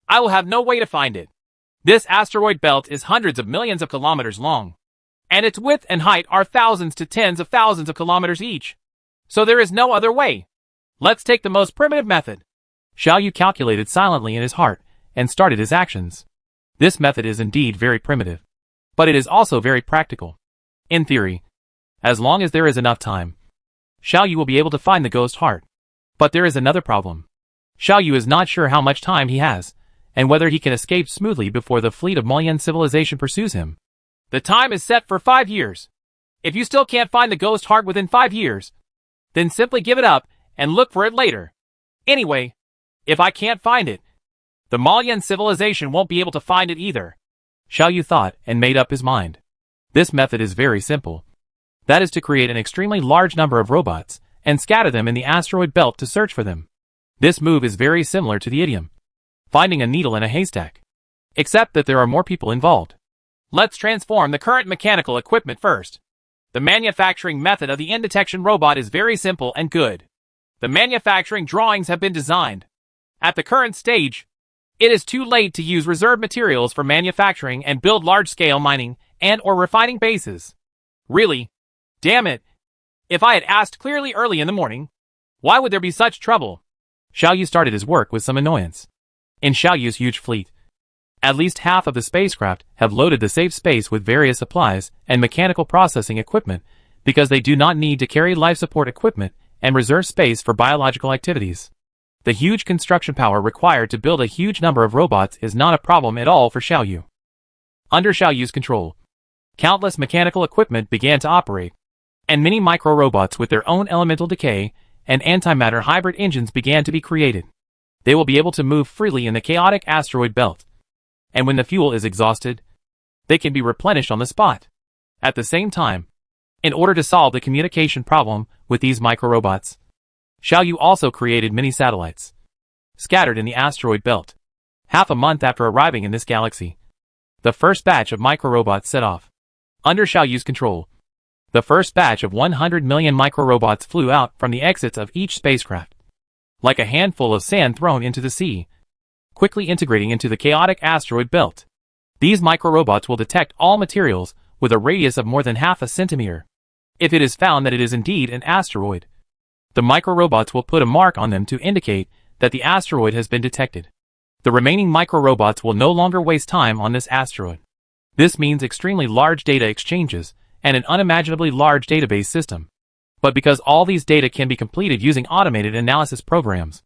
I will have no way to find it. This asteroid belt is hundreds of millions of kilometers long, and its width and height are thousands to tens of thousands of kilometers each. So there is no other way. Let's take the most primitive method. Xiaoyu calculated silently in his heart and started his actions. This method is indeed very primitive, but it is also very practical. In theory, as long as there is enough time, Xiaoyu will be able to find the ghost heart. But there is another problem. Xiaoyu is not sure how much time he has, and whether he can escape smoothly before the fleet of Malayan civilization pursues him. The time is set for 5 years. If you still can't find the ghost heart within 5 years, then simply give it up and look for it later. Anyway, if I can't find it, the Malayan civilization won't be able to find it either. Xiaoyu thought and made up his mind. This method is very simple. That is to create an extremely large number of robots and scatter them in the asteroid belt to search for them. This move is very similar to the idiom finding a needle in a haystack, except that there are more people involved. Let's transform the current mechanical equipment first. The manufacturing method of the in-detection robot is very simple and good. The manufacturing drawings have been designed. At the current stage, it is too late to use reserve materials for manufacturing and build large-scale mining and/or refining bases. Really? Damn it. If I had asked clearly early in the morning, why would there be such trouble? Xiaoyu started his work with some annoyance. In Xiaoyu's huge fleet, at least half of the spacecraft have loaded the safe space with various supplies and mechanical processing equipment because they do not need to carry life support equipment and reserve space for biological activities. The huge construction power required to build a huge number of robots is not a problem at all for Xiaoyu. Under Xiaoyu's control, countless mechanical equipment began to operate, and many micro-robots with their own elemental decay and antimatter hybrid engines began to be created. They will be able to move freely in the chaotic asteroid belt, and when the fuel is exhausted, they can be replenished on the spot. At the same time, in order to solve the communication problem with these micro-robots, Xiaoyu also created many satellites, scattered in the asteroid belt. Half a month after arriving in this galaxy, the first batch of micro-robots set off. Under Xiaoyu's control, the first batch of 100 million micro-robots flew out from the exits of each spacecraft, like a handful of sand thrown into the sea, quickly integrating into the chaotic asteroid belt. These micro-robots will detect all materials with a radius of more than half a centimeter. If it is found that it is indeed an asteroid, the micro-robots will put a mark on them to indicate that the asteroid has been detected. The remaining micro-robots will no longer waste time on this asteroid. This means extremely large data exchanges and an unimaginably large database system. But because all these data can be completed using automated analysis programs,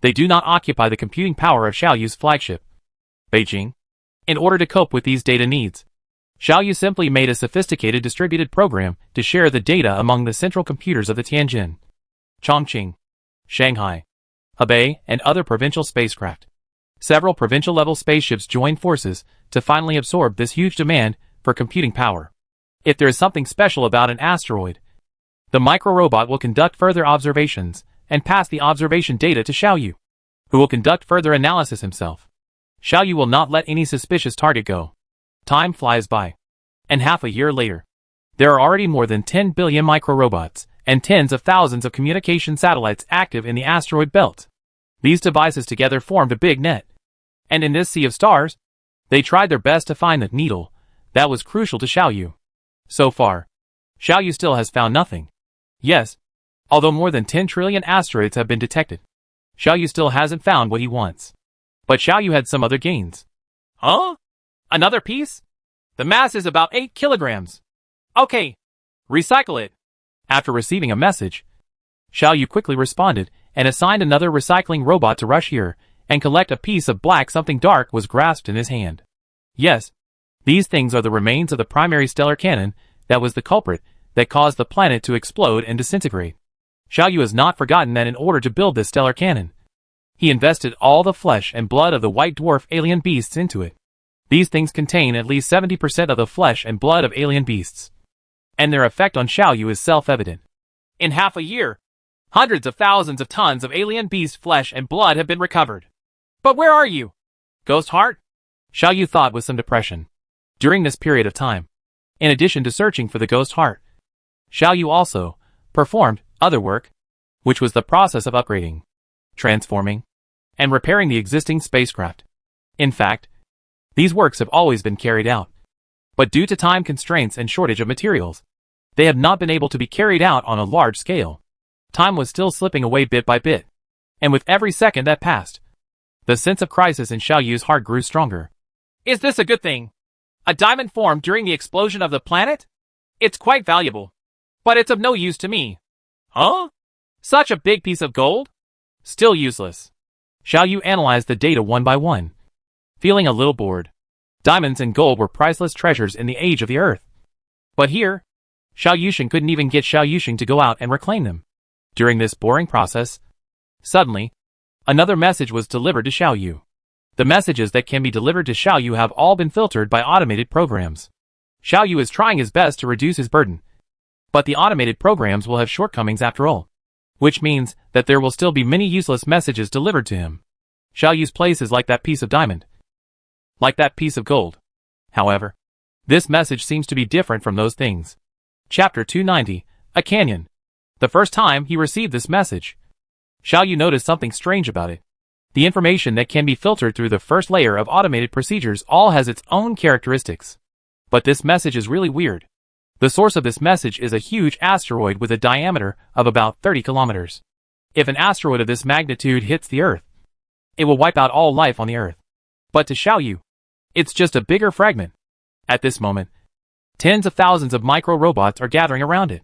they do not occupy the computing power of Xiaoyu's flagship. Beijing, In order to cope with these data needs, Xiaoyu simply made a sophisticated distributed program to share the data among the central computers of the Tianjin, Chongqing, Shanghai, Hebei, and other provincial spacecraft. Several provincial-level spaceships joined forces to finally absorb this huge demand for computing power. If there is something special about an asteroid, the micro-robot will conduct further observations and pass the observation data to Xiaoyu, who will conduct further analysis himself. Xiaoyu will not let any suspicious target go. Time flies by. And half a year later, there are already more than 10 billion micro-robots and tens of thousands of communication satellites active in the asteroid belt. These devices together formed a big net. And in this sea of stars, they tried their best to find the needle that was crucial to Xiaoyu. So far, Xiaoyu still has found nothing. Yes, although more than 10 trillion asteroids have been detected, Xiaoyu still hasn't found what he wants. But Xiaoyu had some other gains. Huh? Another piece? The mass is about 8 kilograms. Okay. Recycle it. After receiving a message, Xiaoyu quickly responded and assigned another recycling robot to rush here and collect a piece of black something dark was grasped in his hand. Yes, these things are the remains of the primary stellar cannon that was the culprit that caused the planet to explode and disintegrate. Xiaoyu has not forgotten that in order to build this stellar cannon, he invested all the flesh and blood of the white dwarf alien beasts into it. These things contain at least 70% of the flesh and blood of alien beasts, and their effect on Xiaoyu is self-evident. In half a year, hundreds of thousands of tons of alien beast flesh and blood have been recovered. But where are you? Ghost Heart? Xiaoyu thought with some depression. During this period of time, in addition to searching for the Ghost Heart, Xiaoyu also performed other work, which was the process of upgrading, transforming, and repairing the existing spacecraft. In fact, these works have always been carried out, but due to time constraints and shortage of materials, they have not been able to be carried out on a large scale. Time was still slipping away bit by bit, and with every second that passed, the sense of crisis in Xiaoyu's heart grew stronger. Is this a good thing? A diamond formed during the explosion of the planet? It's quite valuable, but it's of no use to me. Huh? Such a big piece of gold? Still useless. Xiaoyu analyzed the data one by one, feeling a little bored. Diamonds and gold were priceless treasures in the age of the Earth. But here, Xiaoyu couldn't even get Xiaoyu to go out and reclaim them. During this boring process, suddenly, another message was delivered to Xiaoyu. The messages that can be delivered to Xiaoyu have all been filtered by automated programs. Xiaoyu is trying his best to reduce his burden, but the automated programs will have shortcomings after all, which means that there will still be many useless messages delivered to him. Xiaoyu's place is like that piece of diamond, like that piece of gold. However, this message seems to be different from those things. Chapter 290, A Canyon. The first time he received this message, Xiaoyu noticed something strange about it. The information that can be filtered through the first layer of automated procedures all has its own characteristics. But this message is really weird. The source of this message is a huge asteroid with a diameter of about 30 kilometers. If an asteroid of this magnitude hits the Earth, it will wipe out all life on the Earth. But to Xiaoyu, it's just a bigger fragment. At this moment, tens of thousands of micro-robots are gathering around it.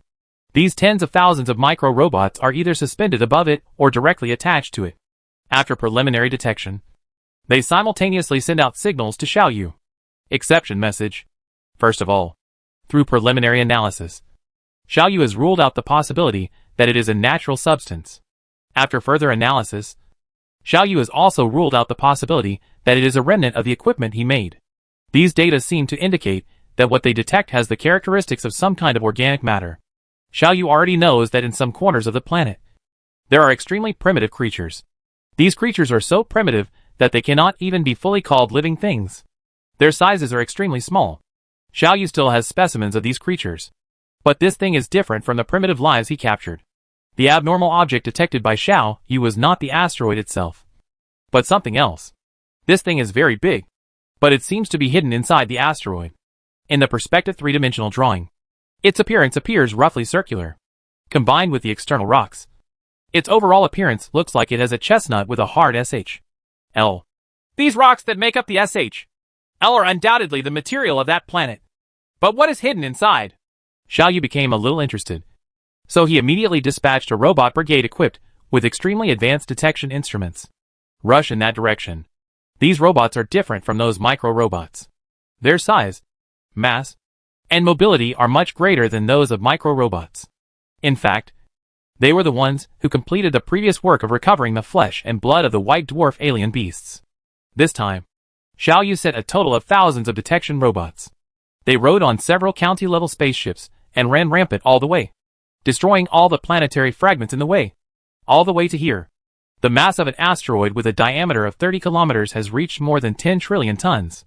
These tens of thousands of micro-robots are either suspended above it or directly attached to it. After preliminary detection, they simultaneously send out signals to Xiaoyu. Exception message. First of all, through preliminary analysis, Xiaoyu has ruled out the possibility that it is a natural substance. After further analysis, Xiaoyu has also ruled out the possibility that it is a remnant of the equipment he made. These data seem to indicate that what they detect has the characteristics of some kind of organic matter. Xiaoyu already knows that in some corners of the planet, there are extremely primitive creatures. These creatures are so primitive that they cannot even be fully called living things. Their sizes are extremely small. Xiaoyu still has specimens of these creatures. But this thing is different from the primitive lives he captured. The abnormal object detected by Xiaoyu was not the asteroid itself, but something else. This thing is very big, but it seems to be hidden inside the asteroid. In the perspective three-dimensional drawing, its appearance appears roughly circular. Combined with the external rocks, its overall appearance looks like it has a chestnut with a hard SH.L. These rocks that make up the SH.L are undoubtedly the material of that planet. But what is hidden inside? Xiaoyu became a little interested, so he immediately dispatched a robot brigade equipped with extremely advanced detection instruments. Rush in that direction. These robots are different from those micro-robots. Their size, mass, and mobility are much greater than those of micro-robots. In fact, they were the ones who completed the previous work of recovering the flesh and blood of the white dwarf alien beasts. This time, Xiao Yu sent a total of thousands of detection robots. They rode on several county-level spaceships and ran rampant all the way, destroying all the planetary fragments in the way. All the way to here. The mass of an asteroid with a diameter of 30 kilometers has reached more than 10 trillion tons.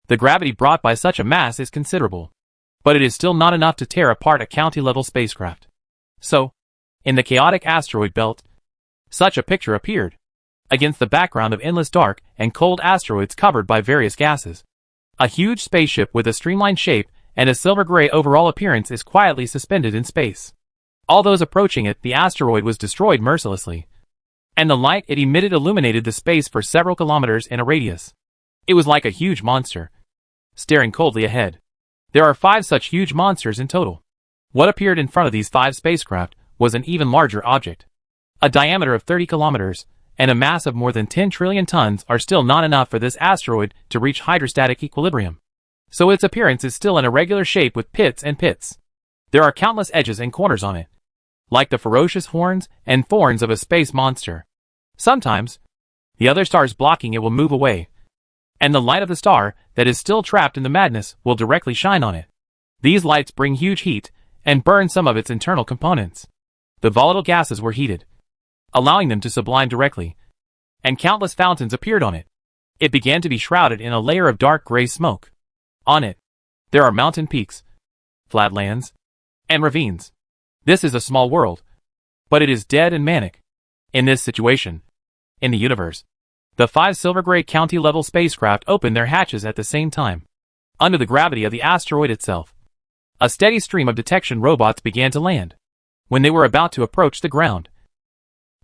The gravity brought by such a mass is considerable, but it is still not enough to tear apart a county-level spacecraft. So, in the chaotic asteroid belt, such a picture appeared. Against the background of endless dark and cold asteroids covered by various gases, a huge spaceship with a streamlined shape and a silver-gray overall appearance is quietly suspended in space. All those approaching it, the asteroid was destroyed mercilessly, and the light it emitted illuminated the space for several kilometers in a radius. It was like a huge monster, staring coldly ahead. There are 5 such huge monsters in total. What appeared in front of these 5 spacecraft was an even larger object. A diameter of 30 kilometers and a mass of more than 10 trillion tons are still not enough for this asteroid to reach hydrostatic equilibrium. So its appearance is still an irregular shape with pits and pits. There are countless edges and corners on it, like the ferocious horns and thorns of a space monster. Sometimes, the other stars blocking it will move away, and the light of the star that is still trapped in the madness will directly shine on it. These lights bring huge heat and burn some of its internal components. The volatile gases were heated, allowing them to sublime directly, and countless fountains appeared on it. It began to be shrouded in a layer of dark gray smoke. On it, there are mountain peaks, flatlands, and ravines. This is a small world, but it is dead and manic. In this situation, in the universe, the 5 silver-gray county-level spacecraft opened their hatches at the same time. Under the gravity of the asteroid itself, a steady stream of detection robots began to land. When they were about to approach the ground,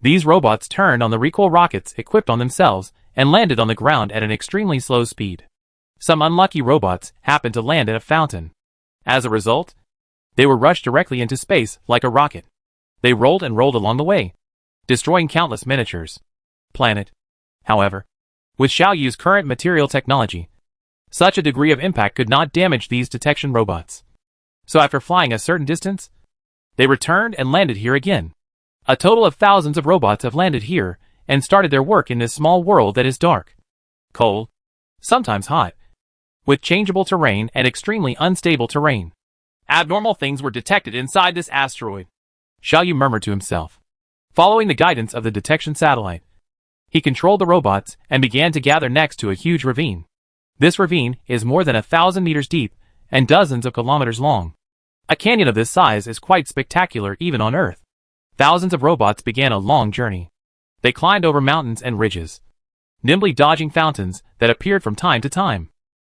these robots turned on the recoil rockets equipped on themselves and landed on the ground at an extremely slow speed. Some unlucky robots happened to land at a fountain. As a result, they were rushed directly into space like a rocket. They rolled and rolled along the way, destroying countless miniatures. Planet. However, with Xiao Yu's current material technology, such a degree of impact could not damage these detection robots. So after flying a certain distance, they returned and landed here again. A total of thousands of robots have landed here and started their work in this small world that is dark, cold, sometimes hot, with changeable terrain and extremely unstable terrain. Abnormal things were detected inside this asteroid, Xiao Yu murmured to himself. Following the guidance of the detection satellite, he controlled the robots and began to gather next to a huge ravine. This ravine is more than 1,000 meters deep and dozens of kilometers long. A canyon of this size is quite spectacular even on Earth. Thousands of robots began a long journey. They climbed over mountains and ridges, nimbly dodging fountains that appeared from time to time.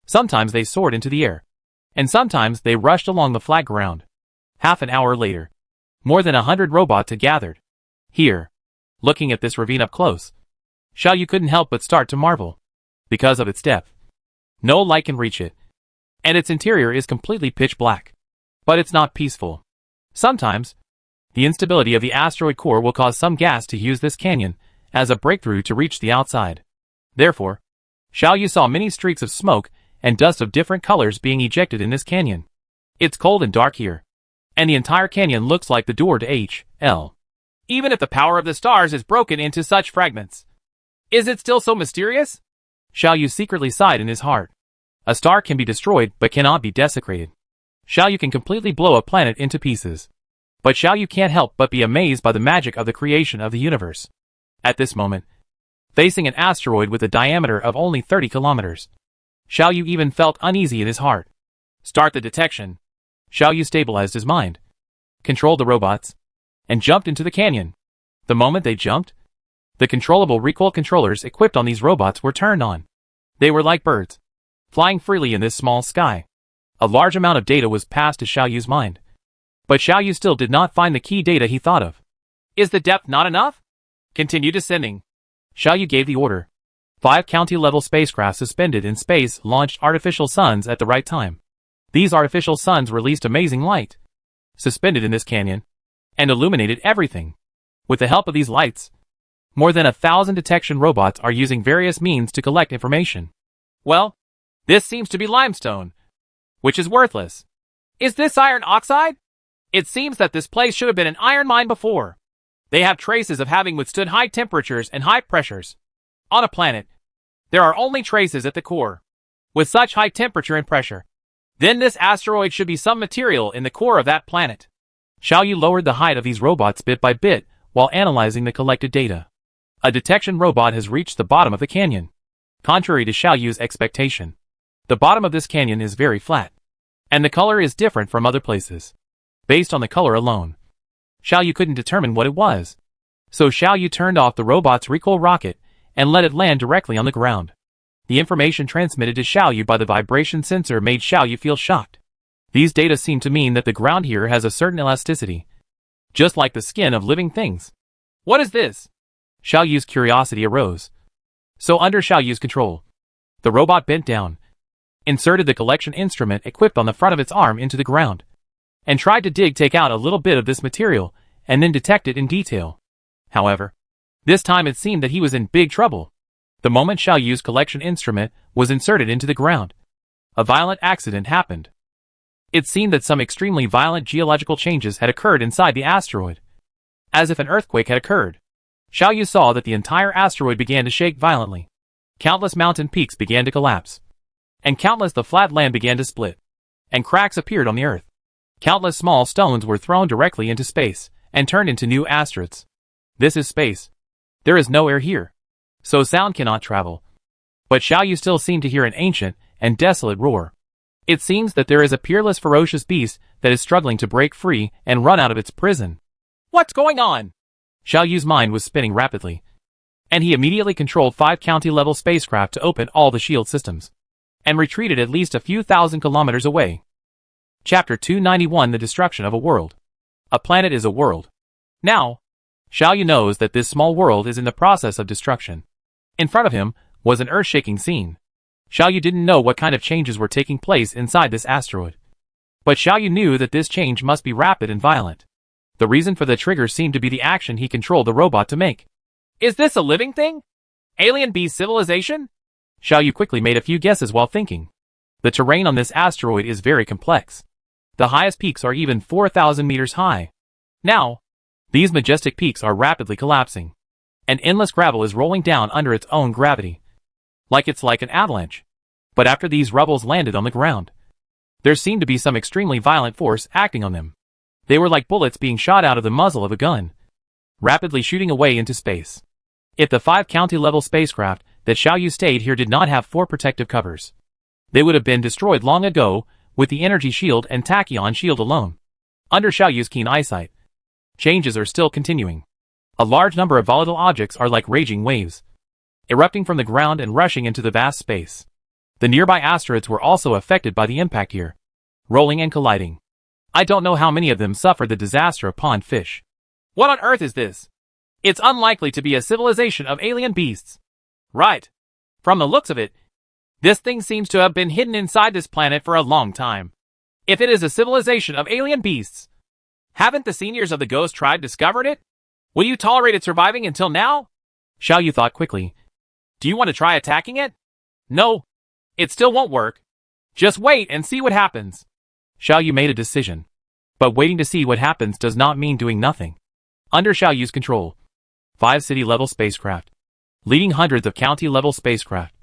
Sometimes they soared into the air, and sometimes they rushed along the flat ground. Half an hour later, more than 100 robots had gathered. Here, looking at this ravine up close, Xiao Yu couldn't help but start to marvel. Because of its depth, no light can reach it, and its interior is completely pitch black. But it's not peaceful. Sometimes, the instability of the asteroid core will cause some gas to use this canyon as a breakthrough to reach the outside. Therefore, Xiao Yu saw many streaks of smoke and dust of different colors being ejected in this canyon. It's cold and dark here, and the entire canyon looks like the door to H.L. Even if the power of the stars is broken into such fragments, is it still so mysterious? Xiao Yu secretly sighed in his heart. A star can be destroyed but cannot be desecrated. Xiao Yu can completely blow a planet into pieces. But Xiao Yu can't help but be amazed by the magic of the creation of the universe. At this moment, facing an asteroid with a diameter of only 30 kilometers, Xiao Yu even felt uneasy in his heart. Start the detection. Xiao Yu stabilized his mind, controlled the robots, and jumped into the canyon. The moment they jumped, the controllable recoil controllers equipped on these robots were turned on. They were like birds, flying freely in this small sky. A large amount of data was passed to Xiao Yu's mind. But Xiao Yu still did not find the key data he thought of. Is the depth not enough? Continue descending. Xiao Yu gave the order. 5 county-level spacecraft suspended in space launched artificial suns at the right time. These artificial suns released amazing light, suspended in this canyon, and illuminated everything. With the help of these lights, More than 1,000 detection robots are using various means to collect information. Well, this seems to be limestone, which is worthless. Is this iron oxide? It seems that this place should have been an iron mine before. They have traces of having withstood high temperatures and high pressures. On a planet, there are only traces at the core. With such high temperature and pressure, then this asteroid should be some material in the core of that planet. Xiaoyu lowered the height of these robots bit by bit while analyzing the collected data. A detection robot has reached the bottom of the canyon. Contrary to Xiaoyu's expectation, the bottom of this canyon is very flat, and the color is different from other places. Based on the color alone, Xiaoyu couldn't determine what it was. So Xiaoyu turned off the robot's recoil rocket and let it land directly on the ground. The information transmitted to Xiaoyu by the vibration sensor made Xiaoyu feel shocked. These data seem to mean that the ground here has a certain elasticity, just like the skin of living things. What is this? Xiaoyu's curiosity arose. So under Xiaoyu's control, the robot bent down, inserted the collection instrument equipped on the front of its arm into the ground, and tried to take out a little bit of this material and then detect it in detail. However, this time it seemed that he was in big trouble. The moment Xiaoyu's collection instrument was inserted into the ground, a violent accident happened. It seemed that some extremely violent geological changes had occurred inside the asteroid. As if an earthquake had occurred, Xiaoyu saw that the entire asteroid began to shake violently. Countless mountain peaks began to collapse, and countless the flat land began to split, and cracks appeared on the earth. Countless small stones were thrown directly into space and turned into new asteroids. This is space. There is no air here, so sound cannot travel. But Xiaoyu still seemed to hear an ancient and desolate roar. It seems that there is a peerless ferocious beast that is struggling to break free and run out of its prison. What's going on? Xiaoyu's mind was spinning rapidly, and he immediately controlled 5 county-level spacecraft to open all the shield systems, and retreated at least a few thousand kilometers away. Chapter 291: The Destruction of a World. A planet is a world. Now, Xiaoyu knows that this small world is in the process of destruction. In front of him was an earth-shaking scene. Xiaoyu didn't know what kind of changes were taking place inside this asteroid, but Xiaoyu knew that this change must be rapid and violent. The reason for the trigger seemed to be the action he controlled the robot to make. Is this a living thing? Alien beast civilization? Xiaoyu quickly made a few guesses while thinking. The terrain on this asteroid is very complex. The highest peaks are even 4,000 meters high. Now, these majestic peaks are rapidly collapsing, and endless gravel is rolling down under its own gravity. It's like an avalanche. But after these rubbles landed on the ground, there seemed to be some extremely violent force acting on them. They were like bullets being shot out of the muzzle of a gun, rapidly shooting away into space. If the 5 county-level spacecraft that Xiaoyu stayed here did not have 4 protective covers, they would have been destroyed long ago with the energy shield and tachyon shield alone. Under Xiaoyu's keen eyesight, changes are still continuing. A large number of volatile objects are like raging waves, erupting from the ground and rushing into the vast space. The nearby asteroids were also affected by the impact here, rolling and colliding. I don't know how many of them suffered the disaster of pond fish. What on earth is this? It's unlikely to be a civilization of alien beasts. Right. From the looks of it, this thing seems to have been hidden inside this planet for a long time. If it is a civilization of alien beasts, haven't the seniors of the Ghost Tribe discovered it? Will you tolerate it surviving until now? Xiaoyu thought quickly. Do you want to try attacking it? No. It still won't work. Just wait and see what happens. Xiaoyu made a decision. But waiting to see what happens does not mean doing nothing. Under Xiaoyu's control, 5 city-level spacecraft, leading hundreds of county-level spacecraft,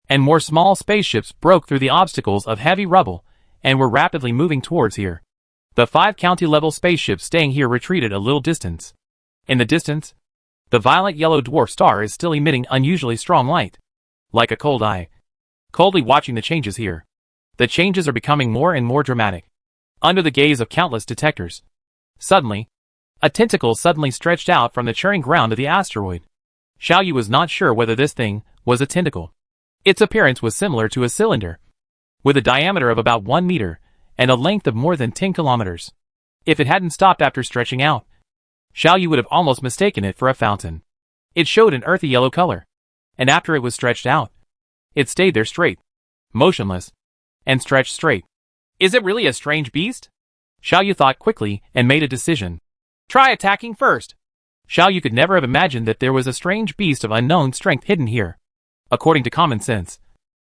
and more small spaceships broke through the obstacles of heavy rubble and were rapidly moving towards here. The 5 county-level spaceships staying here retreated a little distance. In the distance, the violet yellow dwarf star is still emitting unusually strong light, like a cold eye, coldly watching the changes here. The changes are becoming more and more dramatic, under the gaze of countless detectors. Suddenly, a tentacle suddenly stretched out from the churning ground of the asteroid. Xiaoyu was not sure whether this thing was a tentacle. Its appearance was similar to a cylinder, with a diameter of about 1 meter and a length of more than 10 kilometers. If it hadn't stopped after stretching out, Xiaoyu would have almost mistaken it for a fountain. It showed an earthy yellow color, and after it was stretched out, it stayed there straight, motionless, and stretched straight. Is it really a strange beast? Xiaoyu thought quickly and made a decision. Try attacking first. Xiao Yu could never have imagined that there was a strange beast of unknown strength hidden here. According to common sense,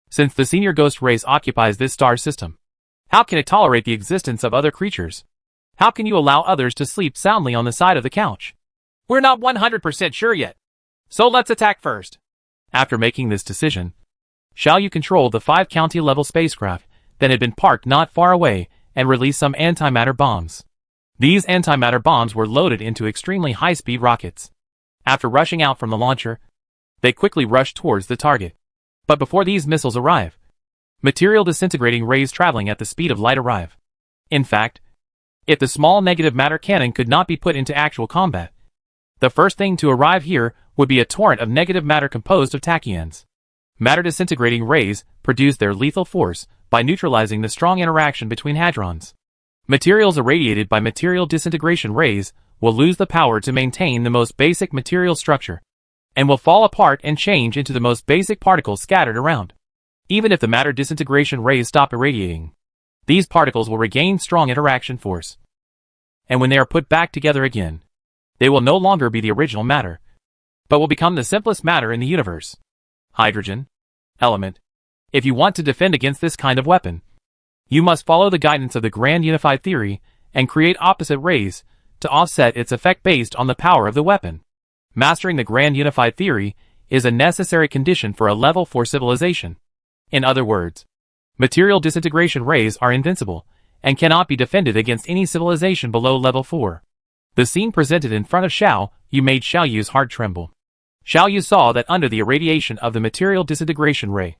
since the senior ghost race occupies this star system, how can it tolerate the existence of other creatures? How can you allow others to sleep soundly on the side of the couch? We're not 100% sure yet. So let's attack first. After making this decision, Xiao Yu controlled the 5 county-level spacecraft that had been parked not far away and released some antimatter bombs. These antimatter bombs were loaded into extremely high-speed rockets. After rushing out from the launcher, they quickly rushed towards the target. But before these missiles arrive, material disintegrating rays traveling at the speed of light arrive. In fact, if the small negative matter cannon could not be put into actual combat, the first thing to arrive here would be a torrent of negative matter composed of tachyons. Matter disintegrating rays produce their lethal force by neutralizing the strong interaction between hadrons. Materials irradiated by material disintegration rays will lose the power to maintain the most basic material structure, and will fall apart and change into the most basic particles scattered around. Even if the matter disintegration rays stop irradiating, these particles will regain strong interaction force. And when they are put back together again, they will no longer be the original matter, but will become the simplest matter in the universe. Hydrogen element. If you want to defend against this kind of weapon, you must follow the guidance of the Grand Unified Theory and create opposite rays to offset its effect based on the power of the weapon. Mastering the Grand Unified Theory is a necessary condition for a level 4 civilization. In other words, material disintegration rays are invincible and cannot be defended against any civilization below level 4. The scene presented in front of Xiao Yu made Xiao Yu's heart tremble. Xiao Yu saw that under the irradiation of the material disintegration ray,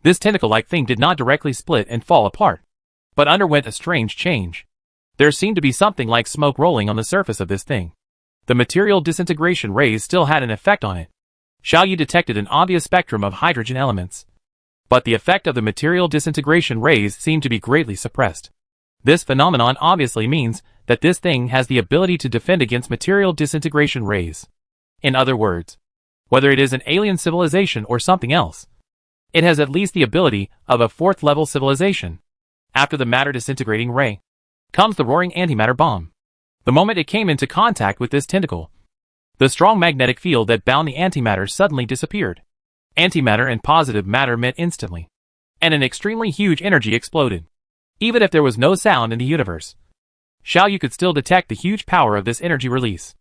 this tentacle-like thing did not directly split and fall apart, but underwent a strange change. There seemed to be something like smoke rolling on the surface of this thing. The material disintegration rays still had an effect on it. Xiao Yu detected an obvious spectrum of hydrogen elements, but the effect of the material disintegration rays seemed to be greatly suppressed. This phenomenon obviously means that this thing has the ability to defend against material disintegration rays. In other words, whether it is an alien civilization or something else, it has at least the ability of a 4th level civilization. After the matter disintegrating ray comes the roaring antimatter bomb. The moment it came into contact with this tentacle, the strong magnetic field that bound the antimatter suddenly disappeared. Antimatter and positive matter met instantly, and an extremely huge energy exploded. Even if there was no sound in the universe, Xiao Yu could still detect the huge power of this energy release.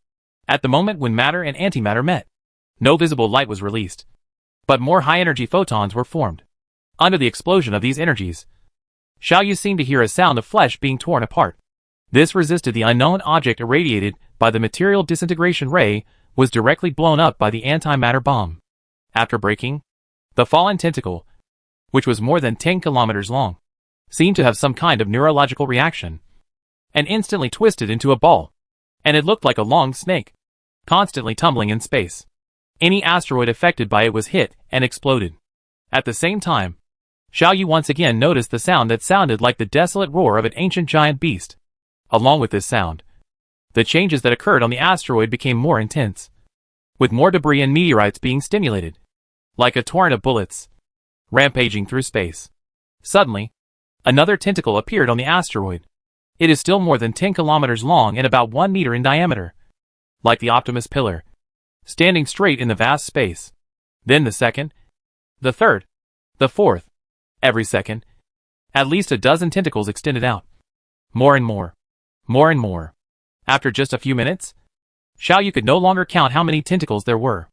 At the moment when matter and antimatter met, no visible light was released, but more high-energy photons were formed. Under the explosion of these energies, Xiao Yu seemed to hear a sound of flesh being torn apart. This resisted the unknown object irradiated by the material disintegration ray was directly blown up by the antimatter bomb. After breaking, the fallen tentacle, which was more than 10 kilometers long, seemed to have some kind of neurological reaction, and instantly twisted into a ball, and it looked like a long snake, constantly tumbling in space. Any asteroid affected by it was hit and exploded. At the same time, Xiao Yu once again noticed the sound that sounded like the desolate roar of an ancient giant beast. Along with this sound, the changes that occurred on the asteroid became more intense, with more debris and meteorites being stimulated, like a torrent of bullets, rampaging through space. Suddenly, another tentacle appeared on the asteroid. It is still more than 10 kilometers long and about 1 meter in diameter, like the Optimus pillar, standing straight in the vast space. Then the second, the third, the fourth. Every second, at least a dozen tentacles extended out. More and more. More and more. After just a few minutes, Xiao Yu could no longer count how many tentacles there were.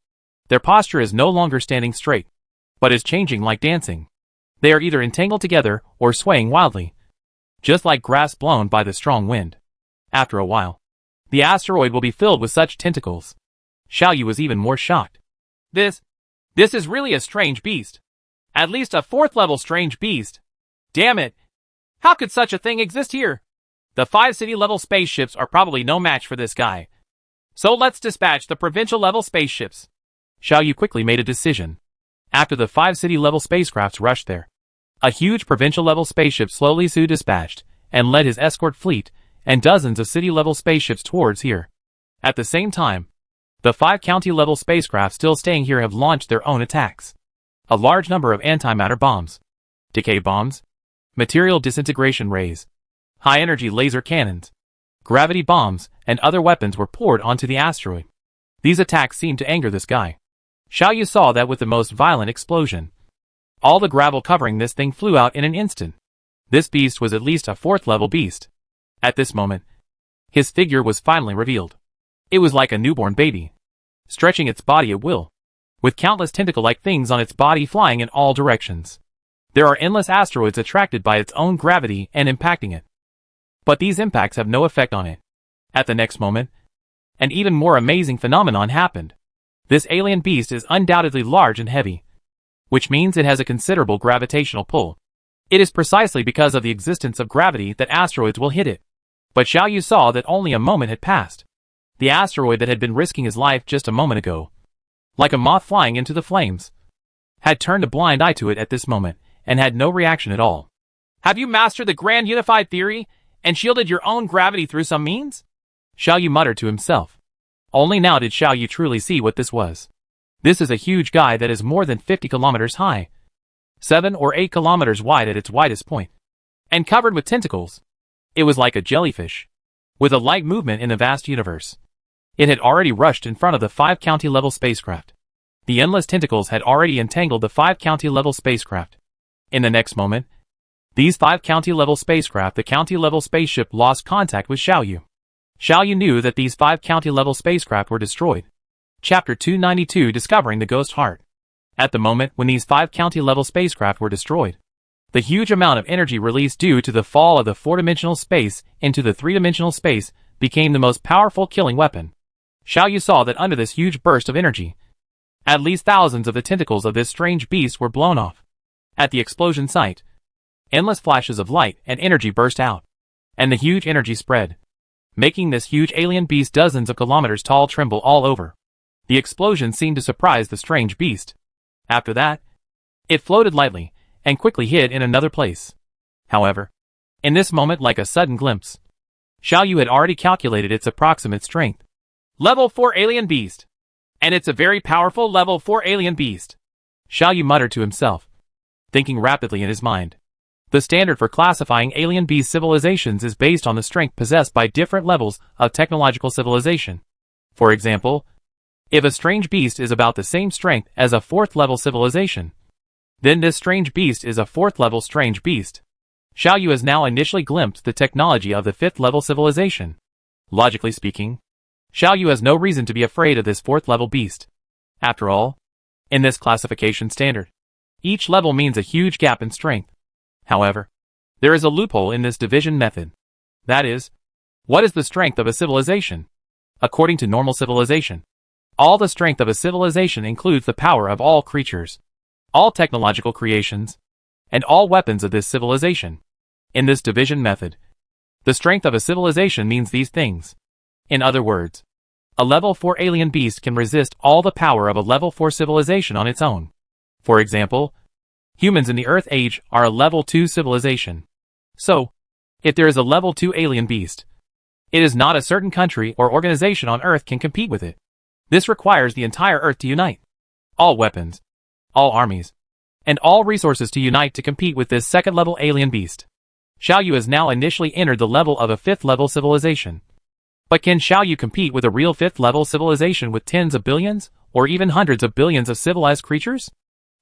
Their posture is no longer standing straight, but is changing like dancing. They are either entangled together or swaying wildly, just like grass blown by the strong wind. After a while, the asteroid will be filled with such tentacles. Xiao Yu was even more shocked. This is really a strange beast. At least a 4th level strange beast. Damn it. How could such a thing exist here? The 5 city-level spaceships are probably no match for this guy. So let's dispatch the provincial-level spaceships. Xiao Yu quickly made a decision. After the 5 city-level spacecrafts rushed there, a huge provincial-level spaceship slowly dispatched and led his escort fleet and dozens of city-level spaceships towards here. At the same time, the 5 county-level spacecraft still staying here have launched their own attacks. A large number of antimatter bombs, decay bombs, material disintegration rays, high-energy laser cannons, gravity bombs, and other weapons were poured onto the asteroid. These attacks seemed to anger this guy. Xiaoyu saw that with the most violent explosion. All the gravel covering this thing flew out in an instant. This beast was at least a 4th level beast. At this moment, his figure was finally revealed. It was like a newborn baby, stretching its body at will, with countless tentacle-like things on its body flying in all directions. There are endless asteroids attracted by its own gravity and impacting it. But these impacts have no effect on it. At the next moment, an even more amazing phenomenon happened. This alien beast is undoubtedly large and heavy, which means it has a considerable gravitational pull. It is precisely because of the existence of gravity that asteroids will hit it. But Xiaoyu saw that only a moment had passed. The asteroid that had been risking his life just a moment ago, like a moth flying into the flames, had turned a blind eye to it at this moment, and had no reaction at all. Have you mastered the grand unified theory, and shielded your own gravity through some means? Xiaoyu muttered to himself. Only now did Xiaoyu truly see what this was. This is a huge guy that is more than 50 kilometers high, 7 or 8 kilometers wide at its widest point, and covered with tentacles. It was like a jellyfish, with a light movement in the vast universe. It had already rushed in front of the 5 county-level spacecraft. The endless tentacles had already entangled the 5 county-level spacecraft. In the next moment, these 5 county-level spacecraft, the county-level spaceship, lost contact with Xiaoyu. Xiaoyu knew that these 5 county-level spacecraft were destroyed. Chapter 292, Discovering the Ghost Heart. At the moment when these 5 county-level spacecraft were destroyed, the huge amount of energy released due to the fall of the 4-dimensional space into the 3-dimensional space became the most powerful killing weapon. Xiaoyu saw that under this huge burst of energy, at least thousands of the tentacles of this strange beast were blown off. At the explosion site, endless flashes of light and energy burst out, and the huge energy spread, making this huge alien beast dozens of kilometers tall tremble all over. The explosion seemed to surprise the strange beast. After that, it floated lightly, and quickly hid in another place. However, in this moment, like a sudden glimpse, Xiaoyu had already calculated its approximate strength. Level 4 alien beast. And it's a very powerful level 4 alien beast. Xiaoyu muttered to himself, thinking rapidly in his mind. The standard for classifying alien beast civilizations is based on the strength possessed by different levels of technological civilization. For example, if a strange beast is about the same strength as a 4th level civilization, then this strange beast is a 4th level strange beast. Xiaoyu has now initially glimpsed the technology of the 5th level civilization. Logically speaking, Xiaoyu has no reason to be afraid of this 4th level beast. After all, in this classification standard, each level means a huge gap in strength. However, there is a loophole in this division method. That is, what is the strength of a civilization? According to normal civilization, all the strength of a civilization includes the power of all creatures, all technological creations, and all weapons of this civilization. In this division method, the strength of a civilization means these things. In other words, a level 4 alien beast can resist all the power of a level 4 civilization on its own. For example, humans in the Earth Age are a level 2 civilization. So, if there is a level 2 alien beast, it is not a certain country or organization on Earth can compete with it. This requires the entire Earth to unite. All weapons, all armies, and all resources to unite to compete with this 2nd level alien beast. Xiaoyu has now initially entered the level of a 5th level civilization. But can Xiaoyu compete with a real 5th level civilization with tens of billions, or even hundreds of billions of civilized creatures?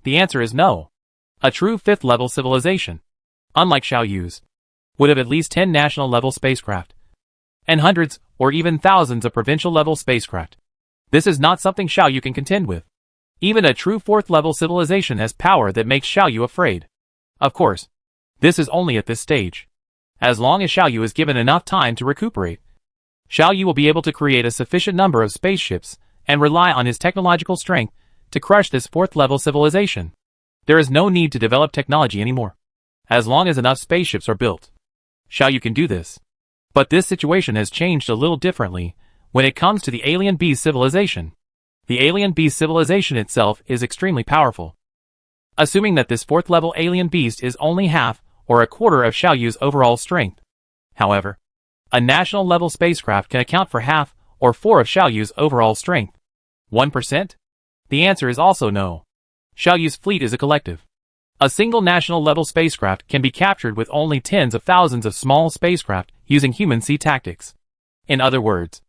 The answer is no. A true 5th level civilization, unlike Xiaoyu's, would have at least 10 national level spacecraft, and hundreds or even thousands of provincial level spacecraft. This is not something Xiaoyu can contend with. Even a true 4th level civilization has power that makes Xiaoyu afraid. Of course, this is only at this stage. As long as Xiaoyu is given enough time to recuperate, Xiaoyu will be able to create a sufficient number of spaceships and rely on his technological strength to crush this 4th level civilization. There is no need to develop technology anymore. As long as enough spaceships are built, Xiaoyu can do this. But this situation has changed a little differently when it comes to the alien beast civilization. The alien beast civilization itself is extremely powerful. Assuming that this 4th level alien beast is only half or a quarter of Xiaoyu's overall strength. However, a national level spacecraft can account for half or 4 of Xiaoyu's overall strength. 1%? The answer is also no. Xiaoyu's fleet is a collective. A single national level spacecraft can be captured with only tens of thousands of small spacecraft using human sea tactics. In other words,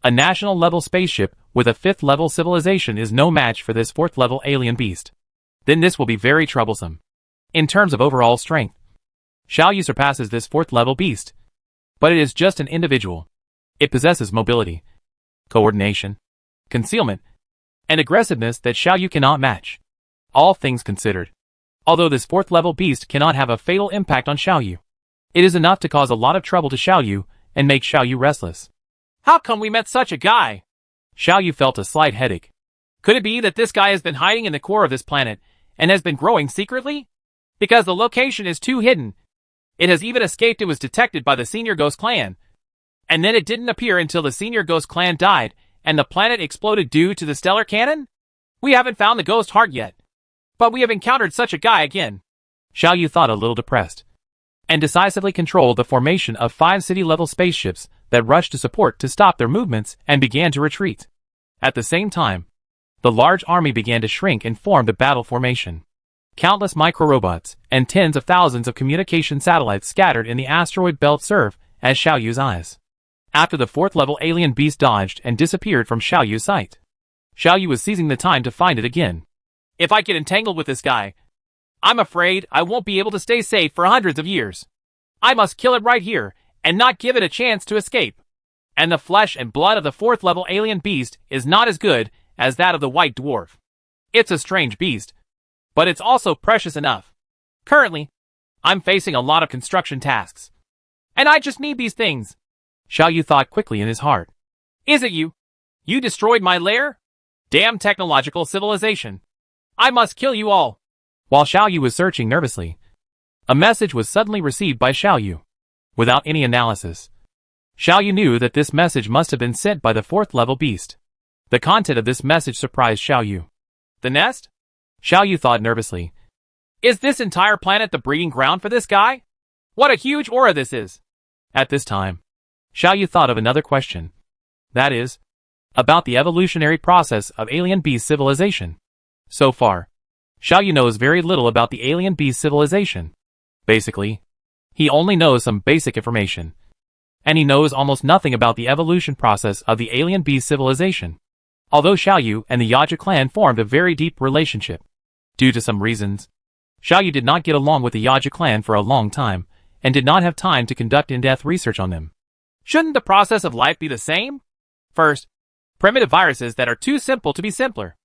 A national-level spaceship with a 5th-level civilization is no match for this 4th-level alien beast. Then this will be very troublesome. In terms of overall strength, Xiaoyu surpasses this 4th-level beast. But it is just an individual. It possesses mobility, coordination, concealment, and aggressiveness that Xiaoyu cannot match. All things considered, although this 4th-level beast cannot have a fatal impact on Xiaoyu, it is enough to cause a lot of trouble to Xiaoyu and make Xiaoyu restless. How come we met such a guy? Xiaoyu felt a slight headache. Could it be that this guy has been hiding in the core of this planet and has been growing secretly? Because the location is too hidden. It has even escaped. It was detected by the Senior Ghost Clan. And then it didn't appear until the Senior Ghost Clan died and the planet exploded due to the stellar cannon? We haven't found the Ghost Heart yet. But we have encountered such a guy again. Xiaoyu thought a little depressed, and decisively controlled the formation of 5 city-level spaceships that rushed to support to stop their movements and began to retreat. At the same time, the large army began to shrink and formed a battle formation. Countless microrobots and tens of thousands of communication satellites scattered in the asteroid belt serve as Xiaoyu's eyes. After the 4th-level alien beast dodged and disappeared from Xiaoyu's sight, Xiaoyu was seizing the time to find it again. If I get entangled with this guy, I'm afraid I won't be able to stay safe for hundreds of years. I must kill it right here and not give it a chance to escape. And the flesh and blood of the 4th-level alien beast is not as good as that of the white dwarf. It's a strange beast, but it's also precious enough. Currently, I'm facing a lot of construction tasks, and I just need these things. Xiaoyu thought quickly in his heart. Is it you? You destroyed my lair? Damn technological civilization. I must kill you all. While Xiaoyu was searching nervously, a message was suddenly received by Xiaoyu. Without any analysis, Xiaoyu knew that this message must have been sent by the 4th-level beast. The content of this message surprised Xiaoyu. The nest? Xiaoyu thought nervously. Is this entire planet the breeding ground for this guy? What a huge aura this is. At this time, Xiaoyu thought of another question. That is, about the evolutionary process of alien beast civilization. So far, Xiaoyu knows very little about the alien beast civilization. Basically, he only knows some basic information. And he knows almost nothing about the evolution process of the alien beast civilization. Although Xiaoyu and the Yaja clan formed a very deep relationship, due to some reasons, Xiaoyu did not get along with the Yaja clan for a long time, and did not have time to conduct in-depth research on them. Shouldn't the process of life be the same? First, primitive viruses that are too simple to be simpler.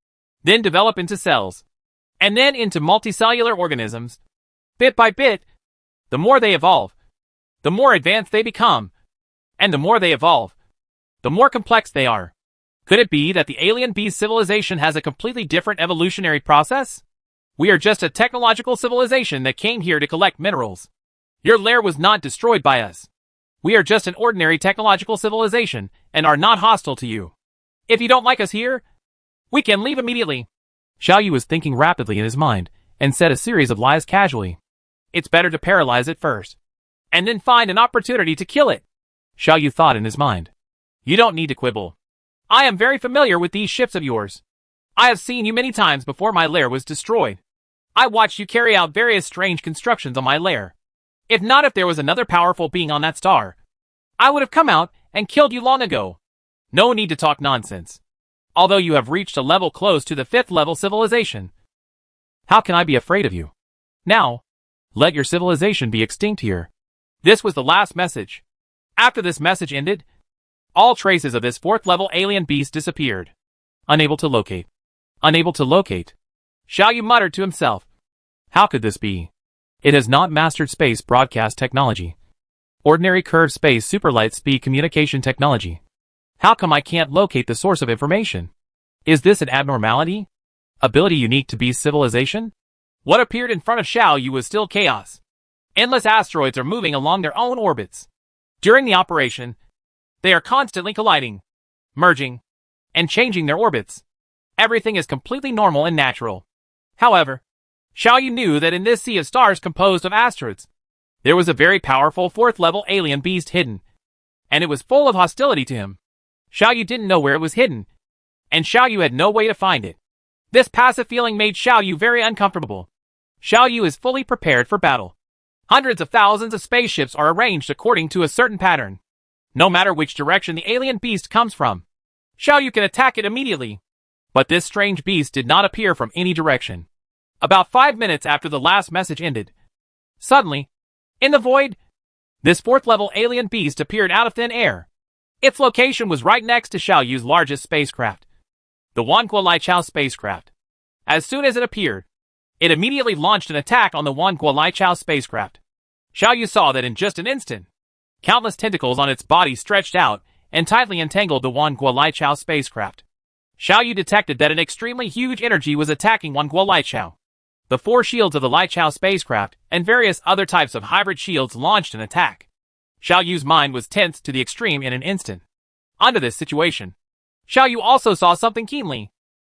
Then develop into cells. And then into multicellular organisms. Bit by bit, the more they evolve, the more advanced they become. And the more they evolve, the more complex they are. Could it be that the alien beast civilization has a completely different evolutionary process? We are just a technological civilization that came here to collect minerals. Your lair was not destroyed by us. We are just an ordinary technological civilization and are not hostile to you. If you don't like us here, we can leave immediately. Xiaoyu was thinking rapidly in his mind and said a series of lies casually. It's better to paralyze it first, and then find an opportunity to kill it. Xiaoyu thought in his mind. You don't need to quibble. I am very familiar with these ships of yours. I have seen you many times before my lair was destroyed. I watched you carry out various strange constructions on my lair. If there was another powerful being on that star, I would have come out and killed you long ago. No need to talk nonsense. Although you have reached a level close to the 5th-level civilization, how can I be afraid of you? Now, let your civilization be extinct here. This was the last message. After this message ended, all traces of this 4th-level alien beast disappeared. Unable to locate. Unable to locate. Xiaoyu muttered to himself. How could this be? It has not mastered space broadcast technology. Ordinary curved space superlight speed communication technology. How come I can't locate the source of information? Is this an abnormality? Ability unique to beast civilization? What appeared in front of Xiaoyu was still chaos. Endless asteroids are moving along their own orbits. During the operation, they are constantly colliding, merging, and changing their orbits. Everything is completely normal and natural. However, Xiaoyu knew that in this sea of stars composed of asteroids, there was a very powerful 4th-level alien beast hidden, and it was full of hostility to him. Xiaoyu didn't know where it was hidden, and Xiaoyu had no way to find it. This passive feeling made Xiaoyu very uncomfortable. Xiaoyu is fully prepared for battle. Hundreds of thousands of spaceships are arranged according to a certain pattern. No matter which direction the alien beast comes from, Xiaoyu can attack it immediately. But this strange beast did not appear from any direction. About 5 minutes after the last message ended, suddenly, in the void, this 4th-level alien beast appeared out of thin air. Its location was right next to Xiaoyu's largest spacecraft, the Wanguo Lichao spacecraft. As soon as it appeared, it immediately launched an attack on the Wanguo Lichao spacecraft. Xiaoyu saw that in just an instant, countless tentacles on its body stretched out and tightly entangled the Wanguo Lichao spacecraft. Xiaoyu detected that an extremely huge energy was attacking Wanguo Lichao. The 4 shields of the Lichao spacecraft and various other types of hybrid shields launched an attack. Xiaoyu's mind was tensed to the extreme in an instant. Under this situation, Xiaoyu also saw something keenly.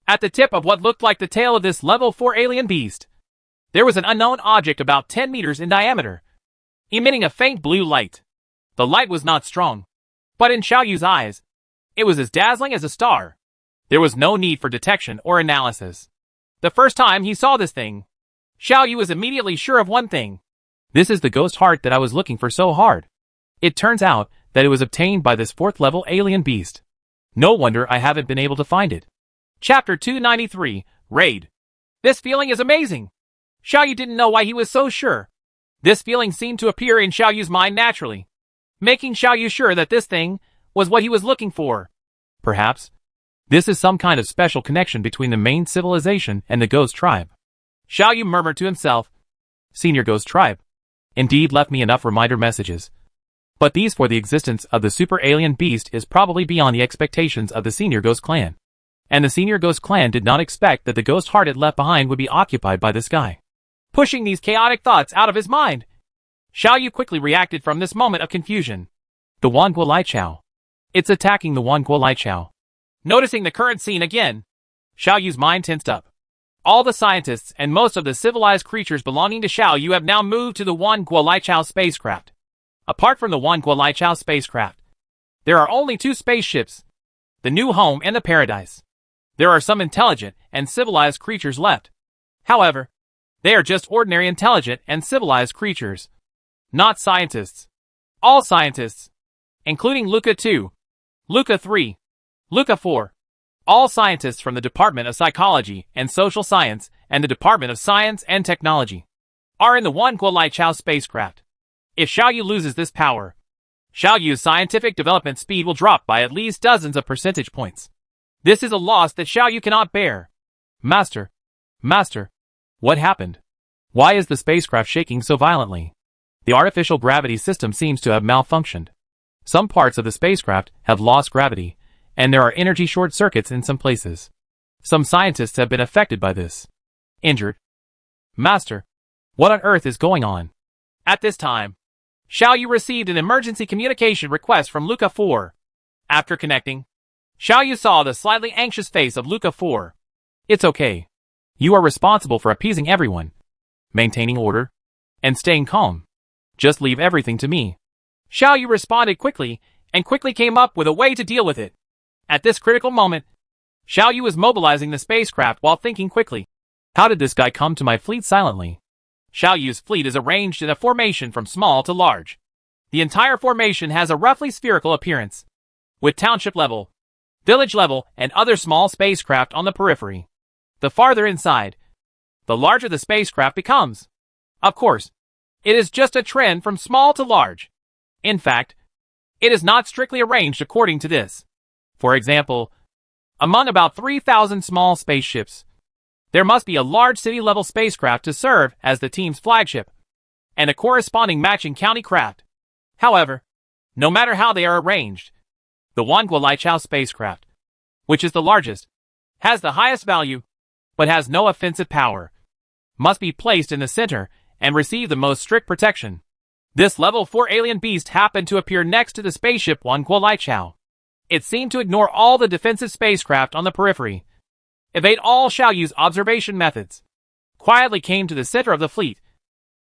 At the tip of what looked like the tail of this level 4 alien beast, there was an unknown object about 10 meters in diameter, emitting a faint blue light. The light was not strong, but in Xiaoyu's eyes, it was as dazzling as a star. There was no need for detection or analysis. The first time he saw this thing, Xiaoyu was immediately sure of one thing. This is the ghost heart that I was looking for so hard. It turns out that it was obtained by this 4th-level alien beast. No wonder I haven't been able to find it. Chapter 293, Raid. This feeling is amazing. Xiaoyu didn't know why he was so sure. This feeling seemed to appear in Xiaoyu's mind naturally, making Xiaoyu sure that this thing was what he was looking for. Perhaps this is some kind of special connection between the main civilization and the ghost tribe. Xiaoyu murmured to himself. Senior Ghost Tribe indeed left me enough reminder messages. But these for the existence of the super alien beast is probably beyond the expectations of the Senior Ghost Clan. And the Senior Ghost Clan did not expect that the ghost heart it left behind would be occupied by this guy. Pushing these chaotic thoughts out of his mind, Xiaoyu quickly reacted from this moment of confusion. The Wanguo Lichao. It's attacking the Wanguo Lichao. Noticing the current scene again, Xiaoyu's mind tensed up. All the scientists and most of the civilized creatures belonging to Xiaoyu have now moved to the Wanguo Lichao spacecraft. Apart from the Wanguo Lichao spacecraft, there are only 2 spaceships, the New Home and the Paradise. There are some intelligent and civilized creatures left. However, they are just ordinary intelligent and civilized creatures, not scientists. All scientists, including Luca 2, Luca 3, Luca 4, all scientists from the Department of Psychology and Social Science and the Department of Science and Technology, are in the Wanguo Lichao spacecraft. If Xiaoyu loses this power, Xiaoyu's scientific development speed will drop by at least dozens of percentage points. This is a loss that Xiaoyu cannot bear. Master, what happened? Why is the spacecraft shaking so violently? The artificial gravity system seems to have malfunctioned. Some parts of the spacecraft have lost gravity, and there are energy short circuits in some places. Some scientists have been affected by this. Injured. Master, what on earth is going on? At this time, Xiaoyu received an emergency communication request from Luca 4. After connecting, Xiaoyu saw the slightly anxious face of Luca 4. It's okay. You are responsible for appeasing everyone, maintaining order, and staying calm. Just leave everything to me. Xiaoyu responded quickly, and quickly came up with a way to deal with it. At this critical moment, Xiaoyu was mobilizing the spacecraft while thinking quickly. How did this guy come to my fleet silently? Xiaoyu's fleet is arranged in a formation from small to large. The entire formation has a roughly spherical appearance, with township level, village level, and other small spacecraft on the periphery. The farther inside, the larger the spacecraft becomes. Of course, it is just a trend from small to large. In fact, it is not strictly arranged according to this. For example, among about 3,000 small spaceships, there must be a large city-level spacecraft to serve as the team's flagship, and a corresponding matching county craft. However, no matter how they are arranged, the Wanguo Lichao spacecraft, which is the largest, has the highest value, but has no offensive power, must be placed in the center and receive the most strict protection. This level 4 alien beast happened to appear next to the spaceship Wanguo Lichao. It seemed to ignore all the defensive spacecraft on the periphery, evade all Xiaoyu's observation methods, quietly came to the center of the fleet,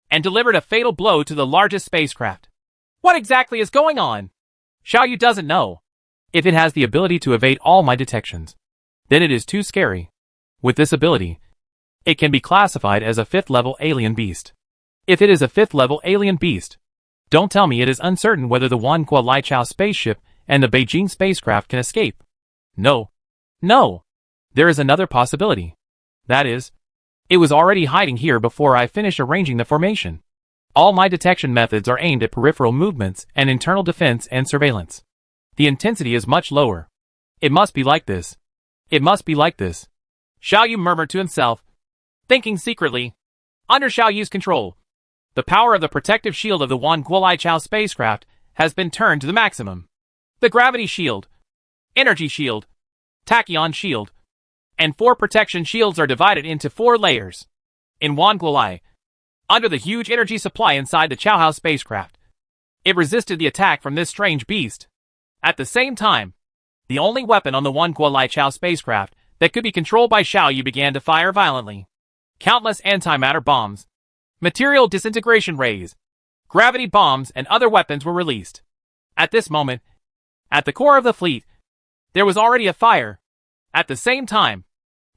and delivered a fatal blow to the largest spacecraft. What exactly is going on? Xiaoyu doesn't know. If it has the ability to evade all my detections, then it is too scary. With this ability, it can be classified as a 5th level alien beast. If it is a 5th level alien beast, Don't tell me it is uncertain whether the Wanhua Lichao spaceship and the Beijing spacecraft can escape. No. No. There is another possibility. That is, it was already hiding here before I finished arranging the formation. All my detection methods are aimed at peripheral movements and internal defense and surveillance. The intensity is much lower. It must be like this. It must be like this. Xiao Yu murmured to himself, thinking secretly. Under Xiao Yu's control, the power of the protective shield of the Wanhua Lichao spacecraft has been turned to the maximum. The gravity shield, energy shield, tachyon shield, and 4 protection shields are divided into 4 layers. In Wanhua, under the huge energy supply inside the Taihao spacecraft, it resisted the attack from this strange beast. At the same time, the only weapon on the Wanhua Lichao spacecraft that could be controlled by Xiao Yu began to fire violently. Countless antimatter bombs, material disintegration rays, gravity bombs, and other weapons were released. At this moment, at the core of the fleet, there was already a fire. At the same time,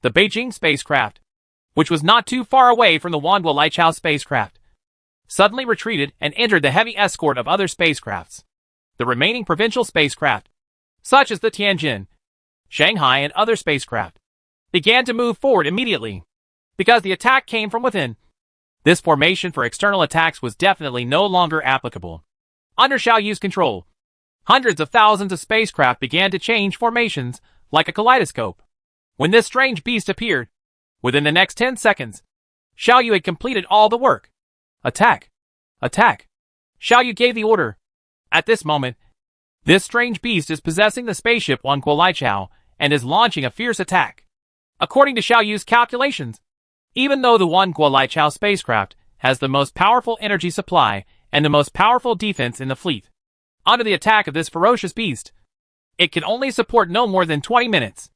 the Beijing spacecraft, which was not too far away from the Wanhua Lichao spacecraft, suddenly retreated and entered the heavy escort of other spacecrafts. The remaining provincial spacecraft, such as the Tianjin, Shanghai, and other spacecraft, began to move forward immediately, because the attack came from within. This formation for external attacks was definitely no longer applicable. Under Xiao Yu's control, hundreds of thousands of spacecraft began to change formations like a kaleidoscope. When this strange beast appeared, within the next 10 seconds, Xiao Yu had completed all the work. Attack! Attack! Xiao Yu gave the order. At this moment, this strange beast is possessing the spaceship Wanhua Lichao and is launching a fierce attack. According to Xiao Yu's calculations, even though the Wanhua Lichao spacecraft has the most powerful energy supply and the most powerful defense in the fleet, under the attack of this ferocious beast, it can only support no more than 20 minutes.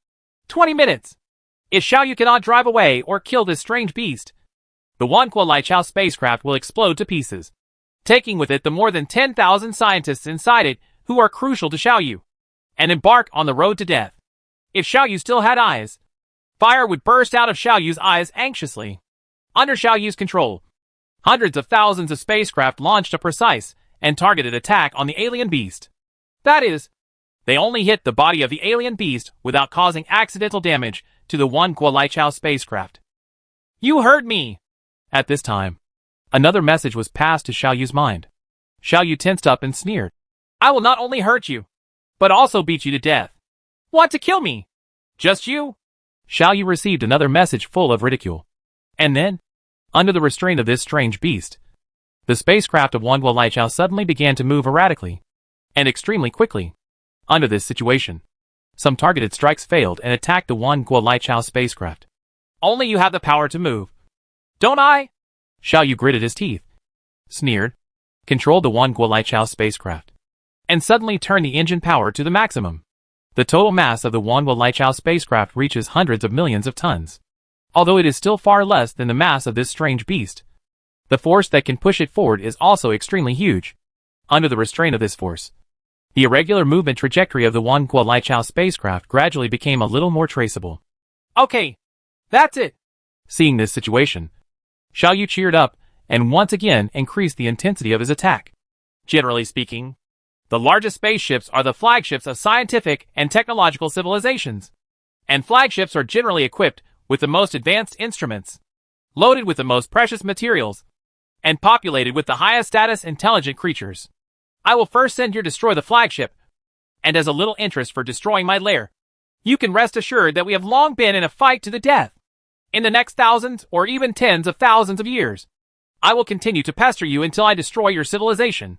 20 minutes! If Xiao Yu cannot drive away or kill this strange beast, the Wanhua Lichao spacecraft will explode to pieces, taking with it the more than 10,000 scientists inside it who are crucial to Xiao Yu, and embark on the road to death. If Xiao Yu still had eyes, fire would burst out of Xiao Yu's eyes anxiously. Under Xiao Yu's control, hundreds of thousands of spacecraft launched a precise and targeted attack on the alien beast. That is, they only hit the body of the alien beast without causing accidental damage to the Wanhua Lichao spacecraft. You heard me! At this time, another message was passed to Xiao Yu's mind. Xiao Yu tensed up and sneered. I will not only hurt you, but also beat you to death. Want to kill me? Just you? Xiao Yu received another message full of ridicule. And then, under the restraint of this strange beast, the spacecraft of Wanhua Lichao suddenly began to move erratically and extremely quickly. Under this situation, some targeted strikes failed and attacked the Wanhua Lichao spacecraft. Only you have the power to move. Don't I? Xiao Yu gritted his teeth, sneered, controlled the Wanhua Lichao spacecraft, and suddenly turned the engine power to the maximum. The total mass of the Wanhua Lichao spacecraft reaches hundreds of millions of tons. Although it is still far less than the mass of this strange beast, the force that can push it forward is also extremely huge. Under the restraint of this force, the irregular movement trajectory of the Wanhua Lichao spacecraft gradually became a little more traceable. Okay, that's it. Seeing this situation, Xiao Yu cheered up and once again increased the intensity of his attack. Generally speaking, the largest spaceships are the flagships of scientific and technological civilizations, and flagships are generally equipped with the most advanced instruments, loaded with the most precious materials, and populated with the highest status intelligent creatures. I will first send you to destroy the flagship, and as a little interest for destroying my lair, you can rest assured that we have long been in a fight to the death. In the next thousands or even tens of thousands of years, I will continue to pester you until I destroy your civilization.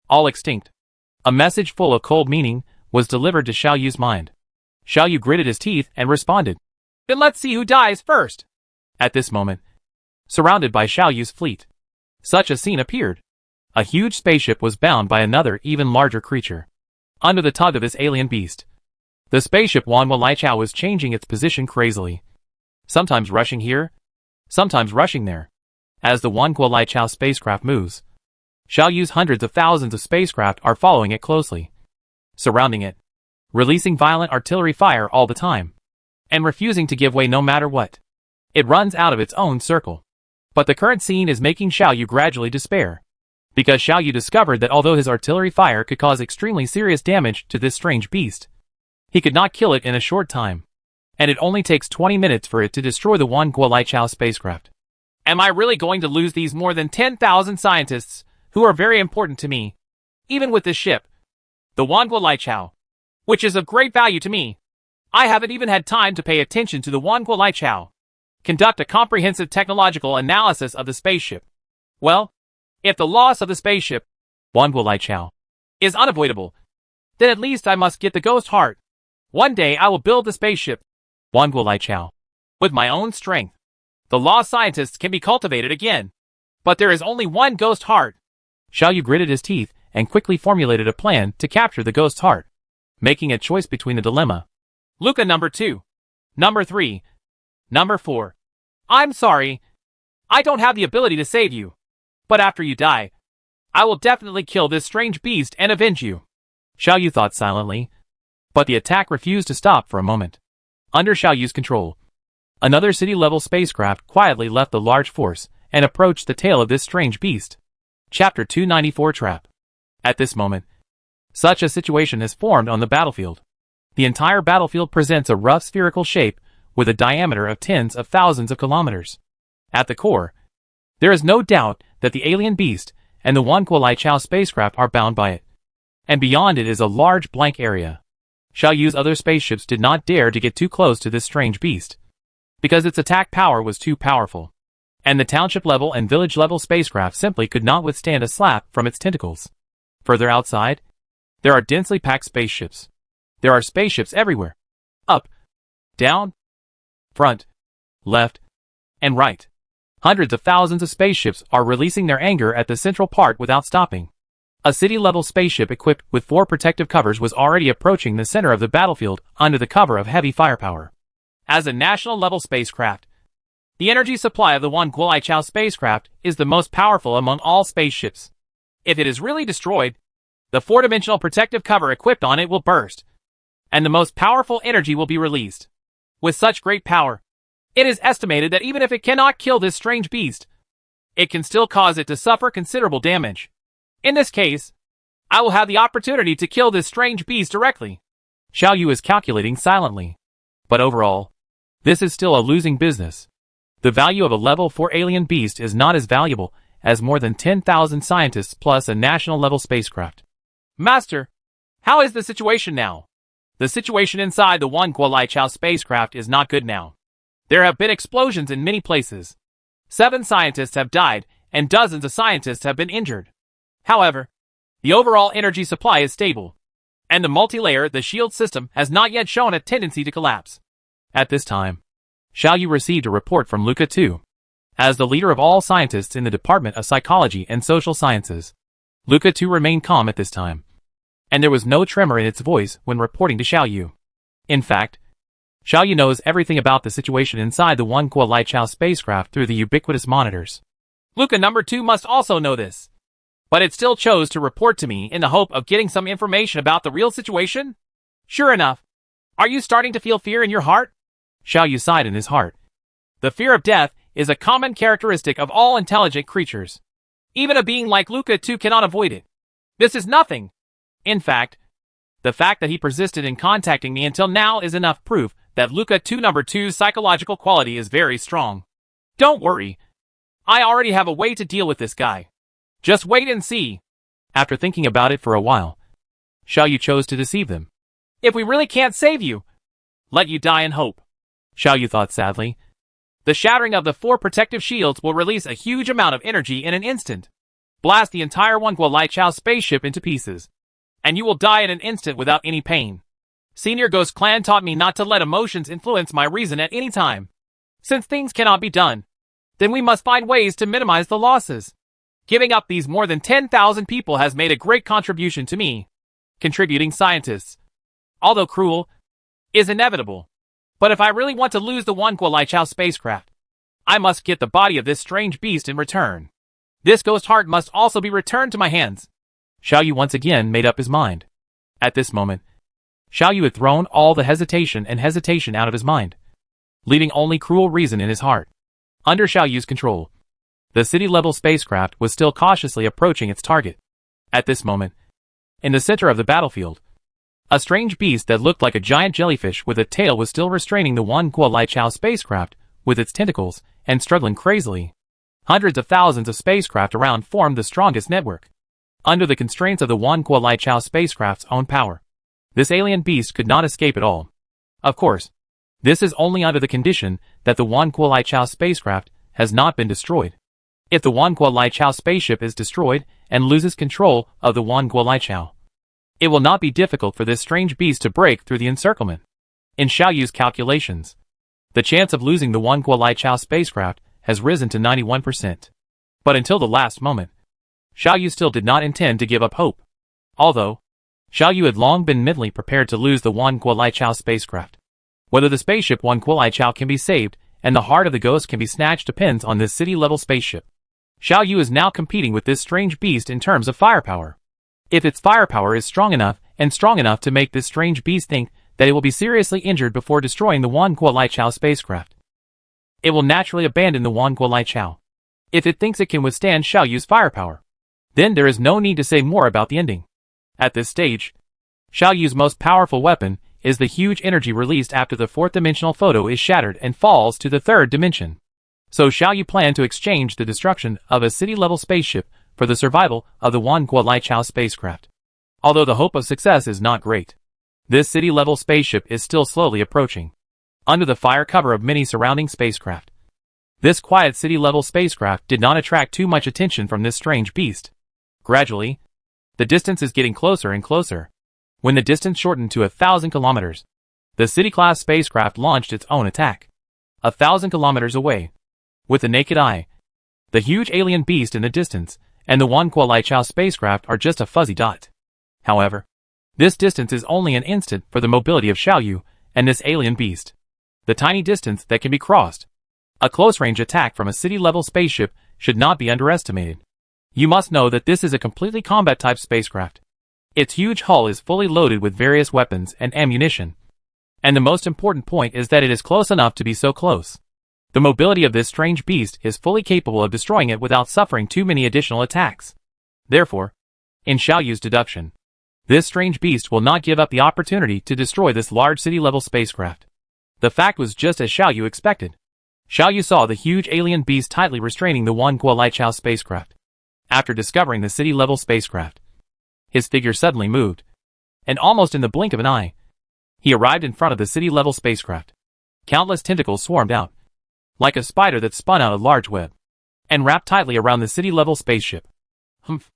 All extinct. A message full of cold meaning was delivered to Xiao Yu's mind. Xiao Yu gritted his teeth and responded, Then let's see who dies first. At this moment, surrounded by Xiao Yu's fleet, such a scene appeared. A huge spaceship was bound by another even larger creature. Under the tug of this alien beast, the spaceship Wanhua Lichao was changing its position crazily, sometimes rushing here, sometimes rushing there. As the Wanhua Lichao spacecraft moves, Xiao Yu's hundreds of thousands of spacecraft are following it closely, surrounding it, releasing violent artillery fire all the time, and refusing to give way no matter what. It runs out of its own circle. But the current scene is making Xiao Yu gradually despair, because Xiao Yu discovered that although his artillery fire could cause extremely serious damage to this strange beast, he could not kill it in a short time, and it only takes 20 minutes for it to destroy the Wan Guolaichao spacecraft. Am I really going to lose these more than 10,000 scientists, who are very important to me, even with this ship, the Wan Guolaichao, which is of great value to me? I haven't even had time to pay attention to the Wan Guolaichao, conduct a comprehensive technological analysis of the spaceship. Well, if the loss of the spaceship, Wan Guolaichao, is unavoidable, then at least I must get the ghost heart. One day I will build the spaceship, Wan Guolaichao, with my own strength. The lost scientists can be cultivated again, but there is only one ghost heart. Xiao Yu gritted his teeth and quickly formulated a plan to capture the ghost heart, making a choice between the dilemma. Luca number 2. Number 3. Number 4. I'm sorry. I don't have the ability to save you. But after you die, I will definitely kill this strange beast and avenge you. Xiao Yu thought silently, but the attack refused to stop for a moment. Under Xiao Yu's control, another city-level spacecraft quietly left the large force and approached the tail of this strange beast. Chapter 294 Trap. At this moment, such a situation has formed on the battlefield. The entire battlefield presents a rough spherical shape with a diameter of tens of thousands of kilometers. At the core, there is no doubt that the alien beast and the Wan Guolaichao spacecraft are bound by it, and beyond it is a large blank area. Xiao Yu's other spaceships did not dare to get too close to this strange beast, because its attack power was too powerful, and the township-level and village-level spacecraft simply could not withstand a slap from its tentacles. Further outside, there are densely packed spaceships. There are spaceships everywhere. Up, down, front, left, and right. Hundreds of thousands of spaceships are releasing their anger at the central part without stopping. A city-level spaceship equipped with 4 protective covers was already approaching the center of the battlefield under the cover of heavy firepower. As a national-level spacecraft, the energy supply of the Wan Guolaichao spacecraft is the most powerful among all spaceships. If it is really destroyed, the 4-dimensional protective cover equipped on it will burst, and the most powerful energy will be released. With such great power, it is estimated that even if it cannot kill this strange beast, it can still cause it to suffer considerable damage. In this case, I will have the opportunity to kill this strange beast directly. Xiao Yu is calculating silently. But overall, this is still a losing business. The value of a level 4 alien beast is not as valuable as more than 10,000 scientists plus a national-level spacecraft. Master, how is the situation now? The situation inside the Wan Guolaichao spacecraft is not good now. There have been explosions in many places. 7 scientists have died, and dozens of scientists have been injured. However, the overall energy supply is stable, and the multi-layer, the shield system, has not yet shown a tendency to collapse. At this time, Xiao Yu received a report from Luca 2. As the leader of all scientists in the Department of Psychology and Social Sciences, Luca 2 remained calm at this time, and there was no tremor in its voice when reporting to Xiao Yu. In fact, Xiao Yu knows everything about the situation inside the Wan Guolaichao spacecraft through the ubiquitous monitors. Luca number 2 must also know this, but it still chose to report to me in the hope of getting some information about the real situation? Sure enough, are you starting to feel fear in your heart? Xiao Yu sighed in his heart. The fear of death is a common characteristic of all intelligent creatures. Even a being like Luca 2 cannot avoid it. This is nothing. In fact, the fact that he persisted in contacting me until now is enough proof that Luca 2 number 2's psychological quality is very strong. Don't worry. I already have a way to deal with this guy. Just wait and see. After thinking about it for a while, Xiao Yu chose to deceive them. If we really can't save you, let you die in hope. Xiao Yu thought sadly. The shattering of the 4 protective shields will release a huge amount of energy in an instant. Blast the entire Wan Guolaichao spaceship into pieces, and you will die in an instant without any pain. Senior Ghost Clan taught me not to let emotions influence my reason at any time. Since things cannot be done, then we must find ways to minimize the losses. Giving up these more than 10,000 people has made a great contribution to me. Contributing scientists, although cruel, is inevitable. But if I really want to lose the Wan Guolaichao spacecraft, I must get the body of this strange beast in return. This ghost heart must also be returned to my hands. Xiao Yu once again made up his mind. At this moment, Xiao Yu had thrown all the hesitation out of his mind, leaving only cruel reason in his heart. Under Xiao Yu's control, The city-level spacecraft was still cautiously approaching its target. At this moment, in the center of the battlefield, a strange beast that looked like a giant jellyfish with a tail was still restraining the Wan Kuo Lai Chao spacecraft with its tentacles and struggling crazily. Hundreds of thousands of spacecraft around formed the strongest network. Under the constraints of the Wan Kuo Lai Chao spacecraft's own power, this alien beast could not escape at all. Of course, this is only under the condition that the Wan Kuo Lai Chao spacecraft has not been destroyed. If the Wan Kuo Lai Chao spaceship is destroyed and loses control of the Wan Kuo Lai Chao, it will not be difficult for this strange beast to break through the encirclement. In Xiaoyu's calculations, the chance of losing the Wan Kuo Lai Chao spacecraft has risen to 91%. But until the last moment, Xiaoyu still did not intend to give up hope. Although, Xiaoyu had long been mentally prepared to lose the Wan Kuo Lai Chao spacecraft. Whether the spaceship Wan Kuo Lai Chao can be saved and the heart of the ghost can be snatched depends on this city-level spaceship. Xiaoyu is now competing with this strange beast in terms of firepower. If its firepower is strong enough to make this strange beast think that it will be seriously injured before destroying the Wan Kuo Lai Chao spacecraft, it will naturally abandon the Wan Kuo Lai Chao. If it thinks it can withstand Xiaoyu's firepower, then there is no need to say more about the ending. At this stage, Xiaoyu's most powerful weapon is the huge energy released after the fourth-dimensional photo is shattered and falls to the third dimension. So Xiaoyu planned to exchange the destruction of a city-level spaceship for the survival of the Wan Kuo Lai Chao spacecraft. Although the hope of success is not great, this city-level spaceship is still slowly approaching, under the fire cover of many surrounding spacecraft. This quiet city-level spacecraft did not attract too much attention from this strange beast. Gradually, the distance is getting closer and closer. When the distance shortened to 1,000 kilometers, the city-class spacecraft launched its own attack. 1,000 kilometers away, with the naked eye, the huge alien beast in the distance and the Wan Kuo Lai Chao spacecraft are just a fuzzy dot. However, this distance is only an instant for the mobility of Xiaoyu and this alien beast. The tiny distance that can be crossed. A close-range attack from a city-level spaceship should not be underestimated. You must know that this is a completely combat-type spacecraft. Its huge hull is fully loaded with various weapons and ammunition. And the most important point is that it is close enough to be so close. The mobility of this strange beast is fully capable of destroying it without suffering too many additional attacks. Therefore, in Xiaoyu's deduction, this strange beast will not give up the opportunity to destroy this large city-level spacecraft. The fact was just as Xiaoyu expected. Xiaoyu saw the huge alien beast tightly restraining the Wan Kuo Lai Chao spacecraft. After discovering the city-level spacecraft, his figure suddenly moved, and almost in the blink of an eye, he arrived in front of the city-level spacecraft. Countless tentacles swarmed out, like a spider that spun out a large web, and wrapped tightly around the city-level spaceship. Humph!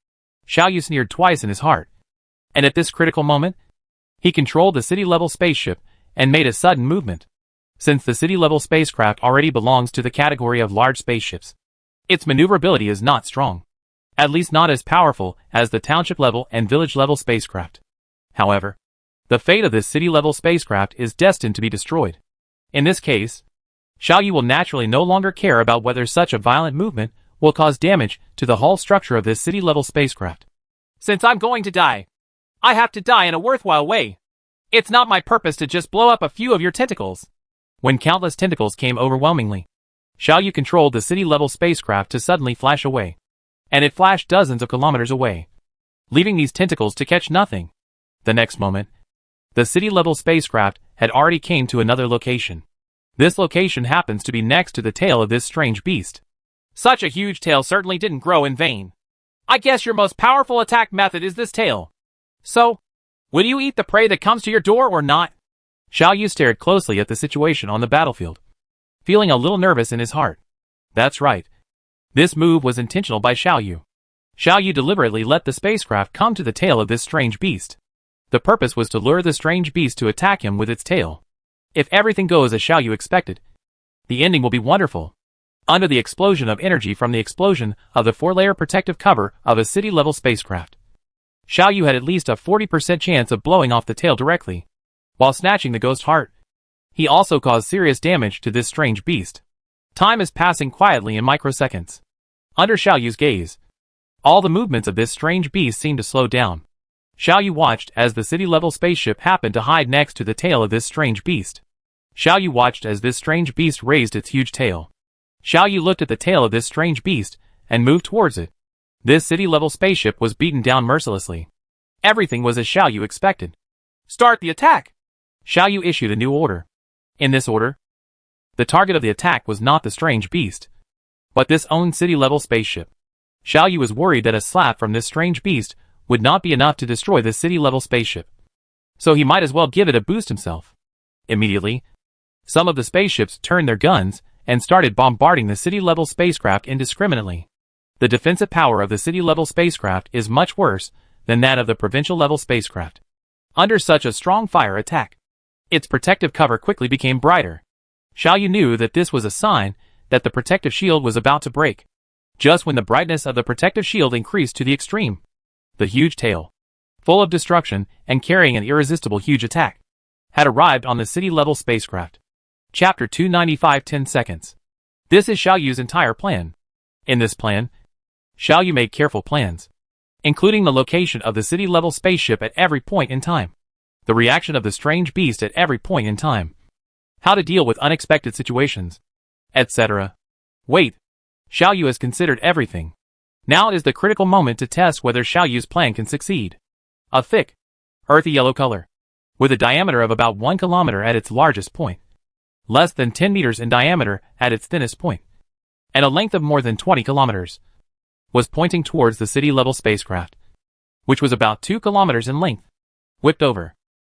Xiaoyu sneered twice in his heart, and at this critical moment, he controlled the city-level spaceship and made a sudden movement. Since the city-level spacecraft already belongs to the category of large spaceships, its maneuverability is not strong. At least not as powerful as the township-level and village-level spacecraft. However, the fate of this city-level spacecraft is destined to be destroyed. In this case, Xiaoyu will naturally no longer care about whether such a violent movement will cause damage to the hull structure of this city-level spacecraft. Since I'm going to die, I have to die in a worthwhile way. It's not my purpose to just blow up a few of your tentacles. When countless tentacles came overwhelmingly, Xiaoyu controlled the city-level spacecraft to suddenly flash away. And it flashed dozens of kilometers away, leaving these tentacles to catch nothing. The next moment, the city-level spacecraft had already came to another location. This location happens to be next to the tail of this strange beast. Such a huge tail certainly didn't grow in vain. I guess your most powerful attack method is this tail. So, will you eat the prey that comes to your door or not? Xiaoyu stared closely at the situation on the battlefield, feeling a little nervous in his heart. That's right. This move was intentional by Xiaoyu. Xiaoyu deliberately let the spacecraft come to the tail of this strange beast. The purpose was to lure the strange beast to attack him with its tail. If everything goes as Xiaoyu expected, the ending will be wonderful. Under the explosion of energy from the explosion of the 4-layer protective cover of a city-level spacecraft, Xiaoyu had at least a 40% chance of blowing off the tail directly, while snatching the ghost heart. He also caused serious damage to this strange beast. Time is passing quietly in microseconds. Under Xiaoyu's gaze, all the movements of this strange beast seemed to slow down. Xiaoyu watched as the city-level spaceship happened to hide next to the tail of this strange beast. Xiaoyu watched as this strange beast raised its huge tail. Xiaoyu looked at the tail of this strange beast and moved towards it. This city-level spaceship was beaten down mercilessly. Everything was as Xiao Yu expected. Start the attack! Xiao Yu issued a new order. In this order, the target of the attack was not the strange beast, but this own city-level spaceship. Xiao Yu was worried that a slap from this strange beast would not be enough to destroy the city-level spaceship, so he might as well give it a boost himself. Immediately, some of the spaceships turned their guns and started bombarding the city-level spacecraft indiscriminately. The defensive power of the city-level spacecraft is much worse than that of the provincial-level spacecraft. Under such a strong fire attack, its protective cover quickly became brighter. Xiao Yu knew that this was a sign that the protective shield was about to break. Just when the brightness of the protective shield increased to the extreme, the huge tail, full of destruction and carrying an irresistible huge attack, had arrived on the city-level spacecraft. Chapter 295 10 seconds. This is Xiao Yu's entire plan. In this plan, Xiao Yu made careful plans, including the location of the city-level spaceship at every point in time, the reaction of the strange beast at every point in time, how to deal with unexpected situations, etc. Wait, Xiao Yu has considered everything. Now is the critical moment to test whether Xiao Yu's plan can succeed. A thick, earthy yellow color, with a diameter of about 1 kilometer at its largest point, less than 10 meters in diameter at its thinnest point, and a length of more than 20 kilometers, was pointing towards the city-level spacecraft, which was about 2 kilometers in length, whipped over.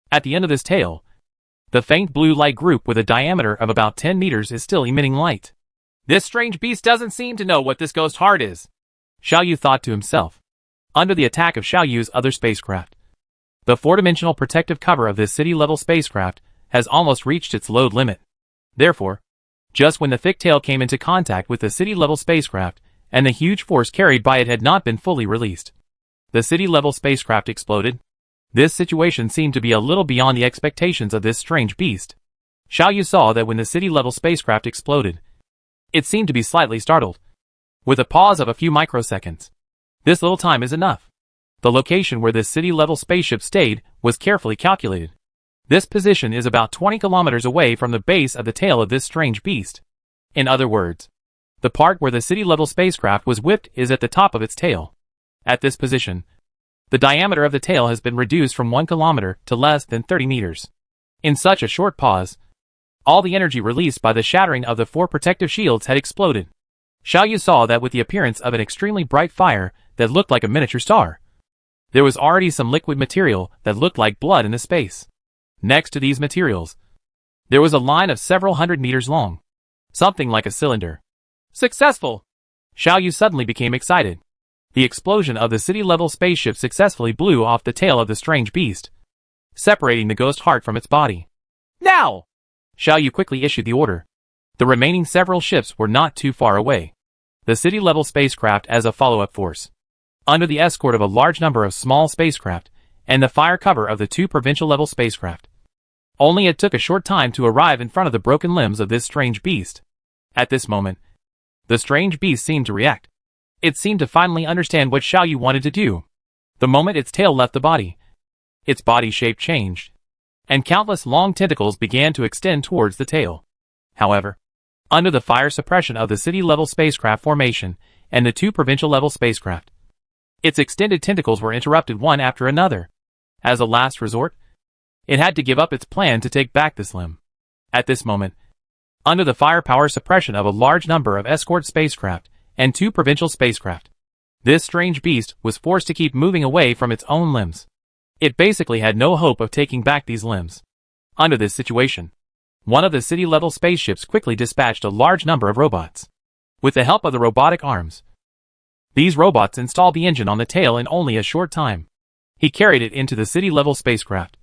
At the end of this tail, the faint blue light group with a diameter of about 10 meters is still emitting light. This strange beast doesn't seem to know what this ghost heart is, Xiao Yu thought to himself. Under the attack of Xiao Yu's other spacecraft, the four-dimensional protective cover of this city-level spacecraft has almost reached its load limit. Therefore, just when the thick tail came into contact with the city-level spacecraft, and the huge force carried by it had not been fully released, the city-level spacecraft exploded. This situation seemed to be a little beyond the expectations of this strange beast. Xiao Yu saw that when the city-level spacecraft exploded, it seemed to be slightly startled, with a pause of a few microseconds. This little time is enough. The location where this city-level spaceship stayed was carefully calculated. This position is about 20 kilometers away from the base of the tail of this strange beast. In other words, the part where the city-level spacecraft was whipped is at the top of its tail. At this position, the diameter of the tail has been reduced from 1 kilometer to less than 30 meters. In such a short pause, all the energy released by the shattering of the 4 protective shields had exploded. Xiao Yu saw that with the appearance of an extremely bright fire that looked like a miniature star, there was already some liquid material that looked like blood in the space. Next to these materials, there was a line of several hundred meters long, something like a cylinder. Successful! Xiao Yu suddenly became excited. The explosion of the city-level spaceship successfully blew off the tail of the strange beast, separating the ghost heart from its body. Now! Xiao Yu quickly issued the order. The remaining several ships were not too far away. The city-level spacecraft as a follow-up force, under the escort of a large number of small spacecraft, and the fire cover of the 2 provincial-level spacecraft. Only it took a short time to arrive in front of the broken limbs of this strange beast. At this moment, the strange beast seemed to react. It seemed to finally understand what Xiao Yu wanted to do. The moment its tail left the body, its body shape changed, and countless long tentacles began to extend towards the tail. However, under the fire suppression of the city-level spacecraft formation and the 2 provincial-level spacecraft, its extended tentacles were interrupted one after another. As a last resort, it had to give up its plan to take back this limb. At this moment, under the firepower suppression of a large number of escort spacecraft and 2 provincial spacecraft, this strange beast was forced to keep moving away from its own limbs. It basically had no hope of taking back these limbs. Under this situation, one of the city-level spaceships quickly dispatched a large number of robots. With the help of the robotic arms, these robots installed the engine on the tail in only a short time. He carried it into the city-level spacecraft,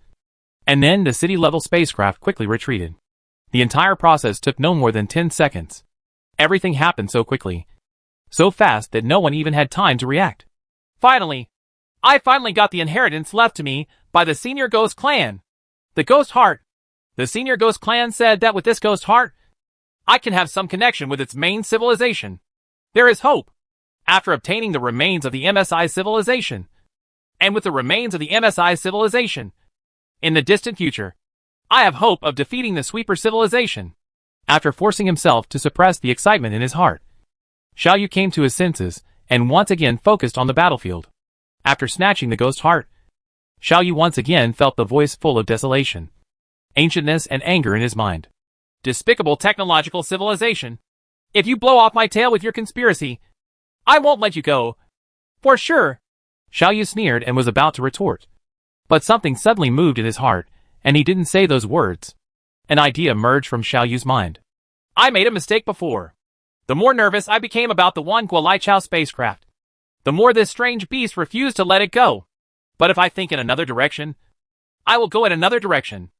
and then the city-level spacecraft quickly retreated. The entire process took no more than 10 seconds. Everything happened so quickly, so fast that no one even had time to react. Finally! I finally got the inheritance left to me by the Senior Ghost Clan. The Ghost Heart. The Senior Ghost Clan said that with this Ghost Heart, I can have some connection with its main civilization. There is hope. After obtaining the remains of the MSI civilization, and with the remains of the MSI civilization, in the distant future, I have hope of defeating the Sweeper civilization. After forcing himself to suppress the excitement in his heart, Xiao Yu came to his senses, and once again focused on the battlefield. After snatching the ghost heart, Xiao Yu once again felt the voice full of desolation, ancientness and anger in his mind. Despicable technological civilization. If you blow off my tail with your conspiracy, I won't let you go. For sure. Xiao Yu sneered and was about to retort. But something suddenly moved in his heart, and he didn't say those words. An idea emerged from Xiao Yu's mind. I made a mistake before. The more nervous I became about the one Guolaichao spacecraft, the more this strange beast refused to let it go. But if I think in another direction, I will go in another direction.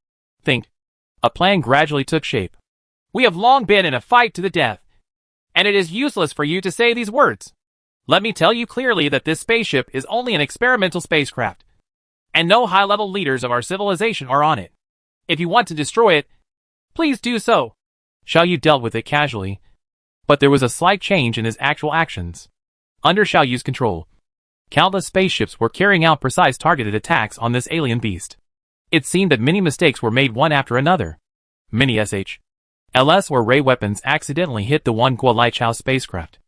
Think. A plan gradually took shape. We have long been in a fight to the death, and it is useless for you to say these words. Let me tell you clearly that this spaceship is only an experimental spacecraft, and no high-level leaders of our civilization are on it. If you want to destroy it, please do so. Xiao Yu dealt with it casually, but there was a slight change in his actual actions. Under Xiao Yu's control, countless spaceships were carrying out precise targeted attacks on this alien beast. It seemed that many mistakes were made one after another. Many SHLS or ray weapons accidentally hit the one Guolaichao spacecraft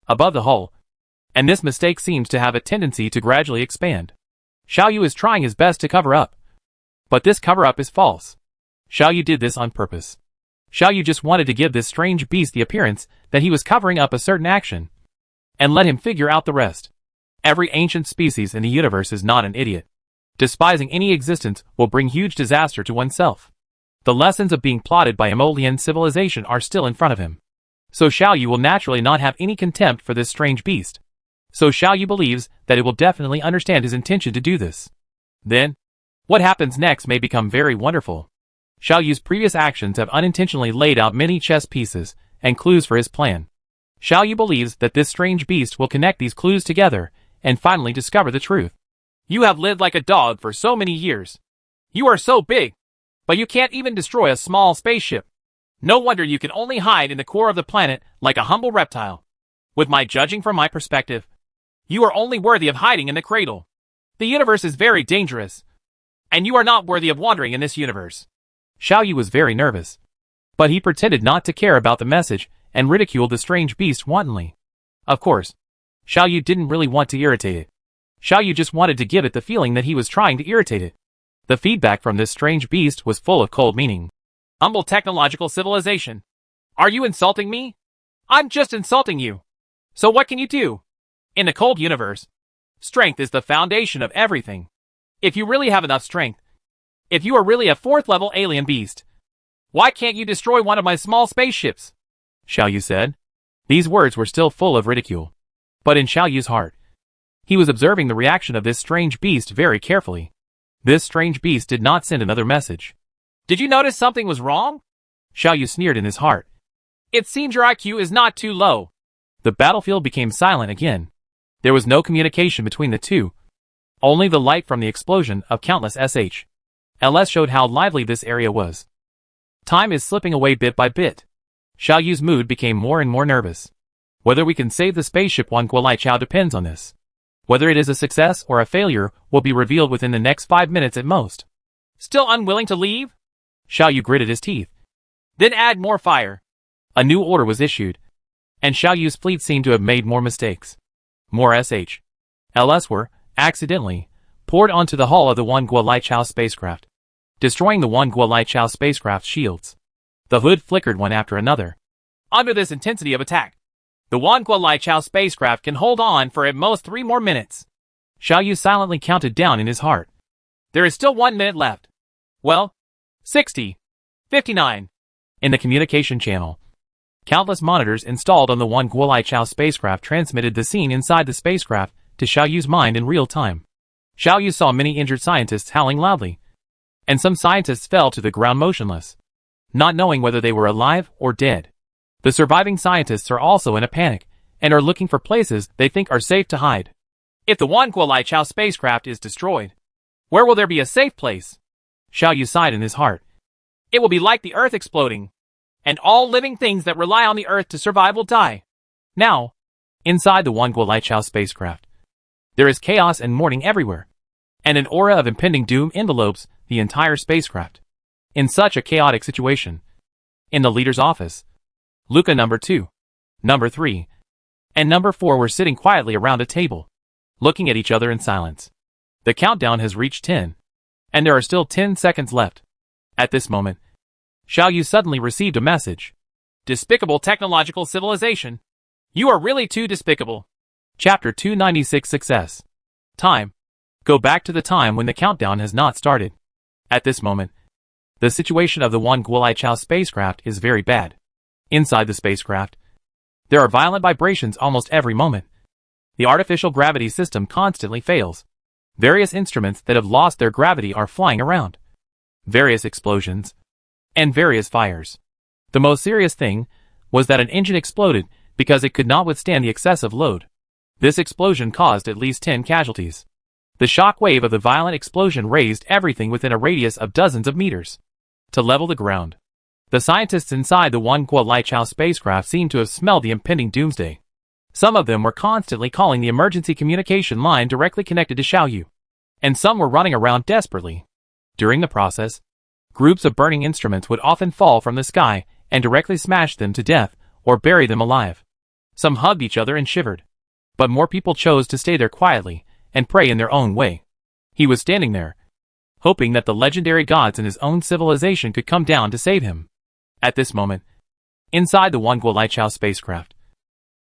above the hull, and this mistake seems to have a tendency to gradually expand. Xiao Yu is trying his best to cover up, but this cover-up is false. Xiao Yu did this on purpose. Xiao Yu just wanted to give this strange beast the appearance that he was covering up a certain action, and let him figure out the rest. Every ancient species in the universe is not an idiot. Despising any existence will bring huge disaster to oneself. The lessons of being plotted by Emolian civilization are still in front of him. So Xiao Yu will naturally not have any contempt for this strange beast. So Xiao Yu believes that it will definitely understand his intention to do this. Then, what happens next may become very wonderful. Xiao Yu's previous actions have unintentionally laid out many chess pieces and clues for his plan. Xiao Yu believes that this strange beast will connect these clues together and finally discover the truth. You have lived like a dog for so many years. You are so big, but you can't even destroy a small spaceship. No wonder you can only hide in the core of the planet like a humble reptile. With my judging from my perspective, you are only worthy of hiding in the cradle. The universe is very dangerous, and you are not worthy of wandering in this universe. Xiao Yu was very nervous, but he pretended not to care about the message and ridiculed the strange beast wantonly. Of course, Xiao Yu didn't really want to irritate it. Xiao Yu just wanted to give it the feeling that he was trying to irritate it. The feedback from this strange beast was full of cold meaning. Humble technological civilization. Are you insulting me? I'm just insulting you. So what can you do? In the cold universe, strength is the foundation of everything. If you really have enough strength, if you are really a fourth-level alien beast, why can't you destroy one of my small spaceships? Xiao Yu said. These words were still full of ridicule. But in Xiao Yu's heart, he was observing the reaction of this strange beast very carefully. This strange beast did not send another message. Did you notice something was wrong? Xiao Yu sneered in his heart. It seems your IQ is not too low. The battlefield became silent again. There was no communication between the two. Only the light from the explosion of countless SHLS showed how lively this area was. Time is slipping away bit by bit. Xiao Yu's mood became more and more nervous. Whether we can save the spaceship One Guolaichao depends on this. Whether it is a success or a failure will be revealed within the next 5 minutes at most. Still unwilling to leave? Xiao Yu gritted his teeth. Then add more fire. A new order was issued, and Xiao Yu's fleet seemed to have made more mistakes. More SHLS were, accidentally, poured onto the hull of the One Guolaichao spacecraft, destroying the One Guolaichao spacecraft's shields. The hood flickered one after another. Under this intensity of attack, the One Guolaichao spacecraft can hold on for at most 3 more minutes. Xiao Yu silently counted down in his heart. There is still 1 minute left. Well, 60. 59. In the communication channel, countless monitors installed on the One Guolaichao spacecraft transmitted the scene inside the spacecraft to Xiao Yu's mind in real time. Xiao Yu saw many injured scientists howling loudly, and some scientists fell to the ground motionless, not knowing whether they were alive or dead. The surviving scientists are also in a panic, and are looking for places they think are safe to hide. If the One Guolaichao spacecraft is destroyed, where will there be a safe place? Xiao Yu sighed in his heart. It will be like the Earth exploding, and all living things that rely on the Earth to survive will die. Now, inside the One Guolaichao spacecraft, there is chaos and mourning everywhere, and an aura of impending doom envelopes the entire spacecraft. In such a chaotic situation, in the leader's office, Luca number 2, number 3, and number 4 were sitting quietly around a table, looking at each other in silence. The countdown has reached 10, and there are still 10 seconds left. At this moment, Xiaoyu suddenly received a message. Despicable technological civilization. You are really too despicable. Chapter 296 Success. Time. Go back to the time when the countdown has not started. At this moment, the situation of the one Guolichao spacecraft is very bad. Inside the spacecraft, there are violent vibrations almost every moment. The artificial gravity system constantly fails. Various instruments that have lost their gravity are flying around. Various explosions. And various fires. The most serious thing was that an engine exploded because it could not withstand the excessive load. This explosion caused at least 10 casualties. The shock wave of the violent explosion raised everything within a radius of dozens of meters. To level the ground, the scientists inside the one Guolichao spacecraft seemed to have smelled the impending doomsday. Some of them were constantly calling the emergency communication line directly connected to Xiaoyu, and some were running around desperately. During the process, groups of burning instruments would often fall from the sky and directly smash them to death or bury them alive. Some hugged each other and shivered, but more people chose to stay there quietly and pray in their own way. He was standing there, hoping that the legendary gods in his own civilization could come down to save him. At this moment, inside the one Guolichao spacecraft,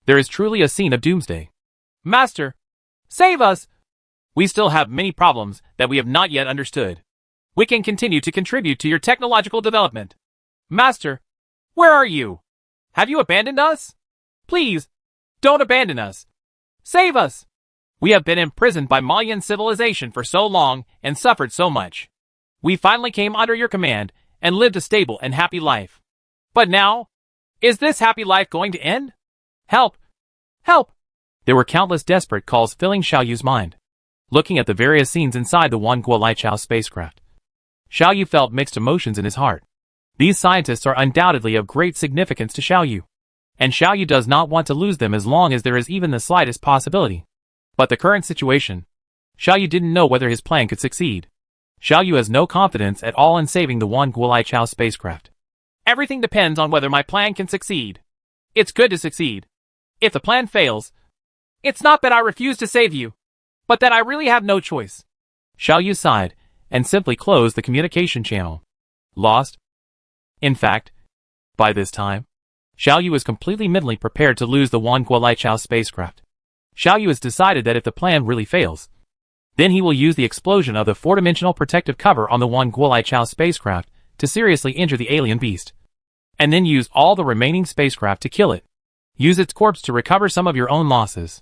there is truly a scene of doomsday. Master, save us! We still have many problems that we have not yet understood. We can continue to contribute to your technological development. Master, where are you? Have you abandoned us? Please, don't abandon us. Save us! We have been imprisoned by Mayan civilization for so long and suffered so much. We finally came under your command and lived a stable and happy life. But now, is this happy life going to end? Help! Help! There were countless desperate calls filling Xiaoyu's mind. Looking at the various scenes inside the one Guolichao spacecraft, Xiaoyu felt mixed emotions in his heart. These scientists are undoubtedly of great significance to Xiaoyu, and Xiaoyu does not want to lose them as long as there is even the slightest possibility. But the current situation, Xiaoyu didn't know whether his plan could succeed. Xiaoyu has no confidence at all in saving the one Guolichao spacecraft. Everything depends on whether my plan can succeed. It's good to succeed. If the plan fails, it's not that I refuse to save you, but that I really have no choice. Xiaoyu sighed and simply closed the communication channel. Lost? In fact, by this time, Xiaoyu was completely mentally prepared to lose the one Guolichao spacecraft. Xiaoyu has decided that if the plan really fails, then he will use the explosion of the four-dimensional protective cover on the one Guolichao spacecraft to seriously injure the alien beast, and then use all the remaining spacecraft to kill it. Use its corpse to recover some of your own losses.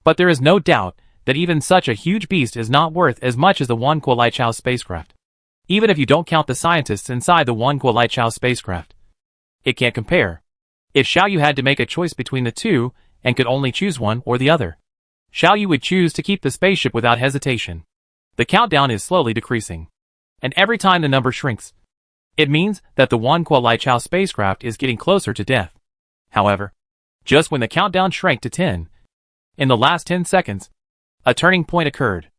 But there is no doubt that even such a huge beast is not worth as much as the one Guolichao spacecraft. Even if you don't count the scientists inside the one Guolichao spacecraft, it can't compare. If Xiaoyu had to make a choice between the two and could only choose one or the other, Xiaoyu would choose to keep the spaceship without hesitation. The countdown is slowly decreasing, and every time the number shrinks, it means that the one Guolichao spacecraft is getting closer to death. However, just when the countdown shrank to 10, in the last 10 seconds, a turning point occurred.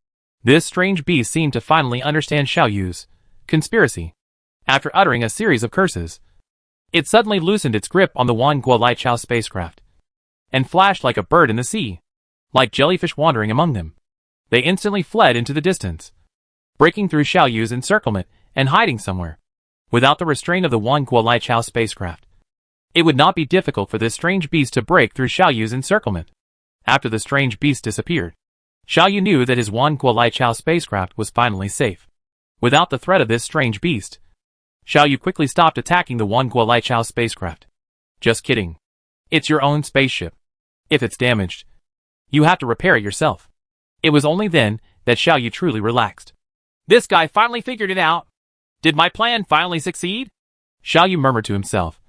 This strange beast seemed to finally understand Xiaoyu's conspiracy. After uttering a series of curses, it suddenly loosened its grip on the one Guolichao spacecraft and flashed like a bird in the sea, like jellyfish wandering among them. They instantly fled into the distance, breaking through Xiaoyu's encirclement and hiding somewhere. Without the restraint of the one Guolichao spacecraft, it would not be difficult for this strange beast to break through Xiaoyu's encirclement. After the strange beast disappeared, Xiaoyu knew that his one Guolichao spacecraft was finally safe. Without the threat of this strange beast, Xiaoyu quickly stopped attacking the one Guolichao spacecraft. Just kidding. It's your own spaceship. If it's damaged, you have to repair it yourself. It was only then that Xiaoyu truly relaxed. This guy finally figured it out. Did my plan finally succeed? Xiaoyu murmured to himself.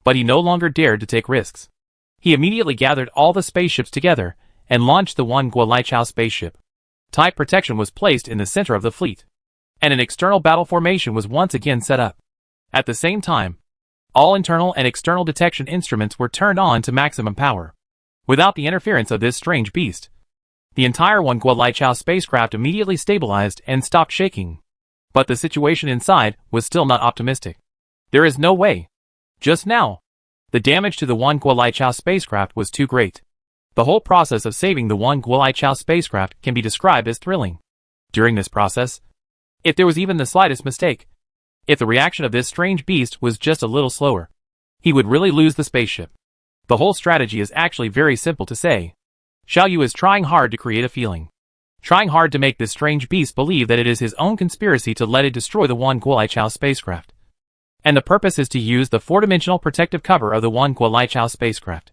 But he no longer dared to take risks. He immediately gathered all the spaceships together and launched the one Guolichao spaceship. Type protection was placed in the center of the fleet, and an external battle formation was once again set up. At the same time, all internal and external detection instruments were turned on to maximum power. Without the interference of this strange beast, the entire one Guolichao spacecraft immediately stabilized and stopped shaking. But the situation inside was still not optimistic. There is no way. Just now, the damage to the one Guolichao spacecraft was too great. The whole process of saving the one Guolaichao spacecraft can be described as thrilling. During this process, if there was even the slightest mistake, if the reaction of this strange beast was just a little slower, he would really lose the spaceship. The whole strategy is actually very simple to say. Xiao Yu is trying hard to create a feeling. Trying hard to make this strange beast believe that it is his own conspiracy to let it destroy the one Guolaichao spacecraft. And the purpose is to use the four-dimensional protective cover of the one Guolaichao spacecraft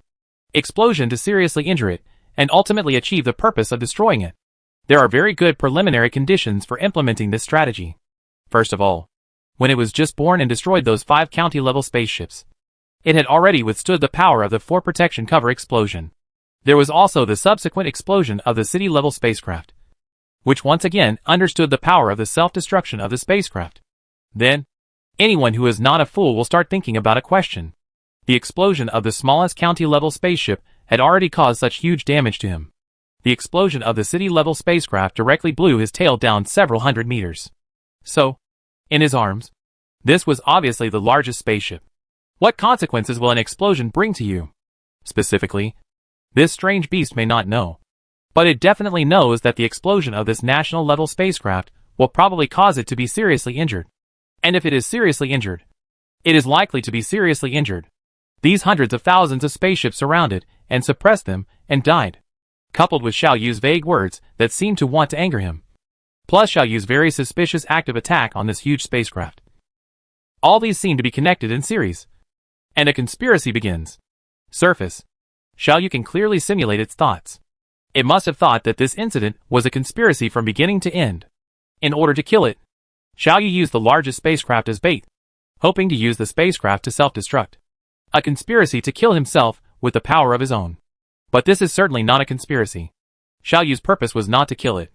explosion to seriously injure it, and ultimately achieve the purpose of destroying it. There are very good preliminary conditions for implementing this strategy. First of all, when it was just born and destroyed those 5 county-level spaceships, it had already withstood the power of the 4 protection cover explosion. There was also the subsequent explosion of the city-level spacecraft, which once again understood the power of the self-destruction of the spacecraft. Then, anyone who is not a fool will start thinking about a question. The explosion of the smallest county-level spaceship had already caused such huge damage to him. The explosion of the city-level spacecraft directly blew his tail down several hundred meters. So, in his arms, this was obviously the largest spaceship. What consequences will an explosion bring to you? Specifically, this strange beast may not know, but it definitely knows that the explosion of this national-level spacecraft will probably cause it to be seriously injured. And if it is seriously injured, it is likely to be seriously injured. These hundreds of thousands of spaceships surrounded and suppressed them and died, coupled with Xiao Yu's vague words that seemed to want to anger him, plus Xiao Yu's very suspicious active attack on this huge spacecraft. All these seem to be connected in series, and a conspiracy begins. Surface. Xiao Yu can clearly simulate its thoughts. It must have thought that this incident was a conspiracy from beginning to end. In order to kill it, Xiao Yu used the largest spacecraft as bait, hoping to use the spacecraft to self-destruct. A conspiracy to kill himself with the power of his own. But this is certainly not a conspiracy. Xiao Yu's purpose was not to kill it,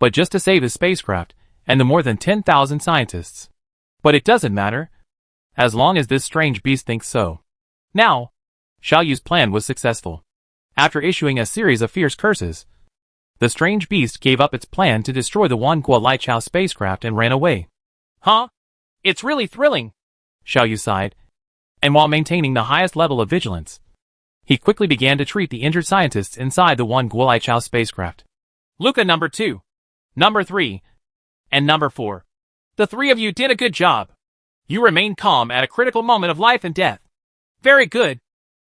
but just to save his spacecraft and the more than 10,000 scientists. But it doesn't matter, as long as this strange beast thinks so. Now, Xiao Yu's plan was successful. After issuing a series of fierce curses, the strange beast gave up its plan to destroy the one Guolaichao spacecraft and ran away. Huh? It's really thrilling, Xiao Yu sighed, and while maintaining the highest level of vigilance, he quickly began to treat the injured scientists inside the one Guolaichao spacecraft. Luca number 2, number 3, and number 4. The 3 of you did a good job. You remained calm at a critical moment of life and death. Very good.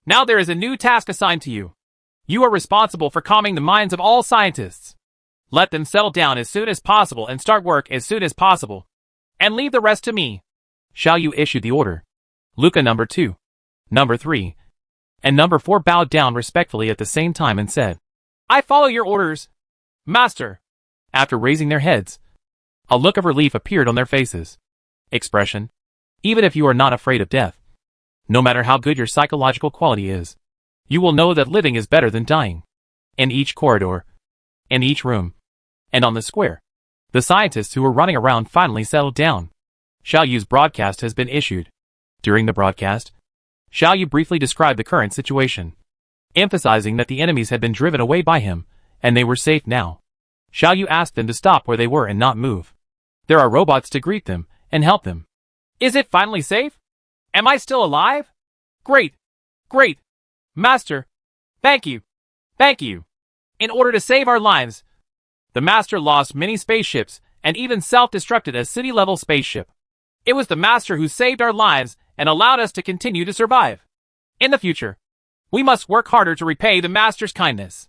Now there is a new task assigned to you. You are responsible for calming the minds of all scientists. Let them settle down as soon as possible and start work as soon as possible. And leave the rest to me. Xiao Yu issued the order. Luca number 2, number 3, and number 4 bowed down respectfully at the same time and said, I follow your orders, Master. After raising their heads, a look of relief appeared on their faces. Expression. Even if you are not afraid of death, no matter how good your psychological quality is, you will know that living is better than dying. In each corridor, in each room, and on the square, the scientists who were running around finally settled down. Xiao Yu's broadcast has been issued. During the broadcast, Xiao Yu briefly described the current situation, emphasizing that the enemies had been driven away by him, and they were safe now. Xiao Yu asked them to stop where they were and not move. There are robots to greet them and help them. Is it finally safe? Am I still alive? Great. Great. Master. Thank you. Thank you. In order to save our lives, the Master lost many spaceships and even self-destructed a city-level spaceship. It was the Master who saved our lives and allowed us to continue to survive. In the future, we must work harder to repay the Master's kindness.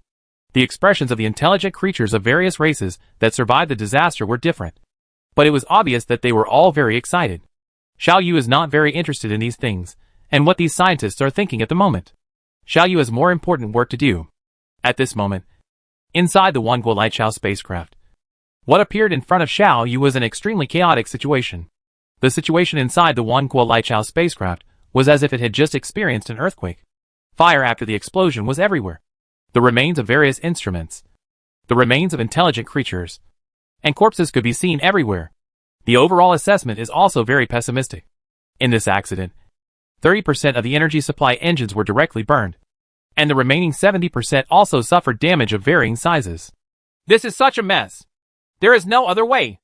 The expressions of the intelligent creatures of various races that survived the disaster were different, but it was obvious that they were all very excited. Xiao Yu is not very interested in these things, and what these scientists are thinking at the moment. Xiao Yu has more important work to do. At this moment, inside the one Guolaichao spacecraft, what appeared in front of Xiao Yu was an extremely chaotic situation. The situation inside the one Guolaichao spacecraft was as if it had just experienced an earthquake. Fire after the explosion was everywhere. The remains of various instruments, the remains of intelligent creatures, and corpses could be seen everywhere. The overall assessment is also very pessimistic. In this accident, 30% of the energy supply engines were directly burned, and the remaining 70% also suffered damage of varying sizes. This is such a mess. There is no other way.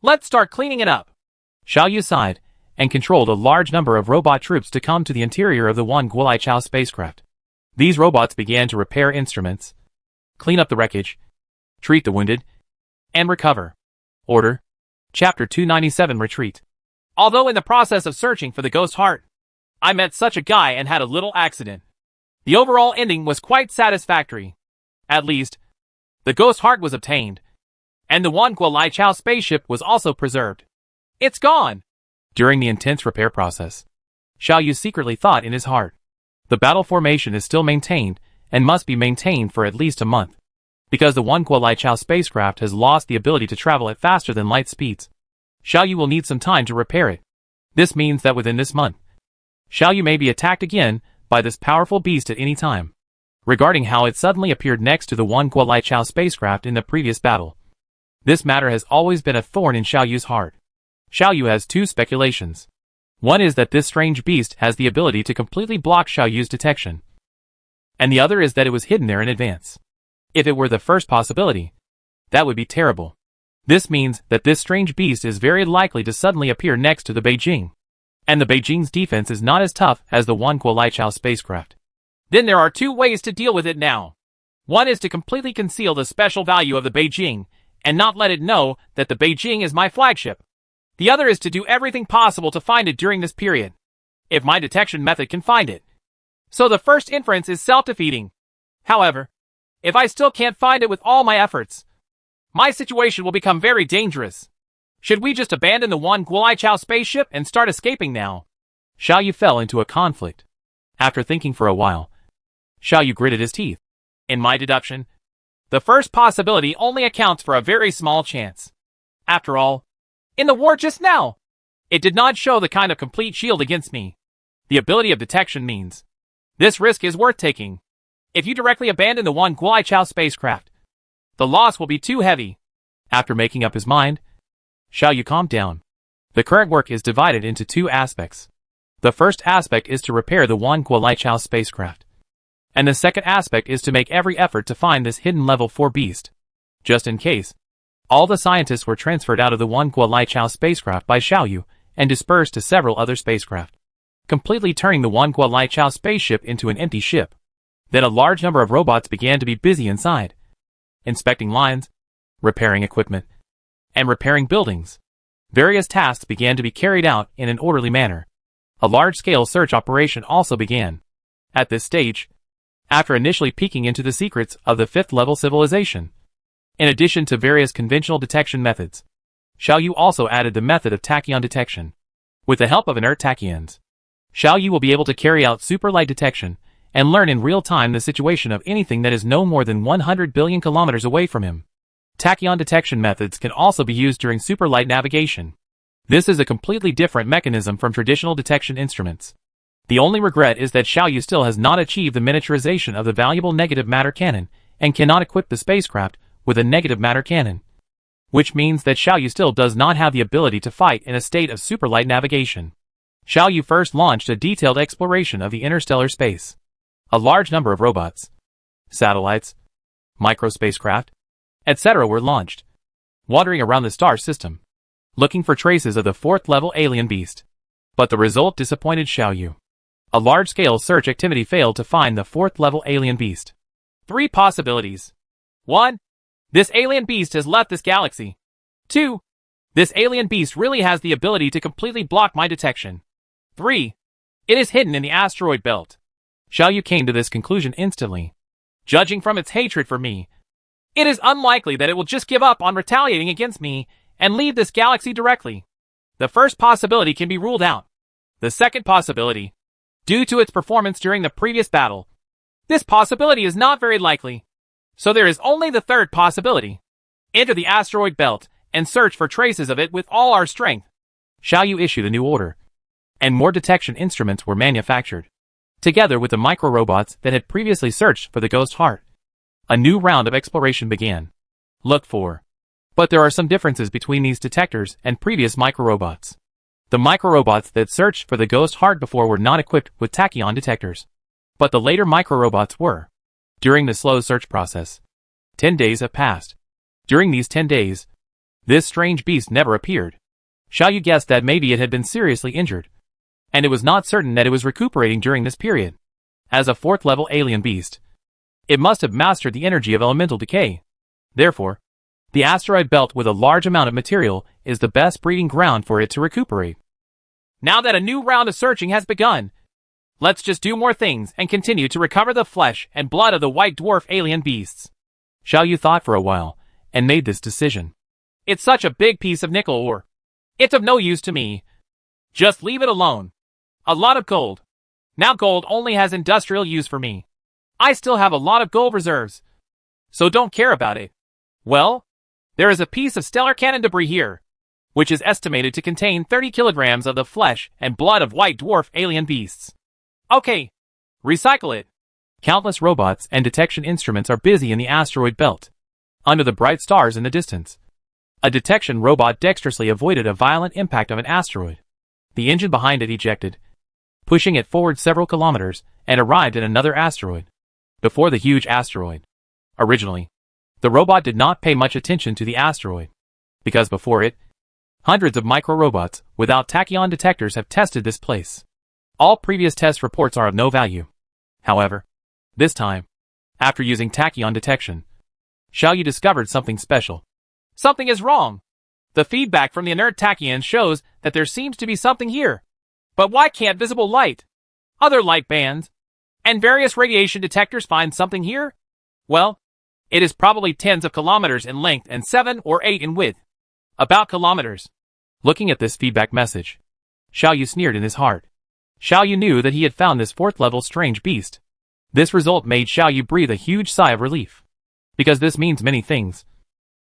Let's start cleaning it up. Xiao Yu sighed and controlled a large number of robot troops to come to the interior of the one Guolaichao spacecraft. These robots began to repair instruments, clean up the wreckage, treat the wounded, and recover. Order. Chapter 297 Retreat. Although in the process of searching for the ghost heart, I met such a guy and had a little accident. The overall ending was quite satisfactory. At least, the ghost heart was obtained, and the Wan Guo Lai Chao spaceship was also preserved. It's gone! During the intense repair process, Xiao Yu secretly thought in his heart, the battle formation is still maintained and must be maintained for at least a month, because the Wan Guo Lai Chao spacecraft has lost the ability to travel at faster than light speeds. Xiao Yu will need some time to repair it. This means that within this month, Xiao Yu may be attacked again by this powerful beast at any time. Regarding how it suddenly appeared next to the Wan Guo Lai Chao spacecraft in the previous battle, this matter has always been a thorn in Xiao Yu's heart. Xiao Yu has two speculations. One is that this strange beast has the ability to completely block Xiao Yu's detection, and the other is that it was hidden there in advance. If it were the first possibility, that would be terrible. This means that this strange beast is very likely to suddenly appear next to the Beijing, and the Beijing's defense is not as tough as the Wan Guo Lai Chao spacecraft. Then there are two ways to deal with it now. One is to completely conceal the special value of the Beijing and not let it know that the Beijing is my flagship. The other is to do everything possible to find it during this period, if my detection method can find it. So the first inference is self-defeating. However, if I still can't find it with all my efforts, my situation will become very dangerous. Should we just abandon the Wan Guo Lai Chao spaceship and start escaping now? Xiao Yu fell into a conflict. After thinking for a while, Xiao Yu gritted his teeth. In my deduction, the first possibility only accounts for a very small chance. After all, in the war just now, it did not show the kind of complete shield against me. The ability of detection means this risk is worth taking. If you directly abandon the Wan Guo Lai Chao spacecraft, the loss will be too heavy. After making up his mind, Xiao Yu calmed down. The current work is divided into two aspects. The first aspect is to repair the Wan Guo Lai Chao spacecraft, and the second aspect is to make every effort to find this hidden level 4 beast. Just in case, all the scientists were transferred out of the Wan Guo Lai Chao spacecraft by Xiao Yu and dispersed to several other spacecraft, completely turning the Wan Guo Lai Chao spaceship into an empty ship. Then a large number of robots began to be busy inside, inspecting lines, repairing equipment, and repairing buildings. Various tasks began to be carried out in an orderly manner. A large-scale search operation also began. At this stage, after initially peeking into the secrets of the 5th-level civilization, in addition to various conventional detection methods, Xiao Yu also added the method of tachyon detection. With the help of inert tachyons, Xiao Yu will be able to carry out super light detection and learn in real time the situation of anything that is no more than 100 billion kilometers away from him. Tachyon detection methods can also be used during super light navigation. This is a completely different mechanism from traditional detection instruments. The only regret is that Xiao Yu still has not achieved the miniaturization of the valuable negative matter cannon and cannot equip the spacecraft with a negative matter cannon, which means that Xiao Yu still does not have the ability to fight in a state of super light navigation. Xiao Yu first launched a detailed exploration of the interstellar space. A large number of robots, satellites, microspacecraft, etc. were launched, wandering around the star system, looking for traces of the 4th-level alien beast. But the result disappointed Xiao Yu. A large-scale search activity failed to find the 4th-level alien beast. 3 possibilities. 1. This alien beast has left this galaxy. 2. This alien beast really has the ability to completely block my detection. 3. It is hidden in the asteroid belt. Xiao Yu came to this conclusion instantly. Judging from its hatred for me, it is unlikely that it will just give up on retaliating against me and leave this galaxy directly. The first possibility can be ruled out. The second possibility, due to its performance during the previous battle, this possibility is not very likely. So there is only the third possibility. Enter the asteroid belt and search for traces of it with all our strength. Xiao Yu issued a new order, and more detection instruments were manufactured. Together with the micro-robots that had previously searched for the ghost heart, a new round of exploration began. Look for. But there are some differences between these detectors and previous micro-robots. The micro-robots that searched for the ghost heart before were not equipped with tachyon detectors, but the later micro-robots were. During the slow search process, 10 days have passed. During these 10 days, this strange beast never appeared. Xiao Yu guessed that maybe it had been seriously injured, and it was not certain that it was recuperating during this period. As a 4th level alien beast, it must have mastered the energy of elemental decay. Therefore, the asteroid belt with a large amount of material is the best breeding ground for it to recuperate. Now that a new round of searching has begun, let's just do more things and continue to recover the flesh and blood of the white dwarf alien beasts. Xiao Yu thought for a while and made this decision. It's such a big piece of nickel ore. It's of no use to me. Just leave it alone. A lot of gold. Now gold only has industrial use for me. I still have a lot of gold reserves, so don't care about it. Well, there is a piece of stellar cannon debris here, which is estimated to contain 30 kilograms of the flesh and blood of white dwarf alien beasts. Okay, recycle it. Countless robots and detection instruments are busy in the asteroid belt, under the bright stars in the distance. A detection robot dexterously avoided a violent impact of an asteroid. The engine behind it ejected, pushing it forward several kilometers, and arrived at another asteroid. Before the huge asteroid. Originally, the robot did not pay much attention to the asteroid, because before it, hundreds of micro-robots without tachyon detectors have tested this place. All previous test reports are of no value. However, this time, after using tachyon detection, Xiao Yu discovered something special. Something is wrong. The feedback from the inert tachyon shows that there seems to be something here. But why can't visible light, other light bands, and various radiation detectors find something here? Well, it is probably tens of kilometers in length and 7 or 8 in width. About kilometers. Looking at this feedback message, Xiao Yu sneered in his heart. Xiao Yu knew that he had found this 4th level strange beast. This result made Xiao Yu breathe a huge sigh of relief. Because this means many things.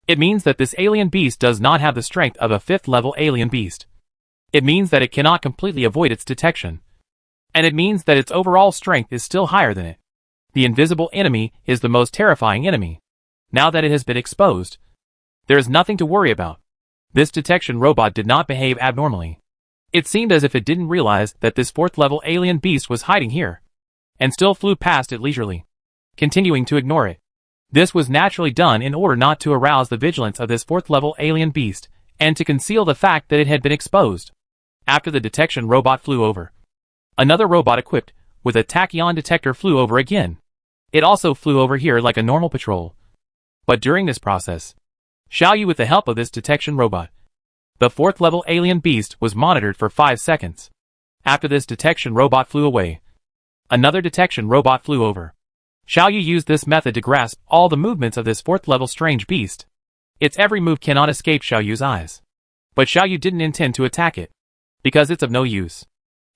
It means that this alien beast does not have the strength of a 5th level alien beast. It means that it cannot completely avoid its detection. And it means that its overall strength is still higher than it. The invisible enemy is the most terrifying enemy. Now that it has been exposed, there is nothing to worry about. This detection robot did not behave abnormally. It seemed as if it didn't realize that this 4th level alien beast was hiding here, and still flew past it leisurely, continuing to ignore it. This was naturally done in order not to arouse the vigilance of this 4th level alien beast, and to conceal the fact that it had been exposed. After the detection robot flew over, another robot equipped with a tachyon detector flew over again. It also flew over here like a normal patrol. But during this process, Xiao Yu, with the help of this detection robot, the 4th level alien beast was monitored for 5 seconds. After this detection robot flew away, another detection robot flew over. Xiao Yu used this method to grasp all the movements of this 4th level strange beast. Its every move cannot escape Xiao Yu's eyes. But Xiao Yu didn't intend to attack it, because it's of no use.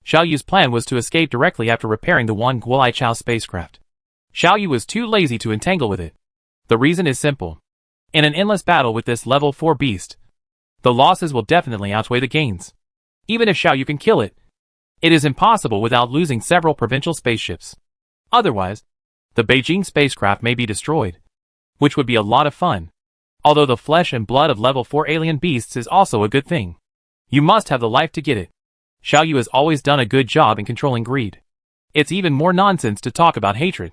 Xiao Yu's plan was to escape directly after repairing the one Guolaichao spacecraft. Xiao Yu was too lazy to entangle with it. The reason is simple. In an endless battle with this level 4 beast, the losses will definitely outweigh the gains. Even if Xiao Yu can kill it, it is impossible without losing several provincial spaceships. Otherwise, the Beijing spacecraft may be destroyed, which would be a lot of fun. Although the flesh and blood of level 4 alien beasts is also a good thing. You must have the life to get it. Xiao Yu has always done a good job in controlling greed. It's even more nonsense to talk about hatred.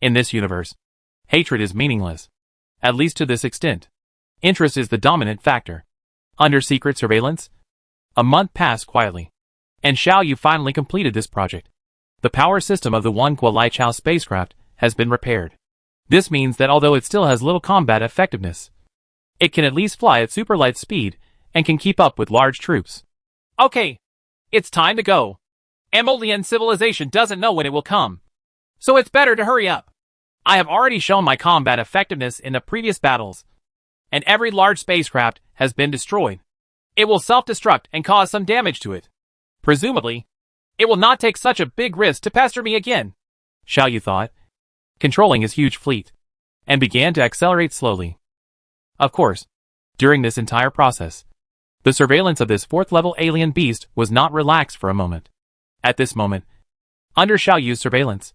In this universe, hatred is meaningless. At least to this extent. Interest is the dominant factor. Under secret surveillance, a month passed quietly, and Xiao Yu finally completed this project. The power system of the one Guolaichao spacecraft has been repaired. This means that although it still has little combat effectiveness, it can at least fly at super light speed and can keep up with large troops. Okay, it's time to go. Amolian civilization doesn't know when it will come, so it's better to hurry up. I have already shown my combat effectiveness in the previous battles, and every large spacecraft has been destroyed. It will self-destruct and cause some damage to it. Presumably, it will not take such a big risk to pester me again, Xiao Yu thought, controlling his huge fleet, and began to accelerate slowly. Of course, during this entire process, the surveillance of this 4th level alien beast was not relaxed for a moment. At this moment, under Xiao Yu's surveillance,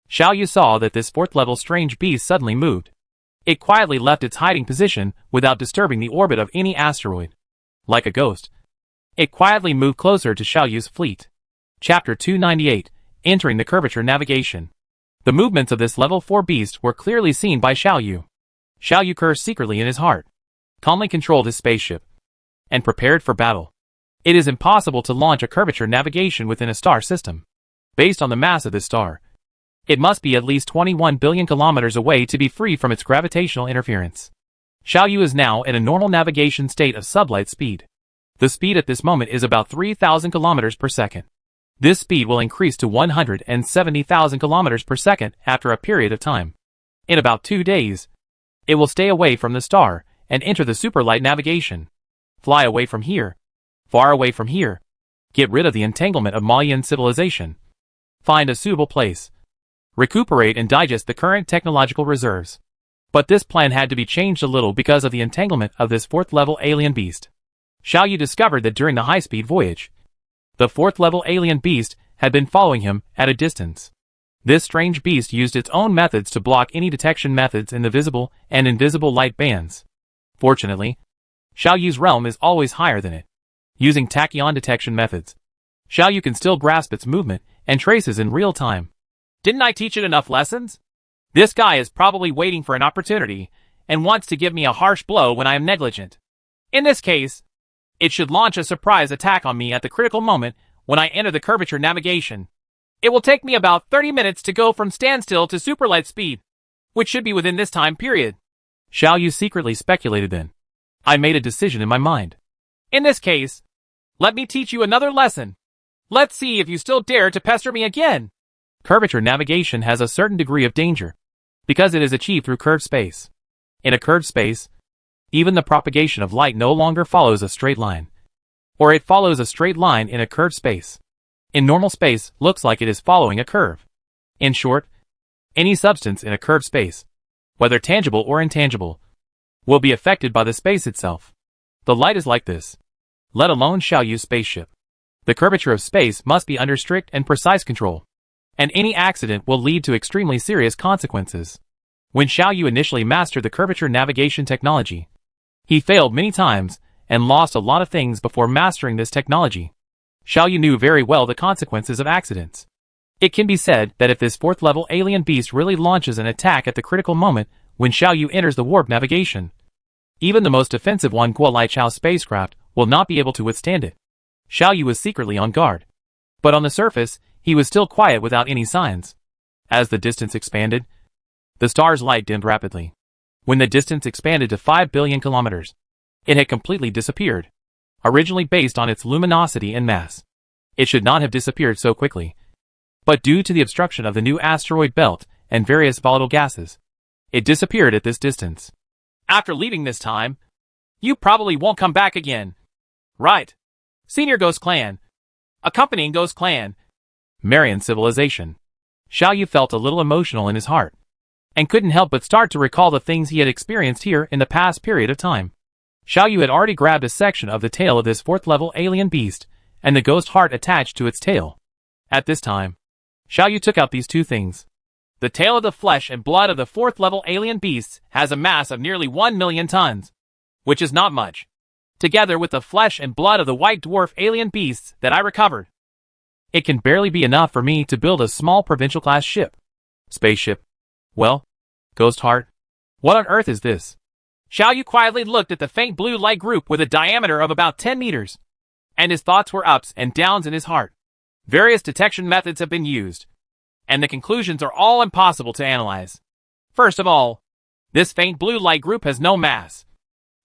Xiao Yu saw that this 4th level strange beast suddenly moved. It quietly left its hiding position without disturbing the orbit of any asteroid. Like a ghost, it quietly moved closer to Xiao Yu's fleet. Chapter 298, Entering the Curvature Navigation. The movements of this level 4 beast were clearly seen by Xiao Yu. Xiao Yu cursed secretly in his heart, calmly controlled his spaceship, and prepared for battle. It is impossible to launch a curvature navigation within a star system. Based on the mass of this star, It must be at least 21 billion kilometers away to be free from its gravitational interference. Xiaoyu is now in a normal navigation state of sublight speed. The speed at this moment is about 3,000 kilometers per second. This speed will increase to 170,000 kilometers per second after a period of time. In about 2 days, it will stay away from the star and enter the superlight navigation. Fly away from here. Far away from here. Get rid of the entanglement of Mayan civilization. Find a suitable place. Recuperate and digest the current technological reserves. But this plan had to be changed a little because of the entanglement of this fourth-level alien beast. Xiaoyu discovered that during the high-speed voyage, the fourth-level alien beast had been following him at a distance. This strange beast used its own methods to block any detection methods in the visible and invisible light bands. Fortunately, Xiaoyu's realm is always higher than it. Using tachyon detection methods, Xiaoyu can still grasp its movement and traces in real time. Didn't I teach it enough lessons? This guy is probably waiting for an opportunity and wants to give me a harsh blow when I am negligent. In this case, it should launch a surprise attack on me at the critical moment when I enter the curvature navigation. It will take me about 30 minutes to go from standstill to superlight speed, which should be within this time period. Xiaoyu secretly speculated then. I made a decision in my mind. In this case, let me teach you another lesson. Let's see if you still dare to pester me again. Curvature navigation has a certain degree of danger, because it is achieved through curved space. In a curved space, even the propagation of light no longer follows a straight line. Or it follows a straight line in a curved space. In normal space, looks like it is following a curve. In short, any substance in a curved space, whether tangible or intangible, will be affected by the space itself. The light is like this. Let alone Xiaoyu's spaceship. The curvature of space must be under strict and precise control, and any accident will lead to extremely serious consequences. When Xiaoyu initially mastered the curvature navigation technology, he failed many times and lost a lot of things before mastering this technology. Xiaoyu knew very well the consequences of accidents. It can be said that if this fourth-level alien beast really launches an attack at the critical moment when Xiaoyu enters the warp navigation, even the most defensive Guolaichao spacecraft will not be able to withstand it. Xiaoyu was secretly on guard. But on the surface, he was still quiet without any signs. As the distance expanded, the star's light dimmed rapidly. When the distance expanded to 5 billion kilometers, it had completely disappeared. Originally based on its luminosity and mass, it should not have disappeared so quickly. But due to the obstruction of the new asteroid belt and various volatile gases, it disappeared at this distance. After leaving this time, you probably won't come back again. Right. Senior Ghost Clan. Accompanying Ghost Clan. Marian civilization. Xiaoyu felt a little emotional in his heart, and couldn't help but start to recall the things he had experienced here in the past period of time. Xiaoyu had already grabbed a section of the tail of this fourth-level alien beast, and the ghost heart attached to its tail. At this time, Xiaoyu took out these two things. The tail of the flesh and blood of the fourth-level alien beasts has a mass of nearly 1 million tons, which is not much. Together with the flesh and blood of the white dwarf alien beasts that I recovered, it can barely be enough for me to build a small provincial-class ship. Spaceship. Well, Ghost Heart, what on earth is this? Xiaoyu quietly looked at the faint blue light group with a diameter of about 10 meters, and his thoughts were ups and downs in his heart. Various detection methods have been used, and the conclusions are all impossible to analyze. First of all, this faint blue light group has no mass,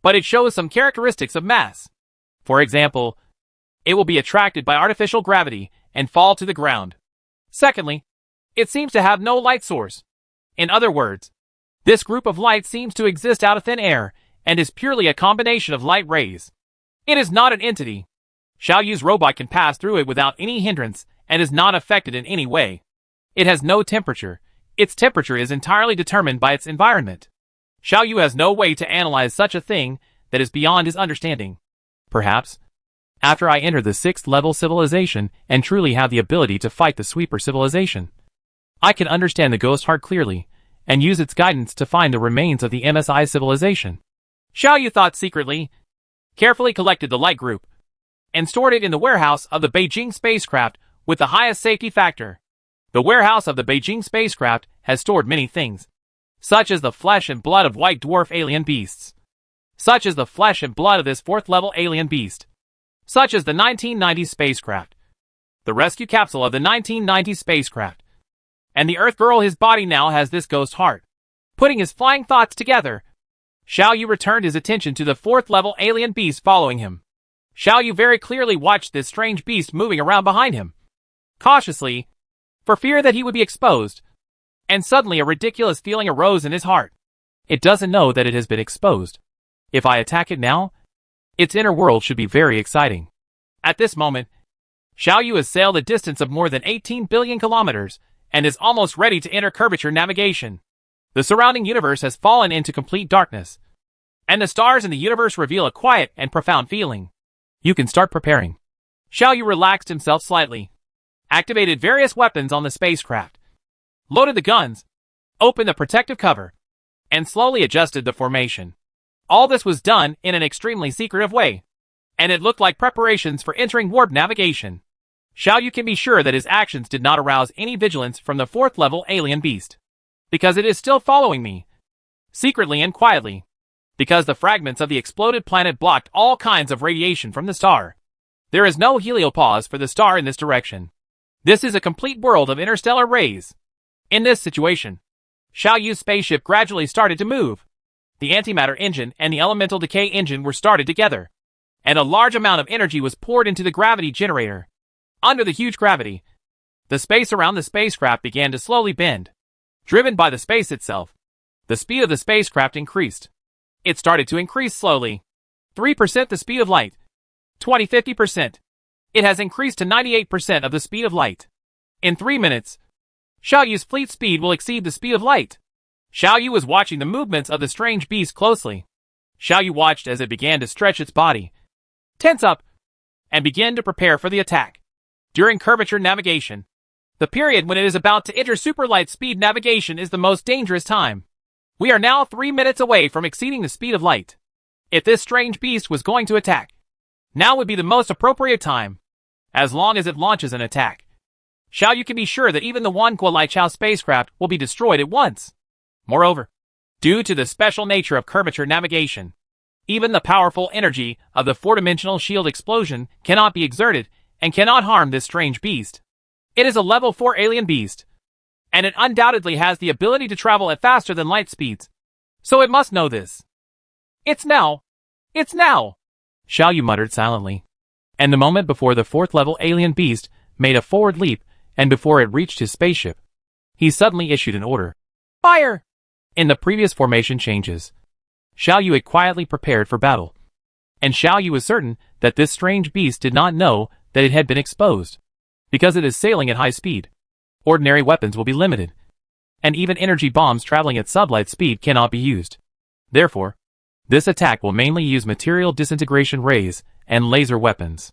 but it shows some characteristics of mass. For example, it will be attracted by artificial gravity and fall to the ground. Secondly, it seems to have no light source. In other words, this group of light seems to exist out of thin air and is purely a combination of light rays. It is not an entity. Xiaoyu's robot can pass through it without any hindrance and is not affected in any way. It has no temperature. Its temperature is entirely determined by its environment. Xiaoyu has no way to analyze such a thing that is beyond his understanding. Perhaps, after I enter the 6th-level civilization and truly have the ability to fight the sweeper civilization, I can understand the Ghost Heart clearly and use its guidance to find the remains of the MSI civilization. Xiaoyu thought secretly, carefully collected the light group, and stored it in the warehouse of the Beijing spacecraft with the highest safety factor. The warehouse of the Beijing spacecraft has stored many things, such as the flesh and blood of white dwarf alien beasts, such as the flesh and blood of this 4th-level alien beast, such as the 1990 spacecraft, the rescue capsule of the 1990 spacecraft, And the Earth girl his body now has this ghost heart. Putting his flying thoughts together, Xiao Yu returned his attention to the fourth-level alien beast following him. Xiao Yu very clearly watched this strange beast moving around behind him. Cautiously, for fear that he would be exposed. And suddenly a ridiculous feeling arose in his heart. It doesn't know that it has been exposed. If I attack it now, its inner world should be very exciting. At this moment, Xiao Yu has sailed a distance of more than 18 billion kilometers and is almost ready to enter curvature navigation. The surrounding universe has fallen into complete darkness, and the stars in the universe reveal a quiet and profound feeling. You can start preparing. Xiao Yu relaxed himself slightly, activated various weapons on the spacecraft, loaded the guns, opened the protective cover, and slowly adjusted the formation. All this was done in an extremely secretive way, and it looked like preparations for entering warp navigation. Xiao Yu can be sure that his actions did not arouse any vigilance from the fourth-level alien beast, because it is still following me, secretly and quietly, because the fragments of the exploded planet blocked all kinds of radiation from the star. There is no heliopause for the star in this direction. This is a complete world of interstellar rays. In this situation, Xiao Yu's spaceship gradually started to move. The antimatter engine and the elemental decay engine were started together, and a large amount of energy was poured into the gravity generator. Under the huge gravity, the space around the spacecraft began to slowly bend. Driven by the space itself, the speed of the spacecraft increased. It started to increase slowly. 3% the speed of light. 50%. It has increased to 98% of the speed of light. In 3 minutes, Xiao Yu's fleet speed will exceed the speed of light. Xiao Yu was watching the movements of the strange beast closely. Xiao Yu watched as it began to stretch its body, tense up, and begin to prepare for the attack. During curvature navigation, the period when it is about to enter superlight speed navigation is the most dangerous time. We are now 3 minutes away from exceeding the speed of light. If this strange beast was going to attack, now would be the most appropriate time, as long as it launches an attack. Xiao Yu can be sure that even the Wan Kuo Chao spacecraft will be destroyed at once. Moreover, due to the special nature of curvature navigation, even the powerful energy of the four-dimensional shield explosion cannot be exerted and cannot harm this strange beast. It is a level 4 alien beast, and it undoubtedly has the ability to travel at faster than light speeds, so it must know this. It's now! It's now! Xiao Yu muttered silently. And the moment before the fourth-level alien beast made a forward leap, and before it reached his spaceship, he suddenly issued an order. Fire! In the previous formation changes, Xiao Yu had quietly prepared for battle, and Xiao Yu was certain that this strange beast did not know that it had been exposed. Because it is sailing at high speed, ordinary weapons will be limited, and even energy bombs traveling at sublight speed cannot be used. Therefore, this attack will mainly use material disintegration rays and laser weapons.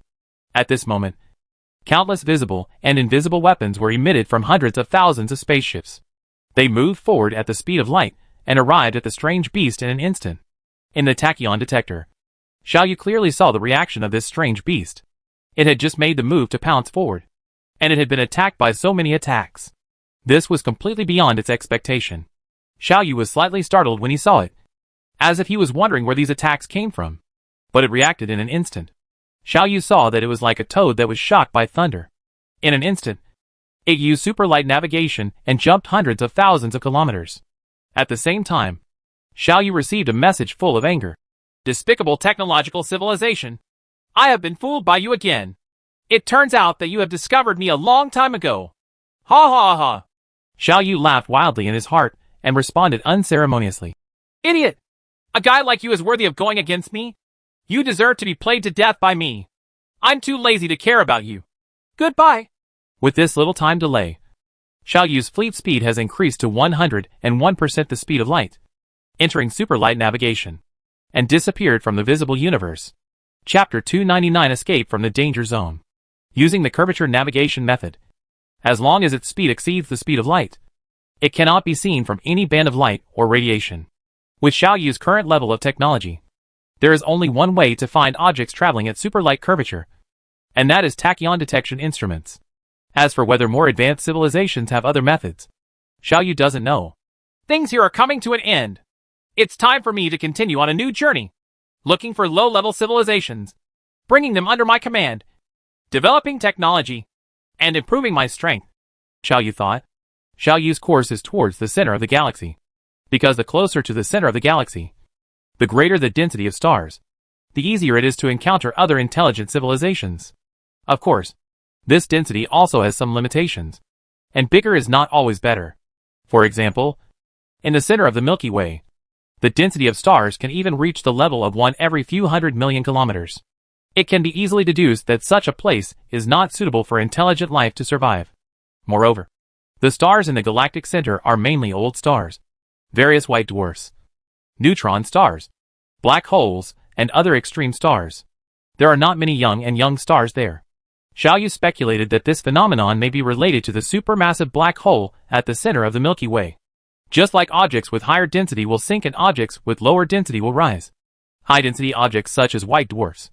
At this moment, countless visible and invisible weapons were emitted from hundreds of thousands of spaceships. They moved forward at the speed of light and arrived at the strange beast in an instant. In the tachyon detector, Xiao Yu clearly saw the reaction of this strange beast. It had just made the move to pounce forward, and it had been attacked by so many attacks. This was completely beyond its expectation. Xiao Yu was slightly startled when he saw it, as if he was wondering where these attacks came from. But it reacted in an instant. Xiao Yu saw that it was like a toad that was shocked by thunder. In an instant, it used superlight navigation and jumped hundreds of thousands of kilometers. At the same time, Xiao Yu received a message full of anger. Despicable technological civilization. I have been fooled by you again. It turns out that you have discovered me a long time ago. Ha ha ha. Xiao Yu laughed wildly in his heart and responded unceremoniously. Idiot! A guy like you is worthy of going against me? You deserve to be played to death by me. I'm too lazy to care about you. Goodbye. With this little time delay, Xiao Yu's fleet speed has increased to 101% the speed of light, entering superlight navigation, and disappeared from the visible universe. Chapter 299 Escape from the Danger Zone. Using the curvature navigation method, as long as its speed exceeds the speed of light, it cannot be seen from any band of light or radiation. With Xiao Yu's current level of technology, there is only one way to find objects traveling at superlight curvature, and that is tachyon detection instruments. As for whether more advanced civilizations have other methods, Xiao Yu doesn't know. Things here are coming to an end. It's time for me to continue on a new journey, looking for low-level civilizations, bringing them under my command, developing technology, and improving my strength, Xiao Yu thought. Xiaoyu's course is towards the center of the galaxy. Because the closer to the center of the galaxy, the greater the density of stars, the easier it is to encounter other intelligent civilizations. Of course, this density also has some limitations, and bigger is not always better. For example, in the center of the Milky Way, the density of stars can even reach the level of 1 every few 100 million kilometers. It can be easily deduced that such a place is not suitable for intelligent life to survive. Moreover, the stars in the galactic center are mainly old stars, various white dwarfs, neutron stars, black holes, and other extreme stars. There are not many young stars there. Xiaoyu speculated that this phenomenon may be related to the supermassive black hole at the center of the Milky Way. Just like objects with higher density will sink and objects with lower density will rise, high-density objects such as white dwarfs,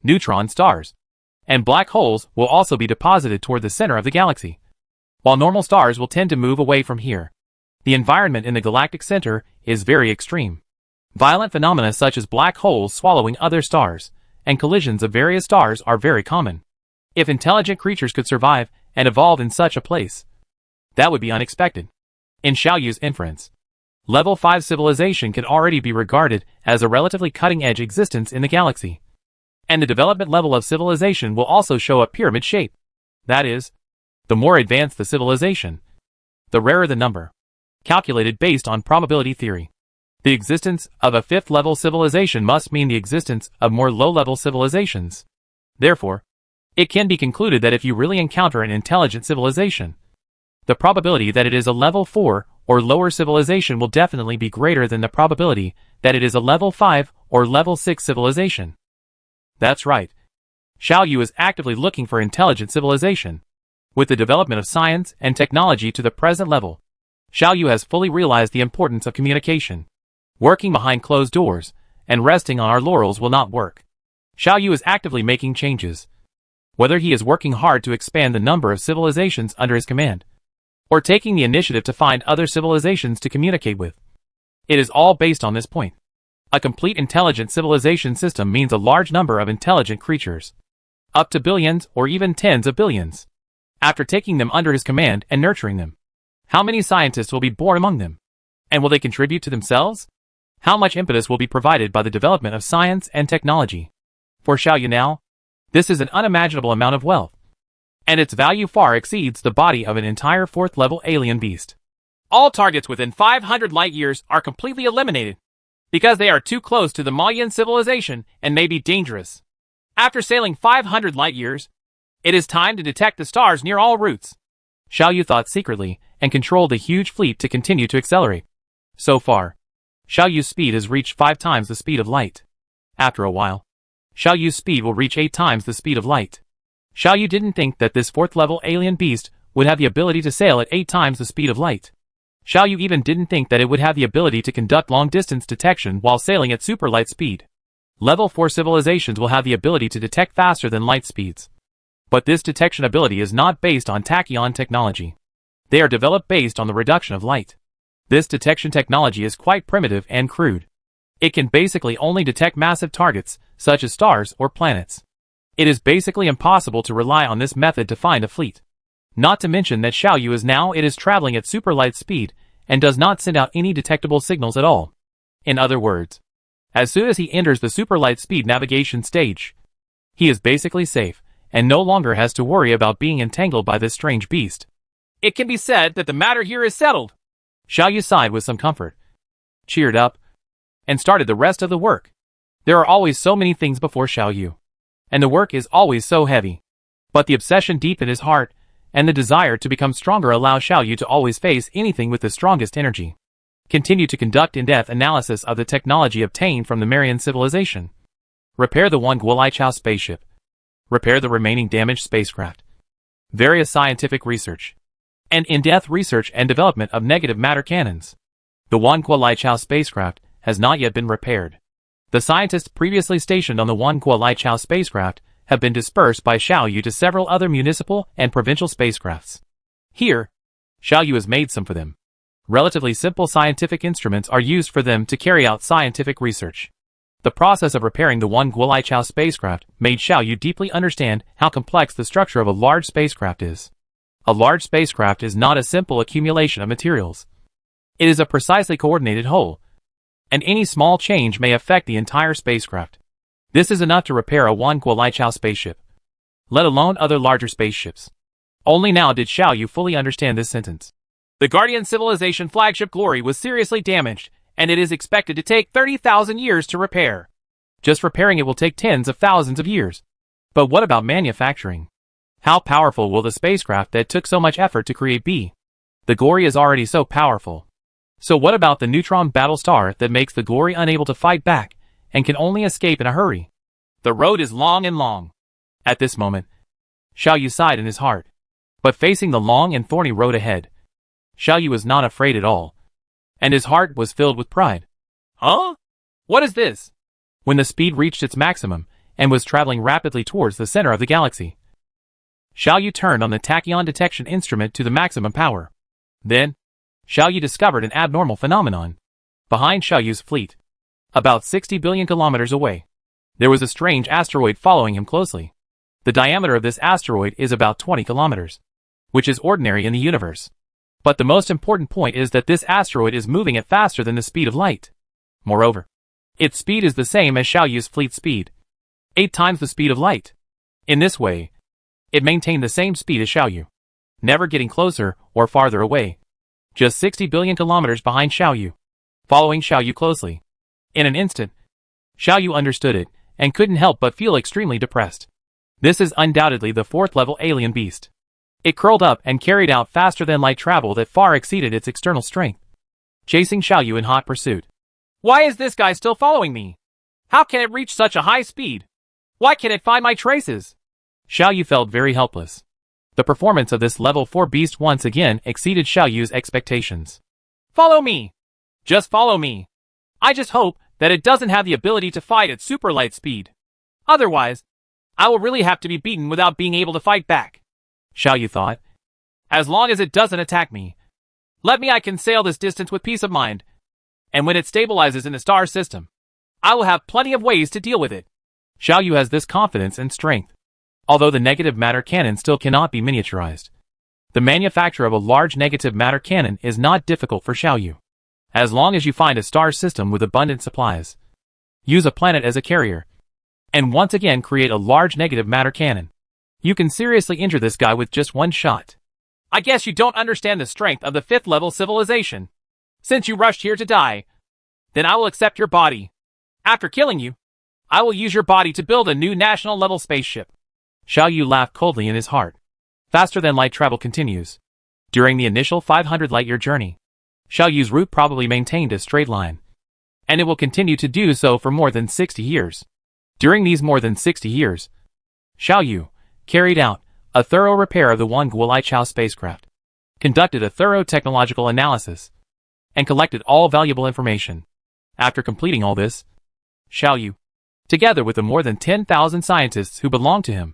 neutron stars, and black holes will also be deposited toward the center of the galaxy, while normal stars will tend to move away from here. The environment in the galactic center is very extreme. Violent phenomena such as black holes swallowing other stars, and collisions of various stars are very common. If intelligent creatures could survive and evolve in such a place, that would be unexpected. In Xiaoyu's inference, Level 5 civilization can already be regarded as a relatively cutting-edge existence in the galaxy. And the development level of civilization will also show a pyramid shape. That is, the more advanced the civilization, the rarer the number. Calculated based on probability theory. The existence of a 5th-level civilization must mean the existence of more low-level civilizations. Therefore, it can be concluded that if you really encounter an intelligent civilization, the probability that it is a level 4 or lower civilization will definitely be greater than the probability that it is a level 5 or level 6 civilization. That's right. Xiaoyu is actively looking for intelligent civilization. With the development of science and technology to the present level, Xiaoyu has fully realized the importance of communication. Working behind closed doors and resting on our laurels will not work. Xiaoyu is actively making changes. Whether he is working hard to expand the number of civilizations under his command, or taking the initiative to find other civilizations to communicate with, it is all based on this point. A complete intelligent civilization system means a large number of intelligent creatures, up to billions or even tens of billions. After taking them under his command and nurturing them, how many scientists will be born among them? And will they contribute to themselves? How much impetus will be provided by the development of science and technology? For Xiaoyu now, this is an unimaginable amount of wealth, and its value far exceeds the body of an entire 4th-level alien beast. All targets within 500 light-years are completely eliminated, because they are too close to the Mayan civilization and may be dangerous. After sailing 500 light-years, it is time to detect the stars near all routes. Xiaoyu thought secretly and controlled a huge fleet to continue to accelerate. So far, Xiaoyu's speed has reached 5 times the speed of light. After a while, Xiaoyu's speed will reach 8 times the speed of light. Xiaoyu didn't think that this 4th-level alien beast would have the ability to sail at 8 times the speed of light. Xiaoyu even didn't think that it would have the ability to conduct long-distance detection while sailing at super light speed. Level 4 civilizations will have the ability to detect faster than light speeds. But this detection ability is not based on tachyon technology. They are developed based on the reduction of light. This detection technology is quite primitive and crude. It can basically only detect massive targets, such as stars or planets. It is basically impossible to rely on this method to find a fleet. Not to mention that Xiaoyu is traveling at super light speed and does not send out any detectable signals at all. In other words, as soon as he enters the super light speed navigation stage, he is basically safe and no longer has to worry about being entangled by this strange beast. It can be said that the matter here is settled. Xiaoyu sighed with some comfort, cheered up, and started the rest of the work. There are always so many things before Xiaoyu, and the work is always so heavy. But the obsession deep in his heart and the desire to become stronger allow Xiaoyu to always face anything with the strongest energy. Continue to conduct in-depth analysis of the technology obtained from the Marian civilization. Repair the one Guolaichao spaceship. Repair the remaining damaged spacecraft. Various scientific research. And in-depth research and development of negative matter cannons. The one Guolaichao spacecraft has not yet been repaired. The scientists previously stationed on the one Guolaichao spacecraft have been dispersed by Xiaoyu to several other municipal and provincial spacecrafts. Here, Xiaoyu has made some for them. Relatively simple scientific instruments are used for them to carry out scientific research. The process of repairing the one Guolaichao spacecraft made Xiaoyu deeply understand how complex the structure of a large spacecraft is. A large spacecraft is not a simple accumulation of materials. It is a precisely coordinated whole, and any small change may affect the entire spacecraft. This is enough to repair a Guolichao spaceship, let alone other larger spaceships. Only now did Xiao Yu fully understand this sentence. The Guardian Civilization flagship Glory was seriously damaged, and it is expected to take 30,000 years to repair. Just repairing it will take tens of thousands of years. But what about manufacturing? How powerful will the spacecraft that took so much effort to create be? The Glory is already so powerful. So what about the neutron battlestar that makes the Glory unable to fight back and can only escape in a hurry? The road is long and long. At this moment, Xiao Yu sighed in his heart. But facing the long and thorny road ahead, Xiao Yu was not afraid at all, and his heart was filled with pride. Huh? What is this? When the speed reached its maximum and was traveling rapidly towards the center of the galaxy, Xiao Yu turned on the tachyon detection instrument to the maximum power. Then, Xiao Yu discovered an abnormal phenomenon. Behind Xiao Yu's fleet, about 60 billion kilometers away, there was a strange asteroid following him closely. The diameter of this asteroid is about 20 kilometers, which is ordinary in the universe. But the most important point is that this asteroid is moving at faster than the speed of light. Moreover, its speed is the same as Xiao Yu's fleet speed, 8 times the speed of light. In this way, it maintained the same speed as Xiao Yu, never getting closer or farther away. Just 60 billion kilometers behind Xiao Yu, following Xiao Yu closely. In an instant, Xiao Yu understood it and couldn't help but feel extremely depressed. This is undoubtedly the 4th level alien beast. It curled up and carried out faster than light travel that far exceeded its external strength, chasing Xiao Yu in hot pursuit. Why is this guy still following me? How can it reach such a high speed? Why can't it find my traces? Xiao Yu felt very helpless. The performance of this level 4 beast once again exceeded Xiao Yu's expectations. Follow me! Just follow me. I just hope that it doesn't have the ability to fight at super light speed. Otherwise, I will really have to be beaten without being able to fight back. Xiao Yu thought. As long as it doesn't attack me, I can sail this distance with peace of mind. And when it stabilizes in the star system, I will have plenty of ways to deal with it. Xiao Yu has this confidence and strength. Although the negative matter cannon still cannot be miniaturized, the manufacture of a large negative matter cannon is not difficult for Xiao Yu. As long as you find a star system with abundant supplies, use a planet as a carrier, and once again create a large negative matter cannon, you can seriously injure this guy with just one shot. I guess you don't understand the strength of the 5th level civilization. Since you rushed here to die, then I will accept your body. After killing you, I will use your body to build a new national level spaceship. Xiao Yu laughed coldly in his heart. Faster than light travel continues. During the initial 500 light-year journey, Xiao Yu's route probably maintained a straight line, and it will continue to do so for more than 60 years. During these more than 60 years, Xiao Yu carried out a thorough repair of the Guolichao spacecraft, conducted a thorough technological analysis, and collected all valuable information. After completing all this, Xiao Yu, together with the more than 10,000 scientists who belonged to him,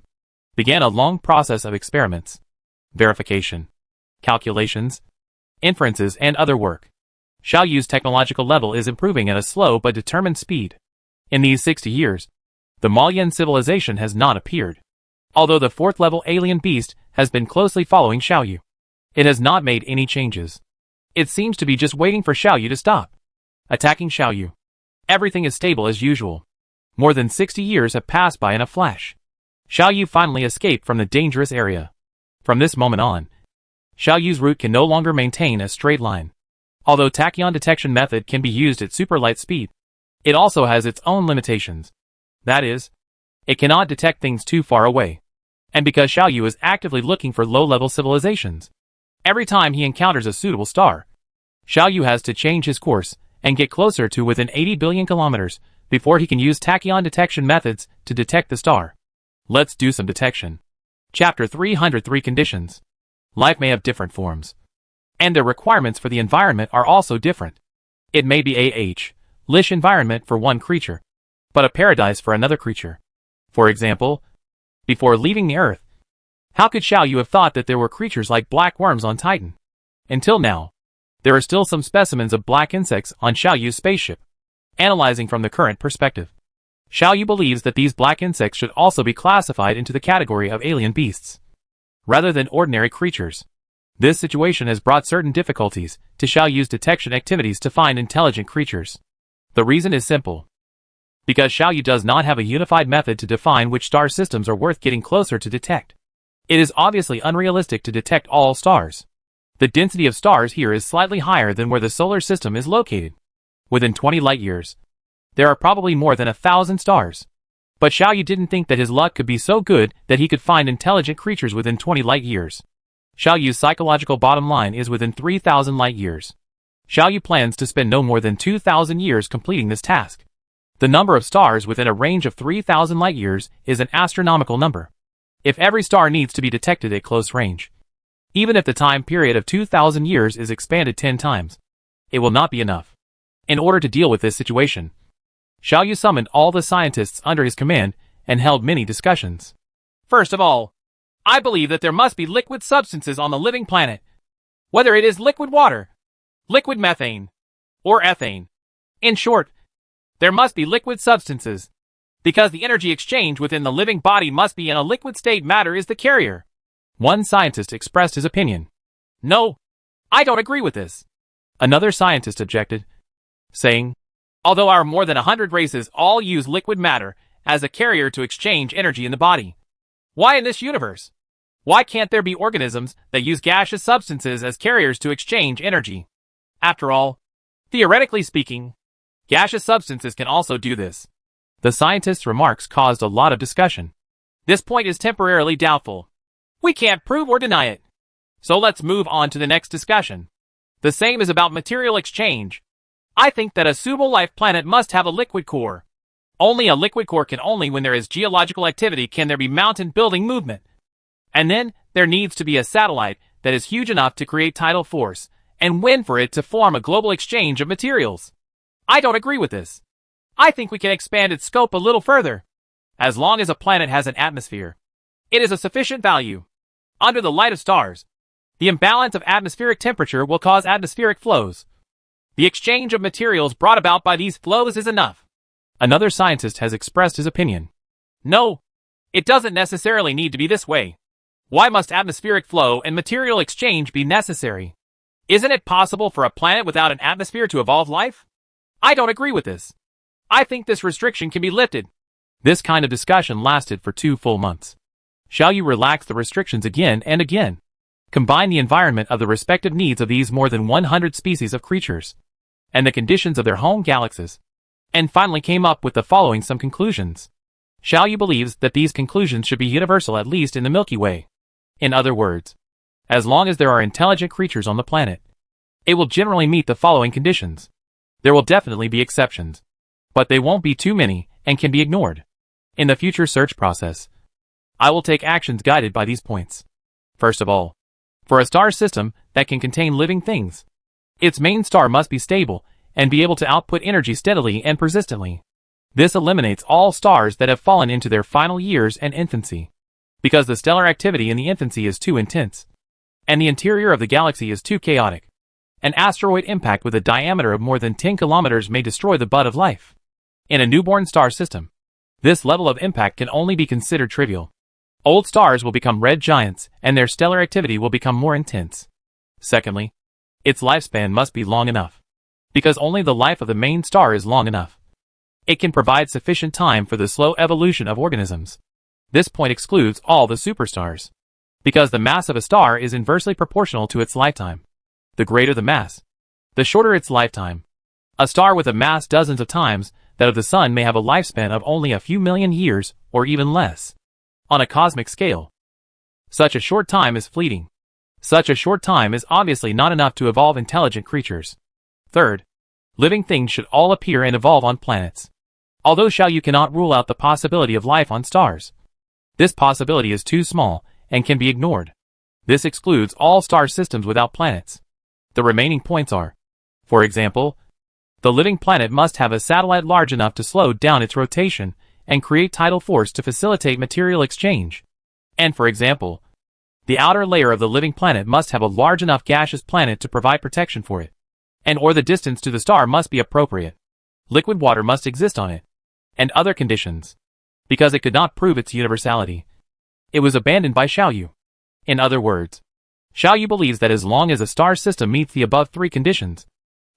began a long process of experiments, verification, calculations, inferences, and other work. Xiao Yu's technological level is improving at a slow but determined speed. In these 60 years, the Malian civilization has not appeared. Although the 4th level alien beast has been closely following Xiao Yu, it has not made any changes. It seems to be just waiting for Xiao Yu to stop attacking Xiao Yu. Everything is stable as usual. More than 60 years have passed by in a flash. Xiao Yu finally escaped from the dangerous area. From this moment on, Xiao Yu's route can no longer maintain a straight line. Although tachyon detection method can be used at super light speed, it also has its own limitations. That is, it cannot detect things too far away. And because Xiao Yu is actively looking for low-level civilizations, every time he encounters a suitable star, Xiao Yu has to change his course and get closer to within 80 billion kilometers before he can use tachyon detection methods to detect the star. Let's do some detection. Chapter 303 Conditions. Life may have different forms, and their requirements for the environment are also different. It may be a lish environment for one creature, but a paradise for another creature. For example, before leaving the Earth, how could Xiao Yu have thought that there were creatures like black worms on Titan? Until now, there are still some specimens of black insects on Xiao Yu's spaceship. Analyzing from the current perspective, Xiao Yu believes that these black insects should also be classified into the category of alien beasts. rather than ordinary creatures. This situation has brought certain difficulties to Xiaoyu's detection activities to find intelligent creatures. The reason is simple. Because Xiaoyu does not have a unified method to define which star systems are worth getting closer to detect. It is obviously unrealistic to detect all stars. The density of stars here is slightly higher than where the solar system is located. Within 20 light-years, there are probably more than 1,000 stars. But Xiaoyu didn't think that his luck could be so good that he could find intelligent creatures within 20 light-years. Xiaoyu's psychological bottom line is within 3,000 light-years. Xiaoyu plans to spend no more than 2,000 years completing this task. The number of stars within a range of 3,000 light-years is an astronomical number. If every star needs to be detected at close range, even if the time period of 2,000 years is expanded 10 times, it will not be enough. In order to deal with this situation, Xiaoyu summoned all the scientists under his command and held many discussions. First of all, I believe that there must be liquid substances on the living planet. Whether it is liquid water, liquid methane, or ethane. In short, there must be liquid substances. Because the energy exchange within the living body must be in a liquid state, matter is the carrier. One scientist expressed his opinion. No, I don't agree with this. Another scientist objected, saying, although our more than 100 races all use liquid matter as a carrier to exchange energy in the body, why in this universe? Why can't there be organisms that use gaseous substances as carriers to exchange energy? After all, theoretically speaking, gaseous substances can also do this. The scientist's remarks caused a lot of discussion. This point is temporarily doubtful. We can't prove or deny it. So let's move on to the next discussion. The same is about material exchange. I think that a suitable life planet must have a liquid core. Only a liquid core can only when there is geological activity can there be mountain building movement. And then there needs to be a satellite that is huge enough to create tidal force and wind for it to form a global exchange of materials. I don't agree with this. I think we can expand its scope a little further. As long as a planet has an atmosphere, it is a sufficient value. Under the light of stars, the imbalance of atmospheric temperature will cause atmospheric flows. The exchange of materials brought about by these flows is enough. Another scientist has expressed his opinion. No, it doesn't necessarily need to be this way. Why must atmospheric flow and material exchange be necessary? Isn't it possible for a planet without an atmosphere to evolve life? I don't agree with this. I think this restriction can be lifted. This kind of discussion lasted for 2 full months. Xiaoyu relaxed the restrictions again and again, combined the environment of the respective needs of these more than 100 species of creatures, and the conditions of their home galaxies, and finally came up with the following some conclusions. Xiaoyu believes that these conclusions should be universal, at least in the Milky Way. In other words, as long as there are intelligent creatures on the planet, it will generally meet the following conditions. There will definitely be exceptions, but they won't be too many and can be ignored. In the future search process, I will take actions guided by these points. First of all, for a star system that can contain living things, its main star must be stable and be able to output energy steadily and persistently. This eliminates all stars that have fallen into their final years and infancy, because the stellar activity in the infancy is too intense, and the interior of the galaxy is too chaotic. An asteroid impact with a diameter of more than 10 kilometers may destroy the bud of life. In a newborn star system, this level of impact can only be considered trivial. Old stars will become red giants, and their stellar activity will become more intense. Secondly, its lifespan must be long enough, because only the life of the main star is long enough. It can provide sufficient time for the slow evolution of organisms. This point excludes all the superstars, because the mass of a star is inversely proportional to its lifetime. The greater the mass, the shorter its lifetime. A star with a mass dozens of times that of the Sun may have a lifespan of only a few million years, or even less. On a cosmic scale, such a short time is fleeting. Such a short time is obviously not enough to evolve intelligent creatures. Third, living things should all appear and evolve on planets. Although Xiaoyu cannot rule out the possibility of life on stars, this possibility is too small and can be ignored. This excludes all star systems without planets. The remaining points are, for example, the living planet must have a satellite large enough to slow down its rotation and create tidal force to facilitate material exchange. And for example, the outer layer of the living planet must have a large enough gaseous planet to provide protection for it. And or the distance to the star must be appropriate. Liquid water must exist on it. And other conditions. Because it could not prove its universality, it was abandoned by Xiaoyu. In other words, Xiao Yu believes that as long as a star system meets the above three conditions,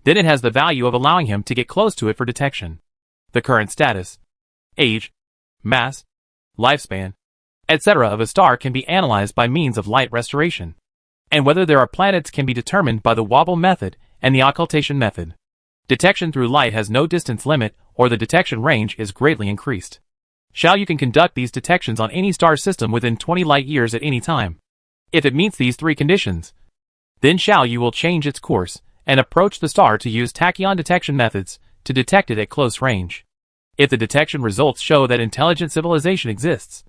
then it has the value of allowing him to get close to it for detection. The current status, age, mass, lifespan, etc. of a star can be analyzed by means of light restoration, and whether there are planets can be determined by the wobble method and the occultation method. Detection through light has no distance limit, or the detection range is greatly increased. Xiao Yu can conduct these detections on any star system within 20 light years at any time. If it meets these three conditions, then Xiao Yu will change its course and approach the star to use tachyon detection methods to detect it at close range. If the detection results show that intelligent civilization exists,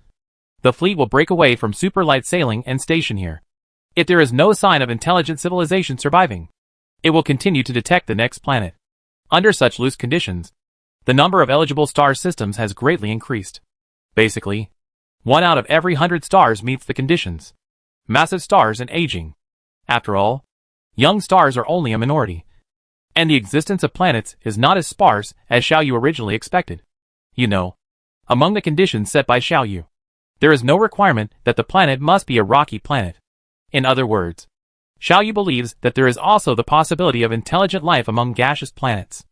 the fleet will break away from super light sailing and station here. If there is no sign of intelligent civilization surviving, it will continue to detect the next planet. Under such loose conditions, the number of eligible star systems has greatly increased. Basically, 1 out of every 100 stars meets the conditions. Massive stars and aging. After all, young stars are only a minority, and the existence of planets is not as sparse as Xiao Yu originally expected. You know, among the conditions set by Xiao Yu, there is no requirement that the planet must be a rocky planet. In other words, Xiao Yu believes that there is also the possibility of intelligent life among gaseous planets.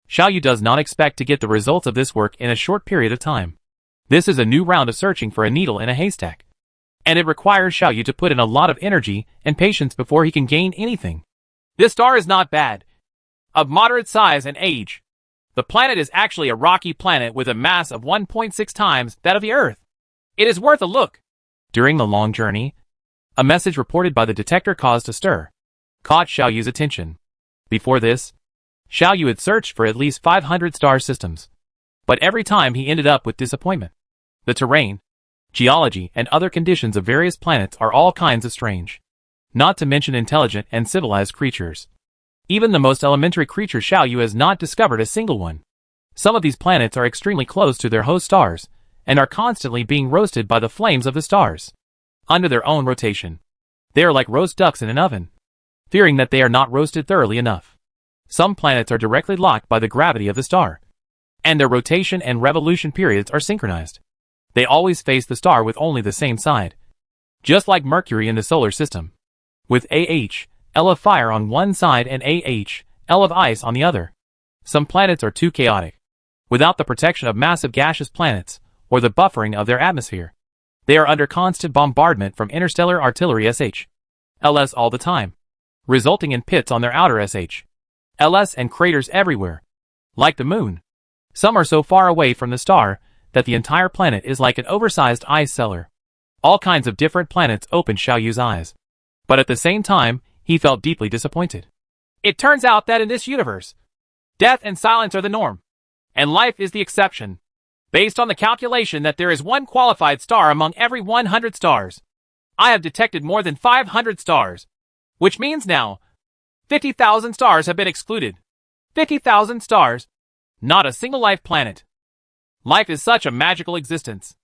Xiao Yu does not expect to get the results of this work in a short period of time. This is a new round of searching for a needle in a haystack, and it requires Xiao Yu to put in a lot of energy and patience before he can gain anything. This star is not bad. Of moderate size and age. The planet is actually a rocky planet with a mass of 1.6 times that of the Earth. It is worth a look. During the long journey, a message reported by the detector caused a stir, caught Xiao Yu's attention. Before this, Xiao Yu had searched for at least 500 star systems, but every time he ended up with disappointment. The terrain, geology, and other conditions of various planets are all kinds of strange, not to mention intelligent and civilized creatures. Even the most elementary creature Xiao Yu has not discovered a single one. Some of these planets are extremely close to their host stars, and are constantly being roasted by the flames of the stars. Under their own rotation, they are like roast ducks in an oven, fearing that they are not roasted thoroughly enough. Some planets are directly locked by the gravity of the star, and their rotation and revolution periods are synchronized. They always face the star with only the same side, just like Mercury in the solar system, with L of fire on one side and L of ice on the other. Some planets are too chaotic, without the protection of massive gaseous planets, or the buffering of their atmosphere. They are under constant bombardment from interstellar artillery LS all the time, resulting in pits on their outer LS and craters everywhere. Like the moon, some are so far away from the star that the entire planet is like an oversized ice cellar. All kinds of different planets opened Xiao Yu's eyes, but at the same time, he felt deeply disappointed. It turns out that in this universe, death and silence are the norm, and life is the exception, based on the calculation that there is one qualified star among every 100 stars. I have detected more than 500 stars, which means now 50,000 stars have been excluded. 50,000 stars, not a single life planet. Life is such a magical existence.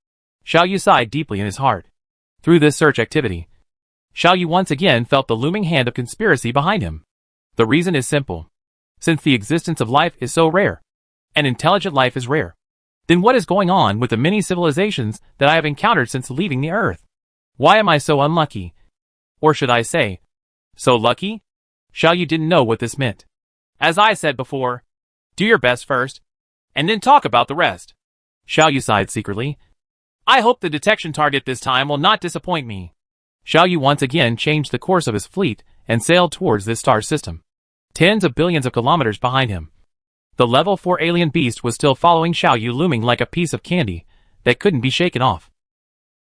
Xiao Yu sighed deeply in his heart. Through this search activity, Xiao Yu once again felt the looming hand of conspiracy behind him. The reason is simple. Since the existence of life is so rare, and intelligent life is rare, then what is going on with the many civilizations that I have encountered since leaving the Earth? Why am I so unlucky? Or should I say, so lucky? Xiao Yu didn't know what this meant. As I said before, do your best first, and then talk about the rest. Xiao Yu sighed secretly. I hope the detection target this time will not disappoint me. Xiao Yu once again changed the course of his fleet and sailed towards this star system, tens of billions of kilometers behind him. The level 4 alien beast was still following Xiao Yu, looming like a piece of candy that couldn't be shaken off.